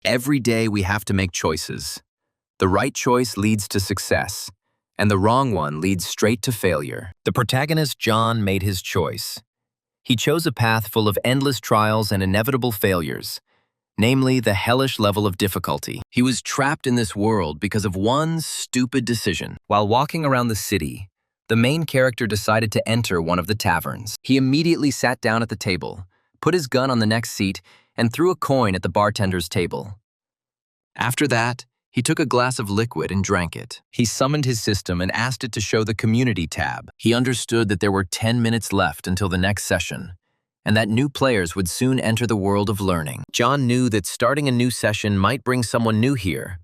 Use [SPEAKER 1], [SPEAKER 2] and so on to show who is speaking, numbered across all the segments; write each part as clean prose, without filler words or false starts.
[SPEAKER 1] Every day we have to make choices. The right choice leads to success, and the wrong one leads straight to failure. The protagonist, John, made his choice. He chose a path full of endless trials and inevitable failures, namely the hellish level of difficulty. He was trapped in this world because of one stupid decision. While walking around the city, the main character decided to enter one of the taverns. He immediately sat down at the table, put his gun on the next seat, and threw a coin at the bartender's table. After that, he took a glass of liquid and drank it. He summoned his system and asked it to show the community tab. He understood that there were 10 minutes left until the next session, and that new players would soon enter the world of learning. John knew that starting a new session might bring someone new here,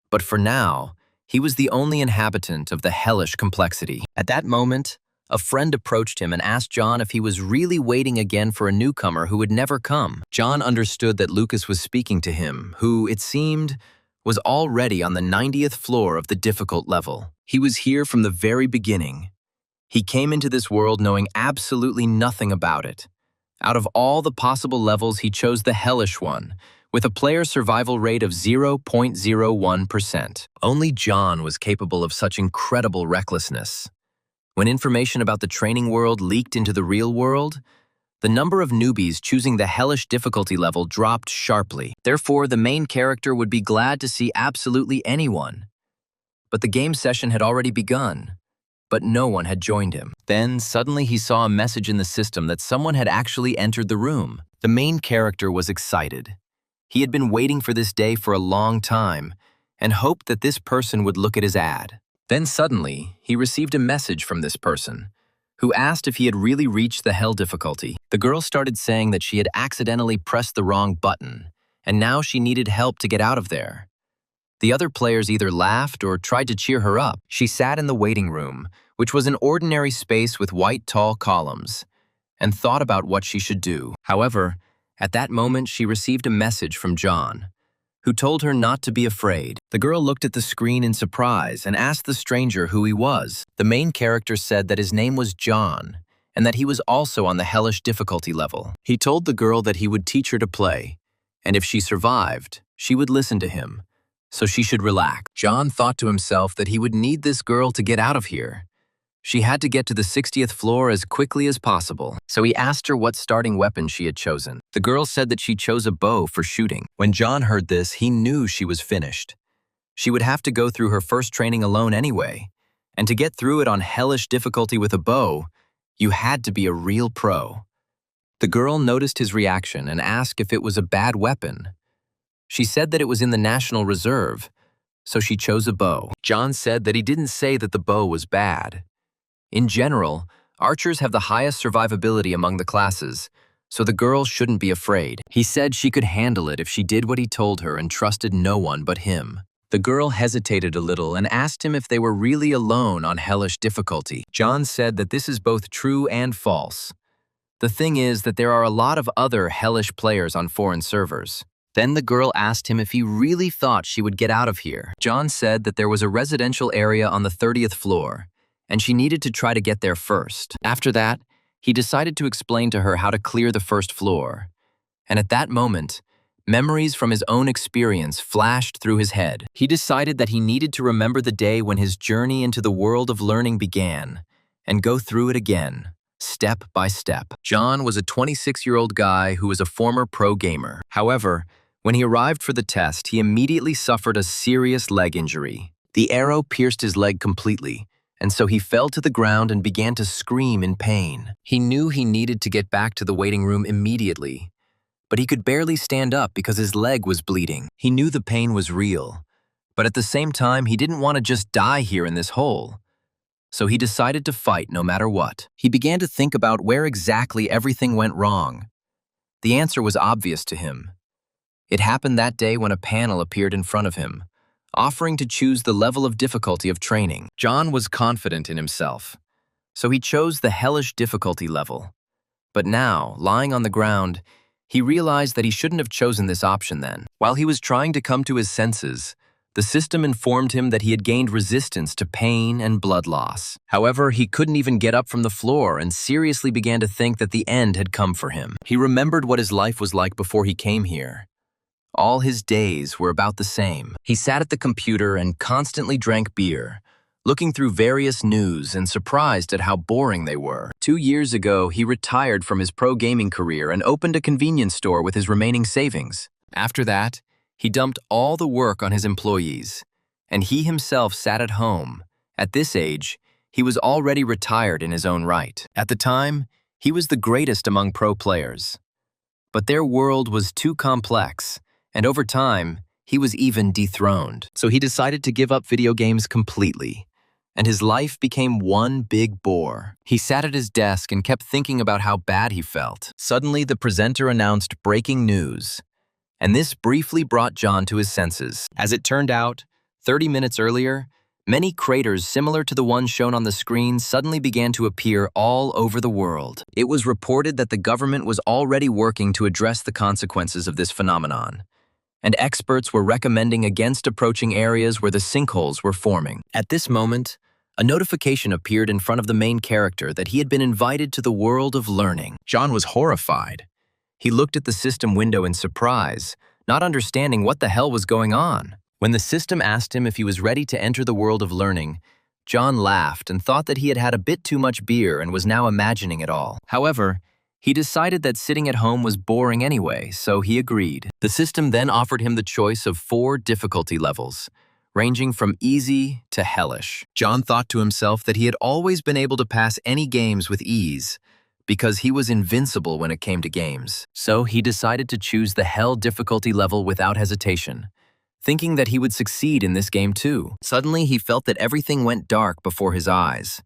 [SPEAKER 1] but for now, he was the only inhabitant of the hellish complexity. At that moment, a friend approached him and asked John if he was really waiting again for a newcomer who would never come. John understood that Lucas was speaking to him, who, it seemed, was already on the 90th floor of the difficult level. He was here from the very beginning. He came into this world knowing absolutely nothing about it. Out of all the possible levels, he chose the hellish one, with a player survival rate of 0.01%. Only John was capable of such incredible recklessness. When information about the training world leaked into the real world, the number of newbies choosing the hellish difficulty level dropped sharply. Therefore, the main character would be glad to see absolutely anyone. But the game session had already begun, but no one had joined him. Then, suddenly he saw a message in the system that someone had actually entered the room. The main character was excited. He had been waiting for this day for a long time and hoped that this person would look at his ad. Then suddenly, he received a message from this person, who asked if he had really reached the hell difficulty. The girl started saying that she had accidentally pressed the wrong button, and now she needed help to get out of there. The other players either laughed or tried to cheer her up. She sat in the waiting room, which was an ordinary space with white tall columns, and thought about what she should do. However, at that moment she received a message from John, who told her not to be afraid. The girl looked at the screen in surprise and asked the stranger who he was. The main character said that his name was John, and that he was also on the hellish difficulty level. He told the girl that he would teach her to play, and if she survived, she would listen to him, so she should relax. John thought to himself that he would need this girl to get out of here. She had to get to the 60th floor as quickly as possible, so he asked her what starting weapon she had chosen. The girl said that she chose a bow for shooting. When John heard this, he knew she was finished. She would have to go through her first training alone anyway, and to get through it on hellish difficulty with a bow, you had to be a real pro. The girl noticed his reaction and asked if it was a bad weapon. She said that it was in the National Reserve, so she chose a bow. John said that he didn't say that the bow was bad. In general, archers have the highest survivability among the classes, so the girl shouldn't be afraid. He said she could handle it if she did what he told her and trusted no one but him. The girl hesitated a little and asked him if they were really alone on hellish difficulty. John said that this is both true and false. The thing is that there are a lot of other hellish players on foreign servers. Then the girl asked him if he really thought she would get out of here. John said that there was a residential area on the 30th floor, and she needed to try to get there first. After that, he decided to explain to her how to clear the first floor. And at that moment, memories from his own experience flashed through his head. He decided that he needed to remember the day when his journey into the world of learning began, and go through it again, step by step. John was a 26-year-old guy who was a former pro gamer. However, when he arrived for the test, he immediately suffered a serious leg injury. The arrow pierced his leg completely, and so he fell to the ground and began to scream in pain. He knew he needed to get back to the waiting room immediately, but he could barely stand up because his leg was bleeding. He knew the pain was real, but at the same time, he didn't want to just die here in this hole. So he decided to fight no matter what. He began to think about where exactly everything went wrong. The answer was obvious to him. It happened that day when a panel appeared in front of him, offering to choose the level of difficulty of training. John was confident in himself, so he chose the hellish difficulty level. But now, lying on the ground, he realized that he shouldn't have chosen this option then. While he was trying to come to his senses, the system informed him that he had gained resistance to pain and blood loss. However, he couldn't even get up from the floor and seriously began to think that the end had come for him. He remembered what his life was like before he came here. All his days were about the same. He sat at the computer and constantly drank beer, looking through various news and surprised at how boring they were. 2 years ago, he retired from his pro gaming career and opened a convenience store with his remaining savings. After that, he dumped all the work on his employees, and he himself sat at home. At this age, he was already retired in his own right. At the time, he was the greatest among pro players. But their world was too complex, and over time, he was even dethroned. So he decided to give up video games completely, and his life became one big bore. He sat at his desk and kept thinking about how bad he felt. Suddenly, the presenter announced breaking news, and this briefly brought John to his senses. As it turned out, 30 minutes earlier, many craters similar to the one shown on the screen suddenly began to appear all over the world. It was reported that the government was already working to address the consequences of this phenomenon, and experts were recommending against approaching areas where the sinkholes were forming. At this moment, a notification appeared in front of the main character that he had been invited to the world of learning. John was horrified. He looked at the system window in surprise, not understanding what the hell was going on. When the system asked him if he was ready to enter the world of learning, John laughed and thought that he had had a bit too much beer and was now imagining it all. However, he decided that sitting at home was boring anyway, so he agreed. The system then offered him the choice of 4 difficulty levels, ranging from easy to hellish. John thought to himself that he had always been able to pass any games with ease, because he was invincible when it came to games. So he decided to choose the hell difficulty level without hesitation, thinking that he would succeed in this game too. Suddenly, he felt that everything went dark before his eyes,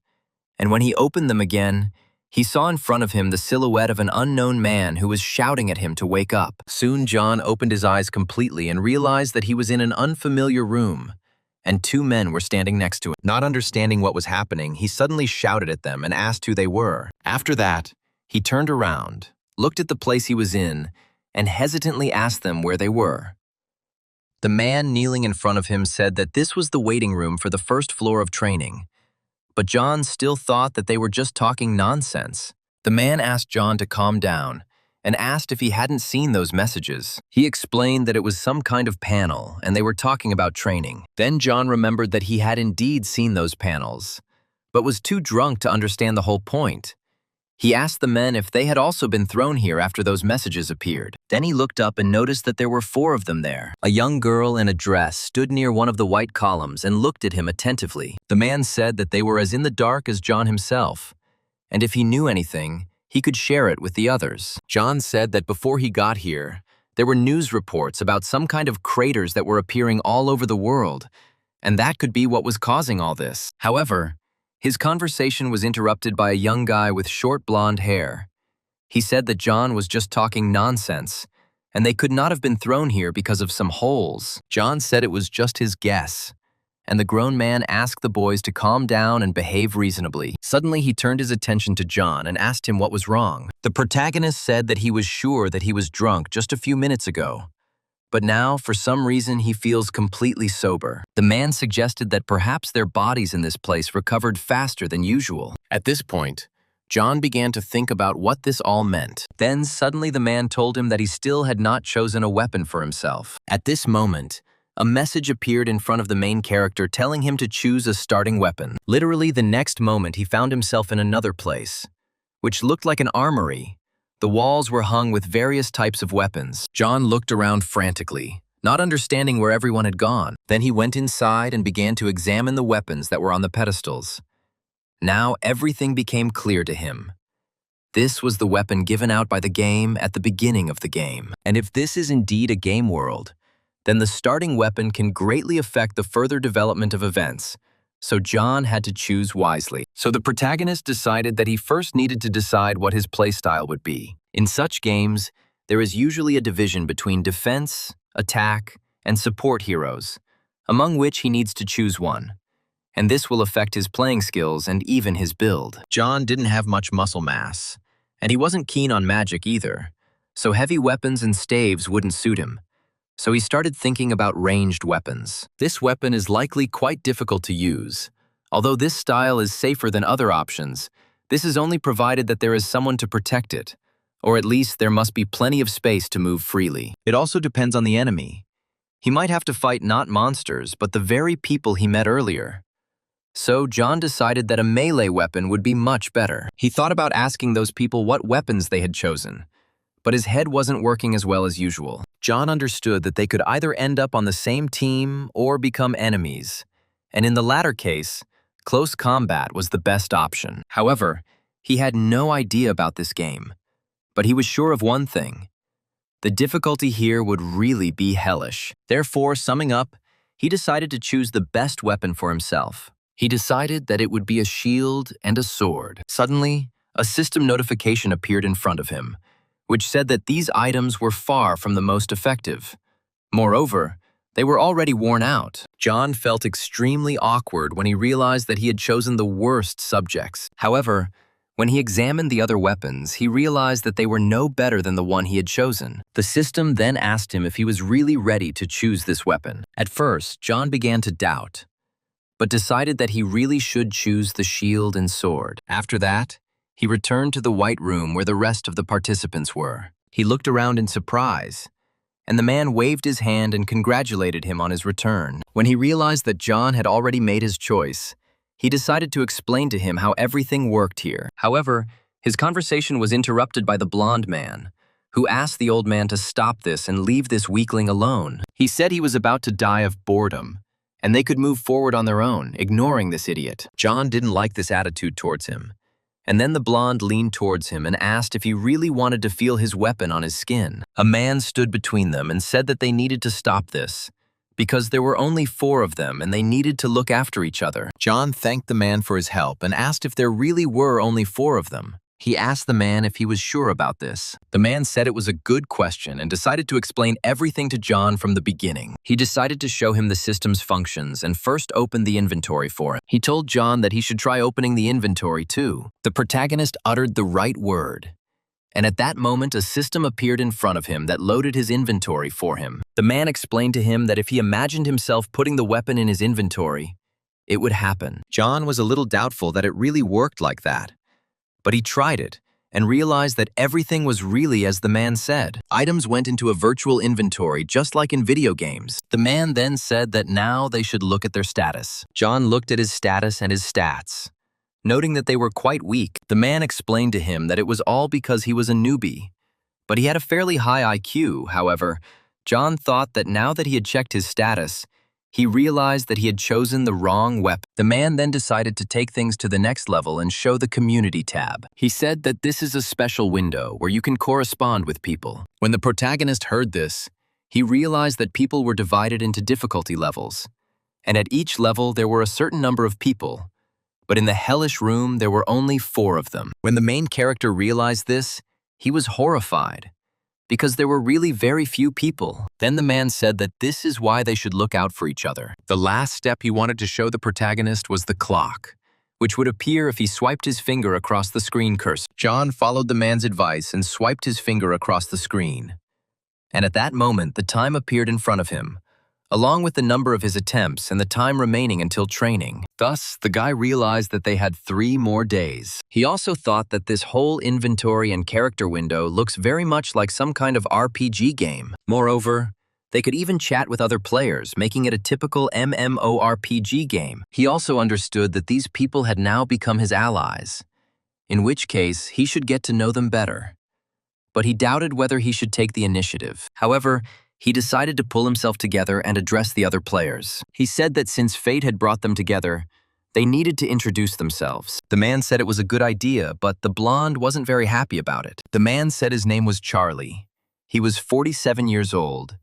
[SPEAKER 1] and when he opened them again, he saw in front of him the silhouette of an unknown man who was shouting at him to wake up. Soon, John opened his eyes completely and realized that he was in an unfamiliar room, and 2 men were standing next to him. Not understanding what was happening, he suddenly shouted at them and asked who they were. After that, he turned around, looked at the place he was in, and hesitantly asked them where they were. The man kneeling in front of him said that this was the waiting room for the first floor of training, but John still thought that they were just talking nonsense. The man asked John to calm down and asked if he hadn't seen those messages. He explained that it was some kind of panel and they were talking about training. Then John remembered that he had indeed seen those panels, but was too drunk to understand the whole point. He asked the men if they had also been thrown here after those messages appeared. Then he looked up and noticed that there were 4 of them there. A young girl in a dress stood near one of the white columns and looked at him attentively. The man said that they were as in the dark as John himself, and if he knew anything, he could share it with the others. John said that before he got here, there were news reports about some kind of craters that were appearing all over the world, and that could be what was causing all this. However, his conversation was interrupted by a young guy with short blonde hair. He said that John was just talking nonsense, and they could not have been thrown here because of some holes. John said it was just his guess, and the grown man asked the boys to calm down and behave reasonably. Suddenly, he turned his attention to John and asked him what was wrong. The protagonist said that he was sure that he was drunk just a few minutes ago, but now, for some reason, he feels completely sober. The man suggested that perhaps their bodies in this place recovered faster than usual. At this point, John began to think about what this all meant. Then suddenly the man told him that he still had not chosen a weapon for himself. At this moment, a message appeared in front of the main character telling him to choose a starting weapon. Literally the next moment, he found himself in another place, which looked like an armory. The walls were hung with various types of weapons. John looked around frantically, not understanding where everyone had gone. Then he went inside and began to examine the weapons that were on the pedestals. Now everything became clear to him. This was the weapon given out by the game at the beginning of the game. And if this is indeed a game world, then the starting weapon can greatly affect the further development of events. So John had to choose wisely. So the protagonist decided that he first needed to decide what his playstyle would be. In such games, there is usually a division between defense, attack, and support heroes, among which he needs to choose one. And this will affect his playing skills and even his build. John didn't have much muscle mass, and he wasn't keen on magic either, so heavy weapons and staves wouldn't suit him. So he started thinking about ranged weapons. This weapon is likely quite difficult to use. Although this style is safer than other options, this is only provided that there is someone to protect it, or at least there must be plenty of space to move freely. It also depends on the enemy. He might have to fight not monsters, but the very people he met earlier. So John decided that a melee weapon would be much better. He thought about asking those people what weapons they had chosen, but his head wasn't working as well as usual. John understood that they could either end up on the same team or become enemies, and in the latter case, close combat was the best option. However, he had no idea about this game, but he was sure of one thing. The difficulty here would really be hellish. Therefore, summing up, he decided to choose the best weapon for himself. He decided that it would be a shield and a sword. Suddenly, a system notification appeared in front of him, which said that these items were far from the most effective. Moreover, they were already worn out. John felt extremely awkward when he realized that he had chosen the worst subjects. However, when he examined the other weapons, he realized that they were no better than the one he had chosen. The system then asked him if he was really ready to choose this weapon. At first, John began to doubt, but decided that he really should choose the shield and sword. After that, he returned to the white room where the rest of the participants were. He looked around in surprise, and the man waved his hand and congratulated him on his return. When he realized that John had already made his choice, he decided to explain to him how everything worked here. However, his conversation was interrupted by the blonde man, who asked the old man to stop this and leave this weakling alone. He said he was about to die of boredom, and they could move forward on their own, ignoring this idiot. John didn't like this attitude towards him. And then the blonde leaned towards him and asked if he really wanted to feel his weapon on his skin. A man stood between them and said that they needed to stop this, because there were only 4 of them and they needed to look after each other. John thanked the man for his help and asked if there really were only 4 of them. He asked the man if he was sure about this. The man said it was a good question and decided to explain everything to John from the beginning. He decided to show him the system's functions and first opened the inventory for him. He told John that he should try opening the inventory too. The protagonist uttered the right word, and at that moment a system appeared in front of him that loaded his inventory for him. The man explained to him that if he imagined himself putting the weapon in his inventory, it would happen. John was a little doubtful that it really worked like that. But he tried it and realized that everything was really as the man said. Items went into a virtual inventory just like in video games. The man then said that now they should look at their status. John looked at his status and his stats, noting that they were quite weak. The man explained to him that it was all because he was a newbie, but he had a fairly high IQ. However, John thought that now that he had checked his status, he realized that he had chosen the wrong weapon. The man then decided to take things to the next level and show the community tab. He said that this is a special window where you can correspond with people. When the protagonist heard this, he realized that people were divided into difficulty levels, and at each level there were a certain number of people, but in the hellish room there were only 4 of them. When the main character realized this, he was horrified, because there were really very few people. Then the man said that this is why they should look out for each other. The last step he wanted to show the protagonist was the clock, which would appear if he swiped his finger across the screen cursor. John followed the man's advice and swiped his finger across the screen. And at that moment, the time appeared in front of him, along with the number of his attempts and the time remaining until training. Thus, the guy realized that they had 3 more days. He also thought that this whole inventory and character window looks very much like some kind of RPG game. Moreover, they could even chat with other players, making it a typical MMORPG game. He also understood that these people had now become his allies, in which case he should get to know them better. But he doubted whether he should take the initiative. However, he decided to pull himself together and address the other players. He said that since fate had brought them together, they needed to introduce themselves. The man said it was a good idea, but the blonde wasn't very happy about it. The man said his name was Charlie. He was 47 years old.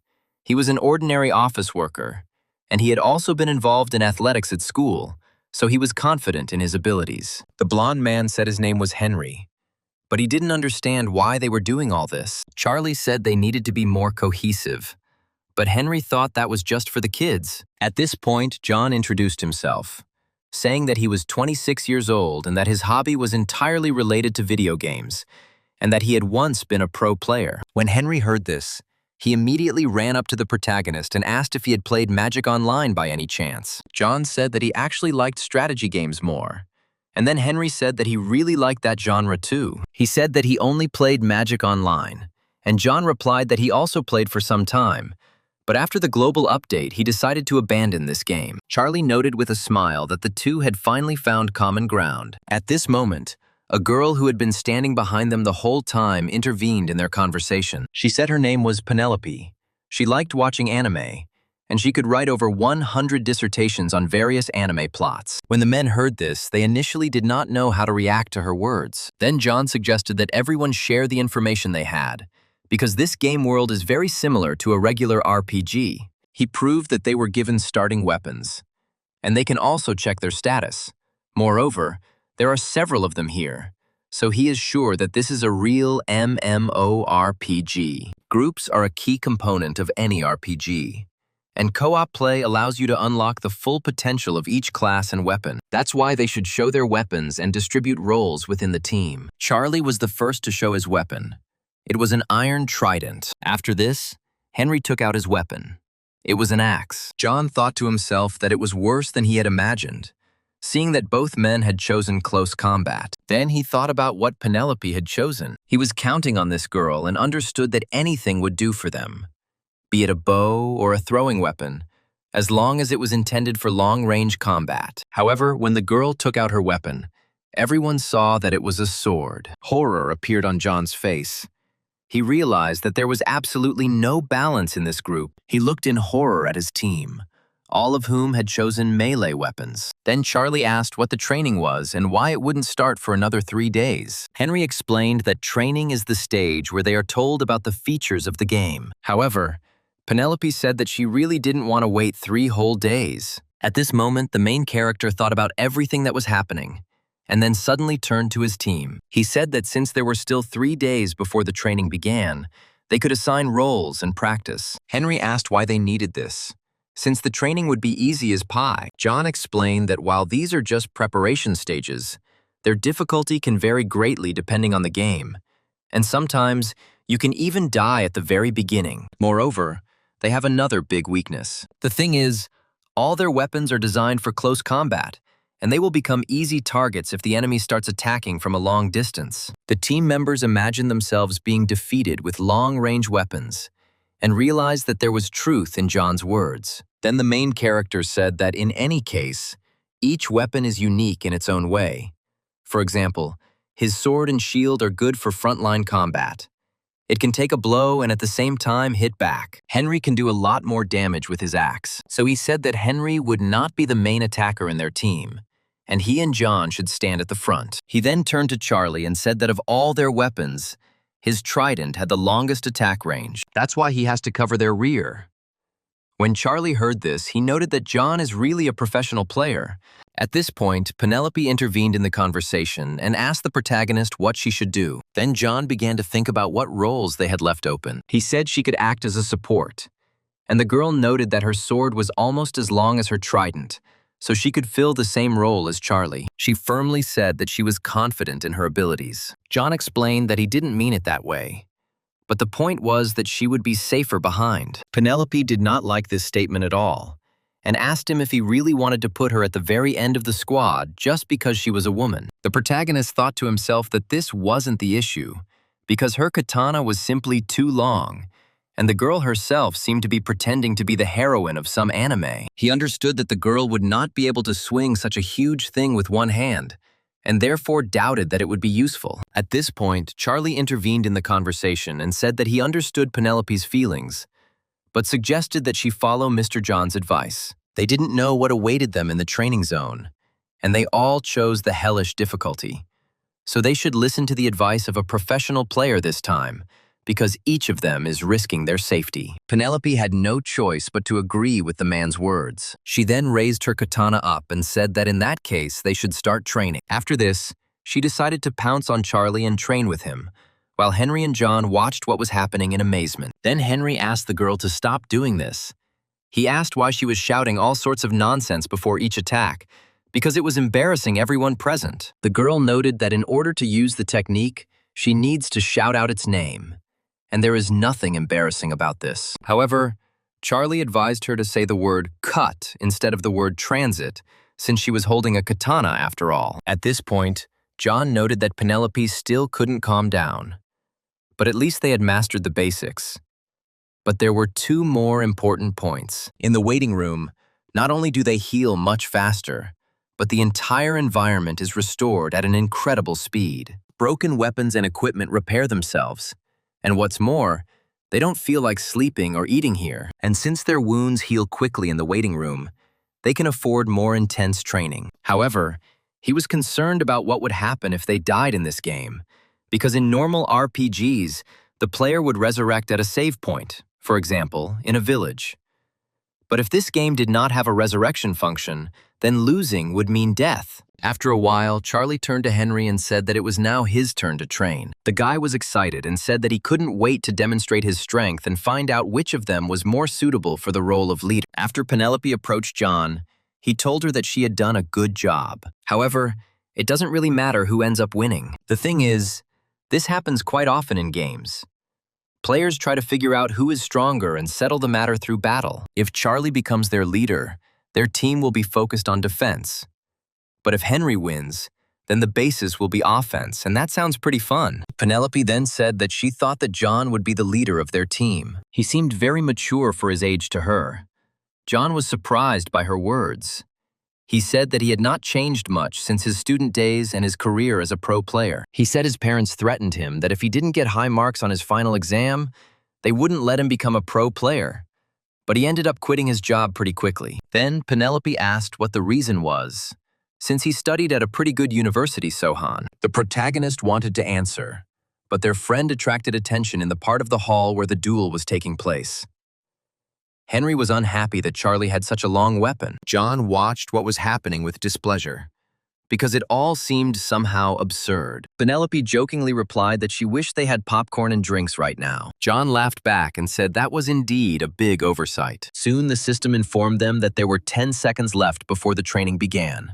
[SPEAKER 1] He was an ordinary office worker, and he had also been involved in athletics at school, so he was confident in his abilities. The blonde man said his name was Henry, but he didn't understand why they were doing all this. Charlie said they needed to be more cohesive, but Henry thought that was just for the kids. At this point, John introduced himself, saying that he was 26 years old and that his hobby was entirely related to video games, and that he had once been a pro player. When Henry heard this, he immediately ran up to the protagonist and asked if he had played Magic Online by any chance. John said that he actually liked strategy games more, And then Henry said that he really liked that genre too. He said that he only played Magic Online, and John replied that he also played for some time. But after the global update, he decided to abandon this game. Charlie noted with a smile that the two had finally found common ground. At this moment, a girl who had been standing behind them the whole time intervened in their conversation. She said her name was Penelope. She liked watching anime, and she could write over 100 dissertations on various anime plots. When the men heard this, they initially did not know how to react to her words. Then John suggested that everyone share the information they had, because this game world is very similar to a regular RPG. He proved that they were given starting weapons, and they can also check their status. Moreover, there are several of them here, so he is sure that this is a real MMORPG. Groups are a key component of any RPG, and co-op play allows you to unlock the full potential of each class and weapon. That's why they should show their weapons and distribute roles within the team. Charlie was the first to show his weapon. It was an iron trident. After this, Henry took out his weapon. It was an axe. John thought to himself that it was worse than he had imagined, seeing that both men had chosen close combat. Then he thought about what Penelope had chosen. He was counting on this girl and understood that anything would do for them, be it a bow or a throwing weapon, as long as it was intended for long-range combat. However, when the girl took out her weapon, everyone saw that it was a sword. Horror appeared on John's face. He realized that there was absolutely no balance in this group. He looked in horror at his team, all of whom had chosen melee weapons. Then Charlie asked what the training was and why it wouldn't start for another 3 days. Henry explained that training is the stage where they are told about the features of the game. However, Penelope said that she really didn't want to wait 3 whole days. At this moment, the main character thought about everything that was happening, and then suddenly turned to his team. He said that since there were still 3 days before the training began, they could assign roles and practice. Henry asked why they needed this, since the training would be easy as pie. John explained that while these are just preparation stages, their difficulty can vary greatly depending on the game, and sometimes you can even die at the very beginning. Moreover, they have another big weakness. The thing is, all their weapons are designed for close combat, and they will become easy targets if the enemy starts attacking from a long distance. The team members imagined themselves being defeated with long-range weapons, and realized that there was truth in John's words. Then the main character said that in any case, each weapon is unique in its own way. For example, his sword and shield are good for frontline combat. It can take a blow and at the same time hit back. Henry can do a lot more damage with his axe, so he said that Henry would not be the main attacker in their team, and he and John should stand at the front. He then turned to Charlie and said that of all their weapons, his trident had the longest attack range. That's why he has to cover their rear. When Charlie heard this, he noted that John is really a professional player. At this point, Penelope intervened in the conversation and asked the protagonist what she should do. Then John began to think about what roles they had left open. He said she could act as a support, and the girl noted that her sword was almost as long as her trident, so she could fill the same role as Charlie. She firmly said that she was confident in her abilities. John explained that he didn't mean it that way, but the point was that she would be safer behind. Penelope did not like this statement at all, and asked him if he really wanted to put her at the very end of the squad just because she was a woman. The protagonist thought to himself that this wasn't the issue, because her katana was simply too long, and the girl herself seemed to be pretending to be the heroine of some anime. He understood that the girl would not be able to swing such a huge thing with one hand, and therefore doubted that it would be useful. At this point, Charlie intervened in the conversation and said that he understood Penelope's feelings, but suggested that she follow Mr. John's advice. They didn't know what awaited them in the training zone, and they all chose the hellish difficulty. So they should listen to the advice of a professional player this time, because each of them is risking their safety. Penelope had no choice but to agree with the man's words. She then raised her katana up and said that in that case they should start training. After this, she decided to pounce on Charlie and train with him, while Henry and John watched what was happening in amazement. Then Henry asked the girl to stop doing this. He asked why she was shouting all sorts of nonsense before each attack, because it was embarrassing everyone present. The girl noted that in order to use the technique, she needs to shout out its name, and there is nothing embarrassing about this. However, Charlie advised her to say the word cut instead of the word transit, since she was holding a katana after all. At this point, John noted that Penelope still couldn't calm down. But at least they had mastered the basics. But there were two more important points. In the waiting room, not only do they heal much faster, but the entire environment is restored at an incredible speed. Broken weapons and equipment repair themselves. And what's more, they don't feel like sleeping or eating here. And since their wounds heal quickly in the waiting room, they can afford more intense training. However, he was concerned about what would happen if they died in this game, because in normal RPGs, the player would resurrect at a save point, for example, in a village. But if this game did not have a resurrection function, then losing would mean death. After a while, Charlie turned to Henry and said that it was now his turn to train. The guy was excited and said that he couldn't wait to demonstrate his strength and find out which of them was more suitable for the role of leader. After Penelope approached John, he told her that she had done a good job. However, it doesn't really matter who ends up winning. The thing is, this happens quite often in games. Players try to figure out who is stronger and settle the matter through battle. If Charlie becomes their leader, their team will be focused on defense. But if Henry wins, then the basis will be offense, and that sounds pretty fun. Penelope then said that she thought that John would be the leader of their team. He seemed very mature for his age to her. John was surprised by her words. He said that he had not changed much since his student days and his career as a pro player. He said his parents threatened him that if he didn't get high marks on his final exam, they wouldn't let him become a pro player. But he ended up quitting his job pretty quickly. Then Penelope asked what the reason was, since he studied at a pretty good university, Sohan. The protagonist wanted to answer, but their friend attracted attention in the part of the hall where the duel was taking place. Henry was unhappy that Charlie had such a long weapon. John watched what was happening with displeasure, because it all seemed somehow absurd. Penelope jokingly replied that she wished they had popcorn and drinks right now. John laughed back and said that was indeed a big oversight. Soon the system informed them that there were 10 seconds left before the training began.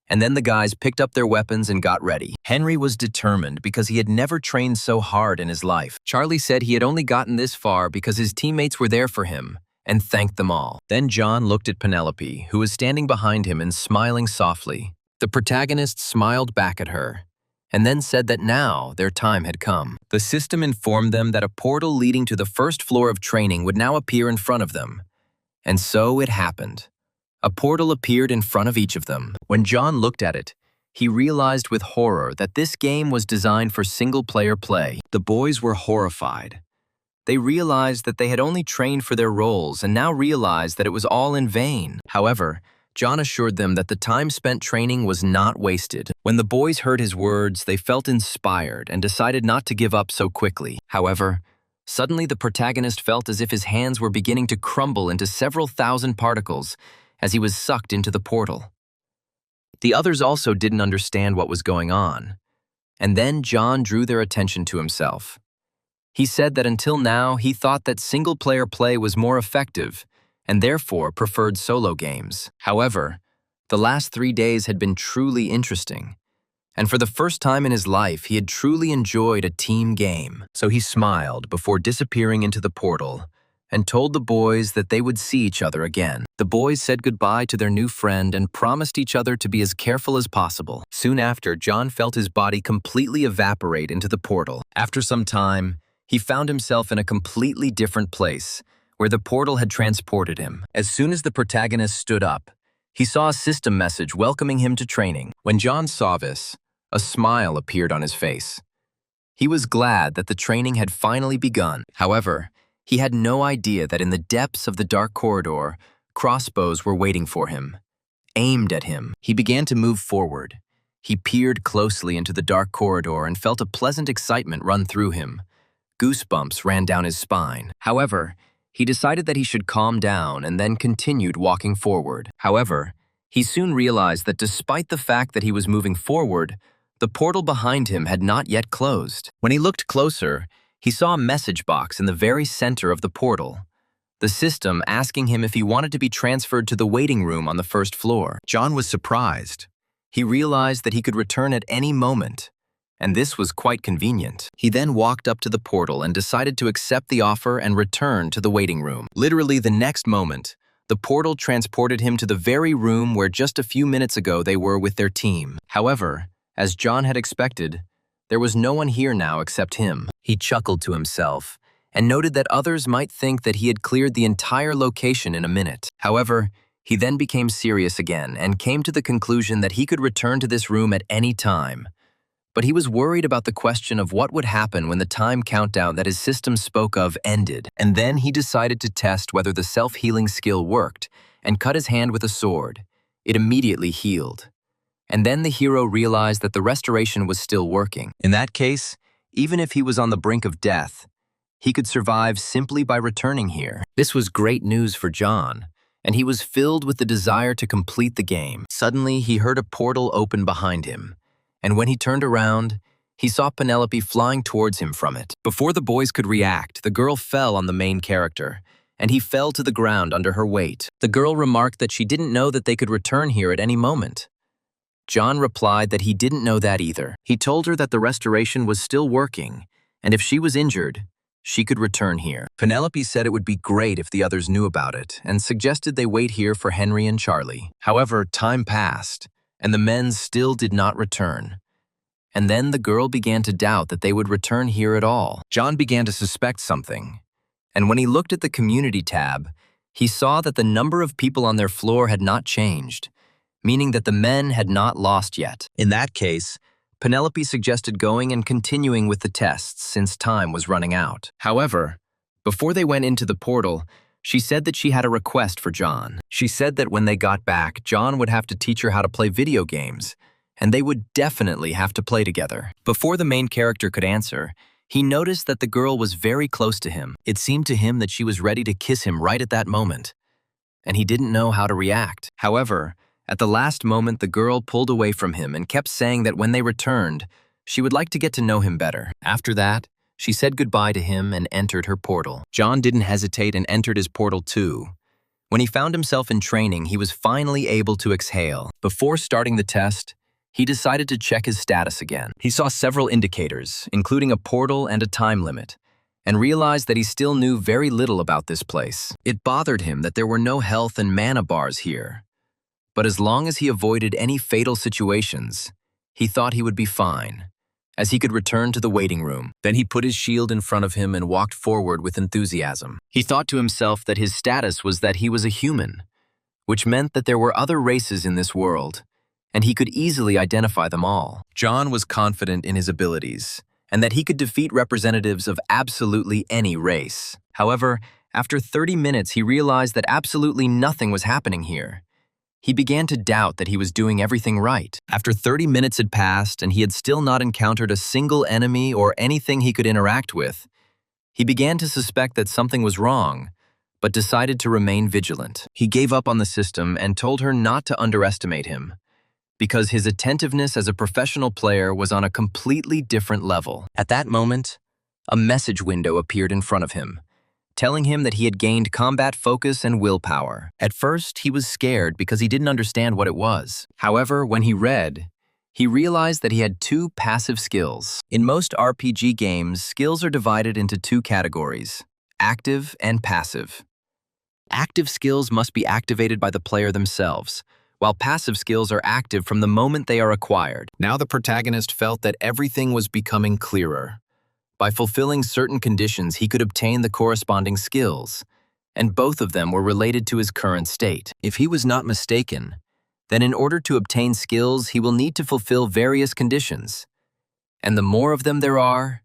[SPEAKER 1] And then the guys picked up their weapons and got ready. Henry was determined because he had never trained so hard in his life. Charlie said he had only gotten this far because his teammates were there for him, and thanked them all. Then John looked at Penelope, who was standing behind him and smiling softly. The protagonist smiled back at her, and then said that now their time had come. The system informed them that a portal leading to the first floor of training would now appear in front of them. And so it happened. A portal appeared in front of each of them. When John looked at it, he realized with horror that this game was designed for single-player play. The boys were horrified. They realized that they had only trained for their roles and now realized that it was all in vain. However, John assured them that the time spent training was not wasted. When the boys heard his words, they felt inspired and decided not to give up so quickly. However, suddenly the protagonist felt as if his hands were beginning to crumble into several thousand particles as he was sucked into the portal. The others also didn't understand what was going on. And then John drew their attention to himself. He said that until now he thought that single-player play was more effective and therefore preferred solo games. However, the last 3 days had been truly interesting, and for the first time in his life he had truly enjoyed a team game. So he smiled before disappearing into the portal and told the boys that they would see each other again. The boys said goodbye to their new friend and promised each other to be as careful as possible. Soon after, John felt his body completely evaporate into the portal. After some time, he found himself in a completely different place, where the portal had transported him. As soon as the protagonist stood up, he saw a system message welcoming him to training. When John saw this, a smile appeared on his face. He was glad that the training had finally begun. However, he had no idea that in the depths of the dark corridor, crossbows were waiting for him, aimed at him. He began to move forward. He peered closely into the dark corridor and felt a pleasant excitement run through him. Goosebumps ran down his spine. However, he decided that he should calm down and then continued walking forward. However, he soon realized that despite the fact that he was moving forward, the portal behind him had not yet closed. When he looked closer, he saw a message box in the very center of the portal, the system asking him if he wanted to be transferred to the waiting room on the first floor. John was surprised. He realized that he could return at any moment, and this was quite convenient. He then walked up to the portal and decided to accept the offer and return to the waiting room. Literally the next moment, The portal transported him to the very room where just a few minutes ago they were with their team. However, as John had expected, there was no one here now except him. He chuckled to himself and noted that others might think that he had cleared the entire location in a minute. However, he then became serious again and came to the conclusion that he could return to this room at any time. But he was worried about the question of what would happen when the time countdown that his system spoke of ended. And then he decided to test whether the self-healing skill worked and cut his hand with a sword. It immediately healed. And then the hero realized that the restoration was still working. In that case, even if he was on the brink of death, he could survive simply by returning here. This was great news for John, and he was filled with the desire to complete the game. Suddenly, he heard a portal open behind him, and when he turned around, he saw Penelope flying towards him from it. Before the boys could react, the girl fell on the main character, and he fell to the ground under her weight. The girl remarked that she didn't know that they could return here at any moment. John replied that he didn't know that either. He told her that the restoration was still working, and if she was injured, she could return here. Penelope said it would be great if the others knew about it, and suggested they wait here for Henry and Charlie. However, time passed, and the men still did not return. And then the girl began to doubt that they would return here at all. John began to suspect something, and when he looked at the community tab, he saw that the number of people on their floor had not changed, meaning that the men had not lost yet. In that case, Penelope suggested going and continuing with the tests since time was running out. However, before they went into the portal, she said that she had a request for John. She said that when they got back, John would have to teach her how to play video games, and they would definitely have to play together. Before the main character could answer, he noticed that the girl was very close to him. It seemed to him that she was ready to kiss him right at that moment, and he didn't know how to react. However, at the last moment, the girl pulled away from him and kept saying that when they returned, she would like to get to know him better. After that, she said goodbye to him and entered her portal. John didn't hesitate and entered his portal too. When he found himself in training, he was finally able to exhale. Before starting the test, he decided to check his status again. He saw several indicators, including a portal and a time limit, and realized that he still knew very little about this place. It bothered him that there were no health and mana bars here. But as long as he avoided any fatal situations, he thought he would be fine, as he could return to the waiting room. Then he put his shield in front of him and walked forward with enthusiasm. He thought to himself that his status was that he was a human, which meant that there were other races in this world, and he could easily identify them all. John was confident in his abilities, and that he could defeat representatives of absolutely any race. However, after 30 minutes, he realized that absolutely nothing was happening here. He began to doubt that he was doing everything right. After 30 minutes had passed and he had still not encountered a single enemy or anything he could interact with, he began to suspect that something was wrong, but decided to remain vigilant. He gave up on the system and told her not to underestimate him, because his attentiveness as a professional player was on a completely different level. At that moment, a message window appeared in front of him, telling him that he had gained combat focus and willpower. At first, he was scared because he didn't understand what it was. However, when he read, he realized that he had two passive skills. In most RPG games, skills are divided into two categories: active and passive. Active skills must be activated by the player themselves, while passive skills are active from the moment they are acquired. Now the protagonist felt that everything was becoming clearer. By fulfilling certain conditions, he could obtain the corresponding skills, and both of them were related to his current state. If he was not mistaken, then in order to obtain skills, he will need to fulfill various conditions, and the more of them there are,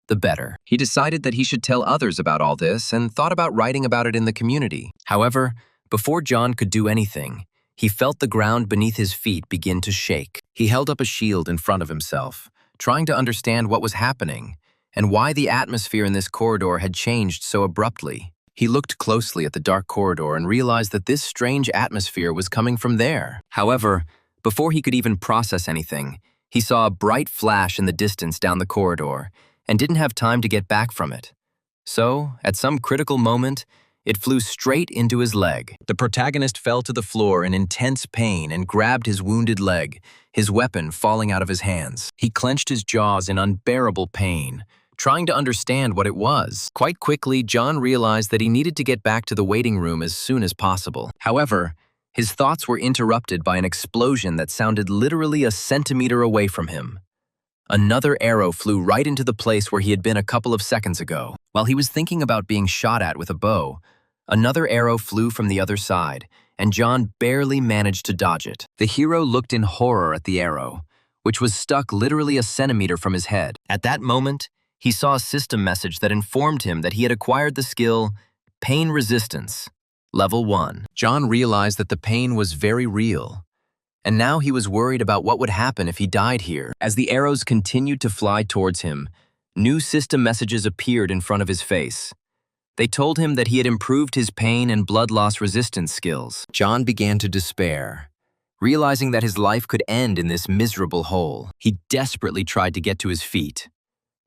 [SPEAKER 1] the better. He decided that he should tell others about all this and thought about writing about it in the community. However, before John could do anything, he felt the ground beneath his feet begin to shake. He held up a shield in front of himself, trying to understand what was happening and why the atmosphere in this corridor had changed so abruptly. He looked closely at the dark corridor and realized that this strange atmosphere was coming from there. However, before he could even process anything, he saw a bright flash in the distance down the corridor and didn't have time to get back from it. So, at some critical moment, it flew straight into his leg. The protagonist fell to the floor in intense pain and grabbed his wounded leg, his weapon falling out of his hands. He clenched his jaws in unbearable pain, trying to understand what it was. Quite quickly, John realized that he needed to get back to the waiting room as soon as possible. However, his thoughts were interrupted by an explosion that sounded literally a centimeter away from him. Another arrow flew right into the place where he had been a couple of seconds ago. While he was thinking about being shot at with a bow, another arrow flew from the other side, and John barely managed to dodge it. The hero looked in horror at the arrow, which was stuck literally a centimeter from his head. At that moment, he saw a system message that informed him that he had acquired the skill Pain Resistance, Level 1. John realized that the pain was very real, and now he was worried about what would happen if he died here. As the arrows continued to fly towards him, new system messages appeared in front of his face. They told him that he had improved his pain and blood loss resistance skills. John began to despair, realizing that his life could end in this miserable hole. He desperately tried to get to his feet.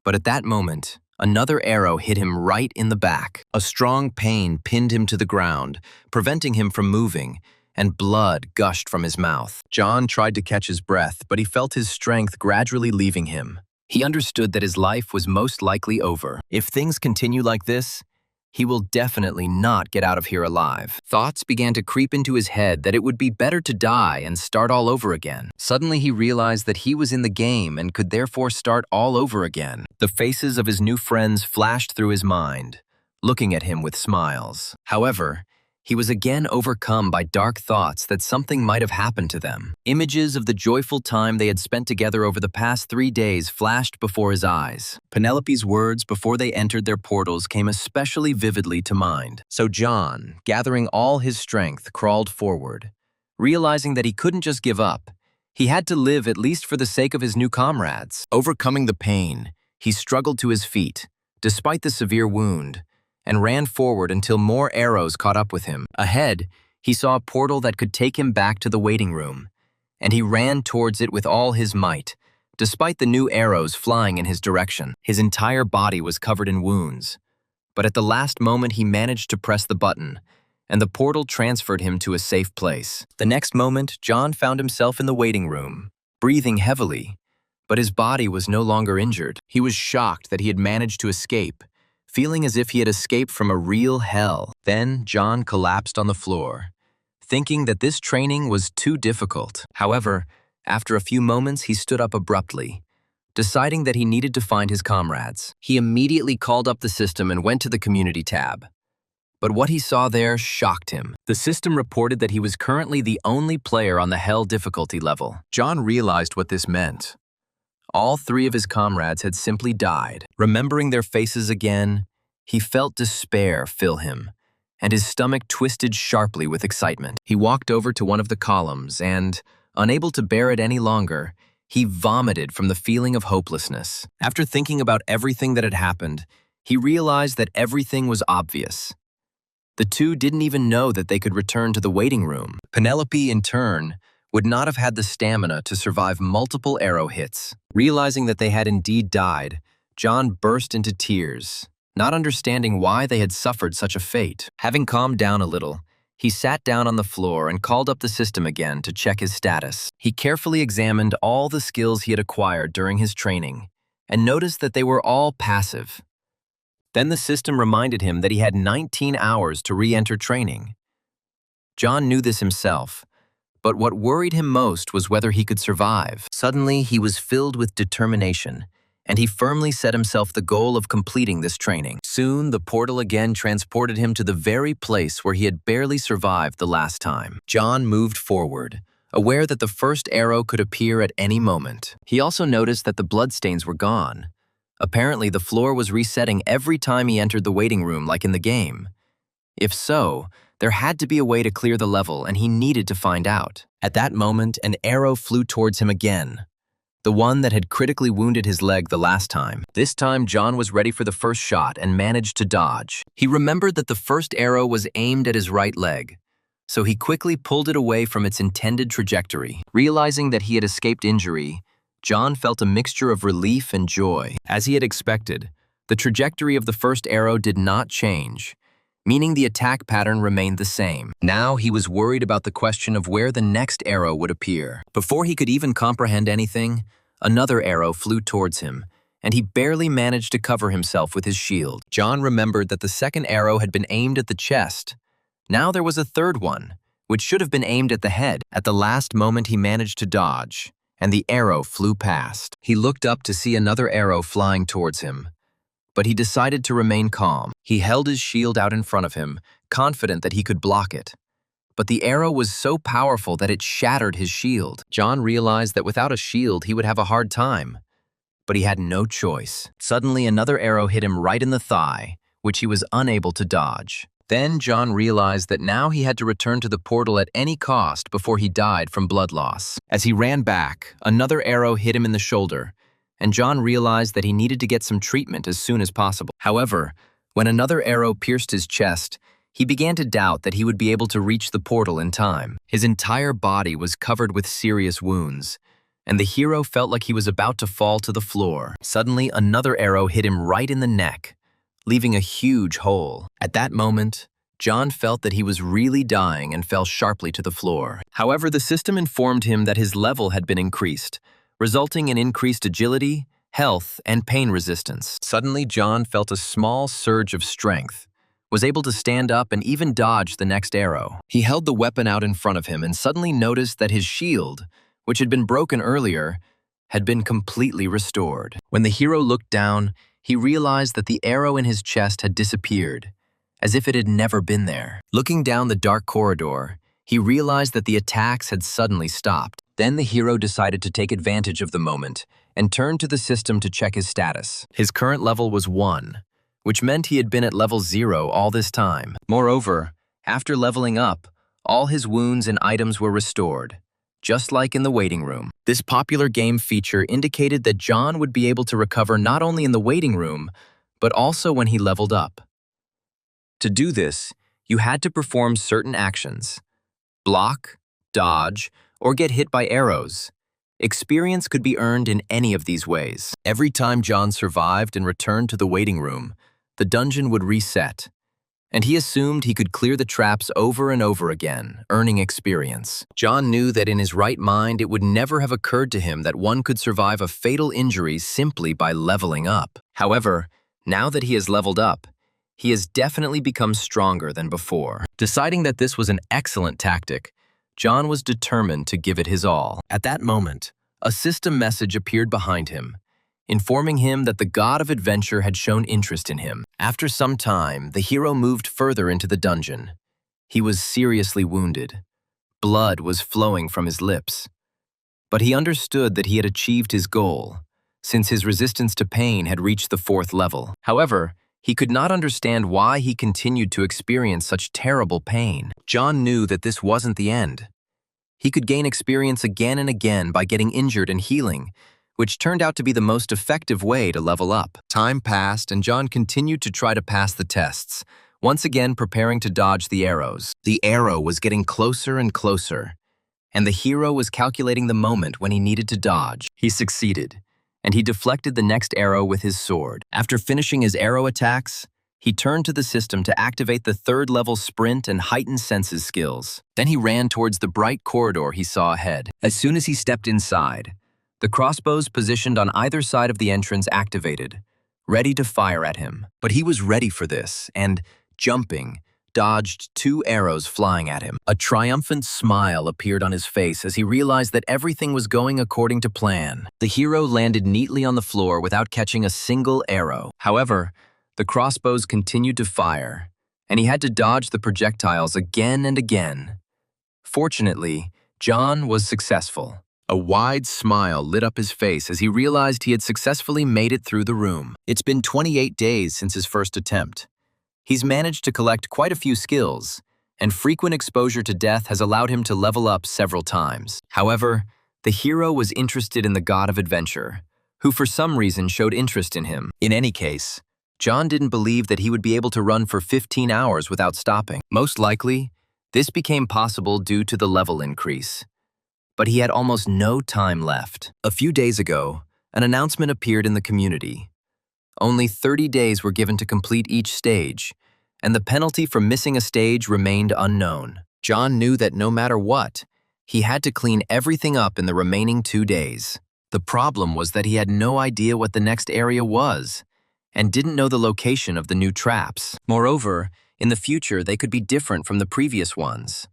[SPEAKER 1] But at that moment, another arrow hit him right in the back. A strong pain pinned him to the ground, preventing him from moving, and blood gushed from his mouth. John tried to catch his breath, but he felt his strength gradually leaving him. He understood that his life was most likely over. If things continue like this, he will definitely not get out of here alive. Thoughts began to creep into his head that it would be better to die and start all over again. Suddenly he realized that he was in the game and could therefore start all over again. The faces of his new friends flashed through his mind, looking at him with smiles. However, he was again overcome by dark thoughts that something might have happened to them. Images of the joyful time they had spent together over the past 3 days flashed before his eyes. Penelope's words before they entered their portals came especially vividly to mind. So John, gathering all his strength, crawled forward. Realizing that he couldn't just give up, he had to live at least for the sake of his new comrades. Overcoming the pain, he struggled to his feet, despite the severe wound, and ran forward until more arrows caught up with him. Ahead, he saw a portal that could take him back to the waiting room, and he ran towards it with all his might, despite the new arrows flying in his direction. His entire body was covered in wounds, but at the last moment he managed to press the button, and the portal transferred him to a safe place. The next moment, John found himself in the waiting room, breathing heavily, but his body was no longer injured. He was shocked that he had managed to escape, feeling as if he had escaped from a real hell. Then John collapsed on the floor, thinking that this training was too difficult. However, after a few moments, he stood up abruptly, deciding that he needed to find his comrades. He immediately called up the system and went to the community tab. But what he saw there shocked him. The system reported that he was currently the only player on the hell difficulty level. John realized what this meant. All 3 of his comrades had simply died. Remembering their faces again, he felt despair fill him, and his stomach twisted sharply with excitement. He walked over to one of the columns and, unable to bear it any longer, he vomited from the feeling of hopelessness. After thinking about everything that had happened, he realized that everything was obvious. The 2 didn't even know that they could return to the waiting room. Penelope, in turn, would not have had the stamina to survive multiple arrow hits. Realizing that they had indeed died, John burst into tears, not understanding why they had suffered such a fate. Having calmed down a little, he sat down on the floor and called up the system again to check his status. He carefully examined all the skills he had acquired during his training and noticed that they were all passive. Then the system reminded him that he had 19 hours to re-enter training. John knew this himself, but what worried him most was whether he could survive. Suddenly, he was filled with determination, and he firmly set himself the goal of completing this training. Soon, the portal again transported him to the very place where he had barely survived the last time. John moved forward, aware that the first arrow could appear at any moment. He also noticed that the bloodstains were gone. Apparently, the floor was resetting every time he entered the waiting room like in the game. If so, there had to be a way to clear the level, and he needed to find out. At that moment, an arrow flew towards him again, the one that had critically wounded his leg the last time. This time, John was ready for the first shot and managed to dodge. He remembered that the first arrow was aimed at his right leg, so he quickly pulled it away from its intended trajectory. Realizing that he had escaped injury, John felt a mixture of relief and joy. As he had expected, the trajectory of the first arrow did not change, meaning the attack pattern remained the same. Now he was worried about the question of where the next arrow would appear. Before he could even comprehend anything, another arrow flew towards him, and he barely managed to cover himself with his shield. John remembered that the second arrow had been aimed at the chest. Now there was a third one, which should have been aimed at the head. At the last moment, he managed to dodge, and the arrow flew past. He looked up to see another arrow flying towards him, but he decided to remain calm. He held his shield out in front of him, confident that he could block it. But the arrow was so powerful that it shattered his shield. John realized that without a shield, he would have a hard time. But he had no choice. Suddenly, another arrow hit him right in the thigh, which he was unable to dodge. Then John realized that now he had to return to the portal at any cost before he died from blood loss. As he ran back, another arrow hit him in the shoulder, and John realized that he needed to get some treatment as soon as possible. However, when another arrow pierced his chest, he began to doubt that he would be able to reach the portal in time. His entire body was covered with serious wounds, and the hero felt like he was about to fall to the floor. Suddenly, another arrow hit him right in the neck, leaving a huge hole. At that moment, John felt that he was really dying and fell sharply to the floor. However, the system informed him that his level had been increased, resulting in increased agility, health, and pain resistance. Suddenly, John felt a small surge of strength, was able to stand up and even dodge the next arrow. He held the weapon out in front of him and suddenly noticed that his shield, which had been broken earlier, had been completely restored. When the hero looked down, he realized that the arrow in his chest had disappeared, as if it had never been there. Looking down the dark corridor, he realized that the attacks had suddenly stopped. Then the hero decided to take advantage of the moment and turned to the system to check his status. His current level was 1, which meant he had been at level 0 all this time. Moreover, after leveling up, all his wounds and items were restored, just like in the waiting room. This popular game feature indicated that John would be able to recover not only in the waiting room, but also when he leveled up. To do this, you had to perform certain actions: block, dodge, or get hit by arrows. Experience could be earned in any of these ways. Every time John survived and returned to the waiting room, the dungeon would reset, and he assumed he could clear the traps over and over again, earning experience. John knew that in his right mind it would never have occurred to him that one could survive a fatal injury simply by leveling up. However, now that he has leveled up, he has definitely become stronger than before. Deciding that this was an excellent tactic, John was determined to give it his all. At that moment, a system message appeared behind him, informing him that the god of adventure had shown interest in him. After some time, the hero moved further into the dungeon. He was seriously wounded. Blood was flowing from his lips. But he understood that he had achieved his goal, since his resistance to pain had reached the 4th level. However, he could not understand why he continued to experience such terrible pain. John knew that this wasn't the end. He could gain experience again and again by getting injured and healing, which turned out to be the most effective way to level up. Time passed, and John continued to try to pass the tests, once again preparing to dodge the arrows. The arrow was getting closer and closer, and the hero was calculating the moment when he needed to dodge. He succeeded, and he deflected the next arrow with his sword. After finishing his arrow attacks, he turned to the system to activate the 3rd level sprint and heightened senses skills. Then he ran towards the bright corridor he saw ahead. As soon as he stepped inside, the crossbows positioned on either side of the entrance activated, ready to fire at him. But he was ready for this, and, jumping, dodged 2 arrows flying at him. A triumphant smile appeared on his face as he realized that everything was going according to plan. The hero landed neatly on the floor without catching a single arrow. However, the crossbows continued to fire, and he had to dodge the projectiles again and again. Fortunately, John was successful. A wide smile lit up his face as he realized he had successfully made it through the room. It's been 28 days since his first attempt. He's managed to collect quite a few skills, and frequent exposure to death has allowed him to level up several times. However, the hero was interested in the god of adventure, who for some reason showed interest in him. In any case, John didn't believe that he would be able to run for 15 hours without stopping. Most likely, this became possible due to the level increase. But he had almost no time left. A few days ago, an announcement appeared in the community. Only 30 days were given to complete each stage, and the penalty for missing a stage remained unknown. John knew that no matter what, he had to clean everything up in the remaining 2 days. The problem was that he had no idea what the next area was, and didn't know the location of the new traps. Moreover, in the future they could be different from the previous ones.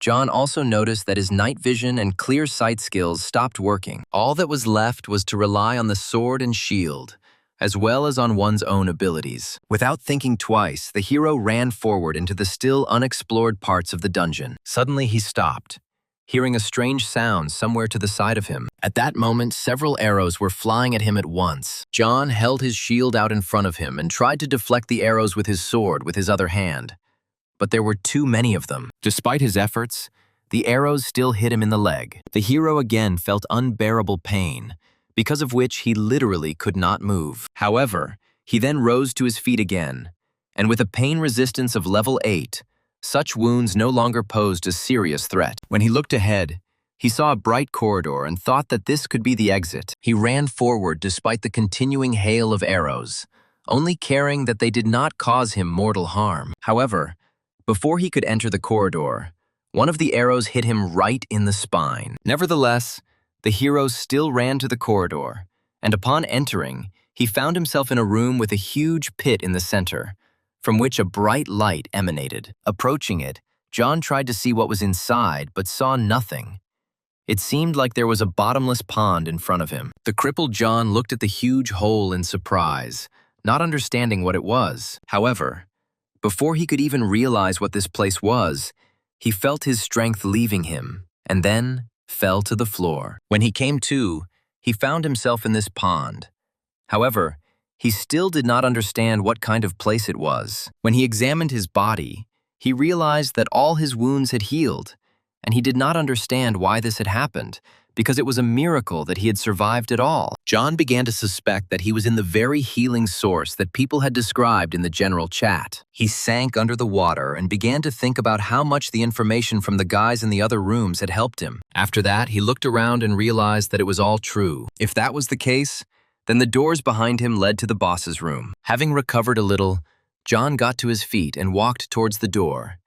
[SPEAKER 1] John also noticed that his night vision and clear sight skills stopped working. All that was left was to rely on the sword and shield, as well as on one's own abilities. Without thinking twice, the hero ran forward into the still unexplored parts of the dungeon. Suddenly he stopped, hearing a strange sound somewhere to the side of him. At that moment, several arrows were flying at him at once. John held his shield out in front of him and tried to deflect the arrows with his sword with his other hand. But there were too many of them. Despite his efforts, the arrows still hit him in the leg. The hero again felt unbearable pain, because of which he literally could not move. However, he then rose to his feet again, and with a pain resistance of level 8, such wounds no longer posed a serious threat. When he looked ahead, he saw a bright corridor and thought that this could be the exit. He ran forward despite the continuing hail of arrows, only caring that they did not cause him mortal harm. However, before he could enter the corridor, one of the arrows hit him right in the spine. Nevertheless, the hero still ran to the corridor, and upon entering, he found himself in a room with a huge pit in the center, from which a bright light emanated. Approaching it, John tried to see what was inside, but saw nothing. It seemed like there was a bottomless pond in front of him. The crippled John looked at the huge hole in surprise, not understanding what it was. However, before he could even realize what this place was, he felt his strength leaving him, and then fell to the floor. When he came to, he found himself in this pond. However, he still did not understand what kind of place it was. When he examined his body, he realized that all his wounds had healed, and he did not understand why this had happened, because it was a miracle that he had survived at all. John began to suspect that he was in the very healing source that people had described in the general chat. He sank under the water and began to think about how much the information from the guys in the other rooms had helped him. After that, he looked around and realized that it was all true. If that was the case, then the doors behind him led to the boss's room. Having recovered a little, John got to his feet and walked towards the door,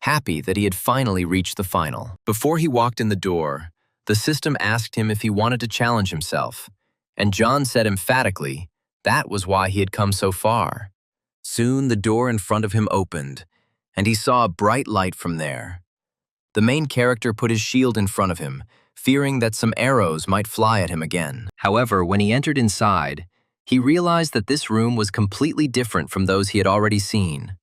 [SPEAKER 1] happy that he had finally reached the final. Before he walked in the door, the system asked him if he wanted to challenge himself, and John said emphatically that was why he had come so far. Soon the door in front of him opened, and he saw a bright light from there. The main character put his shield in front of him, fearing that some arrows might fly at him again. However, when he entered inside, he realized that this room was completely different from those he had already seen.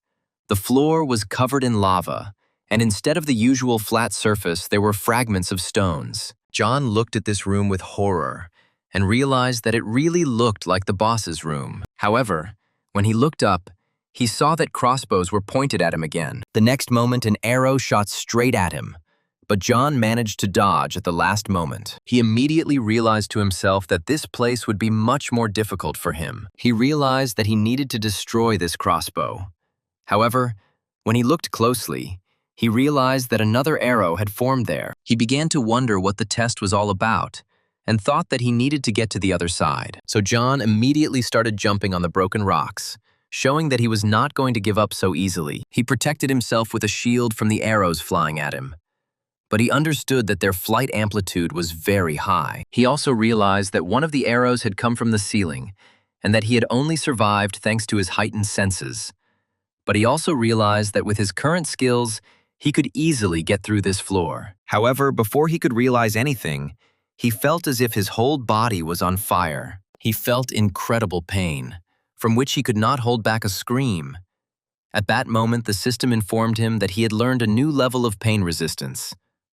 [SPEAKER 1] The floor was covered in lava, and instead of the usual flat surface, there were fragments of stones. John looked at this room with horror and realized that it really looked like the boss's room. However, when he looked up, he saw that crossbows were pointed at him again. The next moment, an arrow shot straight at him, but John managed to dodge at the last moment. He immediately realized to himself that this place would be much more difficult for him. He realized that he needed to destroy this crossbow. However, when he looked closely, he realized that another arrow had formed there. He began to wonder what the test was all about, and thought that he needed to get to the other side. So John immediately started jumping on the broken rocks, showing that he was not going to give up so easily. He protected himself with a shield from the arrows flying at him, but he understood that their flight amplitude was very high. He also realized that one of the arrows had come from the ceiling, and that he had only survived thanks to his heightened senses. But he also realized that with his current skills, he could easily get through this floor. However, before he could realize anything, he felt as if his whole body was on fire. He felt incredible pain, from which he could not hold back a scream. At that moment, the system informed him that he had learned a new level of pain resistance,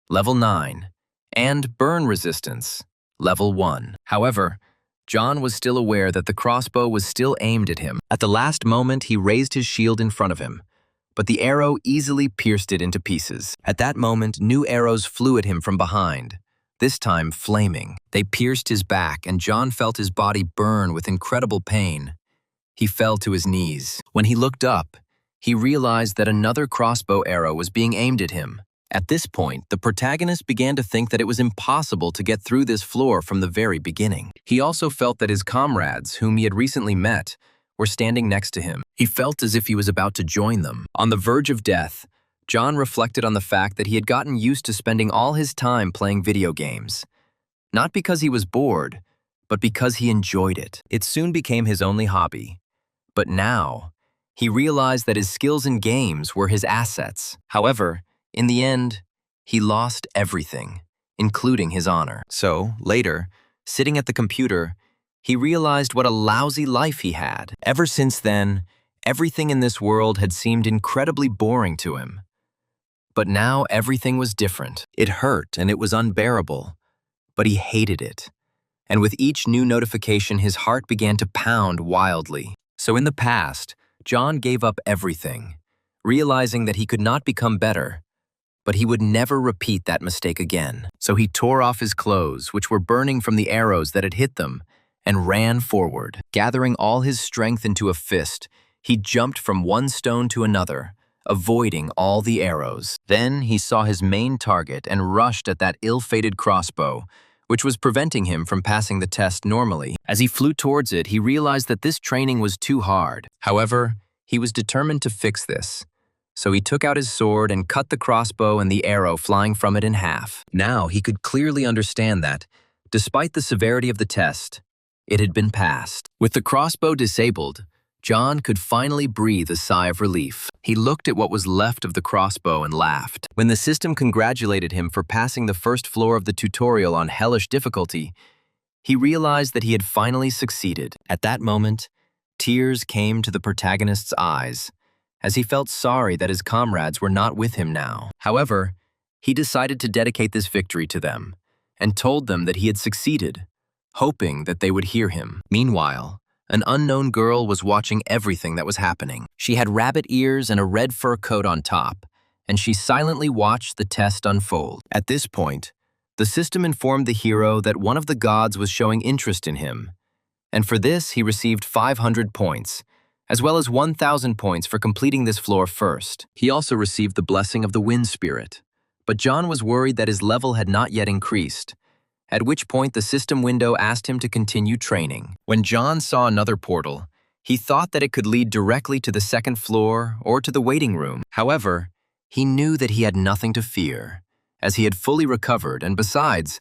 [SPEAKER 1] level 9, and burn resistance, level 1. However, John was still aware that the crossbow was still aimed at him. At the last moment, he raised his shield in front of him, but the arrow easily pierced it into pieces. At that moment, new arrows flew at him from behind, this time flaming. They pierced his back, and John felt his body burn with incredible pain. He fell to his knees. When he looked up, he realized that another crossbow arrow was being aimed at him. At this point, the protagonist began to think that it was impossible to get through this floor from the very beginning. He also felt that his comrades, whom he had recently met, were standing next to him. He felt as if he was about to join them. On the verge of death, John reflected on the fact that he had gotten used to spending all his time playing video games. not because he was bored, but because he enjoyed it. It soon became his only hobby. But now, he realized that his skills in games were his assets. However, in the end, he lost everything, including his honor. So, later, sitting at the computer, he realized what a lousy life he had. Ever since then, everything in this world had seemed incredibly boring to him. But now everything was different. It hurt and it was unbearable, but he hated it. And with each new notification, his heart began to pound wildly. So in the past, John gave up everything, realizing that he could not become better, but he would never repeat that mistake again. So he tore off his clothes, which were burning from the arrows that had hit them, and ran forward. Gathering all his strength into a fist, he jumped from one stone to another, avoiding all the arrows. Then he saw his main target and rushed at that ill-fated crossbow, which was preventing him from passing the test normally. As he flew towards it, he realized that this training was too hard. However, he was determined to fix this. So he took out his sword and cut the crossbow and the arrow flying from it in half. Now he could clearly understand that, despite the severity of the test, it had been passed. With the crossbow disabled, John could finally breathe a sigh of relief. He looked at what was left of the crossbow and laughed. When the system congratulated him for passing the first floor of the tutorial on hellish difficulty, he realized that he had finally succeeded. At that moment, tears came to the protagonist's eyes, as he felt sorry that his comrades were not with him now. However, he decided to dedicate this victory to them, and told them that he had succeeded, hoping that they would hear him. Meanwhile, an unknown girl was watching everything that was happening. She had rabbit ears and a red fur coat on top, and she silently watched the test unfold. At this point, the system informed the hero that one of the gods was showing interest in him, and for this he received 500 points, as well as 1,000 points for completing this floor first. He also received the blessing of the wind spirit, but John was worried that his level had not yet increased, at which point the system window asked him to continue training. When John saw another portal, he thought that it could lead directly to the second floor or to the waiting room. However, he knew that he had nothing to fear, as he had fully recovered, and besides,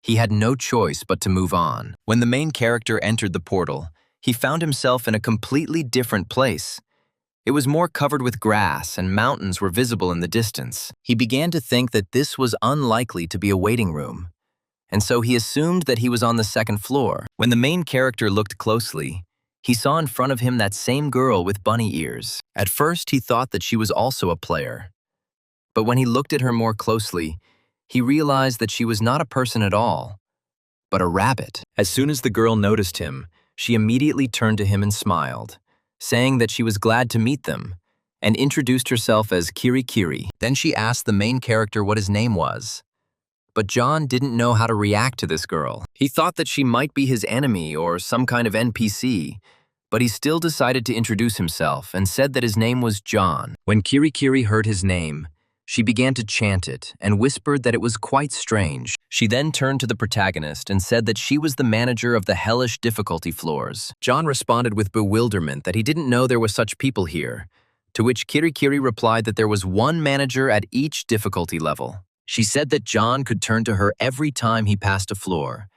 [SPEAKER 1] he had no choice but to move on. When the main character entered the portal, he found himself in a completely different place. It was more covered with grass and mountains were visible in the distance. He began to think that this was unlikely to be a waiting room, and so he assumed that he was on the second floor. When the main character looked closely, he saw in front of him that same girl with bunny ears. At first, he thought that she was also a player. But when he looked at her more closely, he realized that she was not a person at all, but a rabbit. As soon as the girl noticed him, she immediately turned to him and smiled, saying that she was glad to meet them, and introduced herself as Kiri Kiri. Then she asked the main character what his name was. But John didn't know how to react to this girl. He thought that she might be his enemy or some kind of NPC, but he still decided to introduce himself and said that his name was John. When Kiri Kiri heard his name, she began to chant it and whispered that it was quite strange. She then turned to the protagonist and said that she was the manager of the hellish difficulty floors. John responded with bewilderment that he didn't know there were such people here, to which Kiri Kiri replied that there was one manager at each difficulty level. She said that John could turn to her every time he passed a floor,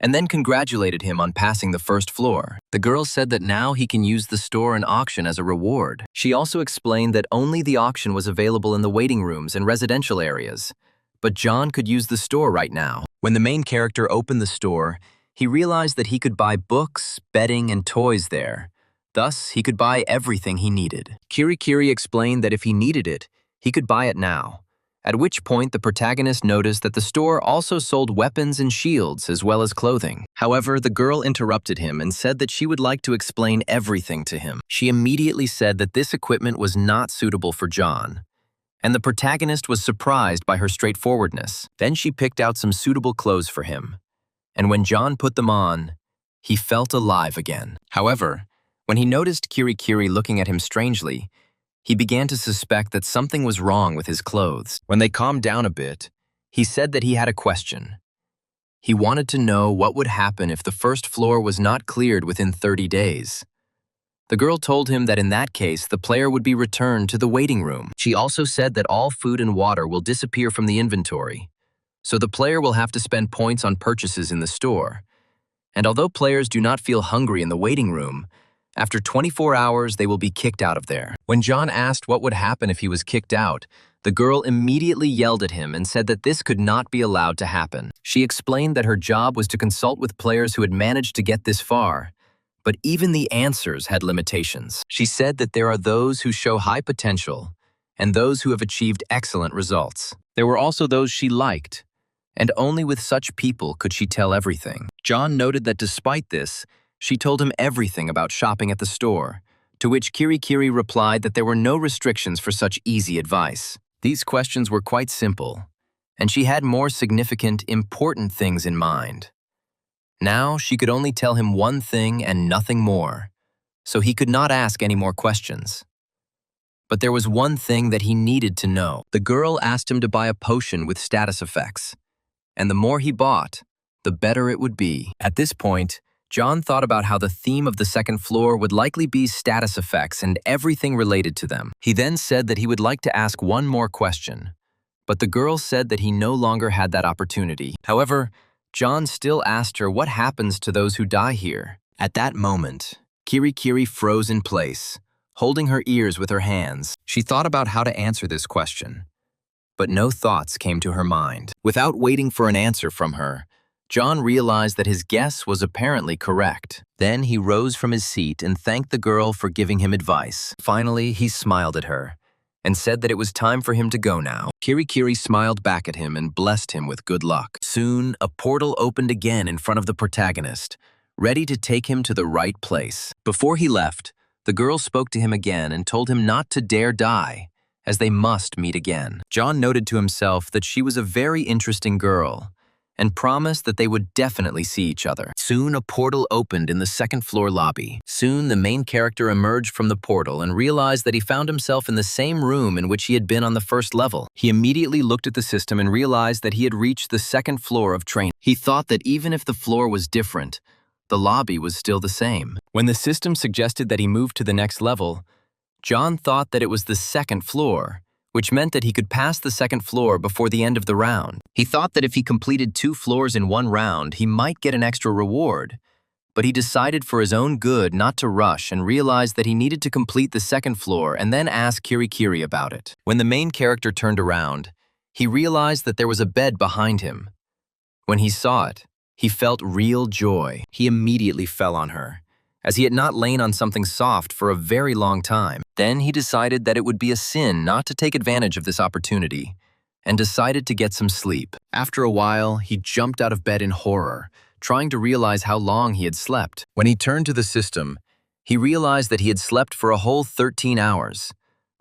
[SPEAKER 1] and then congratulated him on passing the first floor. The girl said that now he can use the store and auction as a reward. She also explained that only the auction was available in the waiting rooms and residential areas, but John could use the store right now. When the main character opened the store, he realized that he could buy books, bedding, and toys there. Thus, he could buy everything he needed. Kiri Kiri explained that if he needed it, he could buy it now. At which point the protagonist noticed that the store also sold weapons and shields as well as clothing. However, the girl interrupted him and said that she would like to explain everything to him. She immediately said that this equipment was not suitable for John, and the protagonist was surprised by her straightforwardness. Then she picked out some suitable clothes for him, and when John put them on, he felt alive again. However, when he noticed Kiri Kiri looking at him strangely, he began to suspect that something was wrong with his clothes. When they calmed down a bit, he said that he had a question. He wanted to know what would happen if the first floor was not cleared within 30 days. The girl told him that in that case, the player would be returned to the waiting room. She also said that all food and water will disappear from the inventory, so the player will have to spend points on purchases in the store. And although players do not feel hungry in the waiting room, after 24 hours they will be kicked out of there. When John asked what would happen if he was kicked out, the girl immediately yelled at him and said that this could not be allowed to happen. She explained that her job was to consult with players who had managed to get this far, but even the answers had limitations. She said that there are those who show high potential and those who have achieved excellent results. There were also those she liked, and only with such people could she tell everything. John noted that despite this, she told him everything about shopping at the store, to which Kirikiri replied that there were no restrictions for such easy advice. These questions were quite simple, and she had more significant, important things in mind. Now she could only tell him one thing and nothing more, so he could not ask any more questions. But there was one thing that he needed to know. The girl asked him to buy a potion with status effects, and the more he bought, the better it would be. At this point, John thought about how the theme of the second floor would likely be status effects and everything related to them. He then said that he would like to ask one more question, but the girl said that he no longer had that opportunity. However, John still asked her what happens to those who die here. At that moment, Kirikiri froze in place, holding her ears with her hands. She thought about how to answer this question, but no thoughts came to her mind. Without waiting for an answer from her, John realized that his guess was apparently correct. Then he rose from his seat and thanked the girl for giving him advice. Finally, he smiled at her and said that it was time for him to go now. Kirikiri smiled back at him and blessed him with good luck. Soon, a portal opened again in front of the protagonist, ready to take him to the right place. Before he left, the girl spoke to him again and told him not to dare die, as they must meet again. John noted to himself that she was a very interesting girl, and promised that they would definitely see each other. Soon, a portal opened in the second-floor lobby. Soon, the main character emerged from the portal and realized that he found himself in the same room in which he had been on the first level. He immediately looked at the system and realized that he had reached the second floor of training. He thought that even if the floor was different, the lobby was still the same. When the system suggested that he move to the next level, John thought that it was the second floor, which meant that he could pass the second floor before the end of the round. He thought that if he completed 2 floors in one round, he might get an extra reward, but he decided for his own good not to rush and realized that he needed to complete the second floor and then ask Kirikiri about it. When the main character turned around, he realized that there was a bed behind him. When he saw it, he felt real joy. He immediately fell on her, as he had not lain on something soft for a very long time. Then he decided that it would be a sin not to take advantage of this opportunity, and decided to get some sleep. After a while, he jumped out of bed in horror, trying to realize how long he had slept. When he turned to the system, he realized that he had slept for a whole 13 hours,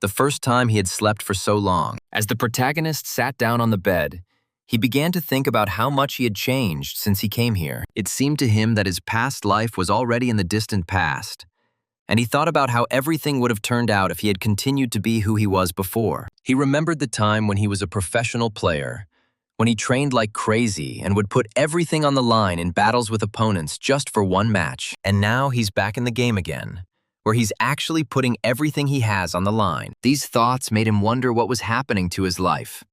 [SPEAKER 1] the first time he had slept for so long. As the protagonist sat down on the bed, he began to think about how much he had changed since he came here. It seemed to him that his past life was already in the distant past, and he thought about how everything would have turned out if he had continued to be who he was before. He remembered the time when he was a professional player, when he trained like crazy and would put everything on the line in battles with opponents just for one match. And now he's back in the game again, where he's actually putting everything he has on the line. These thoughts made him wonder what was happening to his life.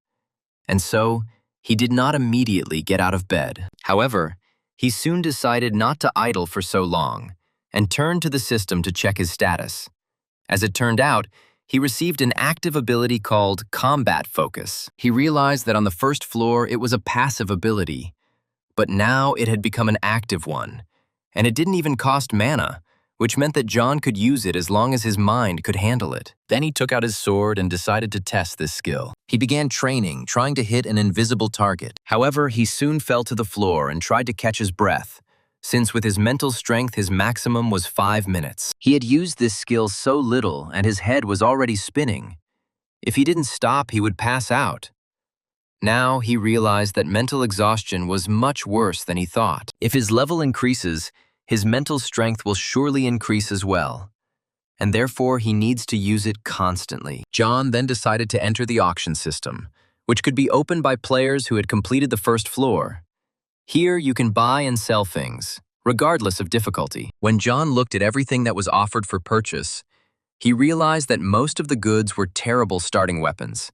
[SPEAKER 1] And so, he did not immediately get out of bed. However, he soon decided not to idle for so long, and turned to the system to check his status. As it turned out, he received an active ability called Combat Focus. He realized that on the first floor it was a passive ability, but now it had become an active one, and it didn't even cost mana, which meant that John could use it as long as his mind could handle it. Then he took out his sword and decided to test this skill. He began training, trying to hit an invisible target. However, he soon fell to the floor and tried to catch his breath, since with his mental strength his maximum was 5 minutes. He had used this skill so little and his head was already spinning. If he didn't stop, he would pass out. Now he realized that mental exhaustion was much worse than he thought. If his level increases, his mental strength will surely increase as well, and therefore he needs to use it constantly. John then decided to enter the auction system, which could be opened by players who had completed the first floor. Here you can buy and sell things, regardless of difficulty. When John looked at everything that was offered for purchase, he realized that most of the goods were terrible starting weapons.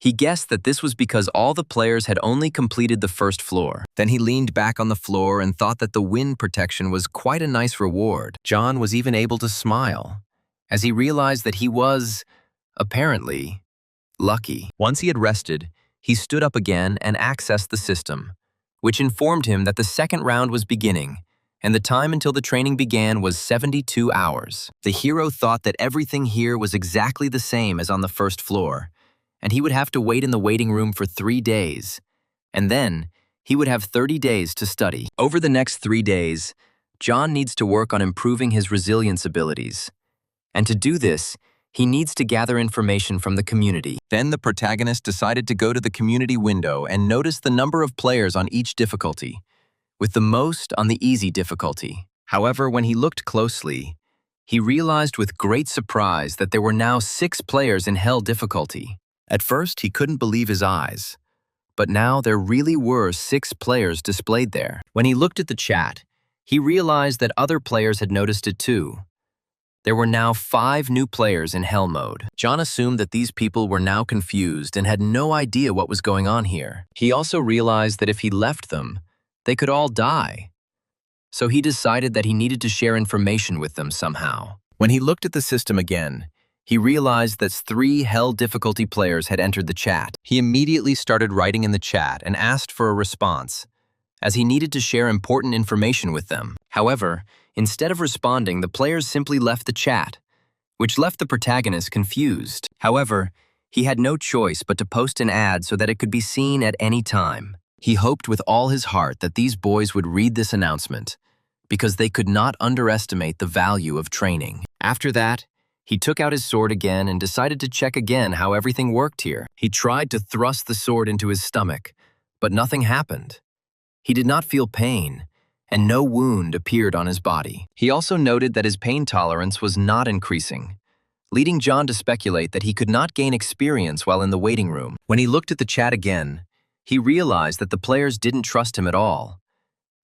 [SPEAKER 1] He guessed that this was because all the players had only completed the first floor. Then he leaned back on the floor and thought that the wind protection was quite a nice reward. John was even able to smile, as he realized that he was, apparently, lucky. Once he had rested, he stood up again and accessed the system, which informed him that the second round was beginning, and the time until the training began was 72 hours. The hero thought that everything here was exactly the same as on the first floor, and he would have to wait in the waiting room for 3 days, and then he would have 30 days to study. Over the next 3 days, John needs to work on improving his resilience abilities, and to do this, he needs to gather information from the community. Then the protagonist decided to go to the community window and notice the number of players on each difficulty, with the most on the easy difficulty. However, when he looked closely, he realized with great surprise that there were now 6 players in Hell difficulty. At first, he couldn't believe his eyes, but now there really were 6 players displayed there. When he looked at the chat, he realized that other players had noticed it too. There were now 5 new players in Hell mode. John assumed that these people were now confused and had no idea what was going on here. He also realized that if he left them, they could all die. So he decided that he needed to share information with them somehow. When he looked at the system again, he realized that 3 Hell difficulty players had entered the chat. He immediately started writing in the chat and asked for a response, as he needed to share important information with them. However, instead of responding, the players simply left the chat, which left the protagonist confused. However, he had no choice but to post an ad so that it could be seen at any time. He hoped with all his heart that these boys would read this announcement, because they could not underestimate the value of training. After that, he took out his sword again and decided to check again how everything worked here. He tried to thrust the sword into his stomach, but nothing happened. He did not feel pain, and no wound appeared on his body. He also noted that his pain tolerance was not increasing, leading John to speculate that he could not gain experience while in the waiting room. When he looked at the chat again, he realized that the players didn't trust him at all,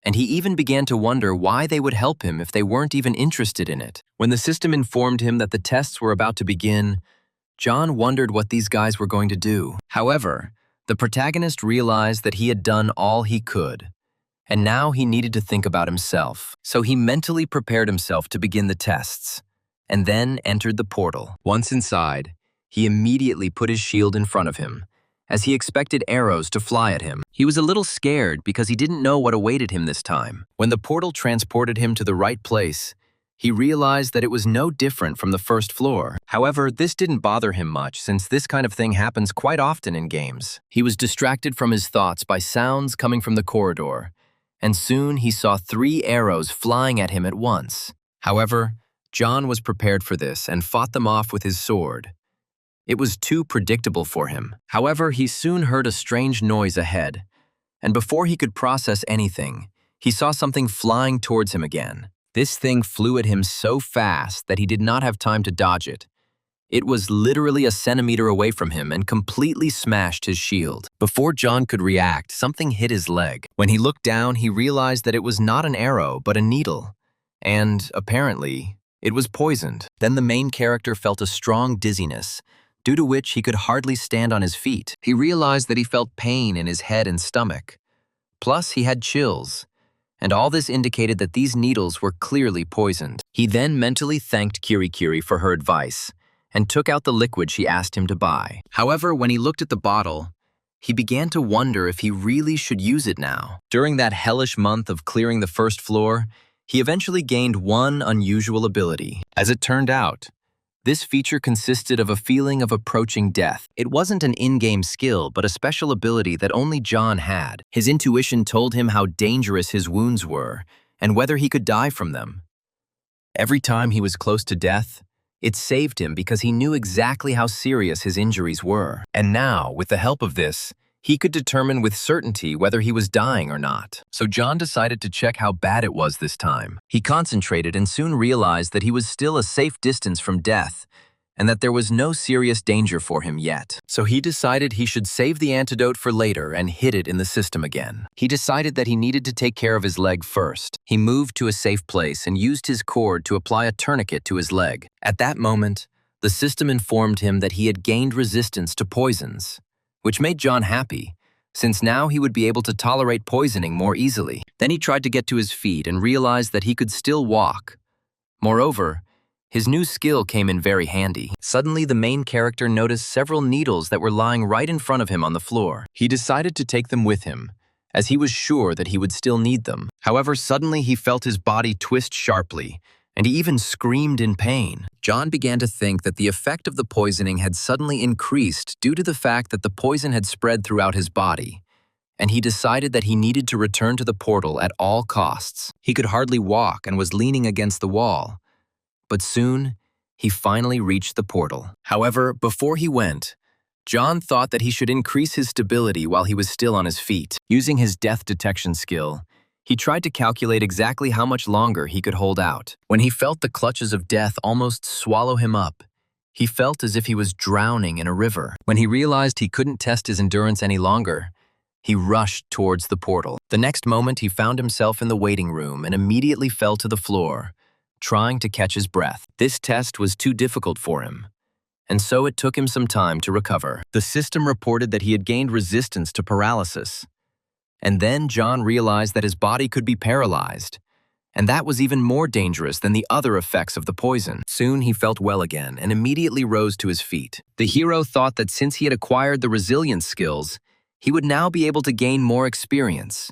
[SPEAKER 1] and he even began to wonder why they would help him if they weren't even interested in it. When the system informed him that the tests were about to begin, John wondered what these guys were going to do. However, the protagonist realized that he had done all he could, and now he needed to think about himself. So he mentally prepared himself to begin the tests, and then entered the portal. Once inside, he immediately put his shield in front of him, as he expected arrows to fly at him. He was a little scared because he didn't know what awaited him this time. When the portal transported him to the right place, he realized that it was no different from the first floor. However, this didn't bother him much since this kind of thing happens quite often in games. He was distracted from his thoughts by sounds coming from the corridor, and soon he saw 3 arrows flying at him at once. However, John was prepared for this and fought them off with his sword. It was too predictable for him. However, he soon heard a strange noise ahead, and before he could process anything, he saw something flying towards him again. This thing flew at him so fast that he did not have time to dodge it. It was literally a centimeter away from him and completely smashed his shield. Before John could react, something hit his leg. When he looked down, he realized that it was not an arrow, but a needle. And, apparently, it was poisoned. Then the main character felt a strong dizziness, due to which he could hardly stand on his feet. He realized that he felt pain in his head and stomach. Plus, he had chills, and all this indicated that these needles were clearly poisoned. He then mentally thanked Kirikiri for her advice, and took out the liquid she asked him to buy. However, when he looked at the bottle, he began to wonder if he really should use it now. During that hellish month of clearing the first floor, he eventually gained one unusual ability. As it turned out, this feature consisted of a feeling of approaching death. It wasn't an in-game skill, but a special ability that only John had. His intuition told him how dangerous his wounds were, and whether he could die from them. Every time he was close to death, it saved him because he knew exactly how serious his injuries were. And now, with the help of this, he could determine with certainty whether he was dying or not. So John decided to check how bad it was this time. He concentrated and soon realized that he was still a safe distance from death, and that there was no serious danger for him yet. So he decided he should save the antidote for later and hid it in the system again. He decided that he needed to take care of his leg first. He moved to a safe place and used his cord to apply a tourniquet to his leg. At that moment, the system informed him that he had gained resistance to poisons. which made John happy, since now he would be able to tolerate poisoning more easily. Then he tried to get to his feet and realized that he could still walk. Moreover, his new skill came in very handy. Suddenly, the main character noticed several needles that were lying right in front of him on the floor. He decided to take them with him, as he was sure that he would still need them. However, suddenly he felt his body twist sharply, and he even screamed in pain. John began to think that the effect of the poisoning had suddenly increased due to the fact that the poison had spread throughout his body, and he decided that he needed to return to the portal at all costs. He could hardly walk and was leaning against the wall, but soon he finally reached the portal. However, before he went, John thought that he should increase his stability while he was still on his feet. Using his death detection skill, he tried to calculate exactly how much longer he could hold out. When he felt the clutches of death almost swallow him up, he felt as if he was drowning in a river. When he realized he couldn't test his endurance any longer, he rushed towards the portal. The next moment, he found himself in the waiting room and immediately fell to the floor, trying to catch his breath. This test was too difficult for him, and so it took him some time to recover. The system reported that he had gained resistance to paralysis. And then John realized that his body could be paralyzed, and that was even more dangerous than the other effects of the poison. Soon he felt well again and immediately rose to his feet. The hero thought that since he had acquired the resilience skills, he would now be able to gain more experience,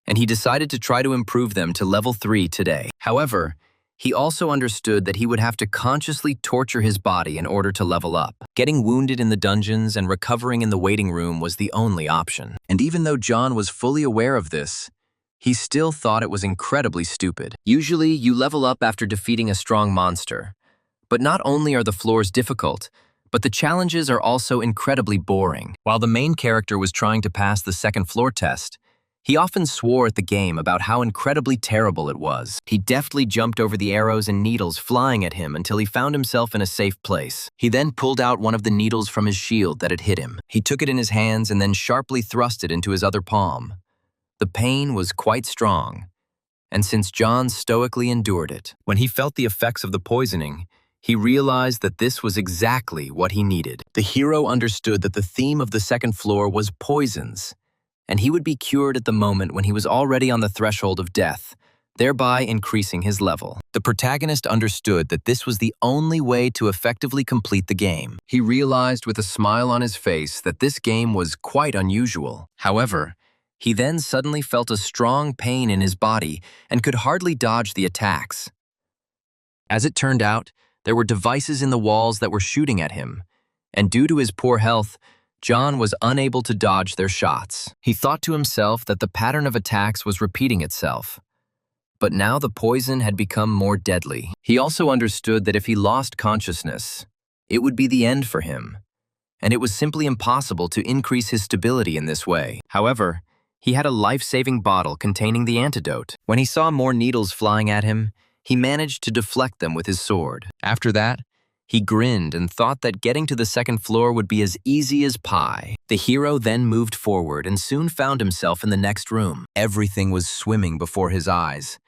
[SPEAKER 1] and he decided to try to improve them to level 3 today. However, he also understood that he would have to consciously torture his body in order to level up. Getting wounded in the dungeons and recovering in the waiting room was the only option. And even though John was fully aware of this, he still thought it was incredibly stupid. Usually, you level up after defeating a strong monster. But not only are the floors difficult, but the challenges are also incredibly boring. While the main character was trying to pass the second floor test, he often swore at the game about how incredibly terrible it was. He deftly jumped over the arrows and needles flying at him until he found himself in a safe place. He then pulled out one of the needles from his shield that had hit him. He took it in his hands and then sharply thrust it into his other palm. The pain was quite strong, and since John stoically endured it, when he felt the effects of the poisoning, he realized that this was exactly what he needed. The hero understood that the theme of the second floor was poisons, and he would be cured at the moment when he was already on the threshold of death, thereby increasing his level. The protagonist understood that this was the only way to effectively complete the game. He realized with a smile on his face that this game was quite unusual. However, he then suddenly felt a strong pain in his body and could hardly dodge the attacks. As it turned out, there were devices in the walls that were shooting at him, and due to his poor health, John was unable to dodge their shots. He thought to himself that the pattern of attacks was repeating itself. But now the poison had become more deadly. He also understood that if he lost consciousness, it would be the end for him, and it was simply impossible to increase his stability in this way. However, he had a life-saving bottle containing the antidote. When he saw more needles flying at him, he managed to deflect them with his sword. After that, he grinned and thought that getting to the second floor would be as easy as pie. The hero then moved forward and soon found himself in the next room. Everything was swimming before his eyes,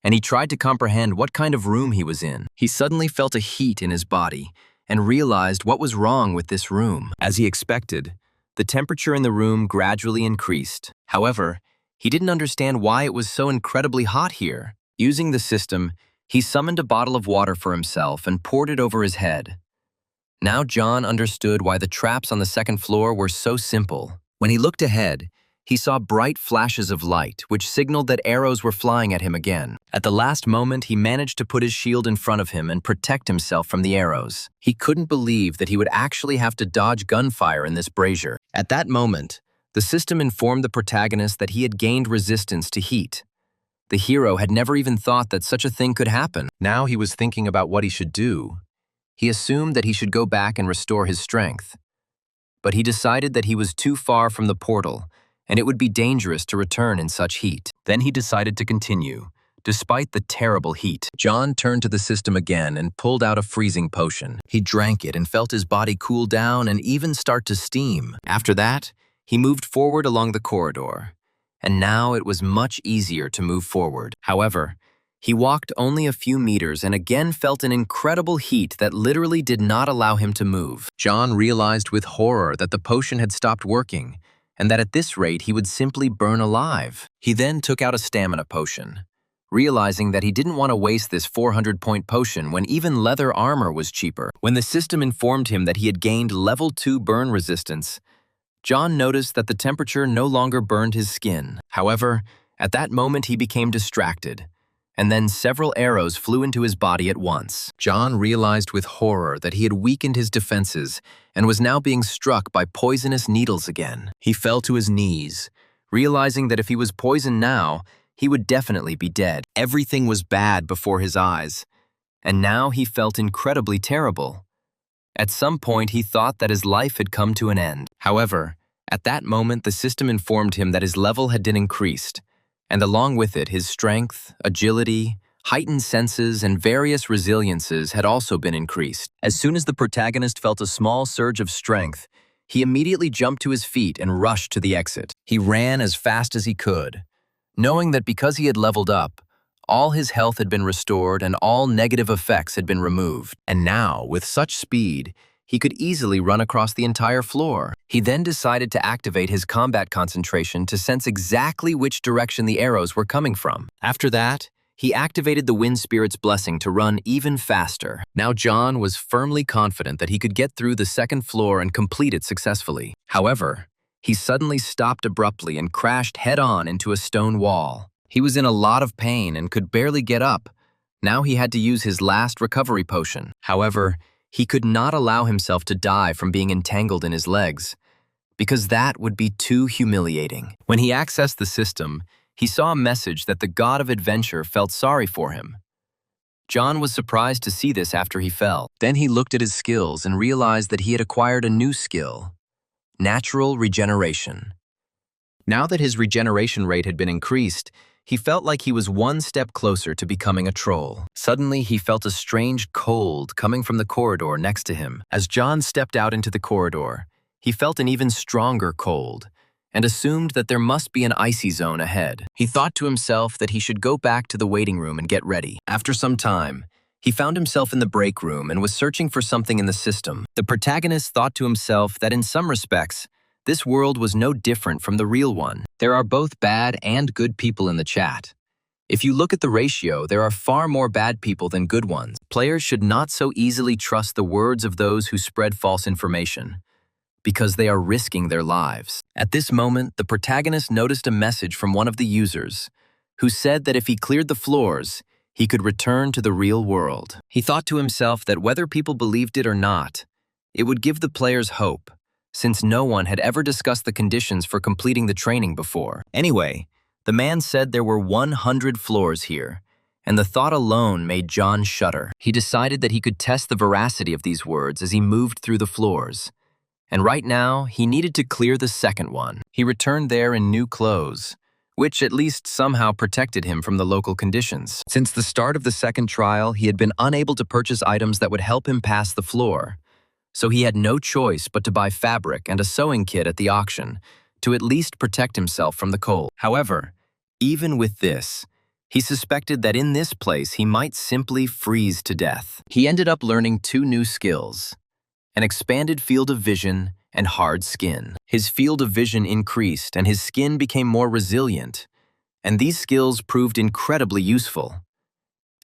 [SPEAKER 1] and he tried to comprehend what kind of room he was in. He suddenly felt a heat in his body and realized what was wrong with this room. As he expected, the temperature in the room gradually increased. However, he didn't understand why it was so incredibly hot here. Using the system, he summoned a bottle of water for himself and poured it over his head. Now John understood why the traps on the second floor were so simple. When he looked ahead, he saw bright flashes of light, which signaled that arrows were flying at him again. At the last moment, he managed to put his shield in front of him and protect himself from the arrows. He couldn't believe that he would actually have to dodge gunfire in this brazier. At that moment, the system informed the protagonist that he had gained resistance to heat. The hero had never even thought that such a thing could happen. Now he was thinking about what he should do. He assumed that he should go back and restore his strength. But he decided that he was too far from the portal, and it would be dangerous to return in such heat. Then he decided to continue, despite the terrible heat. John turned to the system again and pulled out a freezing potion. He drank it and felt his body cool down and even start to steam. After that, he moved forward along the corridor. And now it was much easier to move forward. However, He walked only a few meters and again felt an incredible heat that literally did not allow him to move. John realized with horror that the potion had stopped working, and that at this rate he would simply burn alive. He then took out a stamina potion, realizing that he didn't want to waste this 400-point potion when even leather armor was cheaper. When the system informed him that he had gained level 2 burn resistance, John noticed that the temperature no longer burned his skin. However, at that moment he became distracted, and then several arrows flew into his body at once. John realized with horror that he had weakened his defenses and was now being struck by poisonous needles again. He fell to his knees, realizing that if he was poisoned now, he would definitely be dead. Everything was bad before his eyes, and now he felt incredibly terrible. At some point, he thought that his life had come to an end. However, at that moment, the system informed him that his level had been increased, and along with it, his strength, agility, heightened senses, and various resiliences had also been increased. As soon as the protagonist felt a small surge of strength, he immediately jumped to his feet and rushed to the exit. He ran as fast as he could, knowing that because he had leveled up, all his health had been restored and all negative effects had been removed. And now, with such speed, he could easily run across the entire floor. He then decided to activate his combat concentration to sense exactly which direction the arrows were coming from. After that, he activated the Wind Spirit's blessing to run even faster. Now John was firmly confident that he could get through the second floor and complete it successfully. However, he suddenly stopped abruptly and crashed head-on into a stone wall. He was in a lot of pain and could barely get up. Now he had to use his last recovery potion. However, he could not allow himself to die from being entangled in his legs, because that would be too humiliating. When he accessed the system, he saw a message that the god of adventure felt sorry for him. John was surprised to see this after he fell. Then he looked at his skills and realized that he had acquired a new skill: natural regeneration. Now that his regeneration rate had been increased, he felt like he was one step closer to becoming a troll. Suddenly, he felt a strange cold coming from the corridor next to him. As John stepped out into the corridor, he felt an even stronger cold and assumed that there must be an icy zone ahead. He thought to himself that he should go back to the waiting room and get ready. After some time, he found himself in the break room and was searching for something in the system. The protagonist thought to himself that in some respects, this world was no different from the real one. There are both bad and good people in the chat. If you look at the ratio, there are far more bad people than good ones. Players should not so easily trust the words of those who spread false information, because they are risking their lives. At this moment, the protagonist noticed a message from one of the users, who said that if he cleared the floors, he could return to the real world. He thought to himself that whether people believed it or not, it would give the players hope, since no one had ever discussed the conditions for completing the training before. Anyway, the man said there were 100 floors here, and the thought alone made John shudder. He decided that he could test the veracity of these words as he moved through the floors, and right now, he needed to clear the second one. He returned there in new clothes, which at least somehow protected him from the local conditions. Since the start of the second trial, he had been unable to purchase items that would help him pass the floor, so he had no choice but to buy fabric and a sewing kit at the auction to at least protect himself from the cold. However, even with this, he suspected that in this place he might simply freeze to death. He ended up learning 2 new skills: an expanded field of vision and hard skin. His field of vision increased and his skin became more resilient, and these skills proved incredibly useful.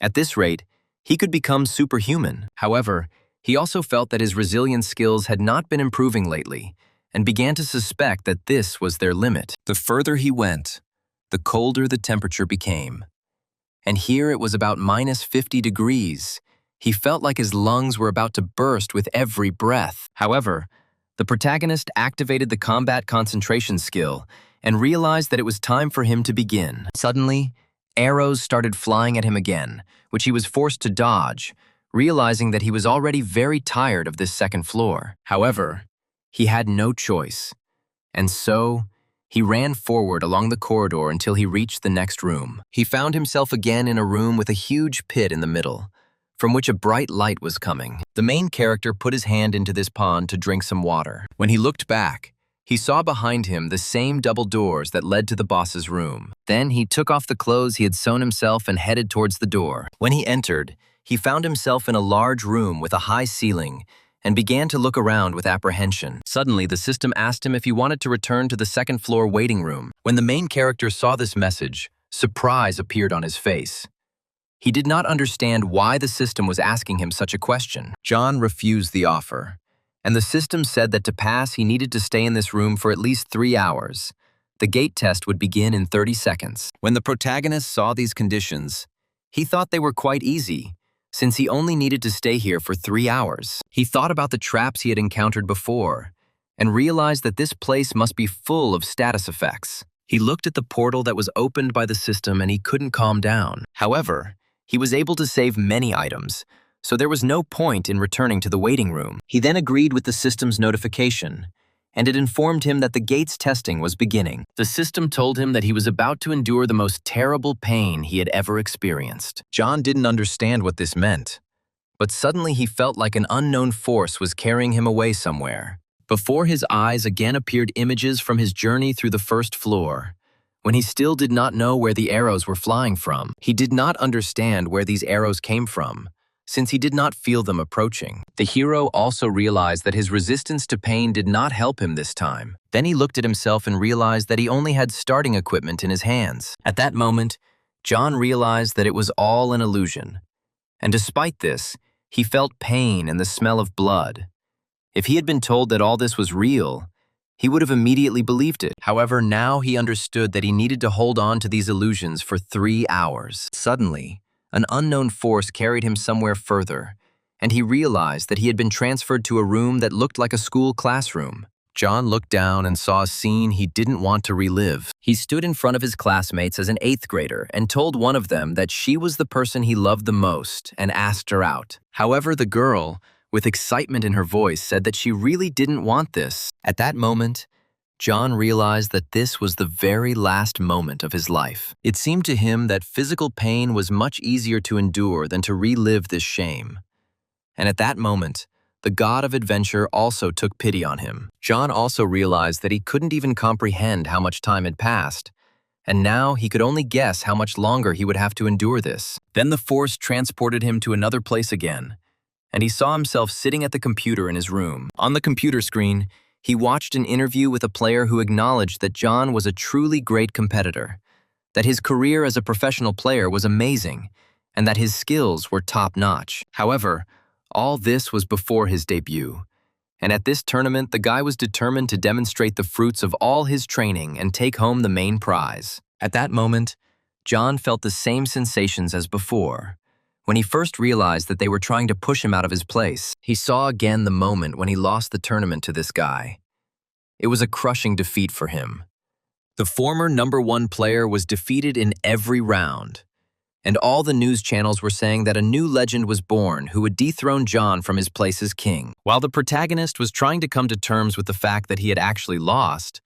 [SPEAKER 1] At this rate, he could become superhuman. However, he also felt that his resilience skills had not been improving lately and began to suspect that this was their limit. The further he went, the colder the temperature became. And here it was about -50 degrees. He felt like his lungs were about to burst with every breath. However, the protagonist activated the combat concentration skill and realized that it was time for him to begin. Suddenly, arrows started flying at him again, which he was forced to dodge, realizing that he was already very tired of this second floor. However, he had no choice, and so he ran forward along the corridor until he reached the next room. He found himself again in a room with a huge pit in the middle, from which a bright light was coming. The main character put his hand into this pond to drink some water. When he looked back, He saw behind him the same double doors that led to the boss's room. Then he took off the clothes he had sewn himself and headed towards the door. When he entered, he found himself in a large room with a high ceiling and began to look around with apprehension. Suddenly, the system asked him if he wanted to return to the second-floor waiting room. When the main character saw this message, surprise appeared on his face. He did not understand why the system was asking him such a question. John refused the offer, and the system said that to pass, he needed to stay in this room for at least 3 hours. The gate test would begin in 30 seconds. When the protagonist saw these conditions, he thought they were quite easy, since he only needed to stay here for 3 hours. He thought about the traps he had encountered before and realized that this place must be full of status effects. He looked at the portal that was opened by the system and he couldn't calm down. However, he was able to save many items, so there was no point in returning to the waiting room. He then agreed with the system's notification, and it informed him that the gate's testing was beginning. The system told him that he was about to endure the most terrible pain he had ever experienced. John didn't understand what this meant, but suddenly he felt like an unknown force was carrying him away somewhere. Before his eyes again appeared images from his journey through the first floor, when he still did not know where the arrows were flying from. He did not understand where these arrows came from, since he did not feel them approaching. The hero also realized that his resistance to pain did not help him this time. Then he looked at himself and realized that he only had starting equipment in his hands. At that moment, John realized that it was all an illusion. And despite this, he felt pain and the smell of blood. If he had been told that all this was real, he would have immediately believed it. However, now he understood that he needed to hold on to these illusions for 3 hours. Suddenly, an unknown force carried him somewhere further, and he realized that he had been transferred to a room that looked like a school classroom. John looked down and saw a scene he didn't want to relive. He stood in front of his classmates as an 8th grader and told one of them that she was the person he loved the most and asked her out. However, the girl, with excitement in her voice, said that she really didn't want this. At that moment, John realized that this was the very last moment of his life. It seemed to him that physical pain was much easier to endure than to relive this shame. And at that moment, the god of adventure also took pity on him. John also realized that he couldn't even comprehend how much time had passed, and now he could only guess how much longer he would have to endure this. Then the force transported him to another place again, and he saw himself sitting at the computer in his room. On the computer screen, he watched an interview with a player who acknowledged that John was a truly great competitor, that his career as a professional player was amazing, and that his skills were top-notch. However, all this was before his debut, and at this tournament, the guy was determined to demonstrate the fruits of all his training and take home the main prize. At that moment, John felt the same sensations as before. When he first realized that they were trying to push him out of his place, he saw again the moment when he lost the tournament to this guy. It was a crushing defeat for him. The former #1 player was defeated in every round, and all the news channels were saying that a new legend was born who would dethrone John from his place as king. While the protagonist was trying to come to terms with the fact that he had actually lost,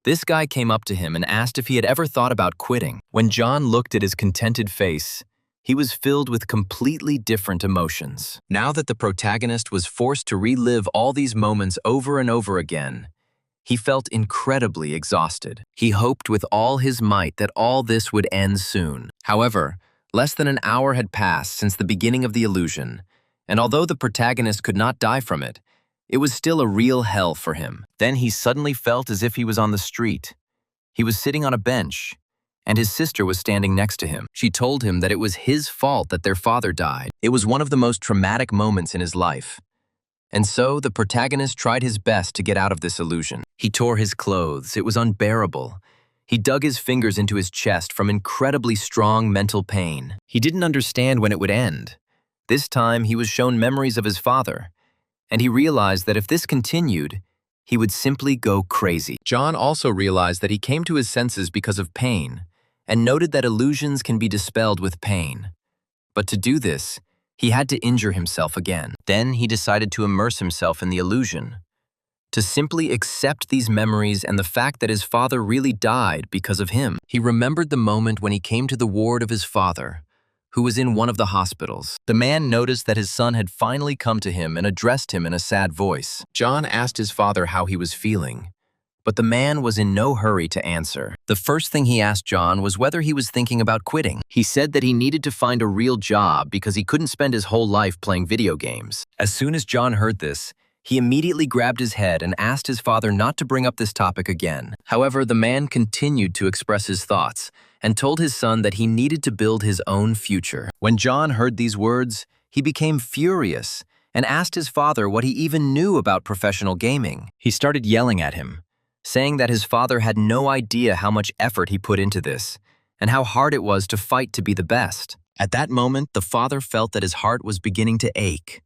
[SPEAKER 1] this guy came up to him and asked if he had ever thought about quitting. When John looked at his contented face, he was filled with completely different emotions. Now that the protagonist was forced to relive all these moments over and over again, he felt incredibly exhausted. He hoped with all his might that all this would end soon. However, less than an hour had passed since the beginning of the illusion, and although the protagonist could not die from it, it was still a real hell for him. Then he suddenly felt as if he was on the street. He was sitting on a bench, and his sister was standing next to him. She told him that it was his fault that their father died. It was one of the most traumatic moments in his life. And so the protagonist tried his best to get out of this illusion. He tore his clothes. It was unbearable. He dug his fingers into his chest from incredibly strong mental pain. He didn't understand when it would end. This time he was shown memories of his father, and he realized that if this continued, he would simply go crazy. John also realized that he came to his senses because of pain, and noted that illusions can be dispelled with pain. But to do this, he had to injure himself again. Then he decided to immerse himself in the illusion, to simply accept these memories and the fact that his father really died because of him. He remembered the moment when he came to the ward of his father, who was in one of the hospitals. The man noticed that his son had finally come to him and addressed him in a sad voice. John asked his father how he was feeling, but the man was in no hurry to answer. The first thing he asked John was whether he was thinking about quitting. He said that he needed to find a real job because he couldn't spend his whole life playing video games. As soon as John heard this, he immediately grabbed his head and asked his father not to bring up this topic again. However, the man continued to express his thoughts and told his son that he needed to build his own future. When John heard these words, he became furious and asked his father what he even knew about professional gaming. He started yelling at him, saying that his father had no idea how much effort he put into this and how hard it was to fight to be the best. At that moment, the father felt that his heart was beginning to ache,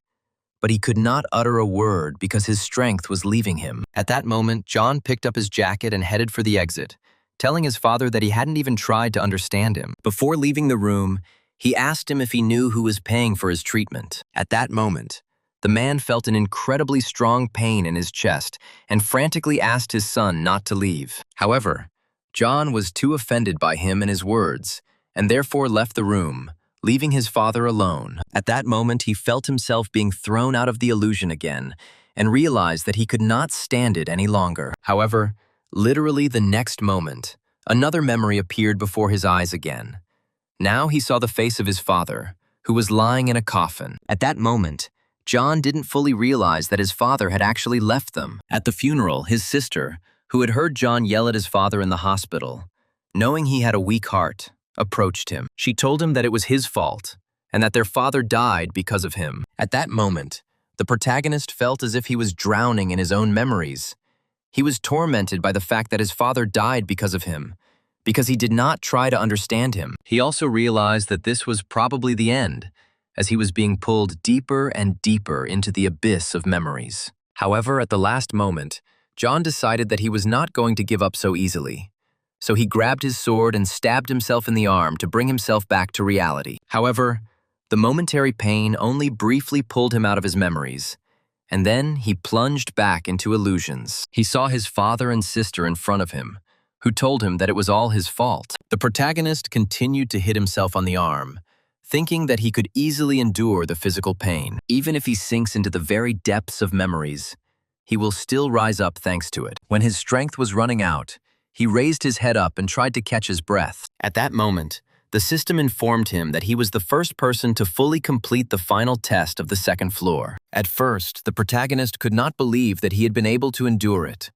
[SPEAKER 1] but he could not utter a word because his strength was leaving him. At that moment, John picked up his jacket and headed for the exit, telling his father that he hadn't even tried to understand him. Before leaving the room, he asked him if he knew who was paying for his treatment. At that moment, the man felt an incredibly strong pain in his chest and frantically asked his son not to leave. However, John was too offended by him and his words, and therefore left the room, leaving his father alone. At that moment, he felt himself being thrown out of the illusion again and realized that he could not stand it any longer. However, literally the next moment, another memory appeared before his eyes again. Now he saw the face of his father, who was lying in a coffin. At that moment, John didn't fully realize that his father had actually left them. At the funeral, his sister, who had heard John yell at his father in the hospital, knowing he had a weak heart, approached him. She told him that it was his fault and that their father died because of him. At that moment, the protagonist felt as if he was drowning in his own memories. He was tormented by the fact that his father died because of him, because he did not try to understand him. He also realized that this was probably the end, as he was being pulled deeper and deeper into the abyss of memories. However, at the last moment, John decided that he was not going to give up so easily. So he grabbed his sword and stabbed himself in the arm to bring himself back to reality. However, the momentary pain only briefly pulled him out of his memories, and then he plunged back into illusions. He saw his father and sister in front of him, who told him that it was all his fault. The protagonist continued to hit himself on the arm, thinking that he could easily endure the physical pain. Even if he sinks into the very depths of memories, he will still rise up thanks to it. When his strength was running out, he raised his head up and tried to catch his breath. At that moment, the system informed him that he was the first person to fully complete the final test of the second floor. At first, the protagonist could not believe that he had been able to endure it,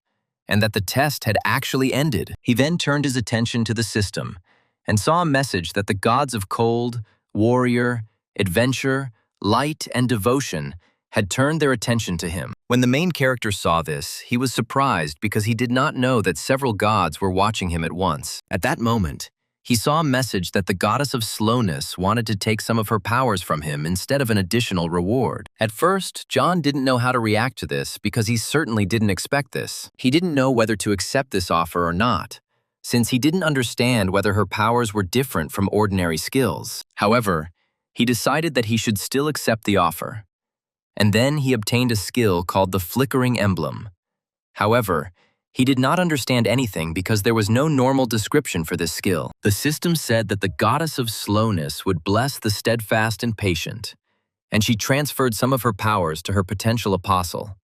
[SPEAKER 1] and that the test had actually ended. He then turned his attention to the system and saw a message that the gods of cold, warrior, adventure, light, and devotion had turned their attention to him. When the main character saw this, he was surprised because he did not know that several gods were watching him at once. At that moment, he saw a message that the goddess of slowness wanted to take some of her powers from him instead of an additional reward. At first, John didn't know how to react to this because he certainly didn't expect this. He didn't know whether to accept this offer or not, since he didn't understand whether her powers were different from ordinary skills. However, he decided that he should still accept the offer. And then he obtained a skill called the Flickering Emblem. However, he did not understand anything because there was no normal description for this skill. The system said that the goddess of slowness would bless the steadfast and patient, and she transferred some of her powers to her potential apostle.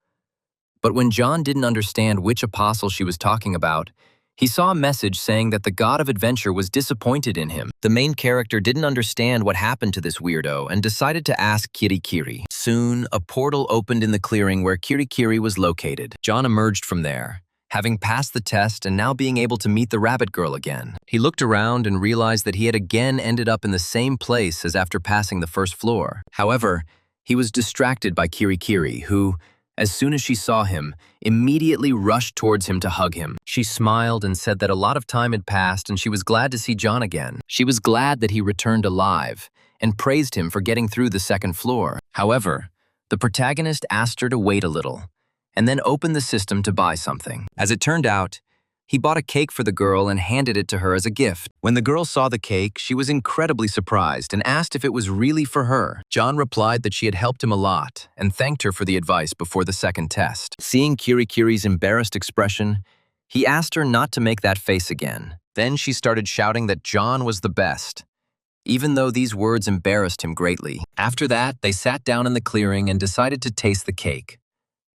[SPEAKER 1] But when John didn't understand which apostle she was talking about, he saw a message saying that the god of adventure was disappointed in him. The main character didn't understand what happened to this weirdo and decided to ask Kirikiri. Soon, a portal opened in the clearing where Kirikiri was located. John emerged from there, having passed the test and now being able to meet the rabbit girl again. He looked around and realized that he had again ended up in the same place as after passing the first floor. However, he was distracted by Kirikiri, who, as soon as she saw him, immediately rushed towards him to hug him. She smiled and said that a lot of time had passed and she was glad to see John again. She was glad that he returned alive and praised him for getting through the second floor. However, the protagonist asked her to wait a little and then opened the system to buy something. As it turned out, he bought a cake for the girl and handed it to her as a gift. When the girl saw the cake, she was incredibly surprised and asked if it was really for her. John replied that she had helped him a lot and thanked her for the advice before the second test. Seeing Kirikiri's embarrassed expression, he asked her not to make that face again. Then she started shouting that John was the best, even though these words embarrassed him greatly. After that, they sat down in the clearing and decided to taste the cake.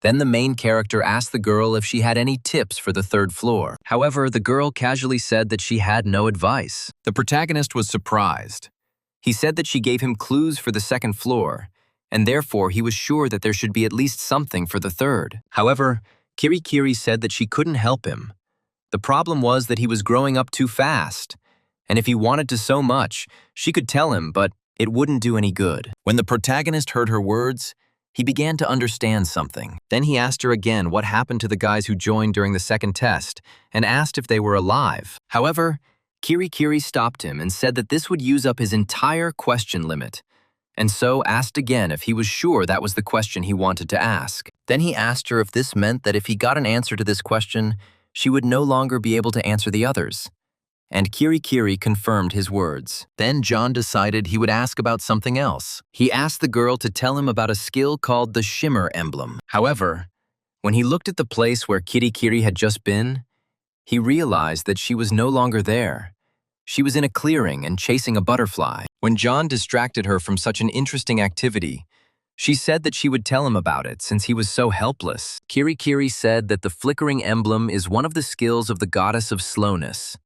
[SPEAKER 1] Then the main character asked the girl if she had any tips for the third floor. However, the girl casually said that she had no advice. The protagonist was surprised. He said that she gave him clues for the second floor, and therefore he was sure that there should be at least something for the third. However, Kirikiri said that she couldn't help him. The problem was that he was growing up too fast, and if he wanted to so much, she could tell him, but it wouldn't do any good. When the protagonist heard her words, he began to understand something. Then he asked her again what happened to the guys who joined during the second test and asked if they were alive. However, Kirikiri stopped him and said that this would use up his entire question limit, and so asked again if he was sure that was the question he wanted to ask. Then he asked her if this meant that if he got an answer to this question, she would no longer be able to answer the others. And Kirikiri confirmed his words. Then John decided he would ask about something else. He asked the girl to tell him about a skill called the shimmer emblem. However, when he looked at the place where Kirikiri had just been, he realized that she was no longer there. She was in a clearing and chasing a butterfly. When John distracted her from such an interesting activity, she said that she would tell him about it since he was so helpless. Kirikiri said that the flickering emblem is one of the skills of the goddess of slowness.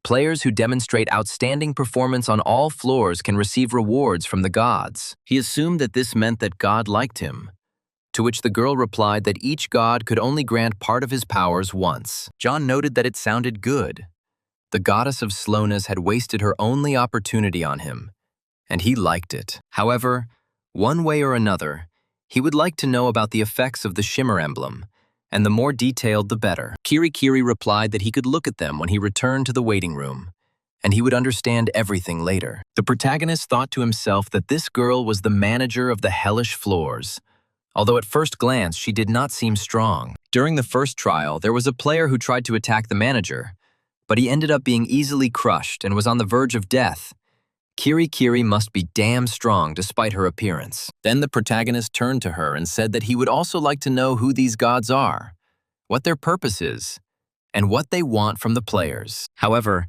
[SPEAKER 1] Players who demonstrate outstanding performance on all floors can receive rewards from the gods. He assumed that this meant that God liked him, to which the girl replied that each god could only grant part of his powers once. John noted that it sounded good. The goddess of slowness had wasted her only opportunity on him, and he liked it. However, one way or another, he would like to know about the effects of the shimmer emblem, and the more detailed the better. Kirikiri replied that he could look at them when he returned to the waiting room, and he would understand everything later. The protagonist thought to himself that this girl was the manager of the hellish floors, although at first glance she did not seem strong. During the first trial, there was a player who tried to attack the manager, but he ended up being easily crushed and was on the verge of death. Kirikiri must be damn strong despite her appearance. Then the protagonist turned to her and said that he would also like to know who these gods are, what their purpose is, and what they want from the players. However,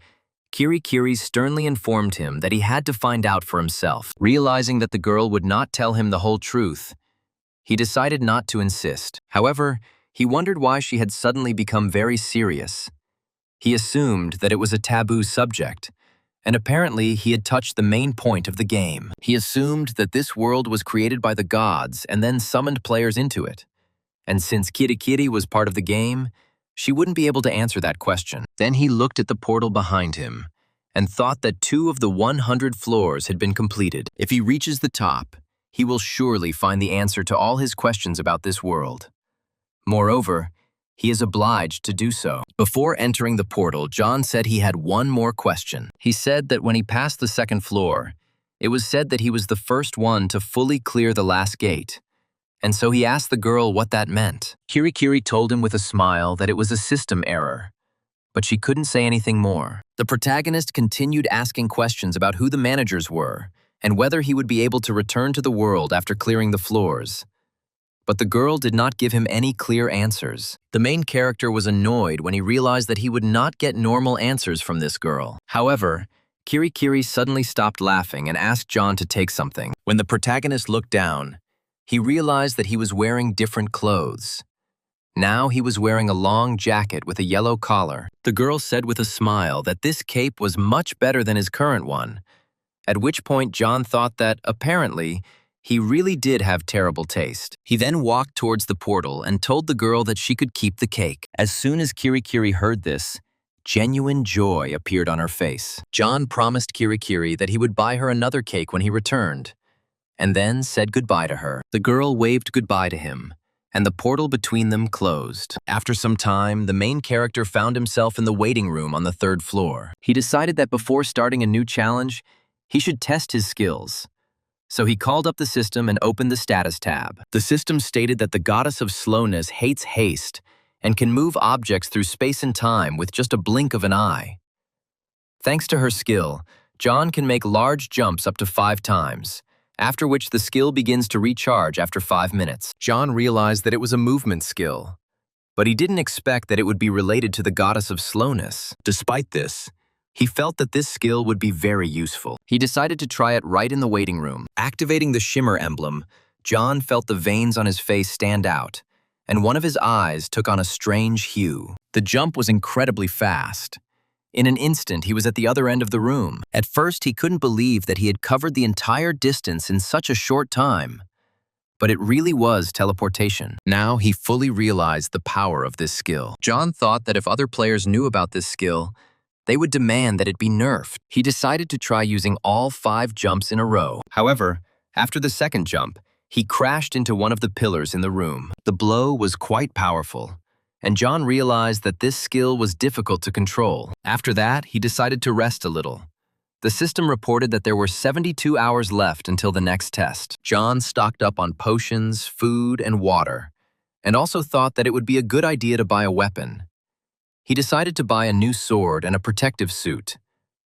[SPEAKER 1] Kirikiri sternly informed him that he had to find out for himself. Realizing that the girl would not tell him the whole truth, he decided not to insist. However, he wondered why she had suddenly become very serious. He assumed that it was a taboo subject, and apparently he had touched the main point of the game. He assumed that this world was created by the gods and then summoned players into it. And since Kirikiri was part of the game, she wouldn't be able to answer that question. Then he looked at the portal behind him and thought that 2 of the 100 floors had been completed. If he reaches the top, he will surely find the answer to all his questions about this world. Moreover, he is obliged to do so. Before entering the portal, John said he had one more question. He said that when he passed the second floor, it was said that he was the first one to fully clear the last gate, and so he asked the girl what that meant. Kirikiri told him with a smile that it was a system error, but she couldn't say anything more. The protagonist continued asking questions about who the managers were and whether he would be able to return to the world after clearing the floors. But the girl did not give him any clear answers. The main character was annoyed when he realized that he would not get normal answers from this girl. However, Kirikiri suddenly stopped laughing and asked John to take something. When the protagonist looked down, he realized that he was wearing different clothes. Now he was wearing a long jacket with a yellow collar. The girl said with a smile that this cape was much better than his current one, at which point John thought that, apparently, he really did have terrible taste. He then walked towards the portal and told the girl that she could keep the cake. As soon as Kirikiri heard this, genuine joy appeared on her face. John promised Kirikiri that he would buy her another cake when he returned, and then said goodbye to her. The girl waved goodbye to him, and the portal between them closed. After some time, the main character found himself in the waiting room on the 3rd floor. He decided that before starting a new challenge, he should test his skills. So he called up the system and opened the status tab. The system stated that the goddess of slowness hates haste and can move objects through space and time with just a blink of an eye. Thanks to her skill, John can make large jumps up to 5 times, after which the skill begins to recharge after 5 minutes. John realized that it was a movement skill, but he didn't expect that it would be related to the goddess of slowness. Despite this, he felt that this skill would be very useful. He decided to try it right in the waiting room. Activating the shimmer emblem, John felt the veins on his face stand out, and one of his eyes took on a strange hue. The jump was incredibly fast. In an instant, he was at the other end of the room. At first, he couldn't believe that he had covered the entire distance in such a short time. But it really was teleportation. Now he fully realized the power of this skill. John thought that if other players knew about this skill, they would demand that it be nerfed. He decided to try using all 5 jumps in a row. However, after the second jump, he crashed into one of the pillars in the room. The blow was quite powerful, and John realized that this skill was difficult to control. After that, he decided to rest a little. The system reported that there were 72 hours left until the next test. John stocked up on potions, food, and water, and also thought that it would be a good idea to buy a weapon. He decided to buy a new sword and a protective suit,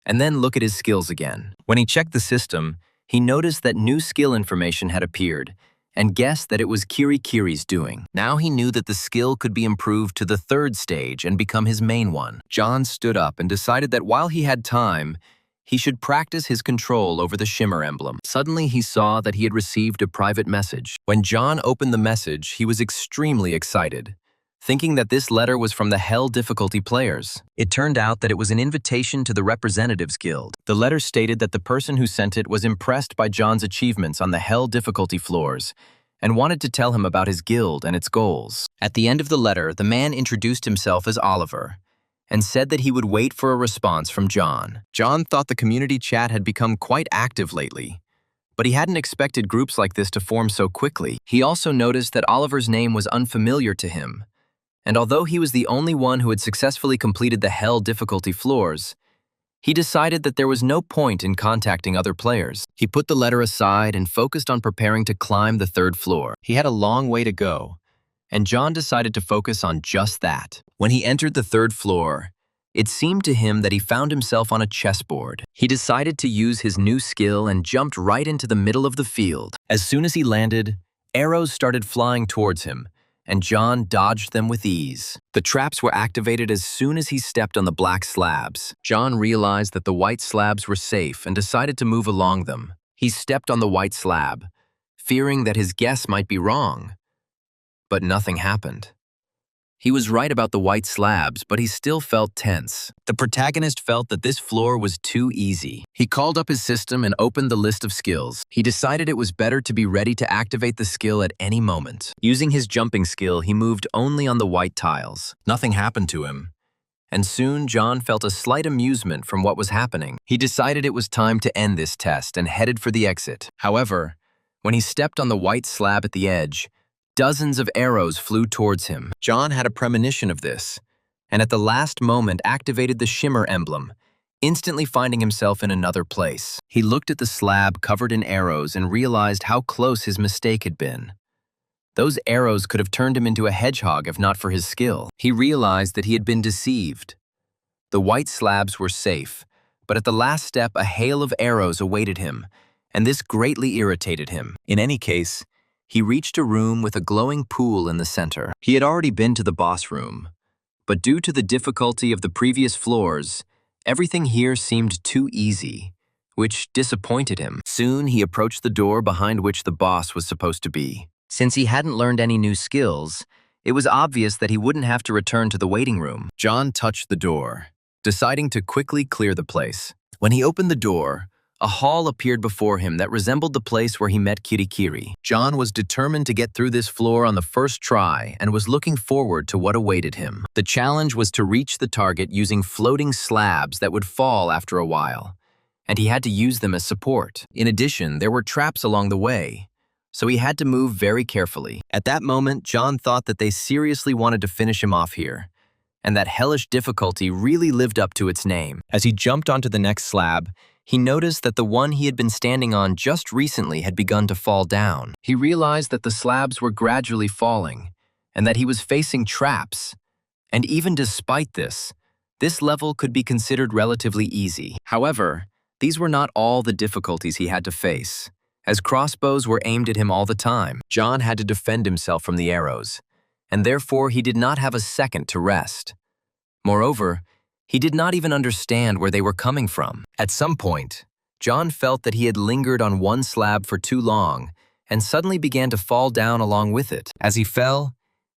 [SPEAKER 1] and then look at his skills again. When he checked the system, he noticed that new skill information had appeared, and guessed that it was Kirikiri's doing. Now he knew that the skill could be improved to the 3rd stage and become his main one. John stood up and decided that while he had time, he should practice his control over the shimmer emblem. Suddenly, he saw that he had received a private message. When John opened the message, he was extremely excited, thinking that this letter was from the Hell Difficulty players. It turned out that it was an invitation to the Representatives Guild. The letter stated that the person who sent it was impressed by John's achievements on the Hell Difficulty floors and wanted to tell him about his guild and its goals. At the end of the letter, the man introduced himself as Oliver and said that he would wait for a response from John. John thought the community chat had become quite active lately, but he hadn't expected groups like this to form so quickly. He also noticed that Oliver's name was unfamiliar to him, and although he was the only one who had successfully completed the Hell Difficulty floors, he decided that there was no point in contacting other players. He put the letter aside and focused on preparing to climb the 3rd floor. He had a long way to go, and John decided to focus on just that. When he entered the 3rd floor, it seemed to him that he found himself on a chessboard. He decided to use his new skill and jumped right into the middle of the field. As soon as he landed, arrows started flying towards him, and John dodged them with ease. The traps were activated as soon as he stepped on the black slabs. John realized that the white slabs were safe and decided to move along them. He stepped on the white slab, fearing that his guess might be wrong. But nothing happened. He was right about the white slabs, but he still felt tense. The protagonist felt that this floor was too easy. He called up his system and opened the list of skills. He decided it was better to be ready to activate the skill at any moment. Using his jumping skill, he moved only on the white tiles. Nothing happened to him, and soon John felt a slight amusement from what was happening. He decided it was time to end this test and headed for the exit. However, when he stepped on the white slab at the edge, dozens of arrows flew towards him. John had a premonition of this, and at the last moment activated the shimmer emblem, instantly finding himself in another place. He looked at the slab covered in arrows and realized how close his mistake had been. Those arrows could have turned him into a hedgehog if not for his skill. He realized that he had been deceived. The white slabs were safe, but at the last step a hail of arrows awaited him, and this greatly irritated him. In any case, he reached a room with a glowing pool in the center. He had already been to the boss room, but due to the difficulty of the previous floors, everything here seemed too easy, which disappointed him. Soon he approached the door behind which the boss was supposed to be. Since he hadn't learned any new skills, it was obvious that he wouldn't have to return to the waiting room. John touched the door, deciding to quickly clear the place. When he opened the door, a hall appeared before him that resembled the place where he met Kirikiri. John was determined to get through this floor on the first try and was looking forward to what awaited him. The challenge was to reach the target using floating slabs that would fall after a while, and he had to use them as support. In addition, there were traps along the way, so he had to move very carefully. At that moment, John thought that they seriously wanted to finish him off here, and that hellish difficulty really lived up to its name. As he jumped onto the next slab, he noticed that the one he had been standing on just recently had begun to fall down. He realized that the slabs were gradually falling, and that he was facing traps. And even despite this level could be considered relatively easy. However, these were not all the difficulties he had to face, as crossbows were aimed at him all the time. John had to defend himself from the arrows, and therefore he did not have a second to rest. Moreover, he did not even understand where they were coming from. At some point, John felt that he had lingered on one slab for too long and suddenly began to fall down along with it. As he fell,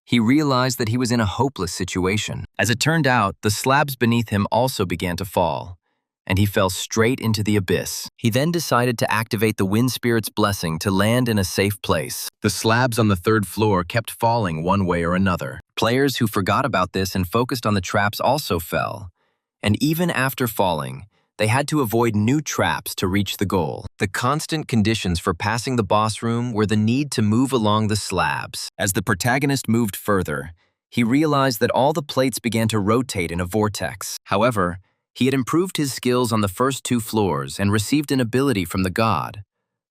[SPEAKER 1] he realized that he was in a hopeless situation. As it turned out, the slabs beneath him also began to fall, and he fell straight into the abyss. He then decided to activate the wind spirit's blessing to land in a safe place. The slabs on the third floor kept falling one way or another. Players who forgot about this and focused on the traps also fell, and even after falling, they had to avoid new traps to reach the goal. The constant conditions for passing the boss room were the need to move along the slabs. As the protagonist moved further, he realized that all the plates began to rotate in a vortex. However, he had improved his skills on the first 2 floors and received an ability from the god,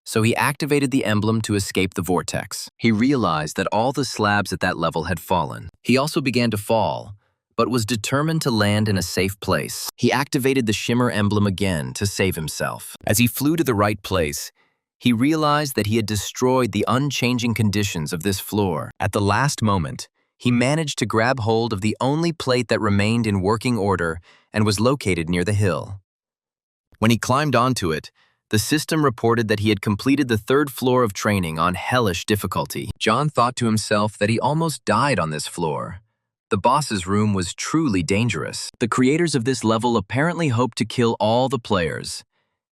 [SPEAKER 1] so he activated the emblem to escape the vortex. He realized that all the slabs at that level had fallen. He also began to fall, but was determined to land in a safe place. He activated the shimmer emblem again to save himself. As he flew to the right place, he realized that he had destroyed the unchanging conditions of this floor. At the last moment, he managed to grab hold of the only plate that remained in working order and was located near the hill. When he climbed onto it, the system reported that he had completed the 3rd floor of training on hellish difficulty. John thought to himself that he almost died on this floor. The boss's room was truly dangerous. The creators of this level apparently hoped to kill all the players,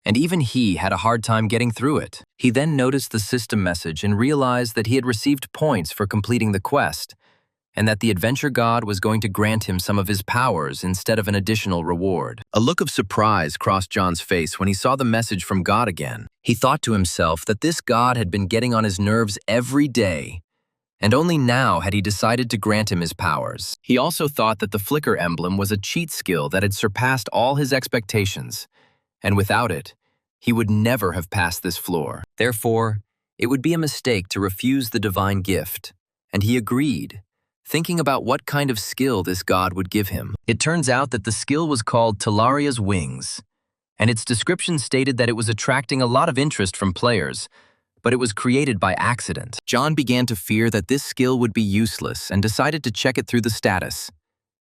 [SPEAKER 1] and even he had a hard time getting through it. He then noticed the system message and realized that he had received points for completing the quest, and that the adventure god was going to grant him some of his powers instead of an additional reward. A look of surprise crossed John's face when he saw the message from God again. He thought to himself that this god had been getting on his nerves every day, and only now had he decided to grant him his powers. He also thought that the flicker emblem was a cheat skill that had surpassed all his expectations, and without it, he would never have passed this floor. Therefore, it would be a mistake to refuse the divine gift, and he agreed, thinking about what kind of skill this god would give him. It turns out that the skill was called Talaria's Wings, and its description stated that it was attracting a lot of interest from players, but it was created by accident. John began to fear that this skill would be useless and decided to check it through the status.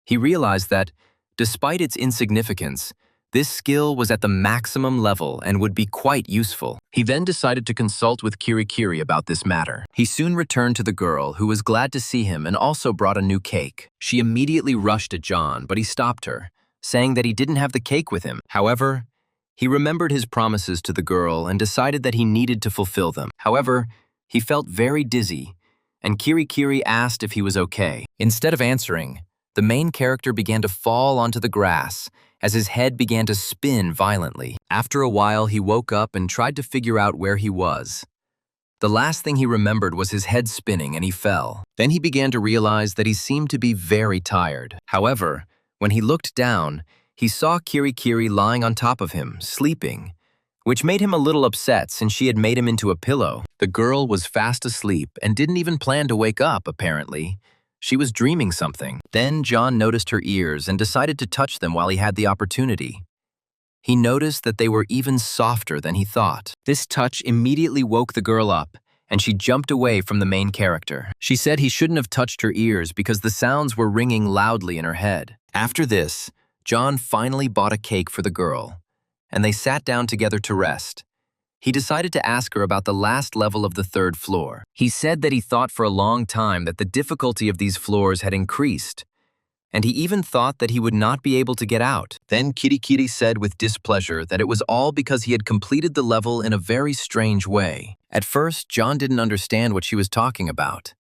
[SPEAKER 1] He realized that, despite its insignificance, this skill was at the maximum level and would be quite useful. He then decided to consult with Kirikiri about this matter. He soon returned to the girl, who was glad to see him and also brought a new cake. She immediately rushed at John, but he stopped her, saying that he didn't have the cake with him. However, he remembered his promises to the girl and decided that he needed to fulfill them. However, he felt very dizzy, and Kirikiri asked if he was okay. Instead of answering, the main character began to fall onto the grass as his head began to spin violently. After a while, he woke up and tried to figure out where he was. The last thing he remembered was his head spinning and he fell. Then he began to realize that he seemed to be very tired. However, when he looked down, he saw Kirikiri lying on top of him, sleeping, which made him a little upset since she had made him into a pillow. The girl was fast asleep and didn't even plan to wake up, apparently. She was dreaming something. Then John noticed her ears and decided to touch them while he had the opportunity. He noticed that they were even softer than he thought. This touch immediately woke the girl up, and she jumped away from the main character. She said he shouldn't have touched her ears because the sounds were ringing loudly in her head. After this, John finally bought a cake for the girl, and they sat down together to rest. He decided to ask her about the last level of the 3rd floor. He said that he thought for a long time that the difficulty of these floors had increased, and he even thought that he would not be able to get out. Then Kirikiri said with displeasure that it was all because he had completed the level in a very strange way. At first, John didn't understand what she was talking about.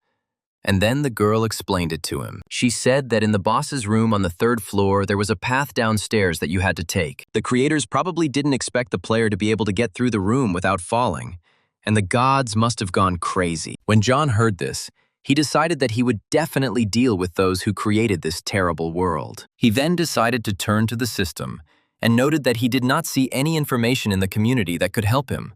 [SPEAKER 1] And then the girl explained it to him. She said that in the boss's room on the 3rd floor, there was a path downstairs that you had to take. The creators probably didn't expect the player to be able to get through the room without falling, and the gods must have gone crazy. When John heard this, he decided that he would definitely deal with those who created this terrible world. He then decided to turn to the system and noted that he did not see any information in the community that could help him.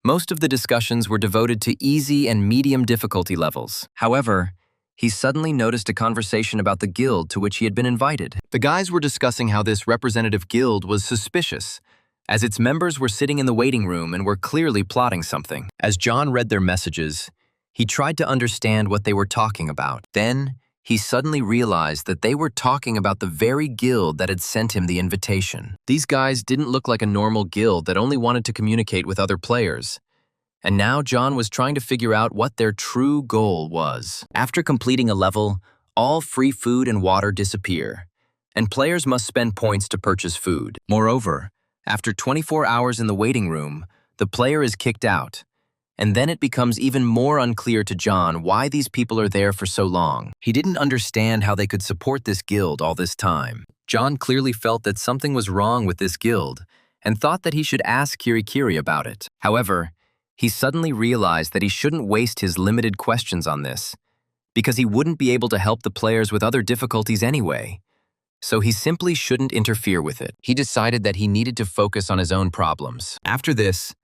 [SPEAKER 1] Most of the discussions were devoted to easy and medium difficulty levels. However, he suddenly noticed a conversation about the guild to which he had been invited. The guys were discussing how this representative guild was suspicious, as its members were sitting in the waiting room and were clearly plotting something. As John read their messages, he tried to understand what they were talking about. Then, he suddenly realized that they were talking about the very guild that had sent him the invitation. These guys didn't look like a normal guild that only wanted to communicate with other players. and now John was trying to figure out what their true goal was. After completing a level, all free food and water disappear, and players must spend points to purchase food. Moreover, after 24 hours in the waiting room, the player is kicked out, and then it becomes even more unclear to John why these people are there for so long. He didn't understand how they could support this guild all this time. John clearly felt that something was wrong with this guild and thought that he should ask Kirikiri about it. However, he suddenly realized that he shouldn't waste his limited questions on this, because he wouldn't be able to help the players with other difficulties anyway. So he simply shouldn't interfere with it. He decided that he needed to focus on his own problems. After this,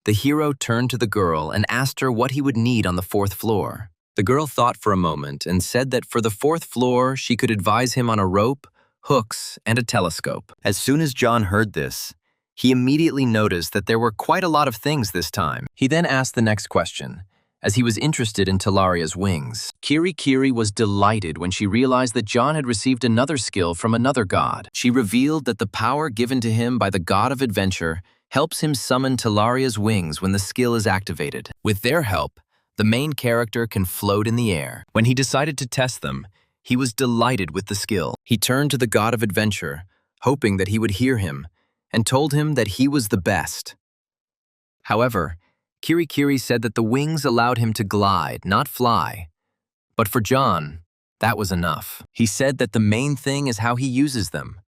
[SPEAKER 1] the hero turned to the girl and asked her what he would need on the 4th floor. The girl thought for a moment and said that for the 4th floor, she could advise him on a rope, hooks, and a telescope. As soon as John heard this, he immediately noticed that there were quite a lot of things this time. He then asked the next question, as he was interested in Talaria's wings. Kirikiri was delighted when she realized that John had received another skill from another god. She revealed that the power given to him by the god of adventure helps him summon Talaria's wings when the skill is activated. With their help, the main character can float in the air. When he decided to test them, he was delighted with the skill. He turned to the god of adventure, hoping that he would hear him, and told him that he was the best. However, Kirikiri said that the wings allowed him to glide, not fly. But for John, that was enough. He said that the main thing is how he uses them.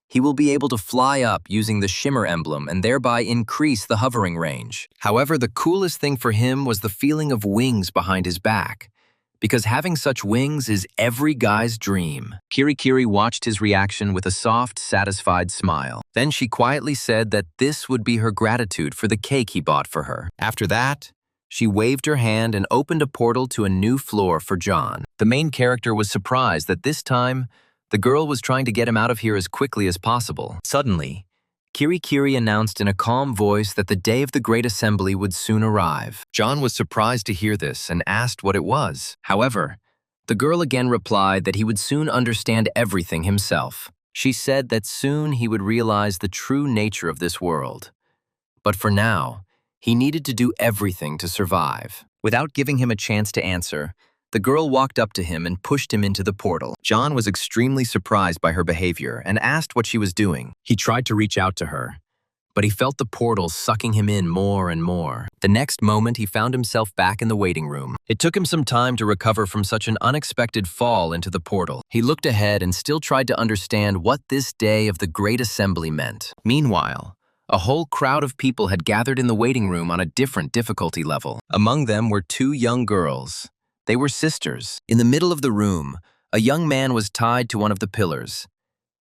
[SPEAKER 1] He will be able to fly up using the shimmer emblem and thereby increase the hovering range. However, the coolest thing for him was the feeling of wings behind his back, because having such wings is every guy's dream. Kirikiri watched his reaction with a soft, satisfied smile. Then she quietly said that this would be her gratitude for the cake he bought for her. After that, she waved her hand and opened a portal to a new floor for John. The main character was surprised that this time, the girl was trying to get him out of here as quickly as possible. Suddenly, Kirikiri announced in a calm voice that the day of the Great Assembly would soon arrive. John was surprised to hear this and asked what it was. However, the girl again replied that he would soon understand everything himself. She said that soon he would realize the true nature of this world. But for now, he needed to do everything to survive. Without giving him a chance to answer, the girl walked up to him and pushed him into the portal. John was extremely surprised by her behavior and asked what she was doing. He tried to reach out to her, but he felt the portal sucking him in more and more. The next moment, he found himself back in the waiting room. It took him some time to recover from such an unexpected fall into the portal. He looked ahead and still tried to understand what this day of the Great Assembly meant. Meanwhile, a whole crowd of people had gathered in the waiting room on a different difficulty level. Among them were 2 young girls. They were sisters. In the middle of the room, a young man was tied to one of the pillars.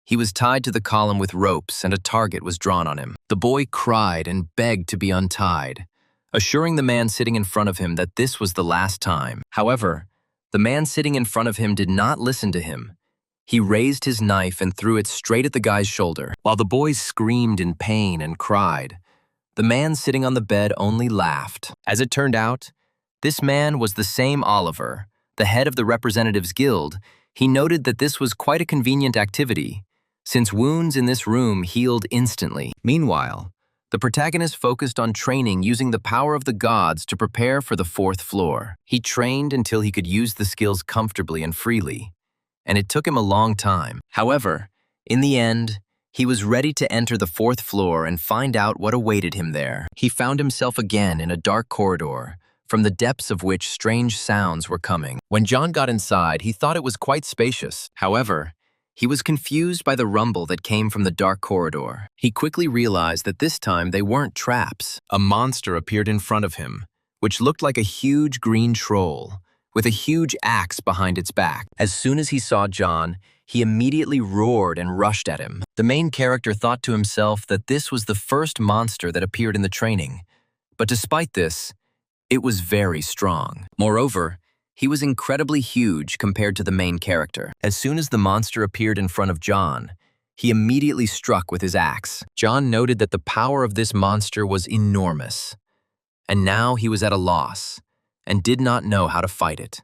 [SPEAKER 1] He was tied to the column with ropes and a target was drawn on him. The boy cried and begged to be untied, assuring the man sitting in front of him that this was the last time. However, the man sitting in front of him did not listen to him. He raised his knife and threw it straight at the guy's shoulder. While the boys screamed in pain and cried, the man sitting on the bed only laughed. As it turned out, this man was the same Oliver, the head of the Representatives Guild. He noted that this was quite a convenient activity, since wounds in this room healed instantly. Meanwhile, the protagonist focused on training using the power of the gods to prepare for the 4th floor. He trained until he could use the skills comfortably and freely, and it took him a long time. However, in the end, he was ready to enter the 4th floor and find out what awaited him there. He found himself again in a dark corridor, from the depths of which strange sounds were coming. When John got inside, he thought it was quite spacious. However, he was confused by the rumble that came from the dark corridor. He quickly realized that this time they weren't traps. A monster appeared in front of him, which looked like a huge green troll, with a huge axe behind its back. As soon as he saw John, he immediately roared and rushed at him. The main character thought to himself that this was the first monster that appeared in the training. But despite this, it was very strong. Moreover, he was incredibly huge compared to the main character. As soon as the monster appeared in front of John, he immediately struck with his axe. John noted that the power of this monster was enormous, and now he was at a loss and did not know how to fight it.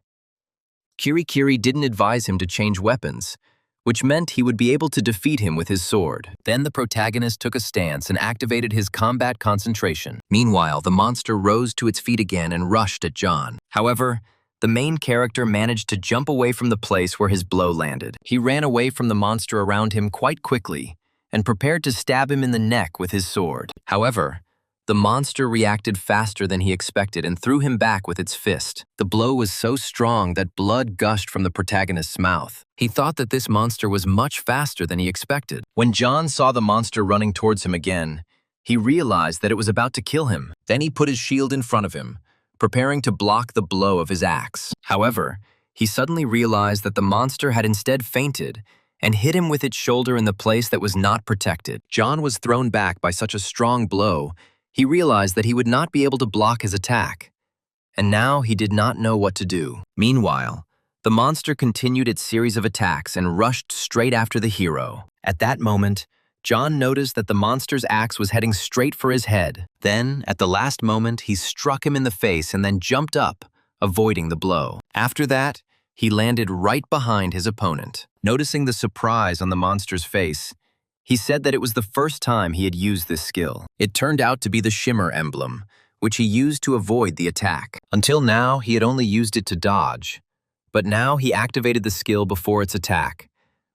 [SPEAKER 1] Kirikiri didn't advise him to change weapons, which meant he would be able to defeat him with his sword. Then the protagonist took a stance and activated his combat concentration. Meanwhile, the monster rose to its feet again and rushed at John. However, the main character managed to jump away from the place where his blow landed. He ran away from the monster around him quite quickly and prepared to stab him in the neck with his sword. However, the monster reacted faster than he expected and threw him back with its fist. The blow was so strong that blood gushed from the protagonist's mouth. He thought that this monster was much faster than he expected. When John saw the monster running towards him again, he realized that it was about to kill him. Then he put his shield in front of him, preparing to block the blow of his axe. However, he suddenly realized that the monster had instead fainted and hit him with its shoulder in the place that was not protected. John was thrown back by such a strong blow. He realized that he would not be able to block his attack, and now he did not know what to do. Meanwhile, the monster continued its series of attacks and rushed straight after the hero. At that moment, John noticed that the monster's axe was heading straight for his head. Then, at the last moment, he struck him in the face and then jumped up, avoiding the blow. After that, he landed right behind his opponent. Noticing the surprise on the monster's face, he said that it was the first time he had used this skill. It turned out to be the shimmer emblem, which he used to avoid the attack. Until now, he had only used it to dodge, but now he activated the skill before its attack,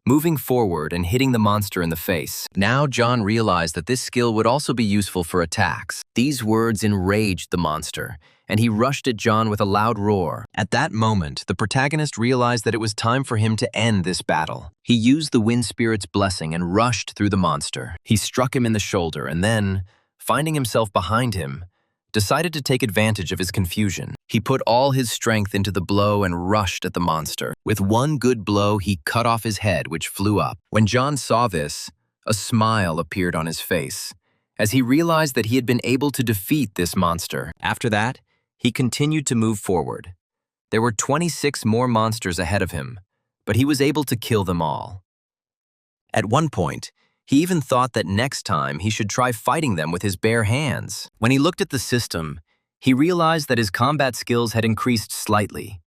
[SPEAKER 1] moving forward and hitting the monster in the face. Now John realized that this skill would also be useful for attacks. These words enraged the monster, and he rushed at John with a loud roar. At that moment, the protagonist realized that it was time for him to end this battle. He used the wind spirit's blessing and rushed through the monster. He struck him in the shoulder and then, finding himself behind him, decided to take advantage of his confusion. He put all his strength into the blow and rushed at the monster. With one good blow, he cut off his head, which flew up. When John saw this, a smile appeared on his face, as he realized that he had been able to defeat this monster. After that, he continued to move forward. There were 26 more monsters ahead of him, but he was able to kill them all. At one point, he even thought that next time he should try fighting them with his bare hands. When he looked at the system, he realized that his combat skills had increased slightly.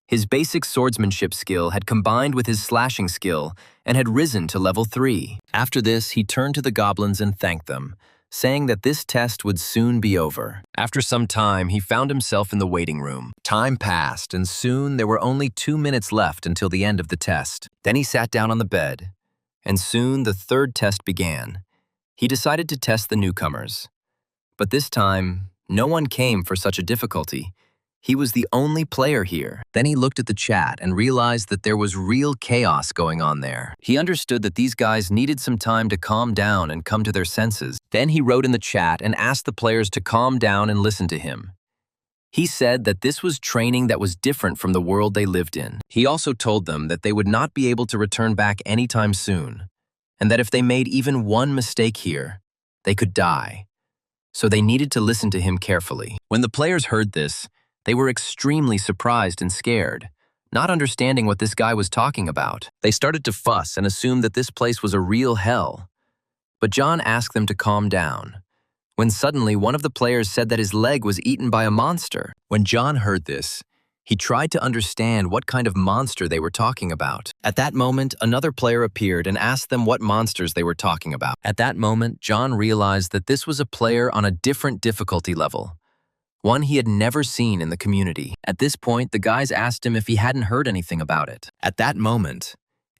[SPEAKER 1] His basic swordsmanship skill had combined with his slashing skill and had risen to level 3. After this, he turned to the goblins and thanked them, saying that this test would soon be over. After some time, he found himself in the waiting room. Time passed, and soon there were only 2 minutes left until the end of the test. Then he sat down on the bed, and soon the third test began. He decided to test the newcomers. But this time, no one came for such a difficulty. He was the only player here. Then he looked at the chat and realized that there was real chaos going on there. He understood that these guys needed some time to calm down and come to their senses. Then he wrote in the chat and asked the players to calm down and listen to him. He said that this was training that was different from the world they lived in. He also told them that they would not be able to return back anytime soon, and that if they made even one mistake here, they could die. So they needed to listen to him carefully. When the players heard this, they were extremely surprised and scared, not understanding what this guy was talking about. They started to fuss and assumed that this place was a real hell. But John asked them to calm down, when suddenly one of the players said that his leg was eaten by a monster. When John heard this, he tried to understand what kind of monster they were talking about. At that moment, another player appeared and asked them what monsters they were talking about. At that moment, John realized that this was a player on a different difficulty level, one he had never seen in the community. At this point, the guys asked him if he hadn't heard anything about it. At that moment,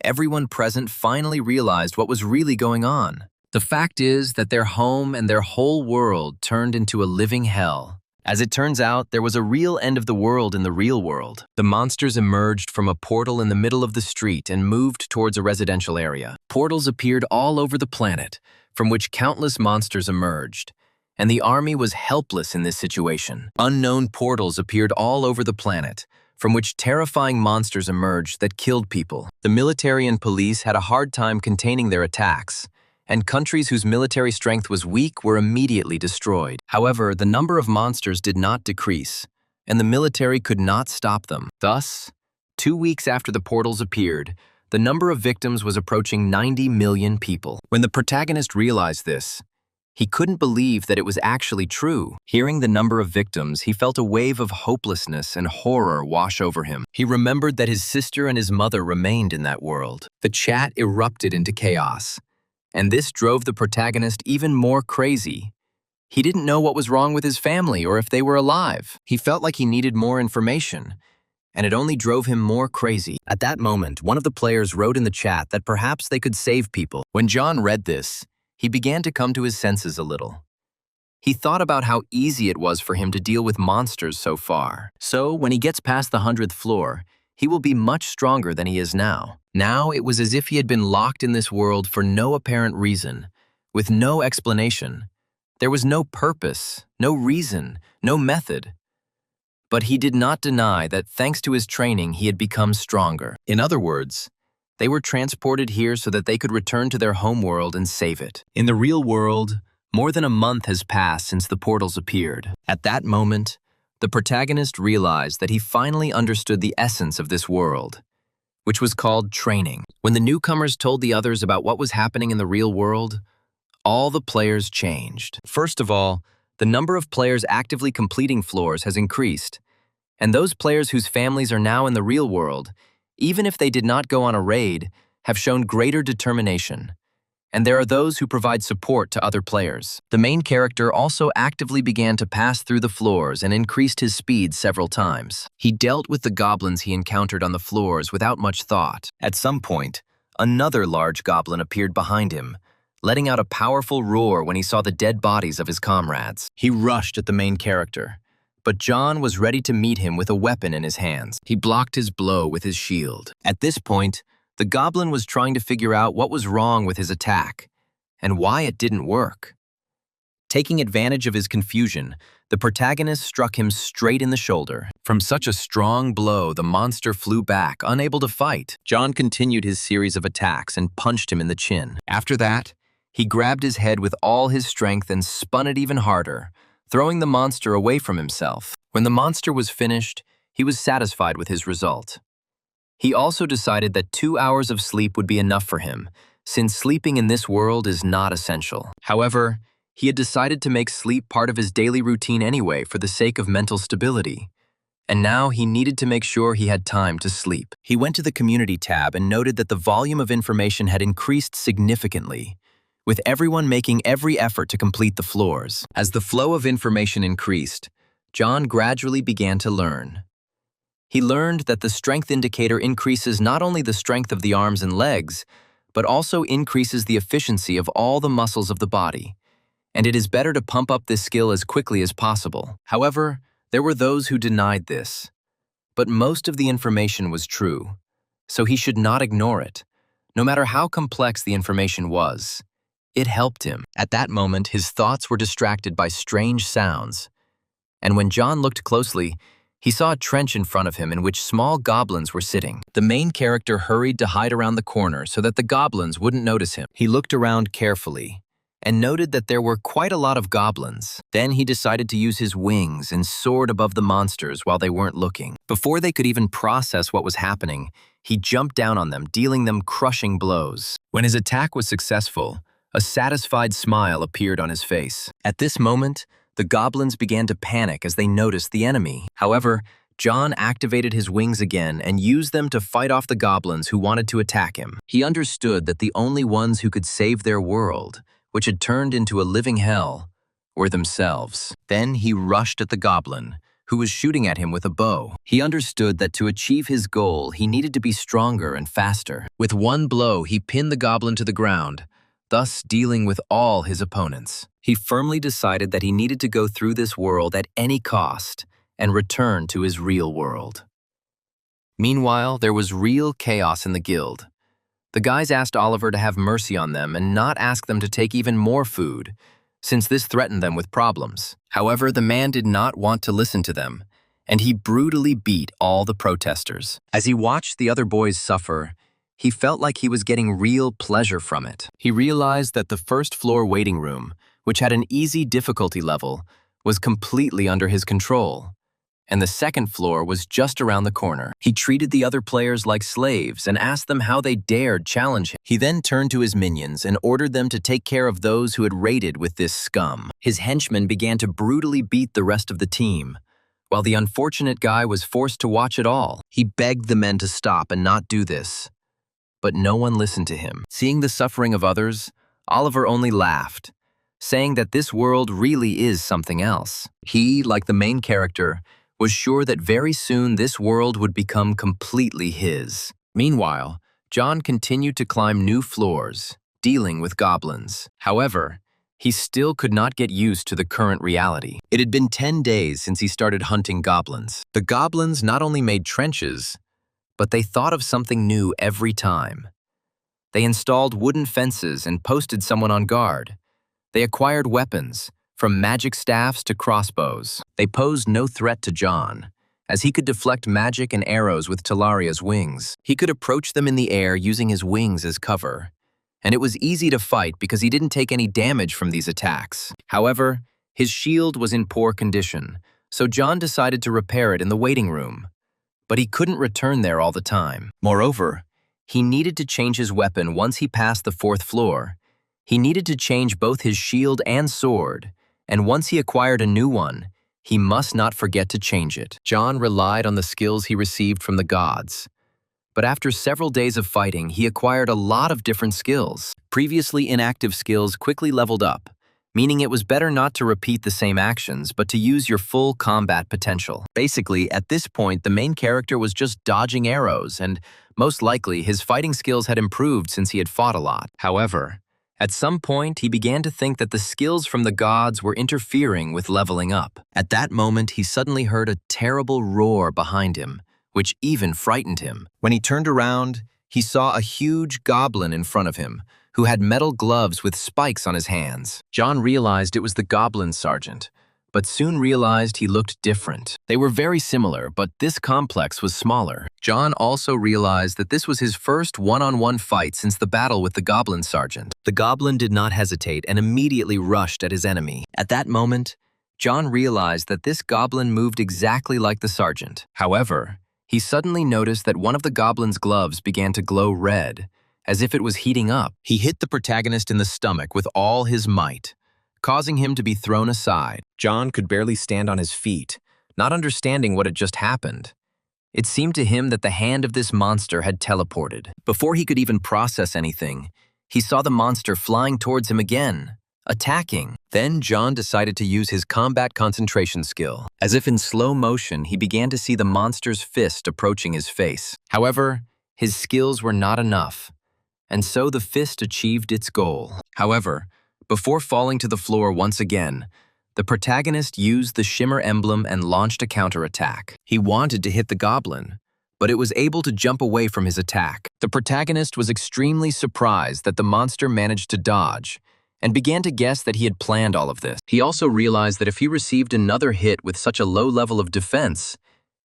[SPEAKER 1] everyone present finally realized what was really going on. The fact is that their home and their whole world turned into a living hell. As it turns out, there was a real end of the world in the real world. The monsters emerged from a portal in the middle of the street and moved towards a residential area. Portals appeared all over the planet, from which countless monsters emerged, and the army was helpless in this situation. Unknown portals appeared all over the planet, from which terrifying monsters emerged that killed people. The military and police had a hard time containing their attacks, and countries whose military strength was weak were immediately destroyed. However, the number of monsters did not decrease, and the military could not stop them. Thus, 2 weeks after the portals appeared, the number of victims was approaching 90 million people. When the protagonist realized this, He couldn't believe that it was actually true. Hearing the number of victims, he felt a wave of hopelessness and horror wash over him. He remembered that his sister and his mother remained in that world. The chat erupted into chaos, and this drove the protagonist even more crazy. He didn't know what was wrong with his family or if they were alive. He felt like he needed more information, and it only drove him more crazy. At that moment, one of the players wrote in the chat that perhaps they could save people. When John read this, he began to come to his senses a little. He thought about how easy it was for him to deal with monsters so far. So, when he gets past the 100th floor, he will be much stronger than he is now. Now, it was as if he had been locked in this world for no apparent reason, with no explanation. There was no purpose, no reason, no method. But he did not deny that thanks to his training, he had become stronger. In other words, they were transported here so that they could return to their homeworld and save it. In the real world, more than a month has passed since the portals appeared. At that moment, the protagonist realized that he finally understood the essence of this world, which was called training. When the newcomers told the others about what was happening in the real world, all the players changed. First of all, the number of players actively completing floors has increased, and those players whose families are now in the real world, even if they did not go on a raid, have shown greater determination. And there are those who provide support to other players. The main character also actively began to pass through the floors and increased his speed several times. He dealt with the goblins he encountered on the floors without much thought. At some point, another large goblin appeared behind him, letting out a powerful roar when he saw the dead bodies of his comrades. He rushed at the main character, but John was ready to meet him with a weapon in his hands. He blocked his blow with his shield. At this point, the goblin was trying to figure out what was wrong with his attack and why it didn't work. Taking advantage of his confusion, the protagonist struck him straight in the shoulder. From such a strong blow, the monster flew back, unable to fight. John continued his series of attacks and punched him in the chin. After that, he grabbed his head with all his strength and spun it even harder, throwing the monster away from himself. When the monster was finished, he was satisfied with his result. He also decided that 2 hours of sleep would be enough for him, since sleeping in this world is not essential. However, he had decided to make sleep part of his daily routine anyway for the sake of mental stability. And now he needed to make sure he had time to sleep. He went to the community tab and noted that the volume of information had increased significantly, with everyone making every effort to complete the floors. As the flow of information increased, John gradually began to learn. He learned that the strength indicator increases not only the strength of the arms and legs, but also increases the efficiency of all the muscles of the body, and it is better to pump up this skill as quickly as possible. However, there were those who denied this, but most of the information was true, so he should not ignore it, no matter how complex the information was. It helped him. At that moment, his thoughts were distracted by strange sounds, and when John looked closely, he saw a trench in front of him in which small goblins were sitting. The main character hurried to hide around the corner so that the goblins wouldn't notice him. He looked around carefully and noted that there were quite a lot of goblins. Then he decided to use his wings and soared above the monsters while they weren't looking. Before they could even process what was happening, he jumped down on them, dealing them crushing blows. When his attack was successful, a satisfied smile appeared on his face. At this moment, the goblins began to panic as they noticed the enemy. However, John activated his wings again and used them to fight off the goblins who wanted to attack him. He understood that the only ones who could save their world, which had turned into a living hell, were themselves. Then he rushed at the goblin, who was shooting at him with a bow. He understood that to achieve his goal, he needed to be stronger and faster. With one blow, he pinned the goblin to the ground, thus dealing with all his opponents. He firmly decided that he needed to go through this world at any cost and return to his real world. Meanwhile, there was real chaos in the guild. The guys asked Oliver to have mercy on them and not ask them to take even more food, since this threatened them with problems. However, the man did not want to listen to them, and he brutally beat all the protesters. As he watched the other boys suffer, he felt like he was getting real pleasure from it. He realized that the first floor waiting room, which had an easy difficulty level, was completely under his control. and the second floor was just around the corner. He treated the other players like slaves and asked them how they dared challenge him. He then turned to his minions and ordered them to take care of those who had raided with this scum. His henchmen began to brutally beat the rest of the team, while the unfortunate guy was forced to watch it all. He begged the men to stop and not do this, but no one listened to him. Seeing the suffering of others, Oliver only laughed, saying that this world really is something else. He, like the main character, was sure that very soon this world would become completely his. Meanwhile, John continued to climb new floors, dealing with goblins. However, he still could not get used to the current reality. It had been 10 days since he started hunting goblins. The goblins not only made trenches, but they thought of something new every time. They installed wooden fences and posted someone on guard. They acquired weapons, from magic staffs to crossbows. They posed no threat to John, as he could deflect magic and arrows with Talaria's wings. He could approach them in the air using his wings as cover, and it was easy to fight because he didn't take any damage from these attacks. However, his shield was in poor condition, so John decided to repair it in the waiting room. But he couldn't return there all the time. Moreover, he needed to change his weapon once he passed the 4th floor. He needed to change both his shield and sword, and once he acquired a new one, he must not forget to change it. John relied on the skills he received from the gods. But after several days of fighting, he acquired a lot of different skills. Previously inactive skills quickly leveled up, meaning it was better not to repeat the same actions, but to use your full combat potential. Basically, at this point, the main character was just dodging arrows, and most likely his fighting skills had improved since he had fought a lot. However, at some point, he began to think that the skills from the gods were interfering with leveling up. At that moment, he suddenly heard a terrible roar behind him, which even frightened him. When he turned around, he saw a huge goblin in front of him, who had metal gloves with spikes on his hands. John realized it was the goblin sergeant, but soon realized he looked different. They were very similar, but this complex was smaller. John also realized that this was his first one-on-one fight since the battle with the goblin sergeant. The goblin did not hesitate and immediately rushed at his enemy. At that moment, John realized that this goblin moved exactly like the sergeant. However, he suddenly noticed that one of the goblin's gloves began to glow red, as if it was heating up. He hit the protagonist in the stomach with all his might, causing him to be thrown aside. John could barely stand on his feet, not understanding what had just happened. It seemed to him that the hand of this monster had teleported. Before he could even process anything, he saw the monster flying towards him again, attacking. Then John decided to use his combat concentration skill. As if in slow motion, he began to see the monster's fist approaching his face. However, his skills were not enough, and so the fist achieved its goal. However, before falling to the floor once again, the protagonist used the shimmer emblem and launched a counterattack. He wanted to hit the goblin, but it was able to jump away from his attack. The protagonist was extremely surprised that the monster managed to dodge, and began to guess that he had planned all of this. He also realized that if he received another hit with such a low level of defense,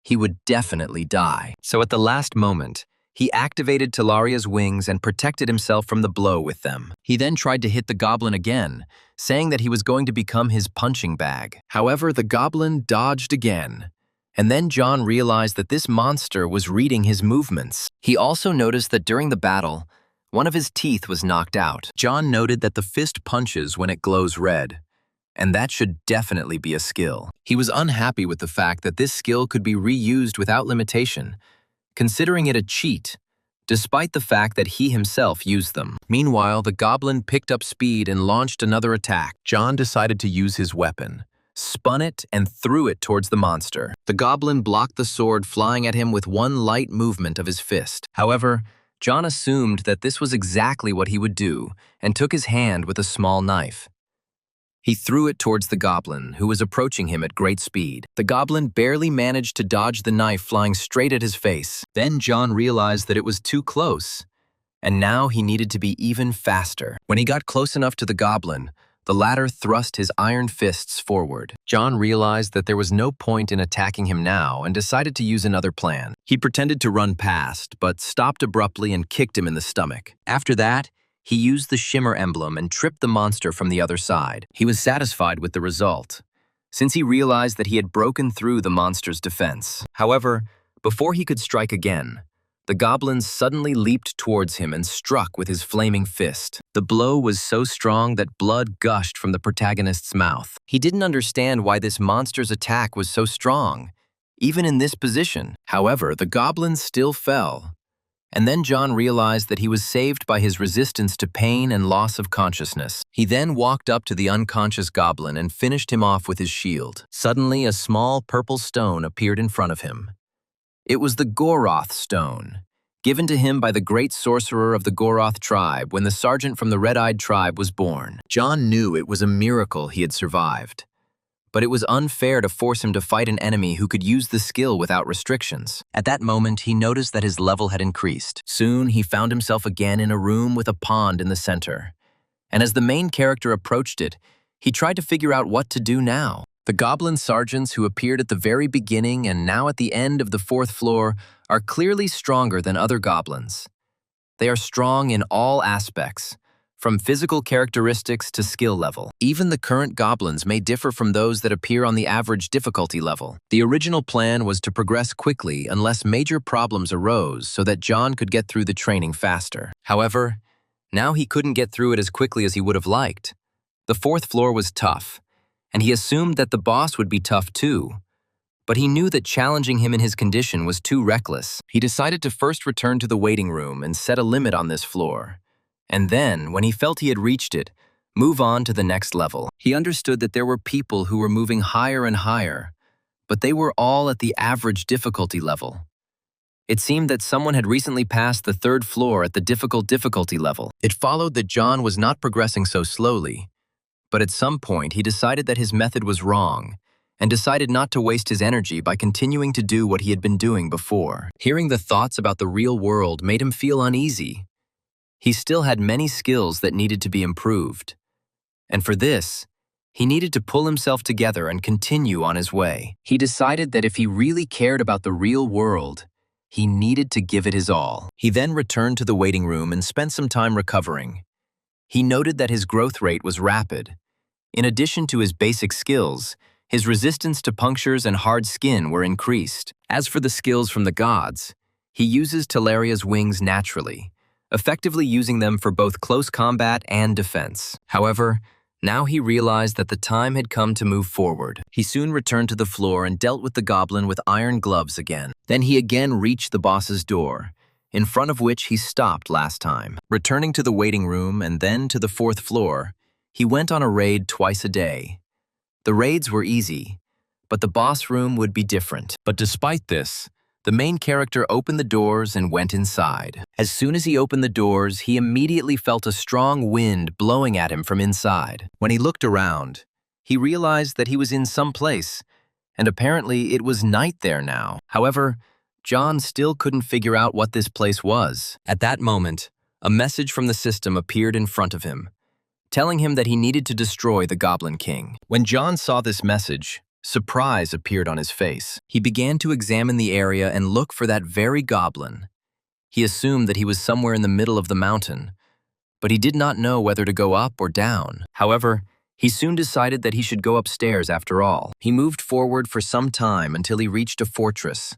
[SPEAKER 1] he would definitely die. So at the last moment, he activated Talaria's wings and protected himself from the blow with them. He then tried to hit the goblin again, saying that he was going to become his punching bag. However, the goblin dodged again, and then John realized that this monster was reading his movements. He also noticed that during the battle, one of his teeth was knocked out. John noted that the fist punches when it glows red, and that should definitely be a skill. He was unhappy with the fact that this skill could be reused without limitation, considering it a cheat, despite the fact that he himself used them. Meanwhile, the goblin picked up speed and launched another attack. John decided to use his weapon, spun it, and threw it towards the monster. The goblin blocked the sword flying at him with one light movement of his fist. However, John assumed that this was exactly what he would do and took his hand with a small knife. He threw it towards the goblin, who was approaching him at great speed. The goblin barely managed to dodge the knife flying straight at his face. Then John realized that it was too close, and now he needed to be even faster. When he got close enough to the goblin, the latter thrust his iron fists forward. John realized that there was no point in attacking him now and decided to use another plan. He pretended to run past, but stopped abruptly and kicked him in the stomach. After that, he used the shimmer emblem and tripped the monster from the other side. He was satisfied with the result, since he realized that he had broken through the monster's defense. However, before he could strike again, the goblin suddenly leaped towards him and struck with his flaming fist. The blow was so strong that blood gushed from the protagonist's mouth. He didn't understand why this monster's attack was so strong, even in this position. However, the goblin still fell. And then John realized that he was saved by his resistance to pain and loss of consciousness. He then walked up to the unconscious goblin and finished him off with his shield. Suddenly, a small purple stone appeared in front of him. It was the Goroth stone, given to him by the great sorcerer of the Goroth tribe when the sergeant from the red-eyed tribe was born. John knew it was a miracle he had survived, but it was unfair to force him to fight an enemy who could use the skill without restrictions. At that moment, he noticed that his level had increased. Soon, he found himself again in a room with a pond in the center. And as the main character approached it, he tried to figure out what to do now. The goblin sergeants who appeared at the very beginning and now at the end of the 4th floor are clearly stronger than other goblins. They are strong in all aspects, from physical characteristics to skill level. Even the current goblins may differ from those that appear on the average difficulty level. The original plan was to progress quickly unless major problems arose so that John could get through the training faster. However, now he couldn't get through it as quickly as he would have liked. The 4th floor was tough, and he assumed that the boss would be tough too. But he knew that challenging him in his condition was too reckless. He decided to first return to the waiting room and set a limit on this floor. And then, when he felt he had reached it, move on to the next level. He understood that there were people who were moving higher and higher, but they were all at the average difficulty level. It seemed that someone had recently passed the 3rd floor at the difficulty level. It followed that John was not progressing so slowly, but at some point he decided that his method was wrong and decided not to waste his energy by continuing to do what he had been doing before. Hearing the thoughts about the real world made him feel uneasy. He still had many skills that needed to be improved. And for this, he needed to pull himself together and continue on his way. He decided that if he really cared about the real world, he needed to give it his all. He then returned to the waiting room and spent some time recovering. He noted that his growth rate was rapid. In addition to his basic skills, his resistance to punctures and hard skin were increased. As for the skills from the gods, he uses Teleria's wings naturally, effectively using them for both close combat and defense. However, now he realized that the time had come to move forward. He soon returned to the floor and dealt with the goblin with iron gloves again. Then he again reached the boss's door, in front of which he stopped last time. Returning to the waiting room and then to the 4th floor, he went on a raid twice a day. The raids were easy, but the boss room would be different. But despite this, the main character opened the doors and went inside. As soon as he opened the doors, he immediately felt a strong wind blowing at him from inside. When he looked around, he realized that he was in some place, and apparently it was night there now. However, John still couldn't figure out what this place was. At that moment, a message from the system appeared in front of him, telling him that he needed to destroy the Goblin King. When John saw this message, surprise appeared on his face. He began to examine the area and look for that very goblin. He assumed that he was somewhere in the middle of the mountain, but he did not know whether to go up or down. However, he soon decided that he should go upstairs after all. He moved forward for some time until he reached a fortress,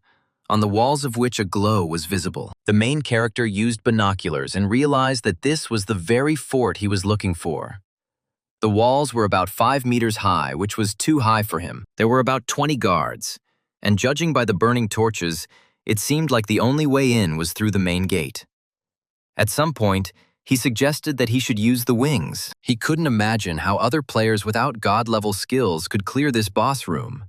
[SPEAKER 1] on the walls of which a glow was visible. The main character used binoculars and realized that this was the very fort he was looking for. The walls were about 5 meters high, which was too high for him. There were about 20 guards, and judging by the burning torches, it seemed like the only way in was through the main gate. At some point, he suggested that he should use the wings. He couldn't imagine how other players without god-level skills could clear this boss room.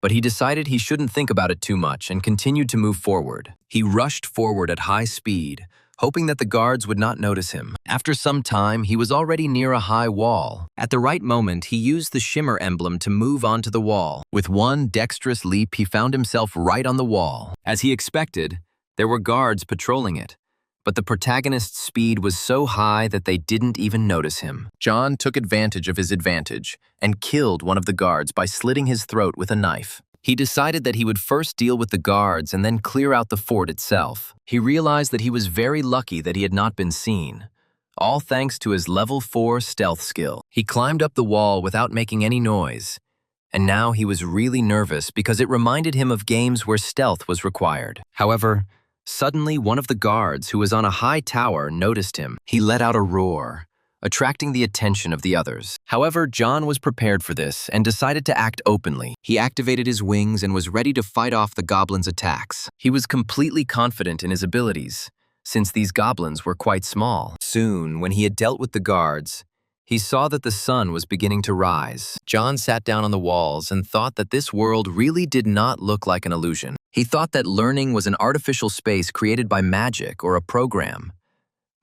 [SPEAKER 1] But he decided he shouldn't think about it too much and continued to move forward. He rushed forward at high speed, hoping that the guards would not notice him. After some time, he was already near a high wall. At the right moment, he used the shimmer emblem to move onto the wall. With one dexterous leap, he found himself right on the wall. As he expected, there were guards patrolling it, but the protagonist's speed was so high that they didn't even notice him. John took advantage of his advantage and killed one of the guards by slitting his throat with a knife. He decided that he would first deal with the guards and then clear out the fort itself. He realized that he was very lucky that he had not been seen, all thanks to his level 4 stealth skill. He climbed up the wall without making any noise, and now he was really nervous because it reminded him of games where stealth was required. However, suddenly one of the guards who was on a high tower noticed him. He let out a roar, attracting the attention of the others. However, John was prepared for this and decided to act openly. He activated his wings and was ready to fight off the goblins' attacks. He was completely confident in his abilities, since these goblins were quite small. Soon, when he had dealt with the guards, he saw that the sun was beginning to rise. John sat down on the walls and thought that this world really did not look like an illusion. He thought that learning was an artificial space created by magic or a program.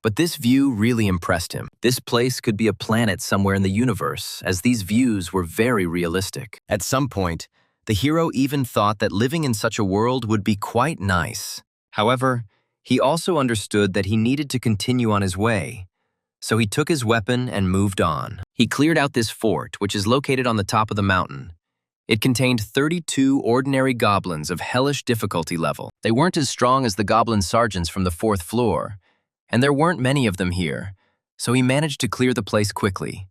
[SPEAKER 1] But this view really impressed him. This place could be a planet somewhere in the universe, as these views were very realistic. At some point, the hero even thought that living in such a world would be quite nice. However, he also understood that he needed to continue on his way. So he took his weapon and moved on. He cleared out this fort, which is located on the top of the mountain. It contained 32 ordinary goblins of hellish difficulty level. They weren't as strong as the goblin sergeants from the 4th floor, and there weren't many of them here, so he managed to clear the place quickly.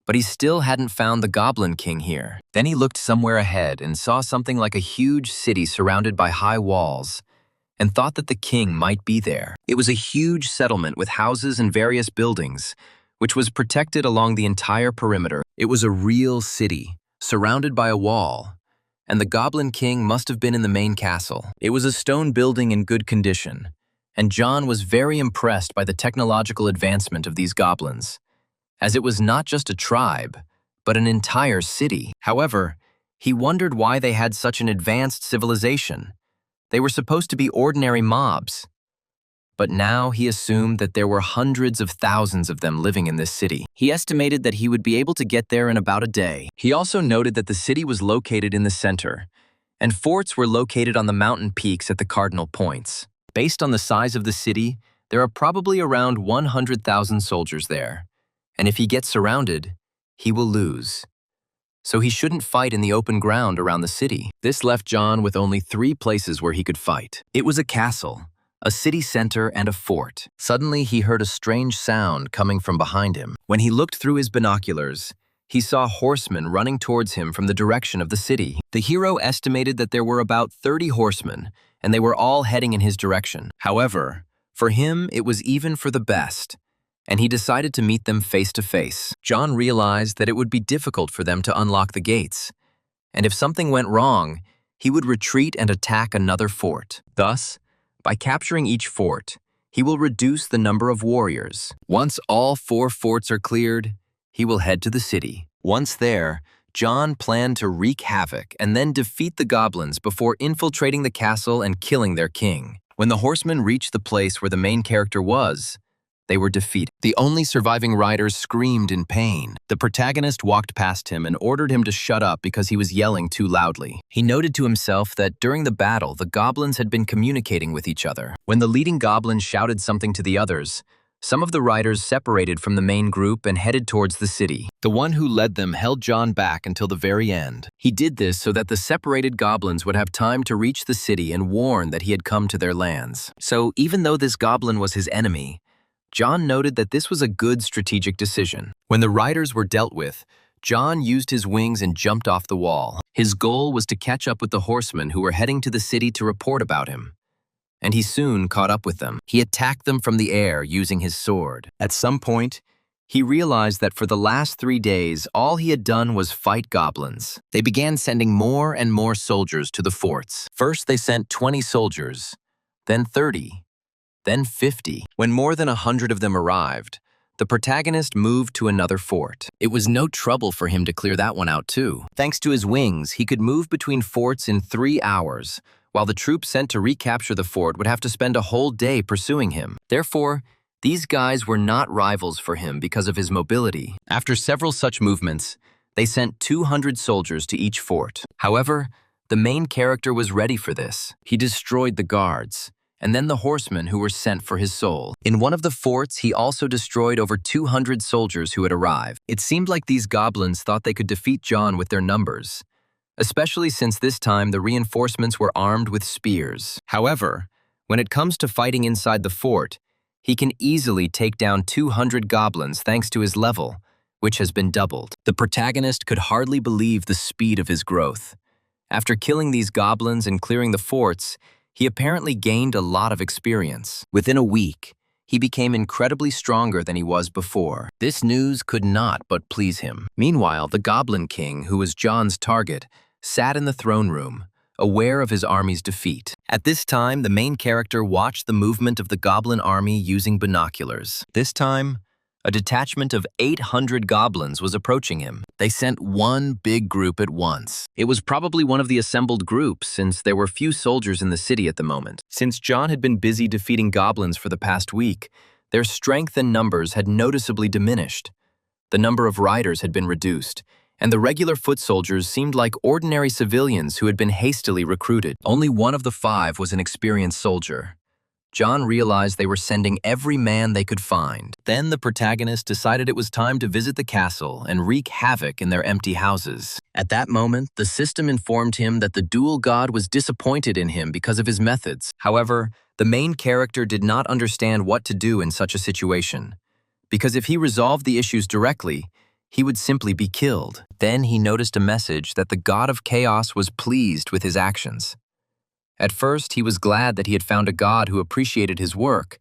[SPEAKER 1] But he still hadn't found the Goblin King here. Then he looked somewhere ahead and saw something like a huge city surrounded by high walls, and thought that the king might be there. It was a huge settlement with houses and various buildings, which was protected along the entire perimeter. It was a real city, surrounded by a wall, and the Goblin King must have been in the main castle. It was a stone building in good condition, and John was very impressed by the technological advancement of these goblins, as it was not just a tribe, but an entire city. However, he wondered why they had such an advanced civilization. They were supposed to be ordinary mobs. But now he assumed that there were hundreds of thousands of them living in this city. He estimated that he would be able to get there in about a day. He also noted that the city was located in the center, and forts were located on the mountain peaks at the cardinal points. Based on the size of the city, there are probably around 100,000 soldiers there, and if he gets surrounded, he will lose. So he shouldn't fight in the open ground around the city. This left John with only 3 places where he could fight. It was a castle, a city center, and a fort. Suddenly, he heard a strange sound coming from behind him. When he looked through his binoculars, he saw horsemen running towards him from the direction of the city. The hero estimated that there were about 30 horsemen, and they were all heading in his direction. However, for him, it was even for the best, and he decided to meet them face to face. John realized that it would be difficult for them to unlock the gates, and if something went wrong, he would retreat and attack another fort. Thus, by capturing each fort, he will reduce the number of warriors. Once all 4 forts are cleared, he will head to the city. Once there, John planned to wreak havoc and then defeat the goblins before infiltrating the castle and killing their king. When the horsemen reached the place where the main character was, they were defeated. The only surviving riders screamed in pain. The protagonist walked past him and ordered him to shut up because he was yelling too loudly. He noted to himself that during the battle, the goblins had been communicating with each other. When the leading goblin shouted something to the others, some of the riders separated from the main group and headed towards the city. The one who led them held John back until the very end. He did this so that the separated goblins would have time to reach the city and warn that he had come to their lands. So even though this goblin was his enemy, John noted that this was a good strategic decision. When the riders were dealt with, John used his wings and jumped off the wall. His goal was to catch up with the horsemen who were heading to the city to report about him. And he soon caught up with them. He attacked them from the air using his sword. At some point, he realized that for the last 3 days, all he had done was fight goblins. They began sending more and more soldiers to the forts. First, they sent 20 soldiers, then 30. Then 50. When more than 100 of them arrived, the protagonist moved to another fort. It was no trouble for him to clear that one out too. Thanks to his wings, he could move between forts in 3 hours, while the troops sent to recapture the fort would have to spend a whole day pursuing him. Therefore, these guys were not rivals for him because of his mobility. After several such movements, they sent 200 soldiers to each fort. However, the main character was ready for this. He destroyed the guards, and then the horsemen who were sent for his soul. In one of the forts, he also destroyed over 200 soldiers who had arrived. It seemed like these goblins thought they could defeat John with their numbers, especially since this time the reinforcements were armed with spears. However, when it comes to fighting inside the fort, he can easily take down 200 goblins thanks to his level, which has been doubled. The protagonist could hardly believe the speed of his growth. After killing these goblins and clearing the forts, he apparently gained a lot of experience. Within a week, he became incredibly stronger than he was before. This news could not but please him. Meanwhile, the Goblin King, who was John's target, sat in the throne room, aware of his army's defeat. At this time, the main character watched the movement of the goblin army using binoculars. This time, a detachment of 800 goblins was approaching him. They sent one big group at once. It was probably one of the assembled groups, since there were few soldiers in the city at the moment. Since John had been busy defeating goblins for the past week, their strength and numbers had noticeably diminished. The number of riders had been reduced, and the regular foot soldiers seemed like ordinary civilians who had been hastily recruited. Only one of the 5 was an experienced soldier. John realized they were sending every man they could find. Then the protagonist decided it was time to visit the castle and wreak havoc in their empty houses. At that moment, the system informed him that the dual god was disappointed in him because of his methods. However, the main character did not understand what to do in such a situation, because if he resolved the issues directly, he would simply be killed. Then he noticed a message that the god of chaos was pleased with his actions. At first, he was glad that he had found a god who appreciated his work,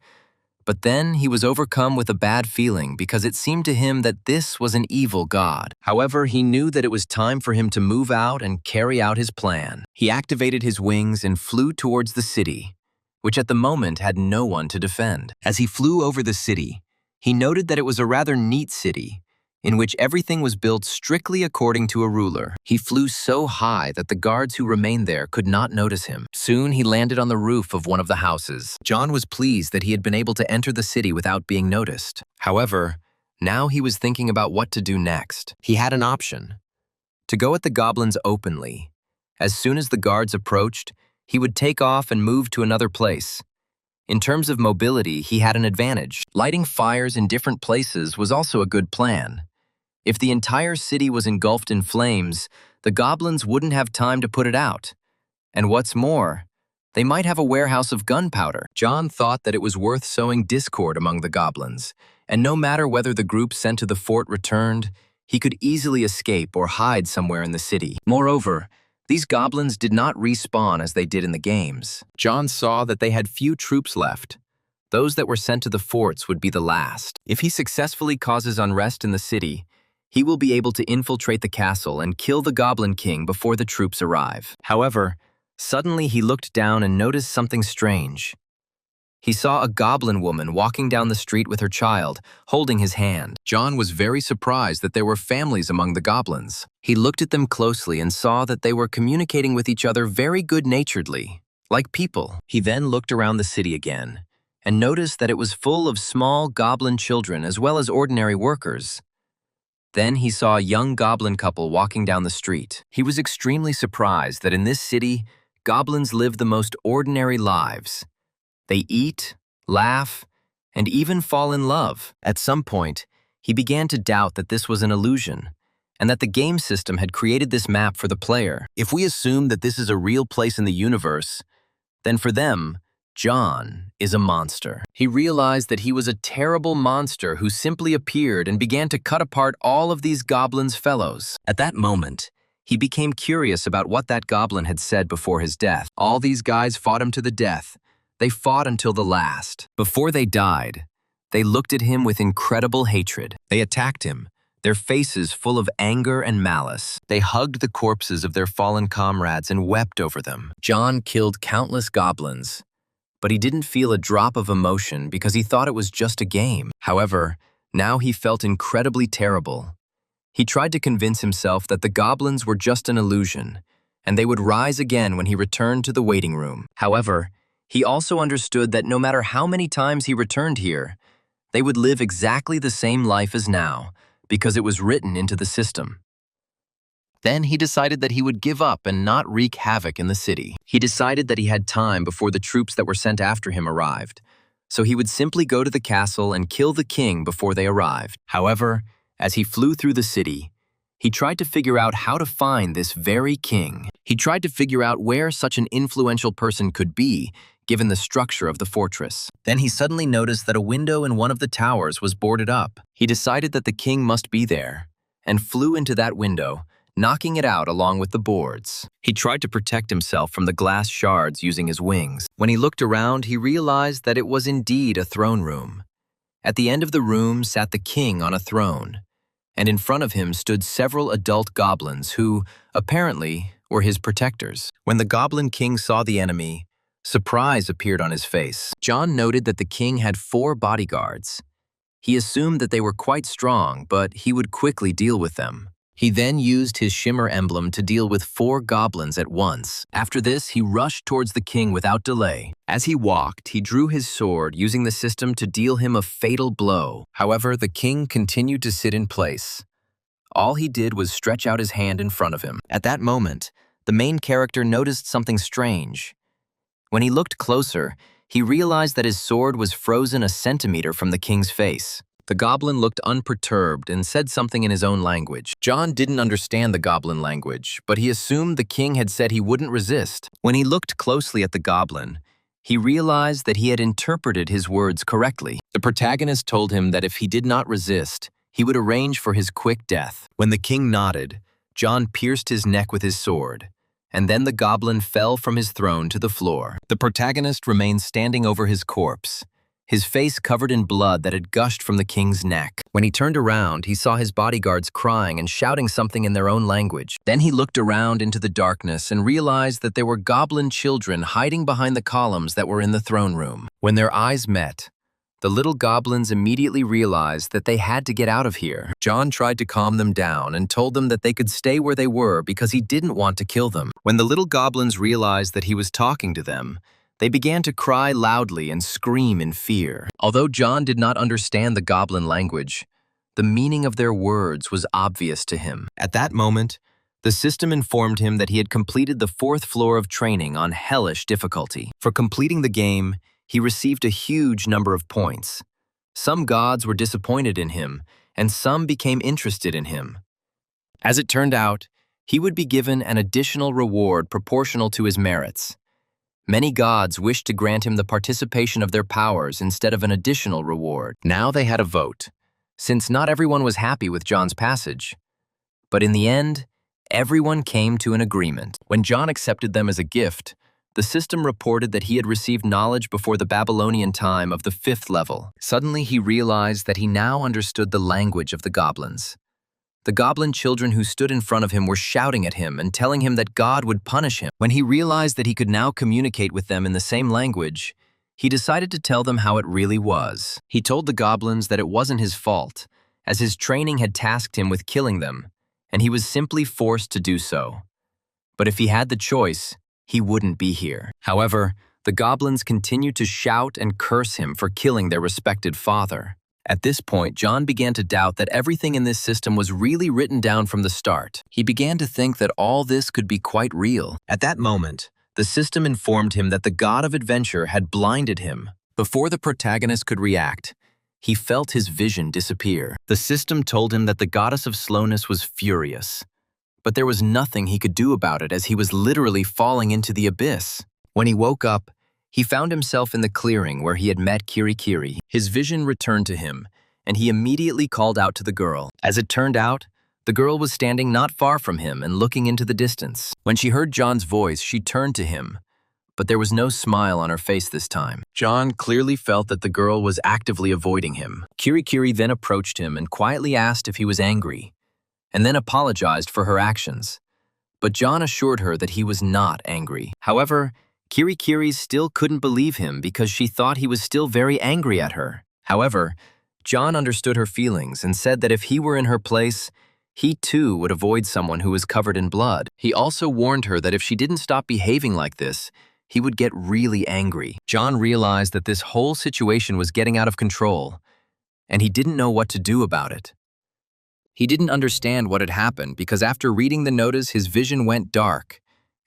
[SPEAKER 1] but then he was overcome with a bad feeling because it seemed to him that this was an evil god. However, he knew that it was time for him to move out and carry out his plan. He activated his wings and flew towards the city, which at the moment had no one to defend. As he flew over the city, he noted that it was a rather neat city, in which everything was built strictly according to a ruler. He flew so high that the guards who remained there could not notice him. Soon he landed on the roof of one of the houses. John was pleased that he had been able to enter the city without being noticed. However, now he was thinking about what to do next. He had an option: to go at the goblins openly. As soon as the guards approached, he would take off and move to another place. In terms of mobility, he had an advantage. Lighting fires in different places was also a good plan. If the entire city was engulfed in flames, the goblins wouldn't have time to put it out. And what's more, they might have a warehouse of gunpowder. John thought that it was worth sowing discord among the goblins, and no matter whether the group sent to the fort returned, he could easily escape or hide somewhere in the city. Moreover, these goblins did not respawn as they did in the games. John saw that they had few troops left. Those that were sent to the forts would be the last. If he successfully causes unrest in the city, he will be able to infiltrate the castle and kill the Goblin King before the troops arrive. However, suddenly he looked down and noticed something strange. He saw a goblin woman walking down the street with her child, holding his hand. John was very surprised that there were families among the goblins. He looked at them closely and saw that they were communicating with each other very good-naturedly, like people. He then looked around the city again and noticed that it was full of small goblin children as well as ordinary workers. Then he saw a young goblin couple walking down the street. He was extremely surprised that in this city, goblins live the most ordinary lives. They eat, laugh, and even fall in love. At some point, he began to doubt that this was an illusion, and that the game system had created this map for the player. If we assume that this is a real place in the universe, then for them, John is a monster. He realized that he was a terrible monster who simply appeared and began to cut apart all of these goblins' fellows. At that moment, he became curious about what that goblin had said before his death. All these guys fought him to the death. They fought until the last. Before they died, they looked at him with incredible hatred. They attacked him, their faces full of anger and malice. They hugged the corpses of their fallen comrades and wept over them. John killed countless goblins, but he didn't feel a drop of emotion because he thought it was just a game. However, now he felt incredibly terrible. He tried to convince himself that the goblins were just an illusion, and they would rise again when he returned to the waiting room. However, he also understood that no matter how many times he returned here, they would live exactly the same life as now, because it was written into the system. Then he decided that he would give up and not wreak havoc in the city. He decided that he had time before the troops that were sent after him arrived, so he would simply go to the castle and kill the king before they arrived. However, as he flew through the city, he tried to figure out how to find this very king. He tried to figure out where such an influential person could be, given the structure of the fortress. Then he suddenly noticed that a window in one of the towers was boarded up. He decided that the king must be there, and flew into that window, knocking it out along with the boards. He tried to protect himself from the glass shards using his wings. When he looked around, he realized that it was indeed a throne room. At the end of the room sat the king on a throne, and in front of him stood several adult goblins who, apparently, were his protectors. When the Goblin King saw the enemy, surprise appeared on his face. John noted that the king had 4 bodyguards. He assumed that they were quite strong, but he would quickly deal with them. He then used his shimmer emblem to deal with 4 goblins at once. After this, he rushed towards the king without delay. As he walked, he drew his sword, using the system to deal him a fatal blow. However, the king continued to sit in place. All he did was stretch out his hand in front of him. At that moment, the main character noticed something strange. When he looked closer, he realized that his sword was frozen a centimeter from the king's face. The goblin looked unperturbed and said something in his own language. John didn't understand the goblin language, but he assumed the king had said he wouldn't resist. When he looked closely at the goblin, he realized that he had interpreted his words correctly. The protagonist told him that if he did not resist, he would arrange for his quick death. When the king nodded, John pierced his neck with his sword, and then the goblin fell from his throne to the floor. The protagonist remained standing over his corpse, his face covered in blood that had gushed from the king's neck. When he turned around, he saw his bodyguards crying and shouting something in their own language. Then he looked around into the darkness and realized that there were goblin children hiding behind the columns that were in the throne room. When their eyes met, the little goblins immediately realized that they had to get out of here. John tried to calm them down and told them that they could stay where they were because he didn't want to kill them. When the little goblins realized that he was talking to them, they began to cry loudly and scream in fear. Although John did not understand the goblin language, the meaning of their words was obvious to him. At that moment, the system informed him that he had completed the 4th floor of training on hellish difficulty. For completing the game, he received a huge number of points. Some gods were disappointed in him, and some became interested in him. As it turned out, he would be given an additional reward proportional to his merits. Many gods wished to grant him the participation of their powers instead of an additional reward. Now they had a vote, since not everyone was happy with John's passage. But in the end, everyone came to an agreement. When John accepted them as a gift, the system reported that he had received knowledge before the Babylonian time of the 5th level. Suddenly he realized that he now understood the language of the goblins. The goblin children who stood in front of him were shouting at him and telling him that God would punish him. When he realized that he could now communicate with them in the same language, he decided to tell them how it really was. He told the goblins that it wasn't his fault, as his training had tasked him with killing them, and he was simply forced to do so. But if he had the choice, he wouldn't be here. However, the goblins continued to shout and curse him for killing their respected father. At this point, John began to doubt that everything in this system was really written down from the start. He began to think that all this could be quite real. At that moment, the system informed him that the god of adventure had blinded him. Before the protagonist could react, he felt his vision disappear. The system told him that the goddess of slowness was furious, but there was nothing he could do about it as he was literally falling into the abyss. When he woke up, he found himself in the clearing where he had met Kirikiri. His vision returned to him, and he immediately called out to the girl. As it turned out, the girl was standing not far from him and looking into the distance. When she heard John's voice, she turned to him, but there was no smile on her face this time. John clearly felt that the girl was actively avoiding him. Kirikiri then approached him and quietly asked if he was angry, and then apologized for her actions. But John assured her that he was not angry. However, Kirikiri still couldn't believe him because she thought he was still very angry at her. However, John understood her feelings and said that if he were in her place, he too would avoid someone who was covered in blood. He also warned her that if she didn't stop behaving like this, he would get really angry. John realized that this whole situation was getting out of control, and he didn't know what to do about it. He didn't understand what had happened because after reading the notice, his vision went dark,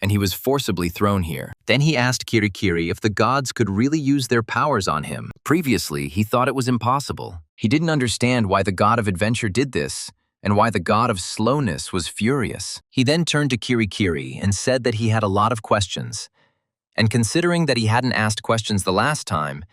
[SPEAKER 1] and he was forcibly thrown here. Then he asked Kirikiri if the gods could really use their powers on him. Previously, he thought it was impossible. He didn't understand why the god of adventure did this, and why the god of slowness was furious. He then turned to Kirikiri and said that he had a lot of questions, And considering that he hadn't asked questions the last time,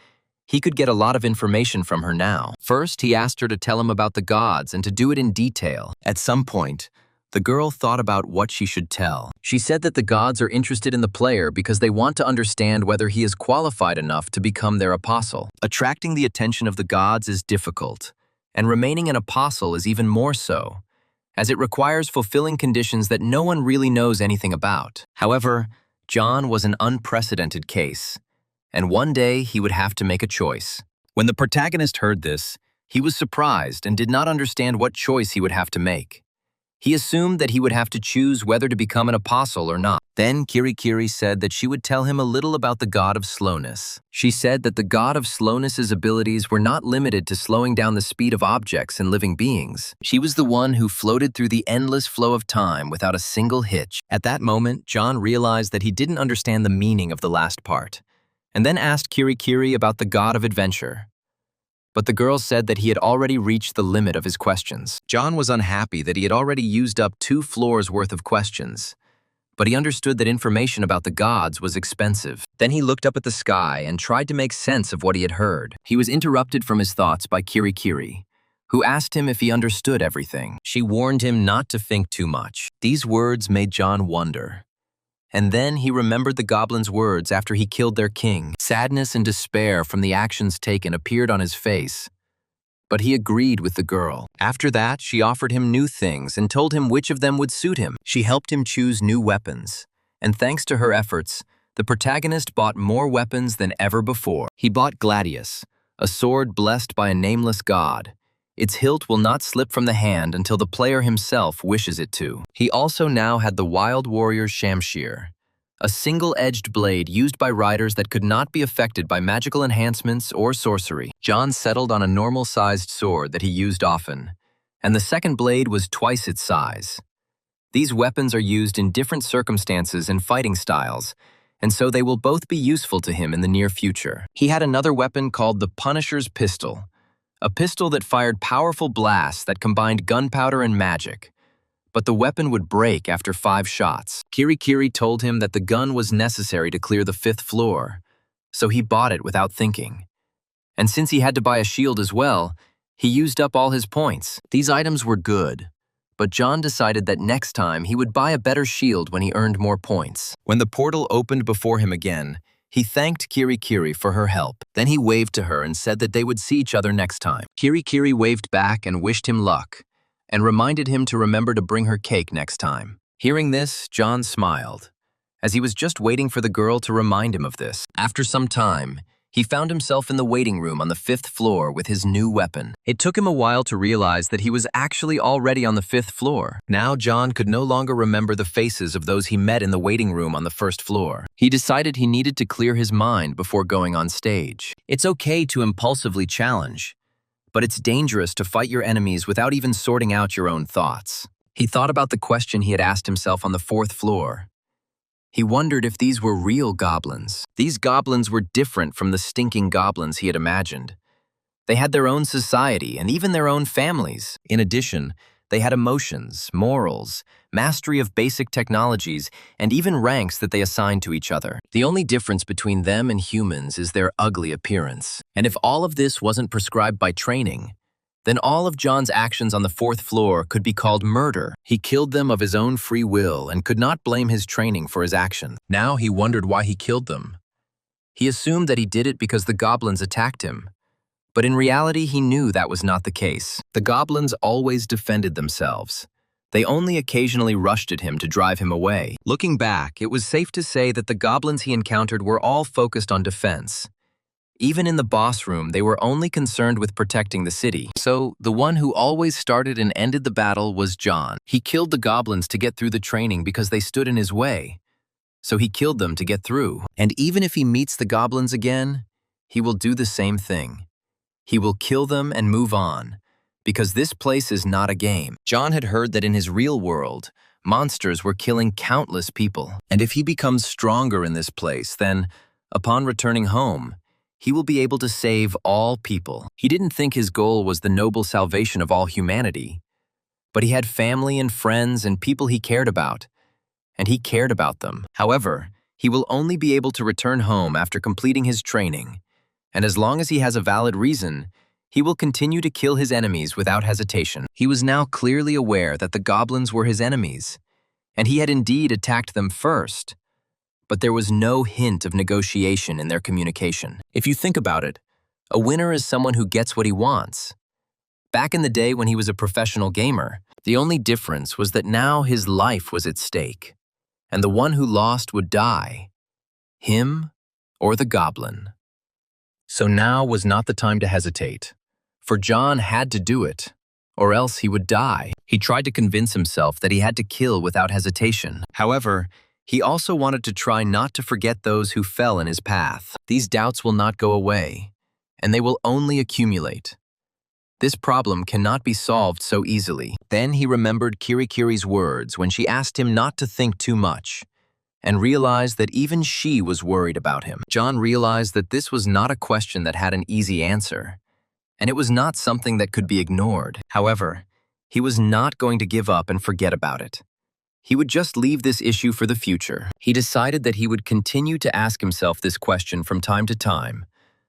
[SPEAKER 1] he could get a lot of information from her now. First, he asked her to tell him about the gods and to do it in detail. At some point, the girl thought about what she should tell. She said that the gods are interested in the player because they want to understand whether he is qualified enough to become their apostle. Attracting the attention of the gods is difficult, and remaining an apostle is even more so, as it requires fulfilling conditions that no one really knows anything about. However, John was an unprecedented case, and one day he would have to make a choice. When the protagonist heard this, he was surprised and did not understand what choice he would have to make. He assumed that he would have to choose whether to become an apostle or not. Then Kirikiri said that she would tell him a little about the god of slowness. She said that the god of slowness's abilities were not limited to slowing down the speed of objects and living beings. She was the one who floated through the endless flow of time without a single hitch. At that moment, John realized that he didn't understand the meaning of the last part, and then asked Kirikiri about the god of adventure. But the girl said that he had already reached the limit of his questions. John was unhappy that he had already used up 2 floors worth of questions, but he understood that information about the gods was expensive. Then he looked up at the sky and tried to make sense of what he had heard. He was interrupted from his thoughts by Kirikiri, who asked him if he understood everything. She warned him not to think too much. These words made John wonder. And then he remembered the goblins' words after he killed their king. Sadness and despair from the actions taken appeared on his face, but he agreed with the girl. After that, she offered him new things and told him which of them would suit him. She helped him choose new weapons, and thanks to her efforts, the protagonist bought more weapons than ever before. He bought Gladius, a sword blessed by a nameless god. Its hilt will not slip from the hand until the player himself wishes it to. He also now had the Wild Warrior's Shamshir, a single-edged blade used by riders that could not be affected by magical enhancements or sorcery. John settled on a normal-sized sword that he used often, and the second blade was twice its size. These weapons are used in different circumstances and fighting styles, and so they will both be useful to him in the near future. He had another weapon called the Punisher's Pistol, a pistol that fired powerful blasts that combined gunpowder and magic, but the weapon would break after 5 shots. Kirikiri told him that the gun was necessary to clear the 5th floor, so he bought it without thinking. And since he had to buy a shield as well, he used up all his points. These items were good, but John decided that next time he would buy a better shield when he earned more points. When the portal opened before him again, he thanked Kirikiri for her help. Then he waved to her and said that they would see each other next time. Kirikiri waved back and wished him luck, and reminded him to remember to bring her cake next time. Hearing this, John smiled, as he was just waiting for the girl to remind him of this. After some time, he found himself in the waiting room on the 5th floor with his new weapon. It took him a while to realize that he was actually already on the 5th floor. Now John could no longer remember the faces of those he met in the waiting room on the 1st floor. He decided he needed to clear his mind before going on stage. It's okay to impulsively challenge, but it's dangerous to fight your enemies without even sorting out your own thoughts. He thought about the question he had asked himself on the 4th floor. He wondered if these were real goblins. These goblins were different from the stinking goblins he had imagined. They had their own society and even their own families. In addition, they had emotions, morals, mastery of basic technologies, and even ranks that they assigned to each other. The only difference between them and humans is their ugly appearance. And if all of this wasn't prescribed by training, then all of John's actions on the 4th floor could be called murder. He killed them of his own free will and could not blame his training for his action. Now he wondered why he killed them. He assumed that he did it because the goblins attacked him. But in reality, he knew that was not the case. The goblins always defended themselves. They only occasionally rushed at him to drive him away. Looking back, it was safe to say that the goblins he encountered were all focused on defense. Even in the boss room, they were only concerned with protecting the city. So, the one who always started and ended the battle was John. He killed the goblins to get through the training because they stood in his way. So he killed them to get through. And even if he meets the goblins again, he will do the same thing. He will kill them and move on, because this place is not a game. John had heard that in his real world, monsters were killing countless people. And if he becomes stronger in this place, then, upon returning home, he will be able to save all people. He didn't think his goal was the noble salvation of all humanity, but he had family and friends and people he cared about, and he cared about them. However, He will only be able to return home after completing his training, and as long as he has a valid reason, he will continue to kill his enemies without hesitation. He was now clearly aware that the goblins were his enemies, and he had indeed attacked them first, but there was no hint of negotiation in their communication. If you think about it, a winner is someone who gets what he wants. Back in the day when he was a professional gamer, the only difference was that now his life was at stake, and the one who lost would die, him or the goblin. So now was not the time to hesitate, for John had to do it, or else he would die. He tried to convince himself that he had to kill without hesitation. However, he also wanted to try not to forget those who fell in his path. These doubts will not go away, and they will only accumulate. This problem cannot be solved so easily. Then he remembered Kirikiri's words when she asked him not to think too much, and realized that even she was worried about him. John realized that this was not a question that had an easy answer, and it was not something that could be ignored. However, he was not going to give up and forget about it. He would just leave this issue for the future. He decided that he would continue to ask himself this question from time to time,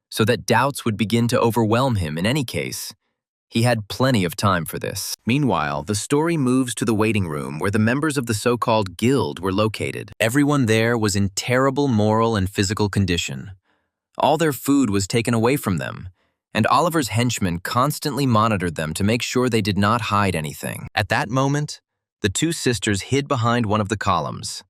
[SPEAKER 1] so that doubts would begin to overwhelm him. In any case, he had plenty of time for this. Meanwhile, the story moves to the waiting room where the members of the so-called guild were located. Everyone there was in terrible moral and physical condition. All their food was taken away from them, and Oliver's henchmen constantly monitored them to make sure they did not hide anything. At that moment, the two sisters hid behind one of the columns.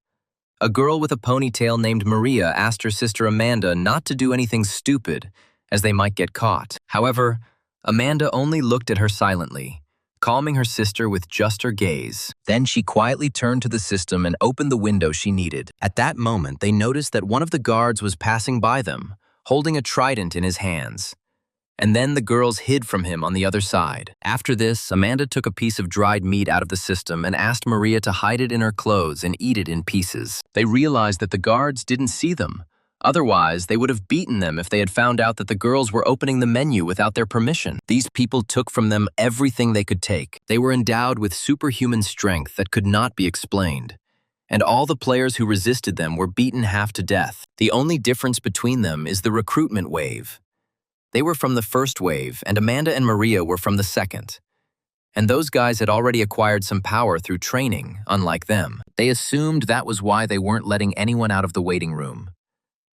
[SPEAKER 1] A girl with a ponytail named Maria asked her sister Amanda not to do anything stupid, as they might get caught. However, Amanda only looked at her silently, calming her sister with just her gaze. Then she quietly turned to the system and opened the window she needed. At that moment, they noticed that one of the guards was passing by them, holding a trident in his hands. And then the girls hid from him on the other side. After this, Amanda took a piece of dried meat out of the system and asked Maria to hide it in her clothes and eat it in pieces. They realized that the guards didn't see them. Otherwise, they would have beaten them if they had found out that the girls were opening the menu without their permission. These people took from them everything they could take. They were endowed with superhuman strength that could not be explained, and all the players who resisted them were beaten half to death. The only difference between them is the recruitment wave. They were from the first wave, and Amanda and Maria were from the second. And those guys had already acquired some power through training, unlike them. They assumed that was why they weren't letting anyone out of the waiting room.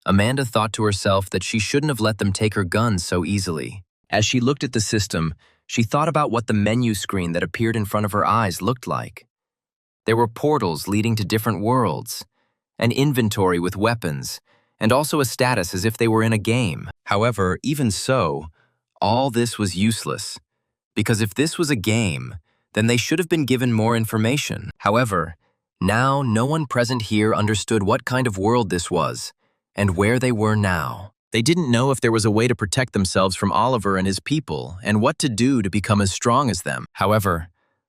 [SPEAKER 1] Amanda thought to herself that she shouldn't have let them take her guns so easily. As she looked at the system, she thought about what the menu screen that appeared in front of her eyes looked like. There were portals leading to different worlds, an inventory with weapons, and also a status as if they were in a game. However, even so, all this was useless, because if this was a game, then they should have been given more information. However, now no one present here understood what kind of world this was, and where they were now. They didn't know if there was a way to protect themselves from Oliver and his people, and what to do to become as strong as them. However,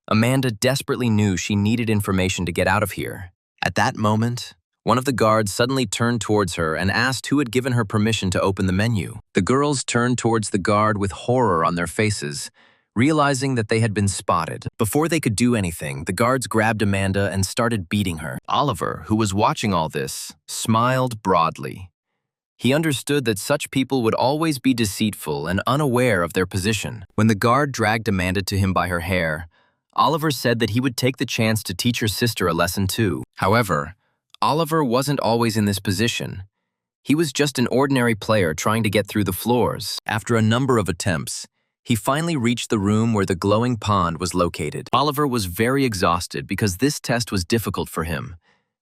[SPEAKER 1] Amanda desperately knew she needed information to get out of here. At that moment, one of the guards suddenly turned towards her and asked who had given her permission to open the menu. The girls turned towards the guard with horror on their faces, realizing that they had been spotted. Before they could do anything, the guards grabbed Amanda and started beating her. Oliver, who was watching all this, smiled broadly. He understood that such people would always be deceitful and unaware of their position. When the guard dragged Amanda to him by her hair, Oliver said that he would take the chance to teach her sister a lesson too. However, Oliver wasn't always in this position. He was just an ordinary player trying to get through the floors. After a number of attempts, he finally reached the room where the glowing pond was located. Oliver was very exhausted because this test was difficult for him,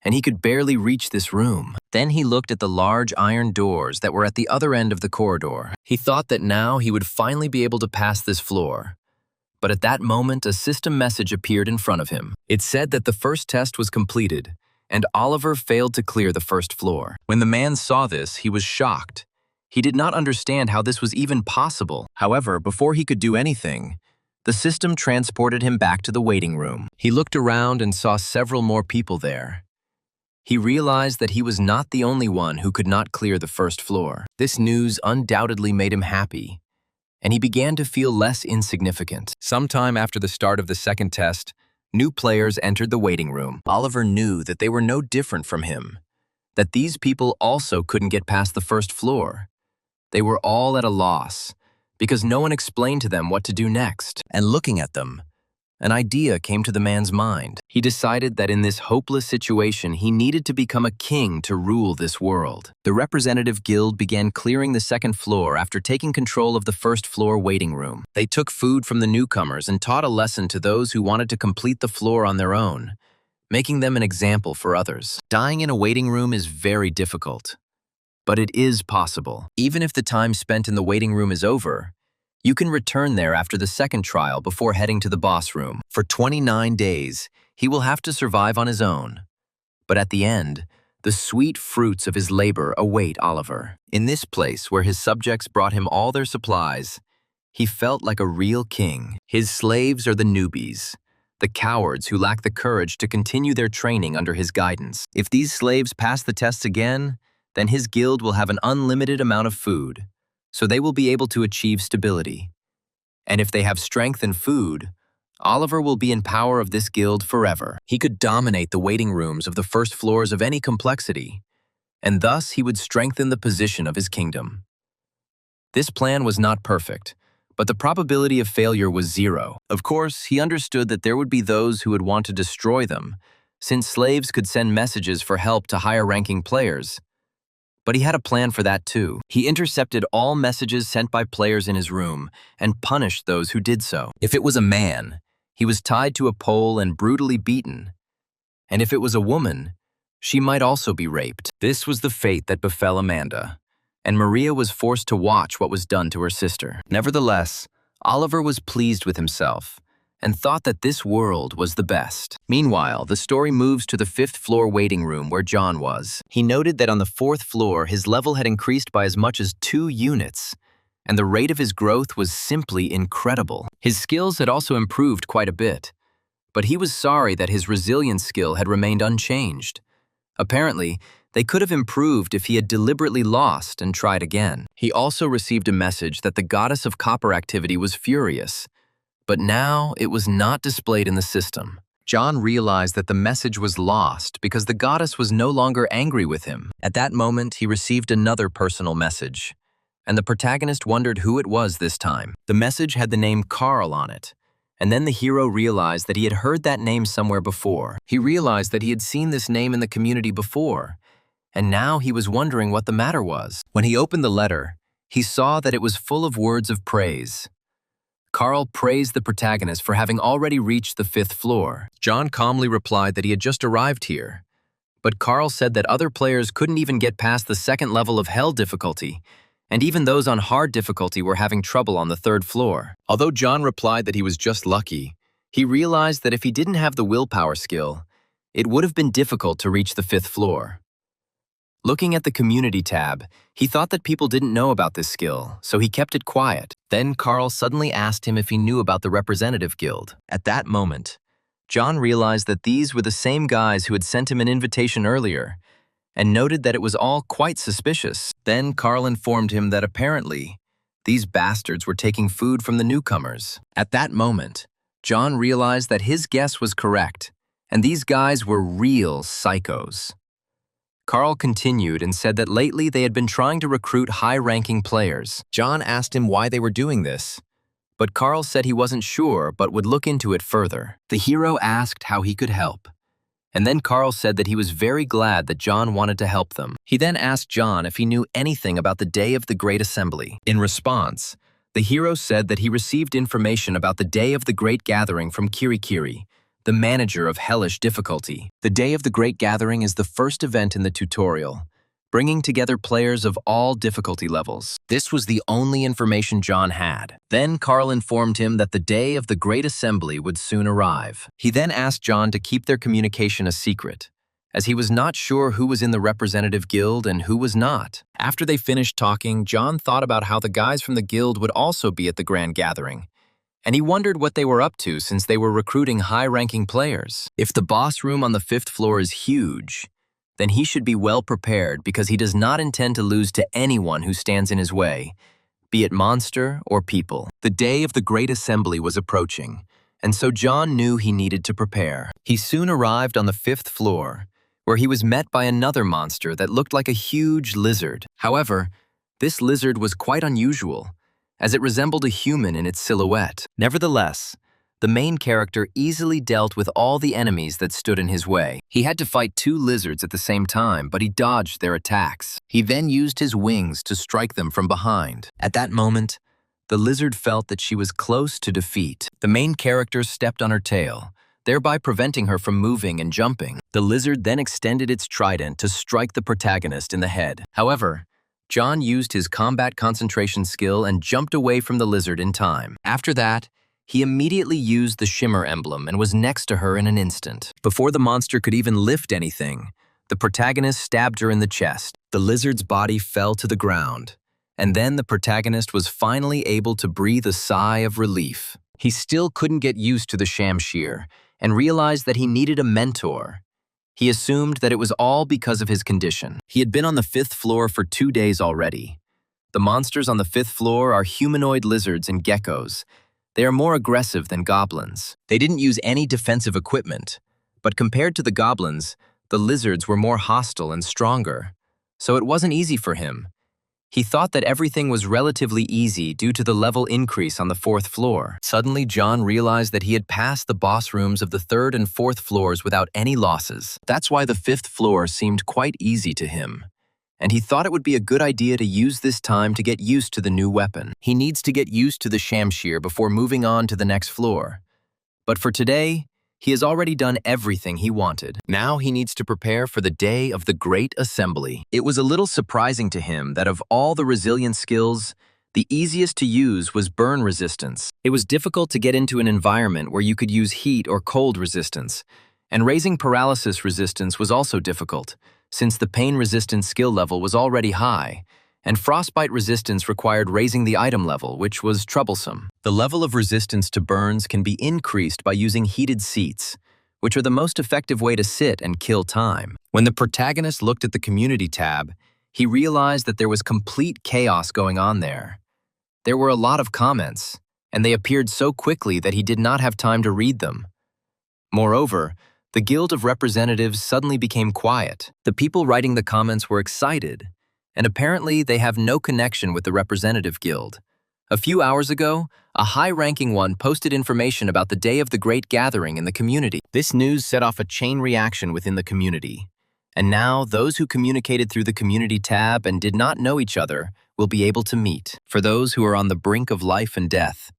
[SPEAKER 1] and he could barely reach this room. Then he looked at the large iron doors that were at the other end of the corridor. He thought that now he would finally be able to pass this floor. But at that moment, a system message appeared in front of him. It said that the first test was completed, and Oliver failed to clear the first floor. When the man saw this, he was shocked. He did not understand how this was even possible. However, before he could do anything, the system transported him back to the waiting room. He looked around and saw several more people there. He realized that he was not the only one who could not clear the first floor. This news undoubtedly made him happy, and he began to feel less insignificant. Sometime after the start of the second test, new players entered the waiting room. Oliver knew that they were no different from him. that these people also couldn't get past the first floor. They were all at a loss, because no one explained to them what to do next. And looking at them, an idea came to the man's mind. He decided that in this hopeless situation, he needed to become a king to rule this world. The representative guild began clearing the second floor after taking control of the first floor waiting room. They took food from the newcomers and taught a lesson to those who wanted to complete the floor on their own, making them an example for others. Dying in a waiting room is very difficult, but it is possible. Even if the time spent in the waiting room is over, you can return there after the second trial before heading to the boss room. For 29 days, he will have to survive on his own. But at the end, the sweet fruits of his labor await Oliver. In this place where his subjects brought him all their supplies, he felt like a real king. His slaves are the newbies, the cowards who lack the courage to continue their training under his guidance. If these slaves pass the tests again, then his guild will have an unlimited amount of food, so they will be able to achieve stability. And if they have strength and food, Oliver will be in power of this guild forever. He could dominate the waiting rooms of the first floors of any complexity, and thus he would strengthen the position of his kingdom. This plan was not perfect, but the probability of failure was 0. Of course, he understood that there would be those who would want to destroy them, since slaves could send messages for help to higher-ranking players. But he had a plan for that too. He intercepted all messages sent by players in his room and punished those who did so. If it was a man, he was tied to a pole and brutally beaten. And if it was a woman, she might also be raped. This was the fate that befell Amanda, and Maria was forced to watch what was done to her sister. Nevertheless, Oliver was pleased with himself and thought that this world was the best. Meanwhile, the story moves to the 5th floor waiting room where John was. He noted that on the 4th floor, his level had increased by as much as 2 units, and the rate of his growth was simply incredible. His skills had also improved quite a bit, but he was sorry that his resilience skill had remained unchanged. Apparently, they could have improved if he had deliberately lost and tried again. He also received a message that the goddess of copper activity was furious, but now it was not displayed in the system. John realized that the message was lost because the goddess was no longer angry with him. At that moment, he received another personal message, and the protagonist wondered who it was this time. The message had the name Carl on it, and then the hero realized that he had heard that name somewhere before. He realized that he had seen this name in the community before, and now he was wondering what the matter was. When he opened the letter, he saw that it was full of words of praise. Carl praised the protagonist for having already reached the 5th floor. John calmly replied that he had just arrived here, but Carl said that other players couldn't even get past the 2nd level of hell difficulty, and even those on hard difficulty were having trouble on the 3rd floor. Although John replied that he was just lucky, he realized that if he didn't have the willpower skill, it would have been difficult to reach the 5th floor. Looking at the community tab, he thought that people didn't know about this skill, so he kept it quiet. Then Carl suddenly asked him if he knew about the representative guild. At that moment, John realized that these were the same guys who had sent him an invitation earlier, and noted that it was all quite suspicious. Then Carl informed him that apparently, these bastards were taking food from the newcomers. At that moment, John realized that his guess was correct, and these guys were real psychos. Carl continued and said that lately they had been trying to recruit high-ranking players. John asked him why they were doing this, but Carl said he wasn't sure but would look into it further. The hero asked how he could help, and then Carl said that he was very glad that John wanted to help them. He then asked John if he knew anything about the day of the Great Assembly. In response, the hero said that he received information about the day of the Great Gathering from Kirikiri, the manager of hellish difficulty. The Day of the Great Gathering is the first event in the tutorial, bringing together players of all difficulty levels. This was the only information John had. Then Carl informed him that the day of the Great Assembly would soon arrive. He then asked John to keep their communication a secret, as he was not sure who was in the representative guild and who was not. After they finished talking, John thought about how the guys from the guild would also be at the grand gathering, and he wondered what they were up to since they were recruiting high-ranking players. If the boss room on the 5th floor is huge, then he should be well prepared because he does not intend to lose to anyone who stands in his way, be it monster or people. The day of the Great Assembly was approaching, and so John knew he needed to prepare. He soon arrived on the 5th floor, where he was met by another monster that looked like a huge lizard. However, this lizard was quite unusual, as it resembled a human in its silhouette. Nevertheless, the main character easily dealt with all the enemies that stood in his way. He had to fight two lizards at the same time, but he dodged their attacks. He then used his wings to strike them from behind. At that moment, the lizard felt that she was close to defeat. The main character stepped on her tail, thereby preventing her from moving and jumping. The lizard then extended its trident to strike the protagonist in the head. However, John used his combat concentration skill and jumped away from the lizard in time. After that, he immediately used the shimmer emblem and was next to her in an instant. Before the monster could even lift anything, the protagonist stabbed her in the chest. The lizard's body fell to the ground, and then the protagonist was finally able to breathe a sigh of relief. He still couldn't get used to the shamshir and realized that he needed a mentor. He assumed that it was all because of his condition. He had been on the 5th floor for 2 days already. The monsters on the 5th floor are humanoid lizards and geckos. They are more aggressive than goblins. They didn't use any defensive equipment, but compared to the goblins, the lizards were more hostile and stronger, so it wasn't easy for him. He thought that everything was relatively easy due to the level increase on the 4th floor. Suddenly, John realized that he had passed the boss rooms of the 3rd and 4th floors without any losses. That's why the 5th floor seemed quite easy to him, and he thought it would be a good idea to use this time to get used to the new weapon. He needs to get used to the shamshir before moving on to the next floor. But for today, he has already done everything he wanted. Now he needs to prepare for the day of the Great Assembly. It was a little surprising to him that of all the resilience skills, the easiest to use was burn resistance. It was difficult to get into an environment where you could use heat or cold resistance, and raising paralysis resistance was also difficult, since the pain resistance skill level was already high, and frostbite resistance required raising the item level, which was troublesome. The level of resistance to burns can be increased by using heated seats, which are the most effective way to sit and kill time. When the protagonist looked at the community tab, he realized that there was complete chaos going on there. There were a lot of comments, and they appeared so quickly that he did not have time to read them. Moreover, the Guild of Representatives suddenly became quiet. The people writing the comments were excited, and apparently they have no connection with the Representative Guild. A few hours ago, a high-ranking one posted information about the day of the Great Gathering in the community. This news set off a chain reaction within the community, and now those who communicated through the community tab and did not know each other will be able to meet. For those who are on the brink of life and death,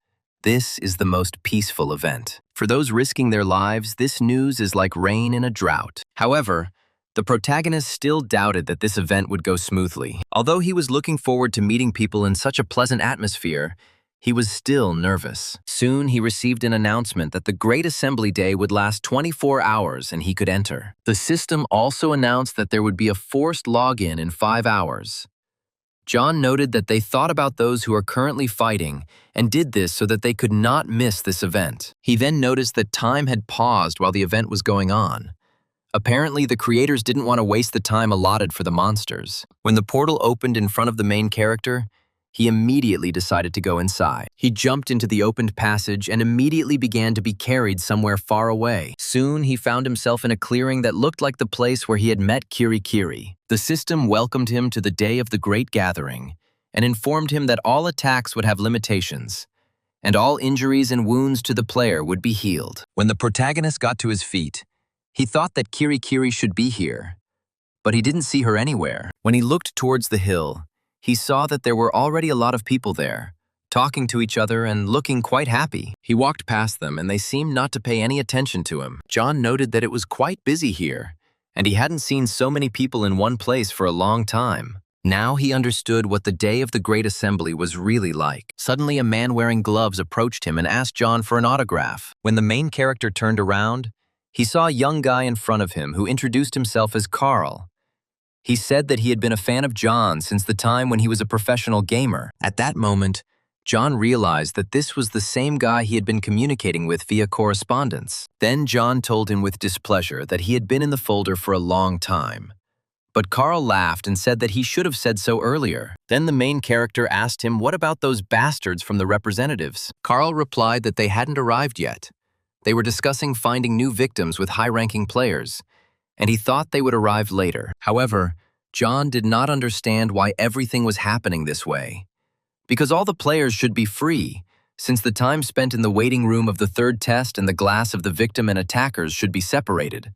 [SPEAKER 1] this is the most peaceful event. For those risking their lives, this news is like rain in a drought. However, the protagonist still doubted that this event would go smoothly. Although he was looking forward to meeting people in such a pleasant atmosphere, he was still nervous. Soon he received an announcement that the Great Assembly Day would last 24 hours and he could enter. The system also announced that there would be a forced login in 5 hours. John noted that they thought about those who are currently fighting and did this so that they could not miss this event. He then noticed that time had paused while the event was going on. Apparently, the creators didn't want to waste the time allotted for the monsters. When the portal opened in front of the main character, he immediately decided to go inside. He jumped into the opened passage and immediately began to be carried somewhere far away. Soon, he found himself in a clearing that looked like the place where he had met Kiri. The system welcomed him to the day of the Great Gathering and informed him that all attacks would have limitations, and all injuries and wounds to the player would be healed. When the protagonist got to his feet, he thought that Kiri should be here, but he didn't see her anywhere. When he looked towards the hill, he saw that there were already a lot of people there, talking to each other and looking quite happy. He walked past them and they seemed not to pay any attention to him. John noted that it was quite busy here, and he hadn't seen so many people in one place for a long time. Now he understood what the day of the Great Assembly was really like. Suddenly, a man wearing gloves approached him and asked John for an autograph. When the main character turned around, he saw a young guy in front of him who introduced himself as Carl. He said that he had been a fan of John since the time when he was a professional gamer. At that moment, John realized that this was the same guy he had been communicating with via correspondence. Then John told him with displeasure that he had been in the folder for a long time. But Carl laughed and said that he should have said so earlier. Then the main character asked him what about those bastards from the representatives. Carl replied that they hadn't arrived yet. They were discussing finding new victims with high-ranking players, and he thought they would arrive later. However, John did not understand why everything was happening this way. Because all the players should be free, since the time spent in the waiting room of the third test and the glass of the victim and attackers should be separated.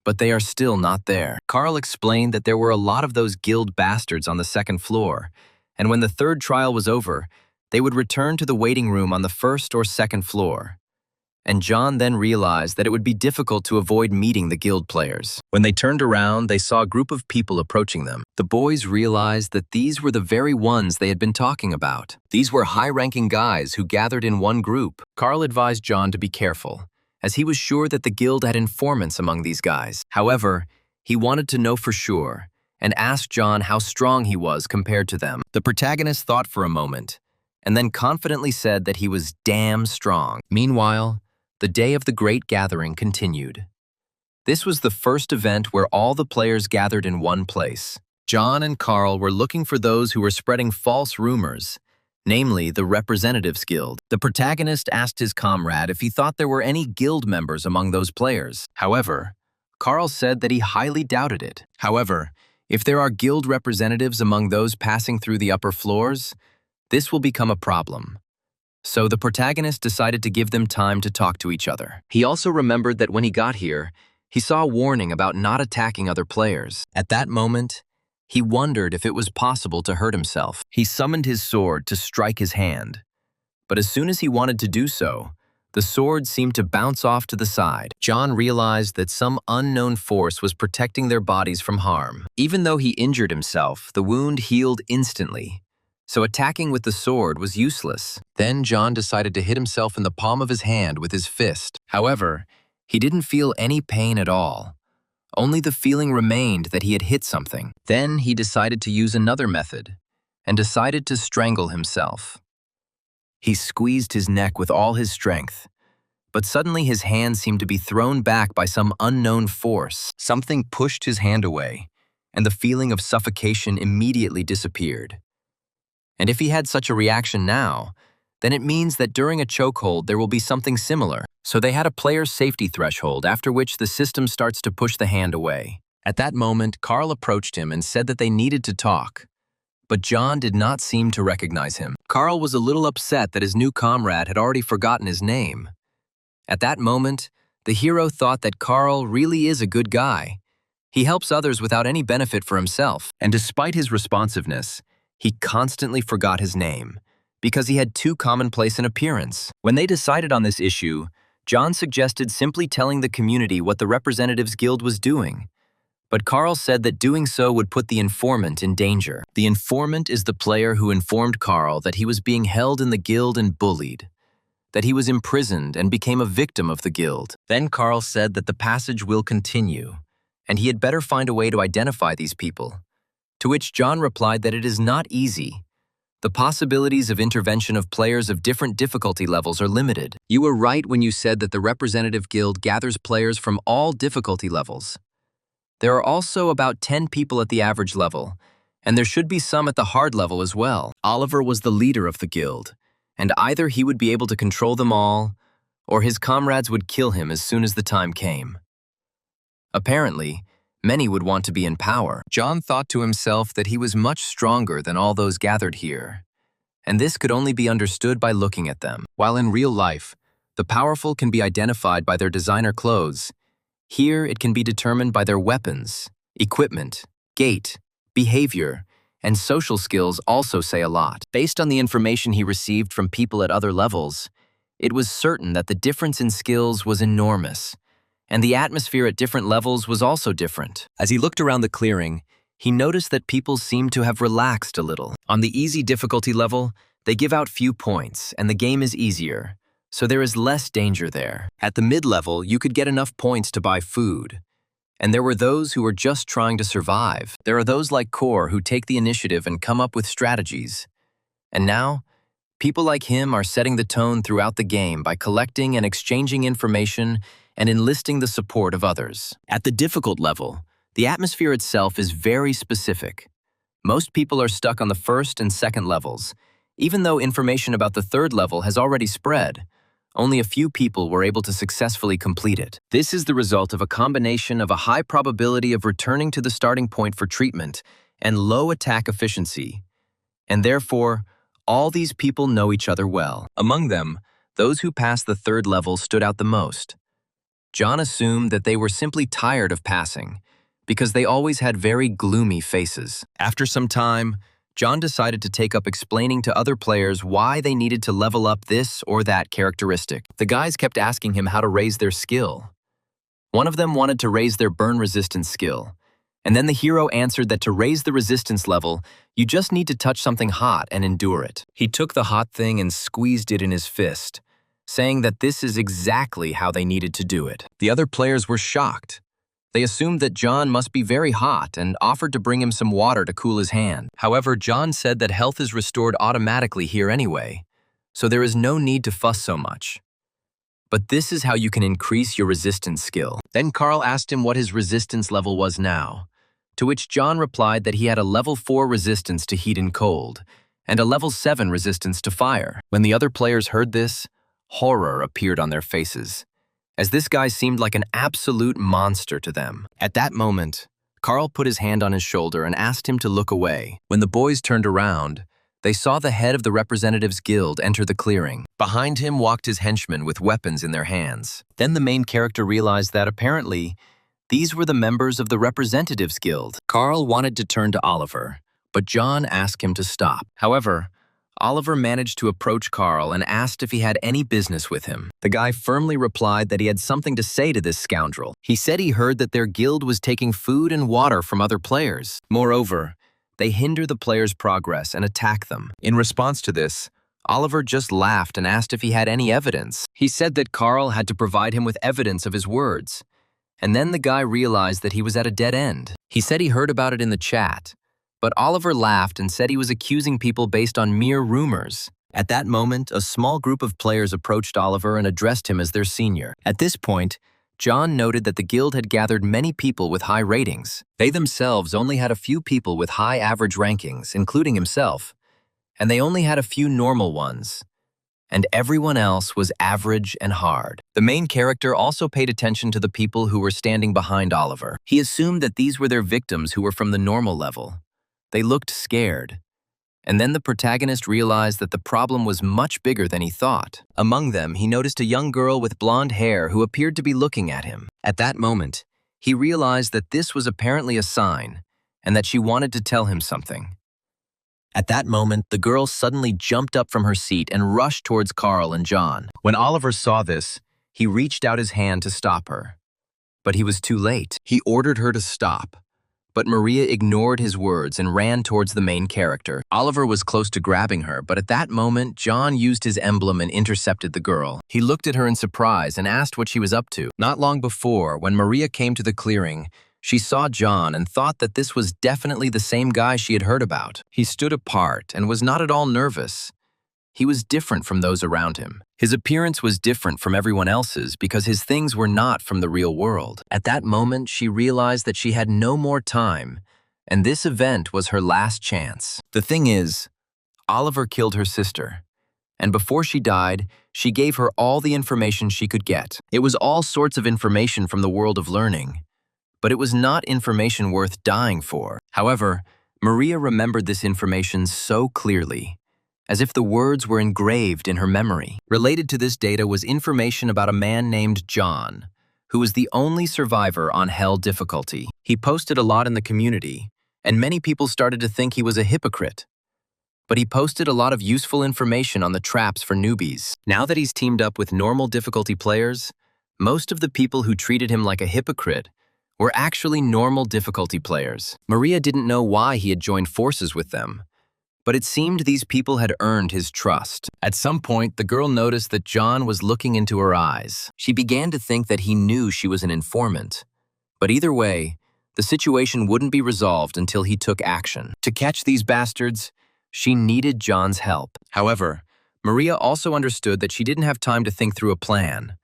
[SPEAKER 1] But they are still not there. Carl explained that there were a lot of those guild bastards on the second floor, and when the third trial was over, they would return to the waiting room on the first or second floor. And John then realized that it would be difficult to avoid meeting the guild players. When they turned around, they saw a group of people approaching them. The boys realized that these were the very ones they had been talking about. These were high-ranking guys who gathered in one group. Carl advised John to be careful, as he was sure that the guild had informants among these guys. However, he wanted to know for sure, and asked John how strong he was compared to them. The protagonist thought for a moment, and then confidently said that he was damn strong. Meanwhile, the day of the great gathering continued. This was the first event where all the players gathered in one place. John and Carl were looking for those who were spreading false rumors, namely the Representatives Guild. The protagonist asked his comrade if he thought there were any guild members among those players. However, Carl said that he highly doubted it. However, if there are guild representatives among those passing through the upper floors, this will become a problem. So the protagonist decided to give them time to talk to each other. He also remembered that when he got here, he saw a warning about not attacking other players. At that moment, he wondered if it was possible to hurt himself. He summoned his sword to strike his hand. But as soon as he wanted to do so, the sword seemed to bounce off to the side. John realized that some unknown force was protecting their bodies from harm. Even though he injured himself, the wound healed instantly. So attacking with the sword was useless. Then John decided to hit himself in the palm of his hand with his fist. However, he didn't feel any pain at all. Only the feeling remained that he had hit something. Then he decided to use another method, and decided to strangle himself. He squeezed his neck with all his strength, but suddenly his hand seemed to be thrown back by some unknown force. Something pushed his hand away, and the feeling of suffocation immediately disappeared. And if he had such a reaction now, then it means that during a chokehold there will be something similar. So they had a player's safety threshold, after which the system starts to push the hand away. At that moment, Carl approached him and said that they needed to talk. But John did not seem to recognize him. Carl was a little upset that his new comrade had already forgotten his name. At that moment, the hero thought that Carl really is a good guy. He helps others without any benefit for himself. And despite his responsiveness, he constantly forgot his name, because he had too commonplace an appearance. When they decided on this issue, John suggested simply telling the community what the Representatives Guild was doing. But Carl said that doing so would put the informant in danger. The informant is the player who informed Carl that he was being held in the guild and bullied, that he was imprisoned and became a victim of the guild. Then Carl said that the passage will continue, and he had better find a way to identify these people. To which John replied that it is not easy. The possibilities of intervention of players of different difficulty levels are limited. You were right when you said that the Representative Guild gathers players from all difficulty levels. There are also about 10 people at the average level, and there should be some at the hard level as well. Oliver was the leader of the guild, and either he would be able to control them all, or his comrades would kill him as soon as the time came. Apparently, many would want to be in power. John thought to himself that he was much stronger than all those gathered here, and this could only be understood by looking at them. While in real life, the powerful can be identified by their designer clothes, here it can be determined by their weapons, equipment, gait, behavior, and social skills also say a lot. Based on the information he received from people at other levels, it was certain that the difference in skills was enormous, and the atmosphere at different levels was also different. As he looked around the clearing, he noticed that people seemed to have relaxed a little. On the easy difficulty level, they give out few points, and the game is easier, so there is less danger there. At the mid-level, you could get enough points to buy food, and there were those who were just trying to survive. There are those like Core who take the initiative and come up with strategies. And now, people like him are setting the tone throughout the game by collecting and exchanging information and enlisting the support of others. At the difficult level, the atmosphere itself is very specific. Most people are stuck on the first and second levels, even though information about the third level has already spread. Only a few people were able to successfully complete it. This is the result of a combination of a high probability of returning to the starting point for treatment and low attack efficiency. And therefore, all these people know each other well. Among them, those who passed the third level stood out the most. John assumed that they were simply tired of passing, because they always had very gloomy faces. After some time, John decided to take up explaining to other players why they needed to level up this or that characteristic. The guys kept asking him how to raise their skill. One of them wanted to raise their burn resistance skill, and then the hero answered that to raise the resistance level, you just need to touch something hot and endure it. He took the hot thing and squeezed it in his fist, saying that this is exactly how they needed to do it. The other players were shocked. They assumed that John must be very hot and offered to bring him some water to cool his hand. However, John said that health is restored automatically here anyway, so there is no need to fuss so much. But this is how you can increase your resistance skill. Then Carl asked him what his resistance level was now, to which John replied that he had a level 4 resistance to heat and cold, and a level 7 resistance to fire. When the other players heard this, horror appeared on their faces, as this guy seemed like an absolute monster to them. At that moment, Carl put his hand on his shoulder and asked him to look away. When the boys turned around, they saw the head of the Representatives Guild enter the clearing. Behind him walked his henchmen with weapons in their hands. Then the main character realized that apparently, these were the members of the Representatives Guild. Carl wanted to turn to Oliver, but John asked him to stop. However, Oliver managed to approach Carl and asked if he had any business with him. The guy firmly replied that he had something to say to this scoundrel. He said he heard that their guild was taking food and water from other players. Moreover, they hinder the players' progress and attack them. In response to this, Oliver just laughed and asked if he had any evidence. He said that Carl had to provide him with evidence of his words. And then the guy realized that he was at a dead end. He said he heard about it in the chat, but Oliver laughed and said he was accusing people based on mere rumors. At that moment, a small group of players approached Oliver and addressed him as their senior. At this point, John noted that the guild had gathered many people with high ratings. They themselves only had a few people with high average rankings, including himself, and they only had a few normal ones. And everyone else was average and hard. The main character also paid attention to the people who were standing behind Oliver. He assumed that these were their victims who were from the normal level. They looked scared. And then the protagonist realized that the problem was much bigger than he thought. Among them, he noticed a young girl with blonde hair who appeared to be looking at him. At that moment, he realized that this was apparently a sign, and that she wanted to tell him something. At that moment, the girl suddenly jumped up from her seat and rushed towards Carl and John. When Oliver saw this, he reached out his hand to stop her. But he was too late. He ordered her to stop. But Maria ignored his words and ran towards the main character. Oliver was close to grabbing her, but at that moment, John used his emblem and intercepted the girl. He looked at her in surprise and asked what she was up to. Not long before, when Maria came to the clearing, she saw John and thought that this was definitely the same guy she had heard about. He stood apart and was not at all nervous. He was different from those around him. His appearance was different from everyone else's because his things were not from the real world. At that moment, she realized that she had no more time, and this event was her last chance. The thing is, Oliver killed her sister, and before she died, she gave her all the information she could get. It was all sorts of information from the world of learning, but it was not information worth dying for. However, Maria remembered this information so clearly, as if the words were engraved in her memory. Related to this data was information about a man named John, who was the only survivor on Hell difficulty. He posted a lot in the community, and many people started to think he was a hypocrite. But he posted a lot of useful information on the traps for newbies. Now that he's teamed up with normal difficulty players, most of the people who treated him like a hypocrite were actually normal difficulty players. Maria didn't know why he had joined forces with them, but it seemed these people had earned his trust. At some point, the girl noticed that John was looking into her eyes. She began to think that he knew she was an informant. But either way, the situation wouldn't be resolved until he took action. To catch these bastards, she needed John's help. However, Maria also understood that she didn't have time to think through a plan.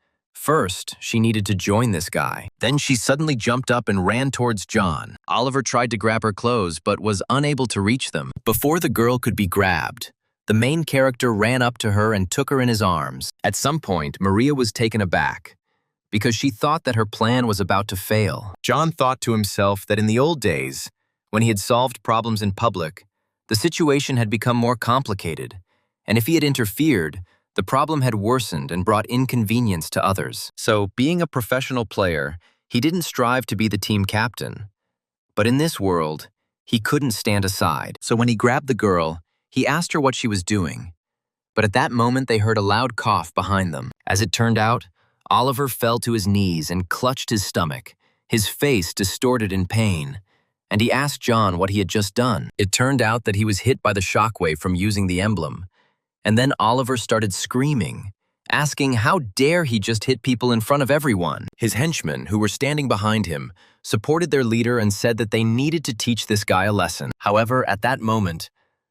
[SPEAKER 1] First, she needed to join this guy. Then she suddenly jumped up and ran towards John. Oliver tried to grab her clothes but was unable to reach them. Before the girl could be grabbed, The main character ran up to her and took her in his arms. At some point, Maria was taken aback because she thought that her plan was about to fail. John thought to himself that in the old days, when he had solved problems in public, the situation had become more complicated, and if he had interfered, the problem had worsened and brought inconvenience to others. So, being a professional player, he didn't strive to be the team captain. But in this world, he couldn't stand aside. So when he grabbed the girl, he asked her what she was doing. But at that moment, they heard a loud cough behind them. As it turned out, Oliver fell to his knees and clutched his stomach, his face distorted in pain, and he asked John what he had just done. It turned out that he was hit by the shockwave from using the emblem. And then Oliver started screaming, asking how dare he just hit people in front of everyone. His henchmen, who were standing behind him, supported their leader and said that they needed to teach this guy a lesson. However, at that moment,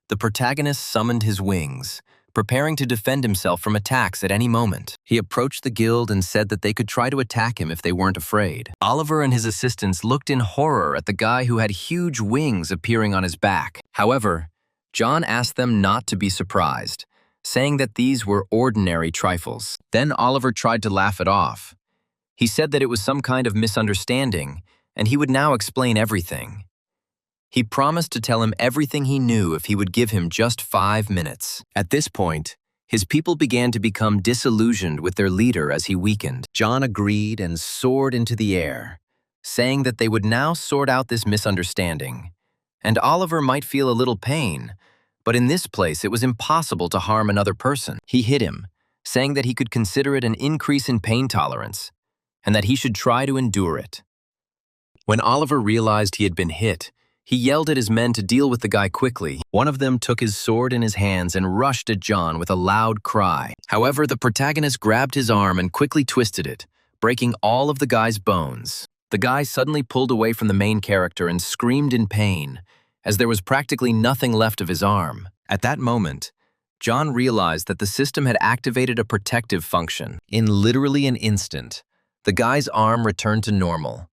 [SPEAKER 1] the protagonist summoned his wings, preparing to defend himself from attacks at any moment. He approached the guild and said that they could try to attack him if they weren't afraid. Oliver and his assistants looked in horror at the guy who had huge wings appearing on his back. However, John asked them not to be surprised, saying that these were ordinary trifles. Then Oliver tried to laugh it off. He said that it was some kind of misunderstanding, and he would now explain everything. He promised to tell him everything he knew if he would give him just 5 minutes. At this point, his people began to become disillusioned with their leader as he weakened. John agreed and soared into the air, saying that they would now sort out this misunderstanding. And Oliver might feel a little pain, but in this place it was impossible to harm another person. He hit him, saying that he could consider it an increase in pain tolerance, and that he should try to endure it. When Oliver realized he had been hit, he yelled at his men to deal with the guy quickly. One of them took his sword in his hands and rushed at John with a loud cry. However, the protagonist grabbed his arm and quickly twisted it, breaking all of the guy's bones. The guy suddenly pulled away from the main character and screamed in pain, as there was practically nothing left of his arm. At that moment, John realized that the system had activated a protective function. In literally an instant, the guy's arm returned to normal,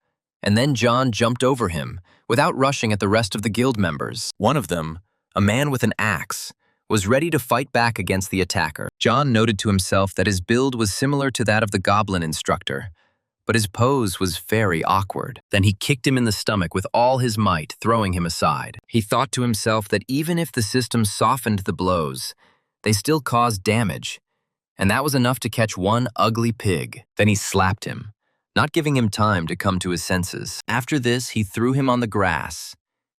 [SPEAKER 1] and then John jumped over him, without rushing at the rest of the guild members. One of them, a man with an axe, was ready to fight back against the attacker. John noted to himself that his build was similar to that of the goblin instructor, but his pose was very awkward. Then he kicked him in the stomach with all his might, throwing him aside. He thought to himself that even if the system softened the blows, they still caused damage, and that was enough to catch one ugly pig. Then he slapped him, not giving him time to come to his senses. After this, he threw him on the grass,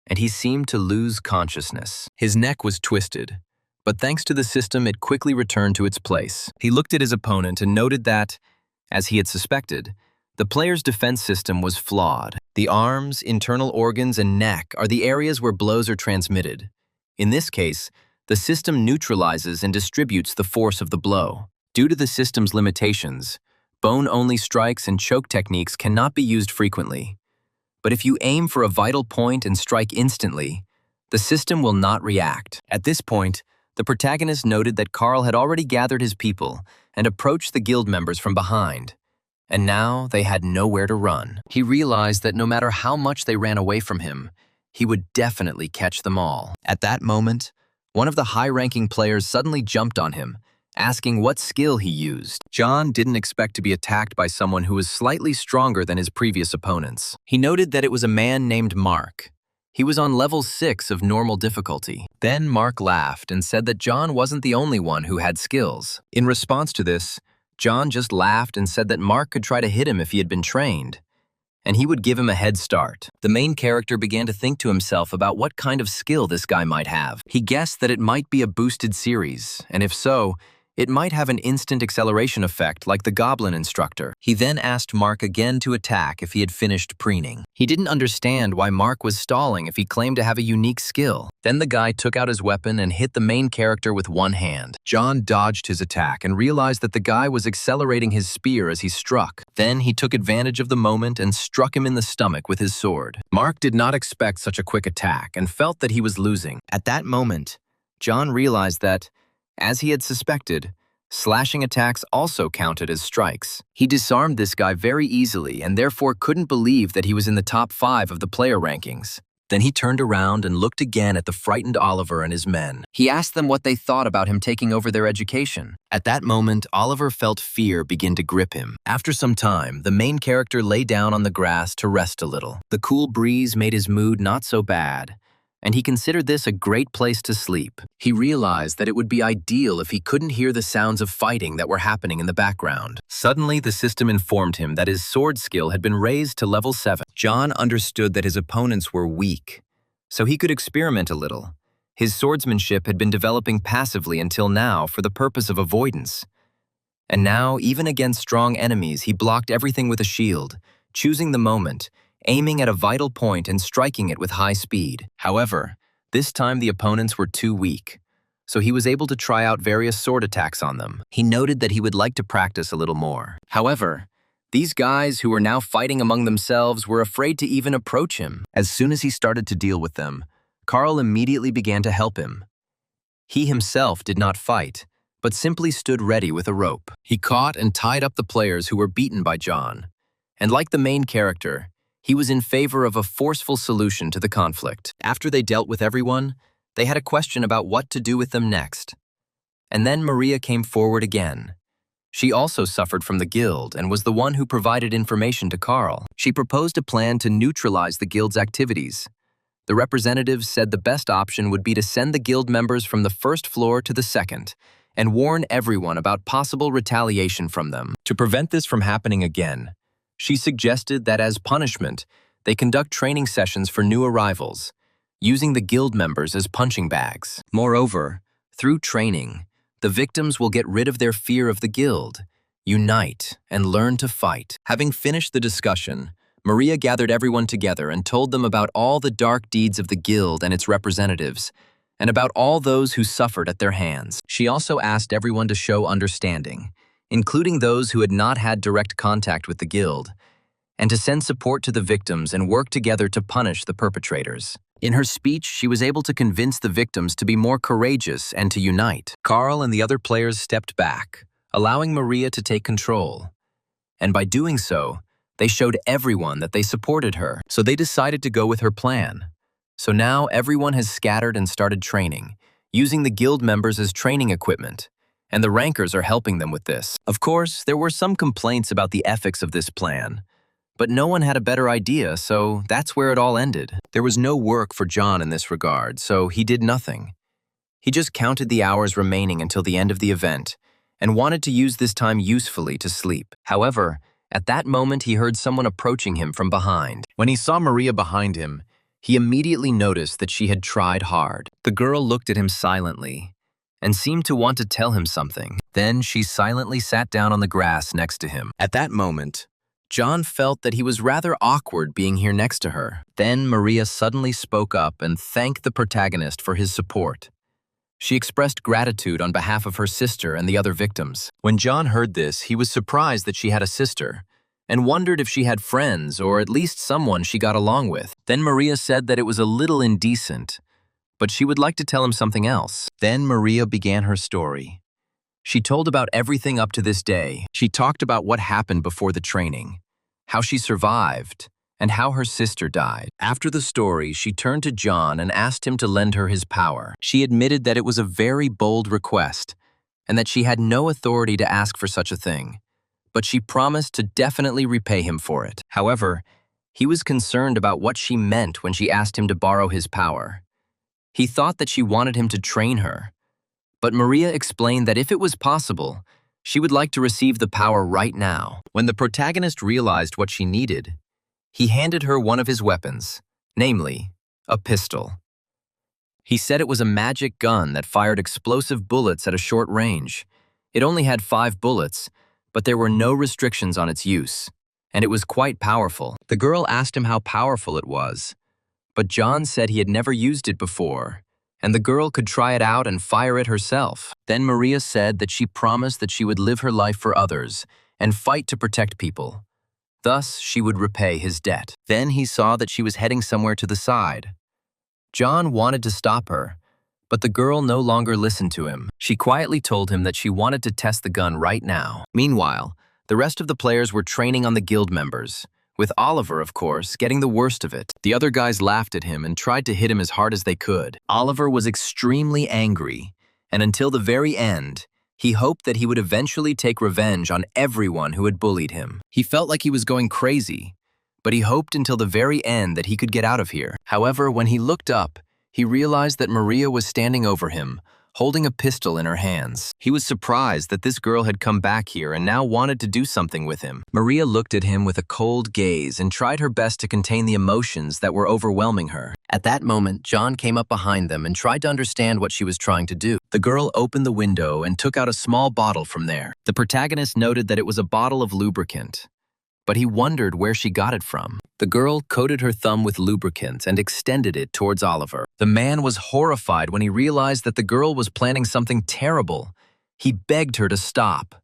[SPEAKER 1] and he seemed to lose consciousness. His neck was twisted, but thanks to the system, it quickly returned to its place. He looked at his opponent and noted that, as he had suspected, the player's defense system was flawed. The arms, internal organs, and neck are the areas where blows are transmitted. In this case, the system neutralizes and distributes the force of the blow. Due to the system's limitations, bone-only strikes and choke techniques cannot be used frequently. But if you aim for a vital point and strike instantly, the system will not react. At this point, the protagonist noted that Carl had already gathered his people and approached the guild members from behind. And now they had nowhere to run. He realized that no matter how much they ran away from him, he would definitely catch them all. At that moment, one of the high-ranking players suddenly jumped on him, asking what skill he used. John didn't expect to be attacked by someone who was slightly stronger than his previous opponents. He noted that it was a man named Mark. He was on level 6 of normal difficulty. Then Mark laughed and said that John wasn't the only one who had skills. In response to this, John just laughed and said that Mark could try to hit him if he had been trained, and he would give him a head start. The main character began to think to himself about what kind of skill this guy might have. He guessed that it might be a boosted series, and if so, it might have an instant acceleration effect like the goblin instructor. He then asked Mark again to attack if he had finished preening. He didn't understand why Mark was stalling if he claimed to have a unique skill. Then the guy took out his weapon and hit the main character with one hand. John dodged his attack and realized that the guy was accelerating his spear as he struck. Then he took advantage of the moment and struck him in the stomach with his sword. Mark did not expect such a quick attack and felt that he was losing. At that moment, John realized that, as he had suspected, slashing attacks also counted as strikes. He disarmed this guy very easily and therefore couldn't believe that he was in the top 5 of the player rankings. Then he turned around and looked again at the frightened Oliver and his men. He asked them what they thought about him taking over their education. At that moment, Oliver felt fear begin to grip him. After some time, the main character lay down on the grass to rest a little. The cool breeze made his mood not so bad, and he considered this a great place to sleep. He realized that it would be ideal if he couldn't hear the sounds of fighting that were happening in the background. Suddenly, the system informed him that his sword skill had been raised to level 7. John understood that his opponents were weak, so he could experiment a little. His swordsmanship had been developing passively until now for the purpose of avoidance. And now, even against strong enemies, he blocked everything with a shield, choosing the moment, aiming at a vital point and striking it with high speed. However, this time the opponents were too weak, so he was able to try out various sword attacks on them. He noted that he would like to practice a little more. However, these guys who were now fighting among themselves were afraid to even approach him. As soon as he started to deal with them, Carl immediately began to help him. He himself did not fight, but simply stood ready with a rope. He caught and tied up the players who were beaten by John, and like the main character, he was in favor of a forceful solution to the conflict. After they dealt with everyone, they had a question about what to do with them next. And then Maria came forward again. She also suffered from the guild and was the one who provided information to Carl. She proposed a plan to neutralize the guild's activities. The representatives said the best option would be to send the guild members from the first floor to the second and warn everyone about possible retaliation from them. To prevent this from happening again, she suggested that as punishment, they conduct training sessions for new arrivals, using the guild members as punching bags. Moreover, through training, the victims will get rid of their fear of the guild, unite, and learn to fight. Having finished the discussion, Maria gathered everyone together and told them about all the dark deeds of the guild and its representatives, and about all those who suffered at their hands. She also asked everyone to show understanding, including those who had not had direct contact with the guild, and to send support to the victims and work together to punish the perpetrators. In her speech, she was able to convince the victims to be more courageous and to unite. Carl and the other players stepped back, allowing Maria to take control. And by doing so, they showed everyone that they supported her, so they decided to go with her plan. So now everyone has scattered and started training, using the guild members as training equipment, and the rankers are helping them with this. Of course, there were some complaints about the ethics of this plan, but no one had a better idea, so that's where it all ended. There was no work for John in this regard, so he did nothing. He just counted the hours remaining until the end of the event and wanted to use this time usefully to sleep. However, at that moment he heard someone approaching him from behind. When he saw Maria behind him, he immediately noticed that she had tried hard. The girl looked at him silently and seemed to want to tell him something. Then she silently sat down on the grass next to him. At that moment, John felt that he was rather awkward being here next to her. Then Maria suddenly spoke up and thanked the protagonist for his support. She expressed gratitude on behalf of her sister and the other victims. When John heard this, he was surprised that she had a sister and wondered if she had friends or at least someone she got along with. Then Maria said that it was a little indecent, but she would like to tell him something else. Then Maria began her story. She told about everything up to this day. She talked about what happened before the training, how she survived, and how her sister died. After the story, she turned to John and asked him to lend her his power. She admitted that it was a very bold request and that she had no authority to ask for such a thing, but she promised to definitely repay him for it. However, he was concerned about what she meant when she asked him to borrow his power. He thought that she wanted him to train her, but Maria explained that if it was possible, she would like to receive the power right now. When the protagonist realized what she needed, he handed her one of his weapons, namely, a pistol. He said it was a magic gun that fired explosive bullets at a short range. It only had 5 bullets, but there were no restrictions on its use, and it was quite powerful. The girl asked him how powerful it was, but John said he had never used it before, and the girl could try it out and fire it herself. Then Maria said that she promised that she would live her life for others and fight to protect people. Thus, she would repay his debt. Then he saw that she was heading somewhere to the side. John wanted to stop her, but the girl no longer listened to him. She quietly told him that she wanted to test the gun right now. Meanwhile, the rest of the players were training on the guild members, with Oliver, of course, getting the worst of it. The other guys laughed at him and tried to hit him as hard as they could. Oliver was extremely angry, and until the very end, he hoped that he would eventually take revenge on everyone who had bullied him. He felt like he was going crazy, but he hoped until the very end that he could get out of here. However, when he looked up, he realized that Maria was standing over him, holding a pistol in her hands. He was surprised that this girl had come back here and now wanted to do something with him. Maria looked at him with a cold gaze and tried her best to contain the emotions that were overwhelming her. At that moment, John came up behind them and tried to understand what she was trying to do. The girl opened the window and took out a small bottle from there. The protagonist noted that it was a bottle of lubricant, but he wondered where she got it from. The girl coated her thumb with lubricant and extended it towards Oliver. The man was horrified when he realized that the girl was planning something terrible. He begged her to stop,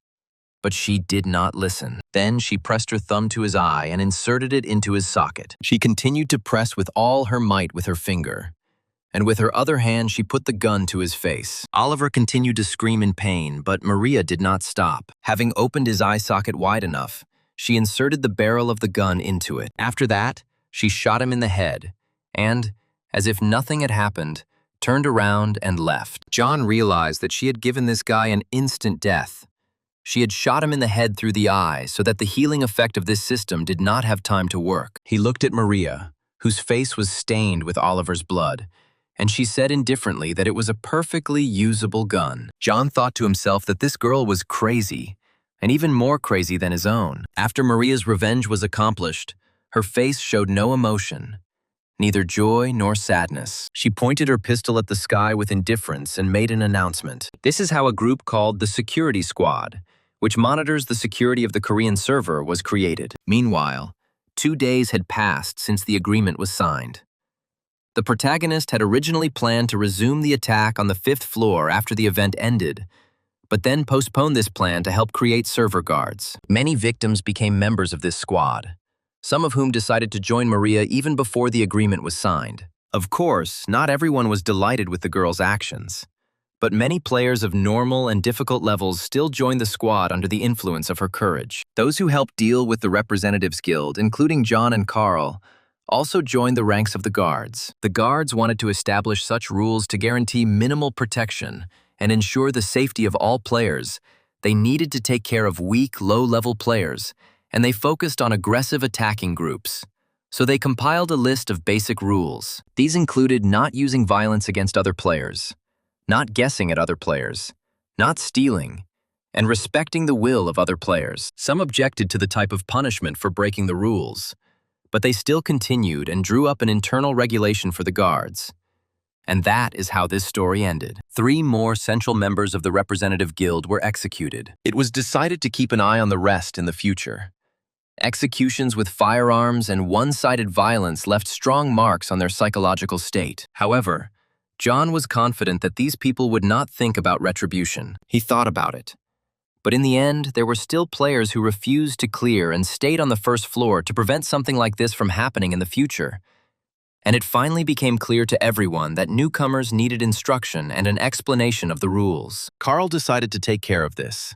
[SPEAKER 1] but she did not listen. Then she pressed her thumb to his eye and inserted it into his socket. She continued to press with all her might with her finger, and with her other hand she put the gun to his face. Oliver continued to scream in pain, but Maria did not stop. Having opened his eye socket wide enough, she inserted the barrel of the gun into it. After that, she shot him in the head, and, as if nothing had happened, turned around and left. John realized that she had given this guy an instant death. She had shot him in the head through the eye so that the healing effect of this system did not have time to work. He looked at Maria, whose face was stained with Oliver's blood, and she said indifferently that it was a perfectly usable gun. John thought to himself that this girl was crazy, and even more crazy than his own. After Maria's revenge was accomplished, her face showed no emotion, neither joy nor sadness. She pointed her pistol at the sky with indifference and made an announcement. This is how a group called the Security Squad, which monitors the security of the Korean server, was created. Meanwhile, 2 days had passed since the agreement was signed. The protagonist had originally planned to resume the attack on the 5th floor after the event ended, but then postponed this plan to help create server guards. Many victims became members of this squad, some of whom decided to join Maria even before the agreement was signed. Of course, not everyone was delighted with the girl's actions, but many players of normal and difficult levels still joined the squad under the influence of her courage. Those who helped deal with the Representatives Guild, including John and Carl, also joined the ranks of the guards. The guards wanted to establish such rules to guarantee minimal protection and ensure the safety of all players. They needed to take care of weak, low-level players, and they focused on aggressive attacking groups. So they compiled a list of basic rules. These included not using violence against other players, not guessing at other players, not stealing, and respecting the will of other players. Some objected to the type of punishment for breaking the rules, but they still continued and drew up an internal regulation for the guards. And that is how this story ended. 3 more central members of the Representative Guild were executed. It was decided to keep an eye on the rest in the future. Executions with firearms and one-sided violence left strong marks on their psychological state. However, John was confident that these people would not think about retribution. He thought about it. But in the end, there were still players who refused to clear and stayed on the 1st floor to prevent something like this from happening in the future. And it finally became clear to everyone that newcomers needed instruction and an explanation of the rules. Carl decided to take care of this.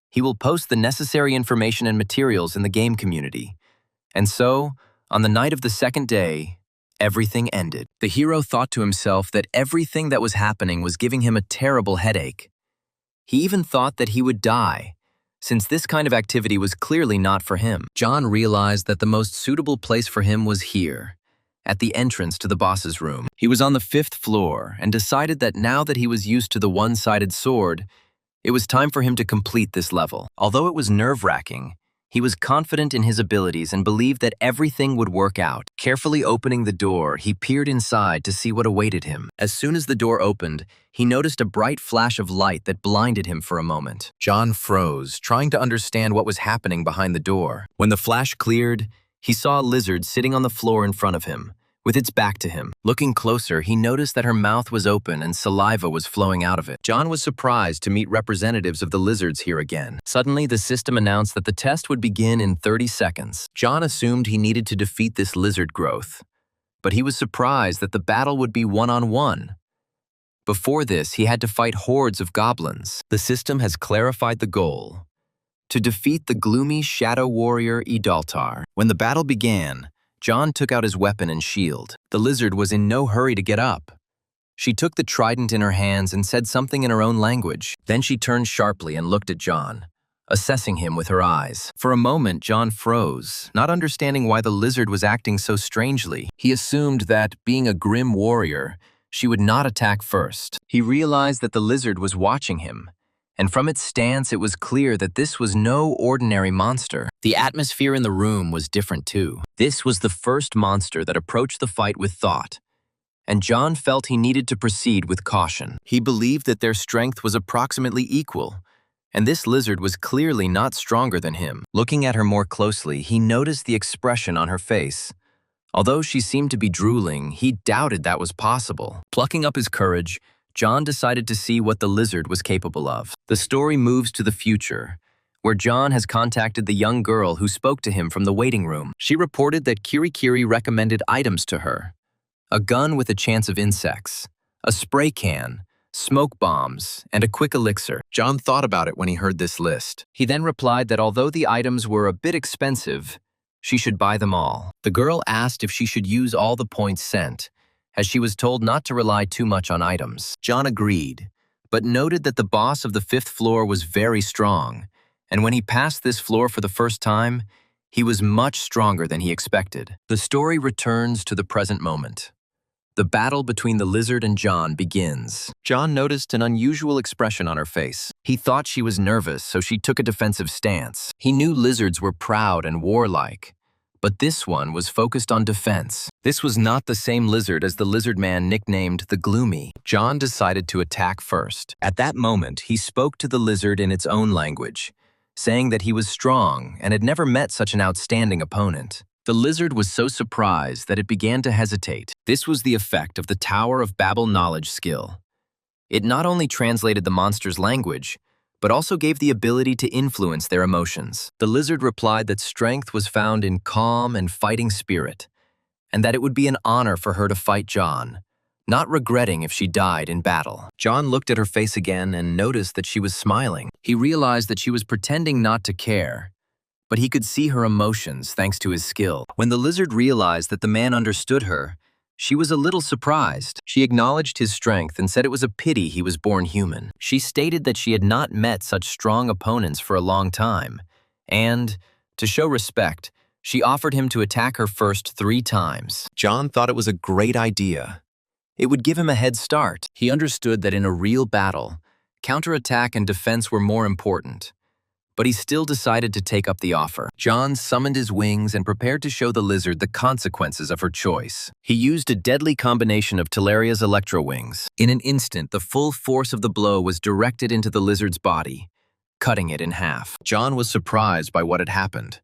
[SPEAKER 1] He will post the necessary information and materials in the game community. And so, on the night of the 2nd day, everything ended. The hero thought to himself that everything that was happening was giving him a terrible headache. He even thought that he would die, since this kind of activity was clearly not for him. John realized that the most suitable place for him was here, at the entrance to the boss's room. He was on the 5th floor and decided that now that he was used to the one-sided sword, it was time for him to complete this level. Although it was nerve-wracking, he was confident in his abilities and believed that everything would work out. Carefully opening the door, he peered inside to see what awaited him. As soon as the door opened, he noticed a bright flash of light that blinded him for a moment. John froze, trying to understand what was happening behind the door. When the flash cleared, he saw a lizard sitting on the floor in front of him, with its back to him. Looking closer, he noticed that her mouth was open and saliva was flowing out of it. John was surprised to meet representatives of the lizards here again. Suddenly, the system announced that the test would begin in 30 seconds. John assumed he needed to defeat this lizard growth, but he was surprised that the battle would be one-on-one. Before this, he had to fight hordes of goblins. The system has clarified the goal. to defeat the gloomy shadow warrior Idaltar. When the battle began, John took out his weapon and shield. The lizard was in no hurry to get up. She took the trident in her hands and said something in her own language. Then she turned sharply and looked at John, assessing him with her eyes. For a moment, John froze, not understanding why the lizard was acting so strangely. He assumed that, being a grim warrior, she would not attack first. He realized that the lizard was watching him, and from its stance it was clear that this was no ordinary monster. The atmosphere in the room was different too. This was the first monster that approached the fight with thought, and John felt he needed to proceed with caution. He believed that their strength was approximately equal, and this lizard was clearly not stronger than him. Looking at her more closely, he noticed the expression on her face. Although she seemed to be drooling, he doubted that was possible. Plucking up his courage, John decided to see what the lizard was capable of. The story moves to the future, where John has contacted the young girl who spoke to him from the waiting room. She reported that Kirikiri recommended items to her: a gun with a chance of insects, a spray can, smoke bombs, and a quick elixir. John thought about it when he heard this list. He then replied that although the items were a bit expensive, she should buy them all. The girl asked if she should use all the points sent, as she was told not to rely too much on items. John agreed, but noted that the boss of the 5th floor was very strong, and when he passed this floor for the first time, he was much stronger than he expected. The story returns to the present moment. The battle between the lizard and John begins. John noticed an unusual expression on her face. He thought she was nervous, so she took a defensive stance. He knew lizards were proud and warlike, but this one was focused on defense. This was not the same lizard as the lizard man nicknamed the Gloomy. John decided to attack first. At that moment, he spoke to the lizard in its own language, saying that he was strong and had never met such an outstanding opponent. The lizard was so surprised that it began to hesitate. This was the effect of the Tower of Babel knowledge skill. It not only translated the monster's language, but also gave the ability to influence their emotions. The lizard replied that strength was found in calm and fighting spirit, and that it would be an honor for her to fight John, not regretting if she died in battle. John looked at her face again and noticed that she was smiling. He realized that she was pretending not to care, but he could see her emotions thanks to his skill. When the lizard realized that the man understood her, she was a little surprised. She acknowledged his strength and said it was a pity he was born human. She stated that she had not met such strong opponents for a long time, and, to show respect, she offered him to attack her first 3 times. John thought it was a great idea. It would give him a head start. He understood that in a real battle, counterattack and defense were more important, but he still decided to take up the offer. John summoned his wings and prepared to show the lizard the consequences of her choice. He used a deadly combination of Talaria's electro wings. In an instant, the full force of the blow was directed into the lizard's body, cutting it in half. John was surprised by what had happened.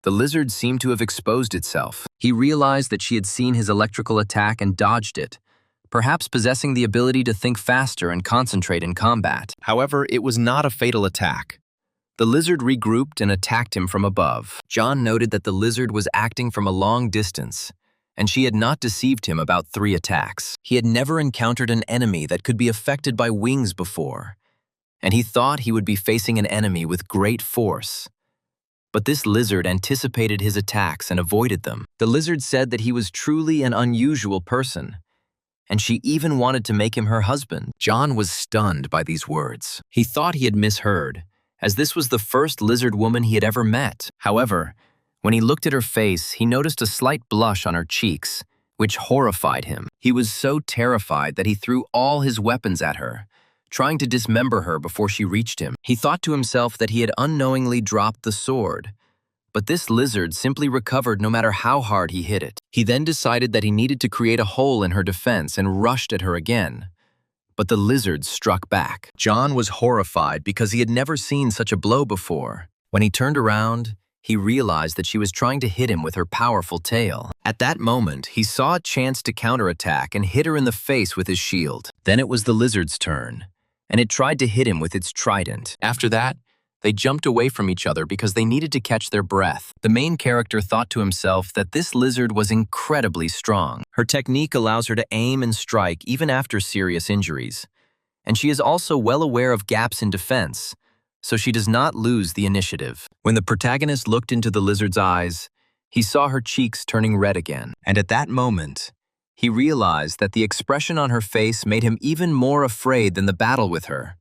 [SPEAKER 1] The lizard seemed to have exposed itself. He realized that she had seen his electrical attack and dodged it, perhaps possessing the ability to think faster and concentrate in combat. However, it was not a fatal attack. The lizard regrouped and attacked him from above. John noted that the lizard was acting from a long distance, and she had not deceived him about 3 attacks. He had never encountered an enemy that could be affected by wings before, and he thought he would be facing an enemy with great force. But this lizard anticipated his attacks and avoided them. The lizard said that he was truly an unusual person, and she even wanted to make him her husband. John was stunned by these words. He thought he had misheard, as this was the first lizard woman he had ever met. However, when he looked at her face, he noticed a slight blush on her cheeks, which horrified him. He was so terrified that he threw all his weapons at her, trying to dismember her before she reached him. He thought to himself that he had unknowingly dropped the sword, but this lizard simply recovered no matter how hard he hit it. He then decided that he needed to create a hole in her defense and rushed at her again. But the lizard struck back. John was horrified because he had never seen such a blow before. When he turned around, he realized that she was trying to hit him with her powerful tail. At that moment, he saw a chance to counterattack and hit her in the face with his shield. Then it was the lizard's turn, and it tried to hit him with its trident. After that, they jumped away from each other because they needed to catch their breath. The main character thought to himself that this lizard was incredibly strong. Her technique allows her to aim and strike even after serious injuries, and she is also well aware of gaps in defense, so she does not lose the initiative. When the protagonist looked into the lizard's eyes, he saw her cheeks turning red again. And at that moment, he realized that the expression on her face made him even more afraid than the battle with her.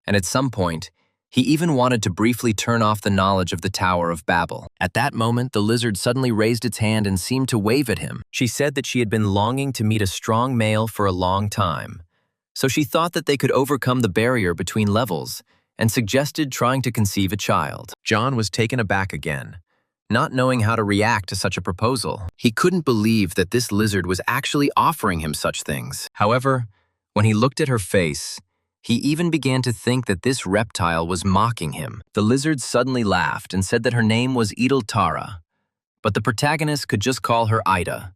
[SPEAKER 1] And at some point, he even wanted to briefly turn off the knowledge of the Tower of Babel. At that moment, the lizard suddenly raised its hand and seemed to wave at him. She said that she had been longing to meet a strong male for a long time, so she thought that they could overcome the barrier between levels and suggested trying to conceive a child. John was taken aback again, not knowing how to react to such a proposal. He couldn't believe that this lizard was actually offering him such things. However, when he looked at her face, he even began to think that this reptile was mocking him. The lizard suddenly laughed and said that her name was Tara, but the protagonist could just call her Ida.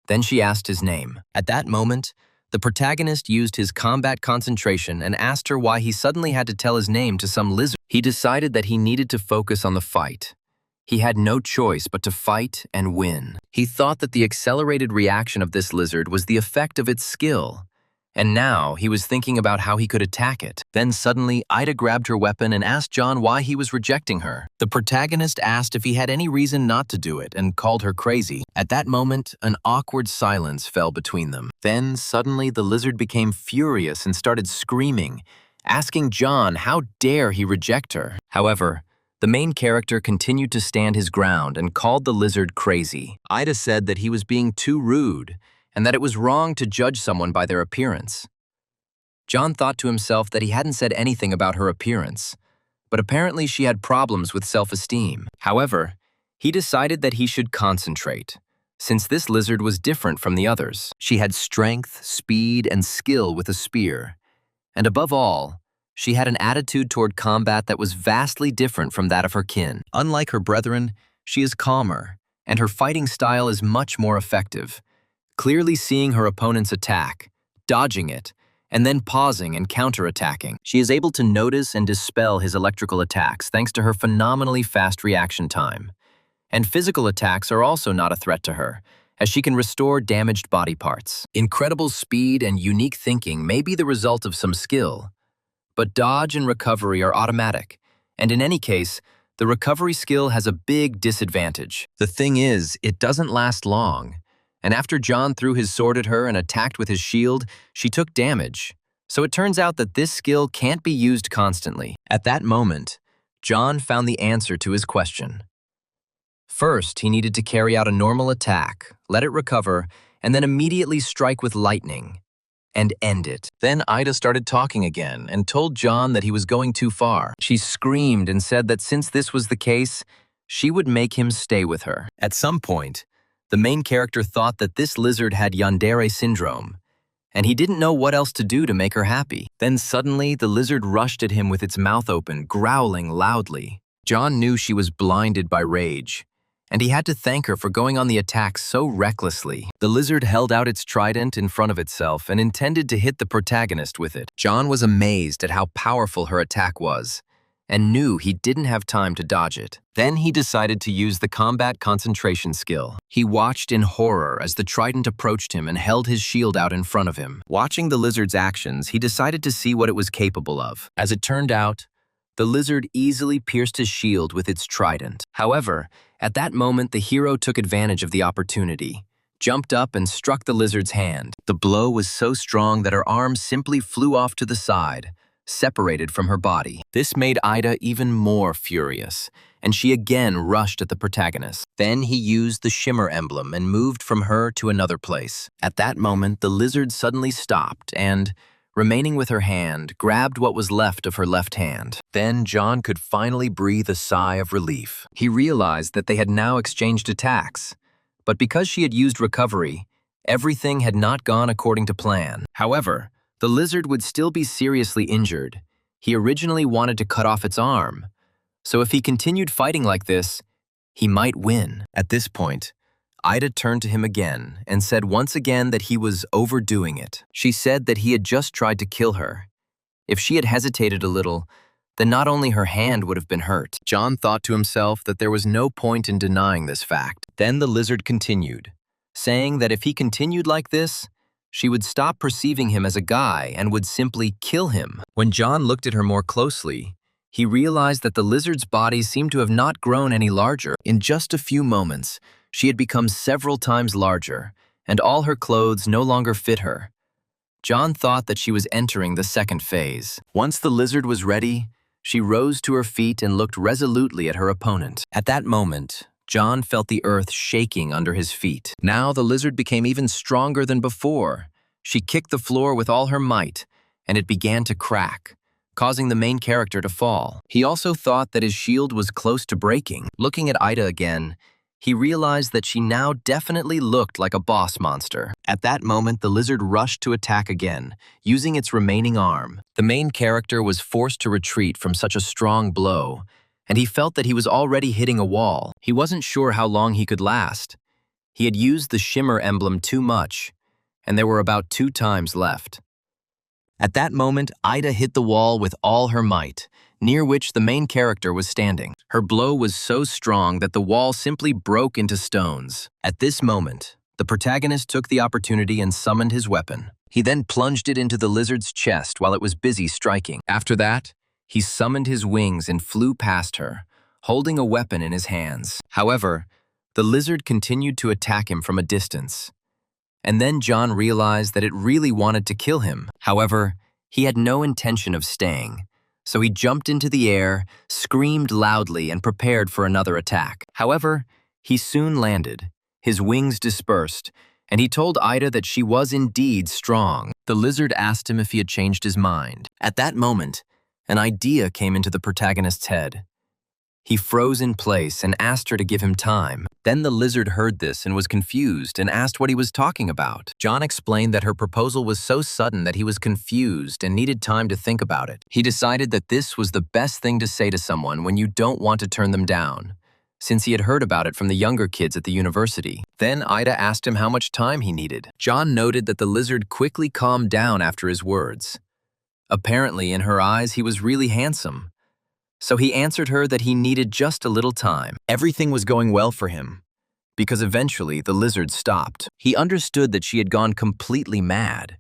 [SPEAKER 1] Then she asked his name. At that moment, the protagonist used his combat concentration and asked her why he suddenly had to tell his name to some lizard. He decided that he needed to focus on the fight. He had no choice but to fight and win. He thought that the accelerated reaction of this lizard was the effect of its skill, and now he was thinking about how he could attack it. Then suddenly, Ida grabbed her weapon and asked John why he was rejecting her. The protagonist asked if he had any reason not to do it and called her crazy. At that moment, an awkward silence fell between them. Then suddenly the lizard became furious and started screaming, asking John how dare he reject her. However, the main character continued to stand his ground and called the lizard crazy. Ida said that he was being too rude and that it was wrong to judge someone by their appearance. John thought to himself that he hadn't said anything about her appearance, but apparently she had problems with self-esteem. However, he decided that he should concentrate, since this lizard was different from the others. She had strength, speed, and skill with a spear, and above all, she had an attitude toward combat that was vastly different from that of her kin. Unlike her brethren, she is calmer, and her fighting style is much more effective, clearly seeing her opponent's attack, dodging it, and then pausing and counterattacking. She is able to notice and dispel his electrical attacks thanks to her phenomenally fast reaction time. And physical attacks are also not a threat to her, as she can restore damaged body parts. Incredible speed and unique thinking may be the result of some skill, but dodge and recovery are automatic, and in any case, the recovery skill has a big disadvantage. The thing is, it doesn't last long, and after John threw his sword at her and attacked with his shield, she took damage. So it turns out that this skill can't be used constantly. At that moment, John found the answer to his question. First, he needed to carry out a normal attack, let it recover, and then immediately strike with lightning and end it. Then Ida started talking again and told John that he was going too far. She screamed and said that since this was the case, she would make him stay with her. At some point, the main character thought that this lizard had yandere syndrome, and he didn't know what else to do to make her happy. Then suddenly, the lizard rushed at him with its mouth open, growling loudly. John knew she was blinded by rage, and he had to thank her for going on the attack so recklessly. The lizard held out its trident in front of itself and intended to hit the protagonist with it. John was amazed at how powerful her attack was, and knew he didn't have time to dodge it. Then he decided to use the combat concentration skill. He watched in horror as the trident approached him and held his shield out in front of him. Watching the lizard's actions, he decided to see what it was capable of. As it turned out, the lizard easily pierced his shield with its trident. However, at that moment, the hero took advantage of the opportunity, jumped up and struck the lizard's hand. The blow was so strong that her arm simply flew off to the side, separated from her body. This made Ida even more furious, and she again rushed at the protagonist. Then he used the shimmer emblem and moved from her to another place. At that moment, the lizard suddenly stopped and, remaining with her hand, grabbed what was left of her left hand. Then John could finally breathe a sigh of relief. He realized that they had now exchanged attacks, but because she had used recovery, everything had not gone according to plan. However, the lizard would still be seriously injured. He originally wanted to cut off its arm, so if he continued fighting like this, he might win. At this point, Ida turned to him again and said once again that he was overdoing it. She said that he had just tried to kill her. If she had hesitated a little, then not only her hand would have been hurt. John thought to himself that there was no point in denying this fact. Then the lizard continued, saying that if he continued like this, she would stop perceiving him as a guy and would simply kill him. When John looked at her more closely, he realized that the lizard's body seemed to have not grown any larger. In just a few moments, she had become several times larger, and all her clothes no longer fit her. John thought that she was entering the second phase. Once the lizard was ready, she rose to her feet and looked resolutely at her opponent. At that moment, John felt the earth shaking under his feet. Now the lizard became even stronger than before. She kicked the floor with all her might, and it began to crack, causing the main character to fall. He also thought that his shield was close to breaking. Looking at Ida again, he realized that she now definitely looked like a boss monster. At that moment, the lizard rushed to attack again, using its remaining arm. The main character was forced to retreat from such a strong blow, and he felt that he was already hitting a wall. He wasn't sure how long he could last. He had used the shimmer emblem too much, and there were about 2 times left. At that moment, Ida hit the wall with all her might, near which the main character was standing. Her blow was so strong that the wall simply broke into stones. At this moment, the protagonist took the opportunity and summoned his weapon. He then plunged it into the lizard's chest while it was busy striking. After that, he summoned his wings and flew past her, holding a weapon in his hands. However, the lizard continued to attack him from a distance. And then John realized that it really wanted to kill him. However, he had no intention of staying. So he jumped into the air, screamed loudly, and prepared for another attack. However, he soon landed. His wings dispersed, and he told Ida that she was indeed strong. The lizard asked him if he had changed his mind. At that moment, an idea came into the protagonist's head. He froze in place and asked her to give him time. Then the lizard heard this and was confused and asked what he was talking about. John explained that her proposal was so sudden that he was confused and needed time to think about it. He decided that this was the best thing to say to someone when you don't want to turn them down, since he had heard about it from the younger kids at the university. Then Ida asked him how much time he needed. John noted that the lizard quickly calmed down after his words. Apparently, in her eyes, he was really handsome. So he answered her that he needed just a little time. Everything was going well for him, because eventually the lizard stopped. He understood that she had gone completely mad,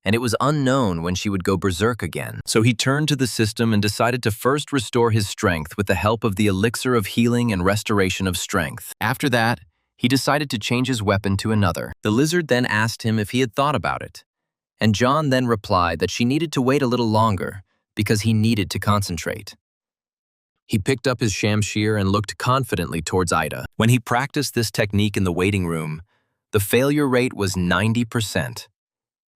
[SPEAKER 1] and it was unknown when she would go berserk again. So he turned to the system and decided to first restore his strength with the help of the elixir of healing and restoration of strength. After that, he decided to change his weapon to another. The lizard then asked him if he had thought about it, and John then replied that she needed to wait a little longer because he needed to concentrate. He picked up his shamshir and looked confidently towards Ida. When he practiced this technique in the waiting room, the failure rate was 90%.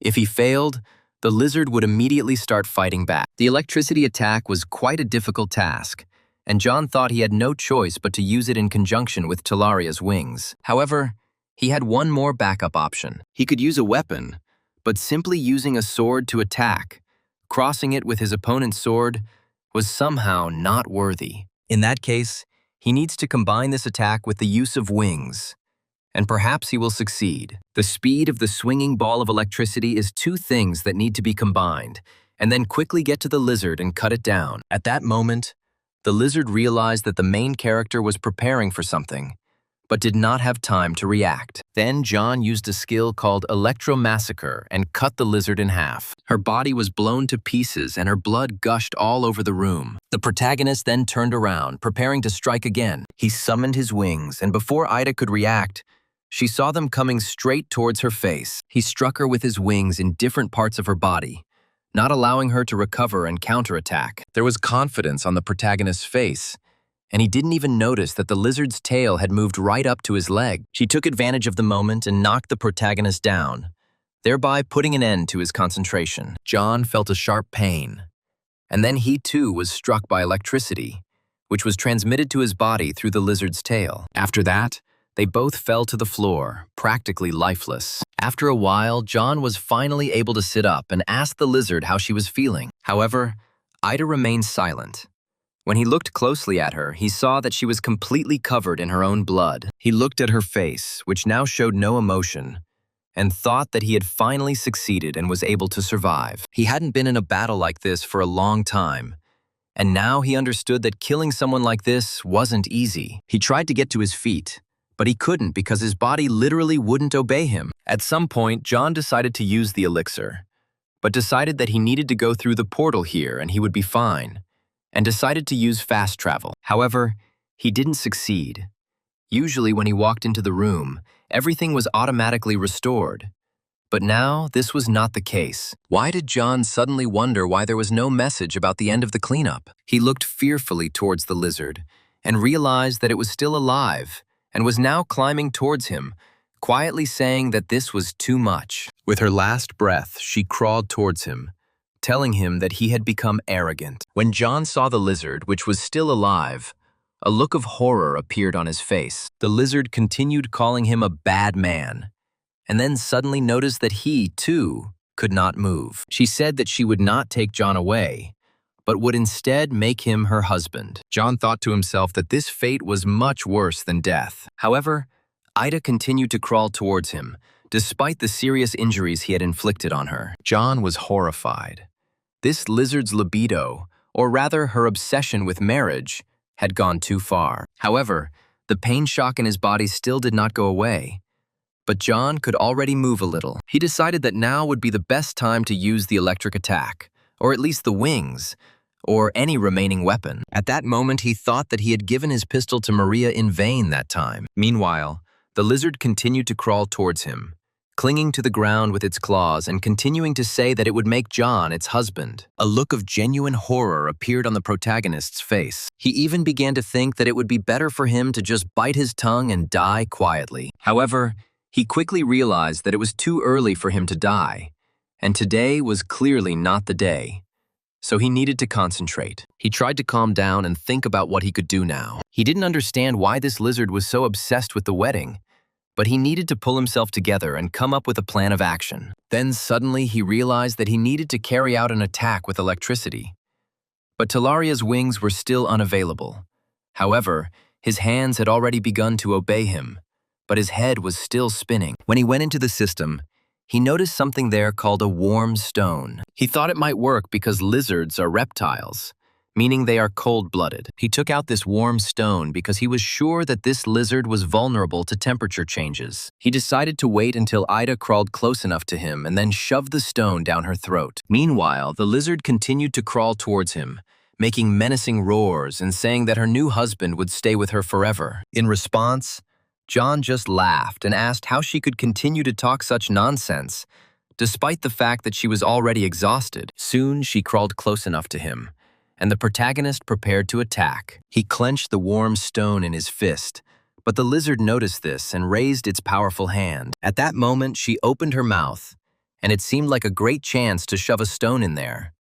[SPEAKER 1] If he failed, the lizard would immediately start fighting back. The electricity attack was quite a difficult task, and John thought he had no choice but to use it in conjunction with Talaria's wings. However, he had one more backup option. He could use a weapon, but simply using a sword to attack, crossing it with his opponent's sword, was somehow not worthy. In that case, he needs to combine this attack with the use of wings, and perhaps he will succeed. The speed of the swinging ball of electricity is 2 things that need to be combined, and then quickly get to the lizard and cut it down. At that moment, the lizard realized that the main character was preparing for something, but did not have time to react. Then John used a skill called Electromassacre and cut the lizard in half. Her body was blown to pieces and her blood gushed all over the room. The protagonist then turned around, preparing to strike again. He summoned his wings, and before Ida could react, she saw them coming straight towards her face. He struck her with his wings in different parts of her body, not allowing her to recover and counterattack. There was confidence on the protagonist's face, and he didn't even notice that the lizard's tail had moved right up to his leg. She took advantage of the moment and knocked the protagonist down, thereby putting an end to his concentration. John felt a sharp pain, and then he too was struck by electricity, which was transmitted to his body through the lizard's tail. After that, they both fell to the floor, practically lifeless. After a while, John was finally able to sit up and ask the lizard how she was feeling. However, Ida remained silent. When he looked closely at her, he saw that she was completely covered in her own blood. He looked at her face, which now showed no emotion, and thought that he had finally succeeded and was able to survive. He hadn't been in a battle like this for a long time, and now he understood that killing someone like this wasn't easy. He tried to get to his feet, but he couldn't because his body literally wouldn't obey him. At some point, John decided to use the elixir, but decided that he needed to go through the portal here and he would be fine. and decided to use fast travel. However, he didn't succeed. Usually when he walked into the room, everything was automatically restored. But now, this was not the case. Why did John suddenly wonder why there was no message about the end of the cleanup? He looked fearfully towards the lizard and realized that it was still alive and was now climbing towards him, quietly saying that this was too much. With her last breath, she crawled towards him, telling him that he had become arrogant. When John saw the lizard, which was still alive, a look of horror appeared on his face. The lizard continued calling him a bad man, and then suddenly noticed that he, too, could not move. She said that she would not take John away, but would instead make him her husband. John thought to himself that this fate was much worse than death. However, Ida continued to crawl towards him, despite the serious injuries he had inflicted on her. John was horrified. This lizard's libido, or rather her obsession with marriage, had gone too far. However, the pain shock in his body still did not go away. But John could already move a little. He decided that now would be the best time to use the electric attack, or at least the wings, or any remaining weapon. At that moment, he thought that he had given his pistol to Maria in vain that time. Meanwhile, the lizard continued to crawl towards him, clinging to the ground with its claws and continuing to say that it would make John its husband. A look of genuine horror appeared on the protagonist's face. He even began to think that it would be better for him to just bite his tongue and die quietly. However, he quickly realized that it was too early for him to die, and today was clearly not the day. So he needed to concentrate. He tried to calm down and think about what he could do now. He didn't understand why this lizard was so obsessed with the wedding, but he needed to pull himself together and come up with a plan of action. Then suddenly he realized that he needed to carry out an attack with electricity. But Talaria's wings were still unavailable. However, his hands had already begun to obey him, but his head was still spinning. When he went into the system, he noticed something there called a warm stone. He thought it might work because lizards are reptiles, meaning they are cold-blooded. He took out this warm stone because he was sure that this lizard was vulnerable to temperature changes. He decided to wait until Ida crawled close enough to him and then shoved the stone down her throat. Meanwhile, the lizard continued to crawl towards him, making menacing roars and saying that her new husband would stay with her forever. In response, John just laughed and asked how she could continue to talk such nonsense, despite the fact that she was already exhausted. Soon, she crawled close enough to him, and the protagonist prepared to attack. He clenched the warm stone in his fist, but the lizard noticed this and raised its powerful hand. At that moment, she opened her mouth, and it seemed like a great chance to shove a stone in there.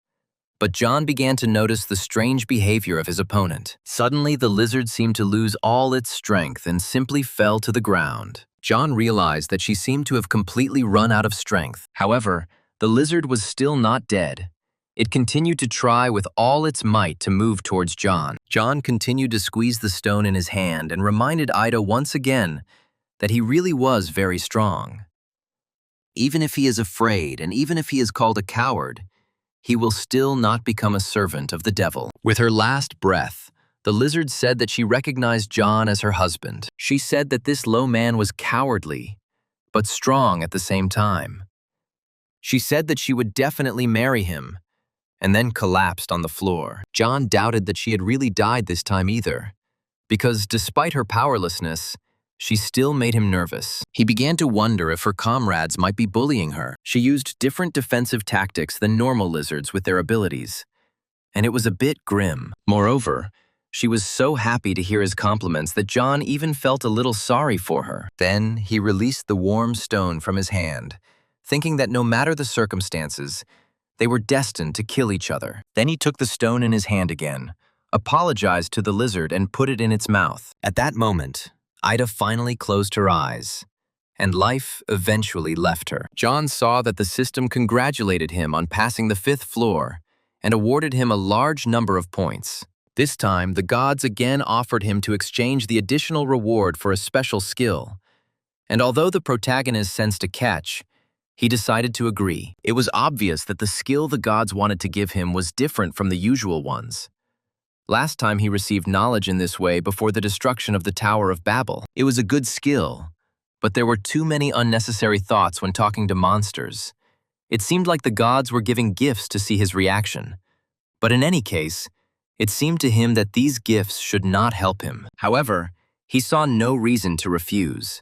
[SPEAKER 1] But John began to notice the strange behavior of his opponent. Suddenly, the lizard seemed to lose all its strength and simply fell to the ground. John realized that she seemed to have completely run out of strength. However, the lizard was still not dead. It continued to try with all its might to move towards John. John continued to squeeze the stone in his hand and reminded Ida once again that he really was very strong. Even if he is afraid and even if he is called a coward, he will still not become a servant of the devil. With her last breath, the lizard said that she recognized John as her husband. She said that this low man was cowardly, but strong at the same time. She said that she would definitely marry him, and then collapsed on the floor. John doubted that she had really died this time either, because despite her powerlessness, she still made him nervous. He began to wonder if her comrades might be bullying her. She used different defensive tactics than normal lizards with their abilities, and it was a bit grim. Moreover, she was so happy to hear his compliments that John even felt a little sorry for her. Then he released the warm stone from his hand, thinking that no matter the circumstances, they were destined to kill each other. Then he took the stone in his hand again, apologized to the lizard, and put it in its mouth. At that moment, Ida finally closed her eyes, and life eventually left her. John saw that the system congratulated him on passing the 5th floor and awarded him a large number of points. This time, the gods again offered him to exchange the additional reward for a special skill, and although the protagonist sensed a catch, he decided to agree. It was obvious that the skill the gods wanted to give him was different from the usual ones. Last time he received knowledge in this way before the destruction of the Tower of Babel. It was a good skill, but there were too many unnecessary thoughts when talking to monsters. It seemed like the gods were giving gifts to see his reaction. But in any case, It seemed to him that these gifts should not help him. However, he saw no reason to refuse,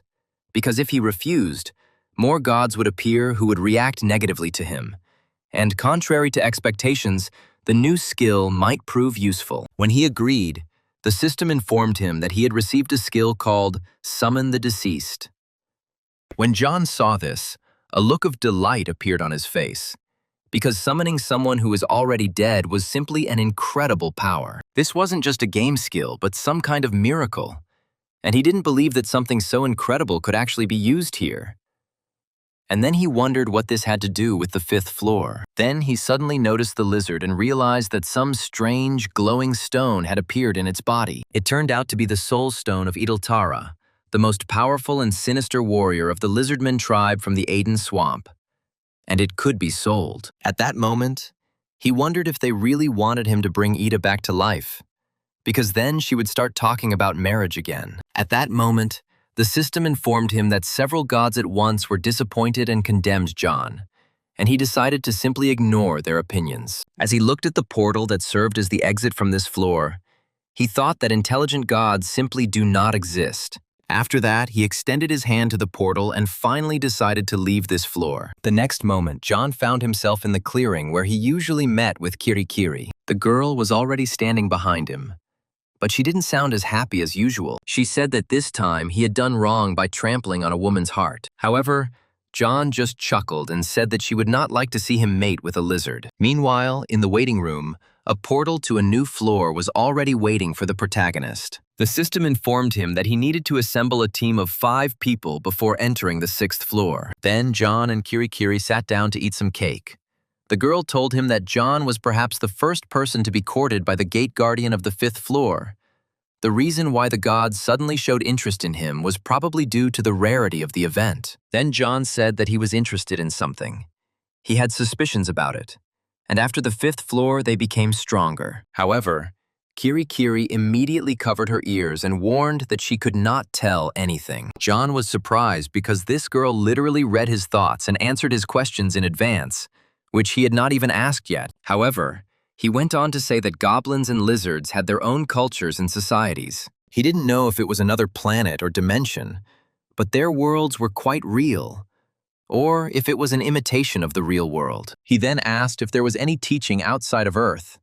[SPEAKER 1] because if he refused, more gods would appear who would react negatively to him, and contrary to expectations, the new skill might prove useful. When he agreed, the system informed him that he had received a skill called Summon the Deceased. When John saw this, a look of delight appeared on his face, because summoning someone who is already dead was simply an incredible power. This wasn't just a game skill, but some kind of miracle, and he didn't believe that something so incredible could actually be used here. And then he wondered what this had to do with the 5th floor. Then he suddenly noticed the lizard and realized that some strange, glowing stone had appeared in its body. It turned out to be the soul stone of Idiltara, the most powerful and sinister warrior of the lizardman tribe from the Aden Swamp. And it could be sold. At that moment, he wondered if they really wanted him to bring Ida back to life, because then she would start talking about marriage again. At that moment, the system informed him that several gods at once were disappointed and condemned John, and he decided to simply ignore their opinions. As he looked at the portal that served as the exit from this floor, he thought that intelligent gods simply do not exist. After that, he extended his hand to the portal and finally decided to leave this floor. The next moment, John found himself in the clearing where he usually met with Kirikiri. The girl was already standing behind him, but she didn't sound as happy as usual. She said that this time he had done wrong by trampling on a woman's heart. However, John just chuckled and said that she would not like to see him mate with a lizard. Meanwhile, in the waiting room, a portal to a new floor was already waiting for the protagonist. The system informed him that he needed to assemble a team of 5 people before entering the 6th floor. Then John and Kirikiri sat down to eat some cake. The girl told him that John was perhaps the first person to be courted by the gate guardian of the 5th floor. The reason why the gods suddenly showed interest in him was probably due to the rarity of the event. Then John said that he was interested in something. He had suspicions about it, and after the 5th floor they became stronger. However, Kirikiri immediately covered her ears and warned that she could not tell anything. John was surprised because this girl literally read his thoughts and answered his questions in advance, which he had not even asked yet. However, he went on to say that goblins and lizards had their own cultures and societies. He didn't know if it was another planet or dimension, but their worlds were quite real, or if it was an imitation of the real world. He then asked if there was any teaching outside of Earth,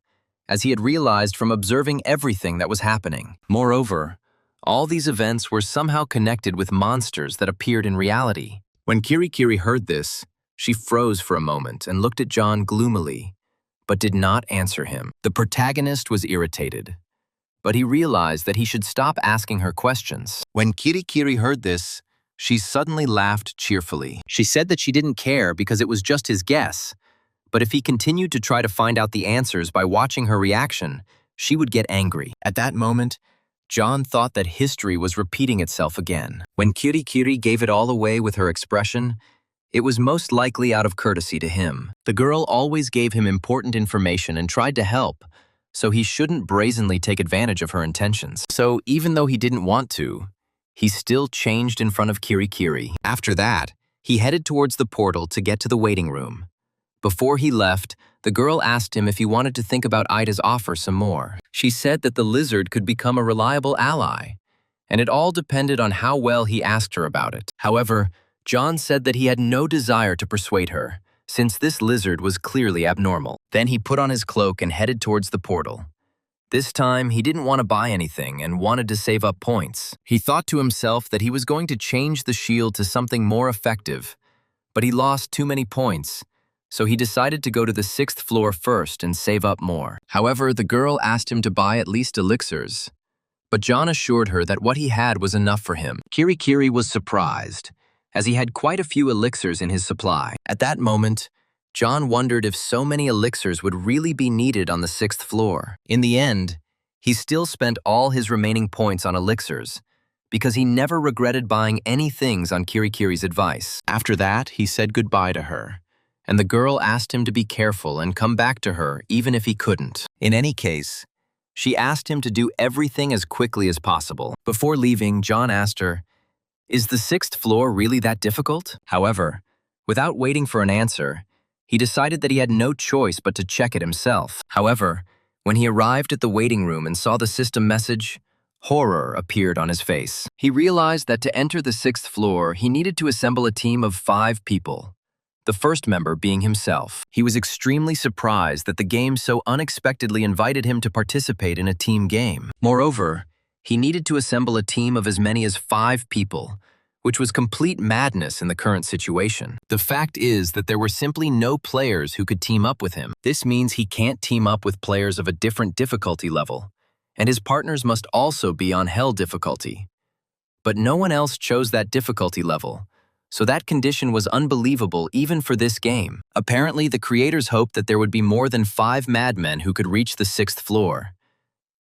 [SPEAKER 1] as he had realized from observing everything that was happening. Moreover, all these events were somehow connected with monsters that appeared in reality. When Kirikiri heard this, she froze for a moment and looked at John gloomily, but did not answer him. The protagonist was irritated, but he realized that he should stop asking her questions. When Kirikiri heard this, she suddenly laughed cheerfully. She said that she didn't care because it was just his guess, but if he continued to try to find out the answers by watching her reaction, she would get angry. At that moment, John thought that history was repeating itself again. When Kirikiri gave it all away with her expression, it was most likely out of courtesy to him. The girl always gave him important information and tried to help, so he shouldn't brazenly take advantage of her intentions. So even though he didn't want to, he still changed in front of Kirikiri. After that, he headed towards the portal to get to the waiting room. Before he left, the girl asked him if he wanted to think about Ida's offer some more. She said that the lizard could become a reliable ally, and it all depended on how well he asked her about it. However, John said that he had no desire to persuade her, since this lizard was clearly abnormal. Then he put on his cloak and headed towards the portal. This time, he didn't want to buy anything and wanted to save up points. He thought to himself that he was going to change the shield to something more effective, but he lost too many points, so he decided to go to the 6th floor first and save up more. However, the girl asked him to buy at least elixirs, but John assured her that what he had was enough for him. Kirikiri was surprised, as he had quite a few elixirs in his supply. At that moment, John wondered if so many elixirs would really be needed on the 6th floor. In the end, he still spent all his remaining points on elixirs, because he never regretted buying any things on Kirikiri's advice. After that, he said goodbye to her, and the girl asked him to be careful and come back to her even if he couldn't. In any case, she asked him to do everything as quickly as possible. Before leaving, John asked her, "Is the 6th floor really that difficult?" However, without waiting for an answer, he decided that he had no choice but to check it himself. However, When he arrived at the waiting room and saw the system message, horror appeared on his face. He realized that to enter the 6th floor, he needed to assemble a team of 5 people, the first member being himself. He was extremely surprised that the game so unexpectedly invited him to participate in a team game. Moreover, he needed to assemble a team of as many as 5 people, which was complete madness in the current situation. The fact is that there were simply no players who could team up with him. This means he can't team up with players of a different difficulty level, and his partners must also be on hell difficulty. But no one else chose that difficulty level, so that condition was unbelievable even for this game. Apparently, the creators hoped that there would be more than 5 madmen who could reach the 6th floor.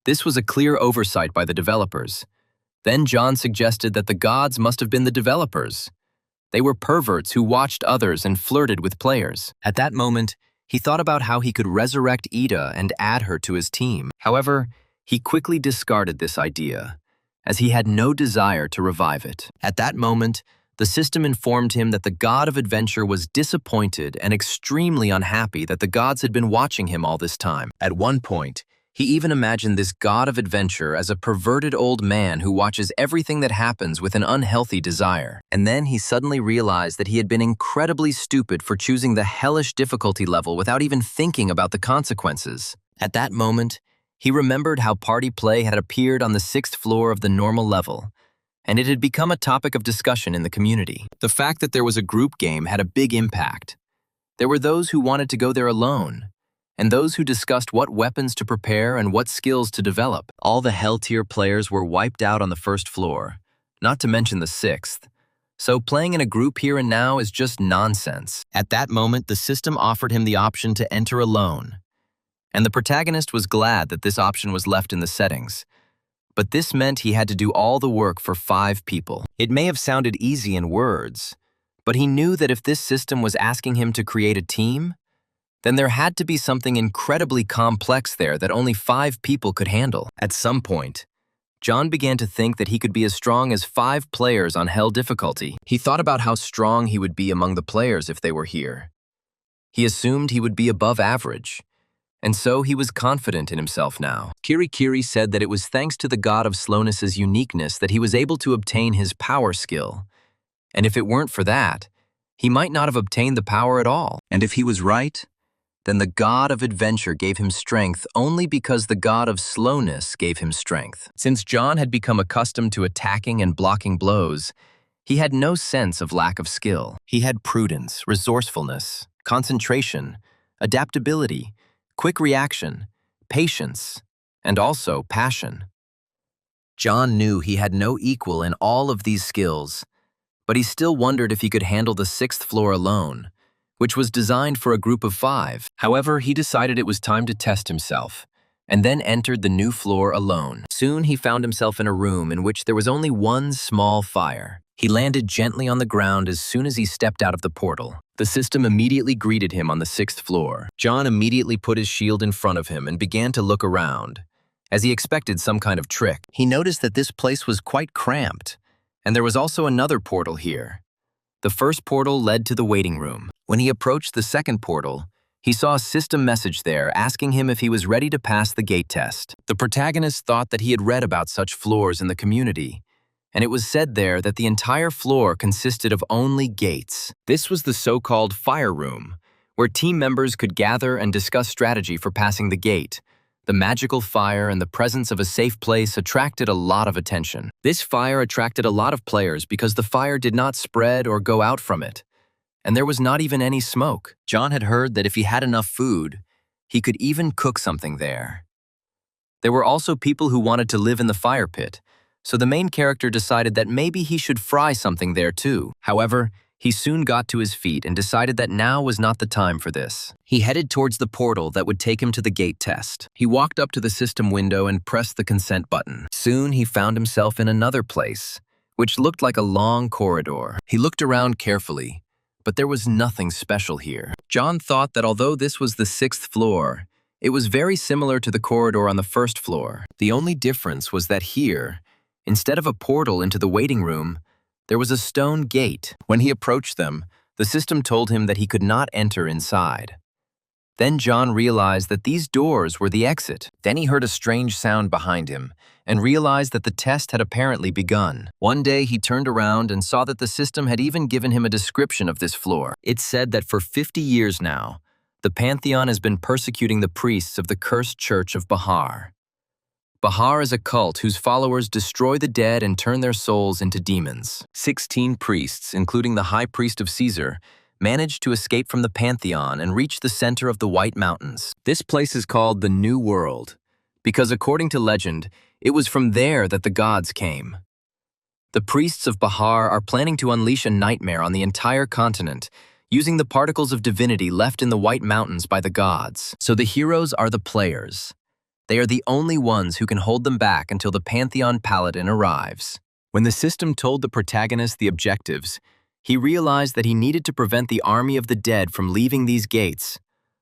[SPEAKER 1] This was a clear oversight by the developers. Then John suggested that the gods must have been the developers. They were perverts who watched others and flirted with players. At that moment, he thought about how he could resurrect Ida and add her to his team. However, he quickly discarded this idea, as he had no desire to revive it. At that moment, the system informed him that the god of adventure was disappointed and extremely unhappy that the gods had been watching him all this time. At one point, he even imagined this god of adventure as a perverted old man who watches everything that happens with an unhealthy desire. And then he suddenly realized that he had been incredibly stupid for choosing the hellish difficulty level without even thinking about the consequences. At that moment, he remembered how party play had appeared on the 6th floor of the normal level, and it had become a topic of discussion in the community. The fact that there was a group game had a big impact. There were those who wanted to go there alone, and those who discussed what weapons to prepare and what skills to develop. All the Hell tier players were wiped out on the 1st floor, not to mention the 6th. So playing in a group here and now is just nonsense. At that moment, the system offered him the option to enter alone, and the protagonist was glad that this option was left in the settings. But this meant he had to do all the work for 5 people. It may have sounded easy in words, but he knew that if this system was asking him to create a team, then there had to be something incredibly complex there that only 5 people could handle. At some point, John began to think that he could be as strong as 5 players on Hell difficulty. He thought about how strong he would be among the players if they were here. He assumed he would be above average, and so he was confident in himself now. Kiri said that it was thanks to the god of slowness's uniqueness that he was able to obtain his power skill, and if it weren't for that, he might not have obtained the power at all. And if he was right, then the god of adventure gave him strength only because the god of slowness gave him strength. Since John had become accustomed to attacking and blocking blows, he had no sense of lack of skill. He had prudence, resourcefulness, concentration, adaptability, quick reaction, patience, and also passion. John knew he had no equal in all of these skills, but he still wondered if he could handle the 6th floor alone, which was designed for a group of 5. However, he decided it was time to test himself, and then entered the new floor alone. Soon he found himself in a room in which there was only one small fire. He landed gently on the ground as soon as he stepped out of the portal. The system immediately greeted him on the 6th floor. John immediately put his shield in front of him and began to look around, as he expected some kind of trick. He noticed that this place was quite cramped, and there was also another portal here. The first portal led to the waiting room. When he approached the 2nd portal, he saw a system message there asking him if he was ready to pass the gate test. The protagonist thought that he had read about such floors in the community, and it was said there that the entire floor consisted of only gates. This was the so-called fire room, where team members could gather and discuss strategy for passing the gate. The magical fire and the presence of a safe place attracted a lot of attention. This fire attracted a lot of players because the fire did not spread or go out from it, and there was not even any smoke. John had heard that if he had enough food, he could even cook something there. There were also people who wanted to live in the fire pit, so the main character decided that maybe he should fry something there too. However, he soon got to his feet and decided that now was not the time for this. He headed towards the portal that would take him to the gate test. He walked up to the system window and pressed the consent button. Soon he found himself in another place, which looked like a long corridor. He looked around carefully, but there was nothing special here. John thought that although this was the 6th floor, it was very similar to the corridor on the 1st floor. The only difference was that here, instead of a portal into the waiting room, there was a stone gate. When he approached them, the system told him that he could not enter inside. Then John realized that these doors were the exit. Then he heard a strange sound behind him and realized that the test had apparently begun. One day he turned around and saw that the system had even given him a description of this floor. It said that for 50 years now, the Pantheon has been persecuting the priests of the cursed Church of Bahar. Bahar is a cult whose followers destroy the dead and turn their souls into demons. 16 priests, including the High Priest of Caesar, managed to escape from the Pantheon and reach the center of the White Mountains. This place is called the New World, because according to legend, it was from there that the gods came. The priests of Bahar are planning to unleash a nightmare on the entire continent, using the particles of divinity left in the White Mountains by the gods. So the heroes are the players. They are the only ones who can hold them back until the Pantheon Paladin arrives. When the system told the protagonist the objectives, he realized that he needed to prevent the army of the dead from leaving these gates,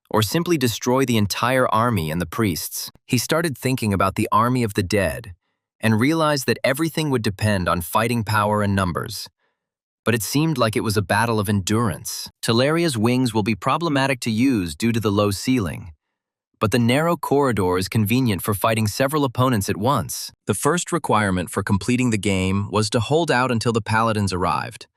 [SPEAKER 1] or simply destroy the entire army and the priests. He started thinking about the army of the dead, and realized that everything would depend on fighting power and numbers. But it seemed like it was a battle of endurance. Talaria's wings will be problematic to use due to the low ceiling, but the narrow corridor is convenient for fighting several opponents at once. The first requirement for completing the game was to hold out until the paladins arrived,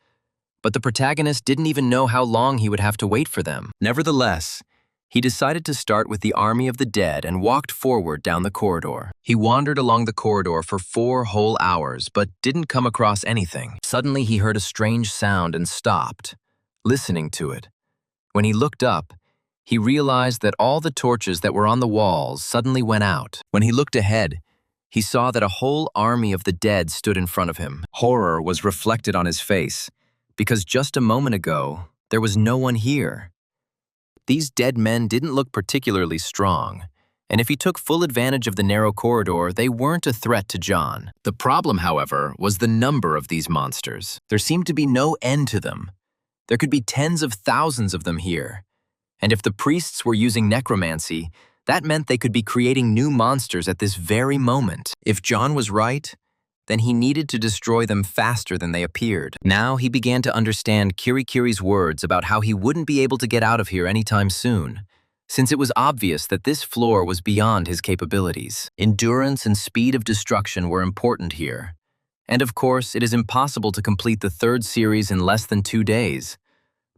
[SPEAKER 1] but the protagonist didn't even know how long he would have to wait for them. Nevertheless, he decided to start with the army of the dead and walked forward down the corridor. He wandered along the corridor for 4 whole hours, but didn't come across anything. Suddenly he heard a strange sound and stopped, listening to it. When he looked up, he realized that all the torches that were on the walls suddenly went out. When he looked ahead, he saw that a whole army of the dead stood in front of him. Horror was reflected on his face, because just a moment ago, there was no one here. These dead men didn't look particularly strong, and if he took full advantage of the narrow corridor, they weren't a threat to John. The problem, however, was the number of these monsters. There seemed to be no end to them. There could be tens of thousands of them here. And if the priests were using necromancy, that meant they could be creating new monsters at this very moment. If John was right, then he needed to destroy them faster than they appeared. Now he began to understand Kirikiri's words about how he wouldn't be able to get out of here anytime soon, since it was obvious that this floor was beyond his capabilities. Endurance and speed of destruction were important here. And of course, it is impossible to complete the 3rd series in less than 2 days.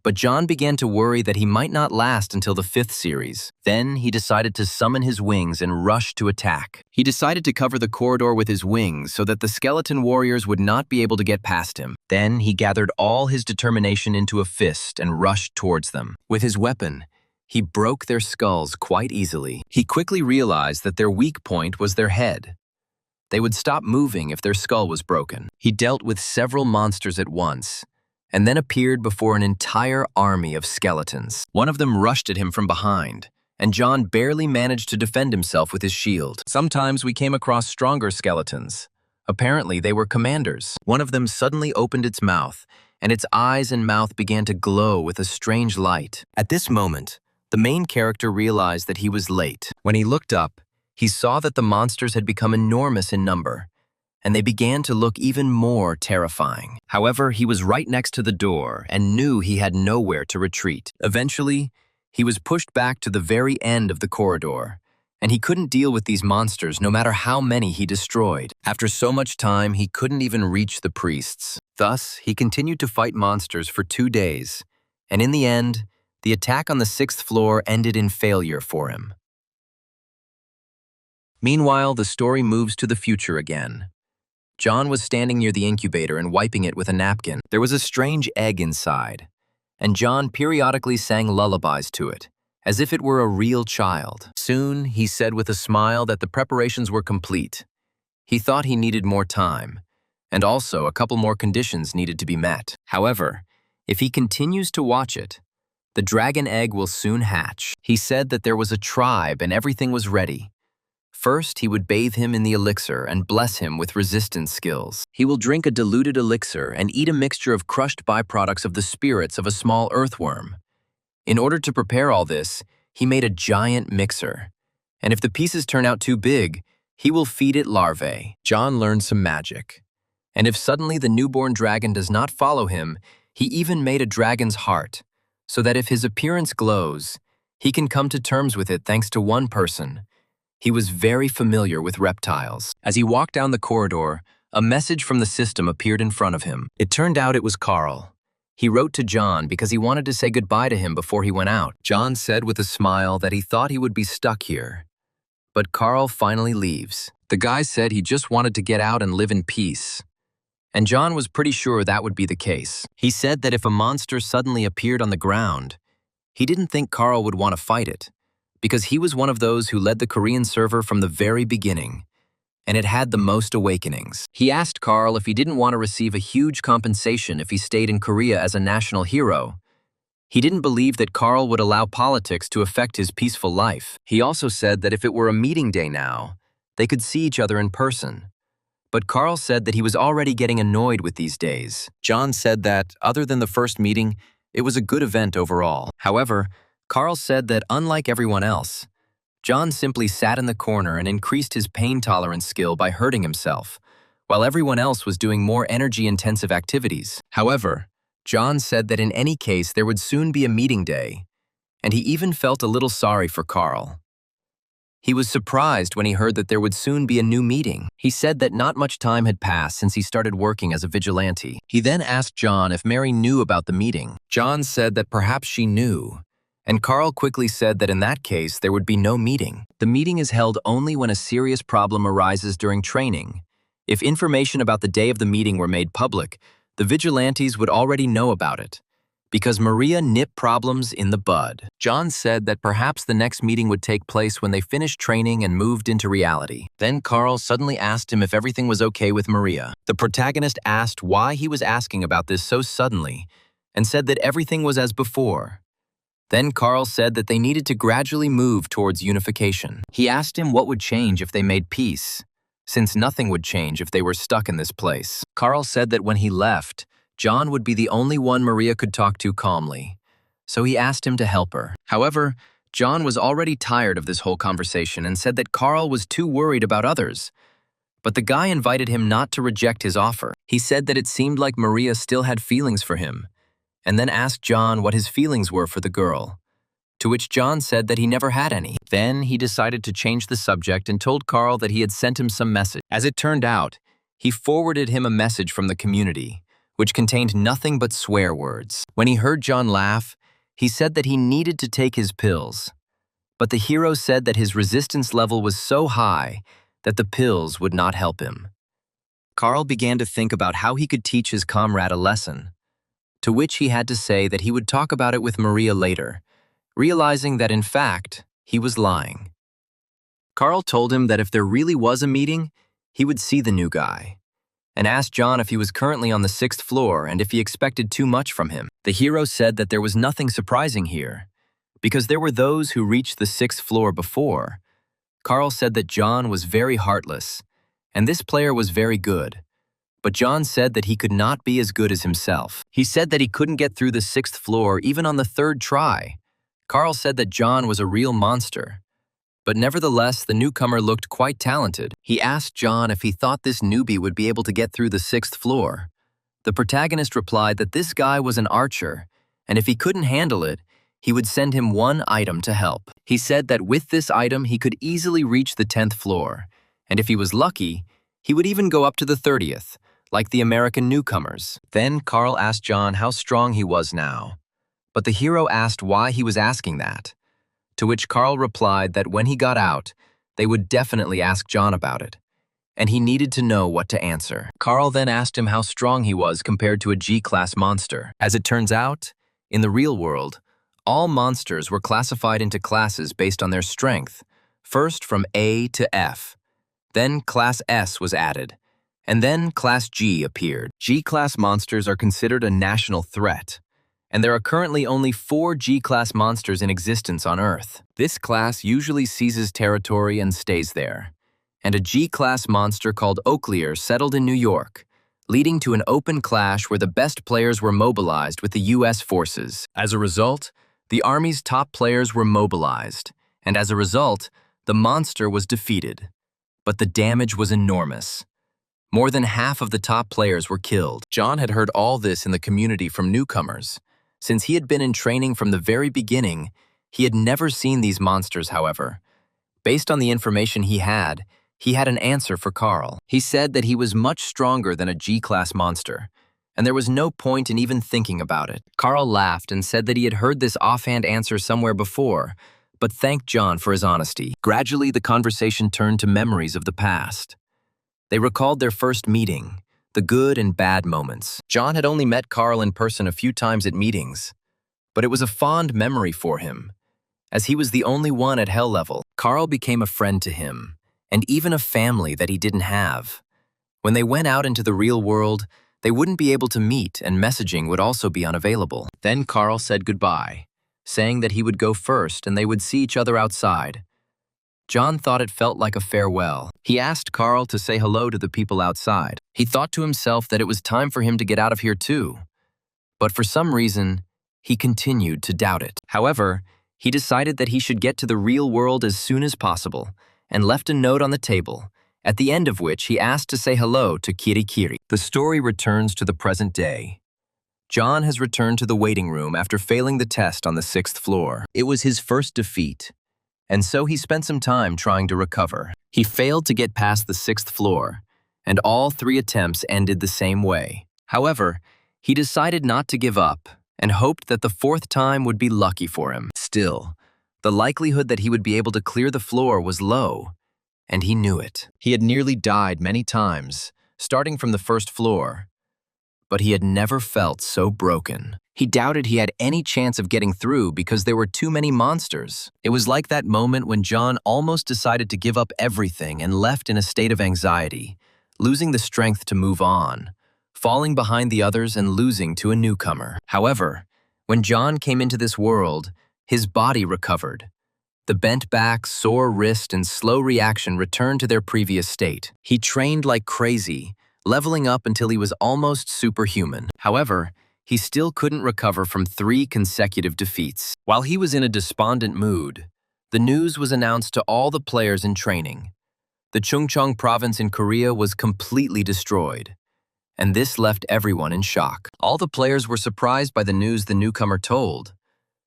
[SPEAKER 1] But John began to worry that he might not last until the 5th series. Then he decided to summon his wings and rush to attack. He decided to cover the corridor with his wings so that the skeleton warriors would not be able to get past him. Then he gathered all his determination into a fist and rushed towards them. With his weapon, he broke their skulls quite easily. He quickly realized that their weak point was their head. They would stop moving if their skull was broken. He dealt with several monsters at once, and then appeared before an entire army of skeletons. One of them rushed at him from behind, and John barely managed to defend himself with his shield. Sometimes we came across stronger skeletons. Apparently, they were commanders. One of them suddenly opened its mouth, and its eyes and mouth began to glow with a strange light. At this moment, the main character realized that he was late. When he looked up, he saw that the monsters had become enormous in number, and they began to look even more terrifying. However, he was right next to the door and knew he had nowhere to retreat. Eventually, he was pushed back to the very end of the corridor, and he couldn't deal with these monsters no matter how many he destroyed. After so much time, he couldn't even reach the priests. Thus, he continued to fight monsters for 2 days, and in the end, the attack on the 6th floor ended in failure for him. Meanwhile, the story moves to the future again. John was standing near the incubator and wiping it with a napkin. There was a strange egg inside, and John periodically sang lullabies to it, as if it were a real child. Soon, he said with a smile that the preparations were complete. He thought he needed more time, and also a couple more conditions needed to be met. However, if he continues to watch it, the dragon egg will soon hatch. He said that there was a tribe and everything was ready. First, he would bathe him in the elixir and bless him with resistance skills. He will drink a diluted elixir and eat a mixture of crushed byproducts of the spirits of a small earthworm. In order to prepare all this, he made a giant mixer. And if the pieces turn out too big, he will feed it larvae. John learned some magic. And if suddenly the newborn dragon does not follow him, he even made a dragon's heart, so that if his appearance glows, He can come to terms with it thanks to one person. He was very familiar with reptiles. As he walked down the corridor, a message from the system appeared in front of him. It turned out it was Carl. He wrote to John because he wanted to say goodbye to him before he went out. John said with a smile that he thought he would be stuck here. But Carl finally leaves. The guy said he just wanted to get out and live in peace. And John was pretty sure that would be the case. He said that if a monster suddenly appeared on the ground, he didn't think Carl would want to fight it, because he was one of those who led the Korean server from the very beginning, and it had the most awakenings. He asked Carl if he didn't want to receive a huge compensation if he stayed in Korea as a national hero. He didn't believe that Carl would allow politics to affect his peaceful life. He also said that if it were a meeting day now, they could see each other in person. But Carl said that he was already getting annoyed with these days. John said that, other than the first meeting, it was a good event overall. However, Carl said that unlike everyone else, John simply sat in the corner and increased his pain tolerance skill by hurting himself, while everyone else was doing more energy-intensive activities. However, John said that in any case there would soon be a meeting day, and he even felt a little sorry for Carl. He was surprised when he heard that there would soon be a new meeting. He said that not much time had passed since he started working as a vigilante. He then asked John if Mary knew about the meeting. John said that perhaps she knew, and Carl quickly said that in that case there would be no meeting. The meeting is held only when a serious problem arises during training. If information about the day of the meeting were made public, the vigilantes would already know about it, because Maria nipped problems in the bud. John said that perhaps the next meeting would take place when they finished training and moved into reality. Then Carl suddenly asked him if everything was okay with Maria. The protagonist asked why he was asking about this so suddenly, and said that everything was as before. Then Carl said that they needed to gradually move towards unification. He asked him what would change if they made peace, since nothing would change if they were stuck in this place. Carl said that when he left, John would be the only one Maria could talk to calmly, so he asked him to help her. However, John was already tired of this whole conversation and said that Carl was too worried about others. But the guy invited him not to reject his offer. He said that it seemed like Maria still had feelings for him, and then asked John what his feelings were for the girl, to which John said that he never had any. Then he decided to change the subject and told Carl that he had sent him some message. As it turned out, he forwarded him a message from the community, which contained nothing but swear words. When he heard John laugh, he said that he needed to take his pills. But the hero said that his resistance level was so high that the pills would not help him. Carl began to think about how he could teach his comrade a lesson, to which he had to say that he would talk about it with Maria later, realizing that in fact, he was lying. Carl told him that if there really was a meeting, he would see the new guy, and asked John if he was currently on the 6th floor and if he expected too much from him. The hero said that there was nothing surprising here, because there were those who reached the 6th floor before. Carl said that John was very heartless, and this player was very good, but John said that he could not be as good as himself. He said that he couldn't get through the 6th floor even on the 3rd try. Carl said that John was a real monster, but nevertheless the newcomer looked quite talented. He asked John if he thought this newbie would be able to get through the 6th floor. The protagonist replied that this guy was an archer, and if he couldn't handle it, he would send him one item to help. He said that with this item he could easily reach the 10th floor, and if he was lucky, he would even go up to the 30th, like the American newcomers. Then Carl asked John how strong he was now, but the hero asked why he was asking that, to which Carl replied that when he got out, they would definitely ask John about it, and he needed to know what to answer. Carl then asked him how strong he was compared to a G-class monster. As it turns out, in the real world, all monsters were classified into classes based on their strength, first from A to F. Then Class S was added, and then Class G appeared. G-class monsters are considered a national threat, and there are currently only 4 G-class monsters in existence on Earth. This class usually seizes territory and stays there, and a G-class monster called Oaklear settled in New York, leading to an open clash where the best players were mobilized with the U.S. forces. As a result, the Army's top players were mobilized, and as a result, the monster was defeated. But the damage was enormous. More than half of the top players were killed. John had heard all this in the community from newcomers. Since he had been in training from the very beginning, He had never seen these monsters, however. Based on the information he had an answer for Carl. He said that he was much stronger than a G-class monster, and there was no point in even thinking about it. Carl laughed and said that he had heard this offhand answer somewhere before, but thanked John for his honesty. Gradually, the conversation turned to memories of the past. They recalled their first meeting, the good and bad moments. John had only met Carl in person a few times at meetings, but it was a fond memory for him. As he was the only one at Hell level, Carl became a friend to him, and even a family that he didn't have. When they went out into the real world, they wouldn't be able to meet, and messaging would also be unavailable. Then Carl said goodbye, saying that he would go first and they would see each other outside. John thought it felt like a farewell. He asked Carl to say hello to the people outside. He thought to himself that it was time for him to get out of here too. But for some reason, he continued to doubt it. However, he decided that he should get to the real world as soon as possible and left a note on the table, at the end of which he asked to say hello to Kirikiri. The story returns to the present day. John has returned to the waiting room after failing the test on the 6th floor. It was his first defeat, and so he spent some time trying to recover. He failed to get past the 6th floor, and all 3 attempts ended the same way. However, he decided not to give up and hoped that the 4th time would be lucky for him. Still, the likelihood that he would be able to clear the floor was low, and he knew it. He had nearly died many times, starting from the 1st floor, but he had never felt so broken. He doubted he had any chance of getting through because there were too many monsters. It was like that moment when John almost decided to give up everything and left in a state of anxiety, losing the strength to move on, falling behind the others and losing to a newcomer. However, when John came into this world, his body recovered. The bent back, sore wrist, and slow reaction returned to their previous state. He trained like crazy, leveling up until he was almost superhuman. However, he still couldn't recover from 3 consecutive defeats. While he was in a despondent mood, the news was announced to all the players in training. The Chungcheong province in Korea was completely destroyed, and this left everyone in shock. All the players were surprised by the news the newcomer told.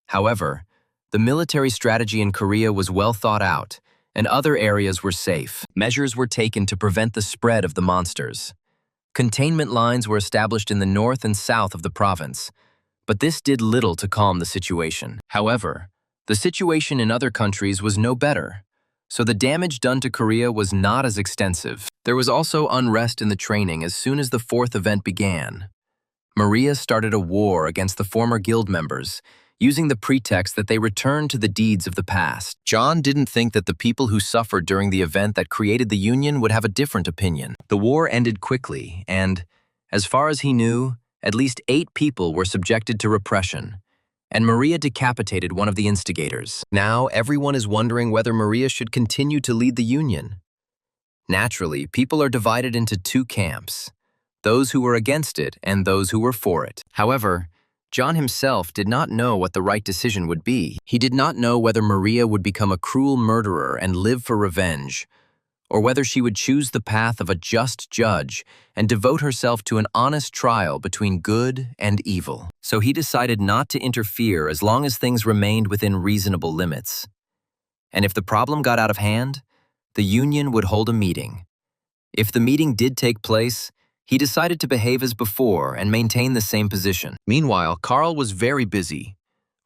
[SPEAKER 1] However, the military strategy in Korea was well thought out, and other areas were safe. Measures were taken to prevent the spread of the monsters. Containment lines were established in the north and south of the province, but this did little to calm the situation. However, the situation in other countries was no better, so the damage done to Korea was not as extensive. There was also unrest in the training as soon as the 4th event began. Maria started a war against the former guild members, using the pretext that they returned to the deeds of the past. John didn't think that the people who suffered during the event that created the Union would have a different opinion. The war ended quickly, and, as far as he knew, at least 8 people were subjected to repression, and Maria decapitated one of the instigators. Now, everyone is wondering whether Maria should continue to lead the Union. Naturally, people are divided into 2 camps, those who were against it and those who were for it. However, John himself did not know what the right decision would be. He did not know whether Maria would become a cruel murderer and live for revenge, or whether she would choose the path of a just judge and devote herself to an honest trial between good and evil. So he decided not to interfere as long as things remained within reasonable limits. And if the problem got out of hand, the Union would hold a meeting. If the meeting did take place, he decided to behave as before and maintain the same position. Meanwhile, Carl was very busy,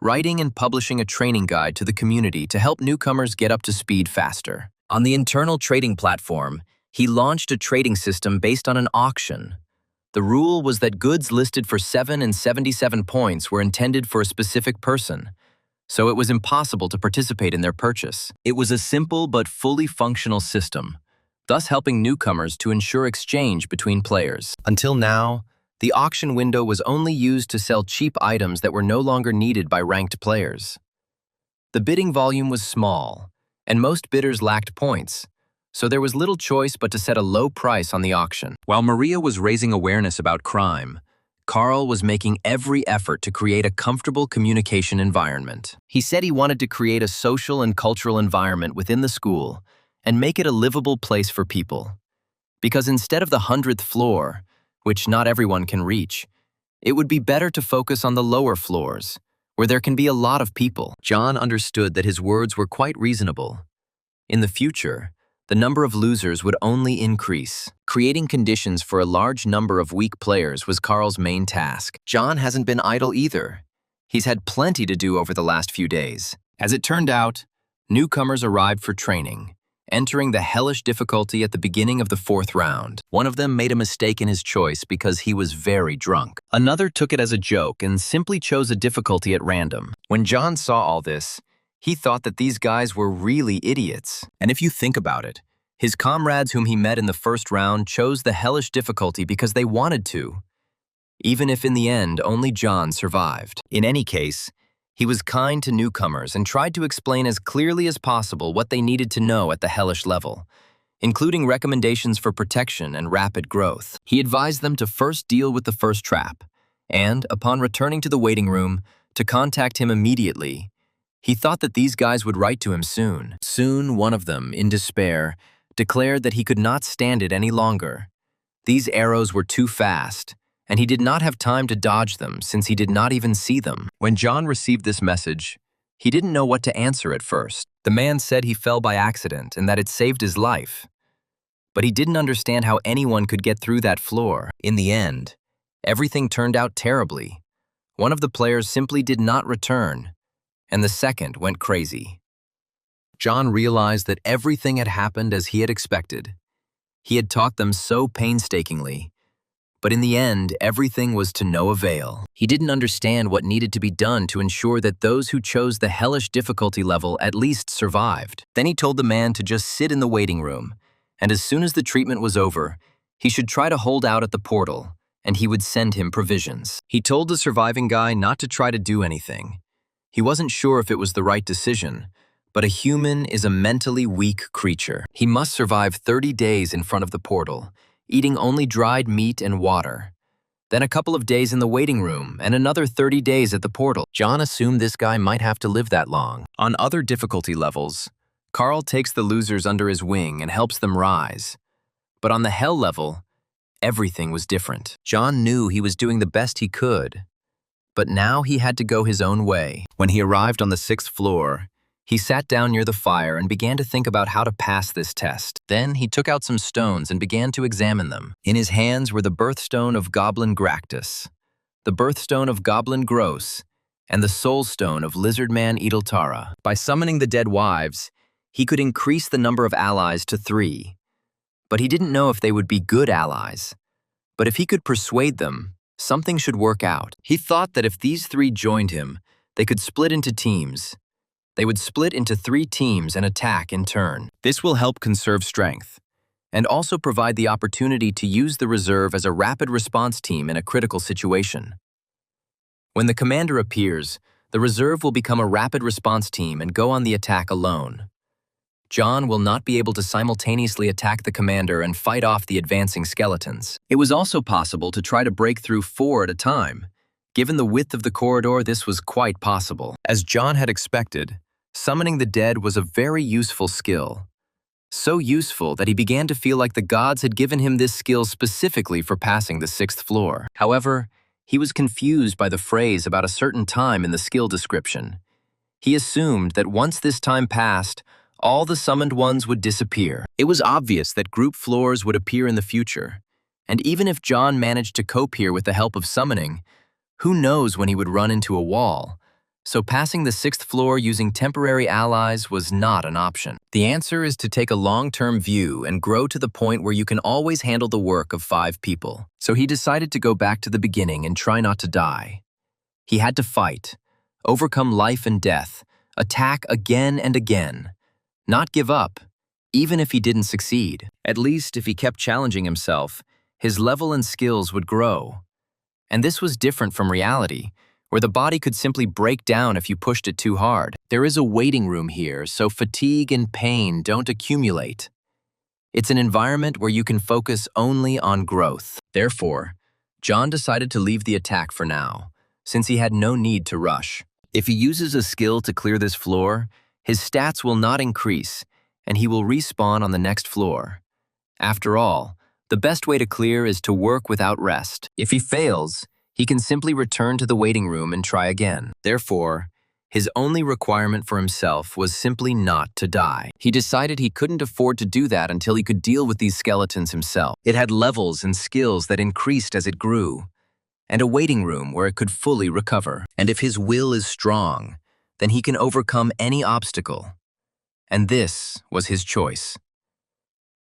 [SPEAKER 1] writing and publishing a training guide to the community to help newcomers get up to speed faster. On the internal trading platform, he launched a trading system based on an auction. The rule was that goods listed for 7 and 77 points were intended for a specific person, so it was impossible to participate in their purchase. It was a simple but fully functional system, thus helping newcomers to ensure exchange between players. Until now, the auction window was only used to sell cheap items that were no longer needed by ranked players. The bidding volume was small, and most bidders lacked points, so there was little choice but to set a low price on the auction. While Maria was raising awareness about crime, Carl was making every effort to create a comfortable communication environment. He said he wanted to create a social and cultural environment within the school and make it a livable place for people. Because instead of the 100th floor, which not everyone can reach, it would be better to focus on the lower floors, where there can be a lot of people. John understood that his words were quite reasonable. In the future, the number of losers would only increase. Creating conditions for a large number of weak players was Carl's main task. John hasn't been idle either. He's had plenty to do over the last few days. As it turned out, newcomers arrived for training, entering the hellish difficulty at the beginning of the 4th round. One of them made a mistake in his choice because he was very drunk. Another took it as a joke and simply chose a difficulty at random. When John saw all this, he thought that these guys were really idiots. And if you think about it, his comrades whom he met in the 1st round chose the hellish difficulty because they wanted to, even if in the end only John survived. In any case, he was kind to newcomers and tried to explain as clearly as possible what they needed to know at the hellish level, including recommendations for protection and rapid growth. He advised them to first deal with the first trap, and, upon returning to the waiting room, to contact him immediately. He thought that these guys would write to him soon. Soon, one of them, in despair, declared that he could not stand it any longer. These arrows were too fast, and he did not have time to dodge them since he did not even see them. When John received this message, he didn't know what to answer at first. The man said he fell by accident and that it saved his life. But he didn't understand how anyone could get through that floor. In the end, everything turned out terribly. One of the players simply did not return, and the second went crazy. John realized that everything had happened as he had expected. He had taught them so painstakingly, but in the end, everything was to no avail. He didn't understand what needed to be done to ensure that those who chose the hellish difficulty level at least survived. Then he told the man to just sit in the waiting room, and as soon as the treatment was over, he should try to hold out at the portal, and he would send him provisions. He told the surviving guy not to try to do anything. He wasn't sure if it was the right decision, but a human is a mentally weak creature. He must survive 30 days in front of the portal, eating only dried meat and water. Then a couple of days in the waiting room, and another 30 days at the portal. John assumed this guy might have to live that long. On other difficulty levels, Carl takes the losers under his wing and helps them rise. But on the hell level, everything was different. John knew he was doing the best he could, but now he had to go his own way. When he arrived on the 6th floor, he sat down near the fire and began to think about how to pass this test. Then he took out some stones and began to examine them. In his hands were the birthstone of Goblin Gractus, the birthstone of Goblin Gross, and the soulstone of Lizardman Edeltara. By summoning the dead wives, he could increase the number of allies to 3. But he didn't know if they would be good allies. But if he could persuade them, something should work out. He thought that if these 3 joined him, they could split into teams. They would split into 3 teams and attack in turn. This will help conserve strength, and also provide the opportunity to use the reserve as a rapid response team in a critical situation. When the commander appears, the reserve will become a rapid response team and go on the attack alone. John will not be able to simultaneously attack the commander and fight off the advancing skeletons. It was also possible to try to break through 4 at a time. Given the width of the corridor, this was quite possible. As John had expected, summoning the dead was a very useful skill. So useful that he began to feel like the gods had given him this skill specifically for passing the 6th floor. However, he was confused by the phrase about a certain time in the skill description. He assumed that once this time passed, all the summoned ones would disappear. It was obvious that group floors would appear in the future, and even if John managed to cope here with the help of summoning, who knows when he would run into a wall? So passing the 6th floor using temporary allies was not an option. The answer is to take a long-term view and grow to the point where you can always handle the work of 5 people. So he decided to go back to the beginning and try not to die. He had to fight, overcome life and death, attack again and again, not give up, even if he didn't succeed. At least if he kept challenging himself, his level and skills would grow. And this was different from reality, where the body could simply break down if you pushed it too hard. There is a waiting room here, so fatigue and pain don't accumulate. It's an environment where you can focus only on growth. Therefore, John decided to leave the attack for now, since he had no need to rush. If he uses a skill to clear this floor, his stats will not increase, and he will respawn on the next floor. After all, the best way to clear is to work without rest. If he fails, He can simply return to the waiting room and try again. Therefore, his only requirement for himself was simply not to die. He decided he couldn't afford to do that until he could deal with these skeletons himself. It had levels and skills that increased as it grew, and a waiting room where it could fully recover. And if his will is strong, then he can overcome any obstacle. And this was his choice.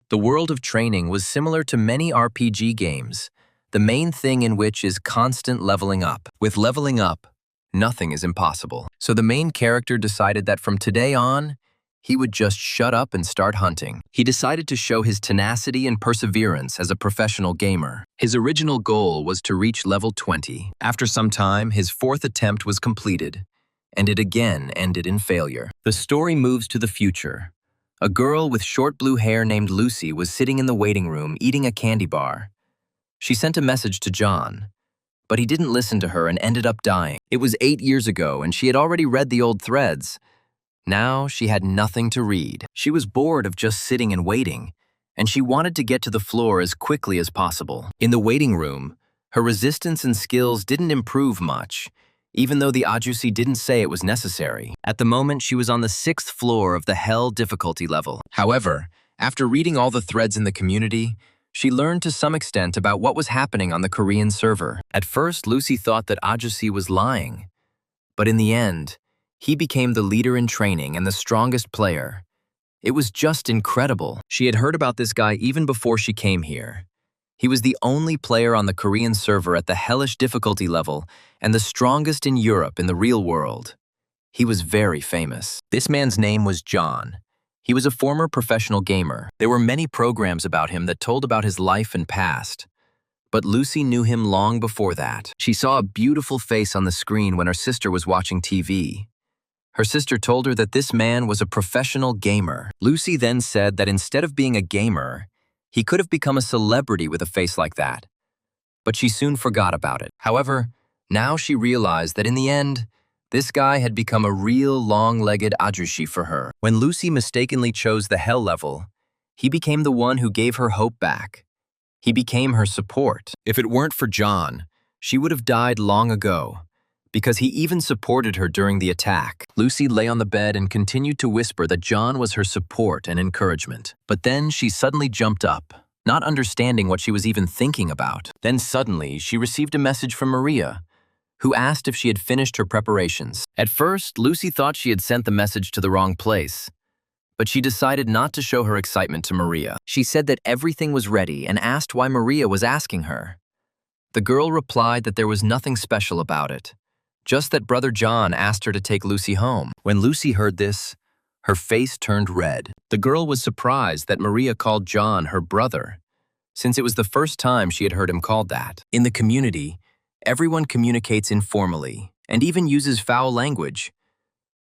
[SPEAKER 1] The world of training was similar to many RPG games, the main thing in which is constant leveling up. With leveling up, nothing is impossible. So the main character decided that from today on, he would just shut up and start hunting. He decided to show his tenacity and perseverance as a professional gamer. His original goal was to reach level 20. After some time, his fourth attempt was completed, and it again ended in failure. The story moves to the future. A girl with short blue hair named Lucy was sitting in the waiting room eating a candy bar. She sent a message to John, but he didn't listen to her and ended up dying. It was 8 years ago, and she had already read the old threads. Now she had nothing to read. She was bored of just sitting and waiting, and she wanted to get to the floor as quickly as possible. In the waiting room, her resistance and skills didn't improve much, even though the ajusi didn't say it was necessary. At the moment, she was on the 6th floor of the Hell difficulty level. However, after reading all the threads in the community, she learned to some extent about what was happening on the Korean server. At first, Lucy thought that ajusi was lying, but in the end, he became the leader in training and the strongest player. It was just incredible. She had heard about this guy even before she came here. He was the only player on the Korean server at the hellish difficulty level and the strongest in Europe in the real world. He was very famous. This man's name was John. He was a former professional gamer. There were many programs about him that told about his life and past. But Lucy knew him long before that. She saw a beautiful face on the screen when her sister was watching TV. Her sister told her that this man was a professional gamer. Lucy then said that instead of being a gamer, he could have become a celebrity with a face like that. But she soon forgot about it. However, now she realized that in the end, this guy had become a real long-legged ajushi for her. When Lucy mistakenly chose the Hell level, he became the one who gave her hope back. He became her support. If it weren't for John, she would have died long ago, because he even supported her during the attack. Lucy lay on the bed and continued to whisper that John was her support and encouragement. But then she suddenly jumped up, not understanding what she was even thinking about. Then suddenly, she received a message from Maria, who asked if she had finished her preparations. At first, Lucy thought she had sent the message to the wrong place, but she decided not to show her excitement to Maria. She said that everything was ready and asked why Maria was asking her. The girl replied that there was nothing special about it, just that Brother John asked her to take Lucy home. When Lucy heard this, her face turned red. The girl was surprised that Maria called John her brother, since it was the first time she had heard him called that. In the community, everyone communicates informally and even uses foul language.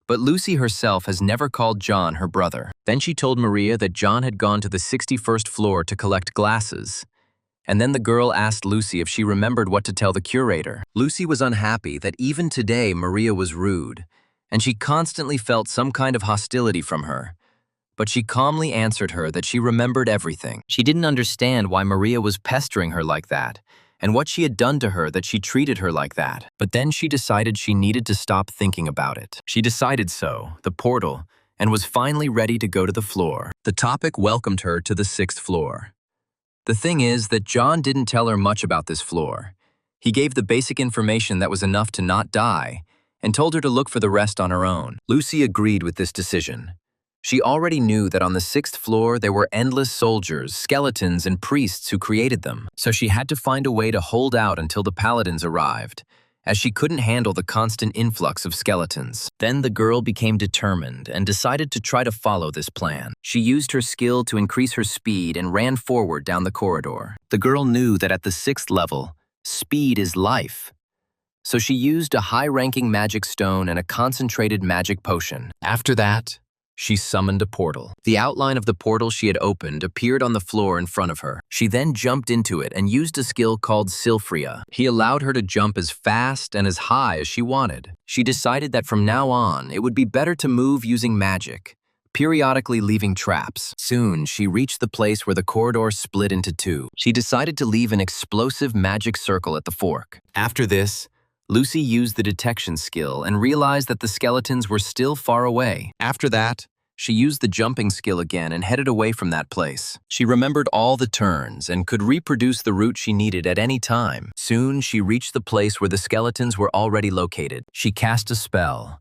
[SPEAKER 1] But Lucy herself has never called John her brother. Then she told Maria that John had gone to the 61st floor to collect glasses. And then the girl asked Lucy if she remembered what to tell the curator. Lucy was unhappy that even today Maria was rude, and she constantly felt some kind of hostility from her. But she calmly answered her that she remembered everything. She didn't understand why Maria was pestering her like that, and what she had done to her that she treated her like that. But then she decided she needed to stop thinking about it. She decided so, the portal, and was finally ready to go to the floor. The topic welcomed her to the 6th floor. The thing is that John didn't tell her much about this floor. He gave the basic information that was enough to not die, and told her to look for the rest on her own. Lucy agreed with this decision. She already knew that on the 6th floor there were endless soldiers, skeletons, and priests who created them, so she had to find a way to hold out until the paladins arrived, as she couldn't handle the constant influx of skeletons. Then the girl became determined and decided to try to follow this plan. She used her skill to increase her speed and ran forward down the corridor. The girl knew that at the 6th level, speed is life. So she used a high-ranking magic stone and a concentrated magic potion. After that, she summoned a portal. The outline of the portal she had opened appeared on the floor in front of her. She then jumped into it and used a skill called Sylphria. He allowed her to jump as fast and as high as she wanted. She decided that from now on, it would be better to move using magic, periodically leaving traps. Soon, she reached the place where the corridor split into two. She decided to leave an explosive magic circle at the fork. After this, Lucy used the detection skill and realized that the skeletons were still far away. After that, she used the jumping skill again and headed away from that place. She remembered all the turns and could reproduce the route she needed at any time. Soon, she reached the place where the skeletons were already located. She cast a spell,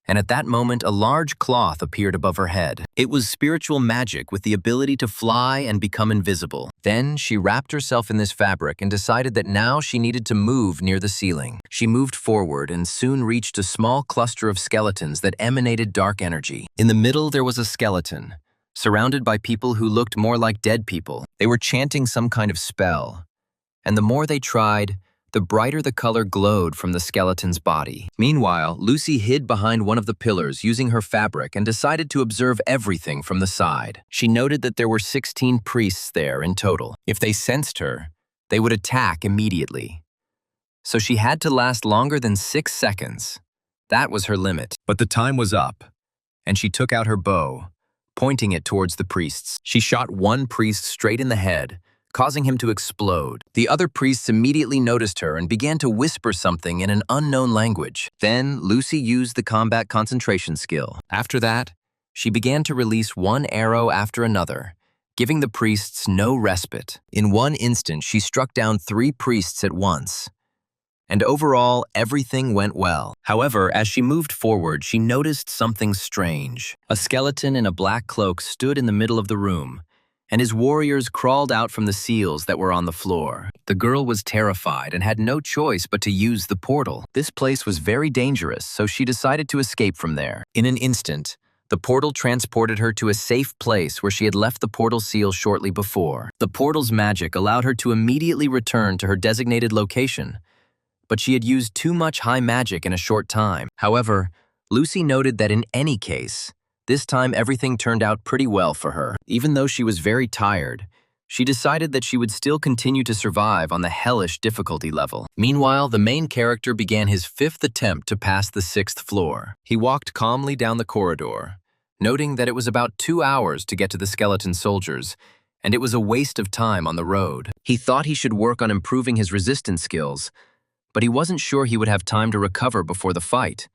[SPEAKER 1] and at that moment, a large cloth appeared above her head. It was spiritual magic with the ability to fly and become invisible. Then she wrapped herself in this fabric and decided that now she needed to move near the ceiling. She moved forward and soon reached a small cluster of skeletons that emanated dark energy. In the middle, there was a skeleton, surrounded by people who looked more like dead people. They were chanting some kind of spell, and the more they tried, the brighter the color glowed from the skeleton's body. Meanwhile, Lucy hid behind one of the pillars using her fabric and decided to observe everything from the side. She noted that there were 16 priests there in total. If they sensed her, they would attack immediately. So she had to last longer than 6 seconds. That was her limit. But the time was up, and she took out her bow, pointing it towards the priests. She shot one priest straight in the head, causing him to explode. The other priests immediately noticed her and began to whisper something in an unknown language. Then, Lucy used the combat concentration skill. After that, she began to release one arrow after another, giving the priests no respite. In one instant, she struck down 3 priests at once. And overall, everything went well. However, as she moved forward, she noticed something strange. A skeleton in a black cloak stood in the middle of the room, and his warriors crawled out from the seals that were on the floor. The girl was terrified and had no choice but to use the portal. This place was very dangerous, so she decided to escape from there. In an instant, the portal transported her to a safe place where she had left the portal seal shortly before. The portal's magic allowed her to immediately return to her designated location, but she had used too much high magic in a short time. However, Lucy noted that in any case, this time everything turned out pretty well for her. Even though she was very tired, she decided that she would still continue to survive on the hellish difficulty level. Meanwhile, the main character began his 5th attempt to pass the 6th floor. He walked calmly down the corridor, noting that it was about 2 hours to get to the skeleton soldiers, and it was a waste of time on the road. He thought he should work on improving his resistance skills, but he wasn't sure he would have time to recover before the fight,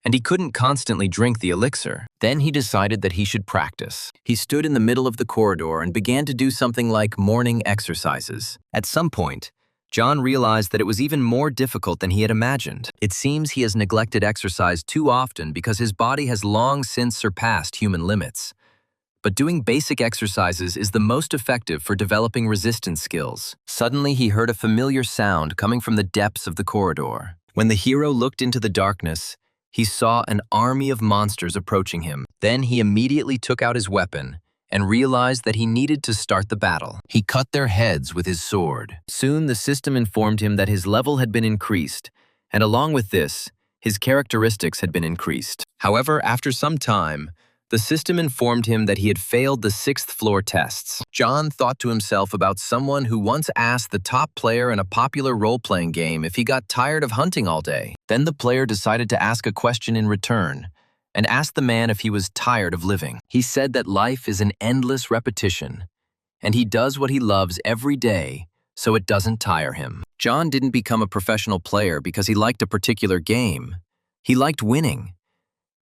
[SPEAKER 1] and he couldn't constantly drink the elixir. Then he decided that he should practice. He stood in the middle of the corridor and began to do something like morning exercises. At some point, John realized that it was even more difficult than he had imagined. It seems he has neglected exercise too often because his body has long since surpassed human limits. But doing basic exercises is the most effective for developing resistance skills. Suddenly, he heard a familiar sound coming from the depths of the corridor. When the hero looked into the darkness, he saw an army of monsters approaching him. Then he immediately took out his weapon and realized that he needed to start the battle. He cut their heads with his sword. Soon the system informed him that his level had been increased, and along with this, his characteristics had been increased. However, after some time, the system informed him that he had failed the 6th floor tests. John thought to himself about someone who once asked the top player in a popular role-playing game if he got tired of hunting all day. Then the player decided to ask a question in return and asked the man if he was tired of living. He said that life is an endless repetition, and he does what he loves every day so it doesn't tire him. John didn't become a professional player because he liked a particular game. He liked winning.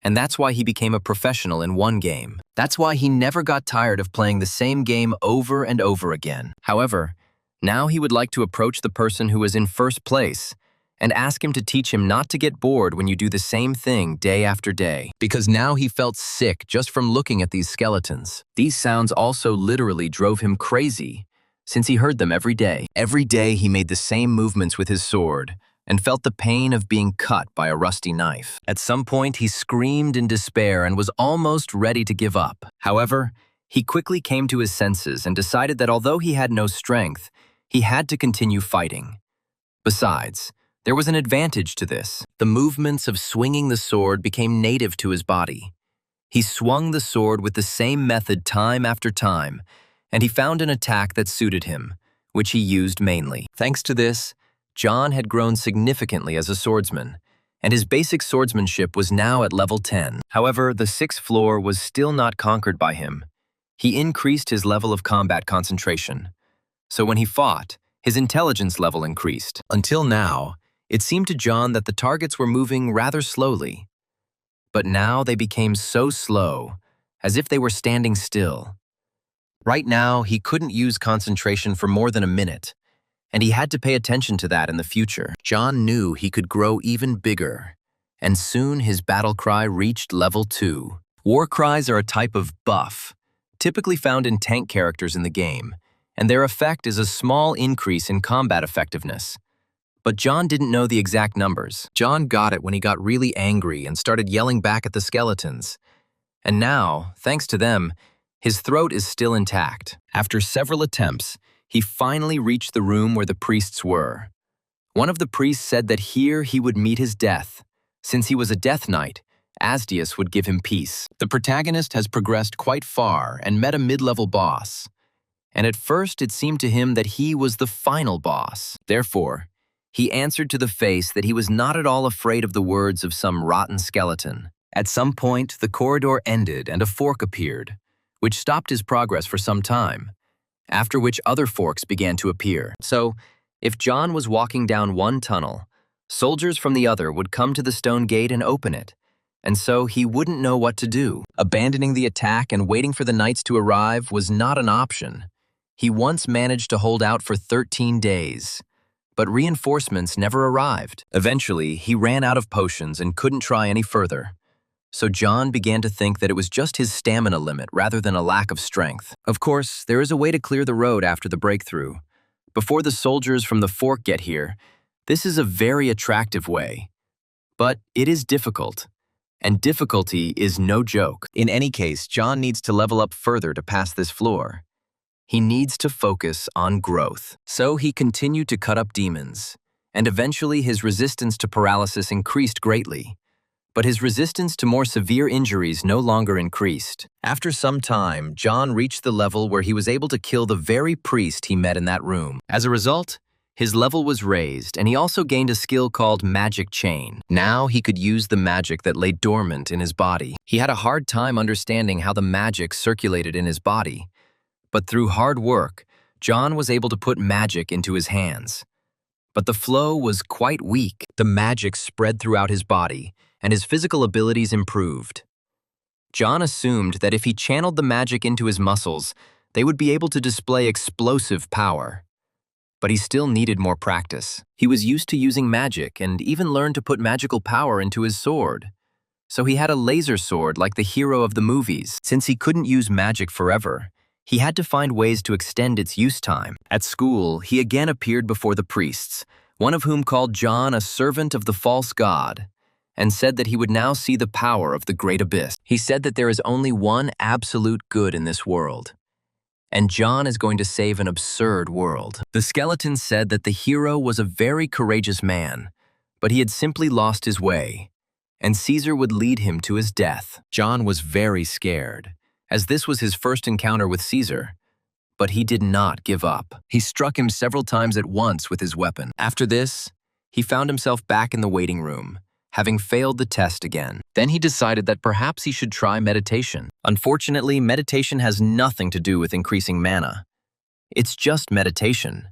[SPEAKER 1] And that's why he became a professional in one game. That's why he never got tired of playing the same game over and over again. However, now he would like to approach the person who is in first place and ask him to teach him not to get bored when you do the same thing day after day. Because now he felt sick just from looking at these skeletons. These sounds also literally drove him crazy, since he heard them every day. Every day he made the same movements with his sword, and felt the pain of being cut by a rusty knife. At some point, he screamed in despair and was almost ready to give up. However, he quickly came to his senses and decided that although he had no strength, he had to continue fighting. Besides, there was an advantage to this. The movements of swinging the sword became native to his body. He swung the sword with the same method time after time, and he found an attack that suited him, which he used mainly. Thanks to this, John had grown significantly as a swordsman, and his basic swordsmanship was now at level 10. However, the 6th floor was still not conquered by him. He increased his level of combat concentration. So when he fought, his intelligence level increased. Until now, it seemed to John that the targets were moving rather slowly. But now they became so slow, as if they were standing still. Right now, he couldn't use concentration for more than a minute, and he had to pay attention to that in the future. John knew he could grow even bigger, and soon his battle cry reached level 2. War cries are a type of buff, typically found in tank characters in the game, and their effect is a small increase in combat effectiveness. But John didn't know the exact numbers. John got it when he got really angry and started yelling back at the skeletons. And now, thanks to them, his throat is still intact. After several attempts, he finally reached the room where the priests were. One of the priests said that here he would meet his death. Since he was a death knight, Asdius would give him peace. The protagonist has progressed quite far and met a mid-level boss. And at first it seemed to him that he was the final boss. Therefore, he answered to the face that he was not at all afraid of the words of some rotten skeleton. At some point, the corridor ended and a fork appeared, which stopped his progress for some time, after which other forks began to appear. So, if John was walking down one tunnel, soldiers from the other would come to the stone gate and open it, and so he wouldn't know what to do. Abandoning the attack and waiting for the knights to arrive was not an option. He once managed to hold out for 13 days, but reinforcements never arrived. Eventually, he ran out of potions and couldn't try any further. So John began to think that it was just his stamina limit rather than a lack of strength. Of course, there is a way to clear the road after the breakthrough. Before the soldiers from the fork get here, this is a very attractive way. But it is difficult, and difficulty is no joke. In any case, John needs to level up further to pass this floor. He needs to focus on growth. So he continued to cut up demons, and eventually his resistance to paralysis increased greatly. But his resistance to more severe injuries no longer increased. After some time, John reached the level where he was able to kill the very priest he met in that room. As a result, his level was raised, and he also gained a skill called Magic Chain. Now he could use the magic that lay dormant in his body. He had a hard time understanding how the magic circulated in his body. But through hard work, John was able to put magic into his hands. But the flow was quite weak. The magic spread throughout his body, and his physical abilities improved. John assumed that if he channeled the magic into his muscles, they would be able to display explosive power. But he still needed more practice. He was used to using magic and even learned to put magical power into his sword. So he had a laser sword like the hero of the movies. Since he couldn't use magic forever, he had to find ways to extend its use time. At school, he again appeared before the priests, one of whom called John a servant of the false god, and said that he would now see the power of the great abyss. He said that there is only one absolute good in this world, and John is going to save an absurd world. The skeleton said that the hero was a very courageous man, but he had simply lost his way, and Caesar would lead him to his death. John was very scared, as this was his first encounter with Caesar, but he did not give up. He struck him several times at once with his weapon. After this, he found himself back in the waiting room, having failed the test again. Then he decided that perhaps he should try meditation. Unfortunately, meditation has nothing to do with increasing mana. It's just meditation.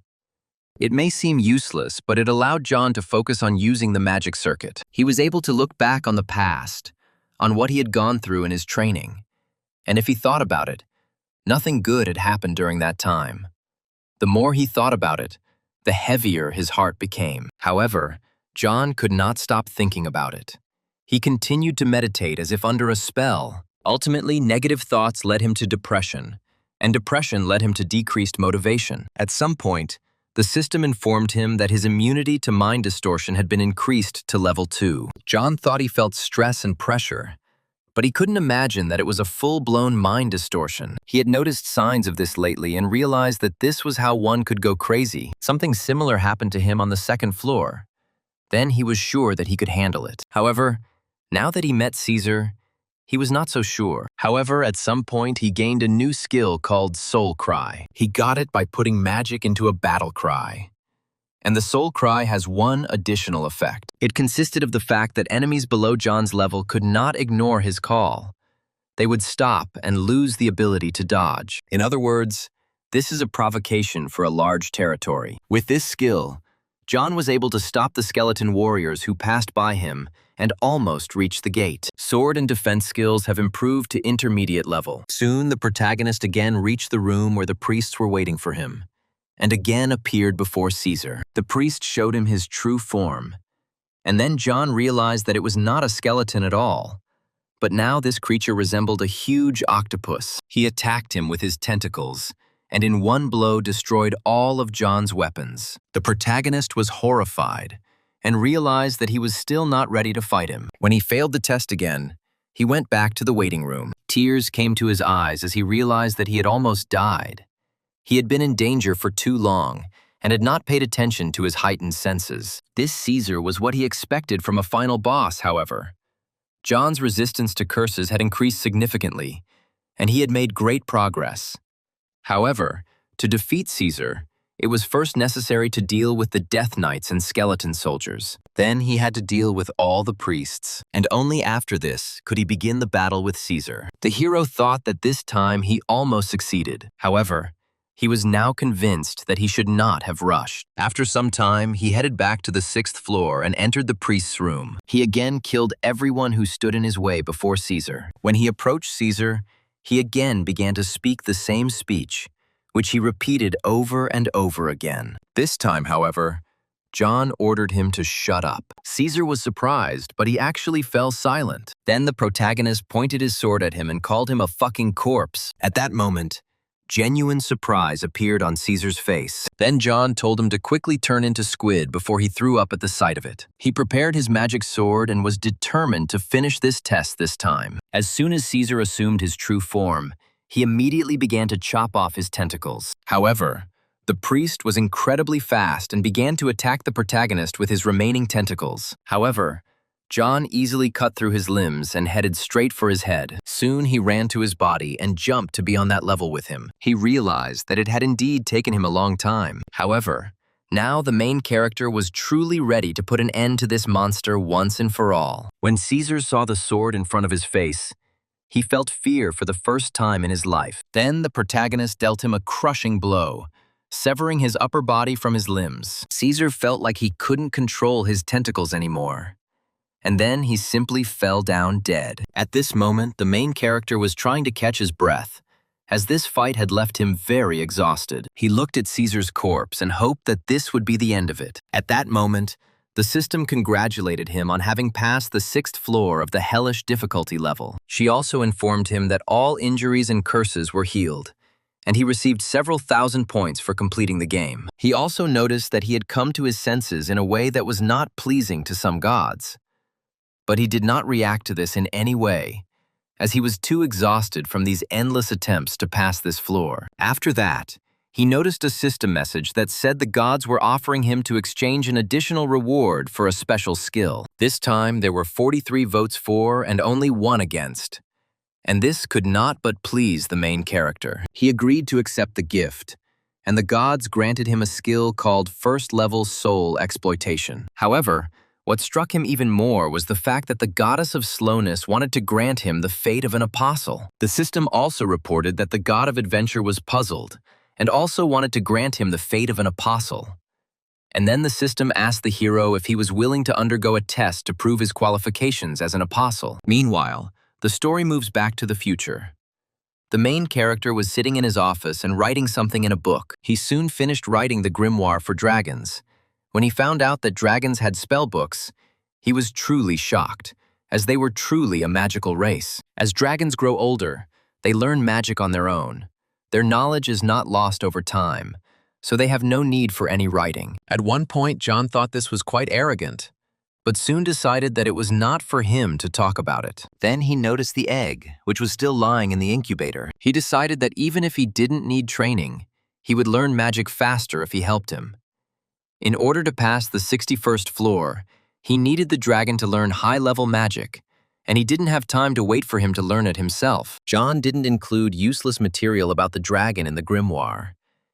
[SPEAKER 1] It may seem useless, but it allowed John to focus on using the magic circuit. He was able to look back on the past, on what he had gone through in his training. And if he thought about it, nothing good had happened during that time. The more he thought about it, the heavier his heart became. However, John could not stop thinking about it. He continued to meditate as if under a spell. Ultimately, negative thoughts led him to depression, and depression led him to decreased motivation. At some point, the system informed him that his immunity to mind distortion had been increased to level 2. John thought he felt stress and pressure, but he couldn't imagine that it was a full-blown mind distortion. He had noticed signs of this lately and realized that this was how one could go crazy. Something similar happened to him on the 2nd floor. Then he was sure that he could handle it. However, now that he met Caesar, he was not so sure. However, at some point, he gained a new skill called Soul Cry. He got it by putting magic into a battle cry. And the soul cry has one additional effect. It consisted of the fact that enemies below John's level could not ignore his call. They would stop and lose the ability to dodge. In other words, this is a provocation for a large territory. With this skill, John was able to stop the skeleton warriors who passed by him and almost reached the gate. Sword and defense skills have improved to intermediate level. Soon, the protagonist again reached the room where the priests were waiting for him, and again appeared before Caesar. The priest showed him his true form, and then John realized that it was not a skeleton at all. But now this creature resembled a huge octopus. He attacked him with his tentacles, and in one blow destroyed all of John's weapons. The protagonist was horrified, and realized that he was still not ready to fight him. When he failed the test again, he went back to the waiting room. Tears came to his eyes as he realized that he had almost died. He had been in danger for too long, and had not paid attention to his heightened senses. This Caesar was what he expected from a final boss, however. John's resistance to curses had increased significantly, and he had made great progress. However, to defeat Caesar, it was first necessary to deal with the Death Knights and skeleton soldiers. Then he had to deal with all the priests, and only after this could he begin the battle with Caesar. The hero thought that this time he almost succeeded. However, he was now convinced that he should not have rushed. After some time, he headed back to the 6th floor and entered the priest's room. He again killed everyone who stood in his way before Caesar. When he approached Caesar, he again began to speak the same speech, which he repeated over and over again. This time, however, John ordered him to shut up. Caesar was surprised, but he actually fell silent. Then the protagonist pointed his sword at him and called him a fucking corpse. At that moment, genuine surprise appeared on Caesar's face. Then John told him to quickly turn into squid before he threw up at the sight of it. He prepared his magic sword and was determined to finish this test this time. As soon as Caesar assumed his true form, he immediately began to chop off his tentacles. However, the priest was incredibly fast and began to attack the protagonist with his remaining tentacles. However, John easily cut through his limbs and headed straight for his head. Soon he ran to his body and jumped to be on that level with him. He realized that it had indeed taken him a long time. However, now the main character was truly ready to put an end to this monster once and for all. When Caesar saw the sword in front of his face, he felt fear for the first time in his life. Then the protagonist dealt him a crushing blow, severing his upper body from his limbs. Caesar felt like he couldn't control his tentacles anymore. And then he simply fell down dead. At this moment, the main character was trying to catch his breath, as this fight had left him very exhausted. He looked at Caesar's corpse and hoped that this would be the end of it. At that moment, the system congratulated him on having passed the 6th floor of the hellish difficulty level. She also informed him that all injuries and curses were healed, and he received several thousand points for completing the game. He also noticed that he had come to his senses in a way that was not pleasing to some gods. But he did not react to this in any way, as he was too exhausted from these endless attempts to pass this floor. After that, he noticed a system message that said the gods were offering him to exchange an additional reward for a special skill. This time, there were 43 votes for and only 1 against. And this could not but please the main character. He agreed to accept the gift, and the gods granted him a skill called first-level soul exploitation. However, what struck him even more was the fact that the goddess of slowness wanted to grant him the fate of an apostle. The system also reported that the god of adventure was puzzled and also wanted to grant him the fate of an apostle. And then the system asked the hero if he was willing to undergo a test to prove his qualifications as an apostle. Meanwhile, the story moves back to the future. The main character was sitting in his office and writing something in a book. He soon finished writing the grimoire for dragons. When he found out that dragons had spell books, he was truly shocked, as they were truly a magical race. As dragons grow older, they learn magic on their own. Their knowledge is not lost over time, so they have no need for any writing. At one point, John thought this was quite arrogant, but soon decided that it was not for him to talk about it. Then he noticed the egg, which was still lying in the incubator. He decided that even if he didn't need training, he would learn magic faster if he helped him. In order to pass the 61st floor, he needed the dragon to learn high-level magic, and he didn't have time to wait for him to learn it himself. John didn't include useless material about the dragon in the grimoire.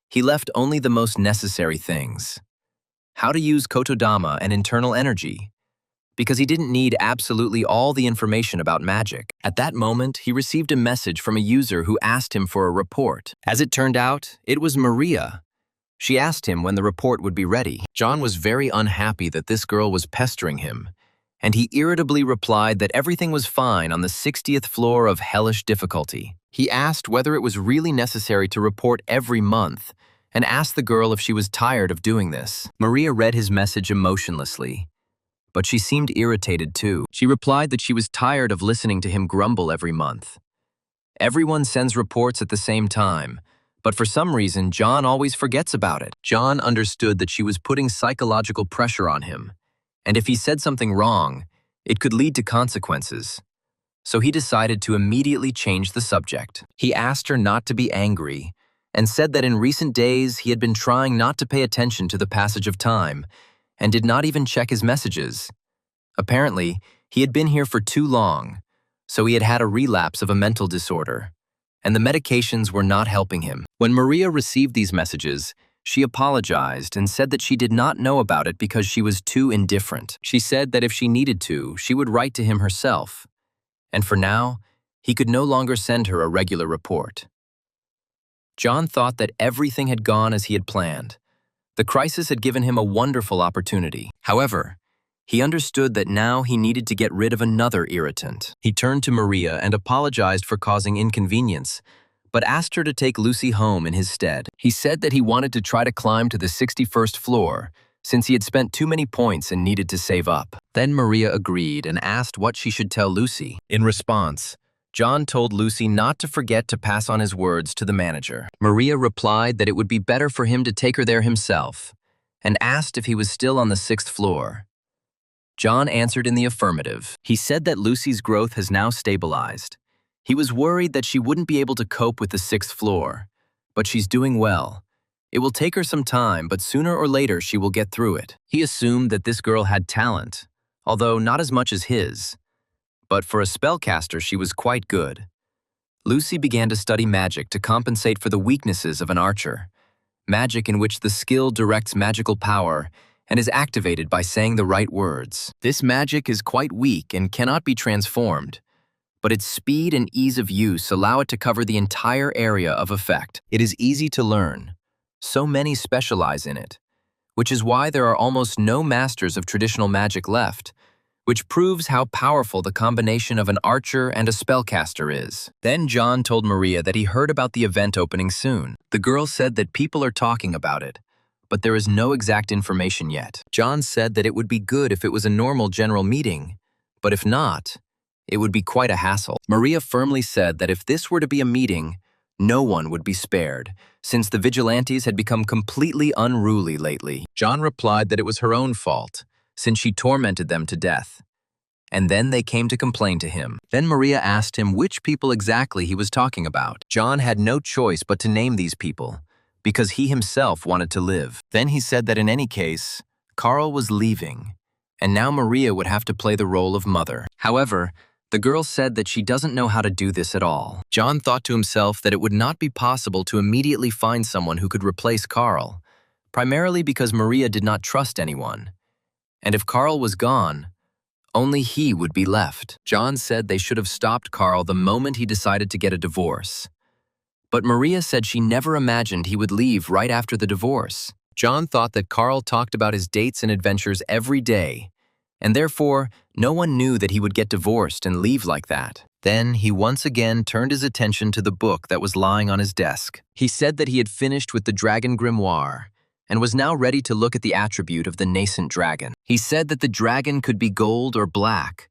[SPEAKER 1] He left only the most necessary things. how to use kotodama and internal energy, because he didn't need absolutely all the information about magic. At that moment, he received a message from a user who asked him for a report. As it turned out, it was Maria. She asked him when the report would be ready. John was very unhappy that this girl was pestering him, and he irritably replied that everything was fine on the 60th floor of hellish difficulty. He asked whether it was really necessary to report every month, and asked the girl if she was tired of doing this. Maria read his message emotionlessly, but she seemed irritated too. She replied that she was tired of listening to him grumble every month. Everyone sends reports at the same time, but for some reason, John always forgets about it. John understood that she was putting psychological pressure on him, and if he said something wrong, it could lead to consequences. So he decided to immediately change the subject. He asked her not to be angry, and said that in recent days he had been trying not to pay attention to the passage of time, and did not even check his messages. Apparently, he had been here for too long, so he had had a relapse of a mental disorder, and the medications were not helping him. When Maria received these messages, she apologized and said that she did not know about it because she was too indifferent. She said that if she needed to, she would write to him herself, and for now, he could no longer send her a regular report. John thought that everything had gone as he had planned. The crisis had given him a wonderful opportunity. However, he understood that now he needed to get rid of another irritant. He turned to Maria and apologized for causing inconvenience, but asked her to take Lucy home in his stead. He said that he wanted to try to climb to the 61st floor, since he had spent too many points and needed to save up. Then Maria agreed and asked what she should tell Lucy. In response, John told Lucy not to forget to pass on his words to the manager. Maria replied that it would be better for him to take her there himself, and asked if he was still on the 6th floor. John answered in the affirmative. He said that Lucy's growth has now stabilized. He was worried that she wouldn't be able to cope with the 6th floor, but she's doing well. It will take her some time, but sooner or later she will get through it. He assumed that this girl had talent, although not as much as his. But for a spellcaster, she was quite good. Lucy began to study magic to compensate for the weaknesses of an archer. Magic in which the skill directs magical power and is activated by saying the right words. This magic is quite weak and cannot be transformed, but its speed and ease of use allow it to cover the entire area of effect. It is easy to learn. So many specialize in it, which is why there are almost no masters of traditional magic left, which proves how powerful the combination of an archer and a spellcaster is. Then John told Maria that he heard about the event opening soon. The girl said that people are talking about it, but there is no exact information yet. John said that it would be good if it was a normal general meeting, but if not, it would be quite a hassle. Maria firmly said that if this were to be a meeting, no one would be spared, since the vigilantes had become completely unruly lately. John replied that it was her own fault, since she tormented them to death. And then they came to complain to him. Then Maria asked him which people exactly he was talking about. John had no choice but to name these people, because he himself wanted to live. Then he said that in any case, Carl was leaving, and now Maria would have to play the role of mother. However, the girl said that she doesn't know how to do this at all. John thought to himself that it would not be possible to immediately find someone who could replace Carl, primarily because Maria did not trust anyone. And if Carl was gone, only he would be left. John said they should have stopped Carl the moment he decided to get a divorce. But Maria said she never imagined he would leave right after the divorce. John thought that Carl talked about his dates and adventures every day, and therefore no one knew that he would get divorced and leave like that. Then he once again turned his attention to the book that was lying on his desk. He said that he had finished with the Dragon Grimoire, and was now ready to look at the attribute of the nascent dragon. He said that the dragon could be gold or black,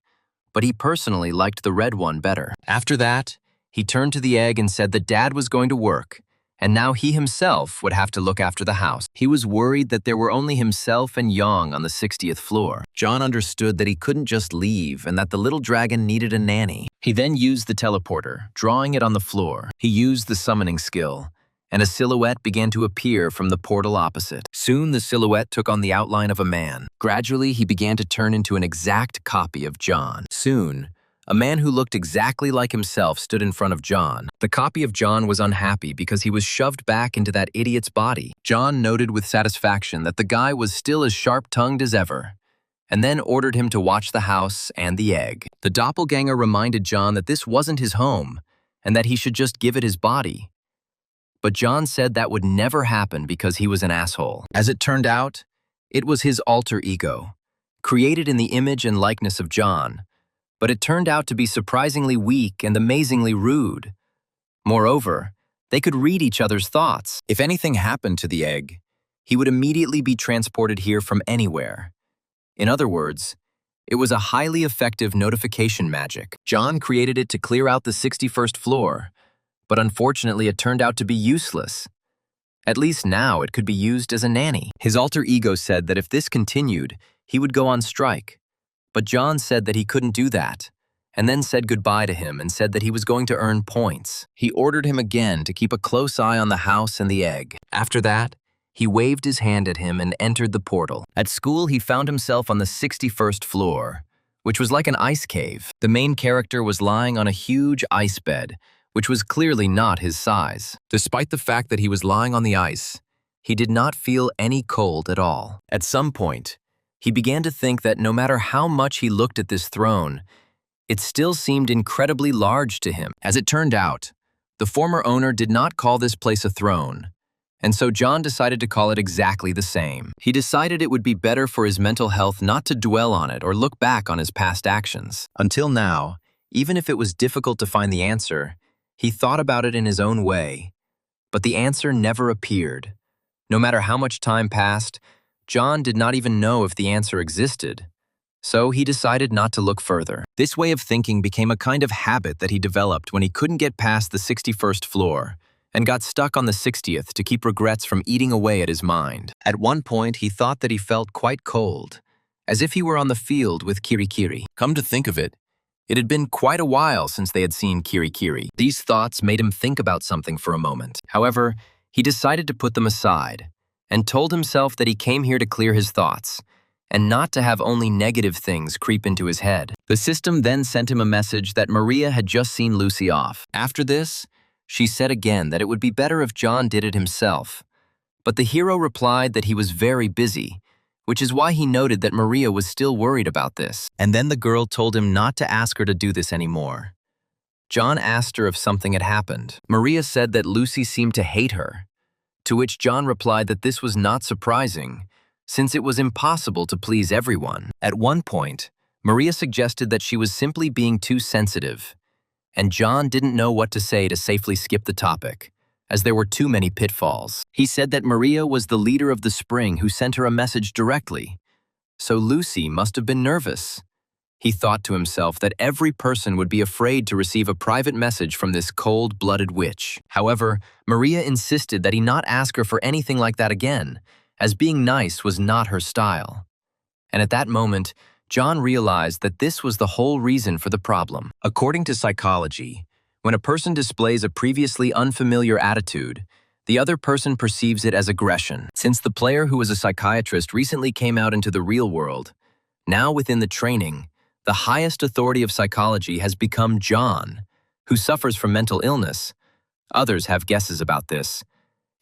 [SPEAKER 1] but he personally liked the red one better. After that, he turned to the egg and said that Dad was going to work, and now he himself would have to look after the house. He was worried that there were only himself and Yang on the 60th floor. John understood that he couldn't just leave and that the little dragon needed a nanny. He then used the teleporter, drawing it on the floor. He used the summoning skill, and a silhouette began to appear from the portal opposite. Soon the silhouette took on the outline of a man. Gradually, he began to turn into an exact copy of John. Soon, A man who looked exactly like himself stood in front of John. The copy of John was unhappy because he was shoved back into that idiot's body. John noted with satisfaction that the guy was still as sharp-tongued as ever, and then ordered him to watch the house and the egg. The doppelganger reminded John that this wasn't his home, and that he should just give it his body. But John said that would never happen because he was an asshole. As it turned out, it was his alter ego, created in the image and likeness of John, but it turned out to be surprisingly weak and amazingly rude. Moreover, they could read each other's thoughts. If anything happened to the egg, he would immediately be transported here from anywhere. In other words, it was a highly effective notification magic. John created it to clear out the 61st floor, but unfortunately it turned out to be useless. At least now it could be used as a nanny. His alter ego said that if this continued, he would go on strike. But John said that he couldn't do that, and then said goodbye to him and said that he was going to earn points. He ordered him again to keep a close eye on the house and the egg. After that, he waved his hand at him and entered the portal. At school, he found himself on the 61st floor, which was like an ice cave. The main character was lying on a huge ice bed, which was clearly not his size. Despite the fact that he was lying on the ice, he did not feel any cold at all. At some point, he began to think that no matter how much he looked at this throne, it still seemed incredibly large to him. As it turned out, the former owner did not call this place a throne, and so John decided to call it exactly the same. He decided it would be better for his mental health not to dwell on it or look back on his past actions. Until now, even if it was difficult to find the answer, he thought about it in his own way, but the answer never appeared. No matter how much time passed, John did not even know if the answer existed, so he decided not to look further. This way of thinking became a kind of habit that he developed when he couldn't get past the 61st floor and got stuck on the 60th to keep regrets from eating away at his mind. At one point, he thought that he felt quite cold, as if he were on the field with Kirikiri. Come to think of it, it had been quite a while since they had seen Kirikiri. These thoughts made him think about something for a moment. However, he decided to put them aside and told himself that he came here to clear his thoughts and not to have only negative things creep into his head. The system then sent him a message that Maria had just seen Lucy off. After this, she said again that it would be better if John did it himself. But the hero replied that he was very busy, which is why he noted that Maria was still worried about this. And then the girl told him not to ask her to do this anymore. John asked her if something had happened. Maria said that Lucy seemed to hate her, to which John replied that this was not surprising, since it was impossible to please everyone. At one point, Maria suggested that she was simply being too sensitive, and John didn't know what to say to safely skip the topic, as there were too many pitfalls. He said that Maria was the leader of the spring who sent her a message directly, so Lucy must have been nervous. He thought to himself that every person would be afraid to receive a private message from this cold-blooded witch. However, Maria insisted that he not ask her for anything like that again, as being nice was not her style. And at that moment, John realized that this was the whole reason for the problem. According to psychology, when a person displays a previously unfamiliar attitude, the other person perceives it as aggression. Since the player who was a psychiatrist recently came out into the real world, now within the training, the highest authority of psychology has become John, who suffers from mental illness. Others have guesses about this,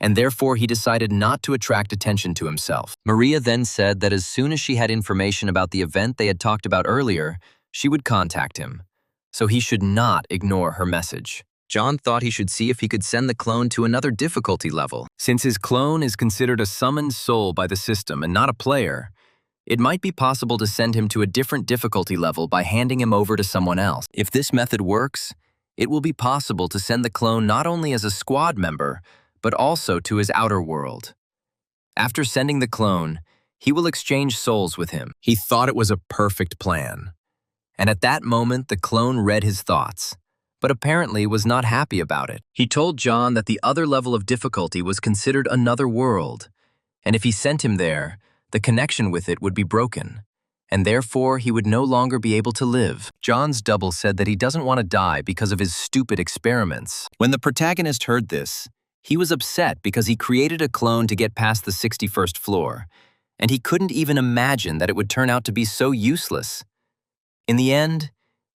[SPEAKER 1] and therefore he decided not to attract attention to himself. Maria then said that as soon as she had information about the event they had talked about earlier, she would contact him, so he should not ignore her message. John thought he should see if he could send the clone to another difficulty level. Since his clone is considered a summoned soul by the system and not a player, it might be possible to send him to a different difficulty level by handing him over to someone else. If this method works, it will be possible to send the clone not only as a squad member, but also to his outer world. After sending the clone, he will exchange souls with him. He thought it was a perfect plan. And at that moment, the clone read his thoughts, but apparently was not happy about it. He told John that the other level of difficulty was considered another world, and if he sent him there, the connection with it would be broken, and therefore he would no longer be able to live. John's double said that he doesn't want to die because of his stupid experiments. When the protagonist heard this, he was upset because he created a clone to get past the 61st floor, and he couldn't even imagine that it would turn out to be so useless. In the end,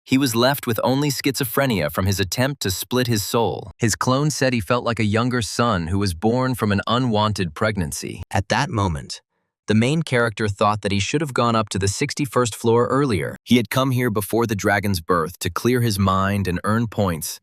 [SPEAKER 1] He was left with only schizophrenia from his attempt to split his soul. His clone said he felt like a younger son who was born from an unwanted pregnancy. At that moment, the main character thought that he should have gone up to the 61st floor earlier. He had come here before the dragon's birth to clear his mind and earn points,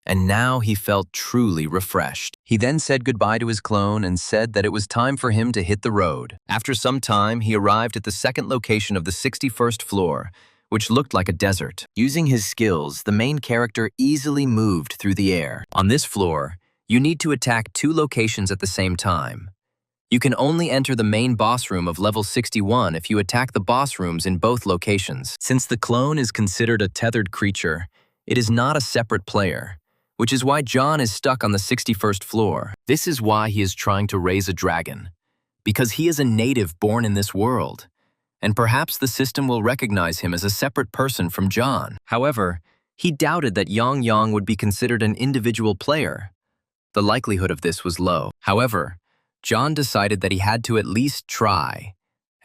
[SPEAKER 1] and now he felt truly refreshed. He then said goodbye to his clone and said that it was time for him to hit the road. After some time, he arrived at the second location of the 61st floor, which looked like a desert. Using his skills, the main character easily moved through the air. On this floor, you need to attack 2 locations at the same time. You can only enter the main boss room of level 61 if you attack the boss rooms in both locations. Since the clone is considered a tethered creature, it is not a separate player, which is why John is stuck on the 61st floor. This is why he is trying to raise a dragon, because he is a native born in this world, and perhaps the system will recognize him as a separate person from John. However, he doubted that Yang Yang would be considered an individual player. The likelihood of this was low. However, John decided that he had to at least try,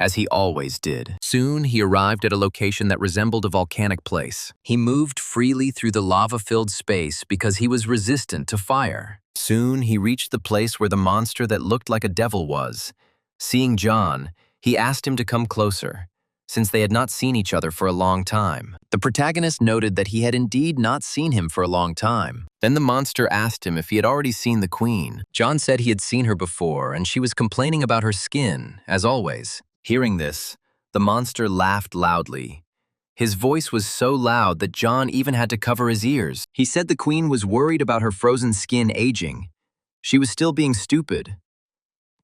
[SPEAKER 1] as he always did. Soon, he arrived at a location that resembled a volcanic place. He moved freely through the lava-filled space because he was resistant to fire. Soon, he reached the place where the monster that looked like a devil was. Seeing John, he asked him to come closer, since they had not seen each other for a long time. The protagonist noted that he had indeed not seen him for a long time. Then the monster asked him if he had already seen the queen. John said he had seen her before, and she was complaining about her skin, as always. Hearing this, the monster laughed loudly. His voice was so loud that John even had to cover his ears. He said the queen was worried about her frozen skin aging. She was still being stupid.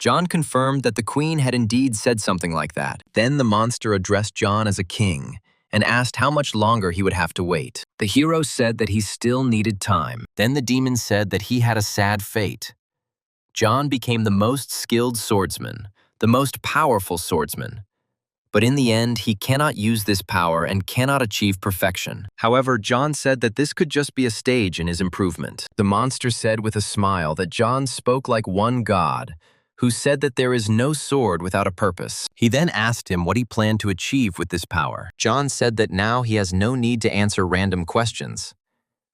[SPEAKER 1] John confirmed that the queen had indeed said something like that. Then the monster addressed John as a king and asked how much longer he would have to wait. The hero said that he still needed time. Then the demon said that he had a sad fate. John became the most skilled swordsman, the most powerful swordsman. But in the end, he cannot use this power and cannot achieve perfection. However, John said that this could just be a stage in his improvement. The monster said with a smile that John spoke like one god, who said that there is no sword without a purpose. He then asked him what he planned to achieve with this power. John said that now he has no need to answer random questions.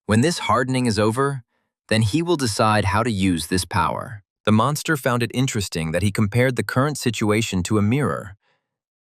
[SPEAKER 1] When this hardening is over, then he will decide how to use this power. The monster found it interesting that he compared the current situation to a mirror,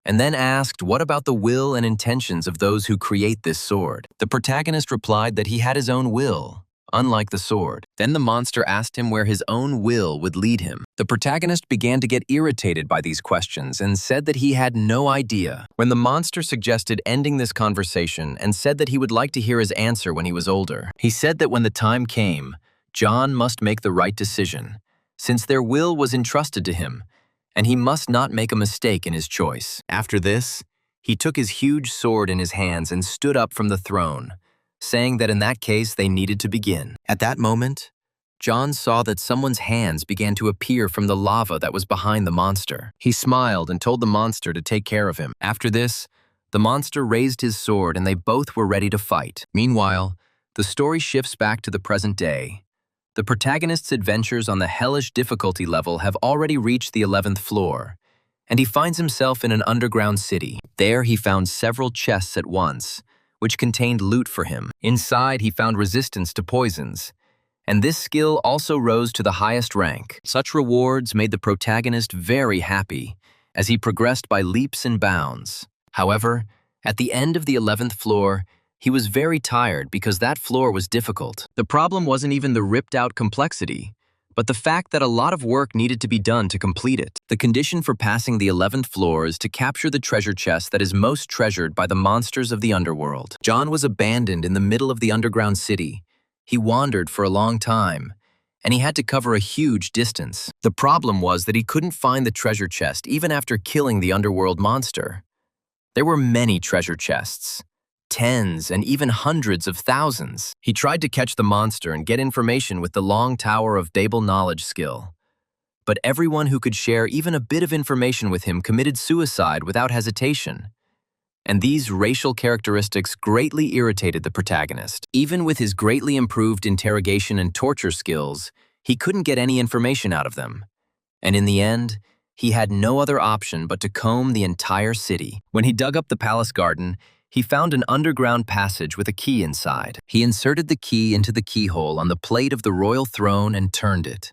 [SPEAKER 1] and then asked what about the will and intentions of those who create this sword. The protagonist replied that he had his own will, unlike the sword. Then the monster asked him where his own will would lead him. The protagonist began to get irritated by these questions and said that he had no idea. When the monster suggested ending this conversation and said that he would like to hear his answer when he was older, he said that when the time came, John must make the right decision, since their will was entrusted to him, and he must not make a mistake in his choice. After this, he took his huge sword in his hands and stood up from the throne, saying that in that case they needed to begin. At that moment, John saw that someone's hands began to appear from the lava that was behind the monster. He smiled and told the monster to take care of him. After this, the monster raised his sword and they both were ready to fight. Meanwhile, the story shifts back to the present day. The protagonist's adventures on the hellish difficulty level have already reached the 11th floor, and he finds himself in an underground city. There he found several chests at once, which contained loot for him. Inside, he found resistance to poisons, and this skill also rose to the highest rank. Such rewards made the protagonist very happy as he progressed by leaps and bounds. However, at the end of the 11th floor, he was very tired because that floor was difficult. The problem wasn't even the ripped-out complexity, but the fact that a lot of work needed to be done to complete it. The condition for passing the 11th floor is to capture the treasure chest that is most treasured by the monsters of the underworld. John was abandoned in the middle of the underground city. He wandered for a long time, and he had to cover a huge distance. The problem was that he couldn't find the treasure chest even after killing the underworld monster. There were many treasure chests, tens and even hundreds of thousands. He tried to catch the monster and get information with the Long Tower of Babel knowledge skill. But everyone who could share even a bit of information with him committed suicide without hesitation. And these racial characteristics greatly irritated the protagonist. Even with his greatly improved interrogation and torture skills, he couldn't get any information out of them. And in the end, he had no other option but to comb the entire city. When he dug up the palace garden, He found an underground passage with a key inside. He inserted the key into the keyhole on the plate of the royal throne and turned it.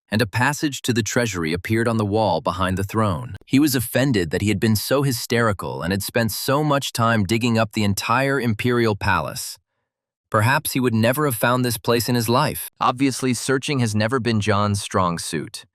[SPEAKER 1] And a passage to the treasury appeared on the wall behind the throne. He was offended that he had been so hysterical and had spent so much time digging up the entire imperial palace. Perhaps he would never have found this place in his life. Obviously, searching has never been John's strong suit.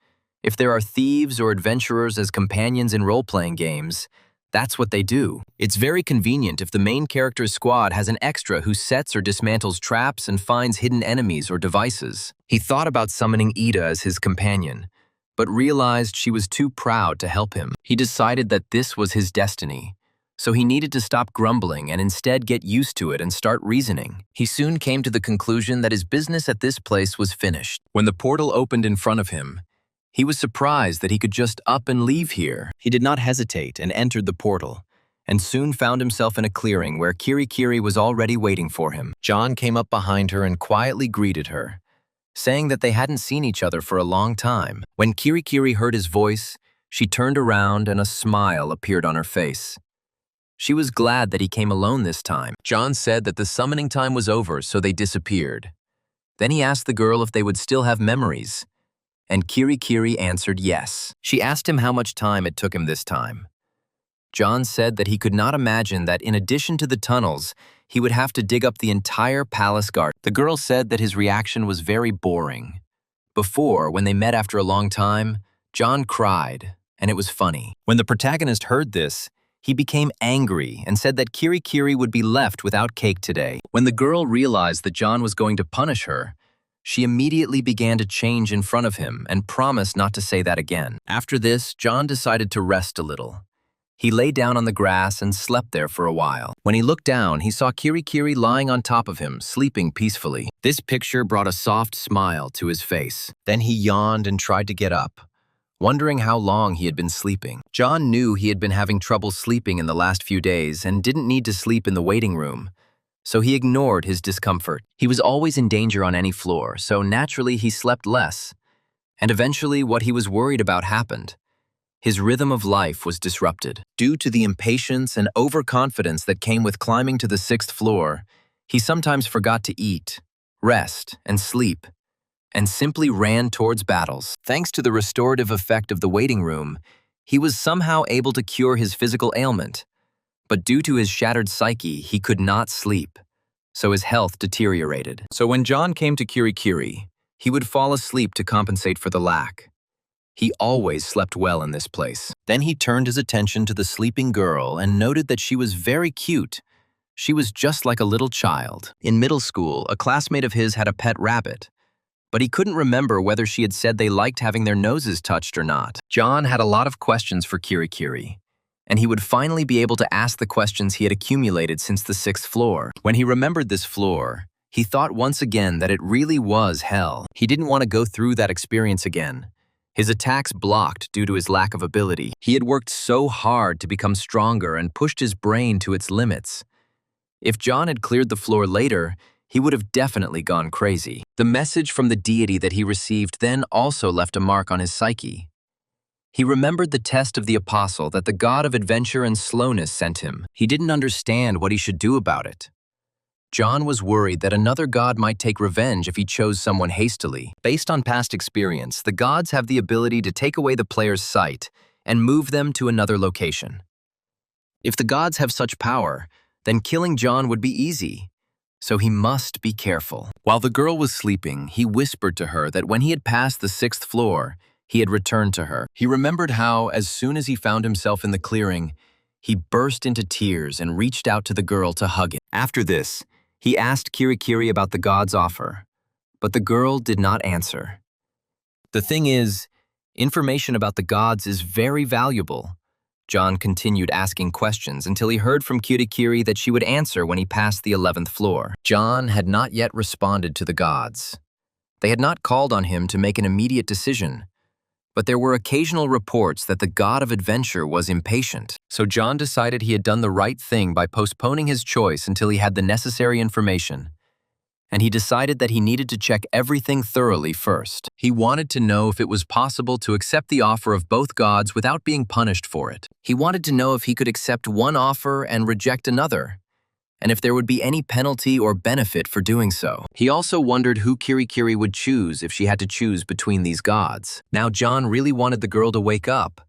[SPEAKER 1] If there are thieves or adventurers as companions in role-playing games, that's what they do. It's very convenient if the main character's squad has an extra who sets or dismantles traps and finds hidden enemies or devices. He thought about summoning Ida as his companion, but realized she was too proud to help him. He decided that this was his destiny, so he needed to stop grumbling and instead get used to it and start reasoning. He soon came to the conclusion that his business at this place was finished. When the portal opened in front of him, he was surprised that he could just up and leave here. He did not hesitate and entered the portal, and soon found himself in a clearing where Kirikiri was already waiting for him. John came up behind her and quietly greeted her, saying that they hadn't seen each other for a long time. When Kirikiri heard his voice, she turned around and a smile appeared on her face. She was glad that he came alone this time. John said that the summoning time was over, so they disappeared. Then he asked the girl if they would still have memories, and Kirikiri answered yes. She asked him how much time it took him this time. John said that he could not imagine that in addition to the tunnels, he would have to dig up the entire palace garden. The girl said that his reaction was very boring. Before, when they met after a long time, John cried, and it was funny. When the protagonist heard this, he became angry and said that Kirikiri would be left without cake today. When the girl realized that John was going to punish her, she immediately began to change in front of him and promised not to say that again. After this, John decided to rest a little. He lay down on the grass and slept there for a while. When he looked down, he saw Kirikiri lying on top of him, sleeping peacefully. This picture brought a soft smile to his face. Then he yawned and tried to get up, wondering how long he had been sleeping. John knew he had been having trouble sleeping in the last few days and didn't need to sleep in the waiting room, so he ignored his discomfort. He was always in danger on any floor, so naturally he slept less. And eventually what he was worried about happened. His rhythm of life was disrupted. Due to the impatience and overconfidence that came with climbing to the 6th floor, he sometimes forgot to eat, rest, and sleep, and simply ran towards battles. Thanks to the restorative effect of the waiting room, he was somehow able to cure his physical ailment. But due to his shattered psyche, he could not sleep, so his health deteriorated. So when John came to Kirikiri, he would fall asleep to compensate for the lack. He always slept well in this place. Then he turned his attention to the sleeping girl and noted that she was very cute. She was just like a little child. In middle school, a classmate of his had a pet rabbit, but he couldn't remember whether she had said they liked having their noses touched or not. John had a lot of questions for Kirikiri, and he would finally be able to ask the questions he had accumulated since the 6th floor. When he remembered this floor, he thought once again that it really was hell. He didn't want to go through that experience again. His attacks blocked due to his lack of ability. He had worked so hard to become stronger and pushed his brain to its limits. If John had cleared the floor later, he would have definitely gone crazy. The message from the deity that he received then also left a mark on his psyche. He remembered the test of the apostle that the god of adventure and slowness sent him. He didn't understand what he should do about it. John was worried that another god might take revenge if he chose someone hastily. Based on past experience, the gods have the ability to take away the player's sight and move them to another location. If the gods have such power, then killing John would be easy, so he must be careful. While the girl was sleeping, he whispered to her that when he had passed the 6th floor, he had returned to her. He remembered how, as soon as he found himself in the clearing, he burst into tears and reached out to the girl to hug him. After this, he asked Kirikiri about the god's offer, but the girl did not answer. The thing is, information about the gods is very valuable. John continued asking questions until he heard from Kirikiri that she would answer when he passed the 11th floor. John had not yet responded to the gods. They had not called on him to make an immediate decision, but there were occasional reports that the god of adventure was impatient. So John decided he had done the right thing by postponing his choice until he had the necessary information. And he decided that he needed to check everything thoroughly first. He wanted to know if it was possible to accept the offer of both gods without being punished for it. He wanted to know if he could accept one offer and reject another, and if there would be any penalty or benefit for doing so. He also wondered who Kirikiri would choose if she had to choose between these gods. Now John really wanted the girl to wake up,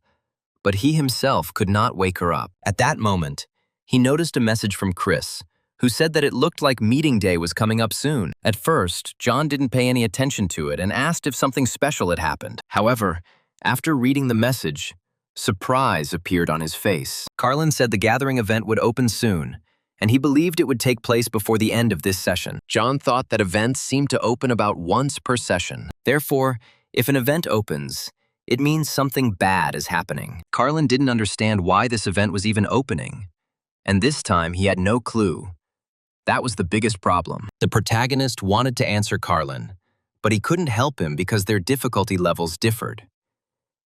[SPEAKER 1] but he himself could not wake her up. At that moment, he noticed a message from Chris, who said that it looked like meeting day was coming up soon. At first, John didn't pay any attention to it and asked if something special had happened. However, after reading the message, surprise appeared on his face. Carlin said the gathering event would open soon, and he believed it would take place before the end of this session. John thought that events seemed to open about once per session. Therefore, if an event opens, it means something bad is happening. Carlin didn't understand why this event was even opening, and this time he had no clue. That was the biggest problem. The protagonist wanted to answer Carlin, but he couldn't help him because their difficulty levels differed.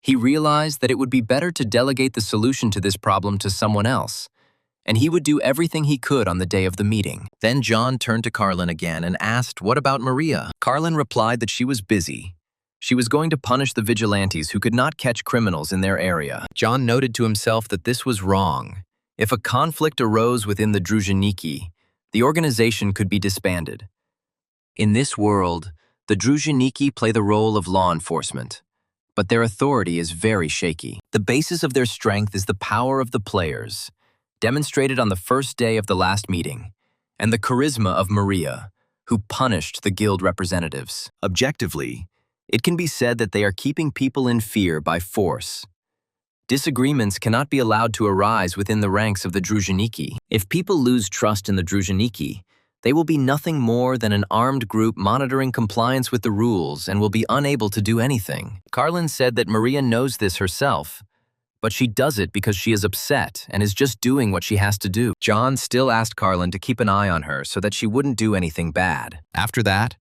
[SPEAKER 1] He realized that it would be better to delegate the solution to this problem to someone else, and he would do everything he could on the day of the meeting. Then John turned to Carlin again and asked, "What about Maria?" Carlin replied that she was busy. She was going to punish the vigilantes who could not catch criminals in their area. John noted to himself that this was wrong. If a conflict arose within the Druzhniki, the organization could be disbanded. In this world, the Druzhniki play the role of law enforcement, but their authority is very shaky. The basis of their strength is the power of the players, demonstrated on the first day of the last meeting, and the charisma of Maria, who punished the guild representatives. Objectively, it can be said that they are keeping people in fear by force. Disagreements cannot be allowed to arise within the ranks of the Druzhniki. If people lose trust in the Druzhniki, they will be nothing more than an armed group monitoring compliance with the rules and will be unable to do anything. Carlin said that Maria knows this herself, but she does it because she is upset and is just doing what she has to do. John still asked Carlin to keep an eye on her so that she wouldn't do anything bad. After that,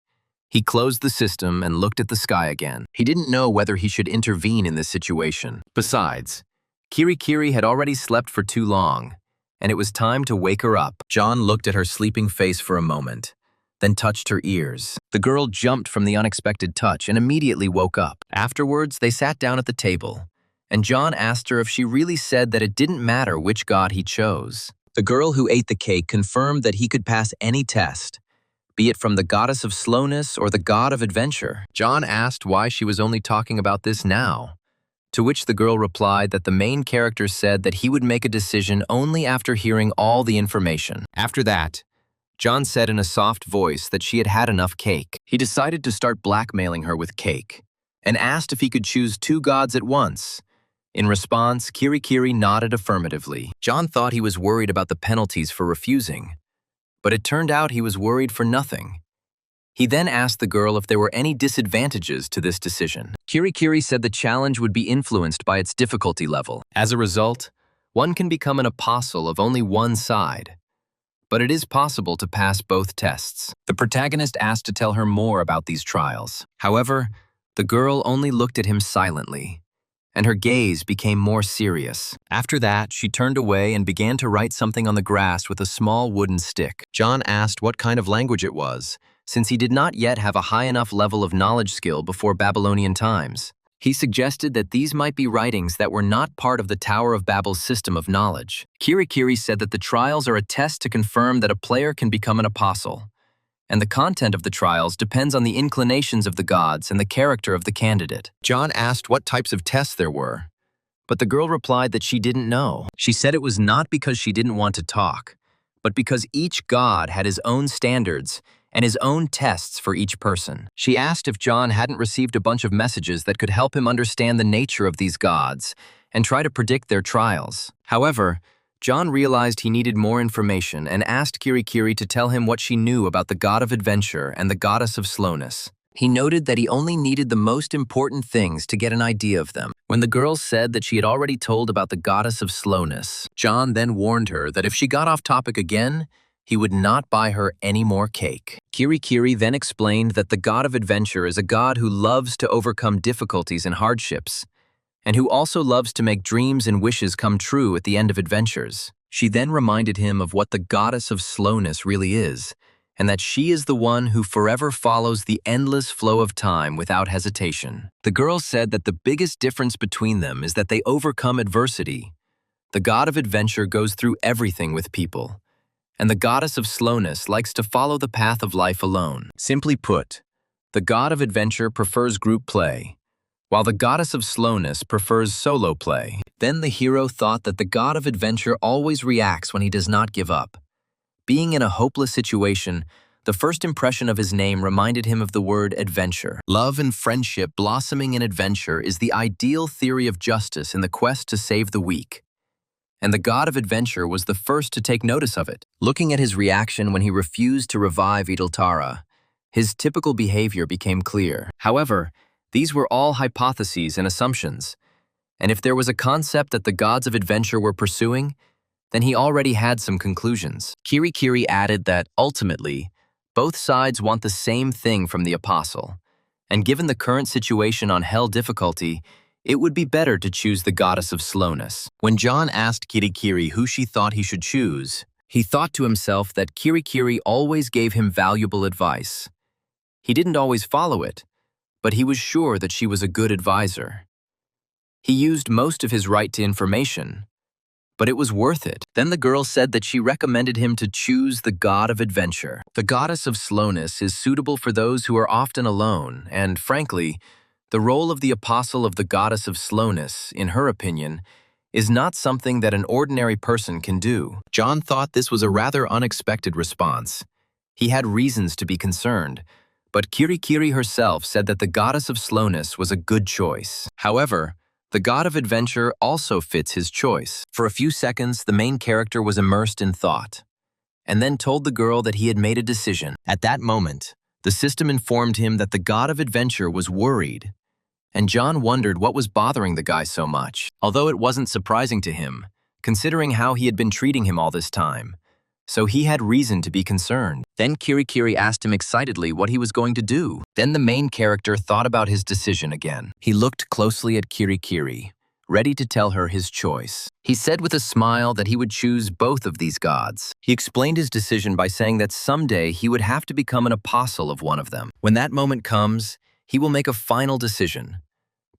[SPEAKER 1] he closed the system and looked at the sky again. He didn't know whether he should intervene in this situation. Besides, Kirikiri had already slept for too long, and it was time to wake her up. John looked at her sleeping face for a moment, then touched her ears. The girl jumped from the unexpected touch and immediately woke up. Afterwards, they sat down at the table, and John asked her if she really said that it didn't matter which god he chose. The girl who ate the cake confirmed that he could pass any test, be it from the goddess of slowness or the god of adventure. John asked why she was only talking about this now, to which the girl replied that the main character said that he would make a decision only after hearing all the information. After that, John said in a soft voice that she had had enough cake. He decided to start blackmailing her with cake, and asked if he could choose two gods at once. In response, Kirikiri nodded affirmatively. John thought he was worried about the penalties for refusing, but it turned out he was worried for nothing. He then asked the girl if there were any disadvantages to this decision. Kirikiri said the challenge would be influenced by its difficulty level. As a result, one can become an apostle of only one side, but it is possible to pass both tests. The protagonist asked to tell her more about these trials. However, the girl only looked at him silently, and her gaze became more serious. After that, she turned away and began to write something on the grass with a small wooden stick. John asked what kind of language it was, since he did not yet have a high enough level of knowledge skill before Babylonian times. He suggested that these might be writings that were not part of the Tower of Babel's system of knowledge. Kirikiri said that the trials are a test to confirm that a player can become an apostle, and the content of the trials depends on the inclinations of the gods and the character of the candidate. John asked what types of tests there were, but the girl replied that she didn't know. She said it was not because she didn't want to talk, but because each god had his own standards and his own tests for each person. She asked if John hadn't received a bunch of messages that could help him understand the nature of these gods and try to predict their trials. However, John realized he needed more information and asked Kirikiri to tell him what she knew about the god of adventure and the goddess of slowness. He noted that he only needed the most important things to get an idea of them. When the girl said that she had already told about the goddess of slowness, John then warned her that if she got off topic again, he would not buy her any more cake. Kirikiri then explained that the god of adventure is a god who loves to overcome difficulties and hardships, and who also loves to make dreams and wishes come true at the end of adventures. She then reminded him of what the goddess of slowness really is, and that she is the one who forever follows the endless flow of time without hesitation. The girl said that the biggest difference between them is that they overcome adversity. The god of adventure goes through everything with people, and the goddess of slowness likes to follow the path of life alone. Simply put, the god of adventure prefers group play, while the goddess of slowness prefers solo play. Then the hero thought that the god of adventure always reacts when he does not give up. Being in a hopeless situation, the first impression of his name reminded him of the word adventure. Love and friendship blossoming in adventure is the ideal theory of justice in the quest to save the weak. And the god of adventure was the first to take notice of it. Looking at his reaction when he refused to revive Idoltara, his typical behavior became clear. However, these were all hypotheses and assumptions, and if there was a concept that the gods of adventure were pursuing, then he already had some conclusions. Kirikiri added that, ultimately, both sides want the same thing from the apostle, and given the current situation on hell difficulty, it would be better to choose the goddess of slowness. When John asked Kirikiri who she thought he should choose, he thought to himself that Kirikiri always gave him valuable advice. He didn't always follow it, but he was sure that she was a good advisor. He used most of his right to information, but it was worth it. Then the girl said that she recommended him to choose the god of adventure. The goddess of slowness is suitable for those who are often alone, and frankly, the role of the apostle of the goddess of slowness, in her opinion, is not something that an ordinary person can do. John thought this was a rather unexpected response. He had reasons to be concerned, but Kirikiri herself said that the goddess of slowness was a good choice. However, the god of adventure also fits his choice. For a few seconds, the main character was immersed in thought, and then told the girl that he had made a decision. At that moment, the system informed him that the god of adventure was worried, and John wondered what was bothering the guy so much. Although it wasn't surprising to him, considering how he had been treating him all this time, so he had reason to be concerned. Then Kirikiri asked him excitedly what he was going to do. Then the main character thought about his decision again. He looked closely at Kirikiri, ready to tell her his choice. He said with a smile that he would choose both of these gods. He explained his decision by saying that someday he would have to become an apostle of one of them. When that moment comes, he will make a final decision,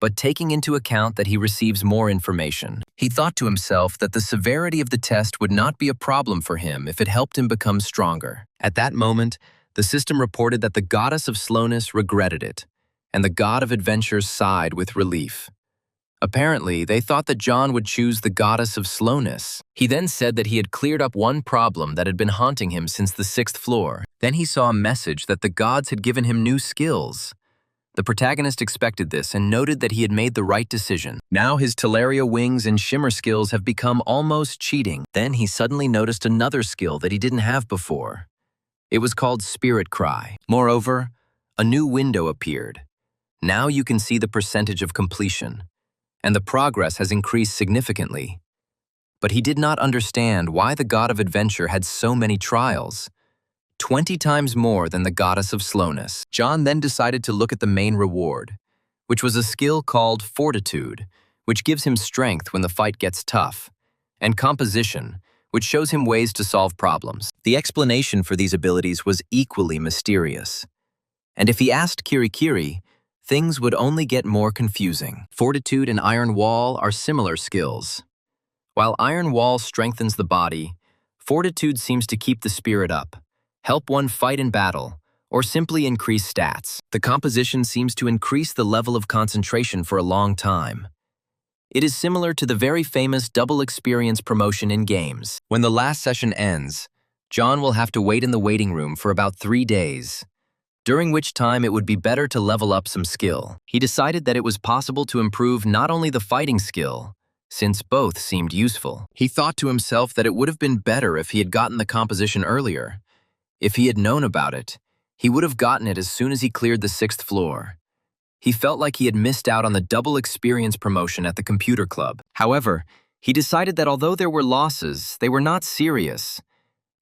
[SPEAKER 1] but taking into account that he receives more information. He thought to himself that the severity of the test would not be a problem for him if it helped him become stronger. At that moment, the system reported that the goddess of slowness regretted it, and the god of adventure sighed with relief. Apparently, they thought that John would choose the goddess of slowness. He then said that he had cleared up one problem that had been haunting him since the 6th floor. Then he saw a message that the gods had given him new skills. The protagonist expected this and noted that he had made the right decision. Now his Teleria wings and shimmer skills have become almost cheating. Then he suddenly noticed another skill that he didn't have before. It was called Spirit Cry. Moreover, a new window appeared. Now you can see the percentage of completion, and the progress has increased significantly. But he did not understand why the god of adventure had so many trials. 20 times more than the goddess of slowness. John then decided to look at the main reward, which was a skill called Fortitude, which gives him strength when the fight gets tough, and Composition, which shows him ways to solve problems. The explanation for these abilities was equally mysterious, and if he asked Kirikiri, things would only get more confusing. Fortitude and Iron Wall are similar skills. While Iron Wall strengthens the body, Fortitude seems to keep the spirit up, help one fight in battle, or simply increase stats. The Composition seems to increase the level of concentration for a long time. It is similar to the very famous double experience promotion in games. When the last session ends, John will have to wait in the waiting room for about 3 days, during which time it would be better to level up some skill. He decided that it was possible to improve not only the fighting skill, since both seemed useful. He thought to himself that it would have been better if he had gotten the Composition earlier. If he had known about it, he would have gotten it as soon as he cleared the 6th floor. He felt like he had missed out on the double experience promotion at the computer club. However, he decided that although there were losses, they were not serious.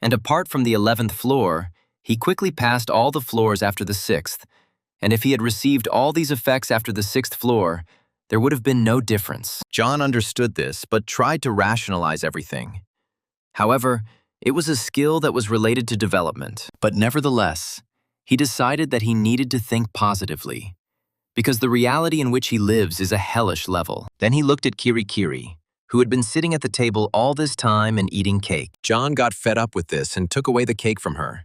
[SPEAKER 1] And apart from the 11th floor, he quickly passed all the floors after the 6th. And if he had received all these effects after the 6th floor, there would have been no difference. John understood this, but tried to rationalize everything. However, it was a skill that was related to development, but nevertheless, he decided that he needed to think positively, because the reality in which he lives is a hellish level. Then he looked at Kirikiri, who had been sitting at the table all this time and eating cake. John got fed up with this and took away the cake from her,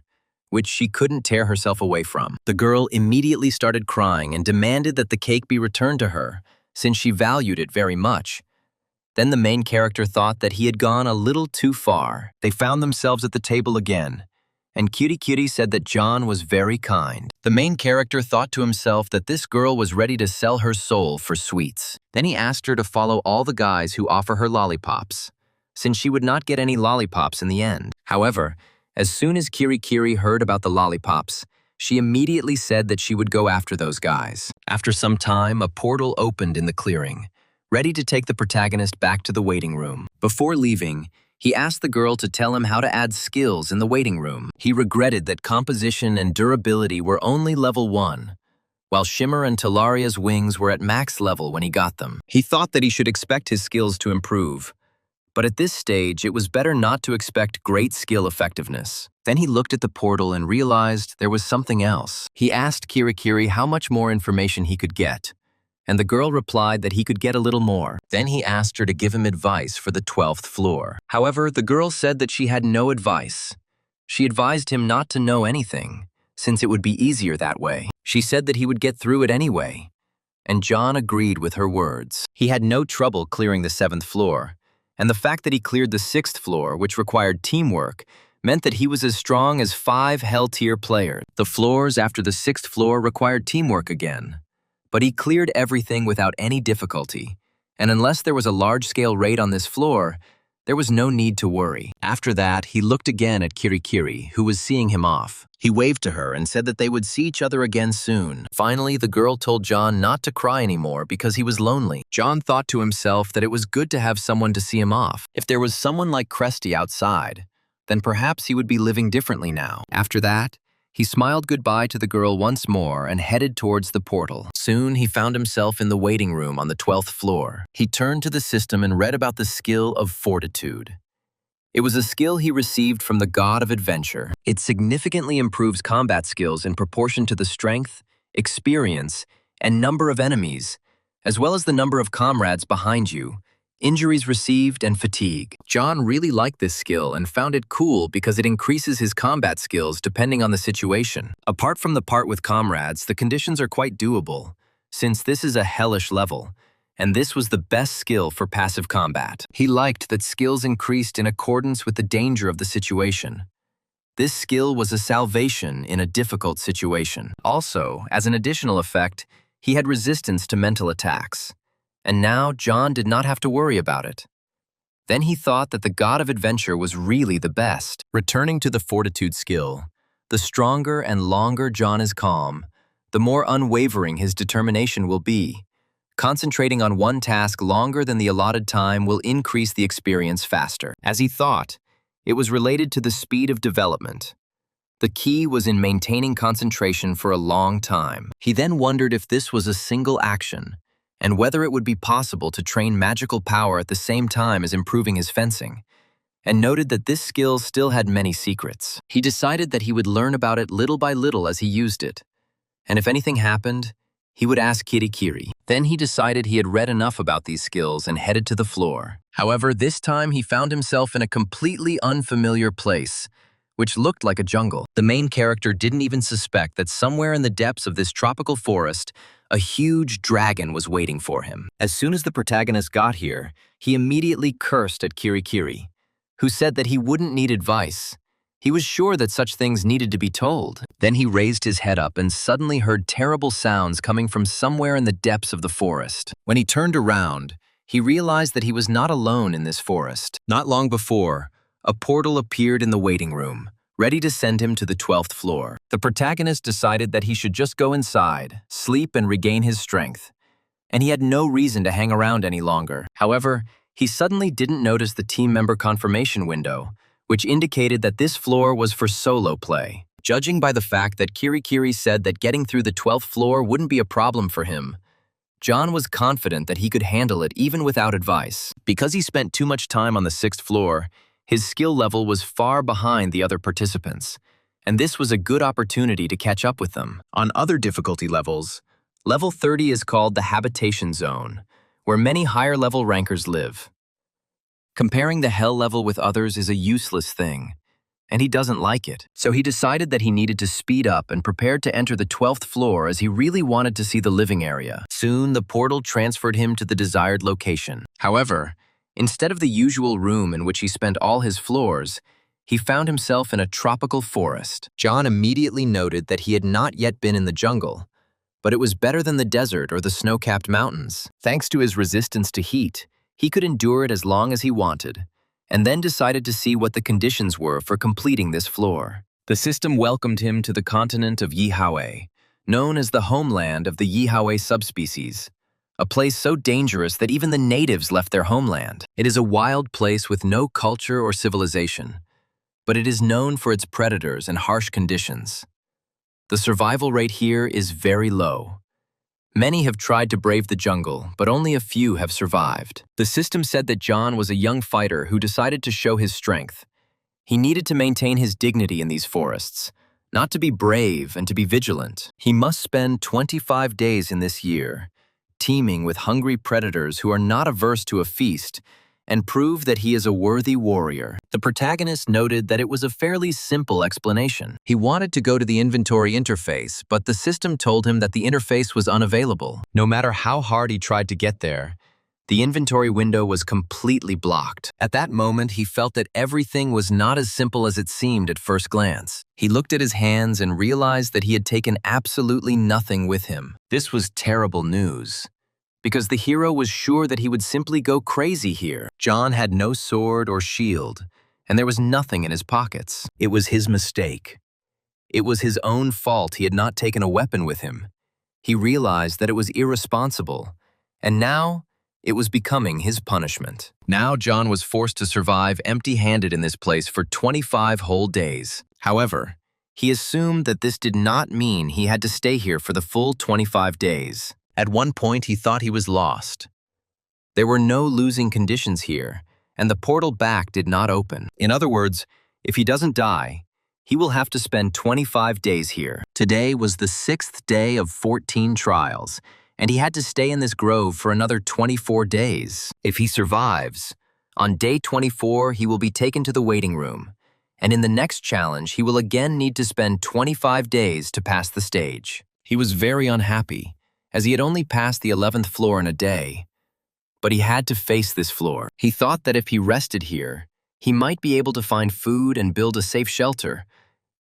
[SPEAKER 1] which she couldn't tear herself away from. The girl immediately started crying and demanded that the cake be returned to her, since she valued it very much. Then the main character thought that he had gone a little too far. They found themselves at the table again, and Kiri said that John was very kind. The main character thought to himself that this girl was ready to sell her soul for sweets. Then he asked her to follow all the guys who offer her lollipops, since she would not get any lollipops in the end. However, as soon as Kiri heard about the lollipops, she immediately said that she would go after those guys. After some time, a portal opened in the clearing, ready to take the protagonist back to the waiting room. Before leaving, he asked the girl to tell him how to add skills in the waiting room. He regretted that composition and durability were only level 1, while Shimmer and Talaria's wings were at max level when he got them. He thought that he should expect his skills to improve, but at this stage it was better not to expect great skill effectiveness. Then he looked at the portal and realized there was something else. He asked Kiri how much more information he could get, and the girl replied that he could get a little more. Then he asked her to give him advice for the 12th floor. However, the girl said that she had no advice. She advised him not to know anything, since it would be easier that way. She said that he would get through it anyway, and John agreed with her words. He had no trouble clearing the 7th floor, and the fact that he cleared the 6th floor, which required teamwork, meant that he was as strong as 5 Hell-tier players. The floors after the 6th floor required teamwork again, but he cleared everything without any difficulty, and unless there was a large-scale raid on this floor, there was no need to worry. After that, he looked again at Kiri, who was seeing him off. He waved to her and said that they would see each other again soon. Finally, the girl told John not to cry anymore because he was lonely. John thought to himself that it was good to have someone to see him off. If there was someone like Cresty outside, then perhaps he would be living differently now. After that, he smiled goodbye to the girl once more and headed towards the portal. Soon, he found himself in the waiting room on the 12th floor. He turned to the system and read about the skill of fortitude. It was a skill he received from the god of adventure. It significantly improves combat skills in proportion to the strength, experience, and number of enemies, as well as the number of comrades behind you, injuries received, and fatigue. John really liked this skill and found it cool because it increases his combat skills depending on the situation. Apart from the part with comrades, the conditions are quite doable, since this is a hellish level, and this was the best skill for passive combat. He liked that skills increased in accordance with the danger of the situation. This skill was a salvation in a difficult situation. Also, as an additional effect, he had resistance to mental attacks. And now John did not have to worry about it. Then he thought that the god of adventure was really the best. Returning to the fortitude skill, the stronger and longer John is calm, the more unwavering his determination will be. Concentrating on one task longer than the allotted time will increase the experience faster. As he thought, it was related to the speed of development. The key was in maintaining concentration for a long time. He then wondered if this was a single action, and whether it would be possible to train magical power at the same time as improving his fencing, and noted that this skill still had many secrets. He decided that he would learn about it little by little as he used it, and if anything happened, he would ask Kiri. Then he decided he had read enough about these skills and headed to the floor. However, this time he found himself in a completely unfamiliar place, which looked like a jungle. The main character didn't even suspect that somewhere in the depths of this tropical forest, a huge dragon was waiting for him. As soon as the protagonist got here, he immediately cursed at Kiri, who said that he wouldn't need advice. He was sure that such things needed to be told. Then he raised his head up and suddenly heard terrible sounds coming from somewhere in the depths of the forest. When he turned around, he realized that he was not alone in this forest. Not long before, a portal appeared in the waiting room, ready to send him to the 12th floor. The protagonist decided that he should just go inside, sleep, and regain his strength, and he had no reason to hang around any longer. However, he suddenly didn't notice the team member confirmation window, which indicated that this floor was for solo play. Judging by the fact that Kiri said that getting through the 12th floor wouldn't be a problem for him, John was confident that he could handle it even without advice. Because he spent too much time on the 6th floor, his skill level was far behind the other participants, and this was a good opportunity to catch up with them. On other difficulty levels, level 30 is called the habitation zone, where many higher-level rankers live. Comparing the hell level with others is a useless thing, and he doesn't like it. So he decided that he needed to speed up and prepared to enter the 12th floor as he really wanted to see the living area. Soon, the portal transferred him to the desired location. However, instead of the usual room in which he spent all his floors, he found himself in a tropical forest. John immediately noted that he had not yet been in the jungle, but it was better than the desert or the snow-capped mountains. Thanks to his resistance to heat, he could endure it as long as he wanted, and then decided to see what the conditions were for completing this floor. The system welcomed him to the continent of Yihawe, known as the homeland of the Yihawe subspecies, a place so dangerous that even the natives left their homeland. It is a wild place with no culture or civilization, but it is known for its predators and harsh conditions. The survival rate here is very low. Many have tried to brave the jungle, but only a few have survived. The system said that John was a young fighter who decided to show his strength. He needed to maintain his dignity in these forests, not to be brave and to be vigilant. He must spend 25 days in this year, teeming with hungry predators who are not averse to a feast, and prove that he is a worthy warrior. The protagonist noted that it was a fairly simple explanation. He wanted to go to the inventory interface, but the system told him that the interface was unavailable. No matter how hard he tried to get there, the inventory window was completely blocked. At that moment, he felt that everything was not as simple as it seemed at first glance. He looked at his hands and realized that he had taken absolutely nothing with him. This was terrible news, because the hero was sure that he would simply go crazy here. John had no sword or shield, and there was nothing in his pockets. It was his mistake. It was his own fault he had not taken a weapon with him. He realized that it was irresponsible, and now it was becoming his punishment. Now John was forced to survive empty-handed in this place for 25 whole days. However, he assumed that this did not mean he had to stay here for the full 25 days. At one point, he thought he was lost. There were no losing conditions here, and the portal back did not open. In other words, if he doesn't die, he will have to spend 25 days here. Today was the 6th day of 14 trials, and he had to stay in this grove for another 24 days. If he survives, on day 24, he will be taken to the waiting room, and in the next challenge, he will again need to spend 25 days to pass the stage. He was very unhappy, as he had only passed the 11th floor in a day. But he had to face this floor. He thought that if he rested here, he might be able to find food and build a safe shelter,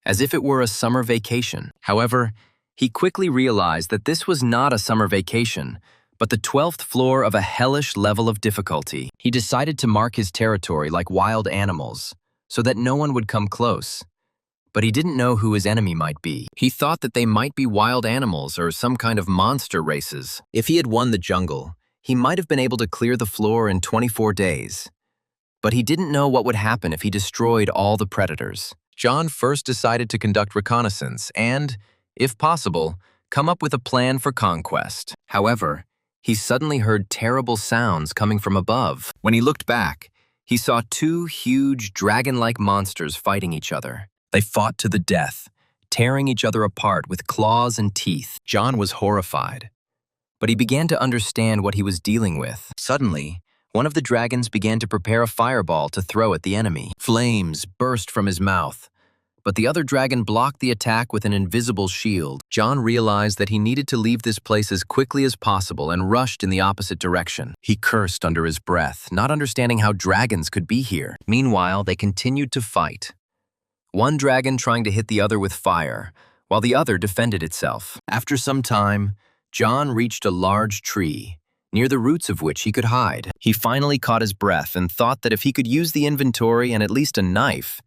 [SPEAKER 1] as if it were a summer vacation. However, he quickly realized that this was not a summer vacation, but the 12th floor of a hellish level of difficulty. He decided to mark his territory like wild animals, so that no one would come close. But he didn't know who his enemy might be. He thought that they might be wild animals or some kind of monster races. If he had won the jungle, he might have been able to clear the floor in 24 days. But he didn't know what would happen if he destroyed all the predators. John first decided to conduct reconnaissance and, if possible, come up with a plan for conquest. However, he suddenly heard terrible sounds coming from above. When he looked back, he saw two huge dragon-like monsters fighting each other. They fought to the death, tearing each other apart with claws and teeth. John was horrified, but he began to understand what he was dealing with. Suddenly, one of the dragons began to prepare a fireball to throw at the enemy. Flames burst from his mouth, but the other dragon blocked the attack with an invisible shield. John realized that he needed to leave this place as quickly as possible and rushed in the opposite direction. He cursed under his breath, not understanding how dragons could be here. Meanwhile, they continued to fight, one dragon trying to hit the other with fire, while the other defended itself. After some time, John reached a large tree, near the roots of which he could hide. He finally caught his breath and thought that if he could use the inventory and at least a knife,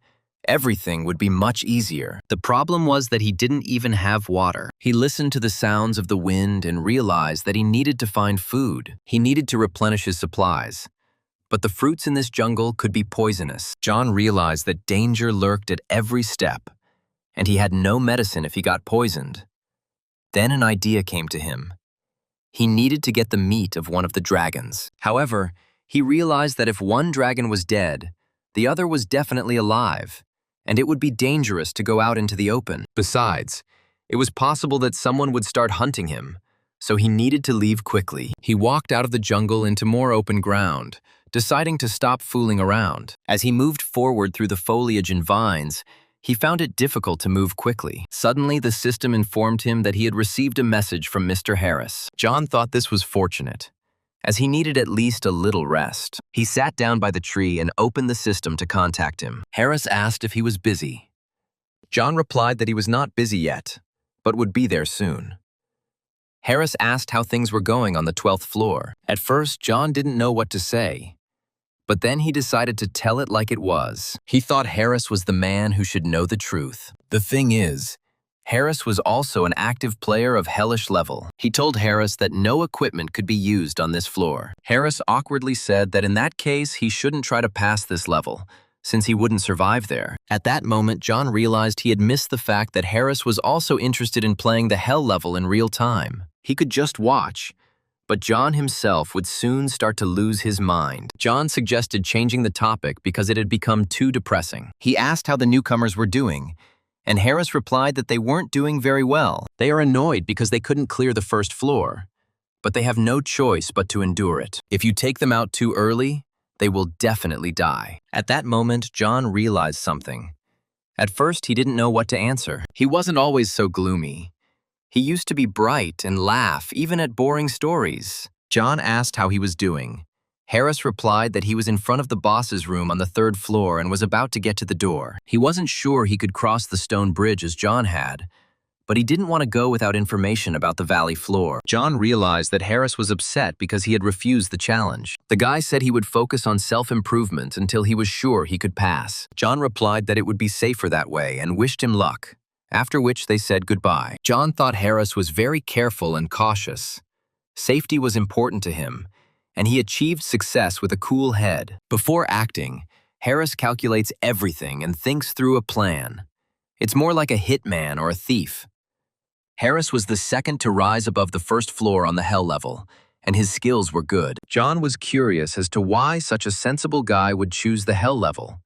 [SPEAKER 1] everything would be much easier. The problem was that he didn't even have water. He listened to the sounds of the wind and realized that he needed to find food. He needed to replenish his supplies. But the fruits in this jungle could be poisonous. John realized that danger lurked at every step, and he had no medicine if he got poisoned. Then an idea came to him. He needed to get the meat of one of the dragons. However, he realized that if one dragon was dead, the other was definitely alive, and it would be dangerous to go out into the open. Besides, it was possible that someone would start hunting him, so he needed to leave quickly. He walked out of the jungle into more open ground, deciding to stop fooling around. As he moved forward through the foliage and vines, he found it difficult to move quickly. Suddenly, the system informed him that he had received a message from Mr. Harris. John thought this was fortunate, as he needed at least a little rest. He sat down by the tree and opened the system to contact him. Harris asked if he was busy. John replied that he was not busy yet, but would be there soon. Harris asked how things were going on the 12th floor. At first, John didn't know what to say, but then he decided to tell it like it was. He thought Harris was the man who should know the truth. The thing is, Harris was also an active player of hellish level. He told Harris that no equipment could be used on this floor. Harris awkwardly said that in that case, he shouldn't try to pass this level, since he wouldn't survive there. At that moment, John realized he had missed the fact that Harris was also interested in playing the hell level in real time. He could just watch, but John himself would soon start to lose his mind. John suggested changing the topic because it had become too depressing. He asked how the newcomers were doing, and Harris replied that they weren't doing very well. They are annoyed because they couldn't clear the first floor, but they have no choice but to endure it. If you take them out too early, they will definitely die. At that moment, John realized something. At first, he didn't know what to answer. He wasn't always so gloomy. He used to be bright and laugh, even at boring stories. John asked how he was doing. Harris replied that he was in front of the boss's room on the 3rd floor and was about to get to the door. He wasn't sure he could cross the stone bridge as John had, but he didn't want to go without information about the valley floor. John realized that Harris was upset because he had refused the challenge. The guy said he would focus on self-improvement until he was sure he could pass. John replied that it would be safer that way and wished him luck, after which they said goodbye. John thought Harris was very careful and cautious. Safety was important to him, and he achieved success with a cool head. Before acting, Harris calculates everything and thinks through a plan. It's more like a hitman or a thief. Harris was the second to rise above the 1st floor on the hell level, and his skills were good. John was curious as to why such a sensible guy would choose the hell level,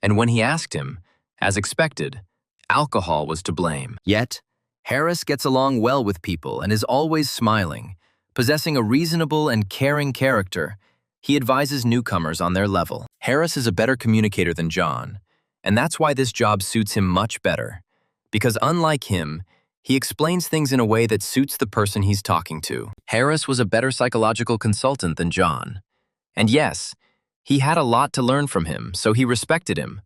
[SPEAKER 1] and when he asked him, as expected, alcohol was to blame. Yet, Harris gets along well with people and is always smiling. Possessing a reasonable and caring character, he advises newcomers on their level. Harris is a better communicator than John, and that's why this job suits him much better. Because unlike him, he explains things in a way that suits the person he's talking to. Harris was a better psychological consultant than John. And yes, he had a lot to learn from him, so he respected him.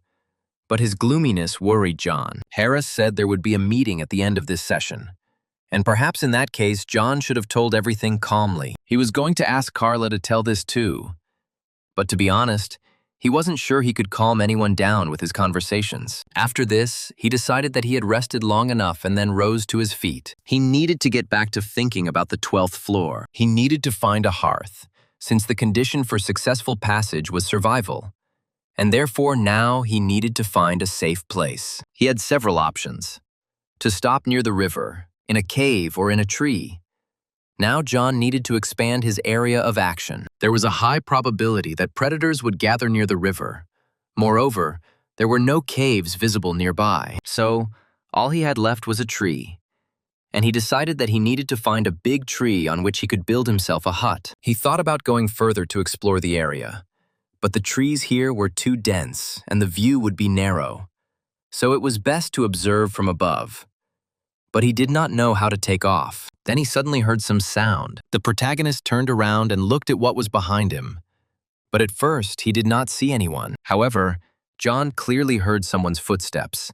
[SPEAKER 1] But his gloominess worried John. Harris said there would be a meeting at the end of this session. And perhaps in that case, John should have told everything calmly. He was going to ask Carla to tell this too. But to be honest, he wasn't sure he could calm anyone down with his conversations. After this, he decided that he had rested long enough and then rose to his feet. He needed to get back to thinking about the 12th floor. He needed to find a hearth, since the condition for successful passage was survival. And therefore now he needed to find a safe place. He had several options. To stop near the river, in a cave, or in a tree. Now John needed to expand his area of action. There was a high probability that predators would gather near the river. Moreover, there were no caves visible nearby, so all he had left was a tree. And he decided that he needed to find a big tree on which he could build himself a hut. He thought about going further to explore the area, but the trees here were too dense and the view would be narrow, so it was best to observe from above. But he did not know how to take off. Then he suddenly heard some sound. The protagonist turned around and looked at what was behind him. But at first, he did not see anyone. However, John clearly heard someone's footsteps,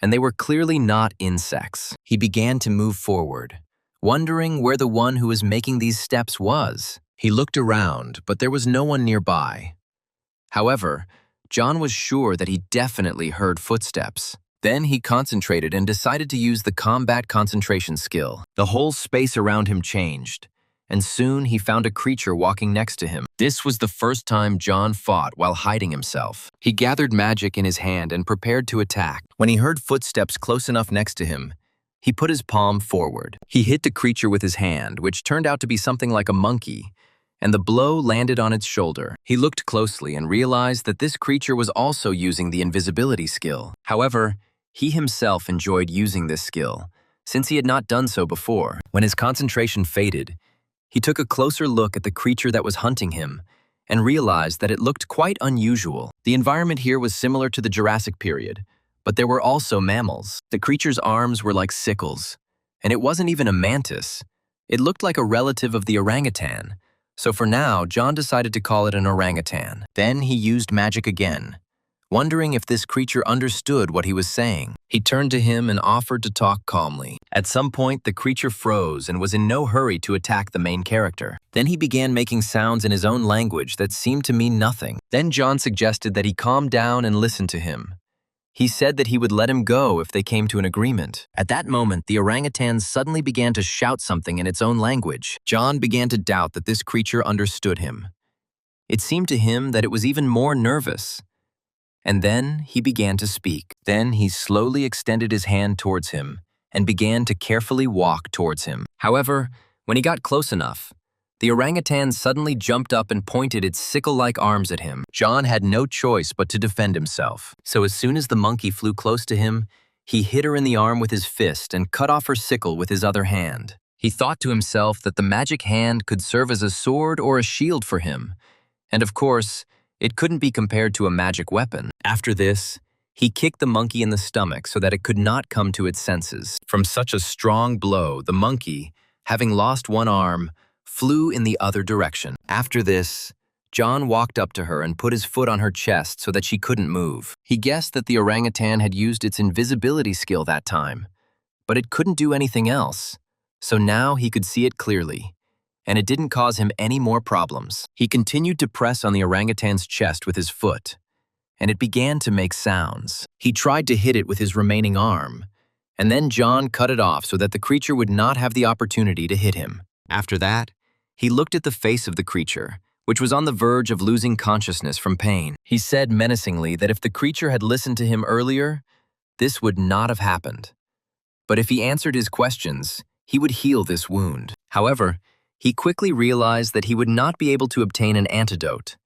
[SPEAKER 1] and they were clearly not insects. He began to move forward, wondering where the one who was making these steps was. He looked around, but there was no one nearby. However, John was sure that he definitely heard footsteps. Then he concentrated and decided to use the combat concentration skill. The whole space around him changed, and soon he found a creature walking next to him. This was the first time John fought while hiding himself. He gathered magic in his hand and prepared to attack. When he heard footsteps close enough next to him, he put his palm forward. He hit the creature with his hand, which turned out to be something like a monkey, and the blow landed on its shoulder. He looked closely and realized that this creature was also using the invisibility skill. However, he himself enjoyed using this skill, since he had not done so before. When his concentration faded, he took a closer look at the creature that was hunting him and realized that it looked quite unusual. The environment here was similar to the Jurassic period, but there were also mammals. The creature's arms were like sickles, and it wasn't even a mantis. It looked like a relative of the orangutan, so for now, John decided to call it an orangutan. Then he used magic again, wondering if this creature understood what he was saying. He turned to him and offered to talk calmly. At some point, the creature froze and was in no hurry to attack the main character. Then he began making sounds in his own language that seemed to mean nothing. Then John suggested that he calm down and listen to him. He said that he would let him go if they came to an agreement. At that moment, the orangutan suddenly began to shout something in its own language. John began to doubt that this creature understood him. It seemed to him that it was even more nervous. And then he began to speak. Then he slowly extended his hand towards him and began to carefully walk towards him. However, when he got close enough, the orangutan suddenly jumped up and pointed its sickle-like arms at him. John had no choice but to defend himself. So as soon as the monkey flew close to him, he hit her in the arm with his fist and cut off her sickle with his other hand. He thought to himself that the magic hand could serve as a sword or a shield for him. And of course, it couldn't be compared to a magic weapon. After this, he kicked the monkey in the stomach so that it could not come to its senses. From such a strong blow, the monkey, having lost one arm, flew in the other direction. After this, John walked up to her and put his foot on her chest so that she couldn't move. He guessed that the orangutan had used its invisibility skill that time, but it couldn't do anything else. So now he could see it clearly, and it didn't cause him any more problems. He continued to press on the orangutan's chest with his foot, and it began to make sounds. He tried to hit it with his remaining arm, and then John cut it off so that the creature would not have the opportunity to hit him. After that, he looked at the face of the creature, which was on the verge of losing consciousness from pain. He said menacingly that if the creature had listened to him earlier, this would not have happened. But if he answered his questions, he would heal this wound. However, he quickly realized that he would not be able to obtain an antidote,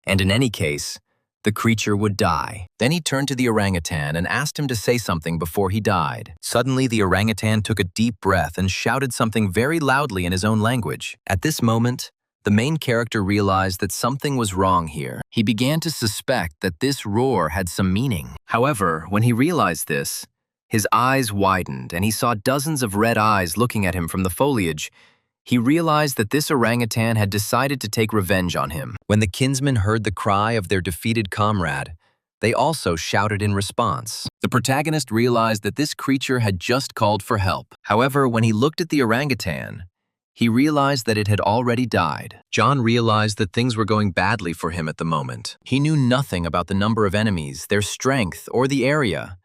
[SPEAKER 1] and in any case, the creature would die. Then he turned to the orangutan and asked him to say something before he died. Suddenly, the orangutan took a deep breath and shouted something very loudly in his own language. At this moment, the main character realized that something was wrong here. He began to suspect that this roar had some meaning. However, when he realized this, his eyes widened and he saw dozens of red eyes looking at him from the foliage. He realized that this orangutan had decided to take revenge on him. When the kinsmen heard the cry of their defeated comrade, they also shouted in response. The protagonist realized that this creature had just called for help. However, when he looked at the orangutan, he realized that it had already died. John realized that things were going badly for him at the moment. He knew nothing about the number of enemies, their strength, or the area,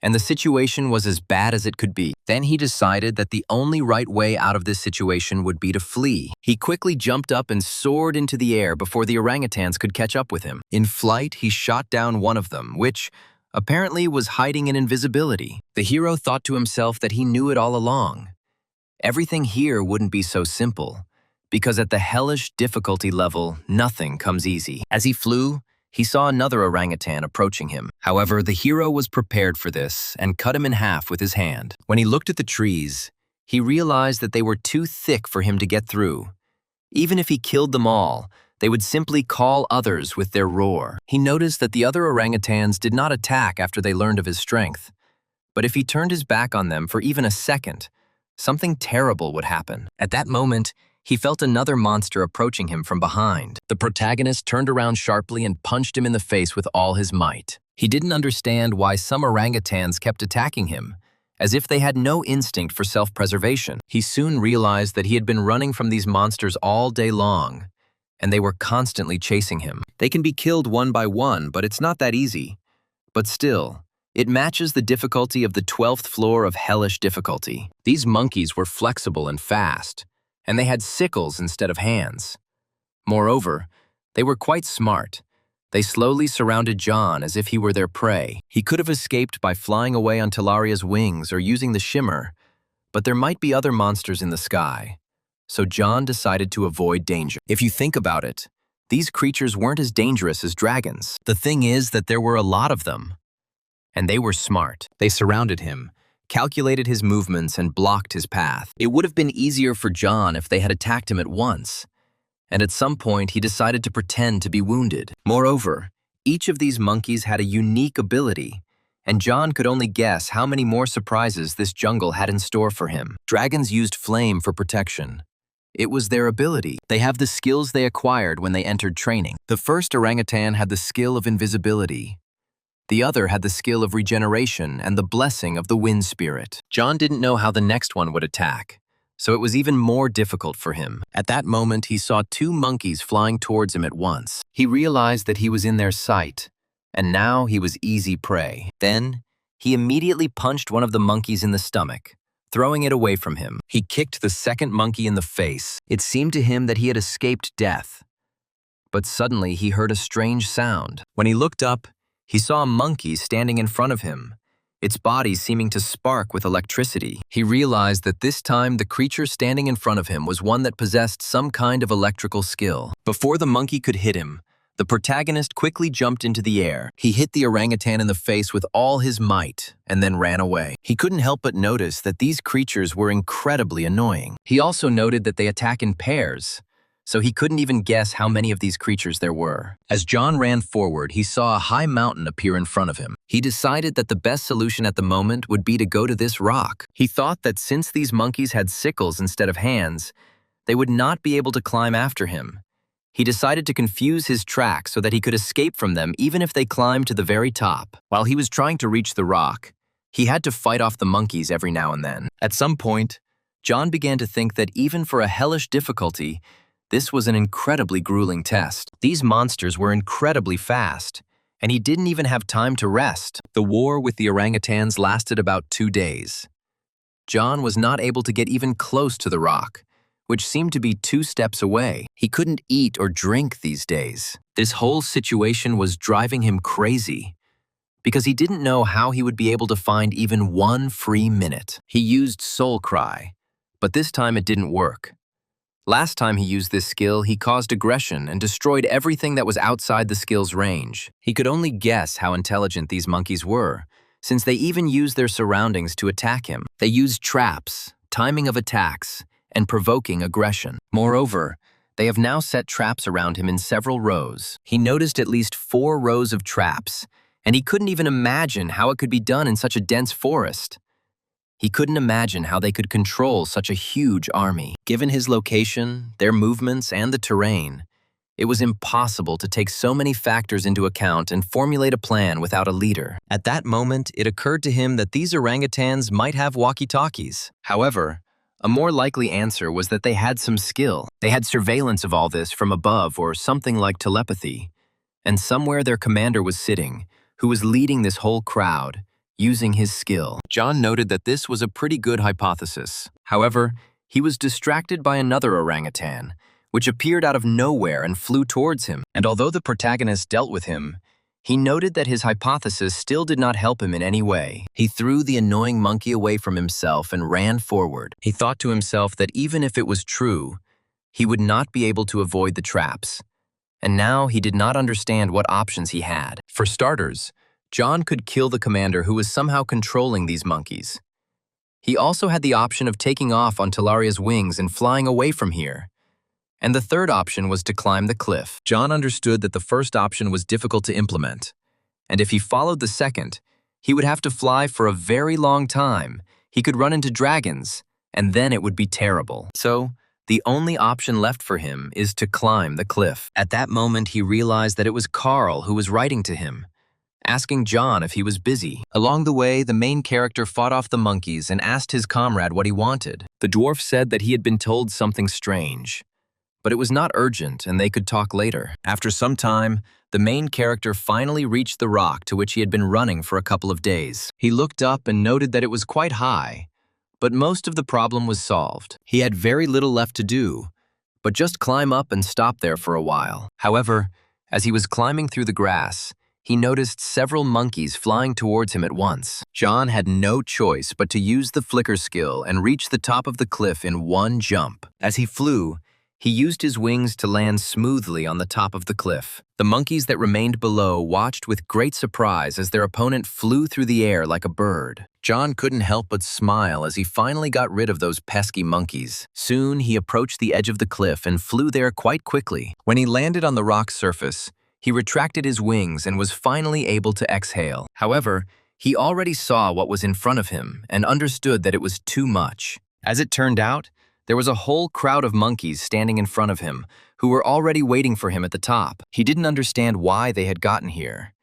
[SPEAKER 1] and the situation was as bad as it could be. Then he decided that the only right way out of this situation would be to flee. He quickly jumped up and soared into the air before the orangutans could catch up with him. In flight, he shot down one of them, which apparently was hiding in invisibility. The hero thought to himself that he knew it all along. Everything here wouldn't be so simple, because at the hellish difficulty level, nothing comes easy. As he flew, he saw another orangutan approaching him. However, the hero was prepared for this and cut him in half with his hand. When he looked at the trees, he realized that they were too thick for him to get through. Even if he killed them all, they would simply call others with their roar. He noticed that the other orangutans did not attack after they learned of his strength. But if he turned his back on them for even a second, something terrible would happen. At that moment, he felt another monster approaching him from behind. The protagonist turned around sharply and punched him in the face with all his might. He didn't understand why some orangutans kept attacking him, as if they had no instinct for self-preservation. He soon realized that he had been running from these monsters all day long, and they were constantly chasing him. They can be killed one by one, but it's not that easy. But still, it matches the difficulty of the 12th floor of hellish difficulty. These monkeys were flexible and fast, and they had sickles instead of hands. Moreover, they were quite smart. They slowly surrounded John as if he were their prey. He could have escaped by flying away on Talaria's wings or using the shimmer, but there might be other monsters in the sky. So John decided to avoid danger. If you think about it, these creatures weren't as dangerous as dragons. The thing is that there were a lot of them, and they were smart. They surrounded him, calculated his movements, and blocked his path. It would have been easier for John if they had attacked him at once. and at some point he decided to pretend to be wounded. Moreover, each of these monkeys had a unique ability, and John could only guess how many more surprises this jungle had in store for him. Dragons used flame for protection. It was their ability. They have the skills they acquired when they entered training. The first orangutan had the skill of invisibility. The other had the skill of regeneration and the blessing of the wind spirit. John didn't know how the next one would attack, so it was even more difficult for him. At that moment, he saw two monkeys flying towards him at once. He realized that he was in their sight, and now he was easy prey. Then, he immediately punched one of the monkeys in the stomach, throwing it away from him. He kicked the second monkey in the face. It seemed to him that he had escaped death. But suddenly, he heard a strange sound. When he looked up, he saw a monkey standing in front of him, its body seeming to spark with electricity. He realized that this time the creature standing in front of him was one that possessed some kind of electrical skill. Before the monkey could hit him, the protagonist quickly jumped into the air. He hit the orangutan in the face with all his might and then ran away. He couldn't help but notice that these creatures were incredibly annoying. He also noted that they attack in pairs, so he couldn't even guess how many of these creatures there were. As John ran forward, he saw a high mountain appear in front of him. He decided that the best solution at the moment would be to go to this rock. He thought that since these monkeys had sickles instead of hands, they would not be able to climb after him. He decided to confuse his track so that he could escape from them even if they climbed to the very top. While he was trying to reach the rock, he had to fight off the monkeys every now and then. At some point, John began to think that even for a hellish difficulty, this was an incredibly grueling test. These monsters were incredibly fast, and he didn't even have time to rest. The war with the orangutans lasted about 2 days. John was not able to get even close to the rock, which seemed to be 2 steps away. He couldn't eat or drink these days. This whole situation was driving him crazy, because he didn't know how he would be able to find even 1 free minute. He used Soul Cry, but this time it didn't work. Last time he used this skill, he caused aggression and destroyed everything that was outside the skill's range. He could only guess how intelligent these monkeys were, since they even used their surroundings to attack him. They used traps, timing of attacks, and provoking aggression. Moreover, they have now set traps around him in several rows. He noticed at least 4 rows of traps, and he couldn't even imagine how it could be done in such a dense forest. He couldn't imagine how they could control such a huge army. Given his location, their movements, and the terrain, it was impossible to take so many factors into account and formulate a plan without a leader. At that moment, it occurred to him that these orangutans might have walkie-talkies. However, a more likely answer was that they had some skill. They had surveillance of all this from above or something like telepathy. And somewhere their commander was sitting, who was leading this whole crowd, using his skill. John noted that this was a pretty good hypothesis. However, he was distracted by another orangutan, which appeared out of nowhere and flew towards him. And although the protagonist dealt with him, he noted that his hypothesis still did not help him in any way. He threw the annoying monkey away from himself and ran forward. He thought to himself that even if it was true, he would not be able to avoid the traps. And now he did not understand what options he had. For starters, John could kill the commander who was somehow controlling these monkeys. He also had the option of taking off on Talaria's wings and flying away from here. And the third option was to climb the cliff. John understood that the first option was difficult to implement, and if he followed the second, he would have to fly for a very long time. He could run into dragons, and then it would be terrible. So, the only option left for him is to climb the cliff. At that moment, he realized that it was Carl who was writing to him, asking John if he was busy. Along the way, the main character fought off the monkeys and asked his comrade what he wanted. The dwarf said that he had been told something strange, but it was not urgent and they could talk later. After some time, the main character finally reached the rock to which he had been running for a couple of days. He looked up and noted that it was quite high, but most of the problem was solved. He had very little left to do, but just climb up and stop there for a while. However, as he was climbing through the grass, he noticed several monkeys flying towards him at once. John had no choice but to use the flicker skill and reach the top of the cliff in one jump. As he flew, He used his wings to land smoothly on the top of the cliff. The monkeys that remained below watched with great surprise as their opponent flew through the air like a bird. John couldn't help but smile as he finally got rid of those pesky monkeys. Soon, he approached the edge of the cliff and flew there quite quickly. When he landed on the rock surface, he retracted his wings and was finally able to exhale. However, he already saw what was in front of him and understood that it was too much. As it turned out, there was a whole crowd of monkeys standing in front of him who were already waiting for him at the top. He didn't understand why they had gotten here,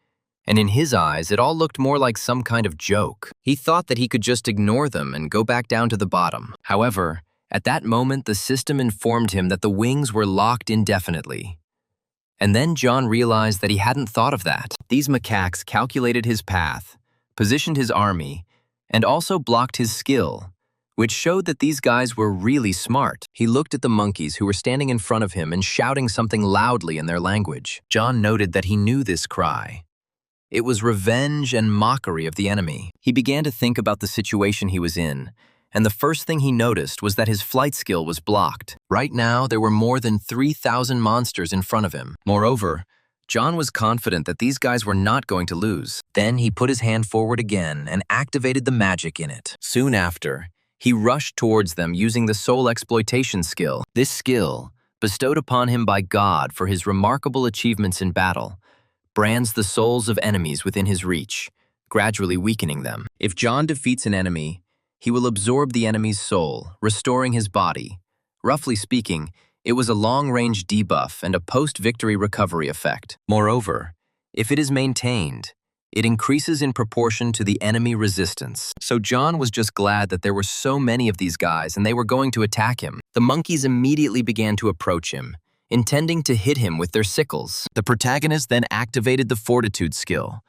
[SPEAKER 1] and in his eyes, it all looked more like some kind of joke. He thought that he could just ignore them and go back down to the bottom. However, at that moment, the system informed him that the wings were locked indefinitely. And then John realized that he hadn't thought of that. These macaques calculated his path, positioned his army, and also blocked his skill, which showed that these guys were really smart. He looked at the monkeys who were standing in front of him and shouting something loudly in their language. John noted that he knew this cry. It was revenge and mockery of the enemy. He began to think about the situation he was in, and the first thing he noticed was that his flight skill was blocked. Right now, there were more than 3,000 monsters in front of him. Moreover, John was confident that these guys were not going to lose. Then he put his hand forward again and activated the magic in it. Soon after, he rushed towards them using the soul exploitation skill. This skill, bestowed upon him by God for his remarkable achievements in battle, brands the souls of enemies within his reach, gradually weakening them. If John defeats an enemy, he will absorb the enemy's soul, restoring his body. Roughly speaking, it was a long-range debuff and a post-victory recovery effect. Moreover, if it is maintained, it increases in proportion to the enemy resistance. So John was just glad that there were so many of these guys and they were going to attack him. The monkeys immediately began to approach him, intending to hit him with their sickles. The protagonist then activated the fortitude skill,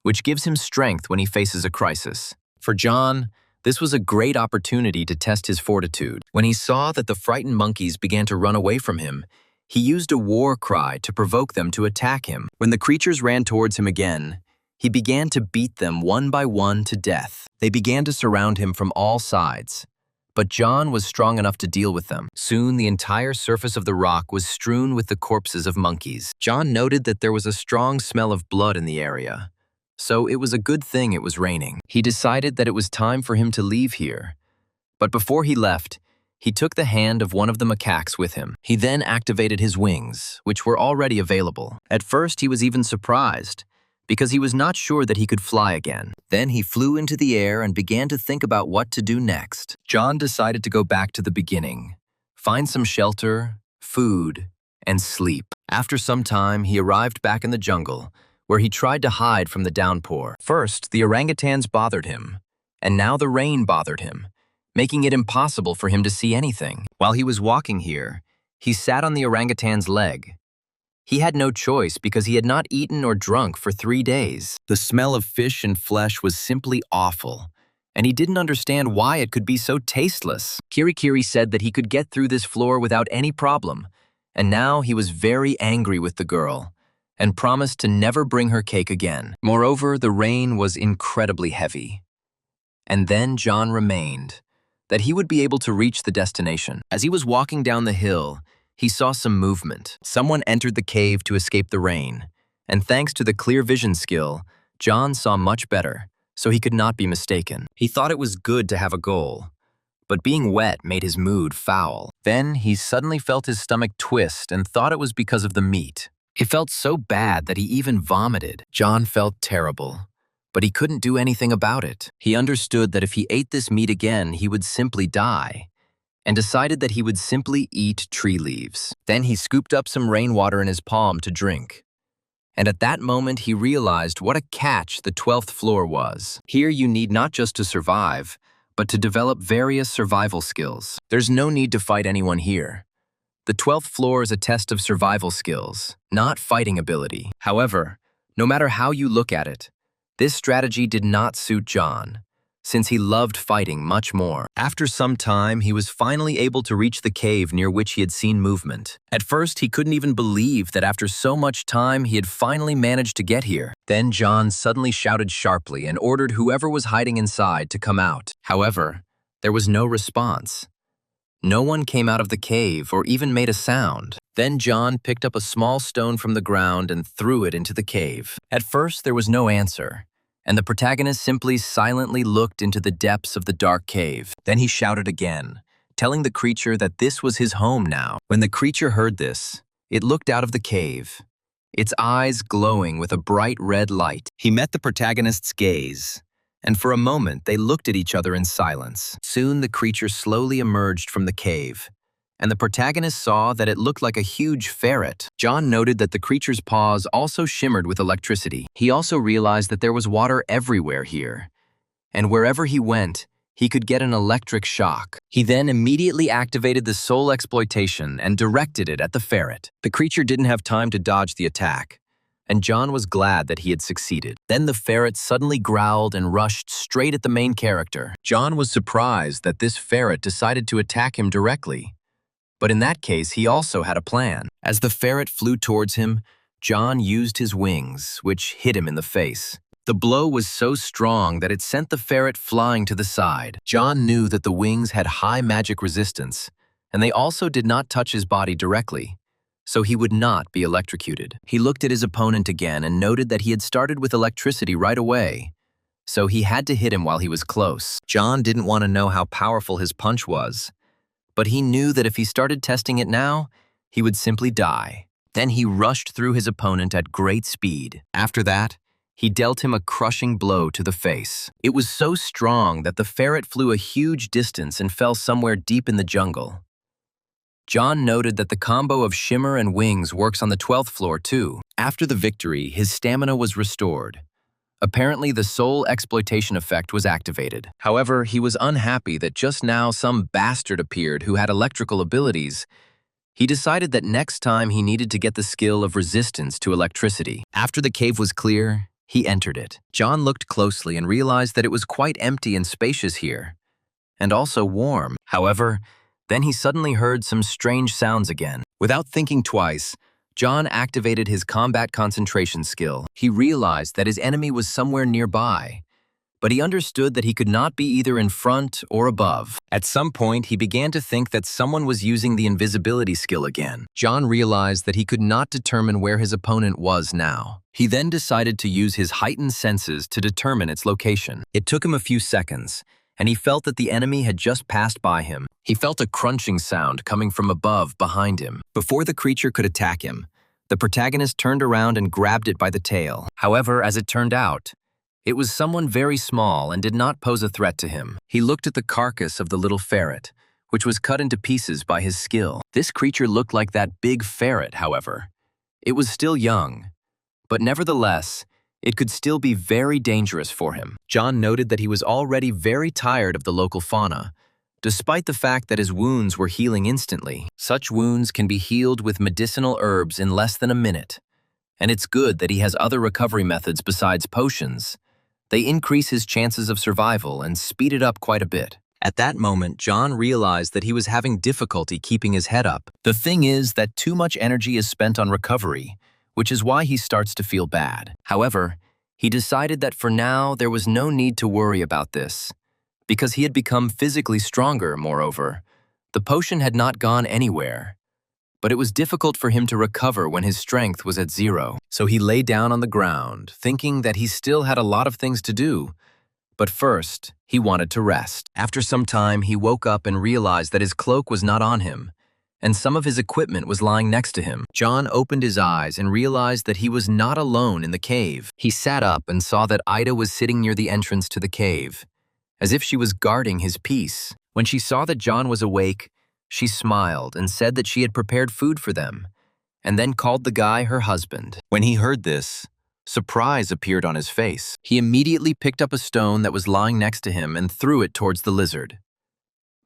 [SPEAKER 1] which gives him strength when he faces a crisis. For John, this was a great opportunity to test his fortitude. When he saw that the frightened monkeys began to run away from him, he used a war cry to provoke them to attack him. When the creatures ran towards him again, he began to beat them one by one to death. They began to surround him from all sides, but John was strong enough to deal with them. Soon, the entire surface of the rock was strewn with the corpses of monkeys. John noted that there was a strong smell of blood in the area, so it was a good thing it was raining. He decided that it was time for him to leave here, but before he left, he took the hand of one of the macaques with him. He then activated his wings, which were already available. At first, he was even surprised, because he was not sure that he could fly again. Then he flew into the air and began to think about what to do next. John decided to go back to the beginning, find some shelter, food, and sleep. After some time, he arrived back in the jungle, where he tried to hide from the downpour. First, the orangutans bothered him, and now the rain bothered him, making it impossible for him to see anything. While he was walking here, he sat on the orangutan's leg. He had no choice because he had not eaten or drunk for 3 days. The smell of fish and flesh was simply awful, and he didn't understand why it could be so tasteless. Kirikiri said that he could get through this floor without any problem, and now he was very angry with the girl and promised to never bring her cake again. Moreover, the rain was incredibly heavy. And then John remained, that he would be able to reach the destination. As he was walking down the hill, he saw some movement. Someone entered the cave to escape the rain, and thanks to the clear vision skill, John saw much better, so he could not be mistaken. He thought it was good to have a goal, but being wet made his mood foul. Then he suddenly felt his stomach twist and thought it was because of the meat. It felt so bad that he even vomited. John felt terrible, but he couldn't do anything about it. He understood that if he ate this meat again, he would simply die, and decided that he would simply eat tree leaves. Then he scooped up some rainwater in his palm to drink. And at that moment, he realized what a catch the 12th floor was. Here you need not just to survive, but to develop various survival skills. There's no need to fight anyone here. The 12th floor is a test of survival skills, not fighting ability. However, no matter how you look at it, this strategy did not suit John, since he loved fighting much more. After some time, he was finally able to reach the cave near which he had seen movement. At first, he couldn't even believe that after so much time, he had finally managed to get here. Then John suddenly shouted sharply and ordered whoever was hiding inside to come out. However, there was no response. No one came out of the cave or even made a sound. Then John picked up a small stone from the ground and threw it into the cave. At first, there was no answer, and the protagonist simply silently looked into the depths of the dark cave. Then he shouted again, telling the creature that this was his home now. When the creature heard this, it looked out of the cave, its eyes glowing with a bright red light. He met the protagonist's gaze, and for a moment they looked at each other in silence. Soon the creature slowly emerged from the cave, and the protagonist saw that it looked like a huge ferret. John noted that the creature's paws also shimmered with electricity. He also realized that there was water everywhere here, and wherever he went, he could get an electric shock. He then immediately activated the soul exploitation and directed it at the ferret. The creature didn't have time to dodge the attack, and John was glad that he had succeeded. Then the ferret suddenly growled and rushed straight at the main character. John was surprised that this ferret decided to attack him directly. But in that case, he also had a plan. As the ferret flew towards him, John used his wings, which hit him in the face. The blow was so strong that it sent the ferret flying to the side. John knew that the wings had high magic resistance, and they also did not touch his body directly, so he would not be electrocuted. He looked at his opponent again and noted that he had started with electricity right away, so he had to hit him while he was close. John didn't want to know how powerful his punch was, but he knew that if he started testing it now, he would simply die. Then he rushed through his opponent at great speed. After that, he dealt him a crushing blow to the face. It was so strong that the ferret flew a huge distance and fell somewhere deep in the jungle. John noted that the combo of shimmer and wings works on the 12th floor too. After the victory, his stamina was restored. Apparently, the soul exploitation effect was activated. However, he was unhappy that just now some bastard appeared who had electrical abilities. He decided that next time he needed to get the skill of resistance to electricity. After the cave was clear, he entered it. John looked closely and realized that it was quite empty and spacious here, and also warm. However, then he suddenly heard some strange sounds again. Without thinking twice, John activated his combat concentration skill. He realized that his enemy was somewhere nearby, but he understood that he could not be either in front or above. At some point, he began to think that someone was using the invisibility skill again. John realized that he could not determine where his opponent was now. He then decided to use his heightened senses to determine its location. It took him a few seconds, and he felt that the enemy had just passed by him. He felt a crunching sound coming from above behind him. Before the creature could attack him, the protagonist turned around and grabbed it by the tail. However, as it turned out, it was someone very small and did not pose a threat to him. He looked at the carcass of the little ferret, which was cut into pieces by his skill. This creature looked like that big ferret, however. It was still young, but nevertheless, it could still be very dangerous for him. John noted that he was already very tired of the local fauna, despite the fact that his wounds were healing instantly. Such wounds can be healed with medicinal herbs in less than a minute, and it's good that he has other recovery methods besides potions. They increase his chances of survival and speed it up quite a bit. At that moment, John realized that he was having difficulty keeping his head up. The thing is that too much energy is spent on recovery, which is why he starts to feel bad. However, he decided that for now there was no need to worry about this, because he had become physically stronger, moreover. The potion had not gone anywhere, but it was difficult for him to recover when his strength was at 0. So he lay down on the ground, thinking that he still had a lot of things to do. But first, he wanted to rest. After some time, he woke up and realized that his cloak was not on him, and some of his equipment was lying next to him. John opened his eyes and realized that he was not alone in the cave. He sat up and saw that Ida was sitting near the entrance to the cave, as if she was guarding his peace. When she saw that John was awake, she smiled and said that she had prepared food for them, and then called the guy her husband. When he heard this, surprise appeared on his face. He immediately picked up a stone that was lying next to him and threw it towards the lizard,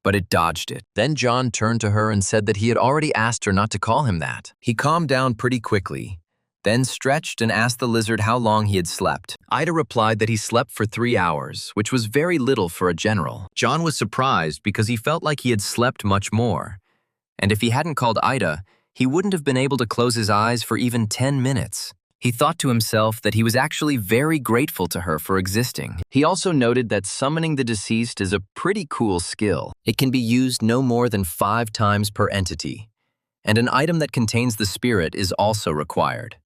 [SPEAKER 1] but it dodged it. Then John turned to her and said that he had already asked her not to call him that. He calmed down pretty quickly, then stretched and asked the lizard how long he had slept. Ida replied that he slept for 3 hours, which was very little for a general. John was surprised because he felt like he had slept much more, and if he hadn't called Ida, he wouldn't have been able to close his eyes for even 10 minutes. He thought to himself that he was actually very grateful to her for existing. He also noted that summoning the deceased is a pretty cool skill. It can be used no more than 5 times per entity, and an item that contains the spirit is also required.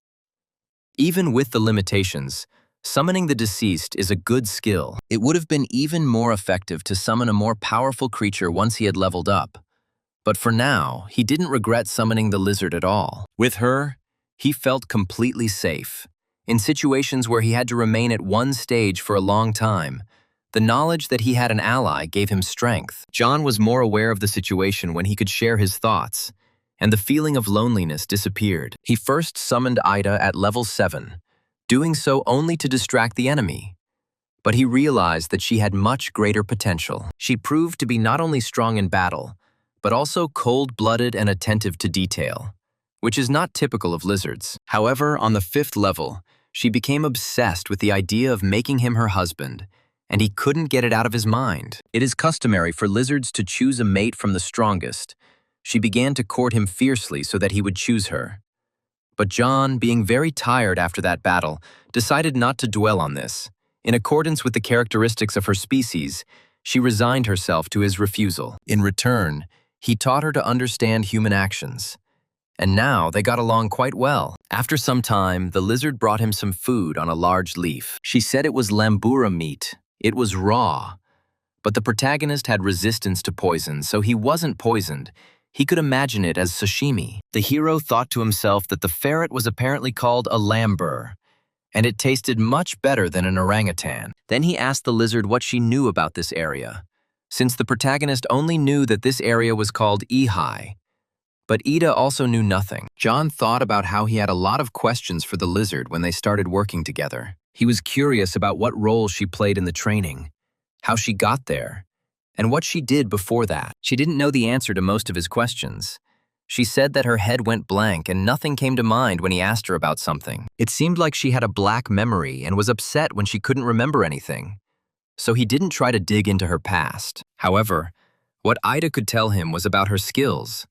[SPEAKER 1] Even with the limitations, summoning the deceased is a good skill. It would have been even more effective to summon a more powerful creature once he had leveled up. But for now, he didn't regret summoning the lizard at all. With her, he felt completely safe. In situations where he had to remain at one stage for a long time, the knowledge that he had an ally gave him strength. John was more aware of the situation when he could share his thoughts, and the feeling of loneliness disappeared. He first summoned Ida at level 7, doing so only to distract the enemy. But he realized that she had much greater potential. She proved to be not only strong in battle, but also cold-blooded and attentive to detail, which is not typical of lizards. However, on the 5th level, she became obsessed with the idea of making him her husband, and he couldn't get it out of his mind. It is customary for lizards to choose a mate from the strongest. She began to court him fiercely so that he would choose her. But John, being very tired after that battle, decided not to dwell on this. In accordance with the characteristics of her species, she resigned herself to his refusal. In return, he taught her to understand human actions. And now they got along quite well. After some time, the lizard brought him some food on a large leaf. She said it was lambura meat. It was raw. But the protagonist had resistance to poison, so he wasn't poisoned. He could imagine it as sashimi. The hero thought to himself that the ferret was apparently called a lambur, and it tasted much better than an orangutan. Then he asked the lizard what she knew about this area, since the protagonist only knew that this area was called Ihai. But Ida also knew nothing. John thought about how he had a lot of questions for the lizard when they started working together. He was curious about what role she played in the training, how she got there, and what she did before that. She didn't know the answer to most of his questions. She said that her head went blank and nothing came to mind when he asked her about something. It seemed like she had a black memory and was upset when she couldn't remember anything. So he didn't try to dig into her past. However, what Ida could tell him was about her skills.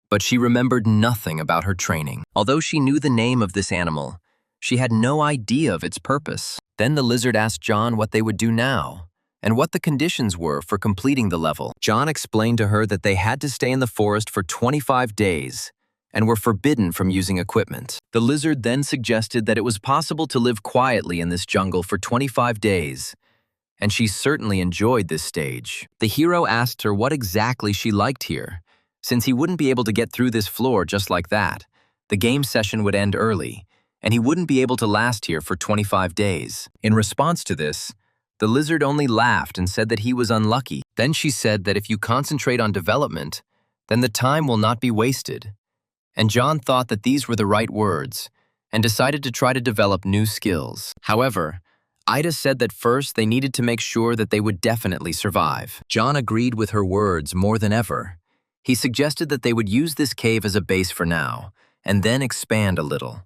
[SPEAKER 1] But she remembered nothing about her training. Although she knew the name of this animal, she had no idea of its purpose. Then the lizard asked John what they would do now, and what the conditions were for completing the level. John explained to her that they had to stay in the forest for 25 days and were forbidden from using equipment. The lizard then suggested that it was possible to live quietly in this jungle for 25 days, and she certainly enjoyed this stage. The hero asked her what exactly she liked here. Since he wouldn't be able to get through this floor just like that, the game session would end early, and he wouldn't be able to last here for 25 days. In response to this, the lizard only laughed and said that he was unlucky. Then she said that if you concentrate on development, then the time will not be wasted. And John thought that these were the right words, and decided to try to develop new skills. However, Ida said that first they needed to make sure that they would definitely survive. John agreed with her words more than ever. He suggested that they would use this cave as a base for now, and then expand a little.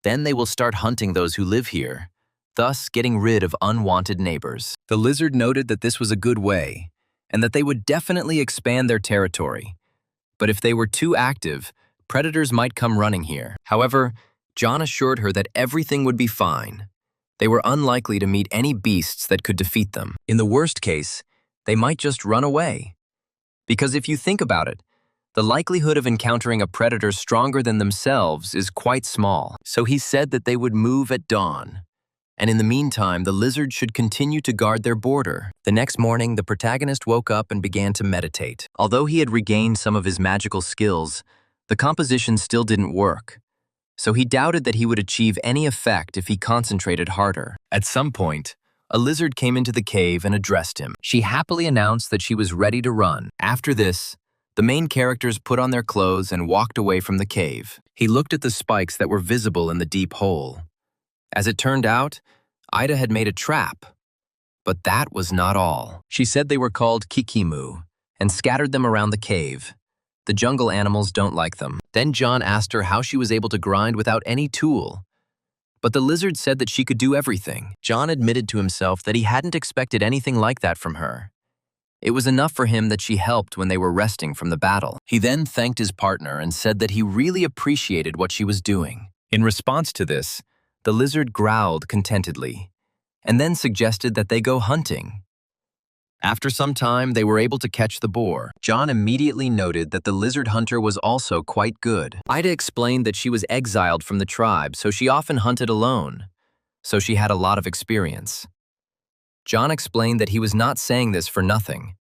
[SPEAKER 1] Then they will start hunting those who live here, thus getting rid of unwanted neighbors. The lizard noted that this was a good way, and that they would definitely expand their territory. But if they were too active, predators might come running here. However, John assured her that everything would be fine. They were unlikely to meet any beasts that could defeat them. In the worst case, they might just run away. Because if you think about it, the likelihood of encountering a predator stronger than themselves is quite small. So he said that they would move at dawn. And in the meantime, the lizard should continue to guard their border. The next morning, the protagonist woke up and began to meditate. Although he had regained some of his magical skills, the composition still didn't work. So he doubted that he would achieve any effect if he concentrated harder. At some point, a lizard came into the cave and addressed him. She happily announced that she was ready to run. After this, the main characters put on their clothes and walked away from the cave. He looked at the spikes that were visible in the deep hole. As it turned out, Ida had made a trap. But that was not all. She said they were called kikimu and scattered them around the cave. The jungle animals don't like them. Then John asked her how she was able to grind without any tool. But the lizard said that she could do everything. John admitted to himself that he hadn't expected anything like that from her. It was enough for him that she helped when they were resting from the battle. He then thanked his partner and said that he really appreciated what she was doing. In response to this, the lizard growled contentedly, and then suggested that they go hunting. After some time, they were able to catch the boar. John immediately noted that the lizard hunter was also quite good. Ida explained that she was exiled from the tribe, so she often hunted alone, so she had a lot of experience. John explained that he was not saying this for nothing,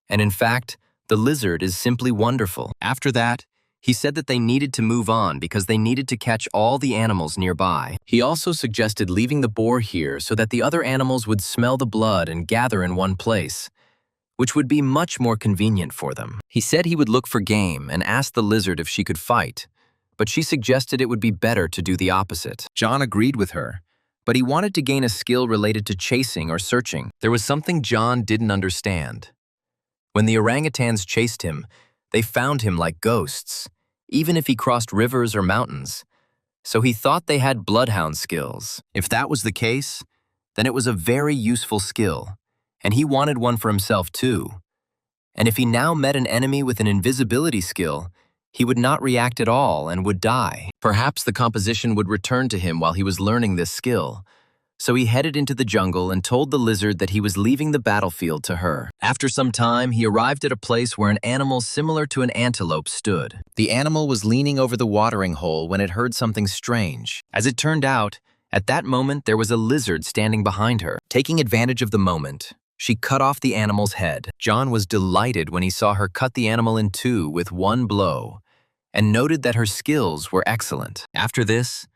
[SPEAKER 1] and in fact, the lizard is simply wonderful. After that, he said that they needed to move on because they needed to catch all the animals nearby. He also suggested leaving the boar here so that the other animals would smell the blood and gather in one place, which would be much more convenient for them. He said he would look for game and asked the lizard if she could fight, but she suggested it would be better to do the opposite. John agreed with her, but he wanted to gain a skill related to chasing or searching. There was something John didn't understand. When the orangutans chased him, they found him like ghosts, even if he crossed rivers or mountains. So he thought they had bloodhound skills. If that was the case, then it was a very useful skill, and he wanted one for himself too. And if he now met an enemy with an invisibility skill, he would not react at all and would die. Perhaps the composition would return to him while he was learning this skill. So he headed into the jungle and told the lizard that he was leaving the battlefield to her. After some time, he arrived at a place where an animal similar to an antelope stood. The animal was leaning over the watering hole when it heard something strange. As it turned out, at that moment there was a lizard standing behind her. Taking advantage of the moment, she cut off the animal's head. John was delighted when he saw her cut the animal in two with one blow, and noted that her skills were excellent. After this,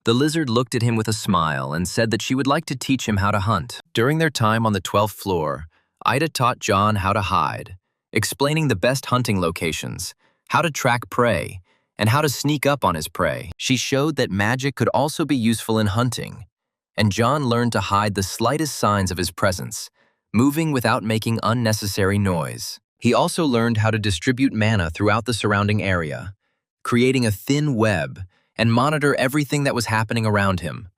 [SPEAKER 1] the lizard looked at him with a smile and said that she would like to teach him how to hunt. During their time on the 12th floor, Ida taught John how to hide, explaining the best hunting locations, how to track prey, and how to sneak up on his prey. She showed that magic could also be useful in hunting, and John learned to hide the slightest signs of his presence, moving without making unnecessary noise. He also learned how to distribute mana throughout the surrounding area, creating a thin web and monitor everything that was happening around him.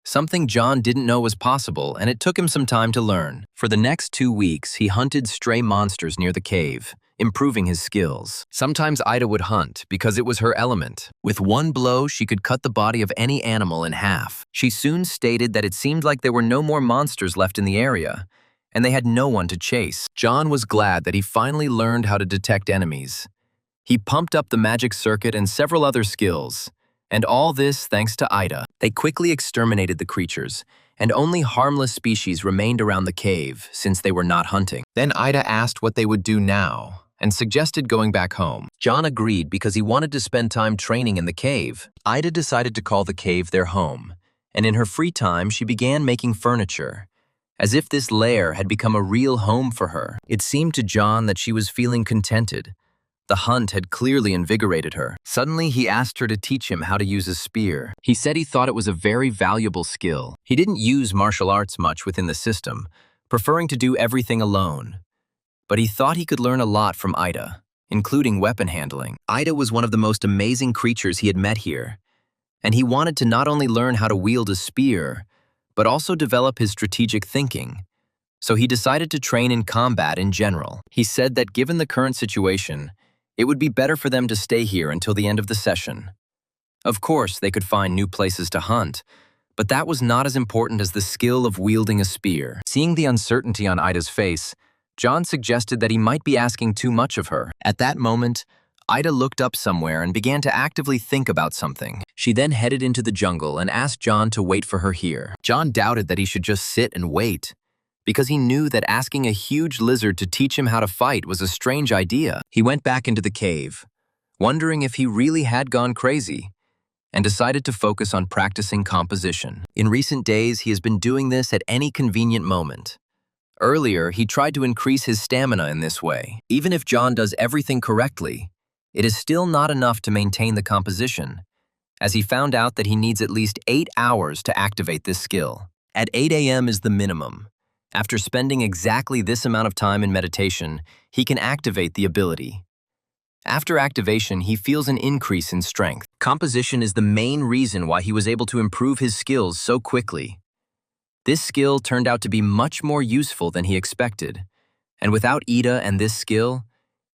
[SPEAKER 1] Something John didn't know was possible, and it took him some time to learn. For the next 2 weeks, he hunted stray monsters near the cave, improving his skills. Sometimes Ida would hunt because it was her element. With one blow, she could cut the body of any animal in half. She soon stated that it seemed like there were no more monsters left in the area, and they had no one to chase. John was glad that he finally learned how to detect enemies. He pumped up the magic circuit and several other skills, and all this thanks to Ida. They quickly exterminated the creatures, and only harmless species remained around the cave since they were not hunting. Then Ida asked what they would do now, and suggested going back home. John agreed because he wanted to spend time training in the cave. Ida decided to call the cave their home, and in her free time she began making furniture, as if this lair had become a real home for her. It seemed to John that she was feeling contented. The hunt had clearly invigorated her. Suddenly, he asked her to teach him how to use a spear. He said he thought it was a very valuable skill. He didn't use martial arts much within the system, preferring to do everything alone. But he thought he could learn a lot from Ida, including weapon handling. Ida was one of the most amazing creatures he had met here, and he wanted to not only learn how to wield a spear, but also develop his strategic thinking. So he decided to train in combat in general. He said that given the current situation, it would be better for them to stay here until the end of the session. Of course, they could find new places to hunt, but that was not as important as the skill of wielding a spear. Seeing the uncertainty on Ida's face, John suggested that he might be asking too much of her. At that moment, Ida looked up somewhere and began to actively think about something. She then headed into the jungle and asked John to wait for her here. John doubted that he should just sit and wait, because he knew that asking a huge lizard to teach him how to fight was a strange idea. He went back into the cave, wondering if he really had gone crazy, and decided to focus on practicing composition. In recent days, he has been doing this at any convenient moment. Earlier, he tried to increase his stamina in this way. Even if John does everything correctly, it is still not enough to maintain the composition, as he found out that he needs at least 8 hours to activate this skill. At 8 a.m. is the minimum. After spending exactly this amount of time in meditation, he can activate the ability. After activation, he feels an increase in strength. Composition is the main reason why he was able to improve his skills so quickly. This skill turned out to be much more useful than he expected, and without Ida and this skill,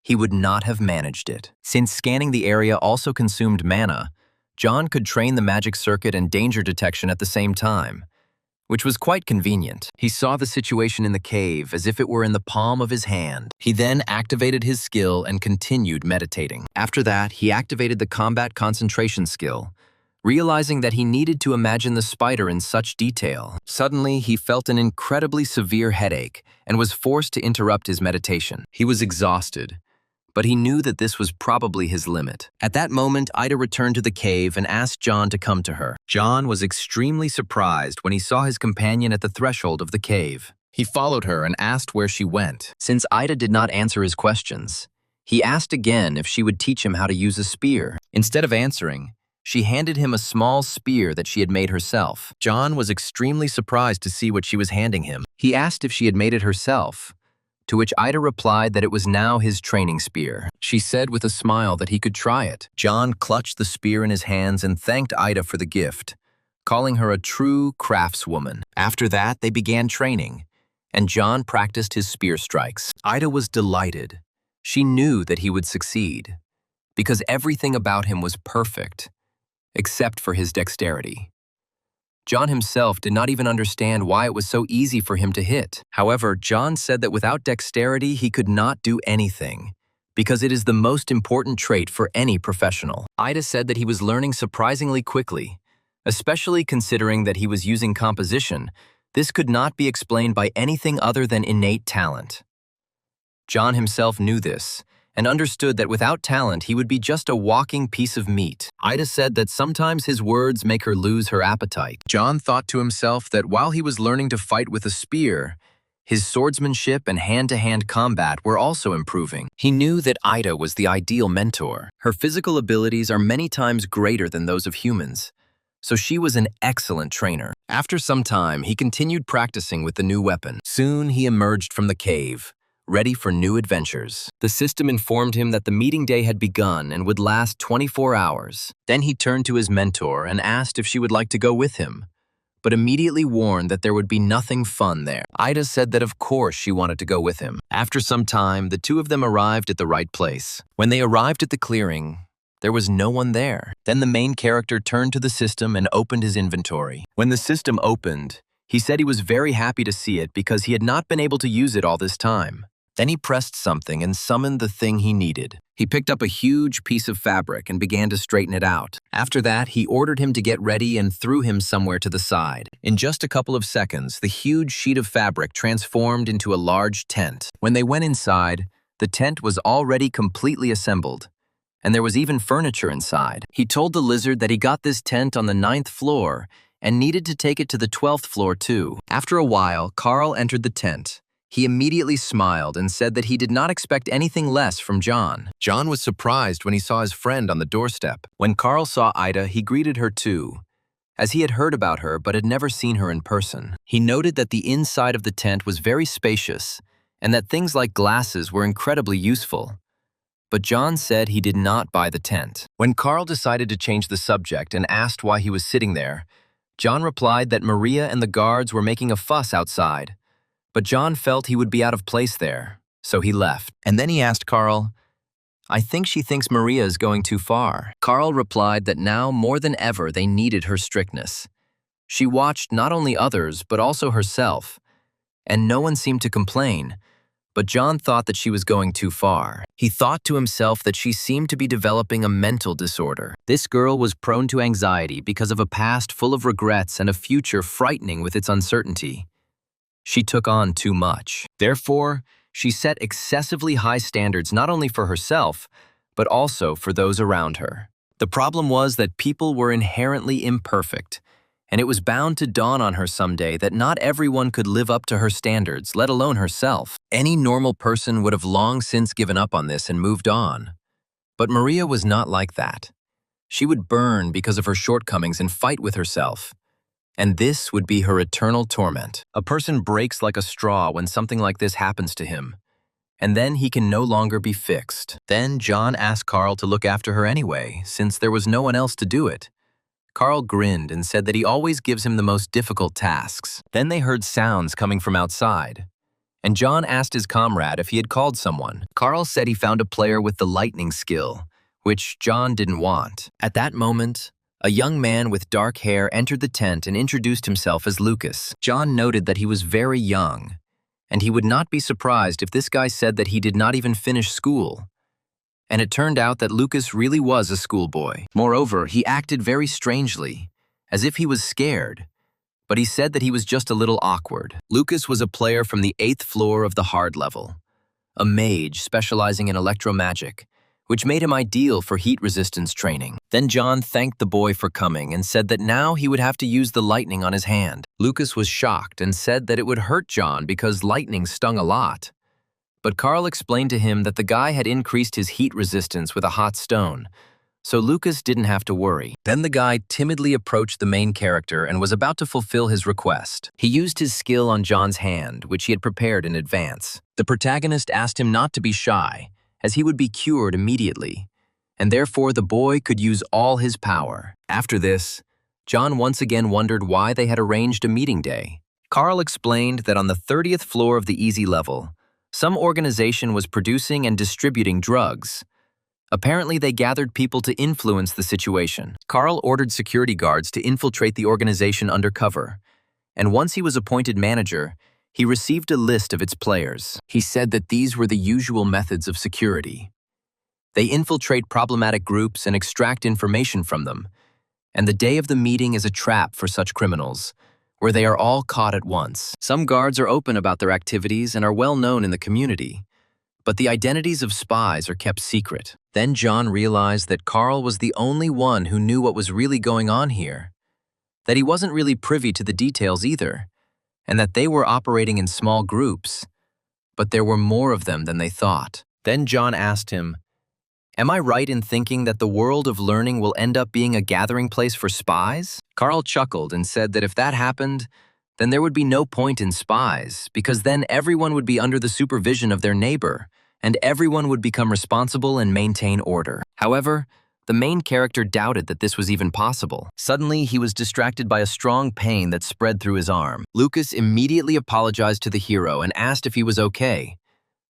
[SPEAKER 1] he would not have managed it. Since scanning the area also consumed mana, John could train the magic circuit and danger detection at the same time, which was quite convenient. He saw the situation in the cave as if it were in the palm of his hand. He then activated his skill and continued meditating. After that, he activated the combat concentration skill, realizing that he needed to imagine the spider in such detail. Suddenly, he felt an incredibly severe headache and was forced to interrupt his meditation. He was exhausted, but he knew that this was probably his limit. At that moment, Ida returned to the cave and asked John to come to her. John was extremely surprised when he saw his companion at the threshold of the cave. He followed her and asked where she went. Since Ida did not answer his questions, he asked again if she would teach him how to use a spear. Instead of answering, she handed him a small spear that she had made herself. John was extremely surprised to see what she was handing him. He asked if she had made it herself, to which Ida replied that it was now his training spear. She said with a smile that he could try it. John clutched the spear in his hands and thanked Ida for the gift, calling her a true craftswoman. After that, they began training, and John practiced his spear strikes. Ida was delighted. She knew that he would succeed, because everything about him was perfect, except for his dexterity. John himself did not even understand why it was so easy for him to hit. However, John said that without dexterity, he could not do anything, because it is the most important trait for any professional. Ida said that he was learning surprisingly quickly, especially considering that he was using composition. This could not be explained by anything other than innate talent. John himself knew this, and understood that without talent he would be just a walking piece of meat. Ida said that sometimes his words make her lose her appetite. John thought to himself that while he was learning to fight with a spear, his swordsmanship and hand-to-hand combat were also improving. He knew that Ida was the ideal mentor. Her physical abilities are many times greater than those of humans, so she was an excellent trainer. After some time, he continued practicing with the new weapon. Soon he emerged from the cave, ready for new adventures. The system informed him that the meeting day had begun and would last 24 hours. Then he turned to his mentor and asked if she would like to go with him, but immediately warned that there would be nothing fun there. Ida said that of course she wanted to go with him. After some time, the two of them arrived at the right place. When they arrived at the clearing, there was no one there. Then the main character turned to the system and opened his inventory. When the system opened, he said he was very happy to see it because he had not been able to use it all this time. Then he pressed something and summoned the thing he needed. He picked up a huge piece of fabric and began to straighten it out. After that, he ordered him to get ready and threw him somewhere to the side. In just a couple of seconds, the huge sheet of fabric transformed into a large tent. When they went inside, the tent was already completely assembled, and there was even furniture inside. He told the lizard that he got this tent on the 9th floor and needed to take it to the 12th floor too. After a while, Carl entered the tent. He immediately smiled and said that he did not expect anything less from John. John was surprised when he saw his friend on the doorstep. When Carl saw Ida, he greeted her too, as he had heard about her but had never seen her in person. He noted that the inside of the tent was very spacious and that things like glasses were incredibly useful. But John said he did not buy the tent. When Carl decided to change the subject and asked why he was sitting there, John replied that Maria and the guards were making a fuss outside. But John felt he would be out of place there, so he left. And then he asked Carl, "I think she thinks Maria is going too far." Carl replied that now more than ever they needed her strictness. She watched not only others but also herself, and no one seemed to complain, but John thought that she was going too far. He thought to himself that she seemed to be developing a mental disorder. This girl was prone to anxiety because of a past full of regrets and a future frightening with its uncertainty. She took on too much. Therefore, she set excessively high standards not only for herself, but also for those around her. The problem was that people were inherently imperfect, and it was bound to dawn on her someday that not everyone could live up to her standards, let alone herself. Any normal person would have long since given up on this and moved on. But Maria was not like that. She would burn because of her shortcomings and fight with herself. And this would be her eternal torment. A person breaks like a straw when something like this happens to him, and then he can no longer be fixed. Then John asked Carl to look after her anyway, since there was no one else to do it. Carl grinned and said that he always gives him the most difficult tasks. Then they heard sounds coming from outside, and John asked his comrade if he had called someone. Carl said he found a player with the lightning skill, which John didn't want. At that moment, A young man with dark hair entered the tent and introduced himself as Lucas. John noted that he was very young, and he would not be surprised if this guy said that he did not even finish school. And it turned out that Lucas really was a schoolboy. Moreover, he acted very strangely, as if he was scared, but he said that he was just a little awkward. Lucas was a player from the 8th floor of the hard level, a mage specializing in electromagic, which made him ideal for heat resistance training. Then John thanked the boy for coming and said that now he would have to use the lightning on his hand. Lucas was shocked and said that it would hurt John because lightning stung a lot. But Carl explained to him that the guy had increased his heat resistance with a hot stone, so Lucas didn't have to worry. Then the guy timidly approached the main character and was about to fulfill his request. He used his skill on John's hand, which he had prepared in advance. The protagonist asked him not to be shy, as he would be cured immediately, and therefore the boy could use all his power. After this, John once again wondered why they had arranged a meeting day. Carl explained that on the 30th floor of the easy level, some organization was producing and distributing drugs. Apparently, they gathered people to influence the situation. Carl ordered security guards to infiltrate the organization undercover, and once he was appointed manager, he received a list of its players. He said that these were the usual methods of security. They infiltrate problematic groups and extract information from them, and the day of the meeting is a trap for such criminals, where they are all caught at once. Some guards are open about their activities and are well known in the community, but the identities of spies are kept secret. Then John realized that Carl was the only one who knew what was really going on here, that he wasn't really privy to the details either, and that they were operating in small groups, but there were more of them than they thought. Then John asked him, "Am I right in thinking that the world of learning will end up being a gathering place for spies?" Carl chuckled and said that if that happened, then there would be no point in spies, because then everyone would be under the supervision of their neighbor, and everyone would become responsible and maintain order. However, the main character doubted that this was even possible. Suddenly, he was distracted by a strong pain that spread through his arm. Lucas immediately apologized to the hero and asked if he was okay.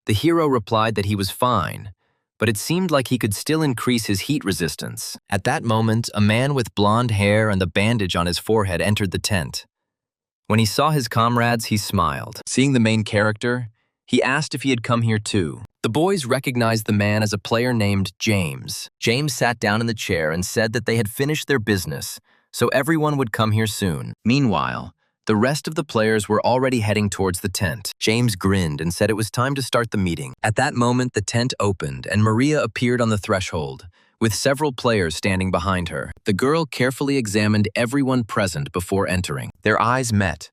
[SPEAKER 1] The hero replied that he was fine, but it seemed like he could still increase his heat resistance. At that moment, a man with blonde hair and the bandage on his forehead entered the tent. When he saw his comrades, he smiled. Seeing the main character, he asked if he had come here too. The boys recognized the man as a player named James. James sat down in the chair and said that they had finished their business, so everyone would come here soon. Meanwhile, the rest of the players were already heading towards the tent. James grinned and said it was time to start the meeting. At that moment, the tent opened and Maria appeared on the threshold, with several players standing behind her. The girl carefully examined everyone present before entering. Their eyes met,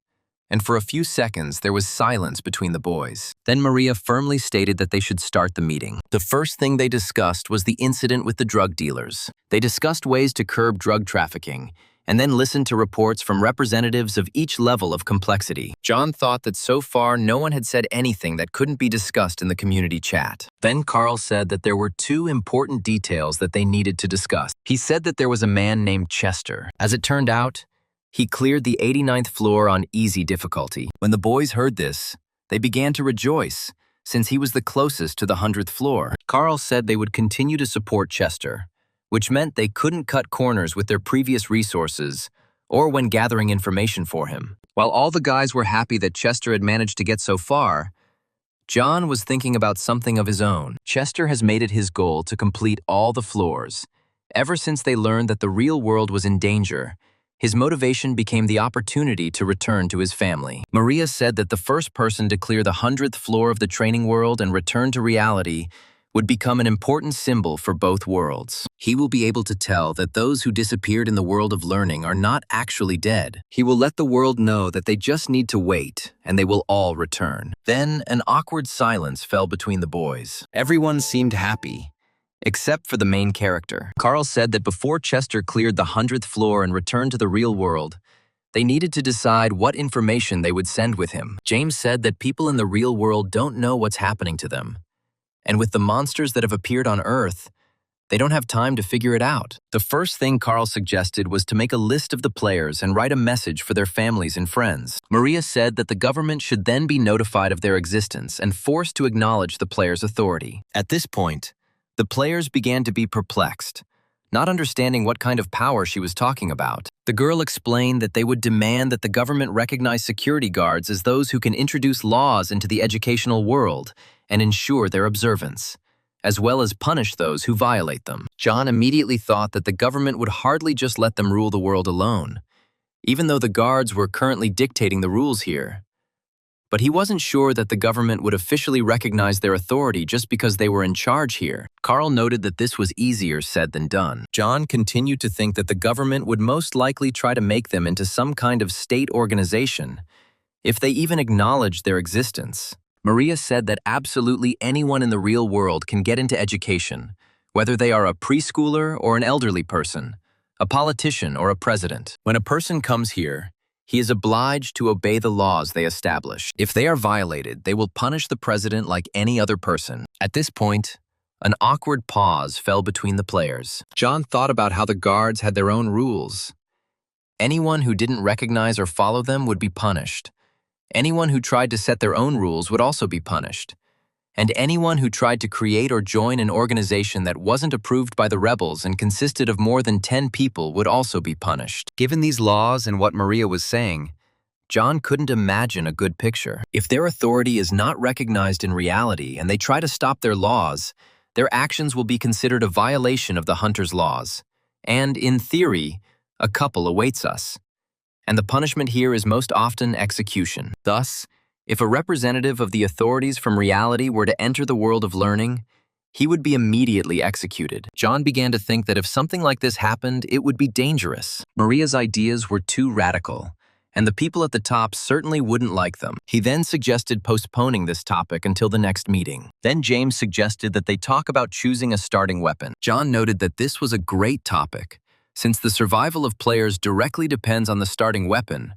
[SPEAKER 1] and for a few seconds there was silence between the boys. Then Maria firmly stated that they should start the meeting. The first thing they discussed was the incident with the drug dealers. They discussed ways to curb drug trafficking, and then listened to reports from representatives of each level of complexity. John thought that so far no one had said anything that couldn't be discussed in the community chat. Then Carl said that there were 2 important details that they needed to discuss. He said that there was a man named Chester. As it turned out, he cleared the 89th floor on easy difficulty. When the boys heard this, they began to rejoice, since he was the closest to the 100th floor. Carl said they would continue to support Chester, which meant they couldn't cut corners with their previous resources or when gathering information for him. While all the guys were happy that Chester had managed to get so far, John was thinking about something of his own. Chester has made it his goal to complete all the floors. Ever since they learned that the real world was in danger, his motivation became the opportunity to return to his family. Maria said that the first person to clear the 100th floor of the training world and return to reality would become an important symbol for both worlds. He will be able to tell that those who disappeared in the world of learning are not actually dead. He will let the world know that they just need to wait, and they will all return. Then, an awkward silence fell between the boys. Everyone seemed happy, except for the main character. Carl said that before Chester cleared the 100th floor and returned to the real world, they needed to decide what information they would send with him. James said that people in the real world don't know what's happening to them. And with the monsters that have appeared on Earth, they don't have time to figure it out. The first thing Carl suggested was to make a list of the players and write a message for their families and friends. Maria said that the government should then be notified of their existence and forced to acknowledge the players' authority. At this point, the players began to be perplexed, not understanding what kind of power she was talking about. The girl explained that they would demand that the government recognize security guards as those who can introduce laws into the educational world and ensure their observance, as well as punish those who violate them. John immediately thought that the government would hardly just let them rule the world alone, even though the guards were currently dictating the rules here. But he wasn't sure that the government would officially recognize their authority just because they were in charge here. Carl noted that this was easier said than done. John continued to think that the government would most likely try to make them into some kind of state organization, if they even acknowledged their existence. Maria said that absolutely anyone in the real world can get into education, whether they are a preschooler or an elderly person, a politician or a president. When a person comes here, he is obliged to obey the laws they establish. If they are violated, they will punish the president like any other person. At this point, an awkward pause fell between the players. John thought about how the guards had their own rules. Anyone who didn't recognize or follow them would be punished. Anyone who tried to set their own rules would also be punished. And anyone who tried to create or join an organization that wasn't approved by the rebels and consisted of more than 10 people would also be punished. Given these laws and what Maria was saying, John couldn't imagine a good picture. If their authority is not recognized in reality and they try to stop their laws, their actions will be considered a violation of the hunter's laws. And, in theory, a couple awaits us. And the punishment here is most often execution. Thus, if a representative of the authorities from reality were to enter the world of learning, he would be immediately executed. John began to think that if something like this happened, it would be dangerous. Maria's ideas were too radical, and the people at the top certainly wouldn't like them. He then suggested postponing this topic until the next meeting. Then James suggested that they talk about choosing a starting weapon. John noted that this was a great topic, since the survival of players directly depends on the starting weapon,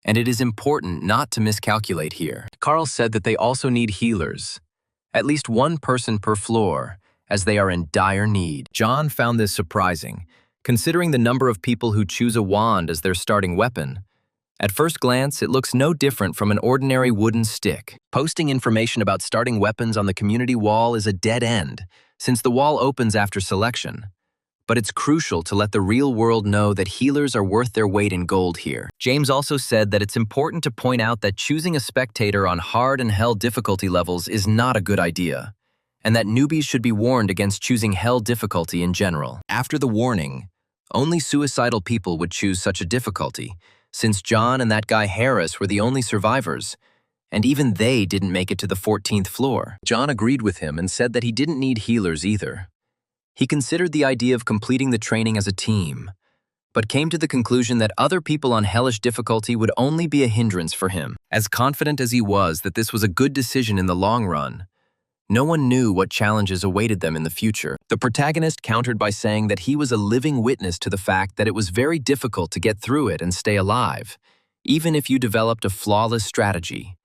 [SPEAKER 1] and it is important not to miscalculate here. Carl said that they also need healers, at least one person per floor, as they are in dire need. John found this surprising, considering the number of people who choose a wand as their starting weapon. At first glance, it looks no different from an ordinary wooden stick. Posting information about starting weapons on the community wall is a dead end, since the wall opens after selection. But it's crucial to let the real world know that healers are worth their weight in gold here. James also said that it's important to point out that choosing a spectator on hard and hell difficulty levels is not a good idea, and that newbies should be warned against choosing hell difficulty in general. After the warning, only suicidal people would choose such a difficulty, since John and that guy Harris were the only survivors, and even they didn't make it to the 14th floor. John agreed with him and said that he didn't need healers either. He considered the idea of completing the training as a team, but came to the conclusion that other people on hellish difficulty would only be a hindrance for him. As confident as he was that this was a good decision in the long run, no one knew what challenges awaited them in the future. The protagonist countered by saying that he was a living witness to the fact that it was very difficult to get through it and stay alive, even if you developed a flawless strategy,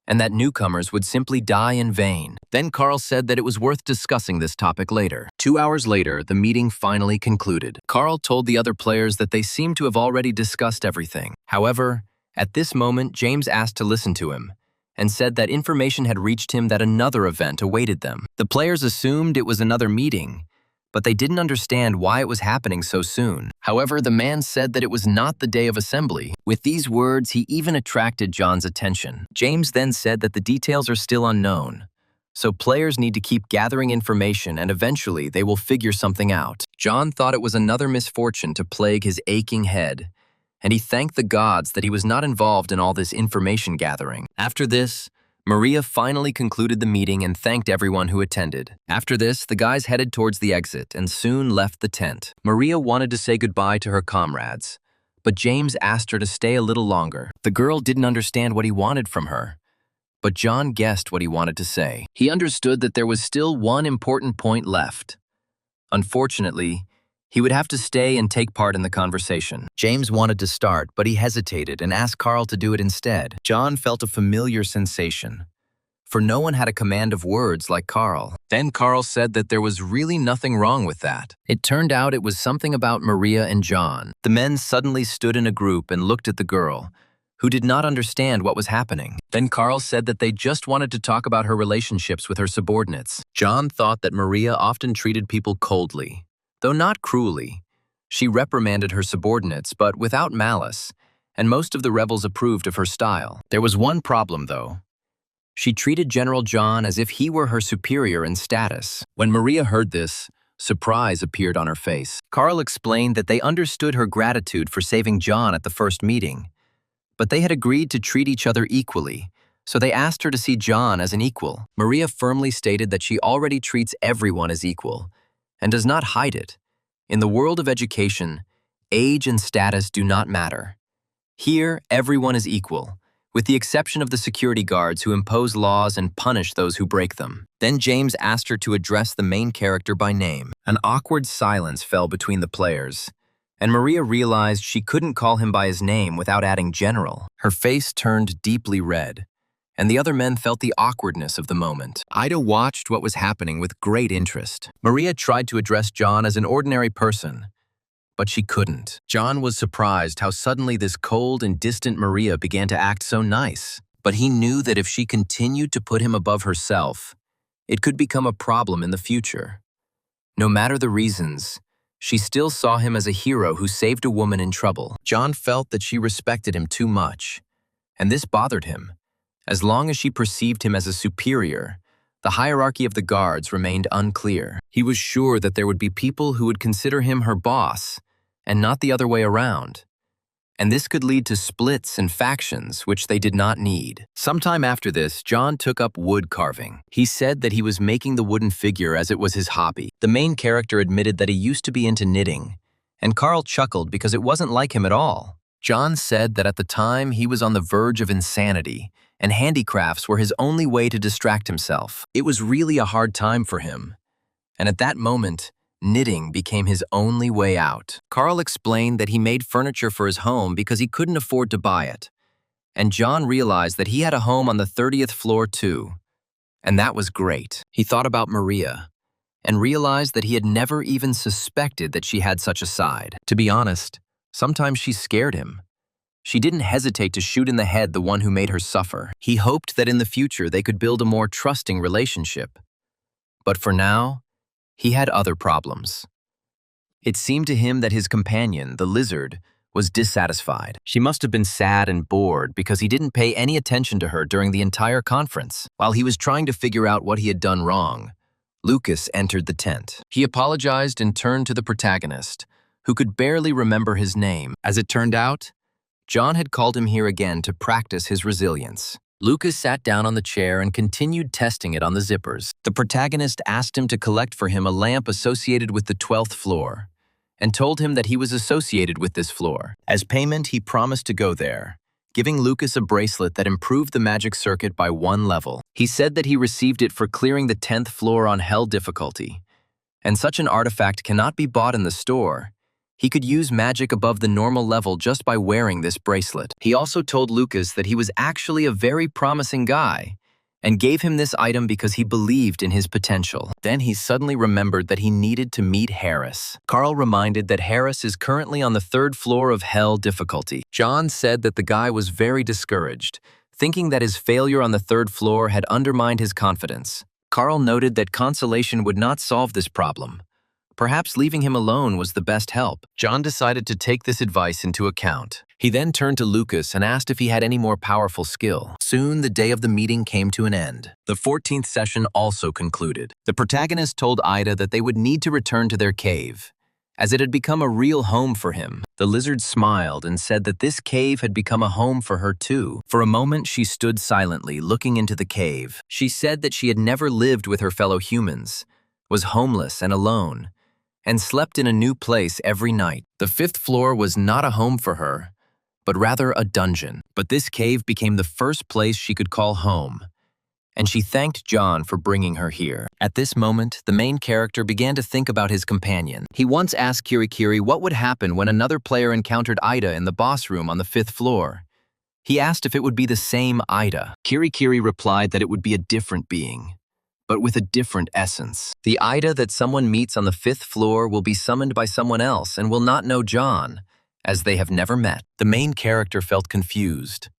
[SPEAKER 1] and that newcomers would simply die in vain. Then Carl said that it was worth discussing this topic later. 2 hours later, the meeting finally concluded. Carl told the other players that they seemed to have already discussed everything. However, at this moment, James asked to listen to him, and said that information had reached him that another event awaited them. The players assumed it was another meeting, but they didn't understand why it was happening so soon. However, the man said that it was not the day of assembly. With these words, he even attracted John's attention. James then said that the details are still unknown, so players need to keep gathering information and eventually they will figure something out. John thought it was another misfortune to plague his aching head, and he thanked the gods that he was not involved in all this information gathering. After this, Maria finally concluded the meeting and thanked everyone who attended. After this, the guys headed towards the exit and soon left the tent. Maria wanted to say goodbye to her comrades, but James asked her to stay a little longer. The girl didn't understand what he wanted from her, but John guessed what he wanted to say. He understood that there was still one important point left. Unfortunately, he would have to stay and take part in the conversation. James wanted to start, but he hesitated and asked Carl to do it instead. John felt a familiar sensation, for no one had a command of words like Carl. Then Carl said that there was really nothing wrong with that. It turned out it was something about Maria and John. The men suddenly stood in a group and looked at the girl, who did not understand what was happening. Then Carl said that they just wanted to talk about her relationships with her subordinates. John thought that Maria often treated people coldly, though not cruelly. She reprimanded her subordinates, but without malice, and most of the rebels approved of her style. There was one problem, though. She treated General John as if he were her superior in status. When Maria heard this, surprise appeared on her face. Carl explained that they understood her gratitude for saving John at the first meeting, but they had agreed to treat each other equally, so they asked her to see John as an equal. Maria firmly stated that she already treats everyone as equal, and does not hide it. In the world of education, age and status do not matter. Here, everyone is equal, with the exception of the security guards who impose laws and punish those who break them. Then James asked her to address the main character by name. An awkward silence fell between the players, and Maria realized she couldn't call him by his name without adding General. Her face turned deeply red, and the other men felt the awkwardness of the moment. Ida watched what was happening with great interest. Maria tried to address John as an ordinary person, but she couldn't. John was surprised how suddenly this cold and distant Maria began to act so nice. But he knew that if she continued to put him above herself, it could become a problem in the future. No matter the reasons, she still saw him as a hero who saved a woman in trouble. John felt that she respected him too much, and this bothered him. As long as she perceived him as a superior, the hierarchy of the guards remained unclear. He was sure that there would be people who would consider him her boss, and not the other way around. And this could lead to splits and factions, which they did not need. Sometime after this, John took up wood carving. He said that he was making the wooden figure as it was his hobby. The main character admitted that he used to be into knitting, and Carl chuckled because it wasn't like him at all. John said that at the time he was on the verge of insanity, and handicrafts were his only way to distract himself. It was really a hard time for him, and at that moment, knitting became his only way out. Carl explained that he made furniture for his home because he couldn't afford to buy it, and John realized that he had a home on the 30th floor too, and that was great. He thought about Maria, and realized that he had never even suspected that she had such a side. To be honest, sometimes she scared him. She didn't hesitate to shoot in the head the one who made her suffer. He hoped that in the future they could build a more trusting relationship. But for now, he had other problems. It seemed to him that his companion, the lizard, was dissatisfied. She must have been sad and bored because he didn't pay any attention to her during the entire conference. While he was trying to figure out what he had done wrong, Lucas entered the tent. He apologized and turned to the protagonist, who could barely remember his name. As it turned out, John had called him here again to practice his resilience. Lucas sat down on the chair and continued testing it on the zippers. The protagonist asked him to collect for him a lamp associated with the 12th floor, and told him that he was associated with this floor. As payment, he promised to go there, giving Lucas a bracelet that improved the magic circuit by 1 level. He said that he received it for clearing the 10th floor on Hell difficulty, and such an artifact cannot be bought in the store. He could use magic above the normal level just by wearing this bracelet. He also told Lucas that he was actually a very promising guy, and gave him this item because he believed in his potential. Then he suddenly remembered that he needed to meet Harris. Carl reminded that Harris is currently on the 3rd floor of Hell difficulty. John said that the guy was very discouraged, thinking that his failure on the 3rd floor had undermined his confidence. Carl noted that consolation would not solve this problem. Perhaps leaving him alone was the best help. John decided to take this advice into account. He then turned to Lucas and asked if he had any more powerful skill. Soon, the day of the meeting came to an end. The 14th session also concluded. The protagonist told Ida that they would need to return to their cave, as it had become a real home for him. The lizard smiled and said that this cave had become a home for her too. For a moment, she stood silently, looking into the cave. She said that she had never lived with her fellow humans, was homeless and alone, and slept in a new place every night. The 5th floor was not a home for her, but rather a dungeon. But this cave became the first place she could call home, and she thanked John for bringing her here. At this moment, the main character began to think about his companion. He once asked Kirikiri what would happen when another player encountered Ida in the boss room on the 5th floor. He asked if it would be the same Ida. Kirikiri replied that it would be a different being, but with a different essence. The Ida that someone meets on the 5th floor will be summoned by someone else and will not know John, as they have never met. The main character felt confused,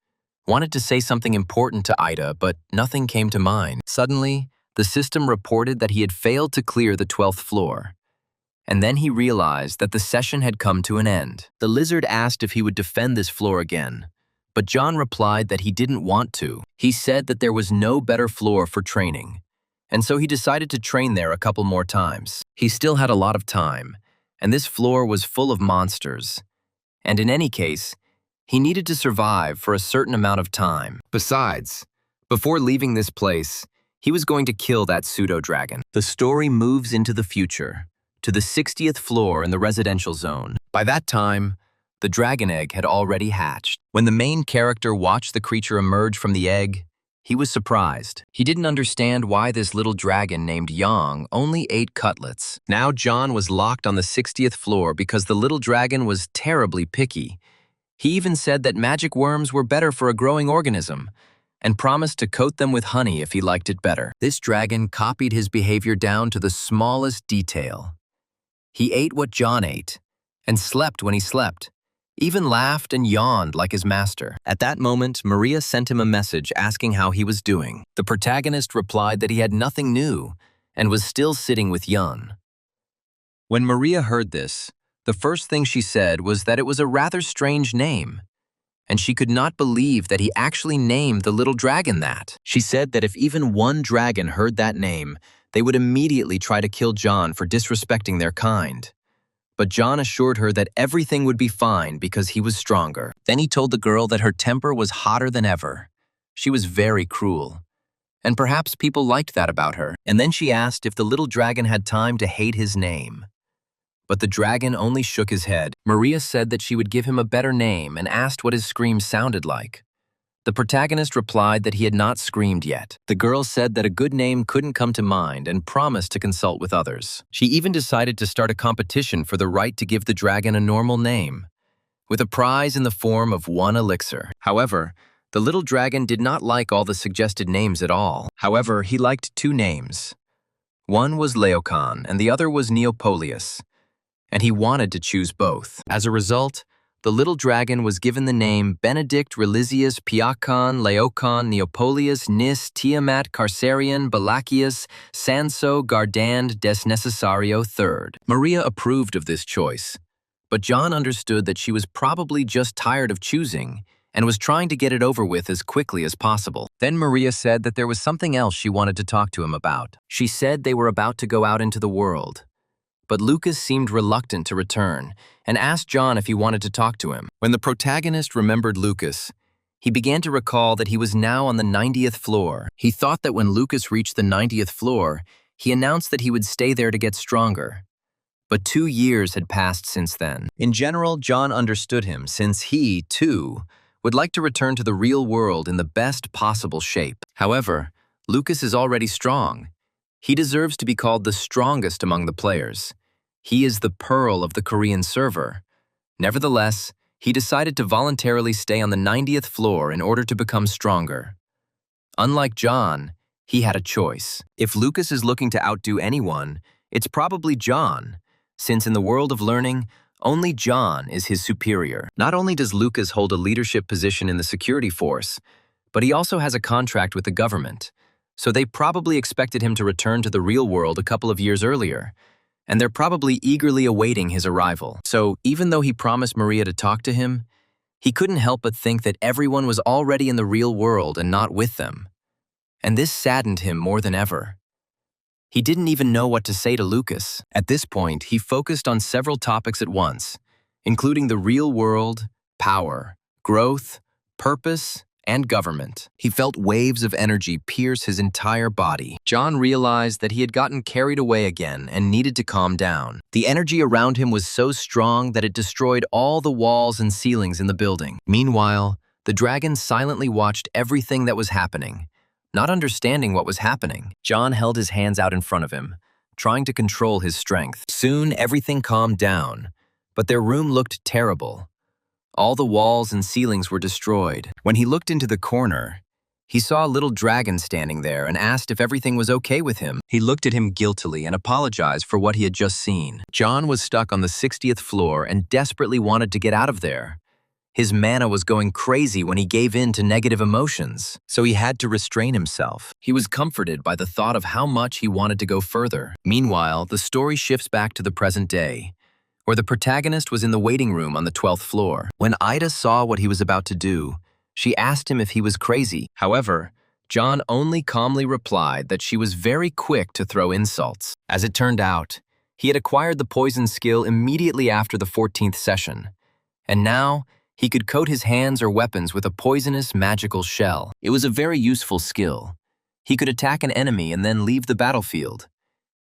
[SPEAKER 1] wanted to say something important to Ida, but nothing came to mind. Suddenly, the system reported that he had failed to clear the 12th floor, And then he realized that the session had come to an end. The lizard asked if he would defend this floor again, but John replied that he didn't want to. He said that there was no better floor for training, and so he decided to train there a couple more times. He still had a lot of time, and this floor was full of monsters. And in any case, he needed to survive for a certain amount of time. Besides, before leaving this place, he was going to kill that pseudo-dragon. The story moves into the future, to the 60th floor in the residential zone. By that time, the dragon egg had already hatched. When the main character watched the creature emerge from the egg, he was surprised. He didn't understand why this little dragon named Yang only ate cutlets. Now John was locked on the 60th floor because the little dragon was terribly picky. He even said that magic worms were better for a growing organism, and promised to coat them with honey if he liked it better. This dragon copied his behavior down to the smallest detail. He ate what John ate, and slept when he slept, even laughed and yawned like his master. At that moment, Maria sent him a message asking how he was doing. The protagonist replied that he had nothing new, and was still sitting with Yun. When Maria heard this, the first thing she said was that it was a rather strange name, and she could not believe that he actually named the little dragon that. She said that if even one dragon heard that name, they would immediately try to kill John for disrespecting their kind. But John assured her that everything would be fine because he was stronger. Then he told the girl that her temper was hotter than ever. She was very cruel, and perhaps people liked that about her. And then she asked if the little dragon had time to hate his name. But the dragon only shook his head. Maria said that she would give him a better name and asked what his scream sounded like. The protagonist replied that he had not screamed yet. The girl said that a good name couldn't come to mind and promised to consult with others. She even decided to start a competition for the right to give the dragon a normal name, with a prize in the form of 1 elixir. However, the little dragon did not like all the suggested names at all. However, he liked 2 names. One was Laocoon and the other was Neopolius, and he wanted to choose both. As a result, the little dragon was given the name Benedict Relisius Piacon Laocon Neopolius Nis Tiamat Carcerian Balachius Sanso Gardand des Necessario III. Maria approved of this choice, but John understood that she was probably just tired of choosing and was trying to get it over with as quickly as possible. Then Maria said that there was something else she wanted to talk to him about. She said they were about to go out into the world, but Lucas seemed reluctant to return and asked John if he wanted to talk to him. When the protagonist remembered Lucas, he began to recall that he was now on the 90th floor. He thought that when Lucas reached the 90th floor, he announced that he would stay there to get stronger. But 2 years had passed since then. In general, John understood him since he, too, would like to return to the real world in the best possible shape. However, Lucas is already strong. He deserves to be called the strongest among the players. He is the pearl of the Korean server. Nevertheless, he decided to voluntarily stay on the 90th floor in order to become stronger. Unlike John, he had a choice. If Lucas is looking to outdo anyone, it's probably John, since in the world of learning, only John is his superior. Not only does Lucas hold a leadership position in the security force, but he also has a contract with the government. So they probably expected him to return to the real world a couple of years earlier, and they're probably eagerly awaiting his arrival. So even though he promised Maria to talk to him, he couldn't help but think that everyone was already in the real world and not with them. And this saddened him more than ever. He didn't even know what to say to Lucas. At this point, he focused on several topics at once, including the real world, power, growth, purpose, and government. He felt waves of energy pierce his entire body. John realized that he had gotten carried away again and needed to calm down. The energy around him was so strong that it destroyed all the walls and ceilings in the building. Meanwhile, the dragon silently watched everything that was happening, not understanding what was happening. John held his hands out in front of him, trying to control his strength. Soon, everything calmed down, but their room looked terrible. All the walls and ceilings were destroyed. When he looked into the corner, he saw a little dragon standing there and asked if everything was okay with him. He looked at him guiltily and apologized for what he had just seen. John was stuck on the 60th floor and desperately wanted to get out of there. His mana was going crazy when he gave in to negative emotions, so he had to restrain himself. He was comforted by the thought of how much he wanted to go further. Meanwhile, the story shifts back to the present day, where the protagonist was in the waiting room on the 12th floor. When Ida saw what he was about to do, she asked him if he was crazy. However, John only calmly replied that she was very quick to throw insults. As it turned out, he had acquired the poison skill immediately after the 14th session, and now he could coat his hands or weapons with a poisonous magical shell. It was a very useful skill. He could attack an enemy and then leave the battlefield.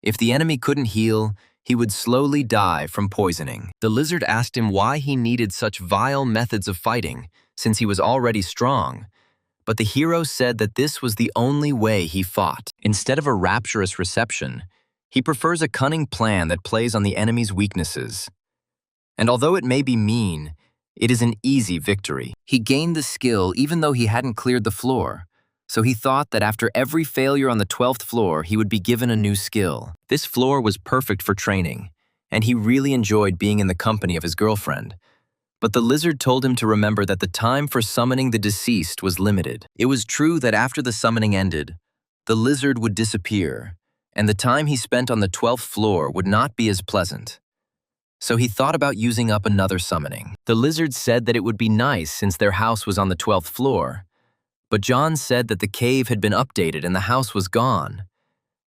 [SPEAKER 1] If the enemy couldn't heal, he would slowly die from poisoning. The lizard asked him why he needed such vile methods of fighting, since he was already strong. But the hero said that this was the only way he fought. Instead of a rapturous reception, he prefers a cunning plan that plays on the enemy's weaknesses. And although it may be mean, it is an easy victory. He gained the skill even though he hadn't cleared the floor, so he thought that after every failure on the 12th floor, he would be given a new skill. This floor was perfect for training, and he really enjoyed being in the company of his girlfriend. But the lizard told him to remember that the time for summoning the deceased was limited. It was true that after the summoning ended, the lizard would disappear, and the time he spent on the 12th floor would not be as pleasant. So he thought about using up another summoning. The lizard said that it would be nice since their house was on the 12th floor, but John said that the cave had been updated and the house was gone.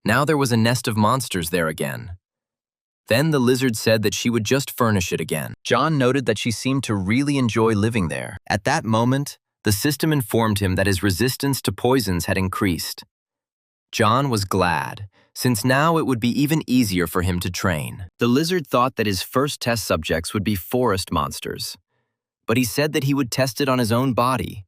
[SPEAKER 1] Now there was a nest of monsters there again. Then the lizard said that she would just furnish it again. John noted that she seemed to really enjoy living there. At that moment, the system informed him that his resistance to poisons had increased. John was glad, since now it would be even easier for him to train. The lizard thought that his first test subjects would be forest monsters, but he said that he would test it on his own body.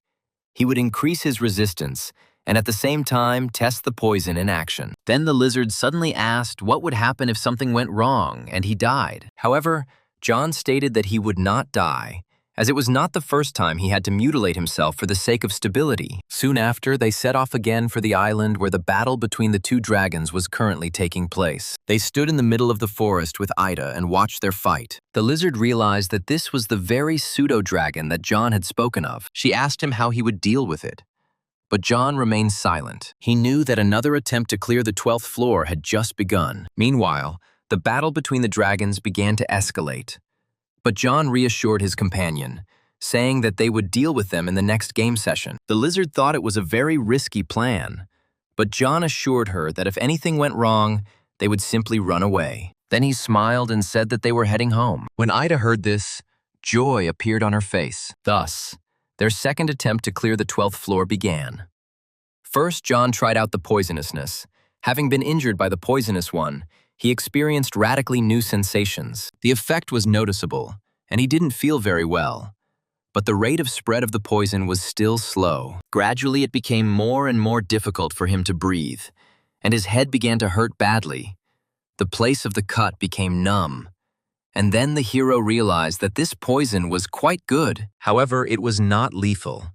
[SPEAKER 1] He would increase his resistance and at the same time test the poison in action. Then the lizard suddenly asked what would happen if something went wrong and he died. However, John stated that he would not die, as it was not the first time he had to mutilate himself for the sake of stability. Soon after, they set off again for the island where the battle between the two dragons was currently taking place. They stood in the middle of the forest with Ida and watched their fight. The lizard realized that this was the very pseudo-dragon that John had spoken of. She asked him how he would deal with it, but John remained silent. He knew that another attempt to clear the 12th floor had just begun. Meanwhile, the battle between the dragons began to escalate. But John reassured his companion, saying that they would deal with them in the next game session. The lizard thought it was a very risky plan, but John assured her that if anything went wrong, they would simply run away. Then he smiled and said that they were heading home. When Ida heard this, joy appeared on her face. Thus, their second attempt to clear the 12th floor began. First, John tried out the poisonousness. Having been injured by the poisonous one, he experienced radically new sensations. The effect was noticeable, and he didn't feel very well. But the rate of spread of the poison was still slow. Gradually, it became more and more difficult for him to breathe, and his head began to hurt badly. The place of the cut became numb. And then the hero realized that this poison was quite good. However, it was not lethal,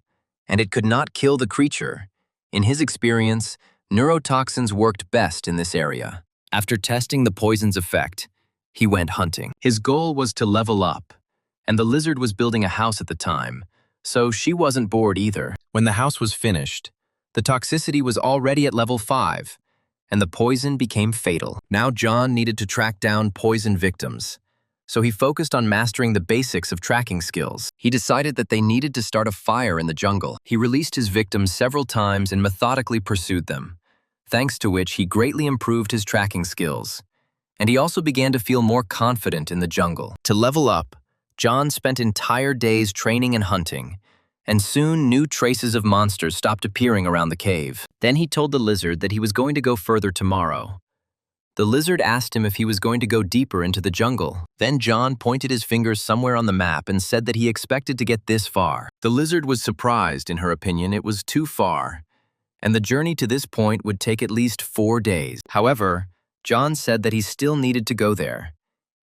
[SPEAKER 1] and it could not kill the creature. In his experience, neurotoxins worked best in this area. After testing the poison's effect, he went hunting. His goal was to level up, and the lizard was building a house at the time, so she wasn't bored either. When the house was finished, the toxicity was already at level 5, and the poison became fatal. Now John needed to track down poison victims, so he focused on mastering the basics of tracking skills. He decided that they needed to start a fire in the jungle. He released his victims several times and methodically pursued them, thanks to which he greatly improved his tracking skills. And he also began to feel more confident in the jungle. To level up, John spent entire days training and hunting, and soon new traces of monsters stopped appearing around the cave. Then he told the lizard that he was going to go further tomorrow. The lizard asked him if he was going to go deeper into the jungle. Then John pointed his fingers somewhere on the map and said that he expected to get this far. The lizard was surprised. In her opinion, it was too far, and the journey to this point would take at least 4 days. However, John said that he still needed to go there.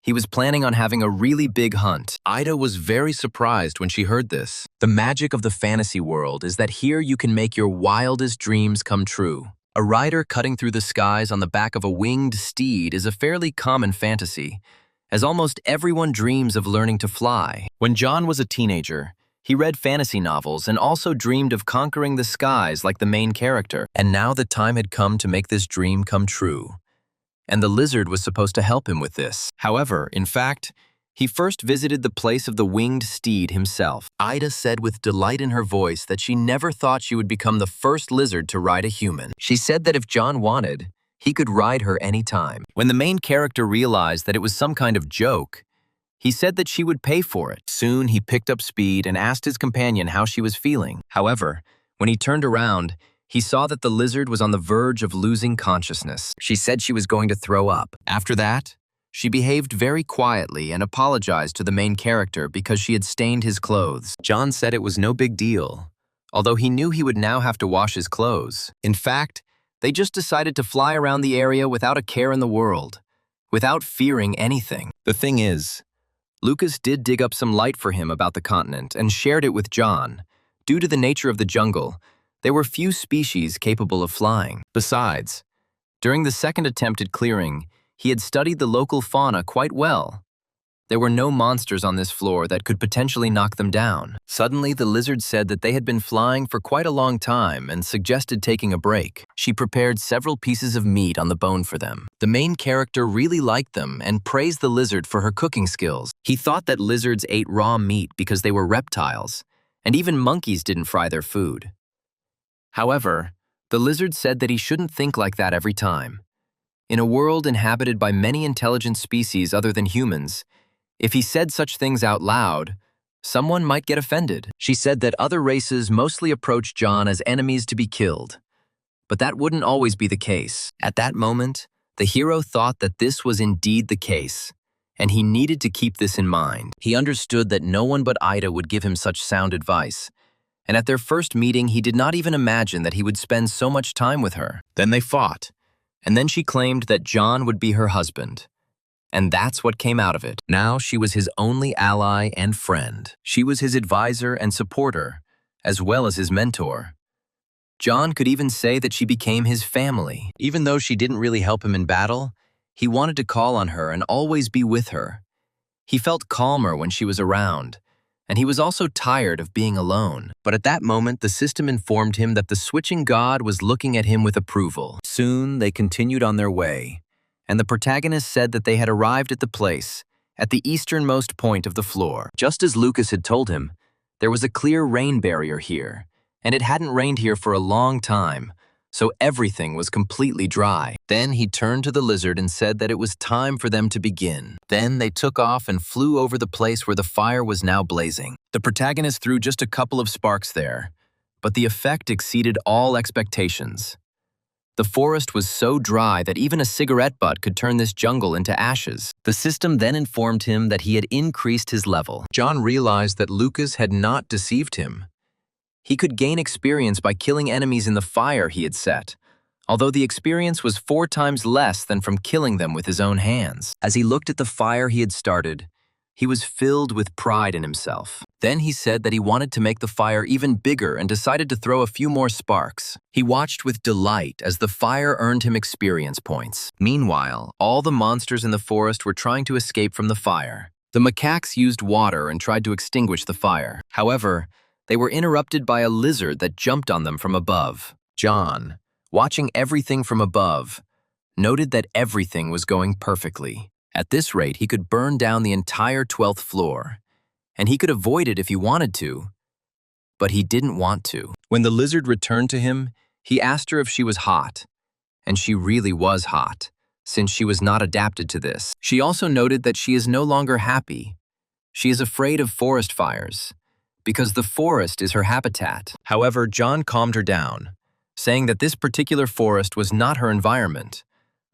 [SPEAKER 1] He was planning on having a really big hunt. Ida was very surprised when she heard this. The magic of the fantasy world is that here you can make your wildest dreams come true. A rider cutting through the skies on the back of a winged steed is a fairly common fantasy, as almost everyone dreams of learning to fly. When John was a teenager, He read fantasy novels and also dreamed of conquering the skies like the main character. And now the time had come to make this dream come true. And the lizard was supposed to help him with this. However, in fact, he first visited the place of the winged steed himself. Ida said with delight in her voice that she never thought she would become the first lizard to ride a human. She said that if John wanted, he could ride her anytime. When the main character realized that it was some kind of joke, he said that she would pay for it. Soon he picked up speed and asked his companion how she was feeling. However, when he turned around, he saw that the lizard was on the verge of losing consciousness. She said she was going to throw up. After that, she behaved very quietly and apologized to the main character because she had stained his clothes. John said it was no big deal, although he knew he would now have to wash his clothes. In fact, they just decided to fly around the area without a care in the world, without fearing anything. The thing is, Lucas did dig up some light for him about the continent and shared it with John. Due to the nature of the jungle, there were few species capable of flying. Besides, during the second attempt at clearing, he had studied the local fauna quite well. There were no monsters on this floor that could potentially knock them down. Suddenly, the lizard said that they had been flying for quite a long time and suggested taking a break. She prepared several pieces of meat on the bone for them. The main character really liked them and praised the lizard for her cooking skills. He thought that lizards ate raw meat because they were reptiles, and even monkeys didn't fry their food. However, the lizard said that he shouldn't think like that every time. In a world inhabited by many intelligent species other than humans, if he said such things out loud, someone might get offended. She said that other races mostly approached John as enemies to be killed. But that wouldn't always be the case. At that moment, the hero thought that this was indeed the case, and he needed to keep this in mind. He understood that no one but Ida would give him such sound advice, and at their first meeting, he did not even imagine that he would spend so much time with her. Then they fought, and then she claimed that John would be her husband. And that's what came out of it. Now she was his only ally and friend. She was his advisor and supporter, as well as his mentor. John could even say that she became his family. Even though she didn't really help him in battle, he wanted to call on her and always be with her. He felt calmer when she was around, and he was also tired of being alone. But at that moment, the system informed him that the switching god was looking at him with approval. Soon, they continued on their way, and the protagonist said that they had arrived at the place, at the easternmost point of the floor. Just as Lucas had told him, there was a clear rain barrier here, and it hadn't rained here for a long time, so everything was completely dry. Then he turned to the lizard and said that it was time for them to begin. Then they took off and flew over the place where the fire was now blazing. The protagonist threw just a couple of sparks there, but the effect exceeded all expectations. The forest was so dry that even a cigarette butt could turn this jungle into ashes. The system then informed him that he had increased his level. John realized that Lucas had not deceived him. He could gain experience by killing enemies in the fire he had set, although the experience was 4 times less than from killing them with his own hands. As he looked at the fire he had started, he was filled with pride in himself. Then he said that he wanted to make the fire even bigger and decided to throw a few more sparks. He watched with delight as the fire earned him experience points. Meanwhile, all the monsters in the forest were trying to escape from the fire. The macaques used water and tried to extinguish the fire. However, they were interrupted by a lizard that jumped on them from above. John, watching everything from above, noted that everything was going perfectly. At this rate, he could burn down the entire 12th floor, and he could avoid it if he wanted to, but he didn't want to. When the lizard returned to him, he asked her if she was hot, and she really was hot, since she was not adapted to this. She also noted that she is no longer happy. She is afraid of forest fires, because the forest is her habitat. However, John calmed her down, saying that this particular forest was not her environment,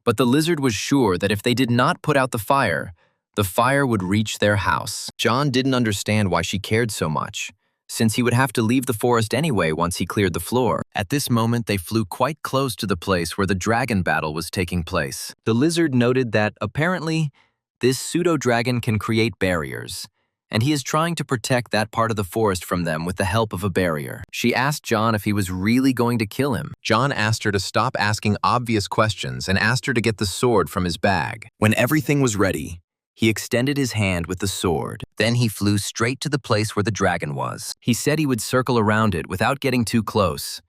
[SPEAKER 1] but the lizard was sure that if they did not put out the fire would reach their house. John didn't understand why she cared so much, since he would have to leave the forest anyway once he cleared the floor. At this moment, they flew quite close to the place where the dragon battle was taking place. The lizard noted that, apparently, this pseudo-dragon can create barriers, and he is trying to protect that part of the forest from them with the help of a barrier. She asked John if he was really going to kill him. John asked her to stop asking obvious questions and asked her to get the sword from his bag. When everything was ready, He extended his hand with the sword. Then he flew straight to the place where the dragon was. He said he would circle around it without getting too close,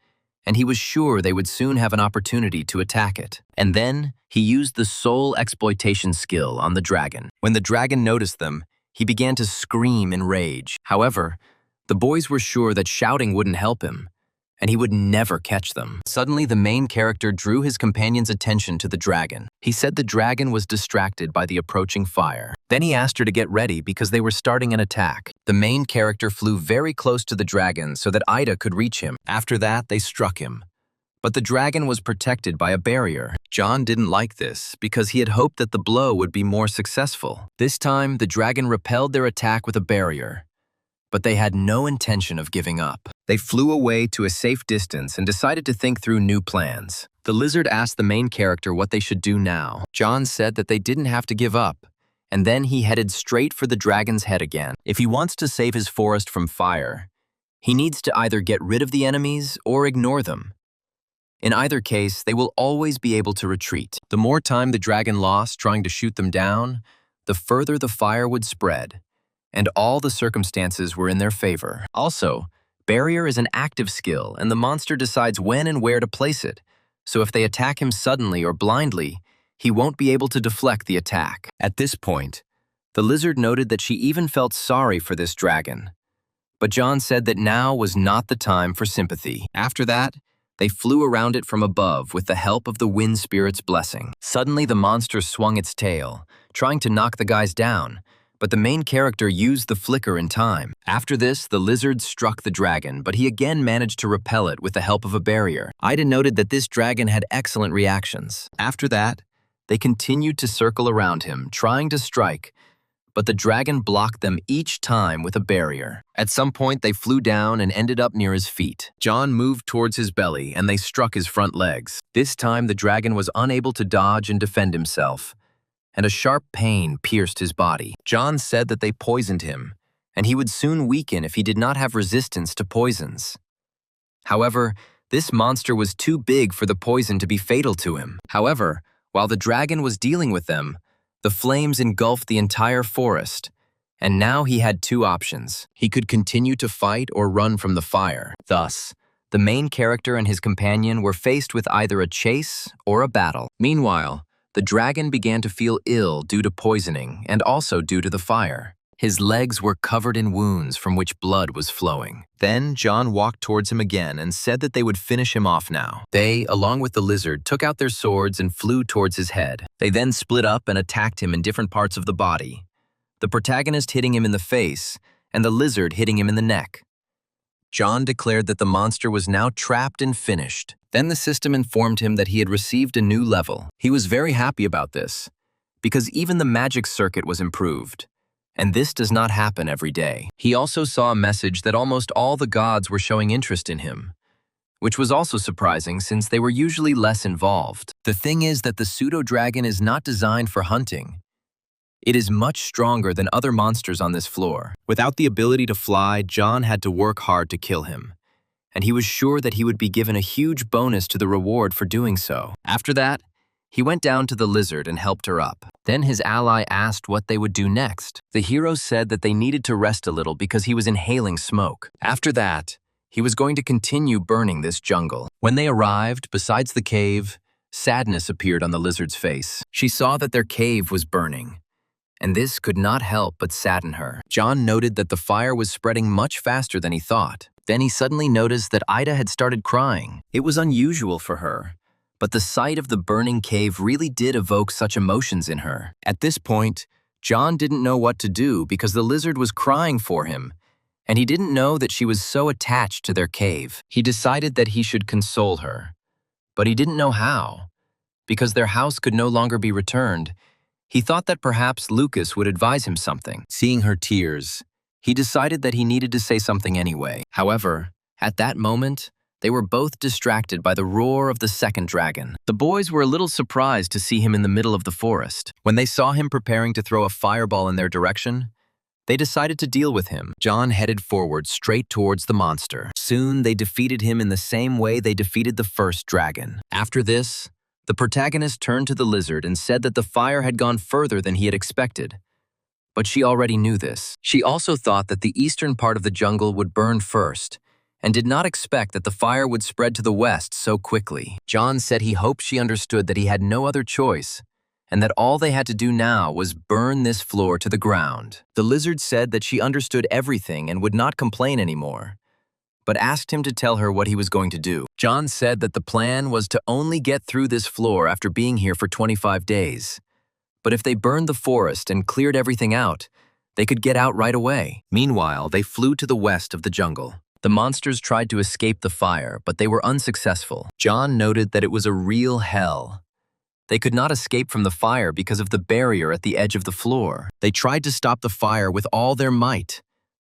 [SPEAKER 1] and he was sure they would soon have an opportunity to attack it. And then he used the soul exploitation skill on the dragon. When the dragon noticed them, he began to scream in rage. However, the boys were sure that shouting wouldn't help him, and he would never catch them. Suddenly, the main character drew his companion's attention to the dragon. He said the dragon was distracted by the approaching fire. Then he asked her to get ready because they were starting an attack. The main character flew very close to the dragon so that Ida could reach him. After that, they struck him. But the dragon was protected by a barrier. John didn't like this because he had hoped that the blow would be more successful. This time, the dragon repelled their attack with a barrier, but they had no intention of giving up. They flew away to a safe distance and decided to think through new plans. The lizard asked the main character what they should do now. John said that they didn't have to give up, and then he headed straight for the dragon's head again. If he wants to save his forest from fire, he needs to either get rid of the enemies or ignore them. In either case, they will always be able to retreat. The more time the dragon lost trying to shoot them down, the further the fire would spread, and all the circumstances were in their favor. Also, barrier is an active skill, and the monster decides when and where to place it, so if they attack him suddenly or blindly, he won't be able to deflect the attack. At this point, the lizard noted that she even felt sorry for this dragon, but John said that now was not the time for sympathy. After that, they flew around it from above with the help of the wind spirit's blessing. Suddenly, the monster swung its tail, trying to knock the guys down, but the main character used the flicker in time. After this, the lizard struck the dragon, but he again managed to repel it with the help of a barrier. Ida noted that this dragon had excellent reactions. After that, they continued to circle around him, trying to strike, but the dragon blocked them each time with a barrier. At some point, they flew down and ended up near his feet. John moved towards his belly, and they struck his front legs. This time, the dragon was unable to dodge and defend himself, and a sharp pain pierced his body. John said that they poisoned him, and he would soon weaken if he did not have resistance to poisons. However, this monster was too big for the poison to be fatal to him. However, while the dragon was dealing with them, the flames engulfed the entire forest, and now he had two options. He could continue to fight or run from the fire. Thus, the main character and his companion were faced with either a chase or a battle. Meanwhile, the dragon began to feel ill due to poisoning and also due to the fire. His legs were covered in wounds from which blood was flowing. Then John walked towards him again and said that they would finish him off now. They, along with the lizard, took out their swords and flew towards his head. They then split up and attacked him in different parts of the body, the protagonist hitting him in the face and the lizard hitting him in the neck. John declared that the monster was now trapped and finished. Then the system informed him that he had received a new level. He was very happy about this, because even the magic circuit was improved, and this does not happen every day. He also saw a message that almost all the gods were showing interest in him, which was also surprising since they were usually less involved. The thing is that the pseudo-dragon is not designed for hunting. It is much stronger than other monsters on this floor. Without the ability to fly, John had to work hard to kill him, and he was sure that he would be given a huge bonus to the reward for doing so. After that, he went down to the lizard and helped her up. Then his ally asked what they would do next. The hero said that they needed to rest a little because he was inhaling smoke. After that, he was going to continue burning this jungle. When they arrived, besides the cave, sadness appeared on the lizard's face. She saw that their cave was burning, and this could not help but sadden her. John noted that the fire was spreading much faster than he thought. Then he suddenly noticed that Ida had started crying. It was unusual for her, but the sight of the burning cave really did evoke such emotions in her. At this point, John didn't know what to do because the lizard was crying for him, and he didn't know that she was so attached to their cave. He decided that he should console her, but he didn't know how. Because their house could no longer be returned, he thought that perhaps Lucas would advise him something. Seeing her tears, he decided that he needed to say something anyway. However, at that moment, they were both distracted by the roar of the second dragon. The boys were a little surprised to see him in the middle of the forest. When they saw him preparing to throw a fireball in their direction, they decided to deal with him. John headed forward straight towards the monster. Soon, they defeated him in the same way they defeated the first dragon. After this, the protagonist turned to the lizard and said that the fire had gone further than he had expected, but she already knew this. She also thought that the eastern part of the jungle would burn first, and did not expect that the fire would spread to the west so quickly. John said he hoped she understood that he had no other choice, and that all they had to do now was burn this floor to the ground. The lizard said that she understood everything and would not complain anymore, but asked him to tell her what he was going to do. John said that the plan was to only get through this floor after being here for 25 days. But if they burned the forest and cleared everything out, they could get out right away. Meanwhile, they flew to the west of the jungle. The monsters tried to escape the fire, but they were unsuccessful. John noted that it was a real hell. They could not escape from the fire because of the barrier at the edge of the floor. They tried to stop the fire with all their might.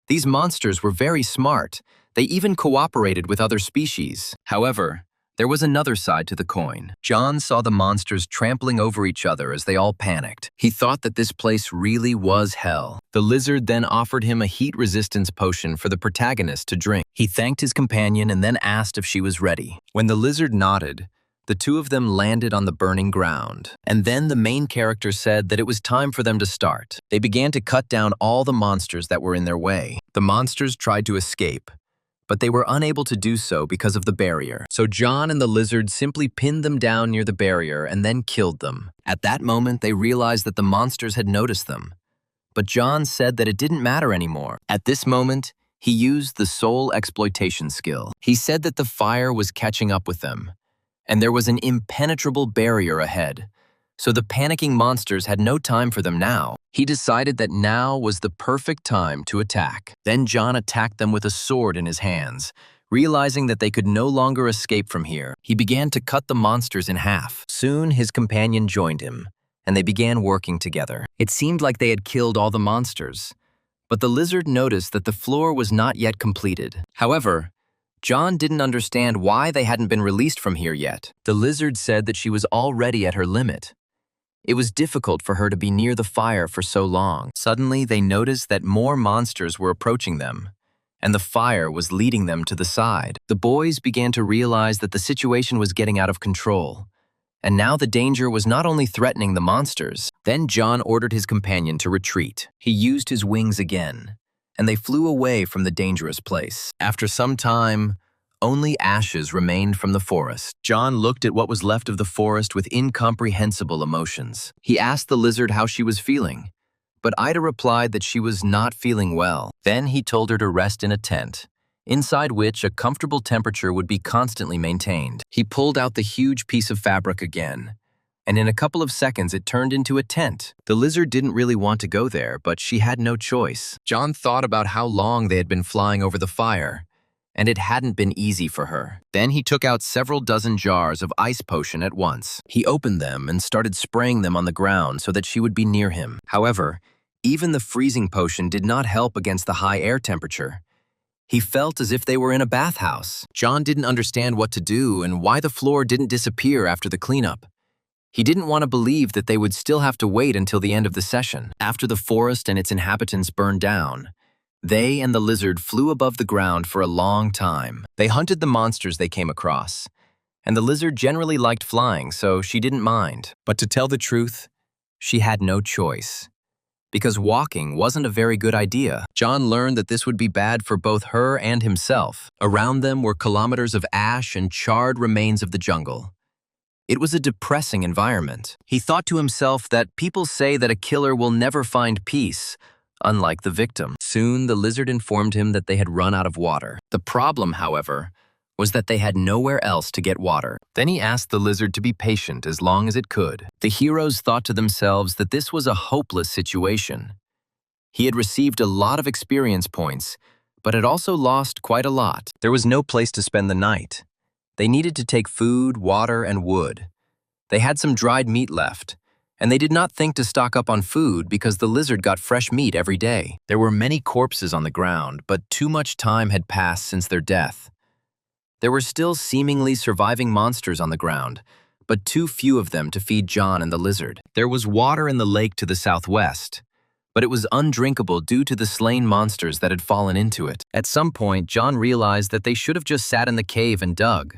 [SPEAKER 1] These monsters were very smart. They even cooperated with other species. However, there was another side to the coin. John saw the monsters trampling over each other as they all panicked. He thought that this place really was hell. The lizard then offered him a heat resistance potion for the protagonist to drink. He thanked his companion and then asked if she was ready. When the lizard nodded, the two of them landed on the burning ground. And then the main character said that it was time for them to start. They began to cut down all the monsters that were in their way. The monsters tried to escape, but they were unable to do so because of the barrier. So John and the lizard simply pinned them down near the barrier and then killed them. At that moment, they realized that the monsters had noticed them. But John said that it didn't matter anymore. At this moment, he used the soul exploitation skill. He said that the fire was catching up with them, and there was an impenetrable barrier ahead. So the panicking monsters had no time for them now. He decided that now was the perfect time to attack. Then John attacked them with a sword in his hands. Realizing that they could no longer escape from here, he began to cut the monsters in half. Soon his companion joined him, and they began working together. It seemed like they had killed all the monsters, but the lizard noticed that the floor was not yet completed. However, John didn't understand why they hadn't been released from here yet. The lizard said that she was already at her limit. It was difficult for her to be near the fire for so long. Suddenly, they noticed that more monsters were approaching them, and the fire was leading them to the side. The boys began to realize that the situation was getting out of control, and now the danger was not only threatening the monsters. Then John ordered his companion to retreat. He used his wings again, and they flew away from the dangerous place. After some time, only ashes remained from the forest. John looked at what was left of the forest with incomprehensible emotions. He asked the lizard how she was feeling, but Ida replied that she was not feeling well. Then he told her to rest in a tent, inside which a comfortable temperature would be constantly maintained. He pulled out the huge piece of fabric again, and in a couple of seconds it turned into a tent. The lizard didn't really want to go there, but she had no choice. John thought about how long they had been flying over the fire, and it hadn't been easy for her. Then he took out several dozen jars of ice potion at once. He opened them and started spraying them on the ground so that she would be near him. However, even the freezing potion did not help against the high air temperature. He felt as if they were in a bathhouse. John didn't understand what to do and why the floor didn't disappear after the cleanup. He didn't want to believe that they would still have to wait until the end of the session. After the forest and its inhabitants burned down, they and the lizard flew above the ground for a long time. They hunted the monsters they came across, and the lizard generally liked flying, so she didn't mind. But to tell the truth, she had no choice, because walking wasn't a very good idea. John learned that this would be bad for both her and himself. Around them were kilometers of ash and charred remains of the jungle. It was a depressing environment. He thought to himself that people say that a killer will never find peace, unlike the victim. Soon, the lizard informed him that they had run out of water. The problem, however, was that they had nowhere else to get water. Then he asked the lizard to be patient as long as it could. The heroes thought to themselves that this was a hopeless situation. He had received a lot of experience points, but had also lost quite a lot. There was no place to spend the night. They needed to take food, water, and wood. They had some dried meat left, and they did not think to stock up on food because the lizard got fresh meat every day. There were many corpses on the ground, but too much time had passed since their death. There were still seemingly surviving monsters on the ground, but too few of them to feed John and the lizard. There was water in the lake to the southwest, but it was undrinkable due to the slain monsters that had fallen into it. At some point, John realized that they should have just sat in the cave and dug.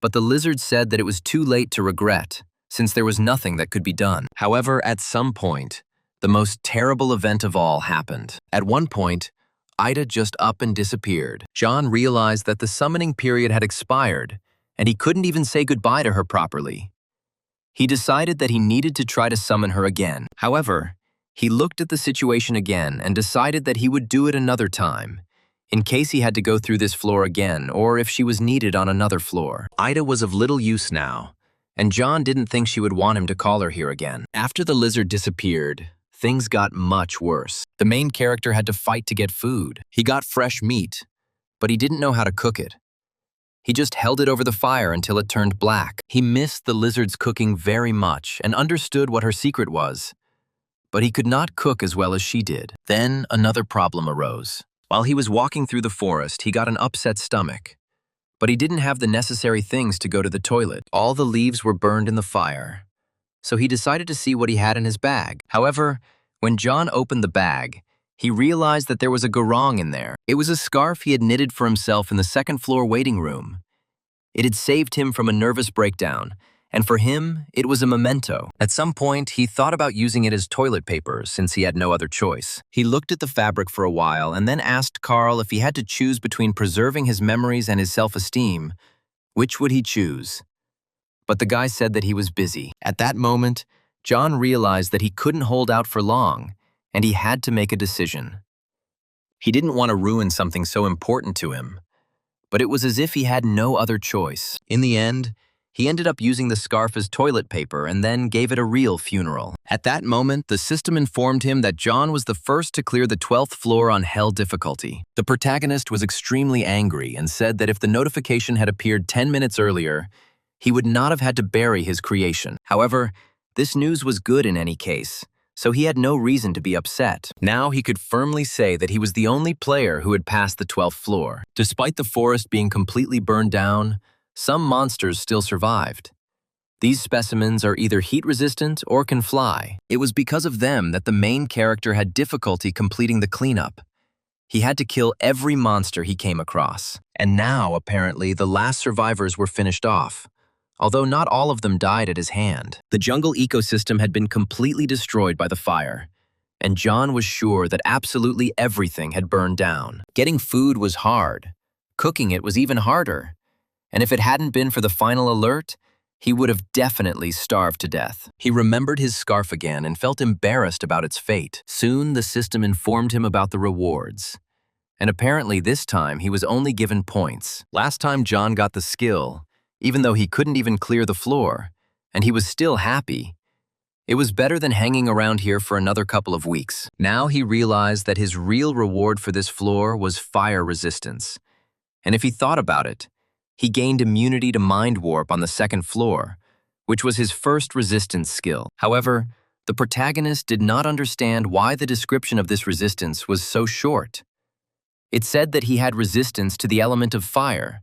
[SPEAKER 1] But the lizard said that it was too late to regret, since there was nothing that could be done. However, at some point, The most terrible event of all happened. At one point, Ida just up and disappeared. John realized that the summoning period had expired, and he couldn't even say goodbye to her properly. He decided that he needed to try to summon her again. However, he looked at the situation again and decided that he would do it another time, in case he had to go through this floor again or if she was needed on another floor. Ida was of little use now, and John didn't think she would want him to call her here again. After the lizard disappeared, things got much worse. The main character had to fight to get food. He got fresh meat, but he didn't know how to cook it. He just held it over the fire until it turned black. He missed the lizard's cooking very much and understood what her secret was, but he could not cook as well as she did. Then another problem arose. While he was walking through the forest, he got an upset stomach, but he didn't have the necessary things to go to the toilet. All the leaves were burned in the fire, so he decided to see what he had in his bag. However, when John opened the bag, he realized that there was a garong in there. It was a scarf he had knitted for himself in the second-floor waiting room. It had saved him from a nervous breakdown, and for him, it was a memento. At some point, he thought about using it as toilet paper since he had no other choice. He looked at the fabric for a while and then asked Carl if he had to choose between preserving his memories and his self-esteem, which would he choose? But the guy said that he was busy. At that moment, John realized that he couldn't hold out for long, and he had to make a decision. He didn't want to ruin something so important to him, but it was as if he had no other choice. In the end, he ended up using the scarf as toilet paper and then gave it a real funeral. At that moment, the system informed him that John was the first to clear the 12th floor on Hell difficulty. The protagonist was extremely angry and said that if the notification had appeared 10 minutes earlier, he would not have had to bury his creation. However, this news was good in any case, so he had no reason to be upset. Now he could firmly say that he was the only player who had passed the 12th floor. Despite the forest being completely burned down, some monsters still survived. These specimens are either heat-resistant or can fly. It was because of them that the main character had difficulty completing the cleanup. He had to kill every monster he came across. And now, apparently, the last survivors were finished off, although not all of them died at his hand. The jungle ecosystem had been completely destroyed by the fire, and John was sure that absolutely everything had burned down. Getting food was hard. Cooking it was even harder. And if it hadn't been for the final alert, he would have definitely starved to death. He remembered his scarf again and felt embarrassed about its fate. Soon, the system informed him about the rewards. And apparently this time, he was only given points. Last time John got the skill, even though he couldn't even clear the floor, and he was still happy. It was better than hanging around here for another couple of weeks. Now he realized that his real reward for this floor was fire resistance. And if he thought about it, he gained immunity to mind warp on the second floor, which was his first resistance skill. However, the protagonist did not understand why the description of this resistance was so short. It said that he had resistance to the element of fire,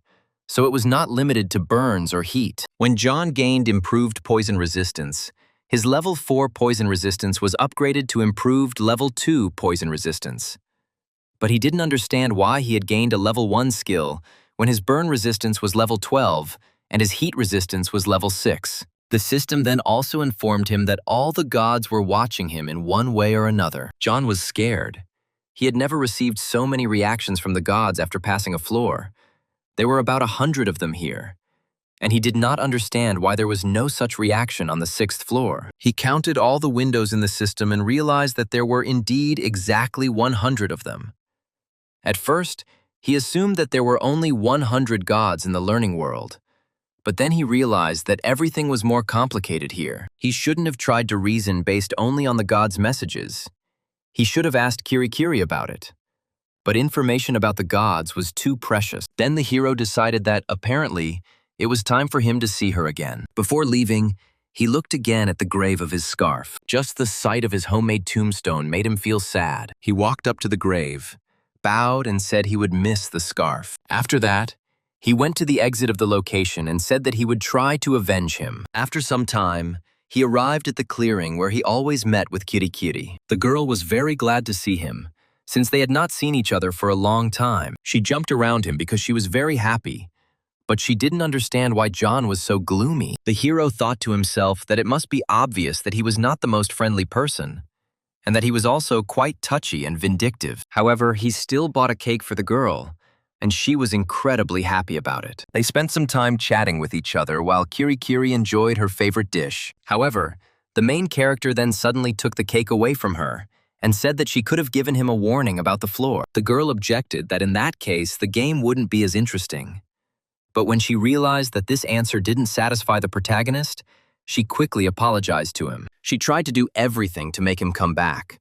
[SPEAKER 1] so it was not limited to burns or heat. When John gained improved poison resistance, his level 4 poison resistance was upgraded to improved level 2 poison resistance. But he didn't understand why he had gained a level 1 skill when his burn resistance was level 12 and his heat resistance was level 6. The system then also informed him that all the gods were watching him in one way or another. John was scared. He had never received so many reactions from the gods after passing a floor. There were about 100 of them here, and he did not understand why there was no such reaction on the 6th floor. He counted all the windows in the system and realized that there were indeed exactly 100 of them. At first, he assumed that there were only 100 gods in the learning world, but then he realized that everything was more complicated here. He shouldn't have tried to reason based only on the gods' messages. He should have asked Kirikiri about it. But information about the gods was too precious. Then the hero decided that, apparently, it was time for him to see her again. Before leaving, he looked again at the grave of his scarf. Just the sight of his homemade tombstone made him feel sad. He walked up to the grave, bowed, and said he would miss the scarf. After that, he went to the exit of the location and said that he would try to avenge him. After some time, he arrived at the clearing where he always met with Kirikiri. The girl was very glad to see him, since they had not seen each other for a long time. She jumped around him because she was very happy, but she didn't understand why John was so gloomy. The hero thought to himself that it must be obvious that he was not the most friendly person, and that he was also quite touchy and vindictive. However, he still bought a cake for the girl, and she was incredibly happy about it. They spent some time chatting with each other while Kirikiri enjoyed her favorite dish. However, the main character then suddenly took the cake away from her and said that she could have given him a warning about the floor. The girl objected that in that case, the game wouldn't be as interesting. But when she realized that this answer didn't satisfy the protagonist, she quickly apologized to him. She tried to do everything to make him come back,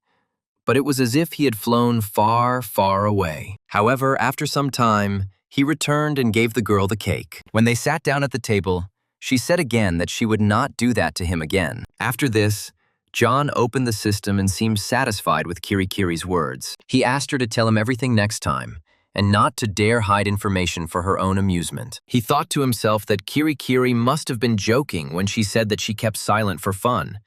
[SPEAKER 1] but it was as if he had flown far, far away. However, after some time, he returned and gave the girl the cake. When they sat down at the table, she said again that she would not do that to him again. After this, John opened the system and seemed satisfied with Kirikiri's words. He asked her to tell him everything next time, and not to dare hide information for her own amusement. He thought to himself that Kirikiri must have been joking when she said that she kept silent for fun.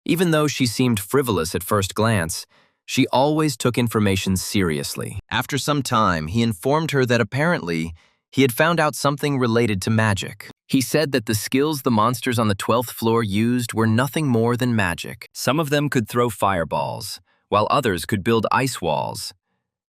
[SPEAKER 1] Even though she seemed frivolous at first glance, she always took information seriously. After some time, he informed her that apparently he had found out something related to magic. He said that the skills the monsters on the 12th floor used were nothing more than magic. Some of them could throw fireballs, while others could build ice walls.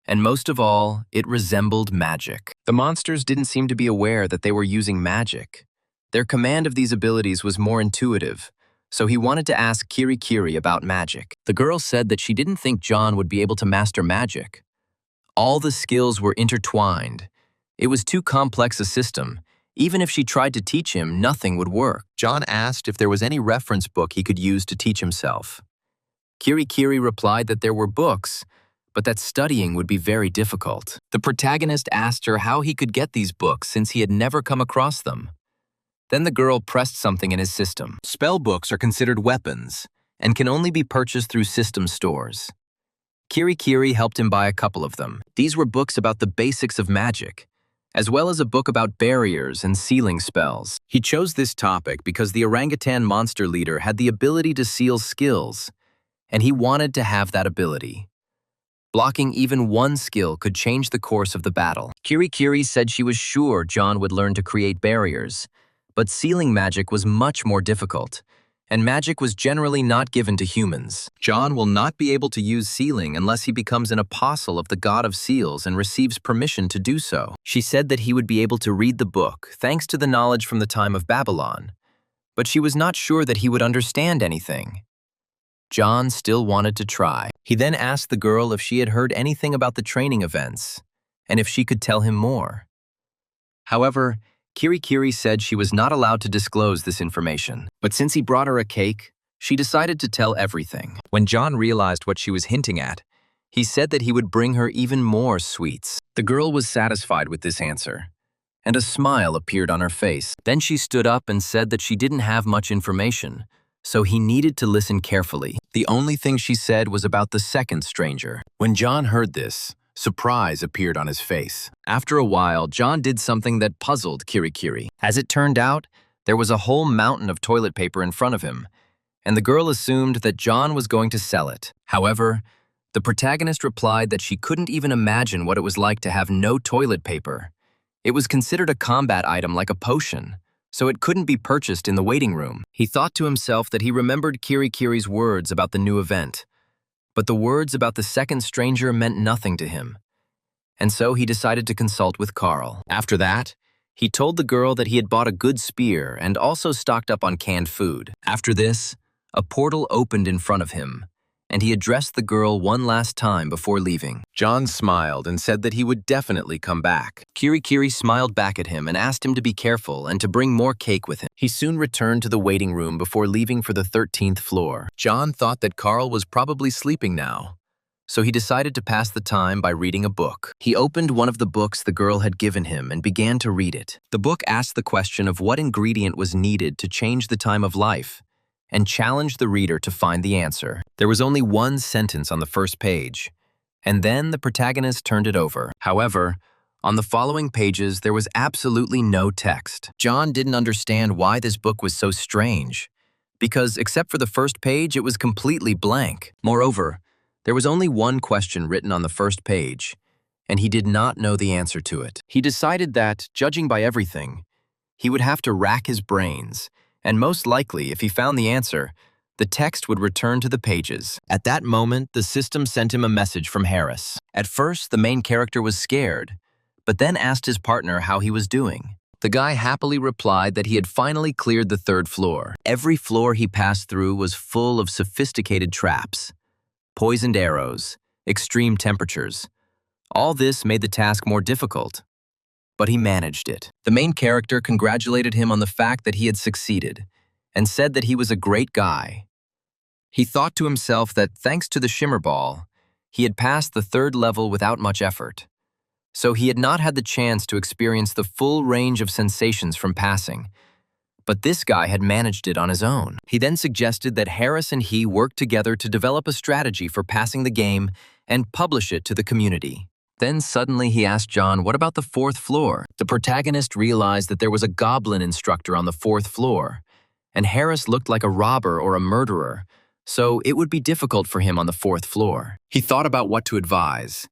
[SPEAKER 1] And most of all, it resembled magic. The monsters didn't seem to be aware that they were using magic. Their command of these abilities was more intuitive, so he wanted to ask Kirikiri about magic. The girl said that she didn't think John would be able to master magic. All the skills were intertwined. It was too complex a system. Even if she tried to teach him, nothing would work. John asked if there was any reference book he could use to teach himself. Kirikiri replied that there were books, but that studying would be very difficult. The protagonist asked her how he could get these books since he had never come across them. Then the girl pressed something in his system. Spell books are considered weapons and can only be purchased through system stores. Kirikiri helped him buy a couple of them. These were books about the basics of magic, as well as a book about barriers and sealing spells. He chose this topic because the orangutan monster leader had the ability to seal skills, and he wanted to have that ability. Blocking even one skill could change the course of the battle. Kirikiri said she was sure John would learn to create barriers, but sealing magic was much more difficult, and magic was generally not given to humans. John will not be able to use sealing unless he becomes an apostle of the god of seals and receives permission to do so. She said that he would be able to read the book thanks to the knowledge from the time of Babylon, but she was not sure that he would understand anything. John still wanted to try. He then asked the girl if she had heard anything about the training events, and if she could tell him more. However, Kirikiri said she was not allowed to disclose this information, but since he brought her a cake, she decided to tell everything. When John realized what she was hinting at, he said that he would bring her even more sweets. The girl was satisfied with this answer, and a smile appeared on her face. Then she stood up and said that she didn't have much information, so he needed to listen carefully. The only thing she said was about the second stranger. When John heard this, surprise appeared on his face. After a while, John did something that puzzled Kirikiri. As it turned out, there was a whole mountain of toilet paper in front of him, and the girl assumed that John was going to sell it. However, the protagonist replied that she couldn't even imagine what it was like to have no toilet paper. It was considered a combat item like a potion, so it couldn't be purchased in the waiting room. He thought to himself that he remembered Kirikiri's words about the new event, but the words about the second stranger meant nothing to him, and so he decided to consult with Carl. After that, he told the girl that he had bought a good spear and also stocked up on canned food. After this, a portal opened in front of him, and he addressed the girl one last time before leaving. John smiled and said that he would definitely come back. Kirikiri smiled back at him and asked him to be careful and to bring more cake with him. He soon returned to the waiting room before leaving for the 13th floor. John thought that Carl was probably sleeping now, so he decided to pass the time by reading a book. He opened one of the books the girl had given him and began to read it. The book asked the question of what ingredient was needed to change the time of life, and challenged the reader to find the answer. There was only one sentence on the first page, and then the protagonist turned it over. However, on the following pages, there was absolutely no text. John didn't understand why this book was so strange, because except for the first page, it was completely blank. Moreover, there was only one question written on the first page, and he did not know the answer to it. He decided that, judging by everything, he would have to rack his brains, and most likely, if he found the answer, the text would return to the pages. At that moment, the system sent him a message from Harris. At first, the main character was scared, but then asked his partner how he was doing. The guy happily replied that he had finally cleared the 3rd floor. Every floor he passed through was full of sophisticated traps, poisoned arrows, extreme temperatures. All this made the task more difficult, but he managed it. The main character congratulated him on the fact that he had succeeded and said that he was a great guy. He thought to himself that thanks to the shimmer ball, he had passed the 3rd level without much effort. So he had not had the chance to experience the full range of sensations from passing. But this guy had managed it on his own. He then suggested that Harris and he work together to develop a strategy for passing the game and publish it to the community. Then suddenly he asked John, what about the 4th floor? The protagonist realized that there was a goblin instructor on the 4th floor, and Harris looked like a robber or a murderer, so it would be difficult for him on the 4th floor. He thought about what to advise,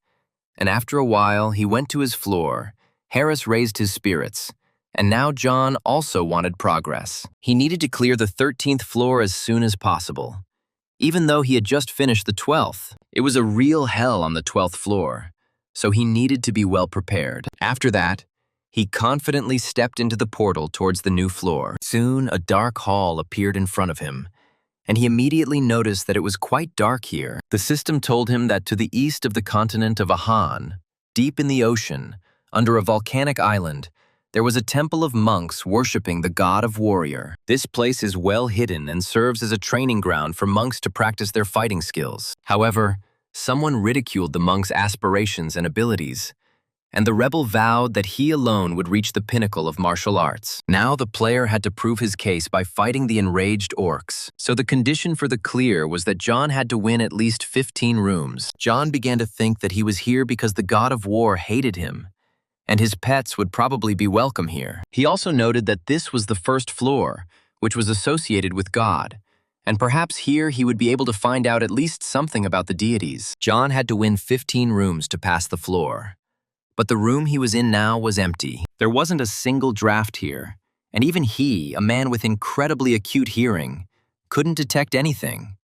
[SPEAKER 1] and after a while he went to his floor. Harris raised his spirits, and now John also wanted progress. He needed to clear the 13th floor as soon as possible. Even though he had just finished the 12th, it was a real hell on the 12th floor, so he needed to be well prepared. After that, he confidently stepped into the portal towards the new floor. Soon, a dark hall appeared in front of him, and he immediately noticed that it was quite dark here. The system told him that to the east of the continent of Ahan, deep in the ocean, under a volcanic island, there was a temple of monks worshipping the god of warrior. This place is well hidden and serves as a training ground for monks to practice their fighting skills. However, someone ridiculed the monks' aspirations and abilities, and the rebel vowed that he alone would reach the pinnacle of martial arts. Now the player had to prove his case by fighting the enraged orcs. So the condition for the clear was that John had to win at least 15 rooms. John began to think that he was here because the god of war hated him, and his pets would probably be welcome here. He also noted that this was the 1st floor, which was associated with God, and perhaps here he would be able to find out at least something about the deities. John had to win 15 rooms to pass the floor. But the room he was in now was empty. There wasn't a single draft here, and even he, a man with incredibly acute hearing, couldn't detect anything.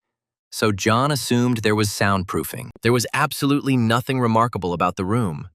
[SPEAKER 1] So John assumed there was soundproofing. There was absolutely nothing remarkable about the room.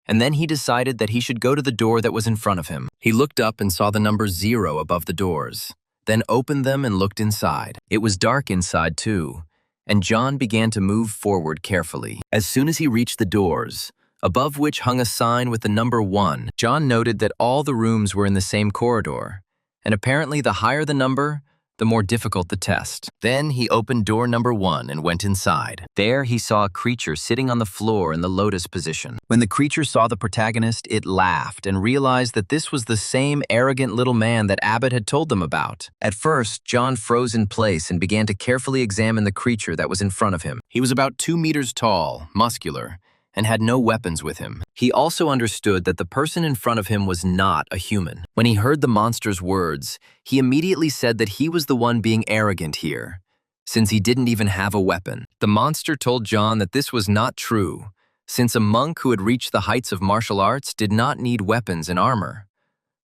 [SPEAKER 1] And then he decided that he should go to the door that was in front of him. He looked up and saw the number 0 above the doors, then opened them and looked inside. It was dark inside too, and John began to move forward carefully. As soon as he reached the doors, above which hung a sign with the number 1, John noted that all the rooms were in the same corridor, and apparently the higher the number, the more difficult the test. Then he opened door number 1 and went inside. There he saw a creature sitting on the floor in the lotus position. When the creature saw the protagonist, it laughed and realized that this was the same arrogant little man that Abbott had told them about. At first, John froze in place and began to carefully examine the creature that was in front of him. He was about 2 meters tall, muscular, and had no weapons with him. He also understood that the person in front of him was not a human. When he heard the monster's words, he immediately said that he was the one being arrogant here, since he didn't even have a weapon. The monster told John that this was not true, since a monk who had reached the heights of martial arts did not need weapons and armor.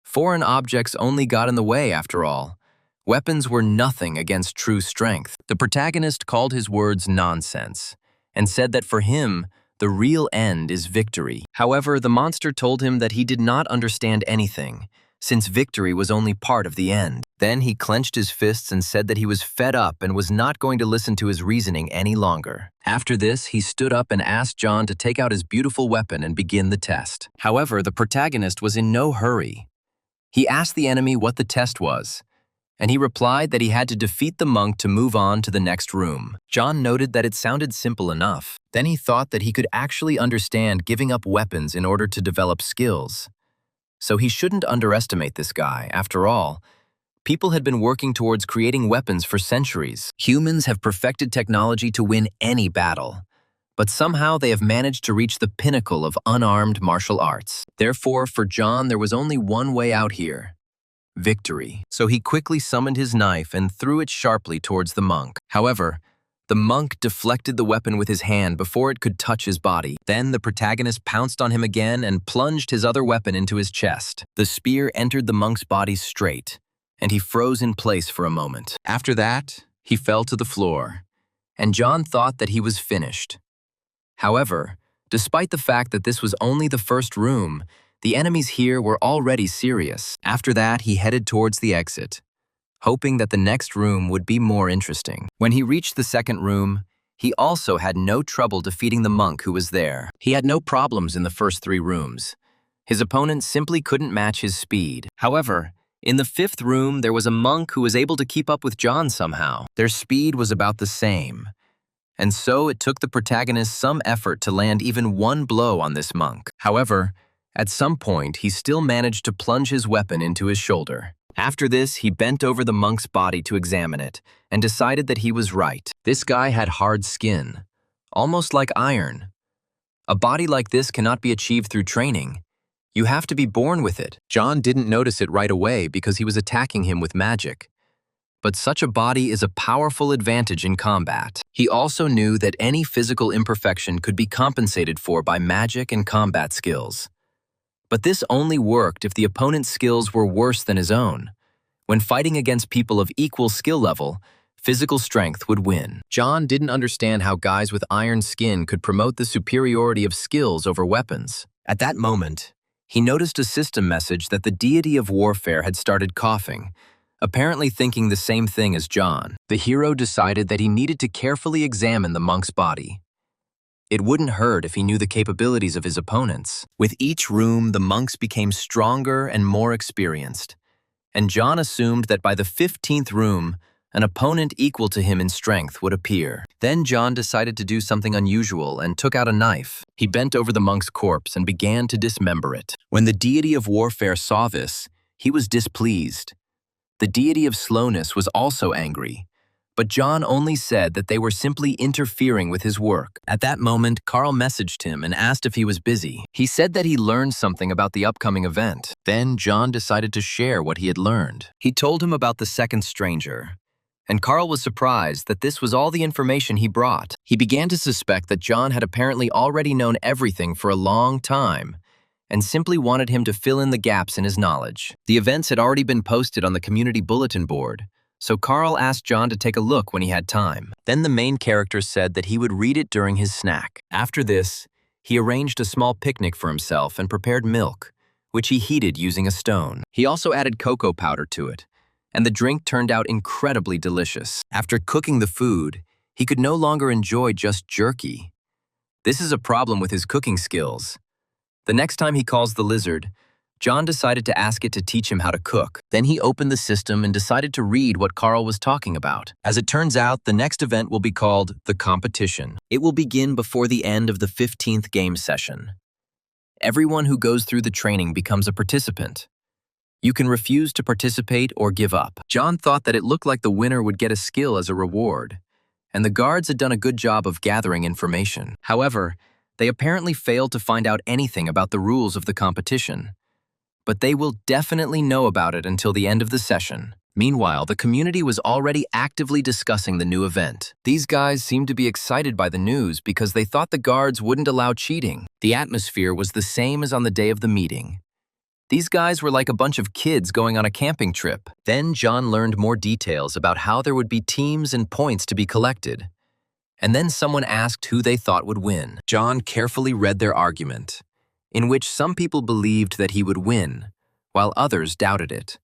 [SPEAKER 1] Foreign objects only got in the way, after all. Weapons were nothing against true strength. The protagonist called his words nonsense, and said that for him, the real end is victory. However, the monster told him that he did not understand anything, since victory was only part of the end. Then he clenched his fists and said that he was fed up and was not going to listen to his reasoning any longer. After this, he stood up and asked John to take out his beautiful weapon and begin the test. However, the protagonist was in no hurry. He asked the enemy what the test was, and he replied that he had to defeat the monk to move on to the next room. John noted that it sounded simple enough. Then he thought that he could actually understand giving up weapons in order to develop skills. So he shouldn't underestimate this guy. After all, people had been working towards creating weapons for centuries. Humans have perfected technology to win any battle, but somehow they have managed to reach the pinnacle of unarmed martial arts. Therefore, for John, there was only one way out here: victory. So he quickly summoned his knife and threw it sharply towards the monk. However, the monk deflected the weapon with his hand before it could touch his body. Then the protagonist pounced on him again and plunged his other weapon into his chest. The spear entered the monk's body straight, and he froze in place for a moment. After that, he fell to the floor, and John thought that he was finished. However, despite the fact that this was only the first room, the enemies here were already serious. After that, he headed towards the exit, hoping that the next room would be more interesting. When he reached the second room, he also had no trouble defeating the monk who was there. He had no problems in the first 3 rooms. His opponent simply couldn't match his speed. However, in the 5th room, there was a monk who was able to keep up with John somehow. Their speed was about the same. And so it took the protagonist some effort to land even one blow on this monk. However, at some point, he still managed to plunge his weapon into his shoulder. After this, he bent over the monk's body to examine it and decided that he was right. This guy had hard skin, almost like iron. A body like this cannot be achieved through training. You have to be born with it. John didn't notice it right away because he was attacking him with magic. But such a body is a powerful advantage in combat. He also knew that any physical imperfection could be compensated for by magic and combat skills. But this only worked if the opponent's skills were worse than his own. When fighting against people of equal skill level, physical strength would win. John didn't understand how guys with iron skin could promote the superiority of skills over weapons. At that moment, he noticed a system message that the deity of warfare had started coughing, apparently thinking the same thing as John. The hero decided that he needed to carefully examine the monk's body. It wouldn't hurt if he knew the capabilities of his opponents. With each room, the monks became stronger and more experienced, and John assumed that by the 15th room, an opponent equal to him in strength would appear. Then John decided to do something unusual and took out a knife. He bent over the monk's corpse and began to dismember it. When the deity of warfare saw this, he was displeased. The deity of slowness was also angry, but John only said that they were simply interfering with his work. At that moment, Carl messaged him and asked if he was busy. He said that he learned something about the upcoming event. Then John decided to share what he had learned. He told him about the second stranger, and Carl was surprised that this was all the information he brought. He began to suspect that John had apparently already known everything for a long time, and simply wanted him to fill in the gaps in his knowledge. The events had already been posted on the community bulletin board, so Carl asked John to take a look when he had time. Then the main character said that he would read it during his snack. After this, he arranged a small picnic for himself and prepared milk, which he heated using a stone. He also added cocoa powder to it, and the drink turned out incredibly delicious. After cooking the food, he could no longer enjoy just jerky. This is a problem with his cooking skills. The next time he calls the lizard, John decided to ask it to teach him how to cook. Then he opened the system and decided to read what Carl was talking about. As it turns out, the next event will be called the competition. It will begin before the end of the 15th game session. Everyone who goes through the training becomes a participant. You can refuse to participate or give up. John thought that it looked like the winner would get a skill as a reward, and the guards had done a good job of gathering information. However, they apparently failed to find out anything about the rules of the competition. But they will definitely know about it until the end of the session. Meanwhile, the community was already actively discussing the new event. These guys seemed to be excited by the news because they thought the guards wouldn't allow cheating. The atmosphere was the same as on the day of the meeting. These guys were like a bunch of kids going on a camping trip. Then John learned more details about how there would be teams and points to be collected. And then someone asked who they thought would win. John carefully read their argument, in which some people believed that he would win, while others doubted it.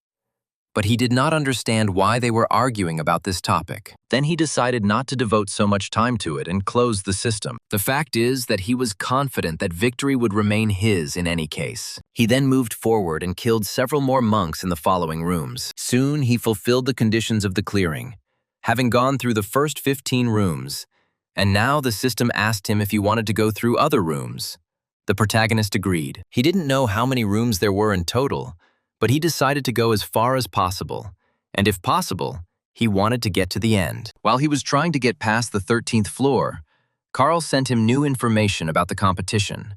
[SPEAKER 1] But he did not understand why they were arguing about this topic. Then he decided not to devote so much time to it and closed the system. The fact is that he was confident that victory would remain his in any case. He then moved forward and killed several more monks in the following rooms. Soon he fulfilled the conditions of the clearing, having gone through the first 15 rooms, and now the system asked him if he wanted to go through other rooms. The protagonist agreed. He didn't know how many rooms there were in total, but he decided to go as far as possible, and if possible, he wanted to get to the end. While he was trying to get past the 13th floor, Carl sent him new information about the competition.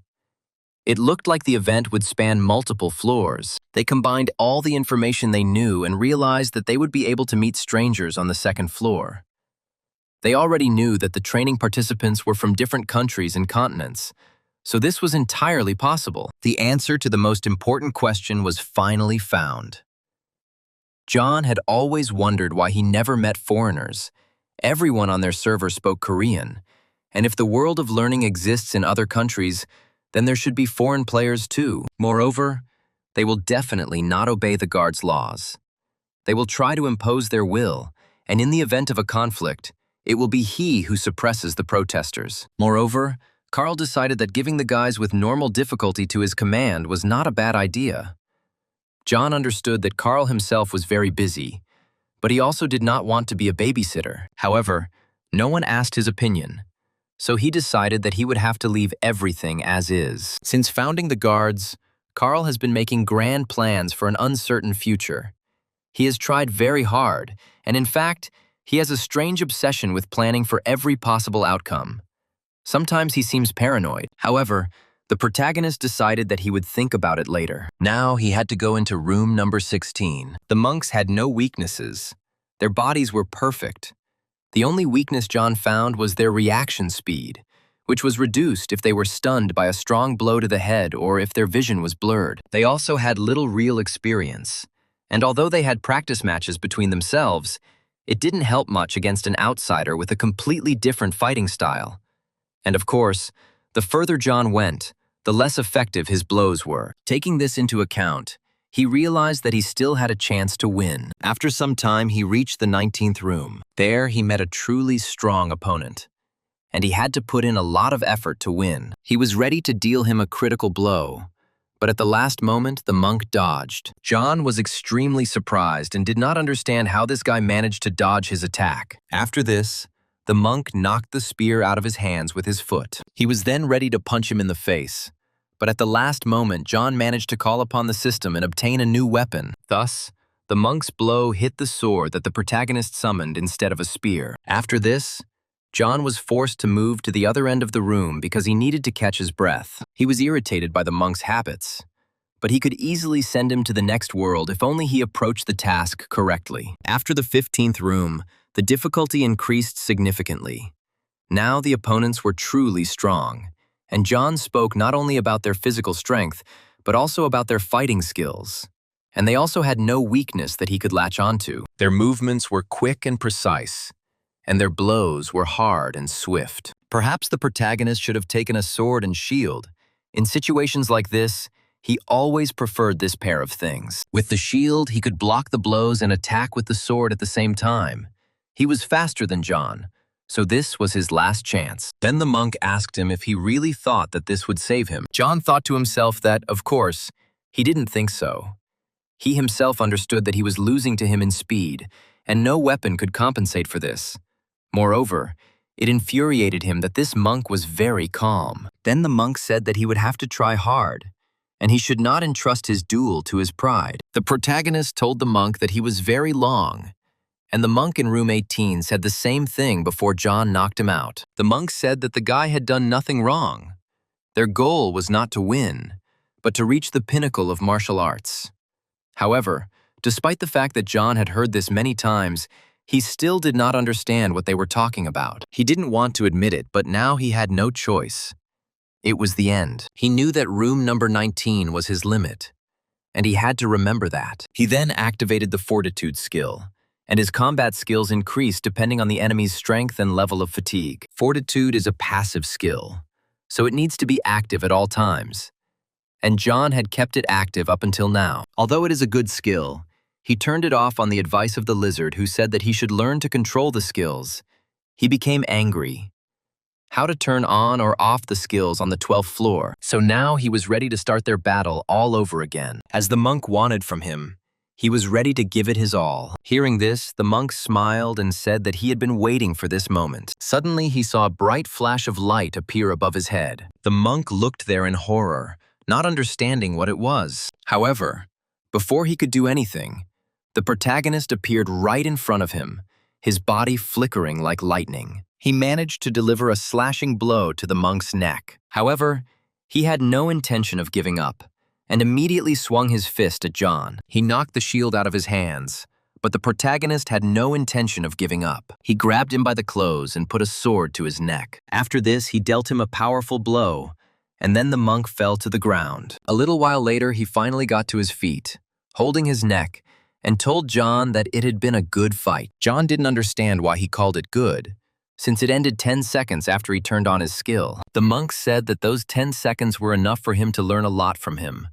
[SPEAKER 1] It looked like the event would span multiple floors. They combined all the information they knew and realized that they would be able to meet strangers on the second floor. They already knew that the training participants were from different countries and continents, so this was entirely possible. The answer to the most important question was finally found. John had always wondered why he never met foreigners, Everyone on their server spoke Korean, and if the world of learning exists in other countries, then there should be foreign players too. Moreover, they will definitely not obey the guards' laws. They will try to impose their will, and in the event of a conflict, it will be he who suppresses the protesters. Moreover, Carl decided that giving the guys with normal difficulty to his command was not a bad idea. John understood that Carl himself was very busy, but he also did not want to be a babysitter. However, no one asked his opinion, so he decided that he would have to leave everything as is. Since founding the guards, Carl has been making grand plans for an uncertain future. He has tried very hard, and in fact, he has a strange obsession with planning for every possible outcome. Sometimes he seems paranoid. However, the protagonist decided that he would think about it later. Now he had to go into room number 16. The monks had no weaknesses. Their bodies were perfect. The only weakness John found was their reaction speed, which was reduced if they were stunned by a strong blow to the head or if their vision was blurred. They also had little real experience, and although they had practice matches between themselves, it didn't help much against an outsider with a completely different fighting style. And of course, the further John went, the less effective his blows were. Taking this into account, he realized that he still had a chance to win. After some time, he reached the 19th room. There, he met a truly strong opponent, and he had to put in a lot of effort to win. He was ready to deal him a critical blow, but at the last moment, the monk dodged. John was extremely surprised and did not understand how this guy managed to dodge his attack. After this, the monk knocked the spear out of his hands with his foot. He was then ready to punch him in the face, but at the last moment, John managed to call upon the system and obtain a new weapon. Thus, the monk's blow hit the sword that the protagonist summoned instead of a spear. After this, John was forced to move to the other end of the room because he needed to catch his breath. He was irritated by the monk's habits, but he could easily send him to the next world if only he approached the task correctly. After the 15th room, the difficulty increased significantly. Now the opponents were truly strong, and John spoke not only about their physical strength, but also about their fighting skills. And they also had no weakness that he could latch onto. Their movements were quick and precise, and their blows were hard and swift. Perhaps the protagonist should have taken a sword and shield. In situations like this, he always preferred this pair of things. With the shield, he could block the blows and attack with the sword at the same time. He was faster than John, so this was his last chance. Then the monk asked him if he really thought that this would save him. John thought to himself that, of course, he didn't think so. He himself understood that he was losing to him in speed, and no weapon could compensate for this. Moreover, it infuriated him that this monk was very calm. Then the monk said that he would have to try hard, and he should not entrust his duel to his pride. The protagonist told the monk that he was very long, and the monk in room 18 said the same thing before John knocked him out. The monk said that the guy had done nothing wrong. Their goal was not to win, but to reach the pinnacle of martial arts. However, despite the fact that John had heard this many times, he still did not understand what they were talking about. He didn't want to admit it, but now he had no choice. It was the end. He knew that room number 19 was his limit, and he had to remember that. He then activated the fortitude skill, and his combat skills increased depending on the enemy's strength and level of fatigue. Fortitude is a passive skill, so it needs to be active at all times. And John had kept it active up until now. Although it is a good skill, he turned it off on the advice of the lizard who said that he should learn to control the skills. He became angry. How to turn on or off the skills on the 12th floor. So now he was ready to start their battle all over again. As the monk wanted from him, he was ready to give it his all. Hearing this, the monk smiled and said that he had been waiting for this moment. Suddenly, he saw a bright flash of light appear above his head. The monk looked there in horror, not understanding what it was. However, before he could do anything, the protagonist appeared right in front of him, his body flickering like lightning. He managed to deliver a slashing blow to the monk's neck. However, he had no intention of giving up, and immediately swung his fist at John. He knocked the shield out of his hands, but the protagonist had no intention of giving up. He grabbed him by the clothes and put a sword to his neck. After this, he dealt him a powerful blow, and then the monk fell to the ground. A little while later, he finally got to his feet, holding his neck, and told John that it had been a good fight. John didn't understand why he called it good, since it ended 10 seconds after he turned on his skill. The monk said that those 10 seconds were enough for him to learn a lot from him,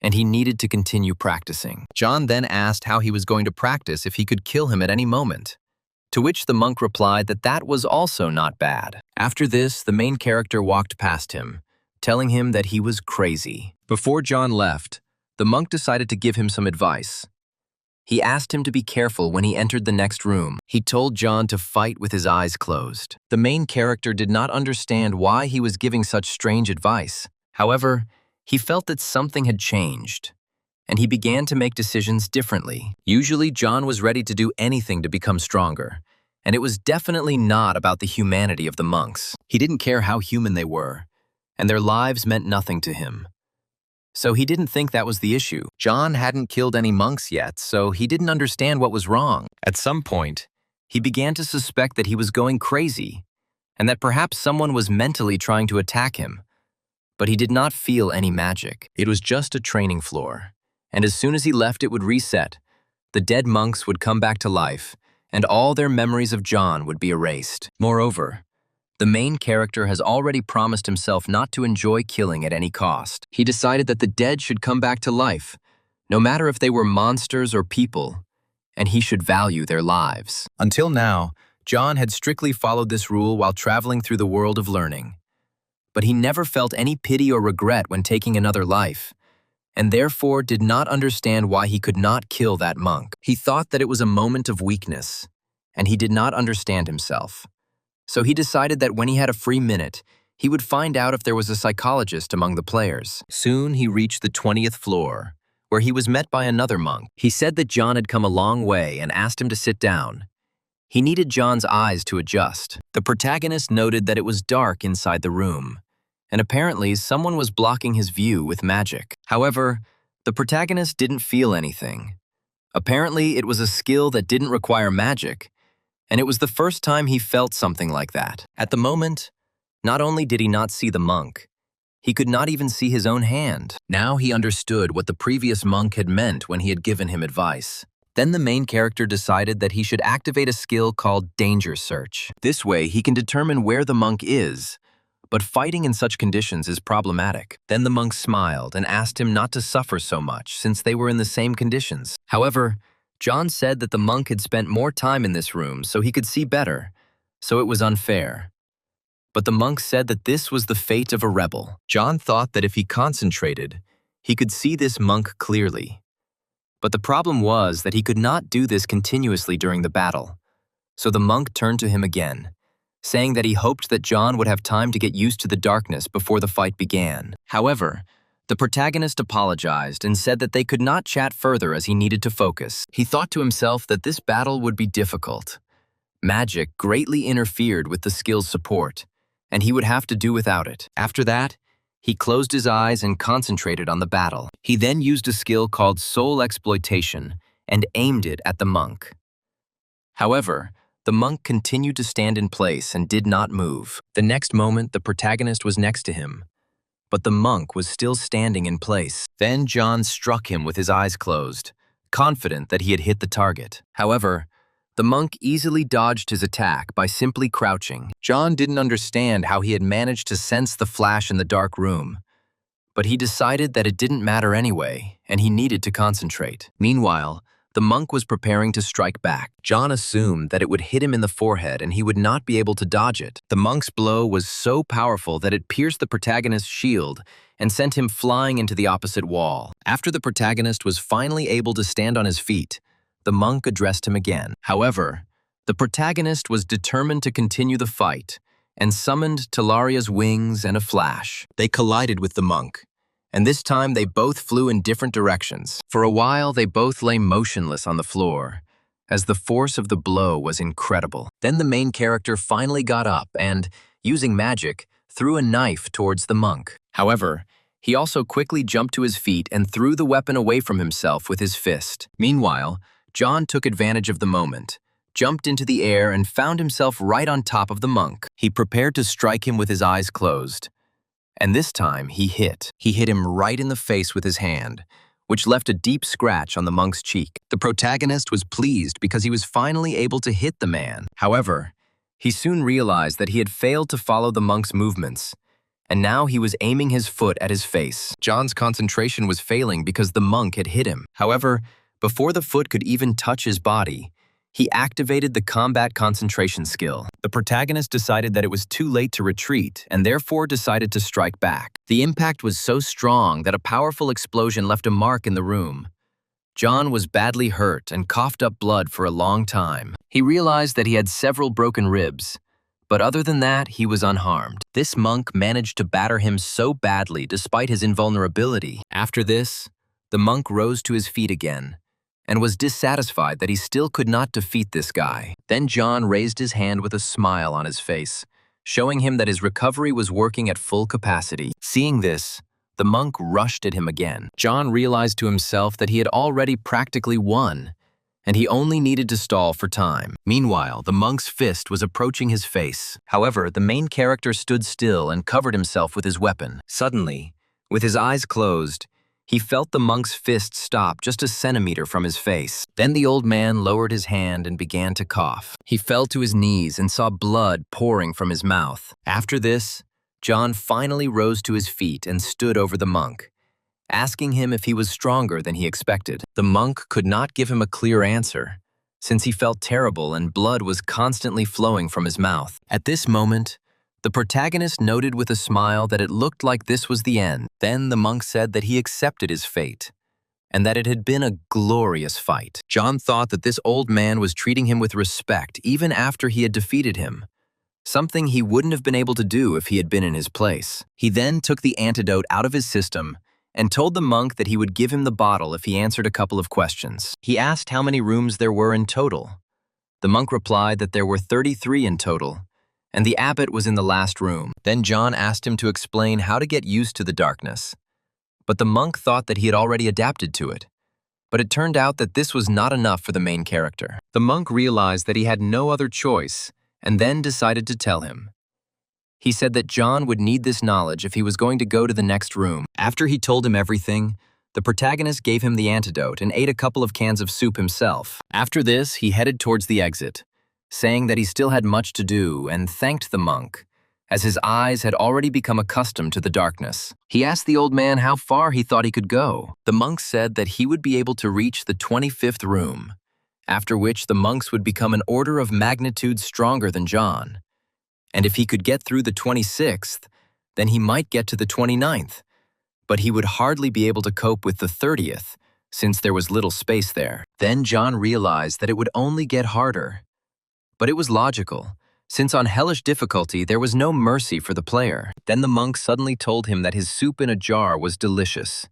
[SPEAKER 1] and he needed to continue practicing. John then asked how he was going to practice if he could kill him at any moment, to which the monk replied that that was also not bad. After this, the main character walked past him, telling him that he was crazy. Before John left, the monk decided to give him some advice. He asked him to be careful when he entered the next room. He told John to fight with his eyes closed. The main character did not understand why he was giving such strange advice. However, he felt that something had changed, and he began to make decisions differently. Usually, John was ready to do anything to become stronger, and it was definitely not about the humanity of the monks. He didn't care how human they were, and their lives meant nothing to him. So he didn't think that was the issue. John hadn't killed any monks yet, so he didn't understand what was wrong. At some point, he began to suspect that he was going crazy, and that perhaps someone was mentally trying to attack him. But he did not feel any magic. It was just a training floor, and as soon as he left it would reset. The dead monks would come back to life, and all their memories of John would be erased. Moreover, the main character has already promised himself not to enjoy killing at any cost. He decided that the dead should come back to life, no matter if they were monsters or people, and he should value their lives. Until now, John had strictly followed this rule while traveling through the world of learning. But he never felt any pity or regret when taking another life, and therefore did not understand why he could not kill that monk. He thought that it was a moment of weakness, and he did not understand himself. So he decided that when he had a free minute, he would find out if there was a psychologist among the players. Soon he reached the 20th floor, where he was met by another monk. He said that John had come a long way and asked him to sit down. He needed John's eyes to adjust. The protagonist noted that it was dark inside the room, and apparently someone was blocking his view with magic. However, the protagonist didn't feel anything. Apparently, it was a skill that didn't require magic, and it was the first time he felt something like that. At the moment, not only did he not see the monk, he could not even see his own hand. Now he understood what the previous monk had meant when he had given him advice. Then the main character decided that he should activate a skill called Danger Search. This way, he can determine where the monk is, but fighting in such conditions is problematic. Then the monk smiled and asked him not to suffer so much since they were in the same conditions. However, John said that the monk had spent more time in this room so he could see better, so it was unfair. But the monk said that this was the fate of a rebel. John thought that if he concentrated, he could see this monk clearly. But the problem was that he could not do this continuously during the battle. So the monk turned to him again, saying that he hoped that John would have time to get used to the darkness before the fight began. However, the protagonist apologized and said that they could not chat further as he needed to focus. He thought to himself that this battle would be difficult. Magic greatly interfered with the skill's support, and he would have to do without it. After that, he closed his eyes and concentrated on the battle. He then used a skill called Soul Exploitation and aimed it at the monk. However, the monk continued to stand in place and did not move. The next moment, the protagonist was next to him, but the monk was still standing in place. Then John struck him with his eyes closed, confident that he had hit the target. However, the monk easily dodged his attack by simply crouching. John didn't understand how he had managed to sense the flash in the dark room, but he decided that it didn't matter anyway, and he needed to concentrate. Meanwhile, the monk was preparing to strike back. John assumed that it would hit him in the forehead and he would not be able to dodge it. The monk's blow was so powerful that it pierced the protagonist's shield and sent him flying into the opposite wall. After the protagonist was finally able to stand on his feet, the monk addressed him again. However, the protagonist was determined to continue the fight and summoned Talaria's wings and a flash. They collided with the monk, and this time they both flew in different directions. For a while, they both lay motionless on the floor, as the force of the blow was incredible. Then the main character finally got up and, using magic, threw a knife towards the monk. However, he also quickly jumped to his feet and threw the weapon away from himself with his fist. Meanwhile, John took advantage of the moment, jumped into the air and found himself right on top of the monk. He prepared to strike him with his eyes closed. And this time, he hit. He hit him right in the face with his hand, which left a deep scratch on the monk's cheek. The protagonist was pleased because he was finally able to hit the man. However, he soon realized that he had failed to follow the monk's movements, and now he was aiming his foot at his face. John's concentration was failing because the monk had hit him. However, before the foot could even touch his body, he activated the combat concentration skill. The protagonist decided that it was too late to retreat and therefore decided to strike back. The impact was so strong that a powerful explosion left a mark in the room. John was badly hurt and coughed up blood for a long time. He realized that he had several broken ribs, but other than that, he was unharmed. This monk managed to batter him so badly despite his invulnerability. After this, the monk rose to his feet again and was dissatisfied that he still could not defeat this guy. Then John raised his hand with a smile on his face, showing him that his recovery was working at full capacity. Seeing this, the monk rushed at him again. John realized to himself that he had already practically won, and he only needed to stall for time. Meanwhile, the monk's fist was approaching his face. However, the main character stood still and covered himself with his weapon. Suddenly, with his eyes closed, he felt the monk's fist stop just a centimeter from his face. Then the old man lowered his hand and began to cough. He fell to his knees and saw blood pouring from his mouth. After this, John finally rose to his feet and stood over the monk, asking him if he was stronger than he expected. The monk could not give him a clear answer, since he felt terrible and blood was constantly flowing from his mouth. At this moment, the protagonist noted with a smile that it looked like this was the end. Then the monk said that he accepted his fate, and that it had been a glorious fight. John thought that this old man was treating him with respect even after he had defeated him, something he wouldn't have been able to do if he had been in his place. He then took the antidote out of his system and told the monk that he would give him the bottle if he answered a couple of questions. He asked how many rooms there were in total. The monk replied that there were 33 in total, and the abbot was in the last room. Then John asked him to explain how to get used to the darkness, but the monk thought that he had already adapted to it. But it turned out that this was not enough for the main character. The monk realized that he had no other choice and then decided to tell him. He said that John would need this knowledge if he was going to go to the next room. After he told him everything, the protagonist gave him the antidote and ate a couple of cans of soup himself. After this, he headed towards the exit, saying that he still had much to do and thanked the monk, as his eyes had already become accustomed to the darkness. He asked the old man how far he thought he could go. The monk said that he would be able to reach the 25th room, after which the monks would become an order of magnitude stronger than John. And if he could get through the 26th, then he might get to the 29th, but he would hardly be able to cope with the 30th, since there was little space there. Then John realized that it would only get harder. But it was logical, since on hellish difficulty there was no mercy for the player. Then the monk suddenly told him that his soup in a jar was delicious,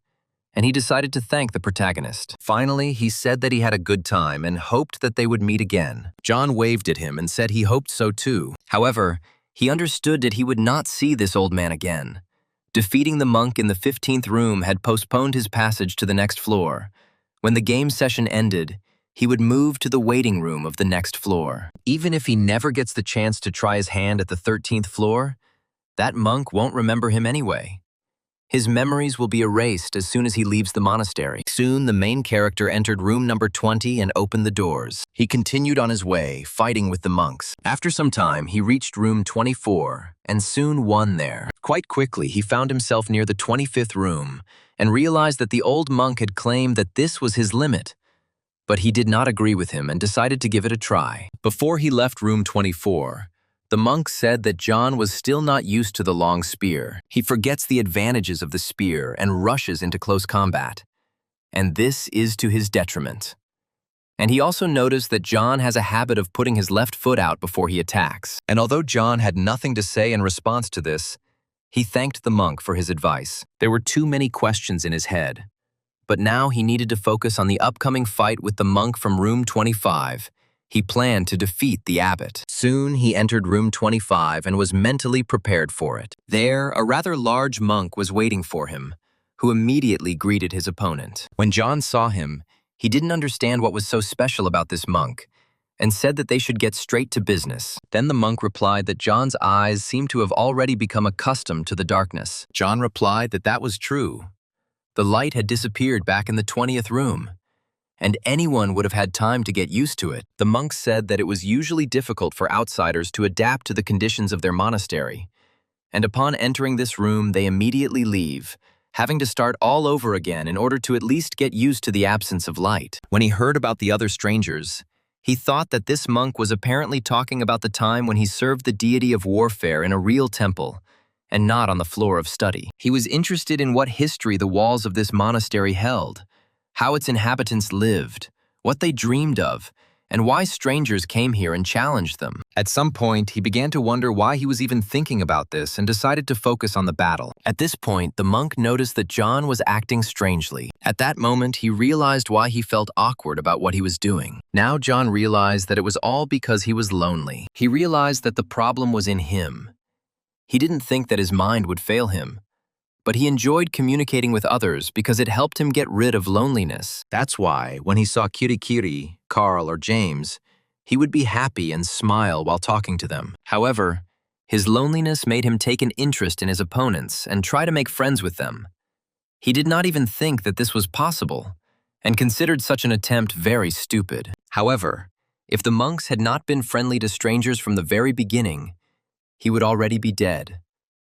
[SPEAKER 1] and he decided to thank the protagonist. Finally, he said that he had a good time and hoped that they would meet again. John waved at him and said he hoped so too. However, he understood that he would not see this old man again. Defeating the monk in the 15th room had postponed his passage to the next floor. When the game session ended, he would move to the waiting room of the next floor. Even if he never gets the chance to try his hand at the 13th floor, that monk won't remember him anyway. His memories will be erased as soon as he leaves the monastery. Soon, the main character entered room number 20 and opened the doors. He continued on his way, fighting with the monks. After some time, he reached room 24 and soon won there. Quite quickly, he found himself near the 25th room and realized that the old monk had claimed that this was his limit. But he did not agree with him and decided to give it a try. Before he left room 24, the monk said that John was still not used to the long spear. He forgets the advantages of the spear and rushes into close combat. And this is to his detriment. And he also noticed that John has a habit of putting his left foot out before he attacks. And although John had nothing to say in response to this, he thanked the monk for his advice. There were too many questions in his head. But now he needed to focus on the upcoming fight with the monk from room 25. He planned to defeat the abbot. Soon he entered room 25 and was mentally prepared for it. There, a rather large monk was waiting for him, who immediately greeted his opponent. When John saw him, he didn't understand what was so special about this monk, and said that they should get straight to business. Then the monk replied that John's eyes seemed to have already become accustomed to the darkness. John replied that that was true, The light had disappeared back in the 20th room, and anyone would have had time to get used to it. The monks said that it was usually difficult for outsiders to adapt to the conditions of their monastery, and upon entering this room they immediately leave, having to start all over again in order to at least get used to the absence of light. When he heard about the other strangers, he thought that this monk was apparently talking about the time when he served the deity of warfare in a real temple, and not on the floor of study. He was interested in what history the walls of this monastery held, how its inhabitants lived, what they dreamed of, and why strangers came here and challenged them. At some point, he began to wonder why he was even thinking about this and decided to focus on the battle. At this point, the monk noticed that John was acting strangely. At that moment, he realized why he felt awkward about what he was doing. Now John realized that it was all because he was lonely. He realized that the problem was in him. He didn't think that his mind would fail him, but he enjoyed communicating with others because it helped him get rid of loneliness. That's why, when he saw Kirikiri, Carl, or James, he would be happy and smile while talking to them. However, his loneliness made him take an interest in his opponents and try to make friends with them. He did not even think that this was possible, and considered such an attempt very stupid. However, if the monks had not been friendly to strangers from the very beginning, he would already be dead,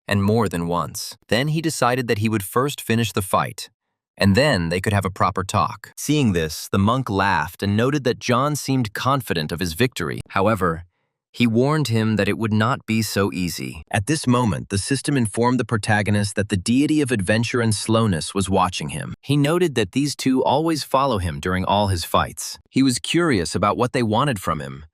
[SPEAKER 1] and more than once. Then he decided that he would first finish the fight, and then they could have a proper talk. Seeing this, the monk laughed and noted that John seemed confident of his victory. However, he warned him that it would not be so easy. At this moment, the system informed the protagonist that the deity of adventure and slowness was watching him. He noted that these two always follow him during all his fights. He was curious about what they wanted from him,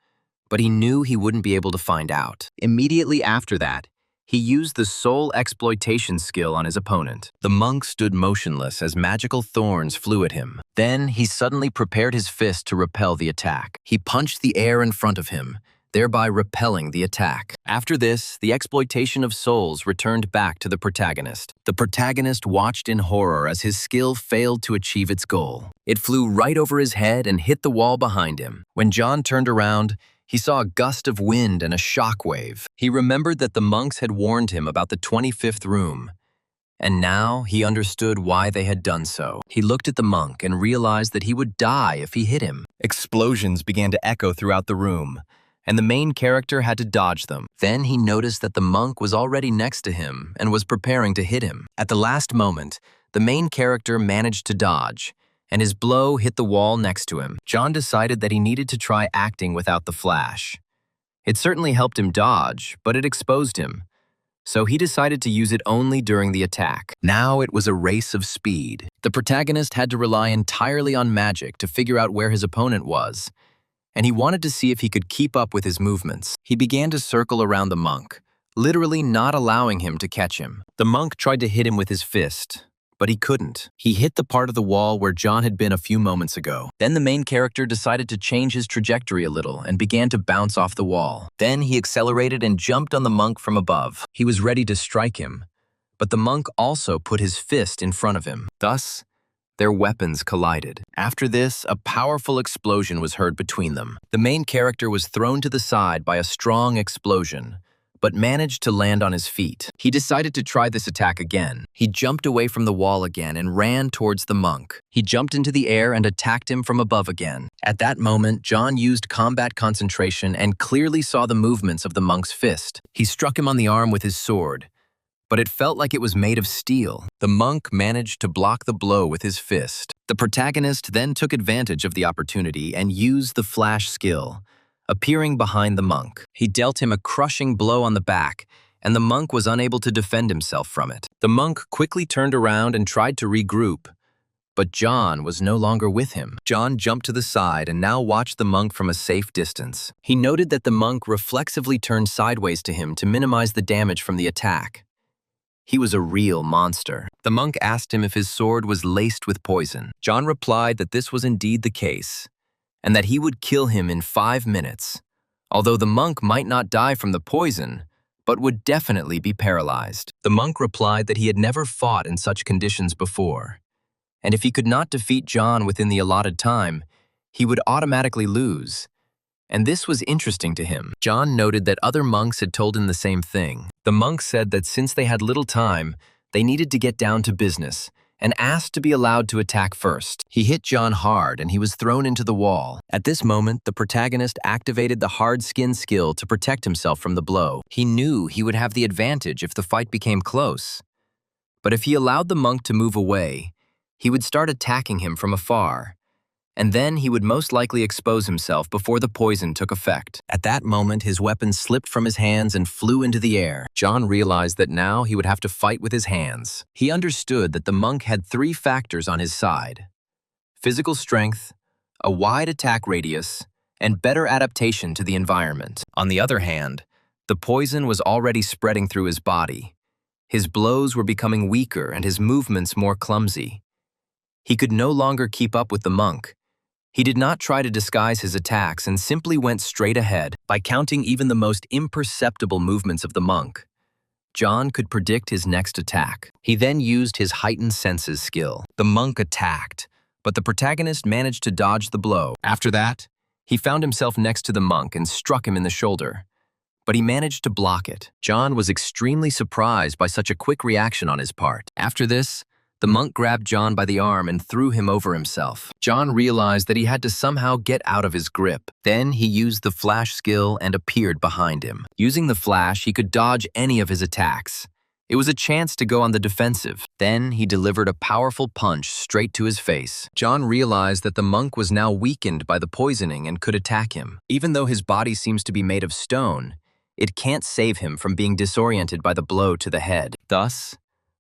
[SPEAKER 1] but he knew he wouldn't be able to find out. Immediately after that, he used the soul exploitation skill on his opponent. The monk stood motionless as magical thorns flew at him. Then he suddenly prepared his fist to repel the attack. He punched the air in front of him, thereby repelling the attack. After this, the exploitation of souls returned back to the protagonist. The protagonist watched in horror as his skill failed to achieve its goal. It flew right over his head and hit the wall behind him. When John turned around, he saw a gust of wind and a shockwave. He remembered that the monks had warned him about the 25th room, and now he understood why they had done so. He looked at the monk and realized that he would die if he hit him. Explosions began to echo throughout the room, and the main character had to dodge them. Then he noticed that the monk was already next to him and was preparing to hit him. At the last moment, the main character managed to dodge, and his blow hit the wall next to him. John decided that he needed to try acting without the flash. It certainly helped him dodge, but it exposed him, so he decided to use it only during the attack. Now it was a race of speed. The protagonist had to rely entirely on magic to figure out where his opponent was, and he wanted to see if he could keep up with his movements. He began to circle around the monk, literally not allowing him to catch him. The monk tried to hit him with his fist, but he couldn't. He hit the part of the wall where John had been a few moments ago. Then the main character decided to change his trajectory a little and began to bounce off the wall. Then he accelerated and jumped on the monk from above. He was ready to strike him, but the monk also put his fist in front of him. Thus, their weapons collided. After this, a powerful explosion was heard between them. The main character was thrown to the side by a strong explosion, but managed to land on his feet. He decided to try this attack again. He jumped away from the wall again and ran towards the monk. He jumped into the air and attacked him from above again. At that moment, John used combat concentration and clearly saw the movements of the monk's fist. He struck him on the arm with his sword, but it felt like it was made of steel. The monk managed to block the blow with his fist. The protagonist then took advantage of the opportunity and used the flash skill, appearing behind the monk. He dealt him a crushing blow on the back, and the monk was unable to defend himself from it. The monk quickly turned around and tried to regroup, but John was no longer with him. John jumped to the side and now watched the monk from a safe distance. He noted that the monk reflexively turned sideways to him to minimize the damage from the attack. He was a real monster. The monk asked him if his sword was laced with poison. John replied that this was indeed the case, and that he would kill him in 5 minutes, although the monk might not die from the poison, but would definitely be paralyzed. The monk replied that he had never fought in such conditions before, and if he could not defeat John within the allotted time, he would automatically lose, and this was interesting to him. John noted that other monks had told him the same thing. The monk said that since they had little time, they needed to get down to business and asked to be allowed to attack first. He hit John hard and he was thrown into the wall. At this moment, the protagonist activated the hard skin skill to protect himself from the blow. He knew he would have the advantage if the fight became close. But if he allowed the monk to move away, he would start attacking him from afar, and then he would most likely expose himself before the poison took effect. At that moment, his weapon slipped from his hands and flew into the air. John realized that now he would have to fight with his hands. He understood that the monk had 3 factors on his side: physical strength, a wide attack radius, and better adaptation to the environment. On the other hand, the poison was already spreading through his body. His blows were becoming weaker and his movements more clumsy. He could no longer keep up with the monk. He did not try to disguise his attacks and simply went straight ahead. By counting even the most imperceptible movements of the monk, John could predict his next attack. He then used his heightened senses skill. The monk attacked, but the protagonist managed to dodge the blow. After that, he found himself next to the monk and struck him in the shoulder, but he managed to block it. John was extremely surprised by such a quick reaction on his part. After this, the monk grabbed John by the arm and threw him over himself. John realized that he had to somehow get out of his grip. Then he used the flash skill and appeared behind him. Using the flash, he could dodge any of his attacks. It was a chance to go on the defensive. Then he delivered a powerful punch straight to his face. John realized that the monk was now weakened by the poisoning and could attack him. Even though his body seems to be made of stone, it can't save him from being disoriented by the blow to the head. Thus,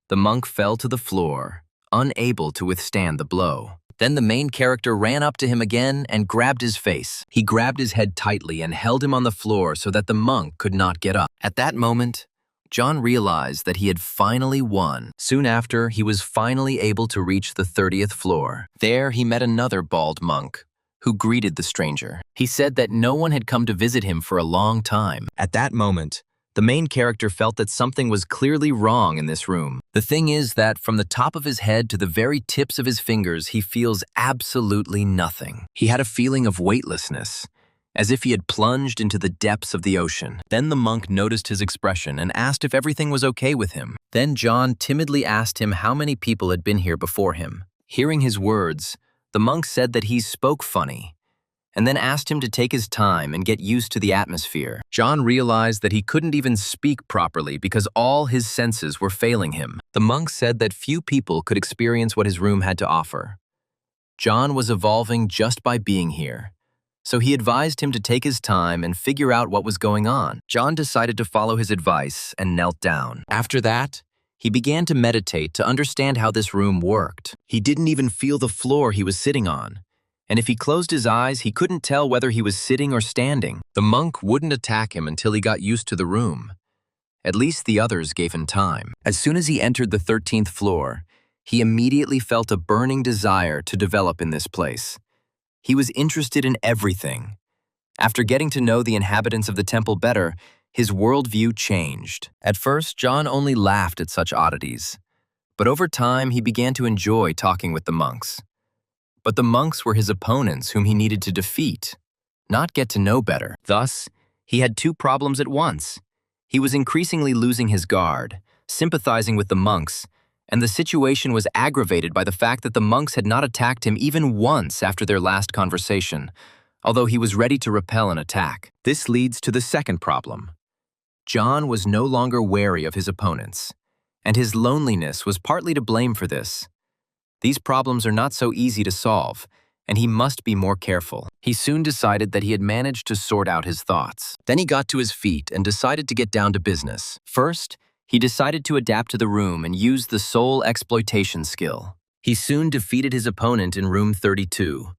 [SPEAKER 1] the monk fell to the floor, unable to withstand the blow. Then the main character ran up to him again and grabbed his face. He grabbed his head tightly and held him on the floor so that the monk could not get up. At that moment, John realized that he had finally won. Soon after, he was finally able to reach the 30th floor. There, he met another bald monk, who greeted the stranger. He said that no one had come to visit him for a long time. At that moment, the main character felt that something was clearly wrong in this room. The thing is that from the top of his head to the very tips of his fingers, he feels absolutely nothing. He had a feeling of weightlessness, as if he had plunged into the depths of the ocean. Then the monk noticed his expression and asked if everything was okay with him. Then John timidly asked him how many people had been here before him. Hearing his words, the monk said that he spoke funny, and then asked him to take his time and get used to the atmosphere. John realized that he couldn't even speak properly because all his senses were failing him. The monk said that few people could experience what his room had to offer. John was evolving just by being here, so he advised him to take his time and figure out what was going on. John decided to follow his advice and knelt down. After that, he began to meditate to understand how this room worked. He didn't even feel the floor he was sitting on, and if he closed his eyes, he couldn't tell whether he was sitting or standing. The monk wouldn't attack him until he got used to the room. At least the others gave him time. As soon as he entered the 13th floor, he immediately felt a burning desire to develop in this place. He was interested in everything. After getting to know the inhabitants of the temple better, his worldview changed. At first, John only laughed at such oddities, but over time he began to enjoy talking with the monks. But the monks were his opponents whom he needed to defeat, not get to know better. Thus, he had 2 problems at once. He was increasingly losing his guard, sympathizing with the monks, and the situation was aggravated by the fact that the monks had not attacked him even once after their last conversation, although he was ready to repel an attack. This leads to the second problem. John was no longer wary of his opponents, and his loneliness was partly to blame for this. These problems are not so easy to solve, and he must be more careful. He soon decided that he had managed to sort out his thoughts. Then he got to his feet and decided to get down to business. First, he decided to adapt to the room and use the soul exploitation skill. He soon defeated his opponent in room 32,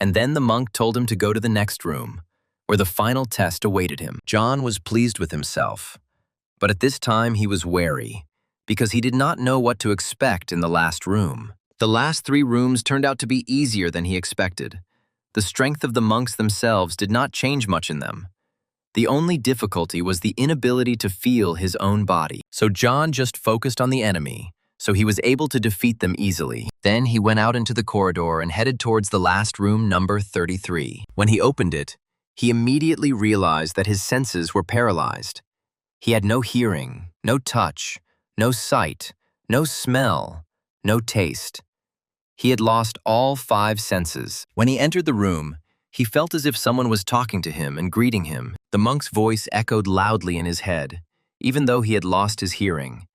[SPEAKER 1] and then the monk told him to go to the next room, where the final test awaited him. John was pleased with himself, but at this time he was wary, because he did not know what to expect in the last room. The last 3 rooms turned out to be easier than he expected. The strength of the monks themselves did not change much in them. The only difficulty was the inability to feel his own body. So John just focused on the enemy, so he was able to defeat them easily. Then he went out into the corridor and headed towards the last room, number 33. When he opened it, he immediately realized that his senses were paralyzed. He had no hearing, no touch, no sight, no smell, no taste. He had lost all 5 senses. When he entered the room, he felt as if someone was talking to him and greeting him. The monk's voice echoed loudly in his head, even though he had lost his hearing.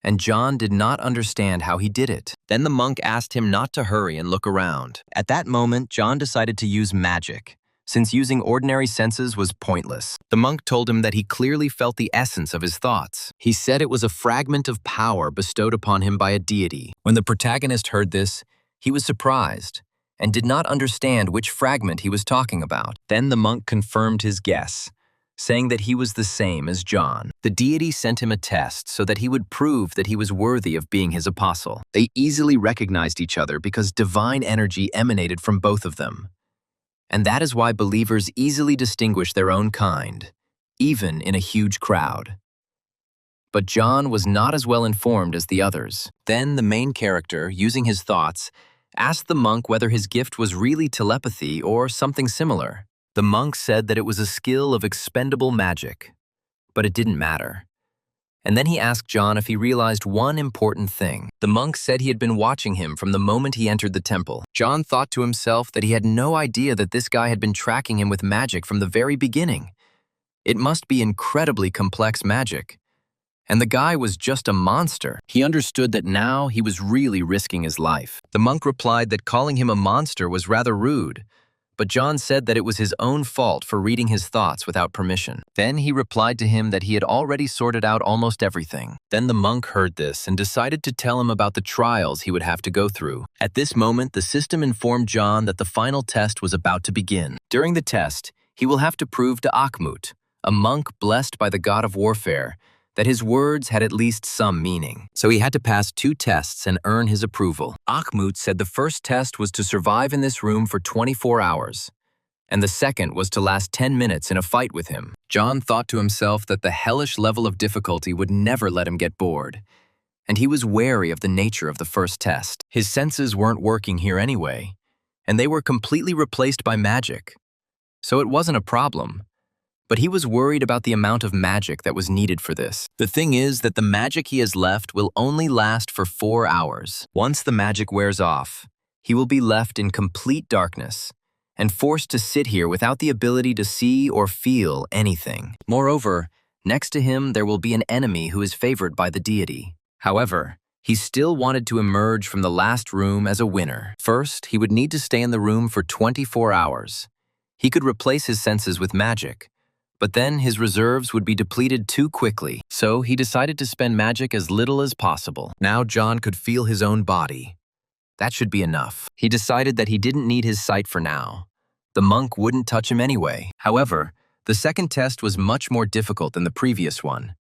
[SPEAKER 1] And John did not understand how he did it. Then the monk asked him not to hurry and look around. At that moment, John decided to use magic, since using ordinary senses was pointless. The monk told him that he clearly felt the essence of his thoughts. He said it was a fragment of power bestowed upon him by a deity. When the protagonist heard this, he was surprised and did not understand which fragment he was talking about. Then the monk confirmed his guess, saying that he was the same as John. The deity sent him a test so that he would prove that he was worthy of being his apostle. They easily recognized each other because divine energy emanated from both of them. And that is why believers easily distinguish their own kind, even in a huge crowd. But John was not as well informed as the others. Then the main character, using his thoughts, asked the monk whether his gift was really telepathy or something similar. The monk said that it was a skill of expendable magic, but it didn't matter. And then he asked John if he realized one important thing. The monk said he had been watching him from the moment he entered the temple. John thought to himself that he had no idea that this guy had been tracking him with magic from the very beginning. It must be incredibly complex magic. And the guy was just a monster. He understood that now he was really risking his life. The monk replied that calling him a monster was rather rude, but John said that it was his own fault for reading his thoughts without permission. Then he replied to him that he had already sorted out almost everything. Then the monk heard this and decided to tell him about the trials he would have to go through. At this moment, the system informed John that the final test was about to begin. During the test, he will have to prove to Akhmut, a monk blessed by the god of warfare, that his words had at least some meaning. So he had to pass 2 tests and earn his approval. Akhmut said the first test was to survive in this room for 24 hours, and the second was to last 10 minutes in a fight with him. John thought to himself that the hellish level of difficulty would never let him get bored, and he was wary of the nature of the first test. His senses weren't working here anyway, and they were completely replaced by magic. So it wasn't a problem. But he was worried about the amount of magic that was needed for this. The thing is that the magic he has left will only last for 4 hours. Once the magic wears off, he will be left in complete darkness and forced to sit here without the ability to see or feel anything. Moreover, next to him there will be an enemy who is favored by the deity. However, he still wanted to emerge from the last room as a winner. First, he would need to stay in the room for 24 hours. He could replace his senses with magic, but then his reserves would be depleted too quickly, so he decided to spend magic as little as possible. Now John could feel his own body. That should be enough. He decided that he didn't need his sight for now. The monk wouldn't touch him anyway. However, the second test was much more difficult than the previous one.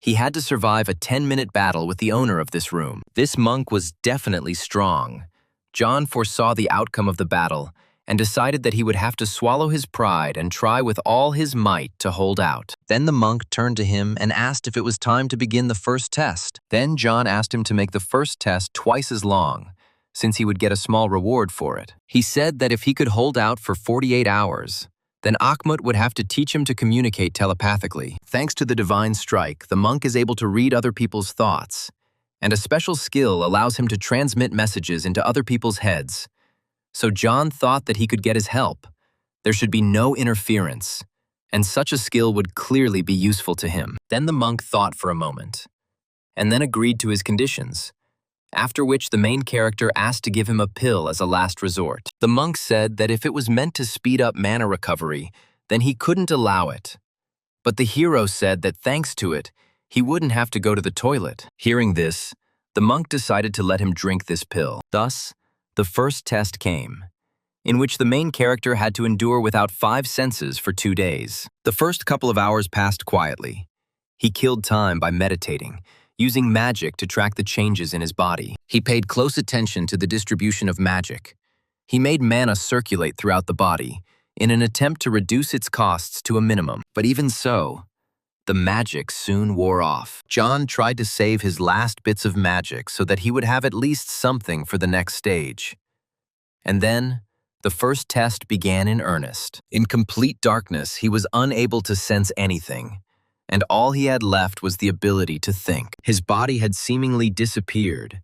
[SPEAKER 1] He had to survive a 10-minute battle with the owner of this room. This monk was definitely strong. John foresaw the outcome of the battle and decided that he would have to swallow his pride and try with all his might to hold out. Then the monk turned to him and asked if it was time to begin the first test. Then John asked him to make the first test twice as long, since he would get a small reward for it. He said that if he could hold out for 48 hours, then Akhmut would have to teach him to communicate telepathically. Thanks to the divine strike, the monk is able to read other people's thoughts, and a special skill allows him to transmit messages into other people's heads. So John thought that he could get his help. There should be no interference, and such a skill would clearly be useful to him. Then the monk thought for a moment, and then agreed to his conditions, after which the main character asked to give him a pill as a last resort. The monk said that if it was meant to speed up mana recovery, then he couldn't allow it. But the hero said that thanks to it, he wouldn't have to go to the toilet. Hearing this, the monk decided to let him drink this pill. Thus, the first test came, in which the main character had to endure without 5 senses for 2 days. The first couple of hours passed quietly. He killed time by meditating, using magic to track the changes in his body. He paid close attention to the distribution of magic. He made mana circulate throughout the body in an attempt to reduce its costs to a minimum. But even so, the magic soon wore off. John tried to save his last bits of magic so that he would have at least something for the next stage. And then, the first test began in earnest. In complete darkness, he was unable to sense anything, and all he had left was the ability to think. His body had seemingly disappeared,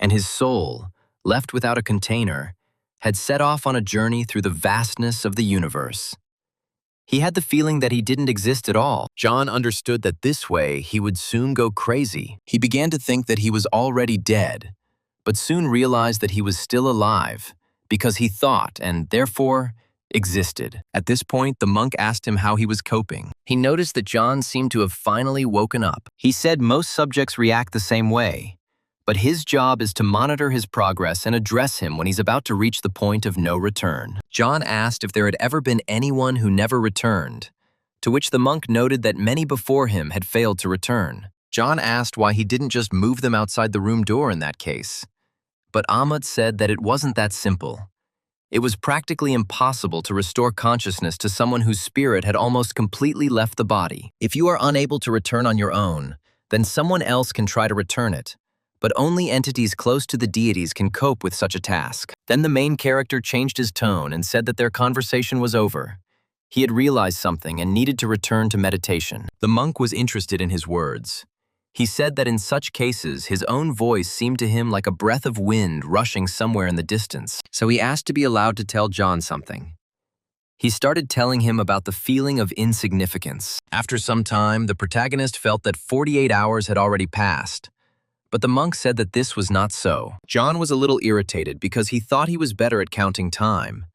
[SPEAKER 1] and his soul, left without a container, had set off on a journey through the vastness of the universe. He had the feeling that he didn't exist at all. John understood that this way he would soon go crazy. He began to think that he was already dead, but soon realized that he was still alive because he thought and, therefore, existed. At this point, the monk asked him how he was coping. He noticed that John seemed to have finally woken up. He said most subjects react the same way, but his job is to monitor his progress and address him when he's about to reach the point of no return. John asked if there had ever been anyone who never returned, to which the monk noted that many before him had failed to return. John asked why he didn't just move them outside the room door in that case. But Ahmad said that it wasn't that simple. It was practically impossible to restore consciousness to someone whose spirit had almost completely left the body. If you are unable to return on your own, then someone else can try to return it. But only entities close to the deities can cope with such a task. Then the main character changed his tone and said that their conversation was over. He had realized something and needed to return to meditation. The monk was interested in his words. He said that in such cases, his own voice seemed to him like a breath of wind rushing somewhere in the distance. So he asked to be allowed to tell John something. He started telling him about the feeling of insignificance. After some time, the protagonist felt that 48 hours had already passed. But the monk said that this was not so. John was a little irritated because he thought he was better at counting time.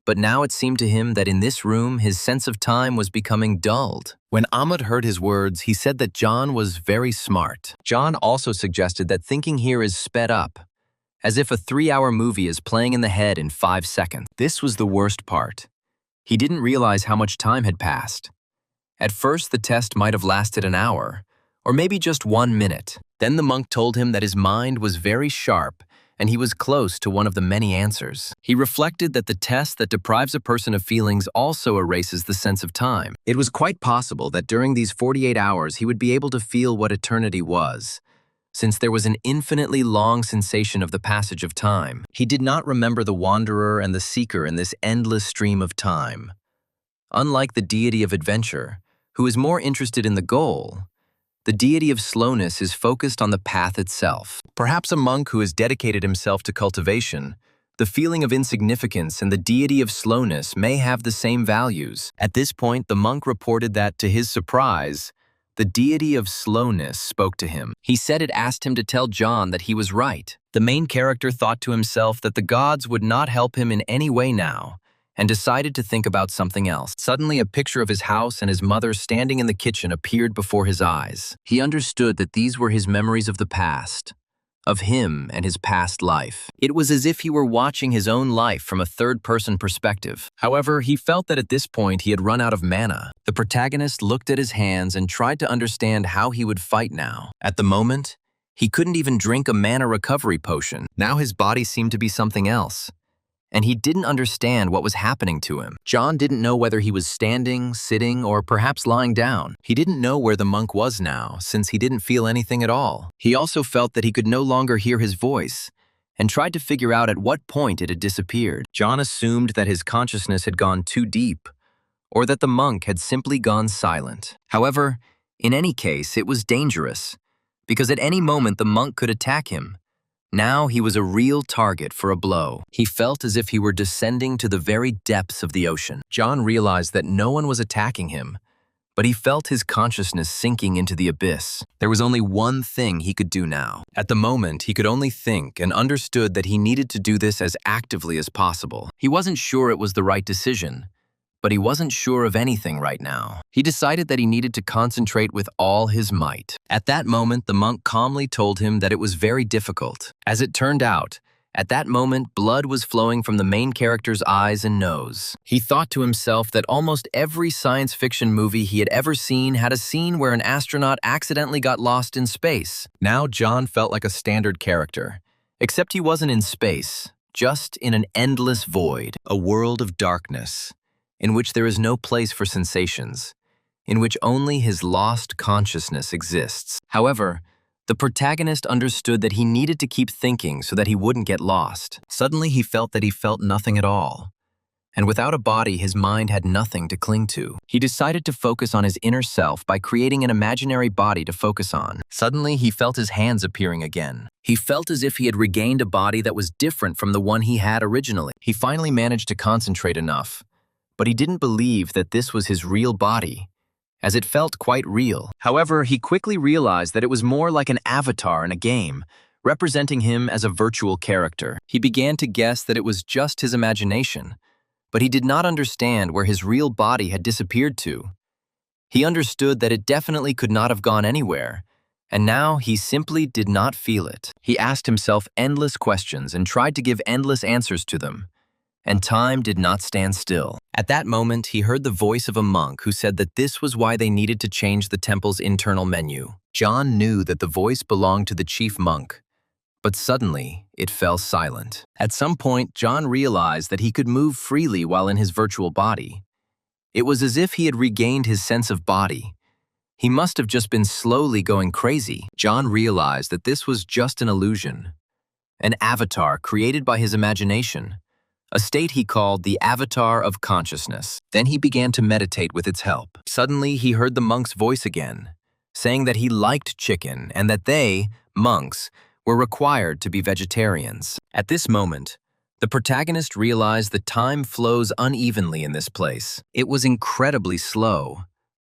[SPEAKER 1] But now it seemed to him that in this room, his sense of time was becoming dulled. When Ahmad heard his words, he said that John was very smart. John also suggested that thinking here is sped up, as if a 3-hour movie is playing in the head in 5 seconds. This was the worst part. He didn't realize how much time had passed. At first, the test might have lasted an hour, or maybe just 1 minute. Then the monk told him that his mind was very sharp and he was close to one of the many answers. He reflected that the test that deprives a person of feelings also erases the sense of time. It was quite possible that during these 48 hours he would be able to feel what eternity was, since there was an infinitely long sensation of the passage of time. He did not remember the wanderer and the seeker in this endless stream of time. Unlike the deity of adventure, who is more interested in the goal, the deity of slowness is focused on the path itself. Perhaps a monk who has dedicated himself to cultivation, the feeling of insignificance and the deity of slowness may have the same values. At this point, the monk reported that, to his surprise, the deity of slowness spoke to him. He said it asked him to tell John that he was right. The main character thought to himself that the gods would not help him in any way now, and decided to think about something else. Suddenly, a picture of his house and his mother standing in the kitchen appeared before his eyes. He understood that these were his memories of the past, of him and his past life. It was as if he were watching his own life from a third-person perspective. However, he felt that at this point he had run out of mana. The protagonist looked at his hands and tried to understand how he would fight now. At the moment, he couldn't even drink a mana recovery potion. Now his body seemed to be something else, and he didn't understand what was happening to him. John didn't know whether he was standing, sitting, or perhaps lying down. He didn't know where the monk was now, since he didn't feel anything at all. He also felt that he could no longer hear his voice, and tried to figure out at what point it had disappeared. John assumed that his consciousness had gone too deep, or that the monk had simply gone silent. However, in any case, it was dangerous, because at any moment the monk could attack him. Now he was a real target for a blow. He felt as if he were descending to the very depths of the ocean. John realized that no one was attacking him, but he felt his consciousness sinking into the abyss. There was only one thing he could do now. At the moment, he could only think and understood that he needed to do this as actively as possible. He wasn't sure it was the right decision, but he wasn't sure of anything right now. He decided that he needed to concentrate with all his might. At that moment, the monk calmly told him that it was very difficult. As it turned out, at that moment, blood was flowing from the main character's eyes and nose. He thought to himself that almost every science fiction movie he had ever seen had a scene where an astronaut accidentally got lost in space. Now John felt like a standard character, except he wasn't in space, just in an endless void, a world of darkness, in which there is no place for sensations, in which only his lost consciousness exists. However, the protagonist understood that he needed to keep thinking so that he wouldn't get lost. Suddenly, he felt that he felt nothing at all. And without a body, his mind had nothing to cling to. He decided to focus on his inner self by creating an imaginary body to focus on. Suddenly, he felt his hands appearing again. He felt as if he had regained a body that was different from the one he had originally. He finally managed to concentrate enough, but he didn't believe that this was his real body, as it felt quite real. However, he quickly realized that it was more like an avatar in a game, representing him as a virtual character. He began to guess that it was just his imagination, but he did not understand where his real body had disappeared to. He understood that it definitely could not have gone anywhere, and now he simply did not feel it. He asked himself endless questions and tried to give endless answers to them, and time did not stand still. At that moment, he heard the voice of a monk who said that this was why they needed to change the temple's internal menu. John knew that the voice belonged to the chief monk, but suddenly, it fell silent. At some point, John realized that he could move freely while in his virtual body. It was as if he had regained his sense of body. He must have just been slowly going crazy. John realized that this was just an illusion, an avatar created by his imagination, a state he called the avatar of consciousness. Then he began to meditate with its help. Suddenly, he heard the monk's voice again, saying that he liked chicken and that they, monks, were required to be vegetarians. At this moment, the protagonist realized that time flows unevenly in this place. It was incredibly slow,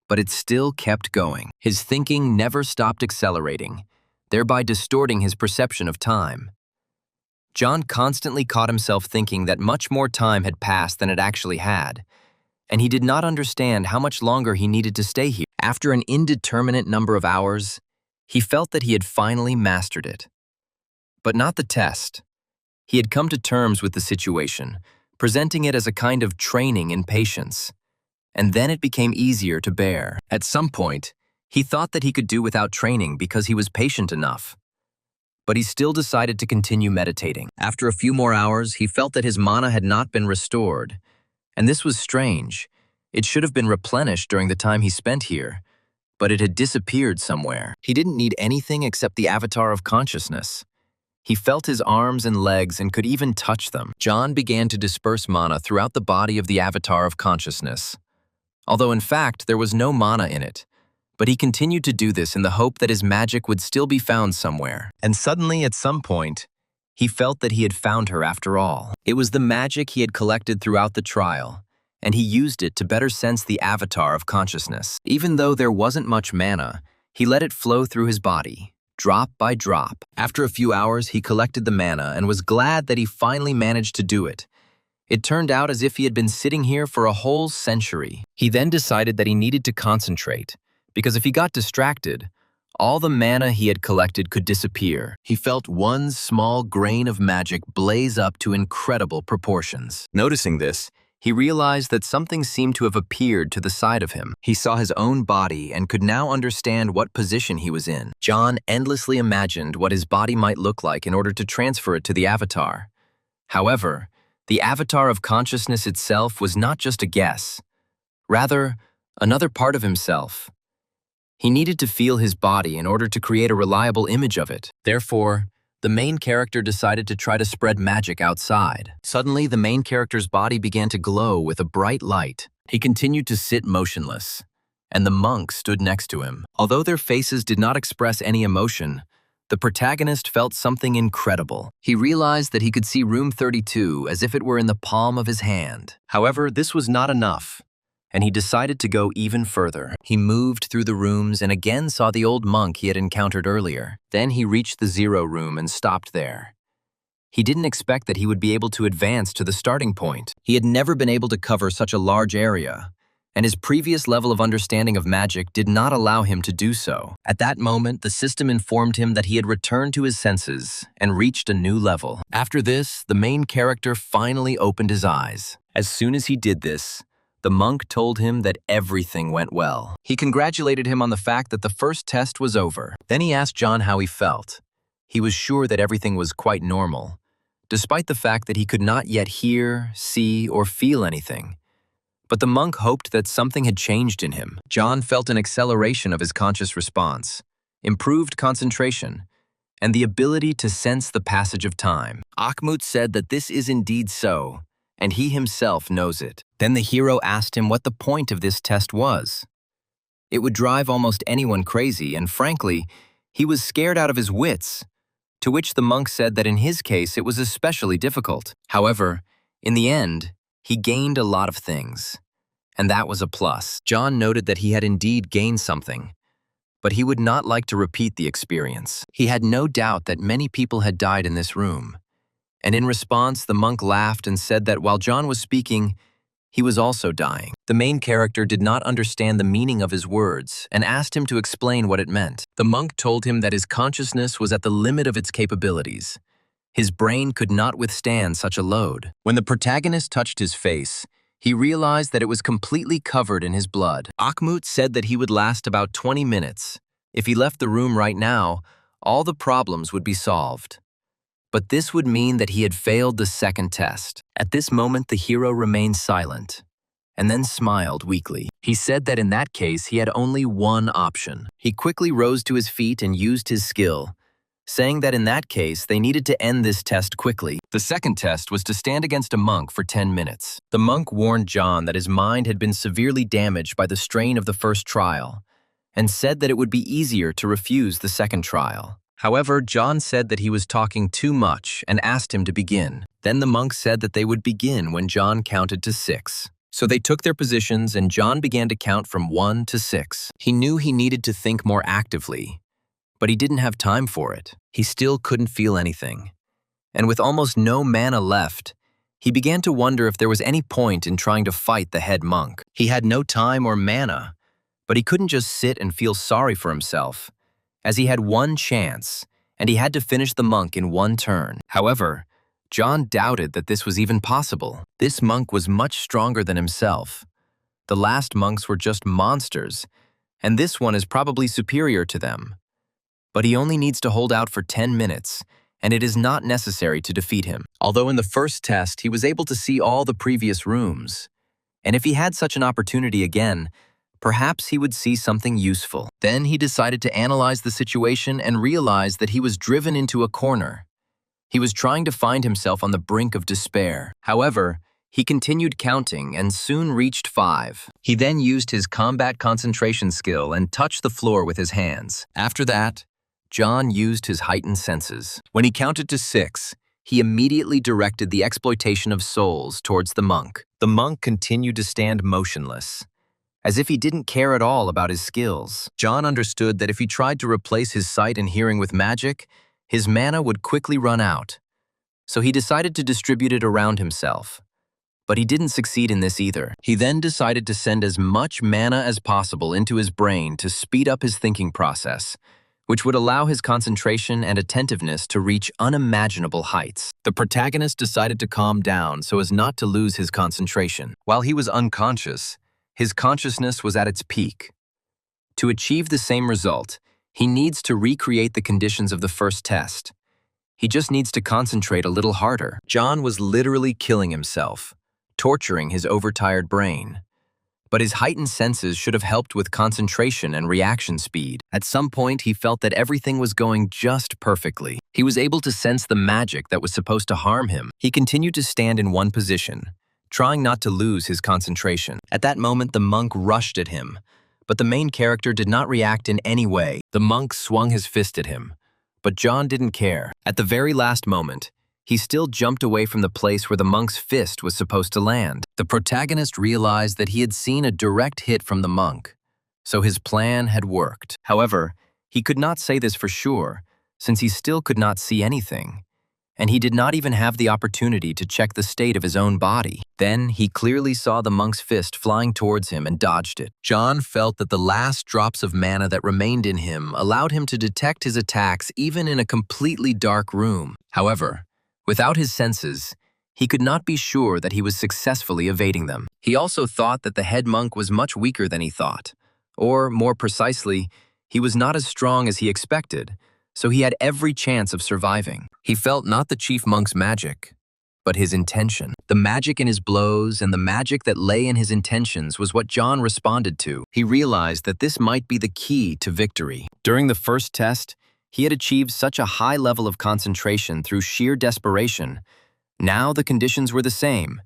[SPEAKER 1] but it still kept going. His thinking never stopped accelerating, thereby distorting his perception of time. John constantly caught himself thinking that much more time had passed than it actually had, and he did not understand how much longer he needed to stay here. After an indeterminate number of hours, he felt that he had finally mastered it. But not the test. He had come to terms with the situation, presenting it as a kind of training in patience. And then it became easier to bear. At some point, he thought that he could do without training because he was patient enough. But he still decided to continue meditating. After a few more hours, he felt that his mana had not been restored. And this was strange. It should have been replenished during the time he spent here, but it had disappeared somewhere. He didn't need anything except the avatar of consciousness. He felt his arms and legs and could even touch them. John began to disperse mana throughout the body of the avatar of consciousness, although in fact there was no mana in it. But he continued to do this in the hope that his magic would still be found somewhere. And suddenly, at some point, he felt that he had found her after all. It was the magic he had collected throughout the trial, and he used it to better sense the avatar of consciousness. Even though there wasn't much mana, he let it flow through his body, drop by drop. After a few hours, he collected the mana and was glad that he finally managed to do it. It turned out as if he had been sitting here for a whole century. He then decided that he needed to concentrate, because if he got distracted, all the mana he had collected could disappear. He felt one small grain of magic blaze up to incredible proportions. Noticing this, he realized that something seemed to have appeared to the side of him. He saw his own body and could now understand what position he was in. John endlessly imagined what his body might look like in order to transfer it to the avatar. However, the avatar of consciousness itself was not just a guess. Rather, another part of himself. He needed to feel his body in order to create a reliable image of it. Therefore, the main character decided to try to spread magic outside. Suddenly, the main character's body began to glow with a bright light. He continued to sit motionless, and the monk stood next to him. Although their faces did not express any emotion, the protagonist felt something incredible. He realized that he could see room 32 as if it were in the palm of his hand. However, this was not enough, and he decided to go even further. He moved through the rooms and again saw the old monk he had encountered earlier. Then he reached the 0 room and stopped there. He didn't expect that he would be able to advance to the starting point. He had never been able to cover such a large area, and his previous level of understanding of magic did not allow him to do so. At that moment, the system informed him that he had returned to his senses and reached a new level. After this, the main character finally opened his eyes. As soon as he did this, the monk told him that everything went well. He congratulated him on the fact that the first test was over. Then he asked John how he felt. He was sure that everything was quite normal, despite the fact that he could not yet hear, see, or feel anything. But the monk hoped that something had changed in him. John felt an acceleration of his conscious response, improved concentration, and the ability to sense the passage of time. Akhmut said that this is indeed so, and he himself knows it. Then the hero asked him what the point of this test was. It would drive almost anyone crazy, and frankly, he was scared out of his wits, to which the monk said that in his case it was especially difficult. However, in the end, he gained a lot of things, and that was a plus. John noted that he had indeed gained something, but he would not like to repeat the experience. He had no doubt that many people had died in this room, and in response, the monk laughed and said that while John was speaking, he was also dying. The main character did not understand the meaning of his words and asked him to explain what it meant. The monk told him that his consciousness was at the limit of its capabilities. His brain could not withstand such a load. When the protagonist touched his face, he realized that it was completely covered in his blood. Akhmut said that he would last about 20 minutes. If he left the room right now, all the problems would be solved. But this would mean that he had failed the second test. At this moment, the hero remained silent, and then smiled weakly. He said that in that case, he had only one option. He quickly rose to his feet and used his skill, saying that in that case, they needed to end this test quickly. The second test was to stand against a monk for 10 minutes. The monk warned John that his mind had been severely damaged by the strain of the first trial, and said that it would be easier to refuse the second trial. However, John said that he was talking too much and asked him to begin. Then the monk said that they would begin when John counted to 6. So they took their positions and John began to count from 1 to 6. He knew he needed to think more actively, but he didn't have time for it. He still couldn't feel anything. And with almost no mana left, he began to wonder if there was any point in trying to fight the head monk. He had no time or mana, but he couldn't just sit and feel sorry for himself, as he had one chance, and he had to finish the monk in one turn. However, John doubted that this was even possible. This monk was much stronger than himself. The last monks were just monsters, and this one is probably superior to them. But he only needs to hold out for 10 minutes, and it is not necessary to defeat him. Although in the first test, he was able to see all the previous rooms, and if he had such an opportunity again, perhaps he would see something useful. Then he decided to analyze the situation and realized that he was driven into a corner. He was trying to find himself on the brink of despair. However, he continued counting and soon reached 5. He then used his combat concentration skill and touched the floor with his hands. After that, John used his heightened senses. When he counted to 6, he immediately directed the exploitation of souls towards the monk. The monk continued to stand motionless, as if he didn't care at all about his skills. John understood that if he tried to replace his sight and hearing with magic, his mana would quickly run out. So he decided to distribute it around himself. But he didn't succeed in this either. He then decided to send as much mana as possible into his brain to speed up his thinking process, which would allow his concentration and attentiveness to reach unimaginable heights. The protagonist decided to calm down so as not to lose his concentration. While he was unconscious, his consciousness was at its peak. To achieve the same result, he needs to recreate the conditions of the first test. He just needs to concentrate a little harder. John was literally killing himself, torturing his overtired brain. But his heightened senses should have helped with concentration and reaction speed. At some point, he felt that everything was going just perfectly. He was able to sense the magic that was supposed to harm him. He continued to stand in one position, trying not to lose his concentration. At that moment, the monk rushed at him, but the main character did not react in any way. The monk swung his fist at him, but John didn't care. At the very last moment, he still jumped away from the place where the monk's fist was supposed to land. The protagonist realized that he had seen a direct hit from the monk, so his plan had worked. However, he could not say this for sure, since he still could not see anything, and he did not even have the opportunity to check the state of his own body. Then he clearly saw the monk's fist flying towards him and dodged it. John felt that the last drops of mana that remained in him allowed him to detect his attacks even in a completely dark room. However, without his senses, he could not be sure that he was successfully evading them. He also thought that the head monk was much weaker than he thought, or more precisely, he was not as strong as he expected, so he had every chance of surviving. He felt not the chief monk's magic, but his intention. The magic in his blows and the magic that lay in his intentions was what John responded to. He realized that this might be the key to victory. During the first test, he had achieved such a high level of concentration through sheer desperation. Now the conditions were the same,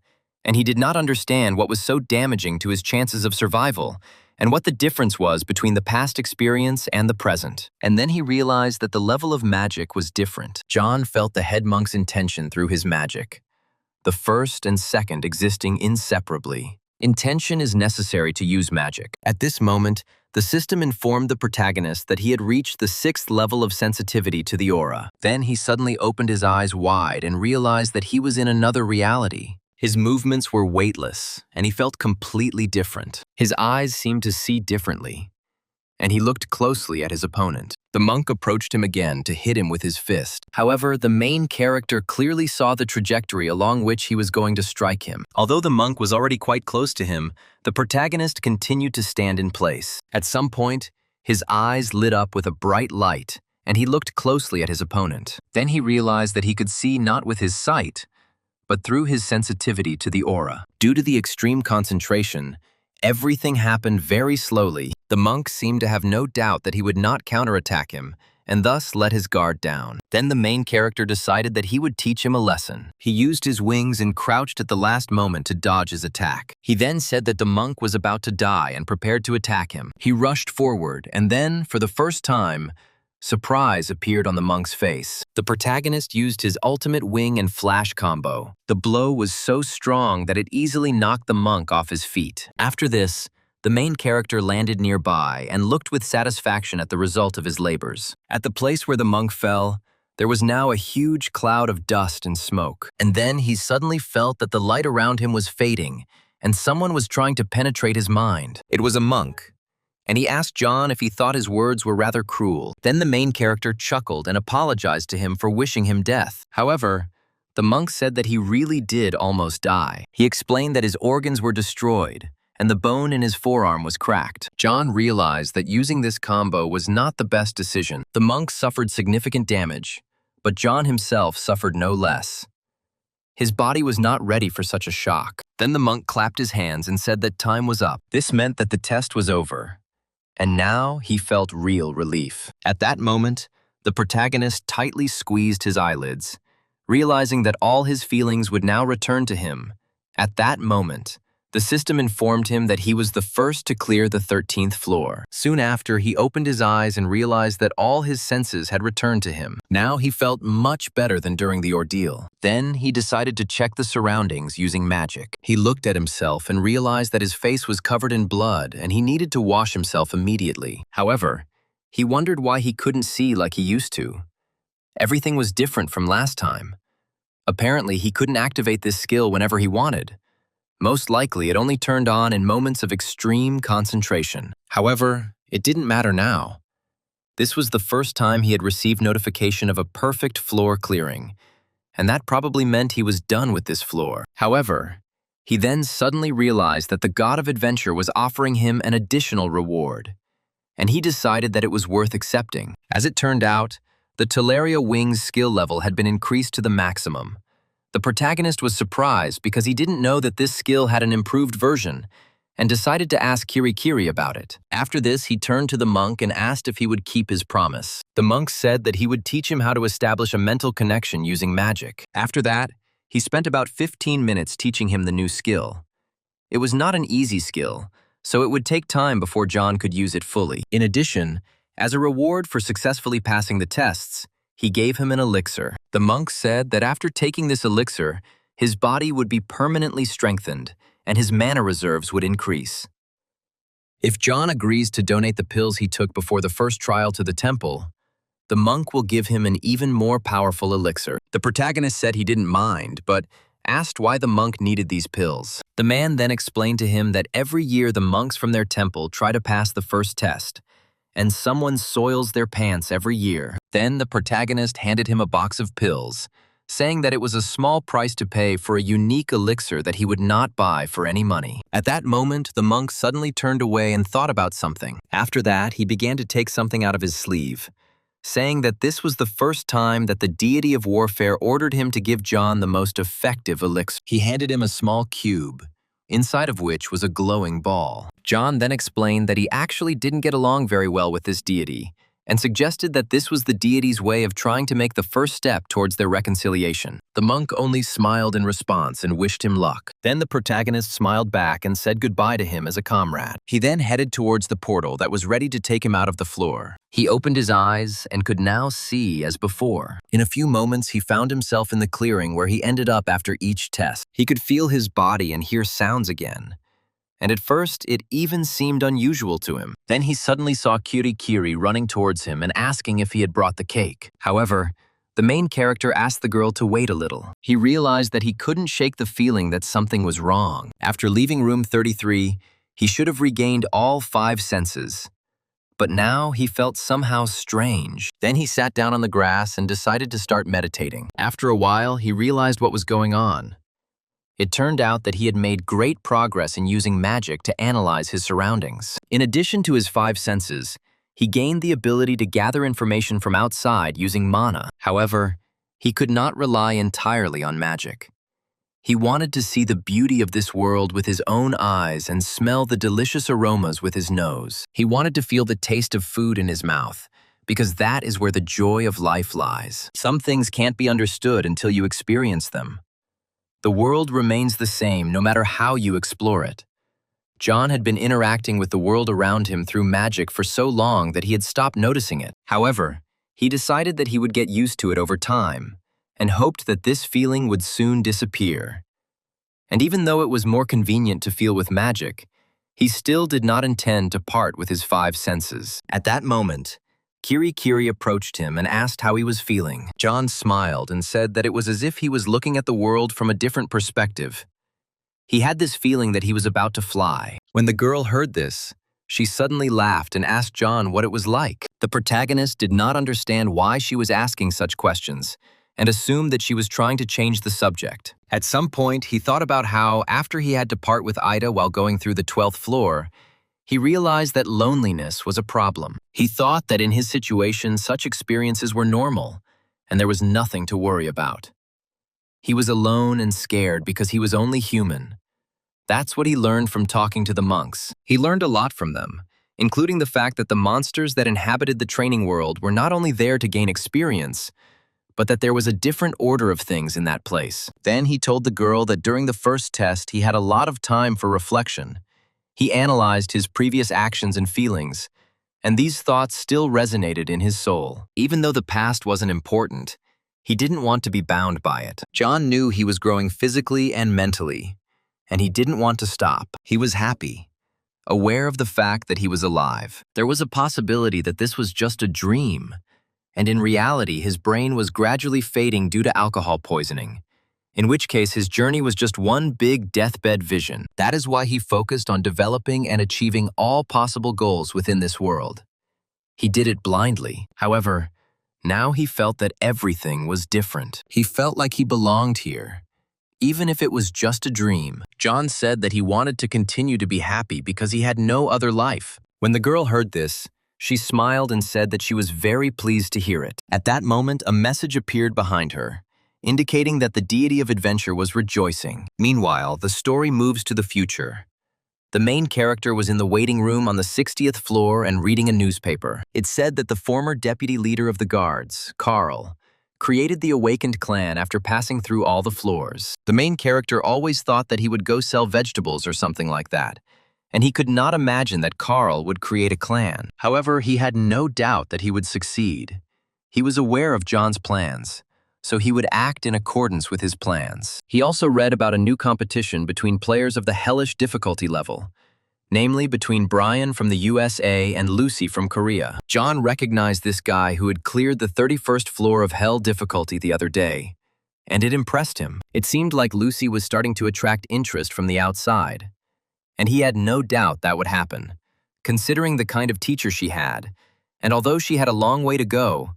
[SPEAKER 1] and he did not understand what was so damaging to his chances of survival and what the difference was between the past experience and the present. And then he realized that the level of magic was different. John felt the head monk's intention through his magic, the first and second existing inseparably. Intention is necessary to use magic. At this moment, the system informed the protagonist that he had reached the 6th level of sensitivity to the aura. Then he suddenly opened his eyes wide and realized that he was in another reality. His movements were weightless, and he felt completely different. His eyes seemed to see differently, and he looked closely at his opponent. The monk approached him again to hit him with his fist. However, the main character clearly saw the trajectory along which he was going to strike him. Although the monk was already quite close to him, the protagonist continued to stand in place. At some point, his eyes lit up with a bright light, and he looked closely at his opponent. Then he realized that he could see not with his sight, but through his sensitivity to the aura. Due to the extreme concentration, everything happened very slowly. The monk seemed to have no doubt that he would not counterattack him, and thus let his guard down. Then the main character decided that he would teach him a lesson. He used his wings and crouched at the last moment to dodge his attack. He then said that the monk was about to die and prepared to attack him. He rushed forward, and then, for the first time, surprise appeared on the monk's face. The protagonist used his ultimate wing and flash combo. The blow was so strong that it easily knocked the monk off his feet. After this, the main character landed nearby and looked with satisfaction at the result of his labors. At the place where the monk fell, there was now a huge cloud of dust and smoke. And then he suddenly felt that the light around him was fading, and someone was trying to penetrate his mind. It was a monk, and he asked John if he thought his words were rather cruel. Then the main character chuckled and apologized to him for wishing him death. However, the monk said that he really did almost die. He explained that his organs were destroyed, and the bone in his forearm was cracked. John realized that using this combo was not the best decision. The monk suffered significant damage, but John himself suffered no less. His body was not ready for such a shock. Then the monk clapped his hands and said that time was up. This meant that the test was over, and now he felt real relief. At that moment, the protagonist tightly squeezed his eyelids, realizing that all his feelings would now return to him. At that moment, the system informed him that he was the first to clear the 13th floor. Soon after, he opened his eyes and realized that all his senses had returned to him. Now he felt much better than during the ordeal. Then he decided to check the surroundings using magic. He looked at himself and realized that his face was covered in blood and he needed to wash himself immediately. However, he wondered why he couldn't see like he used to. Everything was different from last time. Apparently, he couldn't activate this skill whenever he wanted. Most likely, it only turned on in moments of extreme concentration. However, it didn't matter now. This was the first time he had received notification of a perfect floor clearing, and that probably meant he was done with this floor. However, he then suddenly realized that the God of Adventure was offering him an additional reward, and he decided that it was worth accepting. As it turned out, the Teleria Wings skill level had been increased to the maximum. The protagonist was surprised because he didn't know that this skill had an improved version and decided to ask Kirikiri about it. After this, he turned to the monk and asked if he would keep his promise. The monk said that he would teach him how to establish a mental connection using magic. After that, he spent about 15 minutes teaching him the new skill. It was not an easy skill, so it would take time before John could use it fully. In addition, as a reward for successfully passing the tests, he gave him an elixir. The monk said that after taking this elixir, his body would be permanently strengthened and his mana reserves would increase. If John agrees to donate the pills he took before the first trial to the temple, the monk will give him an even more powerful elixir. The protagonist said he didn't mind, but asked why the monk needed these pills. The man then explained to him that every year the monks from their temple try to pass the first test, and someone soils their pants every year. Then the protagonist handed him a box of pills, saying that it was a small price to pay for a unique elixir that he would not buy for any money. At that moment, the monk suddenly turned away and thought about something. After that, he began to take something out of his sleeve, saying that this was the first time that the deity of warfare ordered him to give John the most effective elixir. He handed him a small cube, inside of which was a glowing ball. John then explained that he actually didn't get along very well with this deity, and suggested that this was the deity's way of trying to make the first step towards their reconciliation. The monk only smiled in response and wished him luck. Then the protagonist smiled back and said goodbye to him as a comrade. He then headed towards the portal that was ready to take him out of the floor. He opened his eyes and could now see as before. In a few moments, he found himself in the clearing where he ended up after each test. He could feel his body and hear sounds again. And at first, it even seemed unusual to him. Then he suddenly saw Kiri running towards him and asking if he had brought the cake. However, the main character asked the girl to wait a little. He realized that he couldn't shake the feeling that something was wrong. After leaving room 33, he should have regained all 5 senses. But now he felt somehow strange. Then he sat down on the grass and decided to start meditating. After a while, he realized what was going on. It turned out that he had made great progress in using magic to analyze his surroundings. In addition to his 5 senses, he gained the ability to gather information from outside using mana. However, he could not rely entirely on magic. He wanted to see the beauty of this world with his own eyes and smell the delicious aromas with his nose. He wanted to feel the taste of food in his mouth, because that is where the joy of life lies. Some things can't be understood until you experience them. The world remains the same no matter how you explore it. John had been interacting with the world around him through magic for so long that he had stopped noticing it. However, he decided that he would get used to it over time and hoped that this feeling would soon disappear. And even though it was more convenient to feel with magic, he still did not intend to part with his 5 senses. At that moment, Kiri approached him and asked how he was feeling. John smiled and said that it was as if he was looking at the world from a different perspective. He had this feeling that he was about to fly. When the girl heard this, she suddenly laughed and asked John what it was like. The protagonist did not understand why she was asking such questions and assumed that she was trying to change the subject. At some point, he thought about how, after he had to part with Ida while going through the 12th floor, he realized that loneliness was a problem. He thought that in his situation, such experiences were normal, and there was nothing to worry about. He was alone and scared because he was only human. That's what he learned from talking to the monks. He learned a lot from them, including the fact that the monsters that inhabited the training world were not only there to gain experience, but that there was a different order of things in that place. Then he told the girl that during the first test, he had a lot of time for reflection. He analyzed his previous actions and feelings, and these thoughts still resonated in his soul. Even though the past wasn't important, he didn't want to be bound by it. John knew he was growing physically and mentally, and he didn't want to stop. He was happy, aware of the fact that he was alive. There was a possibility that this was just a dream, and in reality, his brain was gradually fading due to alcohol poisoning, in which case his journey was just one big deathbed vision. That is why he focused on developing and achieving all possible goals within this world. He did it blindly. However, now he felt that everything was different. He felt like he belonged here, even if it was just a dream. John said that he wanted to continue to be happy because he had no other life. When the girl heard this, she smiled and said that she was very pleased to hear it. At that moment, a message appeared behind her, indicating that the deity of adventure was rejoicing. Meanwhile, the story moves to the future. The main character was in the waiting room on the 60th floor and reading a newspaper. It said that the former deputy leader of the guards, Carl, created the awakened clan after passing through all the floors. The main character always thought that he would go sell vegetables or something like that, and he could not imagine that Carl would create a clan. However, he had no doubt that he would succeed. He was aware of John's plans, so he would act in accordance with his plans. He also read about a new competition between players of the hellish difficulty level, namely between Brian from the USA and Lucy from Korea. John recognized this guy who had cleared the 31st floor of hell difficulty the other day, and it impressed him. It seemed like Lucy was starting to attract interest from the outside, and he had no doubt that would happen, considering the kind of teacher she had, and although she had a long way to go,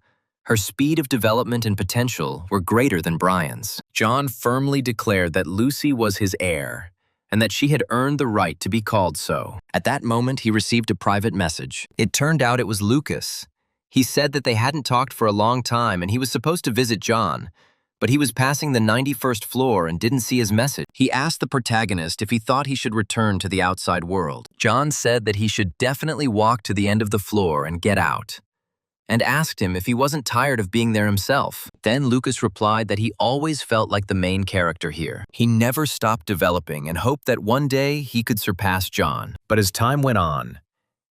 [SPEAKER 1] her speed of development and potential were greater than Brian's. John firmly declared that Lucy was his heir, and that she had earned the right to be called so. At that moment, he received a private message. It turned out it was Lucas. He said that they hadn't talked for a long time and he was supposed to visit John, but he was passing the 91st floor and didn't see his message. He asked the protagonist if he thought he should return to the outside world. John said that he should definitely walk to the end of the floor and get out. and asked him if he wasn't tired of being there himself. Then Lucas replied that he always felt like the main character here. He never stopped developing and hoped that one day he could surpass John. But as time went on,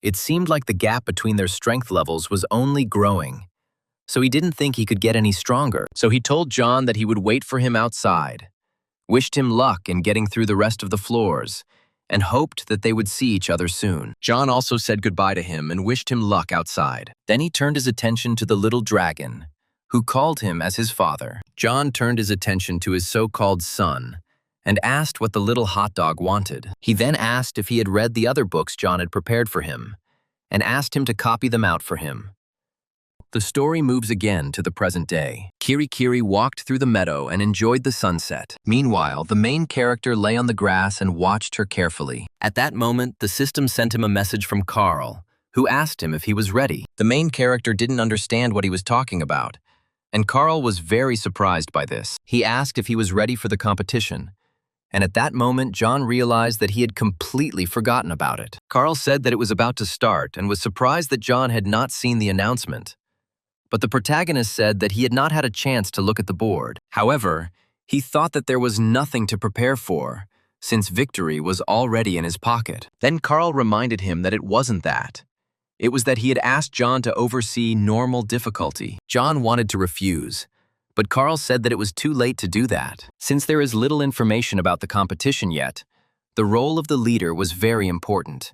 [SPEAKER 1] it seemed like the gap between their strength levels was only growing. So he didn't think he could get any stronger. So he told John that he would wait for him outside, wished him luck in getting through the rest of the floors, and hoped that they would see each other soon. John also said goodbye to him and wished him luck outside. Then he turned his attention to the little dragon, who called him as his father. John turned his attention to his so-called son and asked what the little hot dog wanted. He then asked if he had read the other books John had prepared for him and asked him to copy them out for him. The story moves again to the present day. Kiri walked through the meadow and enjoyed the sunset. Meanwhile, the main character lay on the grass and watched her carefully. At that moment, the system sent him a message from Carl, who asked him if he was ready. The main character didn't understand what he was talking about, and Carl was very surprised by this. He asked if he was ready for the competition, and at that moment, John realized that he had completely forgotten about it. Carl said that it was about to start and was surprised that John had not seen the announcement. But the protagonist said that he had not had a chance to look at the board. However, he thought that there was nothing to prepare for, since victory was already in his pocket. Then Carl reminded him that it wasn't that. It was that he had asked John to oversee normal difficulty. John wanted to refuse, but Carl said that it was too late to do that. Since there is little information about the competition yet, the role of the leader was very important.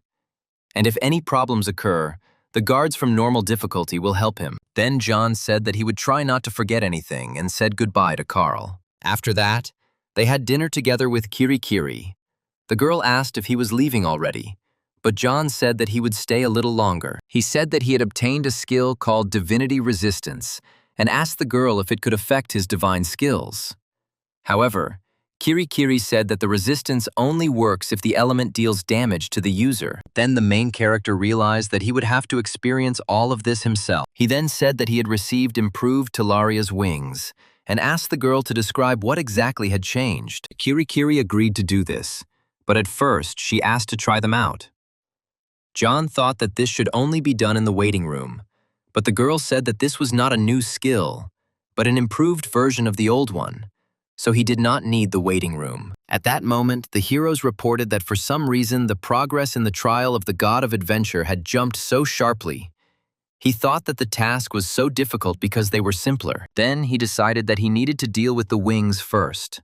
[SPEAKER 1] And if any problems occur, the guards from normal difficulty will help him. Then John said that he would try not to forget anything and said goodbye to Carl. After that, they had dinner together with Kiri. The girl asked if he was leaving already, but John said that he would stay a little longer. He said that he had obtained a skill called Divinity Resistance and asked the girl if it could affect his divine skills. However, Kiri said that the resistance only works if the element deals damage to the user. Then the main character realized that he would have to experience all of this himself. He then said that he had received improved Telaria's wings and asked the girl to describe what exactly had changed. Kiri agreed to do this, but at first she asked to try them out. John thought that this should only be done in the waiting room, but the girl said that this was not a new skill, but an improved version of the old one. So he did not need the waiting room. At that moment, the heroes reported that for some reason the progress in the trial of the god of adventure had jumped so sharply. He thought that the task was so difficult because they were simpler. Then he decided that he needed to deal with the wings first.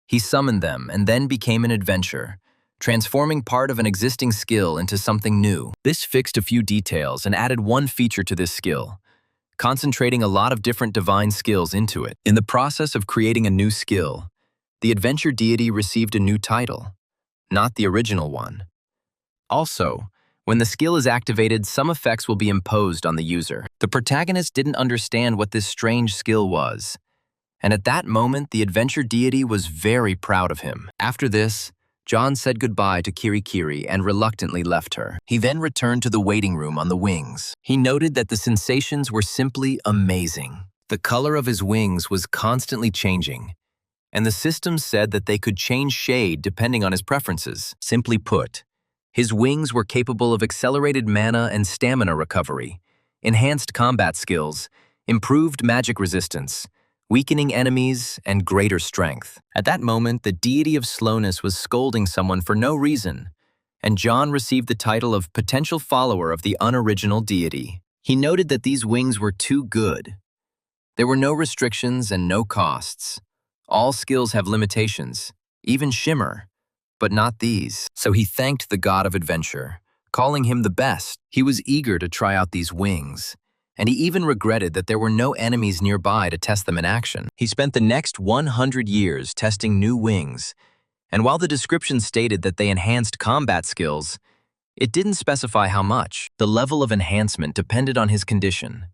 [SPEAKER 1] He summoned them and then became an adventurer, transforming part of an existing skill into something new. This fixed a few details and added one feature to this skill, concentrating a lot of different divine skills into it. In the process of creating a new skill, the adventure deity received a new title, not the original one. Also, when the skill is activated, some effects will be imposed on the user. The protagonist didn't understand what this strange skill was, and at that moment, the adventure deity was very proud of him. After this, John said goodbye to Kiri and reluctantly left her. He then returned to the waiting room on the wings. He noted that the sensations were simply amazing. The color of his wings was constantly changing, and the system said that they could change shade depending on his preferences. Simply put, his wings were capable of accelerated mana and stamina recovery, enhanced combat skills, improved magic resistance, weakening enemies, and greater strength. At that moment, the deity of slowness was scolding someone for no reason, and John received the title of potential follower of the unoriginal deity. He noted that these wings were too good. There were no restrictions and no costs. All skills have limitations, even shimmer, but not these. So he thanked the god of adventure, calling him the best. He was eager to try out these wings, and he even regretted that there were no enemies nearby to test them in action. He spent the next 100 years testing new wings, and while the description stated that they enhanced combat skills, it didn't specify how much. The level of enhancement depended on his condition,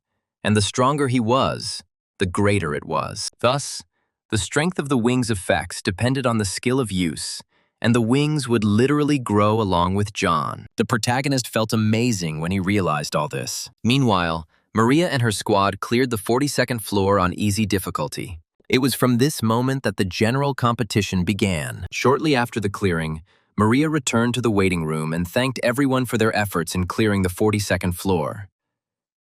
[SPEAKER 1] and the stronger he was, the greater it was. Thus, the strength of the wings' effects depended on the skill of use, and the wings would literally grow along with John. The protagonist felt amazing when he realized all this. Meanwhile, Maria and her squad cleared the 42nd floor on easy difficulty. It was from this moment that the general competition began. Shortly after the clearing, Maria returned to the waiting room and thanked everyone for their efforts in clearing the 42nd floor.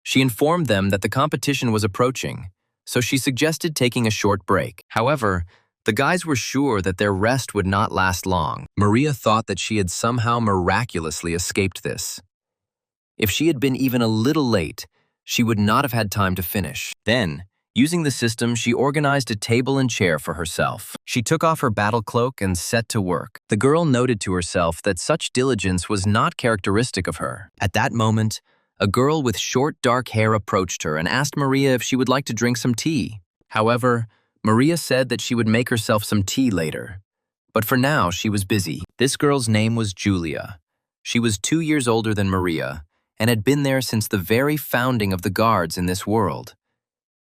[SPEAKER 1] She informed them that the competition was approaching, so she suggested taking a short break. However, the guys were sure that their rest would not last long. Maria thought that she had somehow miraculously escaped this. If she had been even a little late, she would not have had time to finish. Then, using the system, she organized a table and chair for herself. She took off her battle cloak and set to work. The girl noted to herself that such diligence was not characteristic of her. At that moment, a girl with short, dark hair approached her and asked Maria if she would like to drink some tea. However, Maria said that she would make herself some tea later. But for now, she was busy. This girl's name was Julia. She was 2 years older than Maria and had been there since the very founding of the guards in this world.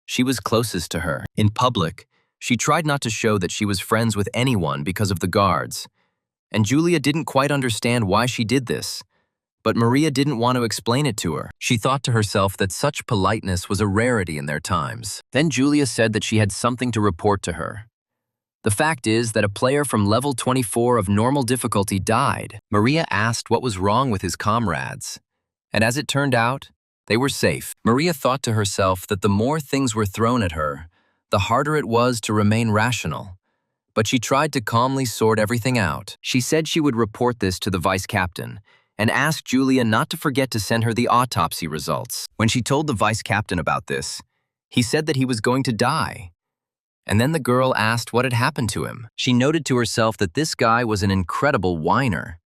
[SPEAKER 1] She was closest to her. In public, she tried not to show that she was friends with anyone because of the guards. And Julia didn't quite understand why she did this. But Maria didn't want to explain it to her. She thought to herself that such politeness was a rarity in their times. Then Julia said that she had something to report to her. The fact is that a player from level 24 of normal difficulty died. Maria asked what was wrong with his comrades. And as it turned out, they were safe. Maria thought to herself that the more things were thrown at her, the harder it was to remain rational. But she tried to calmly sort everything out. She said she would report this to the vice captain and asked Julia not to forget to send her the autopsy results. When she told the vice captain about this, he said that he was going to die. And then the girl asked what had happened to him. She noted to herself that this guy was an incredible whiner.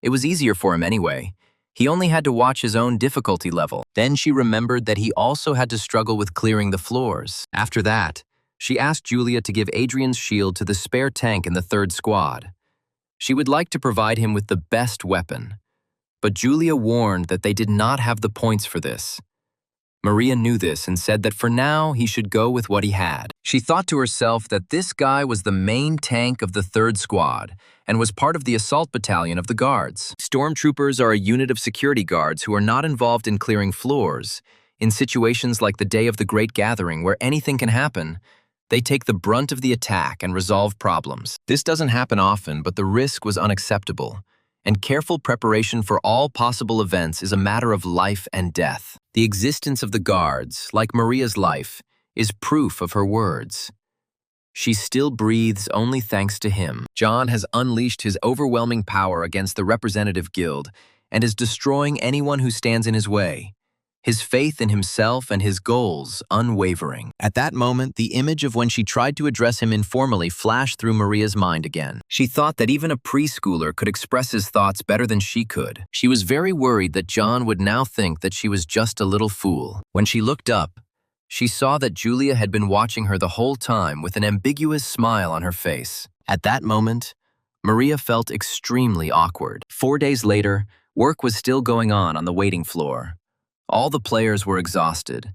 [SPEAKER 1] It was easier for him anyway. He only had to watch his own difficulty level. Then she remembered that he also had to struggle with clearing the floors. After that, she asked Julia to give Adrian's shield to the spare tank in the 3rd squad. She would like to provide him with the best weapon. But Julia warned that they did not have the points for this. Maria knew this and said that for now he should go with what he had. She thought to herself that this guy was the main tank of the 3rd squad and was part of the assault battalion of the guards. Stormtroopers are a unit of security guards who are not involved in clearing floors. In situations like the day of the Great Gathering where anything can happen, they take the brunt of the attack and resolve problems. This doesn't happen often, but the risk was unacceptable. And careful preparation for all possible events is a matter of life and death. The existence of the guards, like Maria's life, is proof of her words. She still breathes only thanks to him. John has unleashed his overwhelming power against the representative guild and is destroying anyone who stands in his way. His faith in himself and his goals unwavering. At that moment, the image of when she tried to address him informally flashed through Maria's mind again. She thought that even a preschooler could express his thoughts better than she could. She was very worried that John would now think that she was just a little fool. When she looked up, she saw that Julia had been watching her the whole time with an ambiguous smile on her face. At that moment, Maria felt extremely awkward. 4 days later, work was still going on the waiting floor. All the players were exhausted,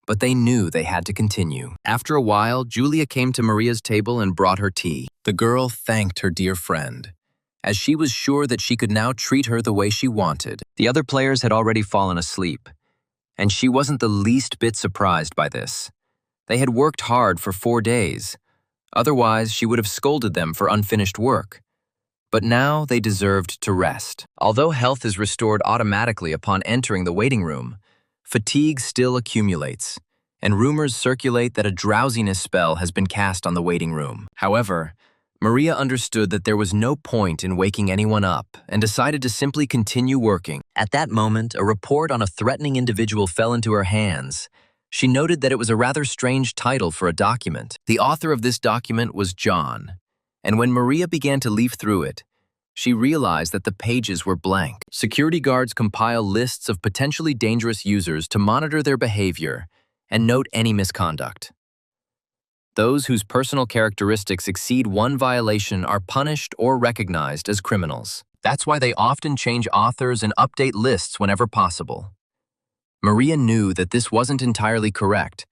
[SPEAKER 1] but they knew they had to continue. After a while, Julia came to Maria's table and brought her tea. The girl thanked her dear friend, as she was sure that she could now treat her the way she wanted. The other players had already fallen asleep, and she wasn't the least bit surprised by this. They had worked hard for 4 days. Otherwise, she would have scolded them for unfinished work. But now they deserved to rest. Although health is restored automatically upon entering the waiting room, fatigue still accumulates, and rumors circulate that a drowsiness spell has been cast on the waiting room. However, Maria understood that there was no point in waking anyone up and decided to simply continue working. At that moment, a report on a threatening individual fell into her hands. She noted that it was a rather strange title for a document. The author of this document was John. And when Maria began to leaf through it, she realized that the pages were blank. Security guards compile lists of potentially dangerous users to monitor their behavior and note any misconduct. Those whose personal characteristics exceed one violation are punished or recognized as criminals. That's why they often change authors and update lists whenever possible. Maria knew that this wasn't entirely correct,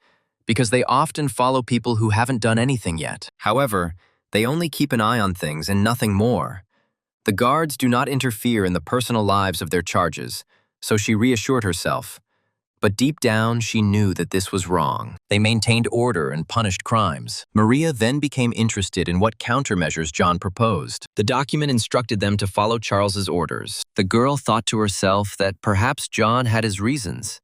[SPEAKER 1] because they often follow people who haven't done anything yet. However, they only keep an eye on things and nothing more. The guards do not interfere in the personal lives of their charges, so she reassured herself. But deep down, she knew that this was wrong. They maintained order and punished crimes. Maria then became interested in what countermeasures John proposed. The document instructed them to follow Charles's orders. The girl thought to herself that perhaps John had his reasons.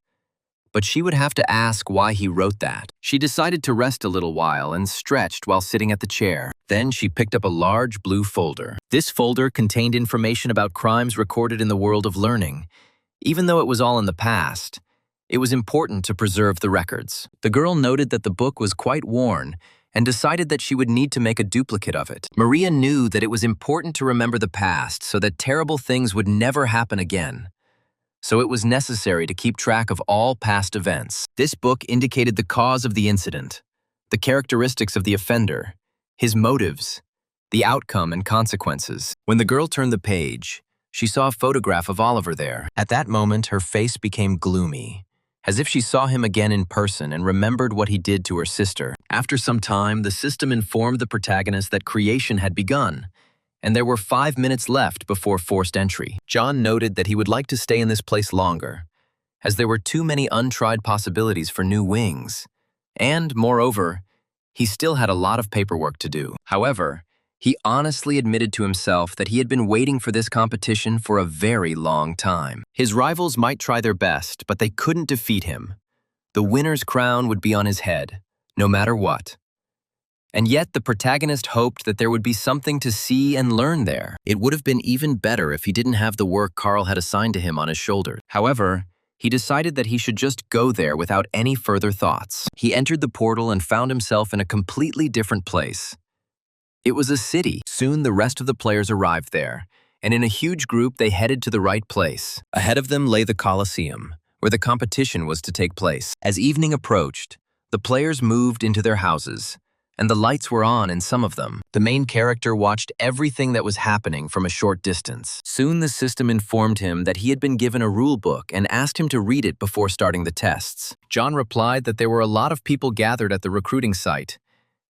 [SPEAKER 1] but she would have to ask why he wrote that. She decided to rest a little while and stretched while sitting at the chair. Then she picked up a large blue folder. This folder contained information about crimes recorded in the world of learning. Even though it was all in the past, it was important to preserve the records. The girl noted that the book was quite worn and decided that she would need to make a duplicate of it. Maria knew that it was important to remember the past so that terrible things would never happen again. So it was necessary to keep track of all past events. This book indicated the cause of the incident, the characteristics of the offender, his motives, the outcome and consequences. When the girl turned the page, she saw a photograph of Oliver there. At that moment, her face became gloomy, as if she saw him again in person and remembered what he did to her sister. After some time, the system informed the protagonist that creation had begun, and there were 5 minutes left before forced entry. John noted that he would like to stay in this place longer, as there were too many untried possibilities for new wings. And, moreover, he still had a lot of paperwork to do. However, he honestly admitted to himself that he had been waiting for this competition for a very long time. His rivals might try their best, but they couldn't defeat him. The winner's crown would be on his head, no matter what. And yet the protagonist hoped that there would be something to see and learn there. It would have been even better if he didn't have the work Carl had assigned to him on his shoulders. However, he decided that he should just go there without any further thoughts. He entered the portal and found himself in a completely different place. It was a city. Soon the rest of the players arrived there, and in a huge group they headed to the right place. Ahead of them lay the Colosseum, where the competition was to take place. As evening approached, the players moved into their houses, and the lights were on in some of them. The main character watched everything that was happening from a short distance. Soon the system informed him that he had been given a rule book and asked him to read it before starting the tests. John replied that there were a lot of people gathered at the recruiting site,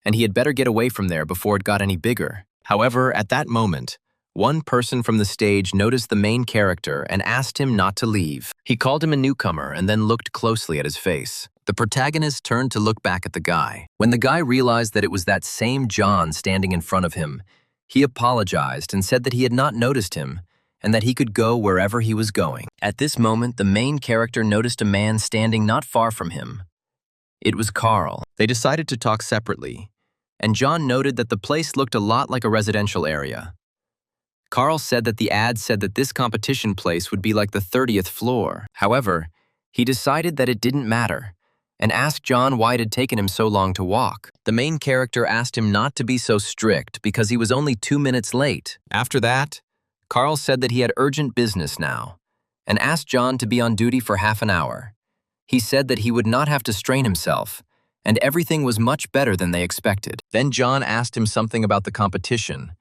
[SPEAKER 1] and he had better get away from there before it got any bigger. However, at that moment, one person from the stage noticed the main character and asked him not to leave. He called him a newcomer and then looked closely at his face. The protagonist turned to look back at the guy. When the guy realized that it was that same John standing in front of him, he apologized and said that he had not noticed him and that he could go wherever he was going. At this moment, the main character noticed a man standing not far from him. It was Carl. They decided to talk separately, and John noted that the place looked a lot like a residential area. Carl said that the ad said that this competition place would be like the 30th floor. However, he decided that it didn't matter, and asked John why it had taken him so long to walk. The main character asked him not to be so strict because he was only 2 minutes late. After that, Carl said that he had urgent business now, and asked John to be on duty for half an hour. He said that he would not have to strain himself, and everything was much better than they expected. Then John asked him something about the competition,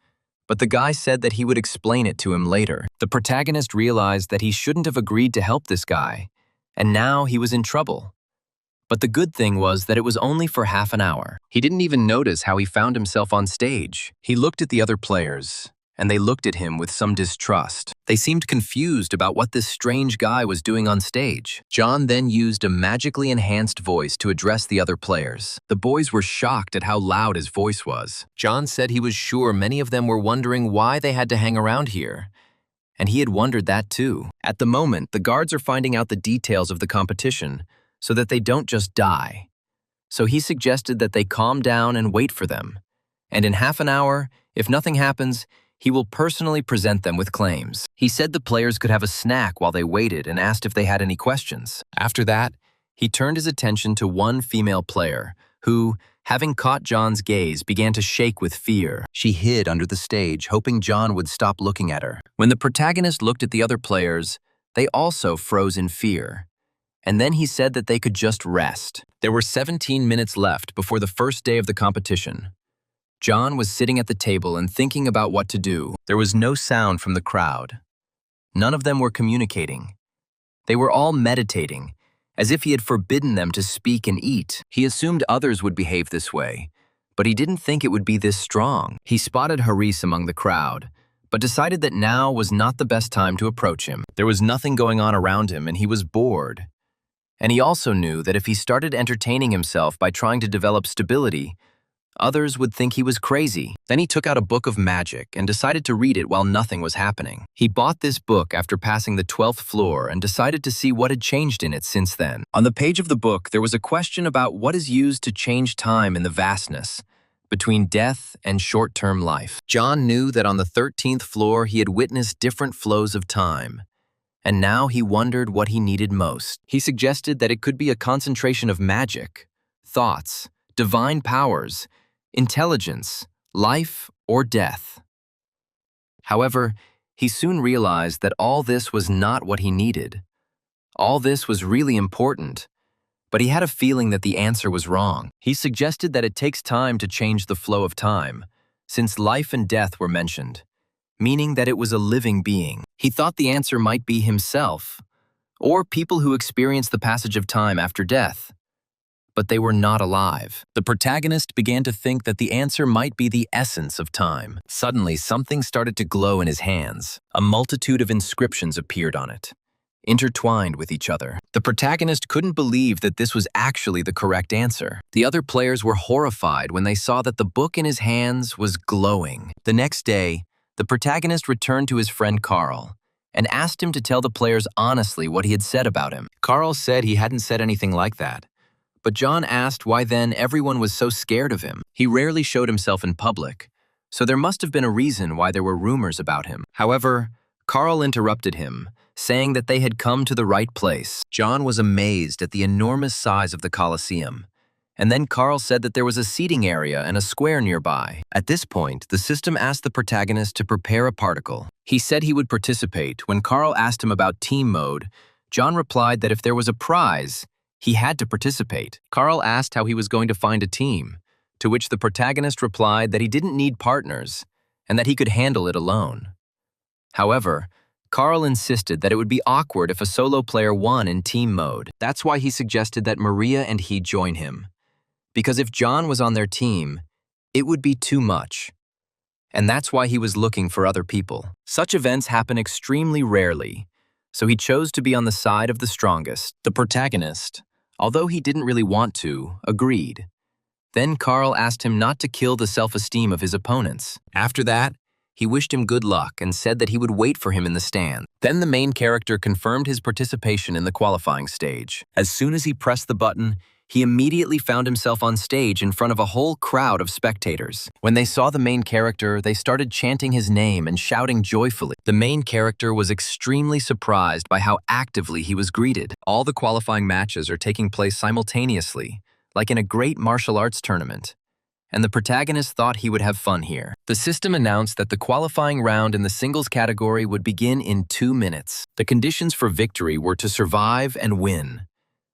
[SPEAKER 1] but the guy said that he would explain it to him later. The protagonist realized that he shouldn't have agreed to help this guy, and now he was in trouble. But the good thing was that it was only for half an hour. He didn't even notice how he found himself on stage. He looked at the other players, and they looked at him with some distrust. They seemed confused about what this strange guy was doing on stage. John then used a magically enhanced voice to address the other players. The boys were shocked at how loud his voice was. John said he was sure many of them were wondering why they had to hang around here, and he had wondered that too. At the moment, the guards are finding out the details of the competition, so that they don't just die. So he suggested that they calm down and wait for them. And in half an hour, if nothing happens, he will personally present them with claims. He said the players could have a snack while they waited and asked if they had any questions. After that, he turned his attention to one female player who, having caught John's gaze, began to shake with fear. She hid under the stage, hoping John would stop looking at her. When the protagonist looked at the other players, they also froze in fear. And then he said that they could just rest. There were 17 minutes left before the first day of the competition. John was sitting at the table and thinking about what to do. There was no sound from the crowd. None of them were communicating. They were all meditating, as if he had forbidden them to speak and eat. He assumed others would behave this way, but he didn't think it would be this strong. He spotted Haris among the crowd, but decided that now was not the best time to approach him. There was nothing going on around him, and he was bored. And he also knew that if he started entertaining himself by trying to develop stability, Others would think he was crazy. Then he took out a book of magic and decided to read it while nothing was happening. He bought this book after passing the 12th floor and decided to see what had changed in it since then. On the page of the book, there was a question about what is used to change time in the vastness between death and short-term life. John knew that on the 13th floor he had witnessed different flows of time, and now he wondered what he needed most. He suggested that it could be a concentration of magic, thoughts, divine powers, intelligence, life, or death. However, he soon realized that all this was not what he needed. All this was really important, but he had a feeling that the answer was wrong. He suggested that it takes time to change the flow of time, since life and death were mentioned, meaning that it was a living being. He thought the answer might be himself, or people who experience the passage of time after death, but they were not alive. The protagonist began to think that the answer might be the essence of time. Suddenly, something started to glow in his hands. A multitude of inscriptions appeared on it, intertwined with each other. The protagonist couldn't believe that this was actually the correct answer. The other players were horrified when they saw that the book in his hands was glowing. The next day, the protagonist returned to his friend Carl and asked him to tell the players honestly what he had said about him. Carl said he hadn't said anything like that. But John asked why then everyone was so scared of him. He rarely showed himself in public, so there must have been a reason why there were rumors about him. However, Carl interrupted him, saying that they had come to the right place. John was amazed at the enormous size of the Colosseum, and then Carl said that there was a seating area and a square nearby. At this point, the system asked the protagonist to prepare a particle. He said he would participate. When Carl asked him about team mode, John replied that if there was a prize, he had to participate. Carl asked how he was going to find a team, to which the protagonist replied that he didn't need partners and that he could handle it alone. However, Carl insisted that it would be awkward if a solo player won in team mode. That's why he suggested that Maria and he join him, because if John was on their team, it would be too much. And that's why he was looking for other people. Such events happen extremely rarely, so he chose to be on the side of the strongest. The protagonist, although he didn't really want to, agreed. Then Carl asked him not to kill the self-esteem of his opponents. After that, he wished him good luck and said that he would wait for him in the stand. Then the main character confirmed his participation in the qualifying stage. As soon as he pressed the button, he immediately found himself on stage in front of a whole crowd of spectators. When they saw the main character, they started chanting his name and shouting joyfully. The main character was extremely surprised by how actively he was greeted. All the qualifying matches are taking place simultaneously, like in a great martial arts tournament, and the protagonist thought he would have fun here. The system announced that the qualifying round in the singles category would begin in 2 minutes. The conditions for victory were to survive and win,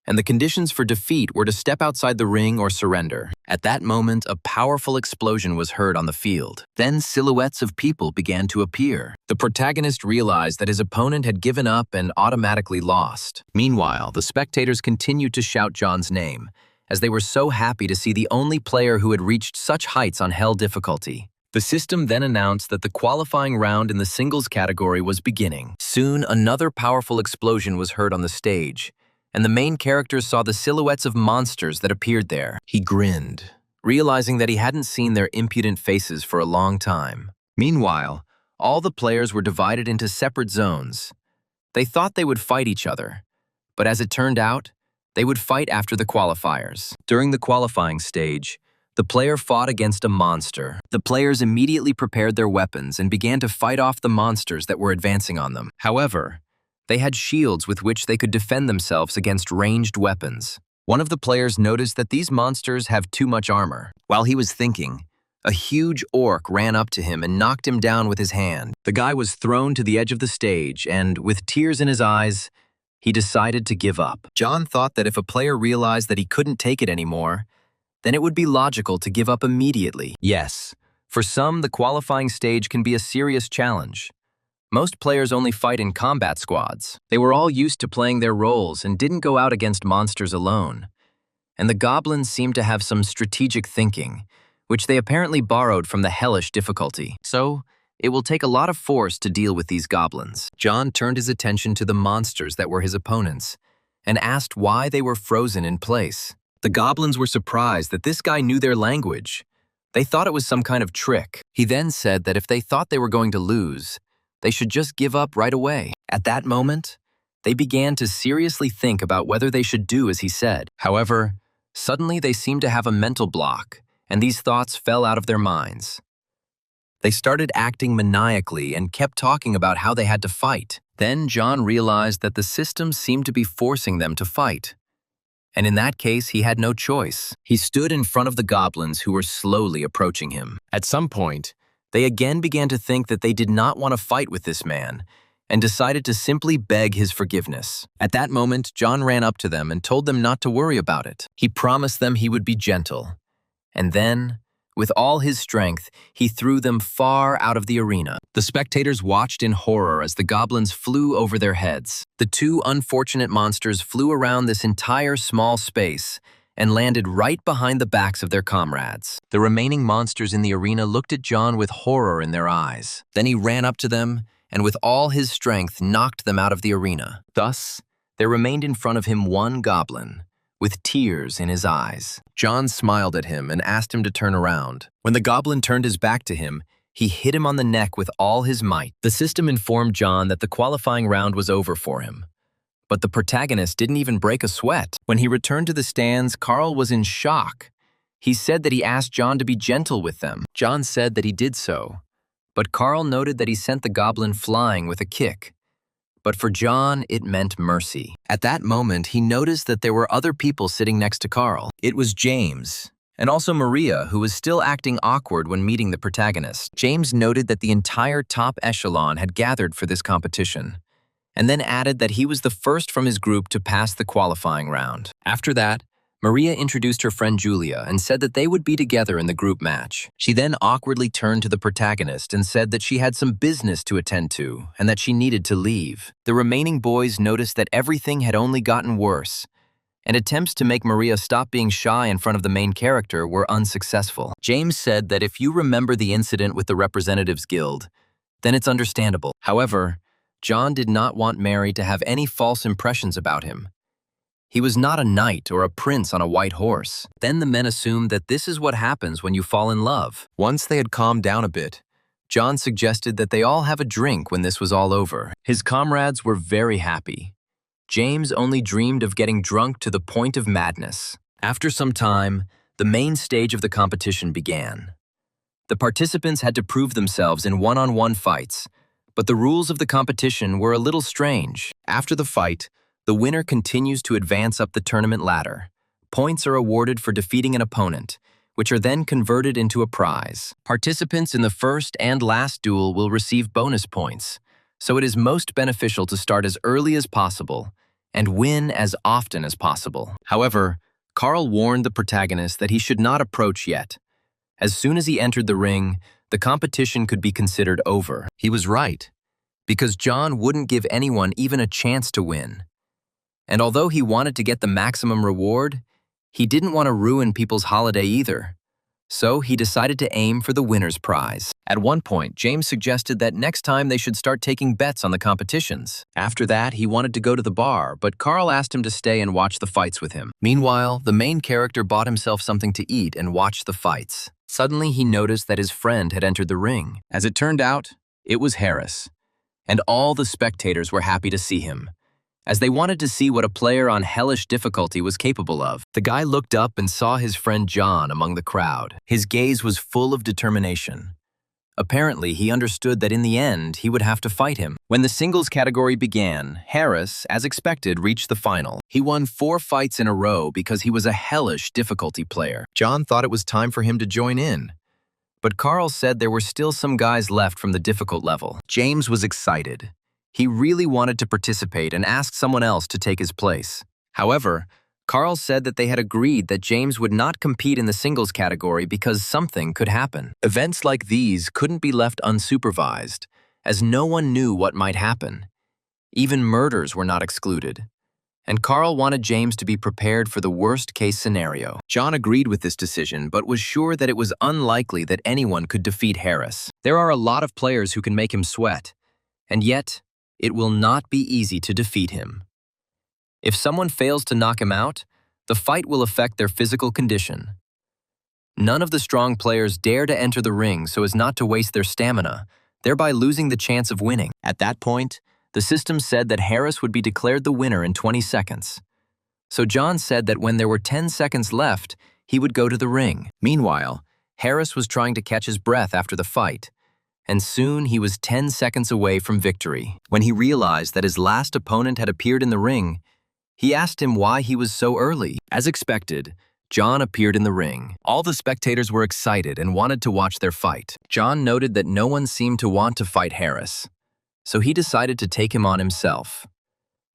[SPEAKER 1] and the conditions for defeat were to step outside the ring or surrender. At that moment, a powerful explosion was heard on the field. Then silhouettes of people began to appear. The protagonist realized that his opponent had given up and automatically lost. Meanwhile, the spectators continued to shout John's name, as they were so happy to see the only player who had reached such heights on hell difficulty. The system then announced that the qualifying round in the singles category was beginning. Soon, another powerful explosion was heard on the stage, and the main character saw the silhouettes of monsters that appeared there. He grinned, realizing that he hadn't seen their impudent faces for a long time. Meanwhile, all the players were divided into separate zones. They thought they would fight each other, but as it turned out, they would fight after the qualifiers. During the qualifying stage, the player fought against a monster. The players immediately prepared their weapons and began to fight off the monsters that were advancing on them. However, they had shields with which they could defend themselves against ranged weapons. One of the players noticed that these monsters have too much armor. While he was thinking, a huge orc ran up to him and knocked him down with his hand. The guy was thrown to the edge of the stage, and with tears in his eyes, he decided to give up. John thought that if a player realized that he couldn't take it anymore, then it would be logical to give up immediately. Yes, for some, the qualifying stage can be a serious challenge. Most players only fight in combat squads. They were all used to playing their roles and didn't go out against monsters alone. And the goblins seemed to have some strategic thinking, which they apparently borrowed from the hellish difficulty. So, it will take a lot of force to deal with these goblins. John turned his attention to the monsters that were his opponents and asked why they were frozen in place. The goblins were surprised that this guy knew their language, They thought it was some kind of trick. He then said that if they thought they were going to lose, they should just give up right away. At that moment, they began to seriously think about whether they should do as he said. However, suddenly they seemed to have a mental block, and these thoughts fell out of their minds. They started acting maniacally and kept talking about how they had to fight. Then John realized that the system seemed to be forcing them to fight. And in that case, he had no choice. He stood in front of the goblins who were slowly approaching him. At some point, they again began to think that they did not want to fight with this man and decided to simply beg his forgiveness. At that moment, John ran up to them and told them not to worry about it. He promised them he would be gentle. And then, with all his strength, he threw them far out of the arena. The spectators watched in horror as the goblins flew over their heads. The two unfortunate monsters flew around this entire small space and landed right behind the backs of their comrades. The remaining monsters in the arena looked at John with horror in their eyes. Then he ran up to them and with all his strength knocked them out of the arena. Thus, there remained in front of him one goblin, with tears in his eyes. John smiled at him and asked him to turn around. When the goblin turned his back to him, he hit him on the neck with all his might. The system informed John that the qualifying round was over for him. But the protagonist didn't even break a sweat. When he returned to the stands, Carl was in shock. He said that he asked John to be gentle with them. John said that he did so. But Carl noted that he sent the goblin flying with a kick. But for John, it meant mercy. At that moment, he noticed that there were other people sitting next to Carl. It was James, and also Maria, who was still acting awkward when meeting the protagonist. James noted that the entire top echelon had gathered for this competition, and then added that he was the first from his group to pass the qualifying round. After that, Maria introduced her friend Julia and said that they would be together in the group match. She then awkwardly turned to the protagonist and said that she had some business to attend to and that she needed to leave. The remaining boys noticed that everything had only gotten worse, and attempts to make Maria stop being shy in front of the main character were unsuccessful. James said that if you remember the incident with the Representatives Guild, then it's understandable. However, John did not want Mary to have any false impressions about him. He was not a knight or a prince on a white horse. Then the men assumed that this is what happens when you fall in love. Once they had calmed down a bit, John suggested that they all have a drink when this was all over. His comrades were very happy. James only dreamed of getting drunk to the point of madness. After some time, the main stage of the competition began. The participants had to prove themselves in one-on-one fights, but the rules of the competition were a little strange. After the fight, the winner continues to advance up the tournament ladder. Points are awarded for defeating an opponent, which are then converted into a prize. Participants in the first and last duel will receive bonus points, so it is most beneficial to start as early as possible and win as often as possible. However, Carl warned the protagonist that he should not approach yet. As soon as he entered the ring, the competition could be considered over. He was right, because John wouldn't give anyone even a chance to win. And although he wanted to get the maximum reward, he didn't want to ruin people's holiday either. So he decided to aim for the winner's prize. At one point, James suggested that next time they should start taking bets on the competitions. After that, he wanted to go to the bar, but Carl asked him to stay and watch the fights with him. Meanwhile, the main character bought himself something to eat and watched the fights. Suddenly, he noticed that his friend had entered the ring. As it turned out, it was Harris, and all the spectators were happy to see him, as they wanted to see what a player on hellish difficulty was capable of. The guy looked up and saw his friend John among the crowd. His gaze was full of determination. Apparently, he understood that in the end, he would have to fight him. When the singles category began, Harris, as expected, reached the final. He won 4 fights in a row because he was a hellish difficulty player. John thought it was time for him to join in, but Carl said there were still some guys left from the difficult level. James was excited. He really wanted to participate and asked someone else to take his place. However, Carl said that they had agreed that James would not compete in the singles category because something could happen. Events like these couldn't be left unsupervised, as no one knew what might happen. Even murders were not excluded. And Carl wanted James to be prepared for the worst-case scenario. John agreed with this decision, but was sure that it was unlikely that anyone could defeat Harris. There are a lot of players who can make him sweat, and yet, it will not be easy to defeat him. If someone fails to knock him out, the fight will affect their physical condition. None of the strong players dare to enter the ring so as not to waste their stamina, thereby losing the chance of winning. At that point, the system said that Harris would be declared the winner in 20 seconds. So John said that when there were 10 seconds left, he would go to the ring. Meanwhile, Harris was trying to catch his breath after the fight, and soon he was 10 seconds away from victory. When he realized that his last opponent had appeared in the ring, he asked him why he was so early. As expected, John appeared in the ring. All the spectators were excited and wanted to watch their fight. John noted that no one seemed to want to fight Harris, so he decided to take him on himself.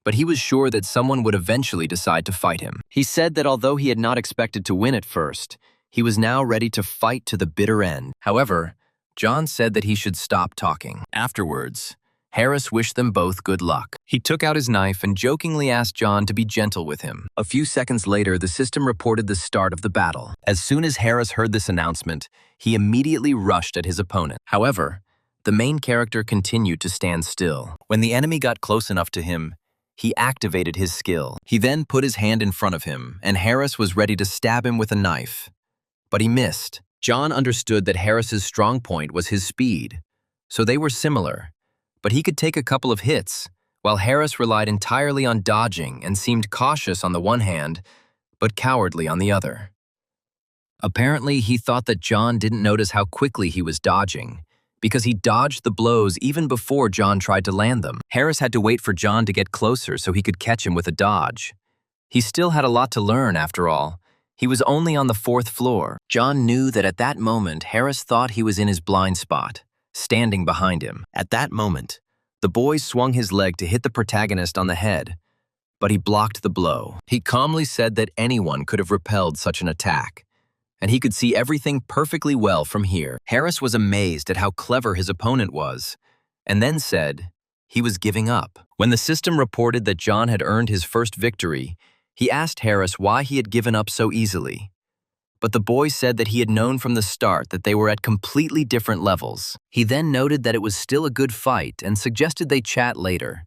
[SPEAKER 1] But he was sure that someone would eventually decide to fight him. He said that although he had not expected to win at first, he was now ready to fight to the bitter end. However, John said that he should stop talking. Afterwards, Harris wished them both good luck. He took out his knife and jokingly asked John to be gentle with him. A few seconds later, the system reported the start of the battle. As soon as Harris heard this announcement, he immediately rushed at his opponent. However, the main character continued to stand still. When the enemy got close enough to him, he activated his skill. He then put his hand in front of him, and Harris was ready to stab him with a knife. But he missed. John understood that Harris's strong point was his speed, so they were similar. But he could take a couple of hits, while Harris relied entirely on dodging and seemed cautious on the one hand, but cowardly on the other. Apparently, he thought that John didn't notice how quickly he was dodging, because he dodged the blows even before John tried to land them. Harris had to wait for John to get closer so he could catch him with a dodge. He still had a lot to learn, after all. He was only on the 4th floor. John knew that at that moment, Harris thought he was in his blind spot, standing behind him. At that moment, the boy swung his leg to hit the protagonist on the head, but he blocked the blow. He calmly said that anyone could have repelled such an attack, and he could see everything perfectly well from here. Harris was amazed at how clever his opponent was, and then said he was giving up. When the system reported that John had earned his first victory, he asked Harris why he had given up so easily. But the boy said that he had known from the start that they were at completely different levels. He then noted that it was still a good fight and suggested they chat later,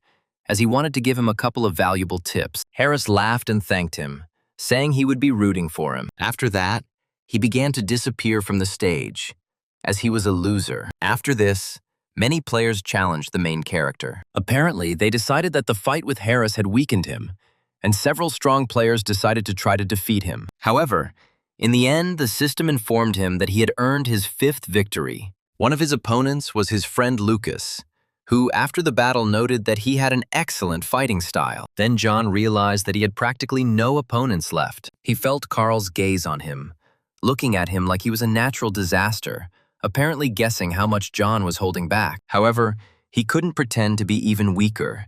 [SPEAKER 1] as he wanted to give him a couple of valuable tips. Harris laughed and thanked him, saying he would be rooting for him. After that, he began to disappear from the stage, as he was a loser. After this, many players challenged the main character. Apparently, they decided that the fight with Harris had weakened him, and several strong players decided to try to defeat him. However, in the end, the system informed him that he had earned his 5th victory. One of his opponents was his friend Lucas, who, after the battle, noted that he had an excellent fighting style. Then John realized that he had practically no opponents left. He felt Carl's gaze on him, looking at him like he was a natural disaster, apparently guessing how much John was holding back. However, he couldn't pretend to be even weaker.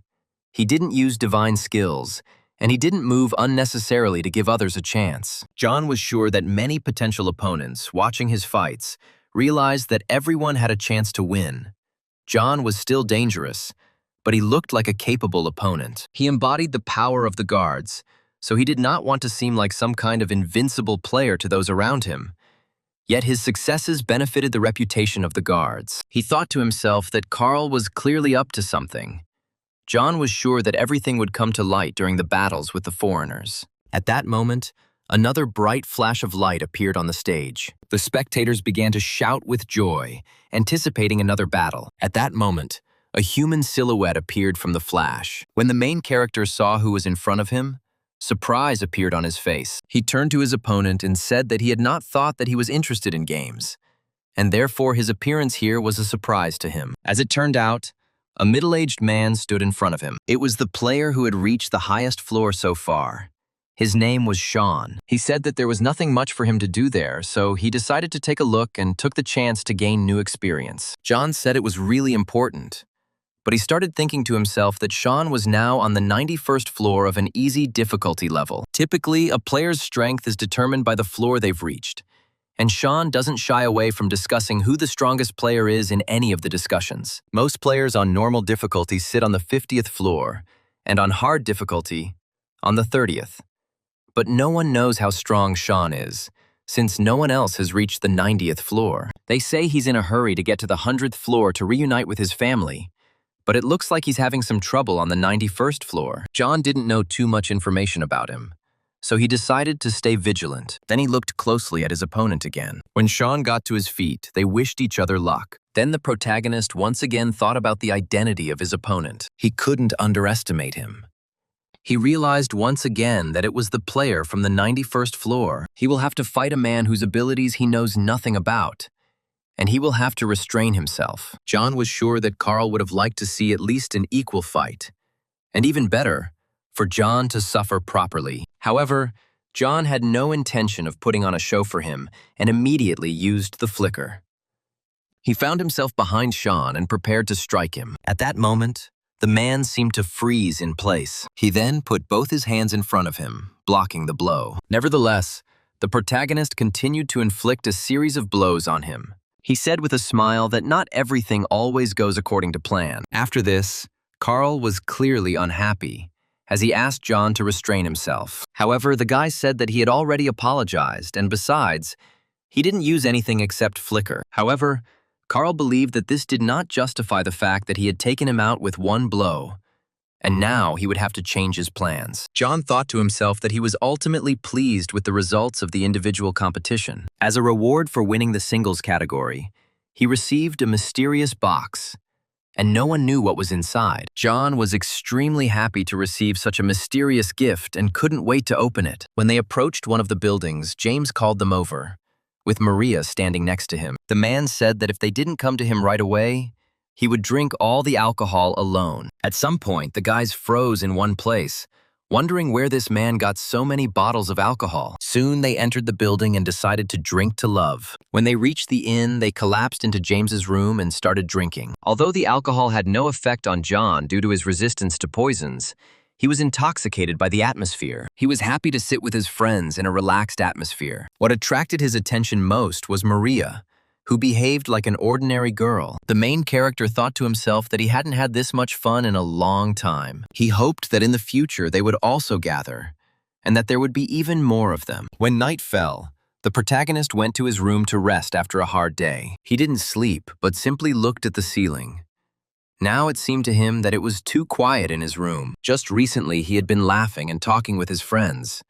[SPEAKER 1] He didn't use divine skills, and he didn't move unnecessarily to give others a chance. John was sure that many potential opponents, watching his fights, realized that everyone had a chance to win. John was still dangerous, but he looked like a capable opponent. He embodied the power of the guards, so he did not want to seem like some kind of invincible player to those around him. Yet his successes benefited the reputation of the guards. He thought to himself that Carl was clearly up to something. John was sure that everything would come to light during the battles with the foreigners. At that moment, another bright flash of light appeared on the stage. The spectators began to shout with joy, anticipating another battle. At that moment, a human silhouette appeared from the flash. When the main character saw who was in front of him, surprise appeared on his face. He turned to his opponent and said that he had not thought that he was interested in games, and therefore his appearance here was a surprise to him. As it turned out, a middle-aged man stood in front of him. It was the player who had reached the highest floor so far. His name was Sean. He said that there was nothing much for him to do there, so he decided to take a look and took the chance to gain new experience. John said it was really important, but he started thinking to himself that Sean was now on the 91st floor of an easy difficulty level. Typically, a player's strength is determined by the floor they've reached, and Sean doesn't shy away from discussing who the strongest player is in any of the discussions. Most players on normal difficulty sit on the 50th floor, and on hard difficulty, on the 30th. But no one knows how strong Sean is, since no one else has reached the 90th floor. They say he's in a hurry to get to the 100th floor to reunite with his family, but it looks like he's having some trouble on the 91st floor. John didn't know too much information about him, so he decided to stay vigilant. Then he looked closely at his opponent again. When Sean got to his feet, they wished each other luck. Then the protagonist once again thought about the identity of his opponent. He couldn't underestimate him. He realized once again that it was the player from the 91st floor. He will have to fight a man whose abilities he knows nothing about, and he will have to restrain himself. John was sure that Carl would have liked to see at least an equal fight, and even better, for John to suffer properly. However, John had no intention of putting on a show for him and immediately used the flicker. He found himself behind Sean and prepared to strike him. At that moment, the man seemed to freeze in place. He then put both his hands in front of him, blocking the blow. Nevertheless, the protagonist continued to inflict a series of blows on him. He said with a smile that not everything always goes according to plan. After this, Carl was clearly unhappy, as he asked John to restrain himself. However, the guy said that he had already apologized, and besides, he didn't use anything except flicker. However, Carl believed that this did not justify the fact that he had taken him out with one blow, and now he would have to change his plans. John thought to himself that he was ultimately pleased with the results of the individual competition. As a reward for winning the singles category, he received a mysterious box, and no one knew what was inside. John was extremely happy to receive such a mysterious gift and couldn't wait to open it. When they approached one of the buildings, James called them over, with Maria standing next to him. The man said that if they didn't come to him right away, he would drink all the alcohol alone. At some point, the guys froze in one place, wondering where this man got so many bottles of alcohol. Soon they entered the building and decided to drink to love. When they reached the inn, they collapsed into James's room and started drinking. Although the alcohol had no effect on John due to his resistance to poisons, he was intoxicated by the atmosphere. He was happy to sit with his friends in a relaxed atmosphere. What attracted his attention most was Maria, who behaved like an ordinary girl. The main character thought to himself that he hadn't had this much fun in a long time. He hoped that in the future they would also gather, and that there would be even more of them. When night fell, the protagonist went to his room to rest after a hard day. He didn't sleep, but simply looked at the ceiling. Now it seemed to him that it was too quiet in his room. Just recently he had been laughing and talking with his friends,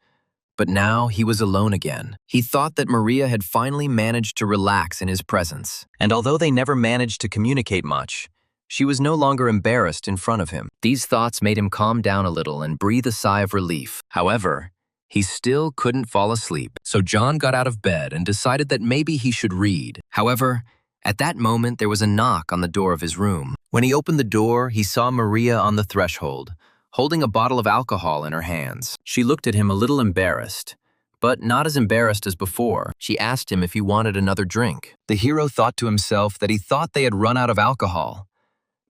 [SPEAKER 1] but now he was alone again. He thought that Maria had finally managed to relax in his presence, and although they never managed to communicate much, she was no longer embarrassed in front of him. These thoughts made him calm down a little and breathe a sigh of relief. However, he still couldn't fall asleep, so John got out of bed and decided that maybe he should read. However, at that moment there was a knock on the door of his room. When he opened the door, he saw Maria on the threshold, holding a bottle of alcohol in her hands. She looked at him a little embarrassed, but not as embarrassed as before. She asked him if he wanted another drink. The hero thought to himself that he thought they had run out of alcohol,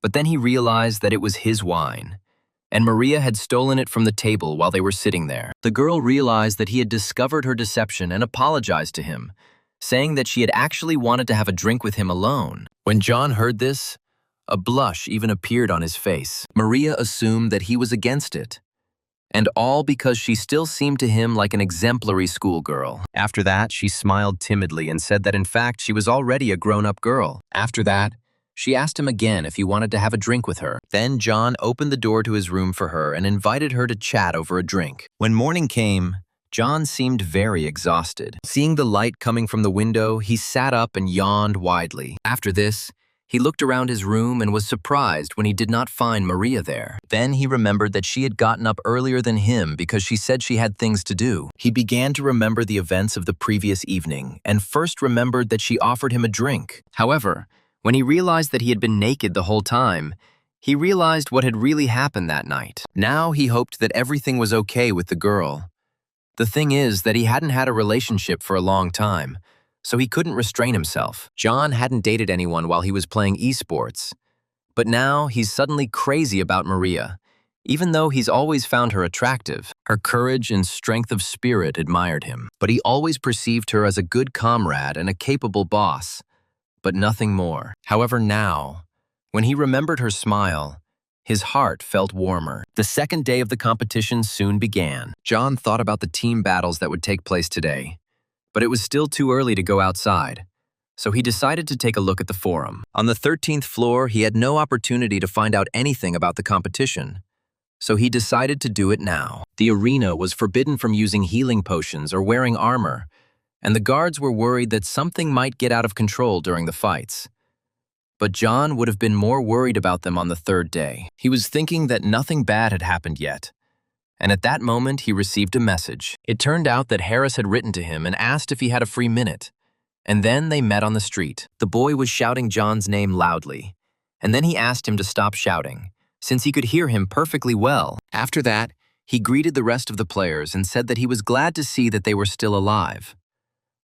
[SPEAKER 1] but then he realized that it was his wine, and Maria had stolen it from the table while they were sitting there. The girl realized that he had discovered her deception and apologized to him, saying that she had actually wanted to have a drink with him alone. When John heard this, a blush even appeared on his face. Maria assumed that he was against it, and all because she still seemed to him like an exemplary schoolgirl. After that, she smiled timidly and said that in fact she was already a grown-up girl. After that, she asked him again if he wanted to have a drink with her. Then John opened the door to his room for her and invited her to chat over a drink. When morning came, John seemed very exhausted. Seeing the light coming from the window, he sat up and yawned widely. After this, he looked around his room and was surprised when he did not find Maria there. Then he remembered that she had gotten up earlier than him because she said she had things to do. He began to remember the events of the previous evening and first remembered that she offered him a drink. However, when he realized that he had been naked the whole time, he realized what had really happened that night. Now he hoped that everything was okay with the girl. The thing is that he hadn't had a relationship for a long time, so he couldn't restrain himself. John hadn't dated anyone while he was playing esports, but now he's suddenly crazy about Maria, even though he's always found her attractive. Her courage and strength of spirit admired him, but he always perceived her as a good comrade and a capable boss, but nothing more. However, now, when he remembered her smile, his heart felt warmer. The second day of the competition soon began. John thought about the team battles that would take place today, but it was still too early to go outside, so he decided to take a look at the forum. On the 13th floor, he had no opportunity to find out anything about the competition, so he decided to do it now. The arena was forbidden from using healing potions or wearing armor, and the guards were worried that something might get out of control during the fights. But John would have been more worried about them on the third day. He was thinking that nothing bad had happened yet, and at that moment he received a message. It turned out that Harris had written to him and asked if he had a free minute, and then they met on the street. The boy was shouting John's name loudly, and then he asked him to stop shouting, since he could hear him perfectly well. After that, he greeted the rest of the players and said that he was glad to see that they were still alive.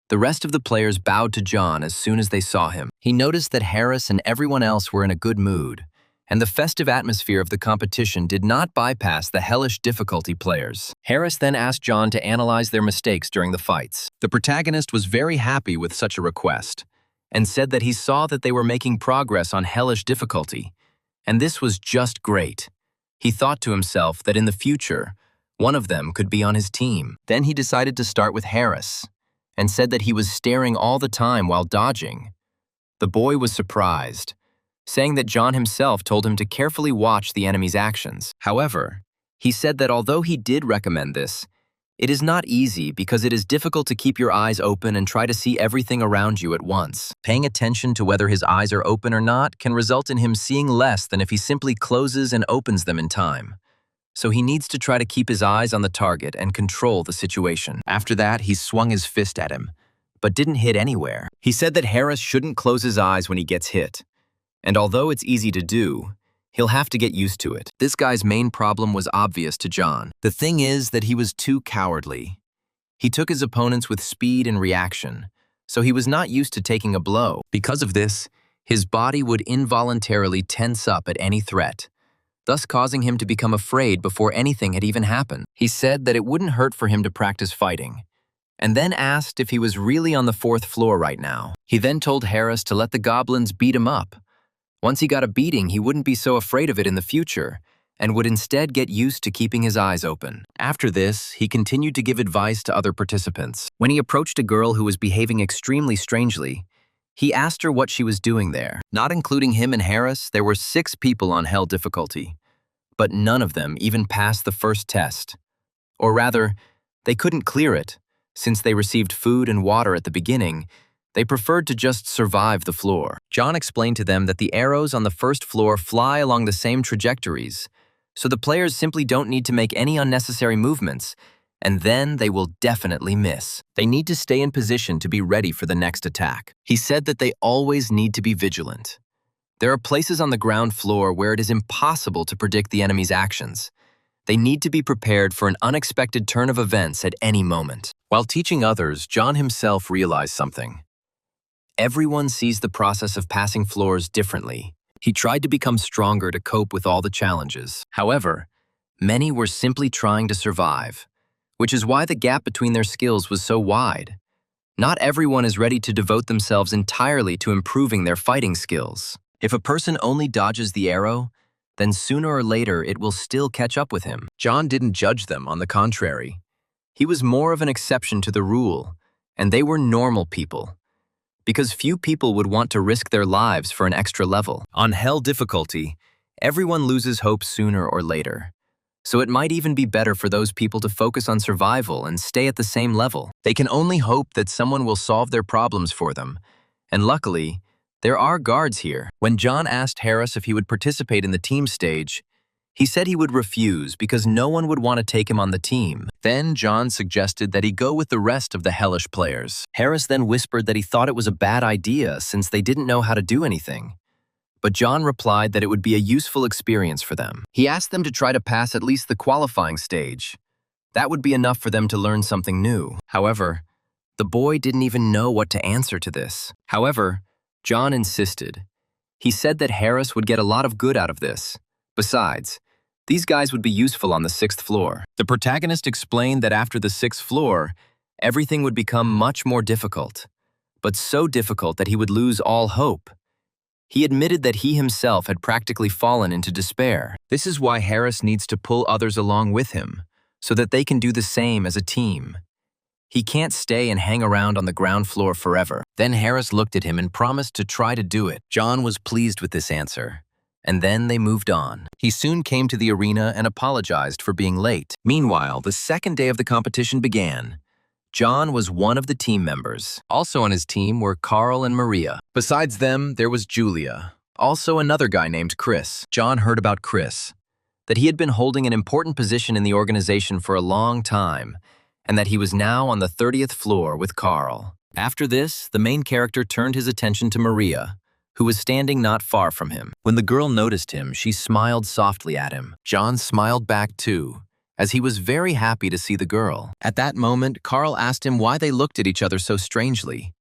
[SPEAKER 1] The rest of the players bowed to John as soon as they saw him. He noticed that Harris and everyone else were in a good mood, and the festive atmosphere of the competition did not bypass the hellish difficulty players. Harris then asked John to analyze their mistakes during the fights. The protagonist was very happy with such a request, and said that he saw that they were making progress on hellish difficulty, and this was just great. He thought to himself that in the future, one of them could be on his team. Then he decided to start with Harris, and said that he was staring all the time while dodging. The boy was surprised, saying that John himself told him to carefully watch the enemy's actions. However, he said that although he did recommend this, it is not easy because it is difficult to keep your eyes open and try to see everything around you at once. Paying attention to whether his eyes are open or not can result in him seeing less than if he simply closes and opens them in time. So he needs to try to keep his eyes on the target and control the situation. After that, he swung his fist at him, but didn't hit anywhere. He said that Harris shouldn't close his eyes when he gets hit, and although it's easy to do, he'll have to get used to it. This guy's main problem was obvious to John. The thing is that he was too cowardly. He took his opponents with speed and reaction, so he was not used to taking a blow. Because of this, his body would involuntarily tense up at any threat, thus causing him to become afraid before anything had even happened. He said that it wouldn't hurt for him to practice fighting, and then asked if he was really on the 4th floor right now. He then told Harris to let the goblins beat him up. Once he got a beating, he wouldn't be so afraid of it in the future, and would instead get used to keeping his eyes open. After this, he continued to give advice to other participants. When he approached a girl who was behaving extremely strangely, he asked her what she was doing there. Not including him and Harris, there were 6 people on hell difficulty, but none of them even passed the first test. Or rather, they couldn't clear it. Since they received food and water at the beginning, they preferred to just survive the floor. John explained to them that the arrows on the 1st floor fly along the same trajectories, so the players simply don't need to make any unnecessary movements, and then they will definitely miss. They need to stay in position to be ready for the next attack. He said that they always need to be vigilant. There are places on the ground floor where it is impossible to predict the enemy's actions. They need to be prepared for an unexpected turn of events at any moment. While teaching others, John himself realized something. Everyone sees the process of passing floors differently. He tried to become stronger to cope with all the challenges. However, many were simply trying to survive, which is why the gap between their skills was so wide. Not everyone is ready to devote themselves entirely to improving their fighting skills. If a person only dodges the arrow, then sooner or later it will still catch up with him. John didn't judge them, on the contrary. He was more of an exception to the rule, and they were normal people, because few people would want to risk their lives for an extra level. On hell difficulty, everyone loses hope sooner or later. So it might even be better for those people to focus on survival and stay at the same level. They can only hope that someone will solve their problems for them. And luckily, there are guards here. When John asked Harris if he would participate in the team stage, he said he would refuse because no one would want to take him on the team. Then John suggested that he go with the rest of the hellish players. Harris then whispered that he thought it was a bad idea since they didn't know how to do anything. But John replied that it would be a useful experience for them. He asked them to try to pass at least the qualifying stage. That would be enough for them to learn something new. However, the boy didn't even know what to answer to this. However, John insisted. He said that Harris would get a lot of good out of this. Besides, these guys would be useful on the 6th floor. The protagonist explained that after the 6th floor, everything would become much more difficult, but so difficult that he would lose all hope. He admitted that he himself had practically fallen into despair. This is why Harris needs to pull others along with him, so that they can do the same as a team. He can't stay and hang around on the ground floor forever. Then Harris looked at him and promised to try to do it. John was pleased with this answer, and then they moved on. He soon came to the arena and apologized for being late. Meanwhile, the second day of the competition began. John was one of the team members. Also on his team were Carl and Maria. Besides them, there was Julia. Also another guy named Chris. John heard about Chris, that he had been holding an important position in the organization for a long time, and that he was now on the 30th floor with Carl. After this, the main character turned his attention to Maria, who was standing not far from him. When the girl noticed him, she smiled softly at him. John smiled back too, as he was very happy to see the girl. At that moment, Carl asked him why they looked at each other so strangely.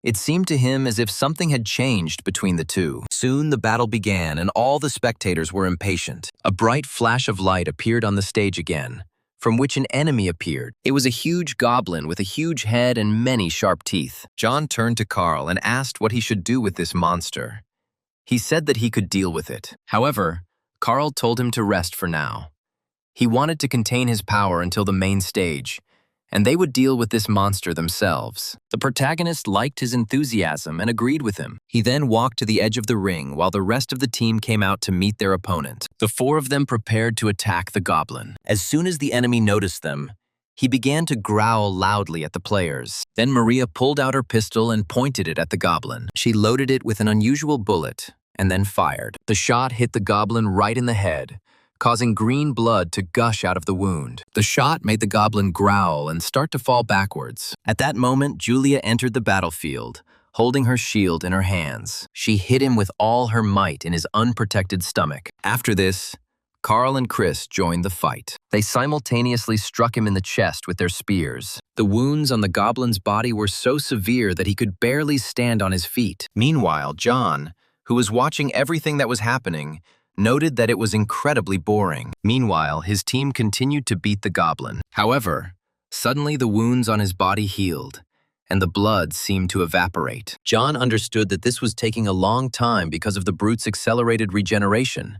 [SPEAKER 1] It seemed to him as if something had changed between the two. Soon the battle began, and all the spectators were impatient. A bright flash of light appeared on the stage again, from which an enemy appeared. It was a huge goblin with a huge head and many sharp teeth. John turned to Carl and asked what he should do with this monster. He said that he could deal with it. However, Carl told him to rest for now. He wanted to contain his power until the main stage, and they would deal with this monster themselves. The protagonist liked his enthusiasm and agreed with him. He then walked to the edge of the ring while the rest of the team came out to meet their opponent. The four of them prepared to attack the goblin. As soon as the enemy noticed them, he began to growl loudly at the players. Then Maria pulled out her pistol and pointed it at the goblin. She loaded it with an unusual bullet and then fired. The shot hit the goblin right in the head, causing green blood to gush out of the wound. The shot made the goblin growl and start to fall backwards. At that moment, Julia entered the battlefield, holding her shield in her hands. She hit him with all her might in his unprotected stomach. After this, Carl and Chris joined the fight. They simultaneously struck him in the chest with their spears. The wounds on the goblin's body were so severe that he could barely stand on his feet. Meanwhile, John, who was watching everything that was happening, noted that it was incredibly boring. Meanwhile, his team continued to beat the goblin. However, suddenly the wounds on his body healed, and the blood seemed to evaporate. John understood that this was taking a long time because of the brute's accelerated regeneration,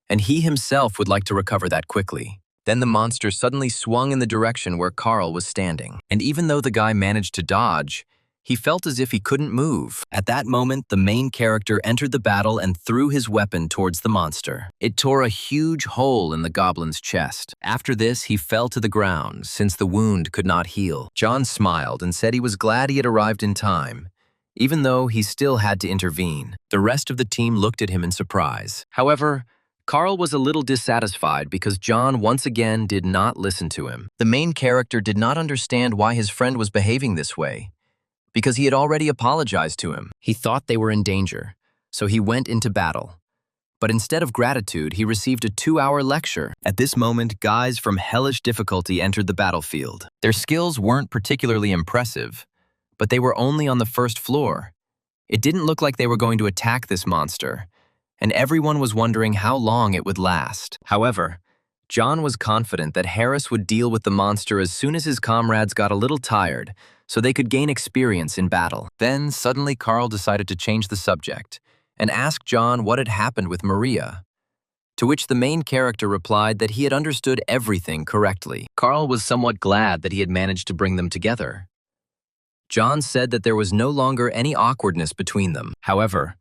[SPEAKER 1] and he himself would like to recover that quickly. Then the monster suddenly swung in the direction where Carl was standing, and even though the guy managed to dodge, he felt as if he couldn't move. At that moment, the main character entered the battle and threw his weapon towards the monster. It tore a huge hole in the goblin's chest. After this, he fell to the ground, since the wound could not heal. John smiled and said he was glad he had arrived in time, even though he still had to intervene. The rest of the team looked at him in surprise. However, Carl was a little dissatisfied because John once again did not listen to him. The main character did not understand why his friend was behaving this way, because he had already apologized to him. He thought they were in danger, so he went into battle. But instead of gratitude, he received a 2-hour lecture. At this moment, guys from hellish difficulty entered the battlefield. Their skills weren't particularly impressive, but they were only on the first floor. It didn't look like they were going to attack this monster, and everyone was wondering how long it would last. However, John was confident that Harris would deal with the monster as soon as his comrades got a little tired, so they could gain experience in battle. Then, suddenly, Carl decided to change the subject and asked John what had happened with Maria, to which the main character replied that he had understood everything correctly. Carl was somewhat glad that he had managed to bring them together. John said that there was no longer any awkwardness between them. However,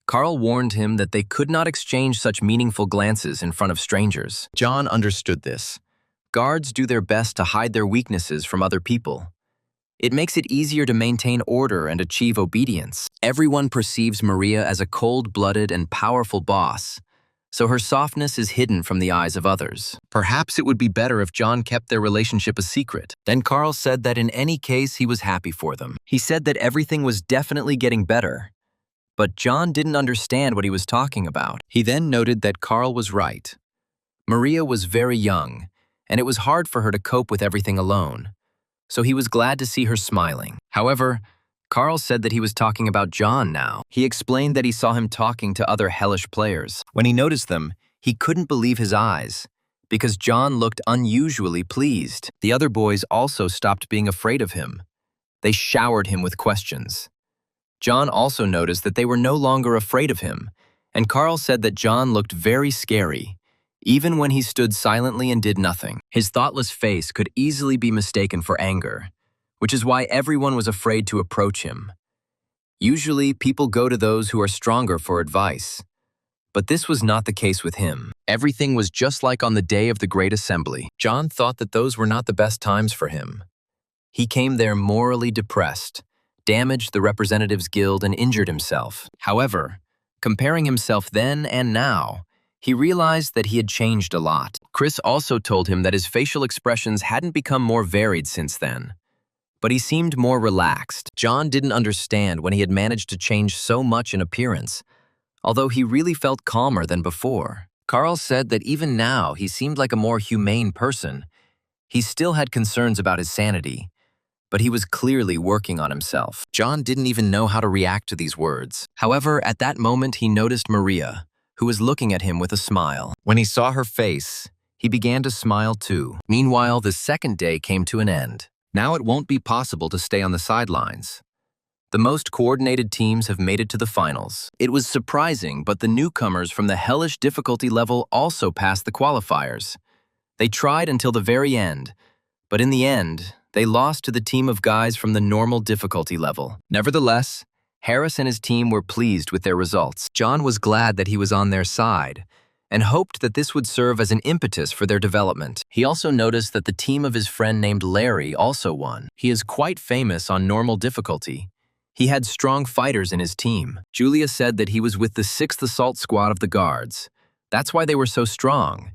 [SPEAKER 1] Carl warned him that they could not exchange such meaningful glances in front of strangers. John understood this. Guards do their best to hide their weaknesses from other people. It makes it easier to maintain order and achieve obedience. Everyone perceives Maria as a cold-blooded and powerful boss, so her softness is hidden from the eyes of others. Perhaps it would be better if John kept their relationship a secret. Then Carl said that in any case he was happy for them. He said that everything was definitely getting better, but John didn't understand what he was talking about. He then noted that Carl was right. Maria was very young, and it was hard for her to cope with everything alone, so he was glad to see her smiling. However, Carl said that he was talking about John now. He explained that he saw him talking to other hellish players. When he noticed them, he couldn't believe his eyes, because John looked unusually pleased. The other boys also stopped being afraid of him. They showered him with questions. John also noticed that they were no longer afraid of him, and Carl said that John looked very scary, even when he stood silently and did nothing. His thoughtless face could easily be mistaken for anger, which is why everyone was afraid to approach him. Usually, people go to those who are stronger for advice, But this was not the case with him. Everything was just like on the day of the Great Assembly. John thought that those were not the best times for him. He came there morally depressed, damaged the Representatives Guild, and injured himself. However, comparing himself then and now, he realized that he had changed a lot. Chris also told him that his facial expressions hadn't become more varied since then, but he seemed more relaxed. John didn't understand when he had managed to change so much in appearance, although he really felt calmer than before. Carl said that even now he seemed like a more humane person. He still had concerns about his sanity, but he was clearly working on himself. John didn't even know how to react to these words. However, at that moment he noticed Maria, who was looking at him with a smile. When he saw her face, he began to smile too. Meanwhile, the second day came to an end. Now it won't be possible to stay on the sidelines. The most coordinated teams have made it to the finals. It was surprising, but the newcomers from the hellish difficulty level also passed the qualifiers. They tried until the very end, but in the end, they lost to the team of guys from the normal difficulty level. Nevertheless, Harris and his team were pleased with their results. John was glad that he was on their side and hoped that this would serve as an impetus for their development. He also noticed that the team of his friend named Larry also won. He is quite famous on normal difficulty. He had strong fighters in his team. Julia said that he was with the 6th Assault Squad of the Guards. That's why they were so strong.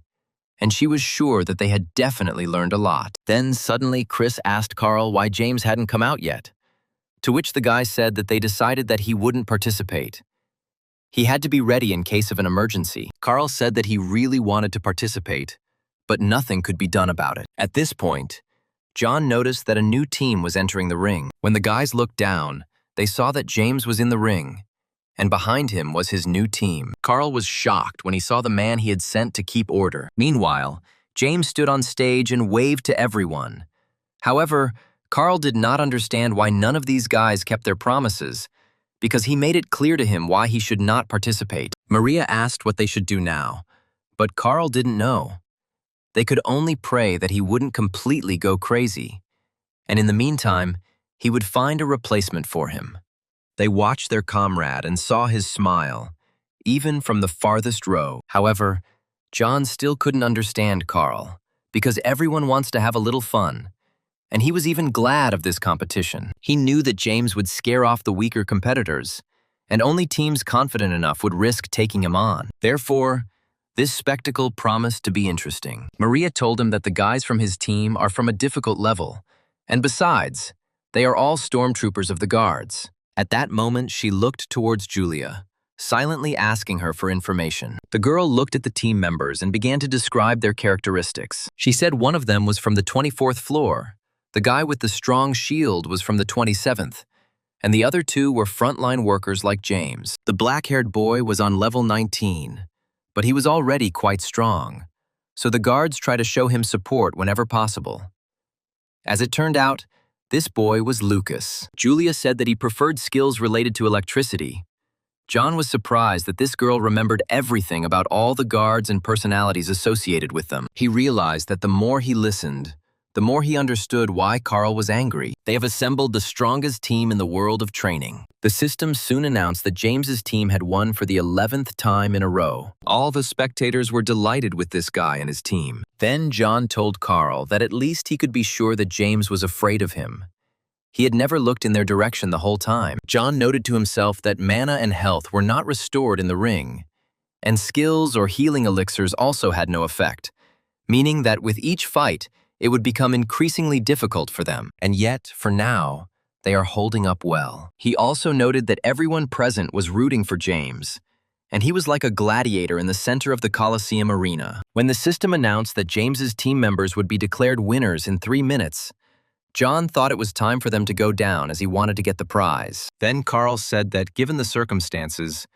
[SPEAKER 1] And she was sure that they had definitely learned a lot. Then suddenly Chris asked Carl why James hadn't come out yet, to which the guy said that they decided that he wouldn't participate. He had to be ready in case of an emergency. Carl said that he really wanted to participate, but nothing could be done about it. At this point, John noticed that a new team was entering the ring. When the guys looked down, they saw that James was in the ring, and behind him was his new team. Carl was shocked when he saw the man he had sent to keep order. Meanwhile, James stood on stage and waved to everyone. However, Carl did not understand why none of these guys kept their promises, because he made it clear to him why he should not participate. Maria asked what they should do now, but Carl didn't know. They could only pray that he wouldn't completely go crazy, and in the meantime, he would find a replacement for him. They watched their comrade and saw his smile, even from the farthest row. However, John still couldn't understand Carl, because everyone wants to have a little fun, and he was even glad of this competition. He knew that James would scare off the weaker competitors, and only teams confident enough would risk taking him on. Therefore, this spectacle promised to be interesting. Maria told him that the guys from his team are from a difficult level, and besides, they are all stormtroopers of the guards. At that moment, she looked towards Julia, silently asking her for information. The girl looked at the team members and began to describe their characteristics. She said one of them was from the 24th floor, the guy with the strong shield was from the 27th, and the other two were frontline workers like James. The black-haired boy was on level 19, but he was already quite strong, so the guards tried to show him support whenever possible. As it turned out, this boy was Lucas. Julia said that he preferred skills related to electricity. John was surprised that this girl remembered everything about all the guards and personalities associated with them. He realized that the more he listened, the more he understood why Carl was angry. They have assembled the strongest team in the world of training. The system soon announced that James's team had won for the 11th time in a row. All the spectators were delighted with this guy and his team. Then John told Carl that at least he could be sure that James was afraid of him. He had never looked in their direction the whole time. John noted to himself that mana and health were not restored in the ring, and skills or healing elixirs also had no effect, meaning that with each fight, it would become increasingly difficult for them. And yet, for now, they are holding up well. He also noted that everyone present was rooting for James, and he was like a gladiator in the center of the Coliseum arena. When the system announced that James's team members would be declared winners in 3 minutes, John thought it was time for them to go down as he wanted to get the prize. Then Carl said that given the circumstances,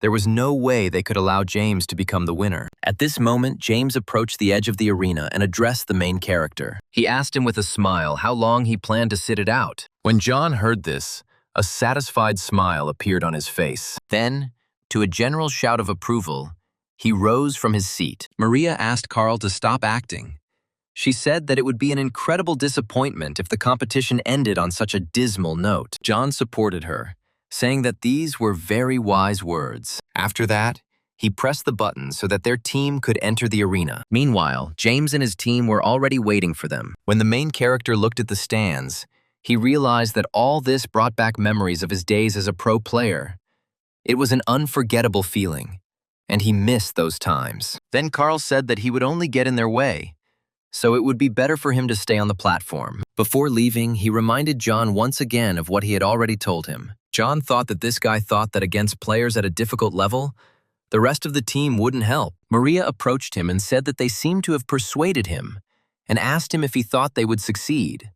[SPEAKER 1] there was no way they could allow James to become the winner. At this moment, James approached the edge of the arena and addressed the main character. He asked him with a smile how long he planned to sit it out. When John heard this, a satisfied smile appeared on his face. Then, to a general shout of approval, he rose from his seat. Maria asked Carl to stop acting. She said that it would be an incredible disappointment if the competition ended on such a dismal note. John supported her, saying that these were very wise words. After that, He pressed the button so that their team could enter the arena. Meanwhile, James and his team were already waiting for them. When the main character looked at the stands, he realized that all this brought back memories of his days as a pro player. It was an unforgettable feeling, and he missed those times. Then Carl said that he would only get in their way, so it would be better for him to stay on the platform. Before leaving, he reminded John once again of what he had already told him. John thought that this guy thought that against players at a difficult level, the rest of the team wouldn't help. Maria approached him and said that they seemed to have persuaded him and asked him if he thought they would succeed.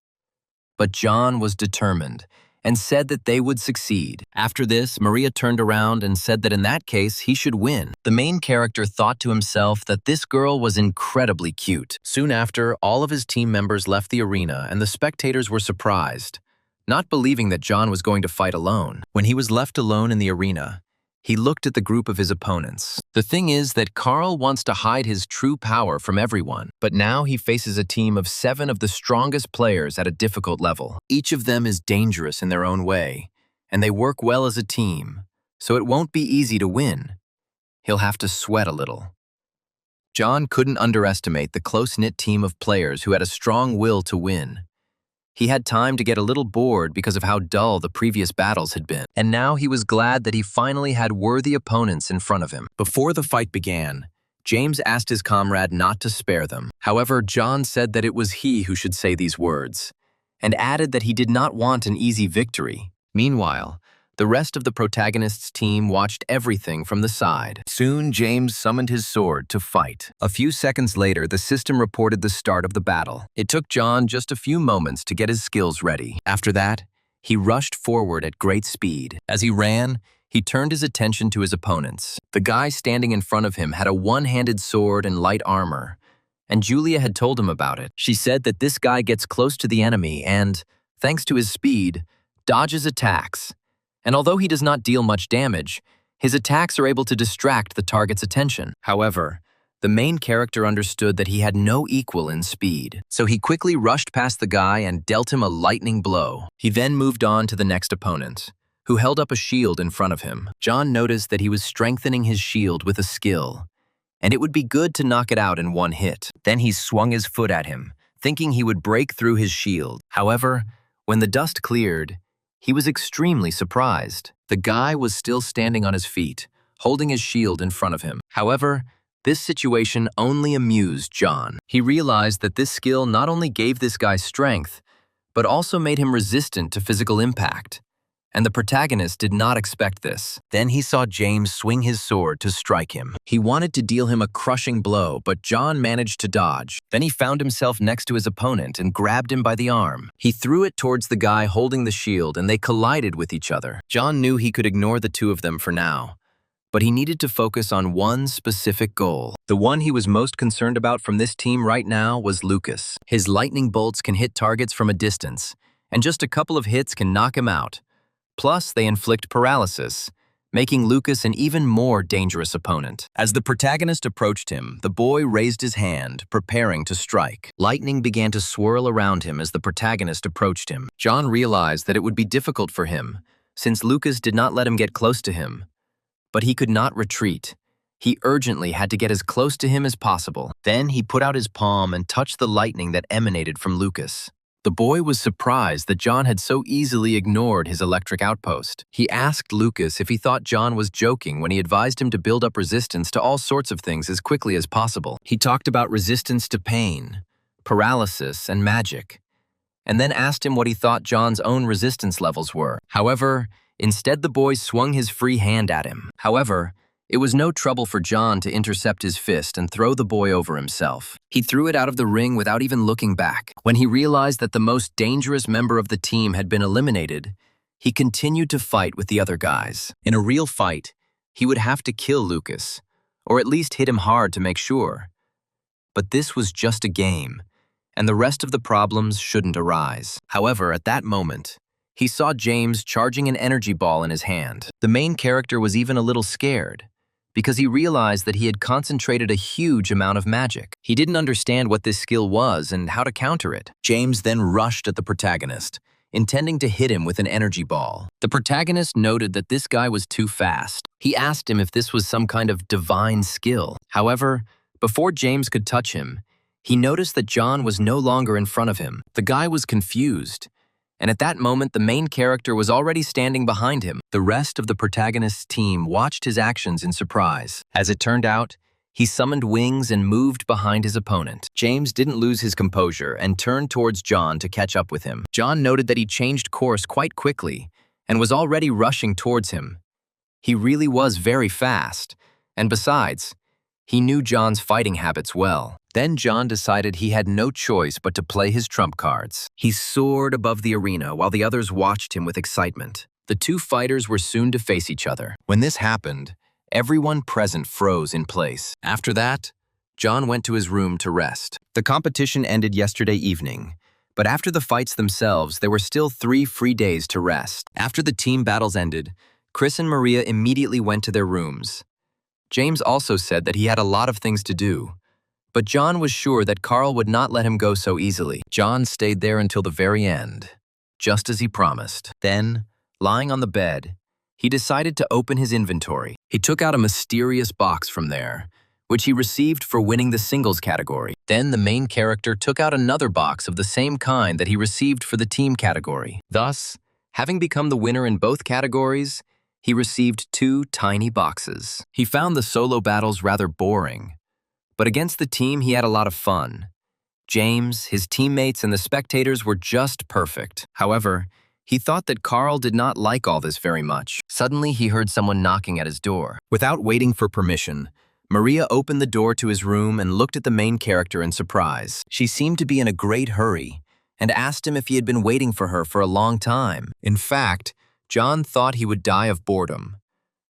[SPEAKER 1] But John was determined and said that they would succeed. After this, Maria turned around and said that in that case, he should win. The main character thought to himself that this girl was incredibly cute. Soon after, all of his team members left the arena and the spectators were surprised, not believing that John was going to fight alone. When he was left alone in the arena, he looked at the group of his opponents. The thing is that Carl wants to hide his true power from everyone, but now he faces a team of 7 of the strongest players at a difficult level. Each of them is dangerous in their own way, and they work well as a team, so it won't be easy to win. He'll have to sweat a little. John couldn't underestimate the close-knit team of players who had a strong will to win. He had time to get a little bored because of how dull the previous battles had been, and now he was glad that he finally had worthy opponents in front of him. Before the fight began, James asked his comrade not to spare them. However, John said that it was he who should say these words, and added that he did not want an easy victory. Meanwhile, the rest of the protagonist's team watched everything from the side. Soon, James summoned his sword to fight. A few seconds later, the system reported the start of the battle. It took John just a few moments to get his skills ready. After that, he rushed forward at great speed. As he ran, he turned his attention to his opponents. The guy standing in front of him had a one-handed sword and light armor, and Julia had told him about it. She said that this guy gets close to the enemy and, thanks to his speed, dodges attacks. And although he does not deal much damage, his attacks are able to distract the target's attention. However, the main character understood that he had no equal in speed, so he quickly rushed past the guy and dealt him a lightning blow. He then moved on to the next opponent, who held up a shield in front of him. John noticed that he was strengthening his shield with a skill, and it would be good to knock it out in one hit. Then he swung his foot at him, thinking he would break through his shield. However, when the dust cleared, he was extremely surprised. The guy was still standing on his feet, holding his shield in front of him. However, this situation only amused John. He realized that this skill not only gave this guy strength, but also made him resistant to physical impact. And the protagonist did not expect this. Then he saw James swing his sword to strike him. He wanted to deal him a crushing blow, but John managed to dodge. Then he found himself next to his opponent and grabbed him by the arm. He threw it towards the guy holding the shield, and they collided with each other. John knew he could ignore the two of them for now, but he needed to focus on one specific goal. The one he was most concerned about from this team right now was Lucas. His lightning bolts can hit targets from a distance, and just a couple of hits can knock him out. Plus, they inflict paralysis, making Lucas an even more dangerous opponent. As the protagonist approached him, the boy raised his hand, preparing to strike. Lightning began to swirl around him as the protagonist approached him. John realized that it would be difficult for him, since Lucas did not let him get close to him. But he could not retreat. He urgently had to get as close to him as possible. Then he put out his palm and touched the lightning that emanated from Lucas. The boy was surprised that John had so easily ignored his electric outpost. He asked Lucas if he thought John was joking when he advised him to build up resistance to all sorts of things as quickly as possible. He talked about resistance to pain, paralysis, and magic, and then asked him what he thought John's own resistance levels were. However, instead the boy swung his free hand at him. However, it was no trouble for John to intercept his fist and throw the boy over himself. He threw it out of the ring without even looking back. When he realized that the most dangerous member of the team had been eliminated, he continued to fight with the other guys. In a real fight, he would have to kill Lucas, or at least hit him hard to make sure. But this was just a game, and the rest of the problems shouldn't arise. However, at that moment, he saw James charging an energy ball in his hand. The main character was even a little scared, because he realized that he had concentrated a huge amount of magic. He didn't understand what this skill was and how to counter it. James then rushed at the protagonist. intending to hit him with an energy ball. The protagonist noted that this guy was too fast. He asked him if this was some kind of divine skill. However, before James could touch him, he noticed that John was no longer in front of him. The guy was confused, and at that moment the main character was already standing behind him. The rest of the protagonist's team watched his actions in surprise. As it turned out, he summoned wings and moved behind his opponent. James didn't lose his composure and turned towards John to catch up with him. John noted that he changed course quite quickly and was already rushing towards him. He really was very fast, and besides, he knew John's fighting habits well. Then John decided he had no choice but to play his trump cards. He soared above the arena while the others watched him with excitement. The two fighters were soon to face each other. When this happened, everyone present froze in place. After that, John went to his room to rest. The competition ended yesterday evening, but after the fights themselves, there were still 3 free days to rest. After the team battles ended, Chris and Maria immediately went to their rooms. James also said that he had a lot of things to do, but John was sure that Carl would not let him go so easily. John stayed there until the very end, just as he promised. Then, lying on the bed, he decided to open his inventory. He took out a mysterious box from there, which he received for winning the singles category. Then the main character took out another box of the same kind that he received for the team category. Thus, having become the winner in both categories, he received 2 tiny boxes. He found the solo battles rather boring, but against the team he had a lot of fun. James, his teammates, and the spectators were just perfect. However, he thought that Carl did not like all this very much. Suddenly, he heard someone knocking at his door. Without waiting for permission, Maria opened the door to his room and looked at the main character in surprise. She seemed to be in a great hurry and asked him if he had been waiting for her for a long time. In fact, John thought he would die of boredom.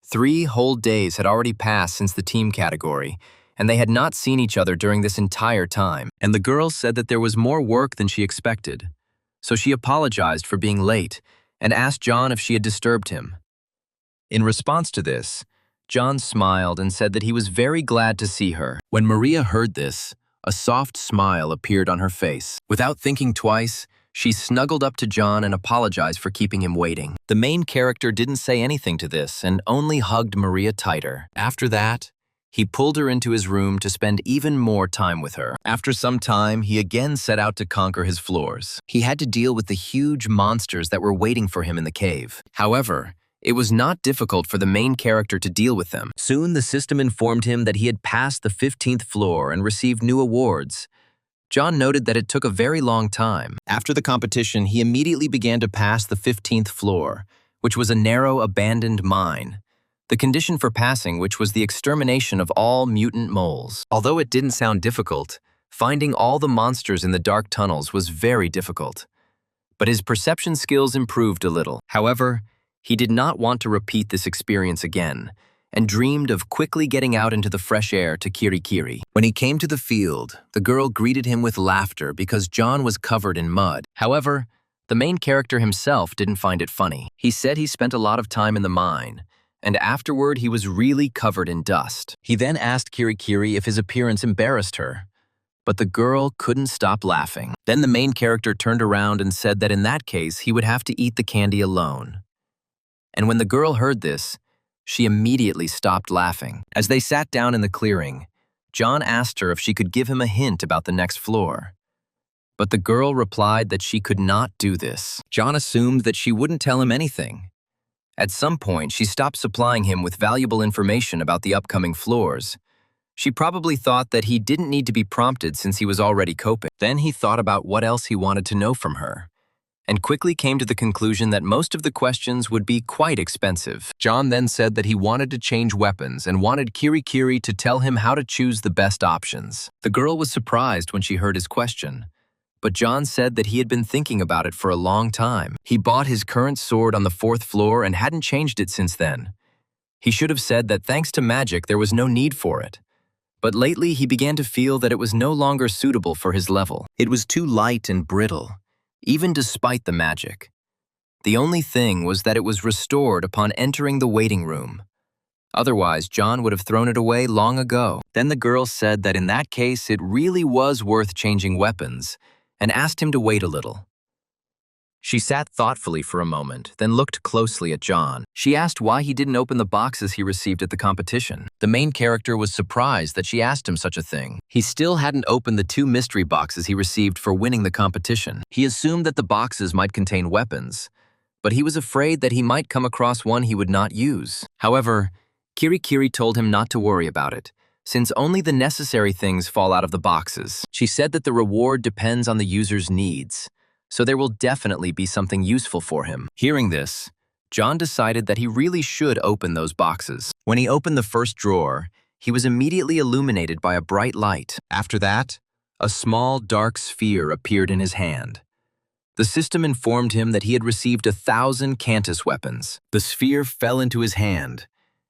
[SPEAKER 1] 3 whole days had already passed since the team category, and they had not seen each other during this entire time. And the girl said that there was more work than she expected. So she apologized for being late and asked John if she had disturbed him. In response to this, John smiled and said that he was very glad to see her. When Maria heard this, a soft smile appeared on her face. Without thinking twice, she snuggled up to John and apologized for keeping him waiting. The main character didn't say anything to this and only hugged Maria tighter. After that, he pulled her into his room to spend even more time with her. After some time, he again set out to conquer his floors. He had to deal with the huge monsters that were waiting for him in the cave. However, it was not difficult for the main character to deal with them. Soon, the system informed him that he had passed the 15th floor and received new awards. John noted that it took a very long time. After the competition, he immediately began to pass the 15th floor, which was a narrow, abandoned mine. The condition for passing which was the extermination of all mutant moles. Although it didn't sound difficult, finding all the monsters in the dark tunnels was very difficult. But his perception skills improved a little. However, he did not want to repeat this experience again, and dreamed of quickly getting out into the fresh air to Kirikiri. When he came to the field, the girl greeted him with laughter because John was covered in mud. However, the main character himself didn't find it funny. He said he spent a lot of time in the mine, and afterward he was really covered in dust. He then asked Kirikiri if his appearance embarrassed her, but the girl couldn't stop laughing. Then the main character turned around and said that in that case he would have to eat the candy alone. And when the girl heard this, she immediately stopped laughing. As they sat down in the clearing, John asked her if she could give him a hint about the next floor. But the girl replied that she could not do this. John assumed that she wouldn't tell him anything. At some point, she stopped supplying him with valuable information about the upcoming floors. She probably thought that he didn't need to be prompted since he was already coping. Then he thought about what else he wanted to know from her, and quickly came to the conclusion that most of the questions would be quite expensive. John then said that he wanted to change weapons and wanted Kirikiri to tell him how to choose the best options. The girl was surprised when she heard his question, but John said that he had been thinking about it for a long time. He bought his current sword on the 4th floor and hadn't changed it since then. He should have said that thanks to magic there was no need for it. But lately he began to feel that it was no longer suitable for his level. It was too light and brittle, even despite the magic. The only thing was that it was restored upon entering the waiting room. Otherwise, John would have thrown it away long ago. Then the girl said that in that case it really was worth changing weapons and asked him to wait a little. She sat thoughtfully for a moment, then looked closely at John. She asked why he didn't open the boxes he received at the competition. The main character was surprised that she asked him such a thing. He still hadn't opened the 2 mystery boxes he received for winning the competition. He assumed that the boxes might contain weapons, but he was afraid that he might come across one he would not use. However, Kirikiri told him not to worry about it, since only the necessary things fall out of the boxes. She said that the reward depends on the user's needs, so there will definitely be something useful for him. Hearing this, John decided that he really should open those boxes. When he opened the first drawer, he was immediately illuminated by a bright light. After that, a small dark sphere appeared in his hand. The system informed him that he had received 1,000 Cantus weapons. The sphere fell into his hand,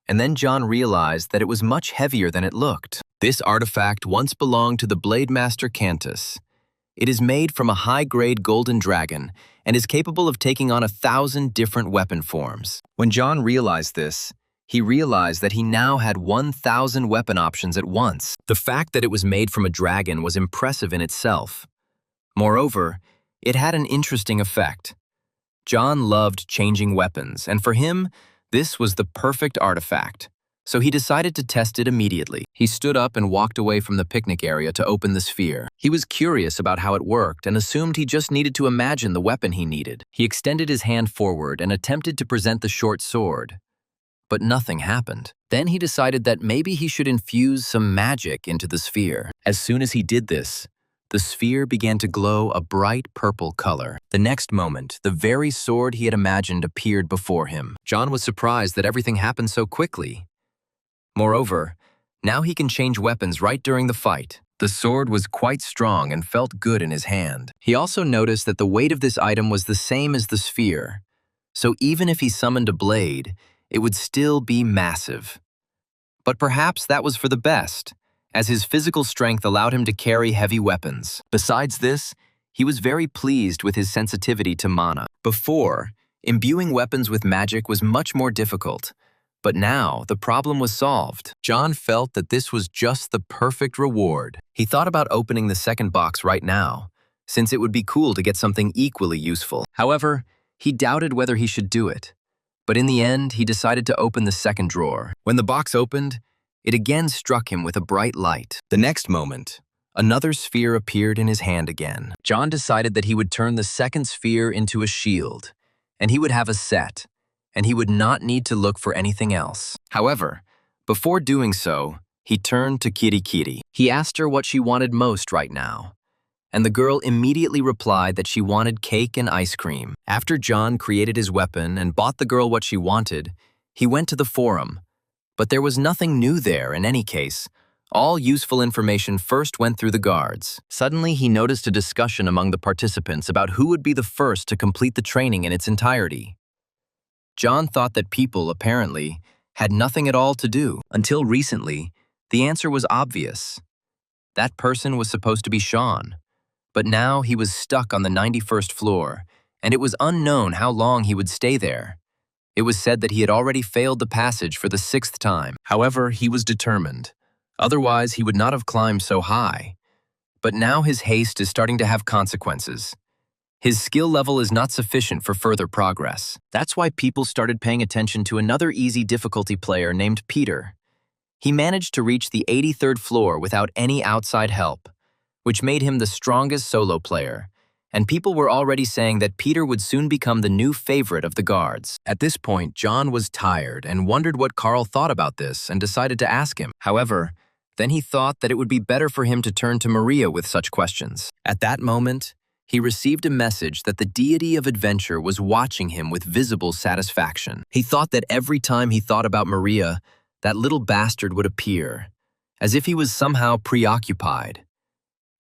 [SPEAKER 1] and then John realized that it was much heavier than it looked. This artifact once belonged to the Blade Master Cantus. It is made from a high-grade golden dragon and is capable of taking on 1,000 different weapon forms. When John realized this, he realized that he now had 1,000 weapon options at once. The fact that it was made from a dragon was impressive in itself. Moreover, it had an interesting effect. John loved changing weapons, and for him, this was the perfect artifact. So he decided to test it immediately. He stood up and walked away from the picnic area to open the sphere. He was curious about how it worked and assumed he just needed to imagine the weapon he needed. He extended his hand forward and attempted to present the short sword, but nothing happened. Then he decided that maybe he should infuse some magic into the sphere. As soon as he did this, the sphere began to glow a bright purple color. The next moment, the very sword he had imagined appeared before him. John was surprised that everything happened so quickly. Moreover, now he can change weapons right during the fight. The sword was quite strong and felt good in his hand. He also noticed that the weight of this item was the same as the sphere, so even if he summoned a blade, it would still be massive. But perhaps that was for the best, as his physical strength allowed him to carry heavy weapons. Besides this, he was very pleased with his sensitivity to mana. Before, imbuing weapons with magic was much more difficult. But now, the problem was solved. John felt that this was just the perfect reward. He thought about opening the second box right now, since it would be cool to get something equally useful. However, he doubted whether he should do it. But in the end, he decided to open the second drawer. When the box opened, it again struck him with a bright light. The next moment, another sphere appeared in his hand again. John decided that he would turn the second sphere into a shield, and he would have a set, and he would not need to look for anything else. However, before doing so, he turned to Kirikiri. He asked her what she wanted most right now, and the girl immediately replied that she wanted cake and ice cream. After John created his weapon and bought the girl what she wanted, he went to the forum. But there was nothing new there in any case. All useful information first went through the guards. Suddenly, he noticed a discussion among the participants about who would be the first to complete the training in its entirety. John thought that people, apparently, had nothing at all to do. Until recently, the answer was obvious. That person was supposed to be Sean. But now he was stuck on the 91st floor, and it was unknown how long he would stay there. It was said that he had already failed the passage for the 6th time. However, he was determined. Otherwise, he would not have climbed so high. But now his haste is starting to have consequences. His skill level is not sufficient for further progress. That's why people started paying attention to another easy difficulty player named Peter. He managed to reach the 83rd floor without any outside help, which made him the strongest solo player, and people were already saying that Peter would soon become the new favorite of the guards. At this point, John was tired and wondered what Carl thought about this and decided to ask him. However, then he thought that it would be better for him to turn to Maria with such questions. At that moment, he received a message that the deity of adventure was watching him with visible satisfaction. He thought that every time he thought about Maria, that little bastard would appear, as if he was somehow preoccupied.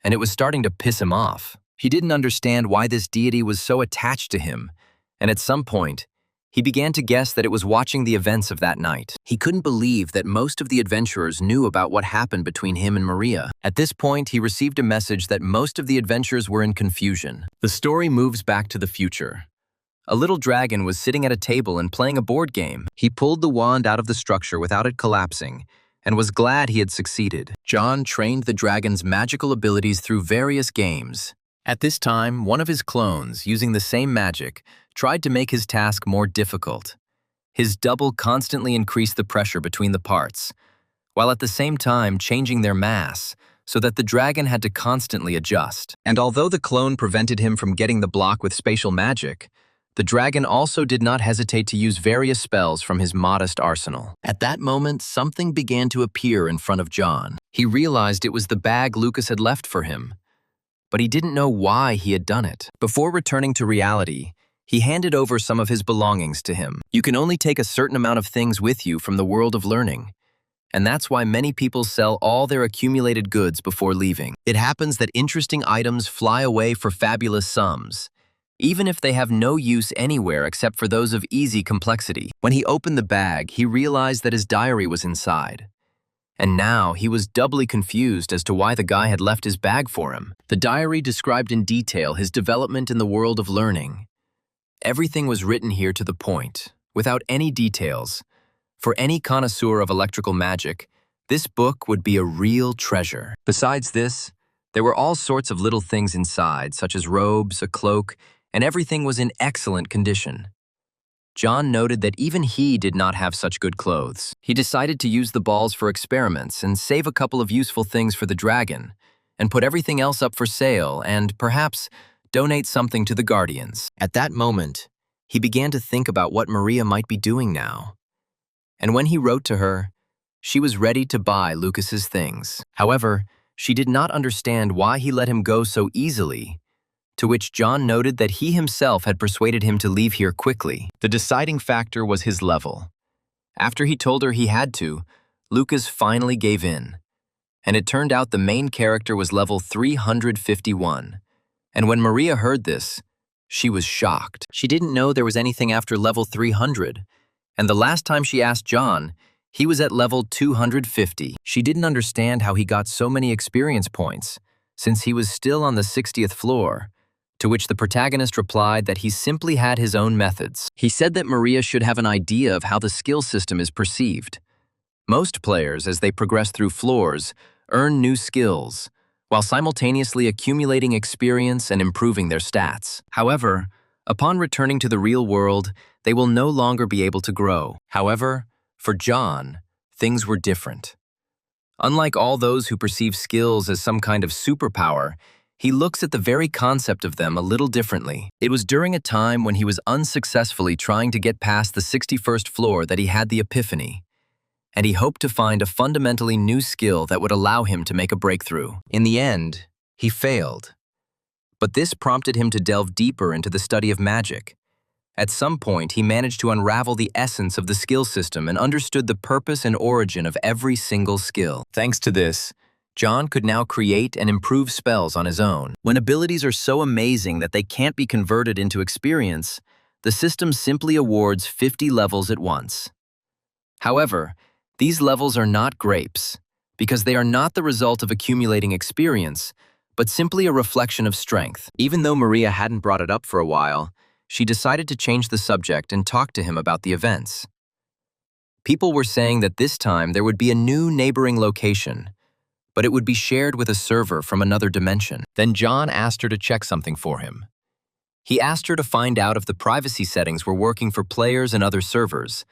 [SPEAKER 1] And it was starting to piss him off. He didn't understand why this deity was so attached to him, and at some point, he began to guess that it was watching the events of that night. He couldn't believe that most of the adventurers knew about what happened between him and Maria. At this point, he received a message that most of the adventurers were in confusion. The story moves back to the future. A little dragon was sitting at a table and playing a board game. He pulled the wand out of the structure without it collapsing, and was glad he had succeeded. John trained the dragon's magical abilities through various games, At this time, one of his clones, using the same magic, tried to make his task more difficult. His double constantly increased the pressure between the parts, while at the same time changing their mass, so that the dragon had to constantly adjust. And although the clone prevented him from getting the block with spatial magic, the dragon also did not hesitate to use various spells from his modest arsenal. At that moment, something began to appear in front of John. He realized it was the bag Lucas had left for him, but he didn't know why he had done it. Before returning to reality, he handed over some of his belongings to him. You can only take a certain amount of things with you from the world of learning, and that's why many people sell all their accumulated goods before leaving. It happens that interesting items fly away for fabulous sums, even if they have no use anywhere except for those of easy complexity. When he opened the bag, he realized that his diary was inside. And now he was doubly confused as to why the guy had left his bag for him. The diary described in detail his development in the world of learning. Everything was written here to the point, without any details. For any connoisseur of electrical magic, this book would be a real treasure. Besides this, there were all sorts of little things inside, such as robes, a cloak, and everything was in excellent condition. John noted that even he did not have such good clothes. He decided to use the balls for experiments and save a couple of useful things for the dragon, and put everything else up for sale and, perhaps, donate something to the guardians. At that moment, he began to think about what Maria might be doing now. And when he wrote to her, she was ready to buy Lucas's things. However, she did not understand why he let him go so easily, to which John noted that he himself had persuaded him to leave here quickly. The deciding factor was his level. After he told her he had to, Lucas finally gave in. And it turned out the main character was level 351. And when Maria heard this, she was shocked. She didn't know there was anything after level 300. And the last time she asked John, he was at level 250. She didn't understand how he got so many experience points, since he was still on the 60th floor, to which the protagonist replied that he simply had his own methods. He said that Maria should have an idea of how the skill system is perceived. Most players, as they progress through floors, earn new skills, while simultaneously accumulating experience and improving their stats. However, upon returning to the real world, they will no longer be able to grow. However, for John, things were different. Unlike all those who perceive skills as some kind of superpower, he looks at the very concept of them a little differently. It was during a time when he was unsuccessfully trying to get past the 61st floor that he had the epiphany, and he hoped to find a fundamentally new skill that would allow him to make a breakthrough. In the end, he failed. But this prompted him to delve deeper into the study of magic. At some point, he managed to unravel the essence of the skill system and understood the purpose and origin of every single skill. Thanks to this, John could now create and improve spells on his own. When abilities are so amazing that they can't be converted into experience, the system simply awards 50 levels at once. However, these levels are not grapes, because they are not the result of accumulating experience, but simply a reflection of strength. Even though Maria hadn't brought it up for a while, she decided to change the subject and talk to him about the events. People were saying that this time there would be a new neighboring location, but it would be shared with a server from another dimension. Then John asked her to check something for him. He asked her to find out if the privacy settings were working for players and other servers,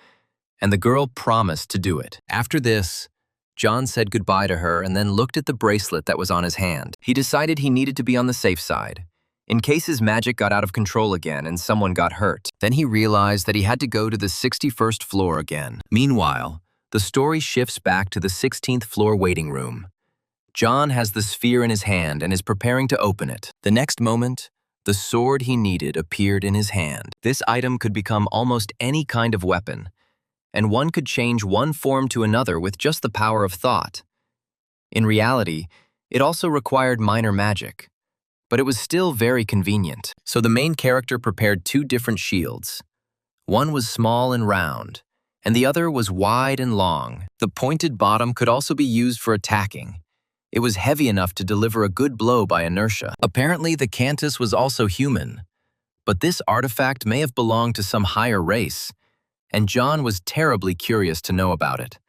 [SPEAKER 1] and the girl promised to do it. After this, John said goodbye to her and then looked at the bracelet that was on his hand. He decided he needed to be on the safe side, in case his magic got out of control again and someone got hurt. Then he realized that he had to go to the 61st floor again. Meanwhile, the story shifts back to the 16th floor waiting room. John has the sphere in his hand and is preparing to open it. The next moment, the sword he needed appeared in his hand. This item could become almost any kind of weapon, and one could change one form to another with just the power of thought. In reality, it also required minor magic, but it was still very convenient. So the main character prepared two different shields. One was small and round, and the other was wide and long. The pointed bottom could also be used for attacking. It was heavy enough to deliver a good blow by inertia. Apparently, the Cantus was also human, but this artifact may have belonged to some higher race, and John was terribly curious to know about it.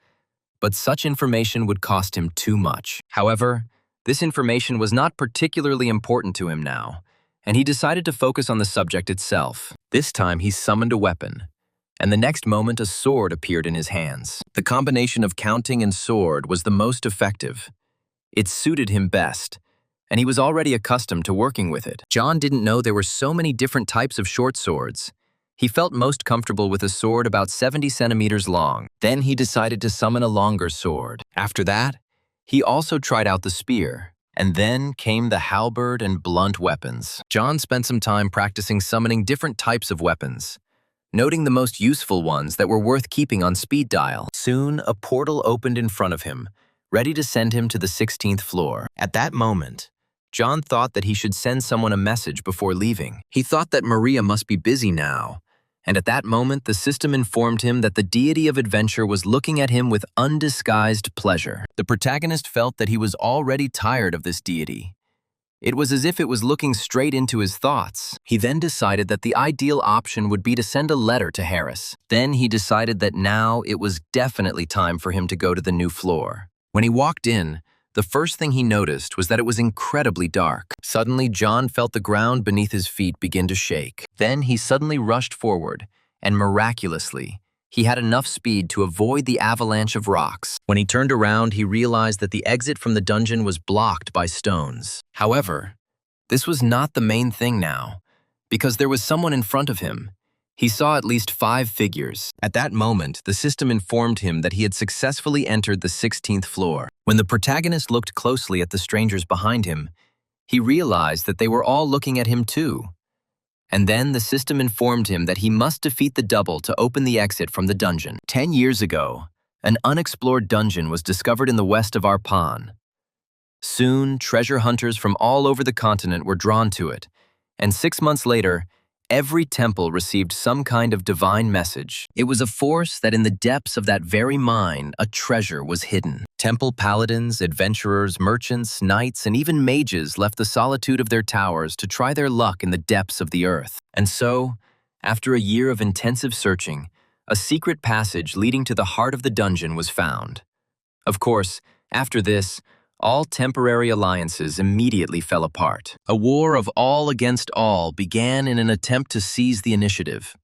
[SPEAKER 1] But such information would cost him too much. However, This information was not particularly important to him now, and he decided to focus on the subject itself. This time he summoned a weapon, and the next moment a sword appeared in his hands. The combination of counting and sword was the most effective. It suited him best, and he was already accustomed to working with it. John didn't know there were so many different types of short swords. He felt most comfortable with a sword about 70 centimeters long. Then he decided to summon a longer sword. After that, he also tried out the spear, and then came the halberd and blunt weapons. John spent some time practicing summoning different types of weapons, noting the most useful ones that were worth keeping on speed dial. Soon, a portal opened in front of him, ready to send him to the 16th floor. At that moment, John thought that he should send someone a message before leaving. He thought that Maria must be busy now, and at that moment the system informed him that the deity of adventure was looking at him with undisguised pleasure. The protagonist felt that he was already tired of this deity. It was as if it was looking straight into his thoughts. He then decided that the ideal option would be to send a letter to Harris. Then he decided that now it was definitely time for him to go to the new floor. When he walked in, the first thing he noticed was that it was incredibly dark. Suddenly, John felt the ground beneath his feet begin to shake. Then he suddenly rushed forward, and miraculously, he had enough speed to avoid the avalanche of rocks. When he turned around, he realized that the exit from the dungeon was blocked by stones. However, this was not the main thing now, because there was someone in front of him. He saw at least 5 figures. At that moment, the system informed him that he had successfully entered the 16th floor. When the protagonist looked closely at the strangers behind him, he realized that they were all looking at him too. And then the system informed him that he must defeat the double to open the exit from the dungeon. 10 years ago, an unexplored dungeon was discovered in the west of Arpan. Soon, treasure hunters from all over the continent were drawn to it, and 6 months later, every temple received some kind of divine message. It was a force that in the depths of that very mine, a treasure was hidden. Temple paladins, adventurers, merchants, knights, and even mages left the solitude of their towers to try their luck in the depths of the earth. And so, after a year of intensive searching, a secret passage leading to the heart of the dungeon was found. Of course, after this, all temporary alliances immediately fell apart. A war of all against all began in an attempt to seize the initiative.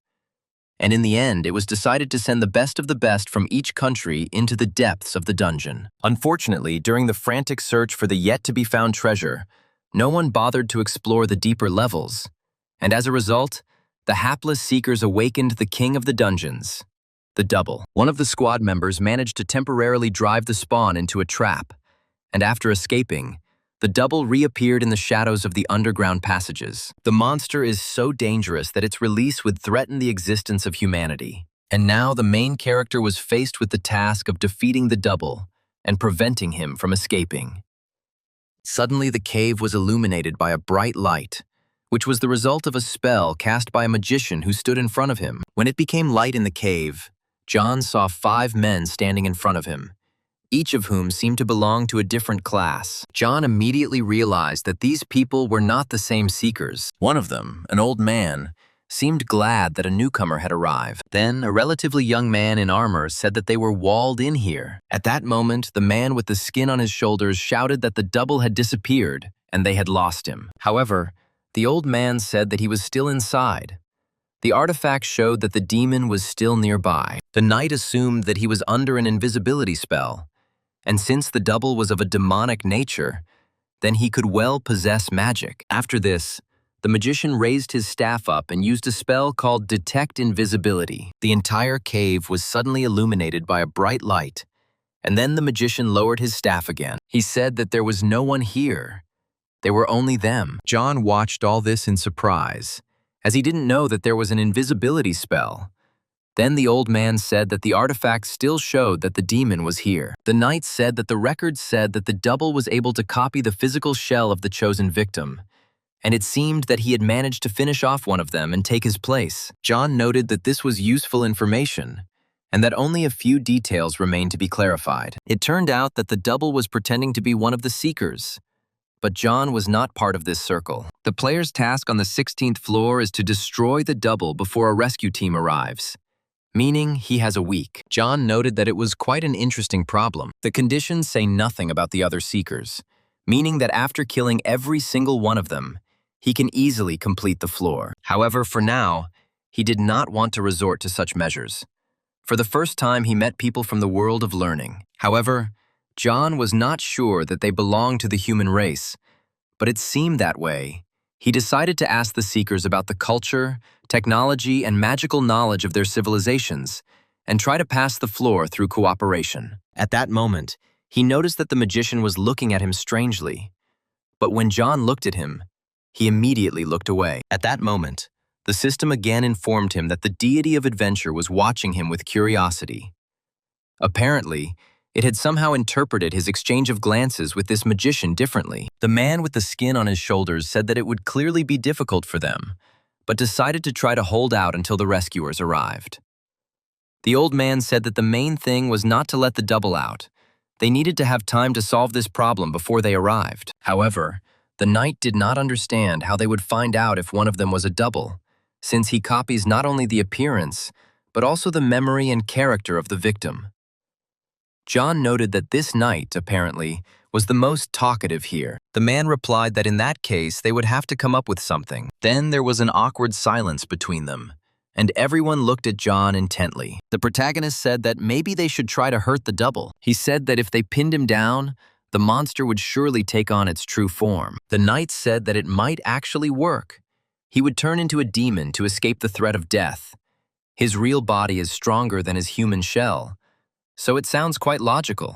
[SPEAKER 1] And in the end, it was decided to send the best of the best from each country into the depths of the dungeon. Unfortunately, during the frantic search for the yet-to-be-found treasure, no one bothered to explore the deeper levels. And as a result, the hapless seekers awakened the king of the dungeons, the double. One of the squad members managed to temporarily drive the spawn into a trap, and after escaping, the double reappeared in the shadows of the underground passages. The monster is so dangerous that its release would threaten the existence of humanity. And now the main character was faced with the task of defeating the double and preventing him from escaping. Suddenly the cave was illuminated by a bright light, which was the result of a spell cast by a magician who stood in front of him. When it became light in the cave, John saw 5 men standing in front of him, each of whom seemed to belong to a different class. John immediately realized that these people were not the same seekers. One of them, an old man, seemed glad that a newcomer had arrived. Then, a relatively young man in armor said that they were walled in here. At that moment, the man with the skin on his shoulders shouted that the double had disappeared and they had lost him. However, the old man said that he was still inside. The artifact showed that the demon was still nearby. The knight assumed that he was under an invisibility spell, and since the double was of a demonic nature, then he could well possess magic. After this, the magician raised his staff up and used a spell called Detect Invisibility. The entire cave was suddenly illuminated by a bright light, and then the magician lowered his staff again. He said that there was no one here. There were only them. John watched all this in surprise, as he didn't know that there was an invisibility spell. Then the old man said that the artifact still showed that the demon was here. The knight said that the record said that the double was able to copy the physical shell of the chosen victim, and it seemed that he had managed to finish off one of them and take his place. John noted that this was useful information, and that only a few details remained to be clarified. It turned out that the double was pretending to be one of the seekers, but John was not part of this circle. The player's task on the 16th floor is to destroy the double before a rescue team arrives, meaning he has a week. John noted that it was quite an interesting problem. The conditions say nothing about the other seekers, meaning that after killing every single one of them, he can easily complete the floor. However, for now, he did not want to resort to such measures. For the first time, he met people from the world of learning. However, John was not sure that they belonged to the human race, but it seemed that way. He decided to ask the seekers about the culture, technology, and magical knowledge of their civilizations, and try to pass the floor through cooperation. At that moment, he noticed that the magician was looking at him strangely. But when John looked at him, he immediately looked away. At that moment, the system again informed him that the deity of adventure was watching him with curiosity. Apparently, it had somehow interpreted his exchange of glances with this magician differently. The man with the skin on his shoulders said that it would clearly be difficult for them, but decided to try to hold out until the rescuers arrived. The old man said that the main thing was not to let the double out. They needed to have time to solve this problem before they arrived. However, the knight did not understand how they would find out if one of them was a double, since he copies not only the appearance, but also the memory and character of the victim. John noted that this knight, apparently, was the most talkative here. The man replied that in that case they would have to come up with something. Then there was an awkward silence between them, and everyone looked at John intently. The protagonist said that maybe they should try to hurt the double. He said that if they pinned him down, the monster would surely take on its true form. The knight said that it might actually work. He would turn into a demon to escape the threat of death. His real body is stronger than his human shell, so it sounds quite logical.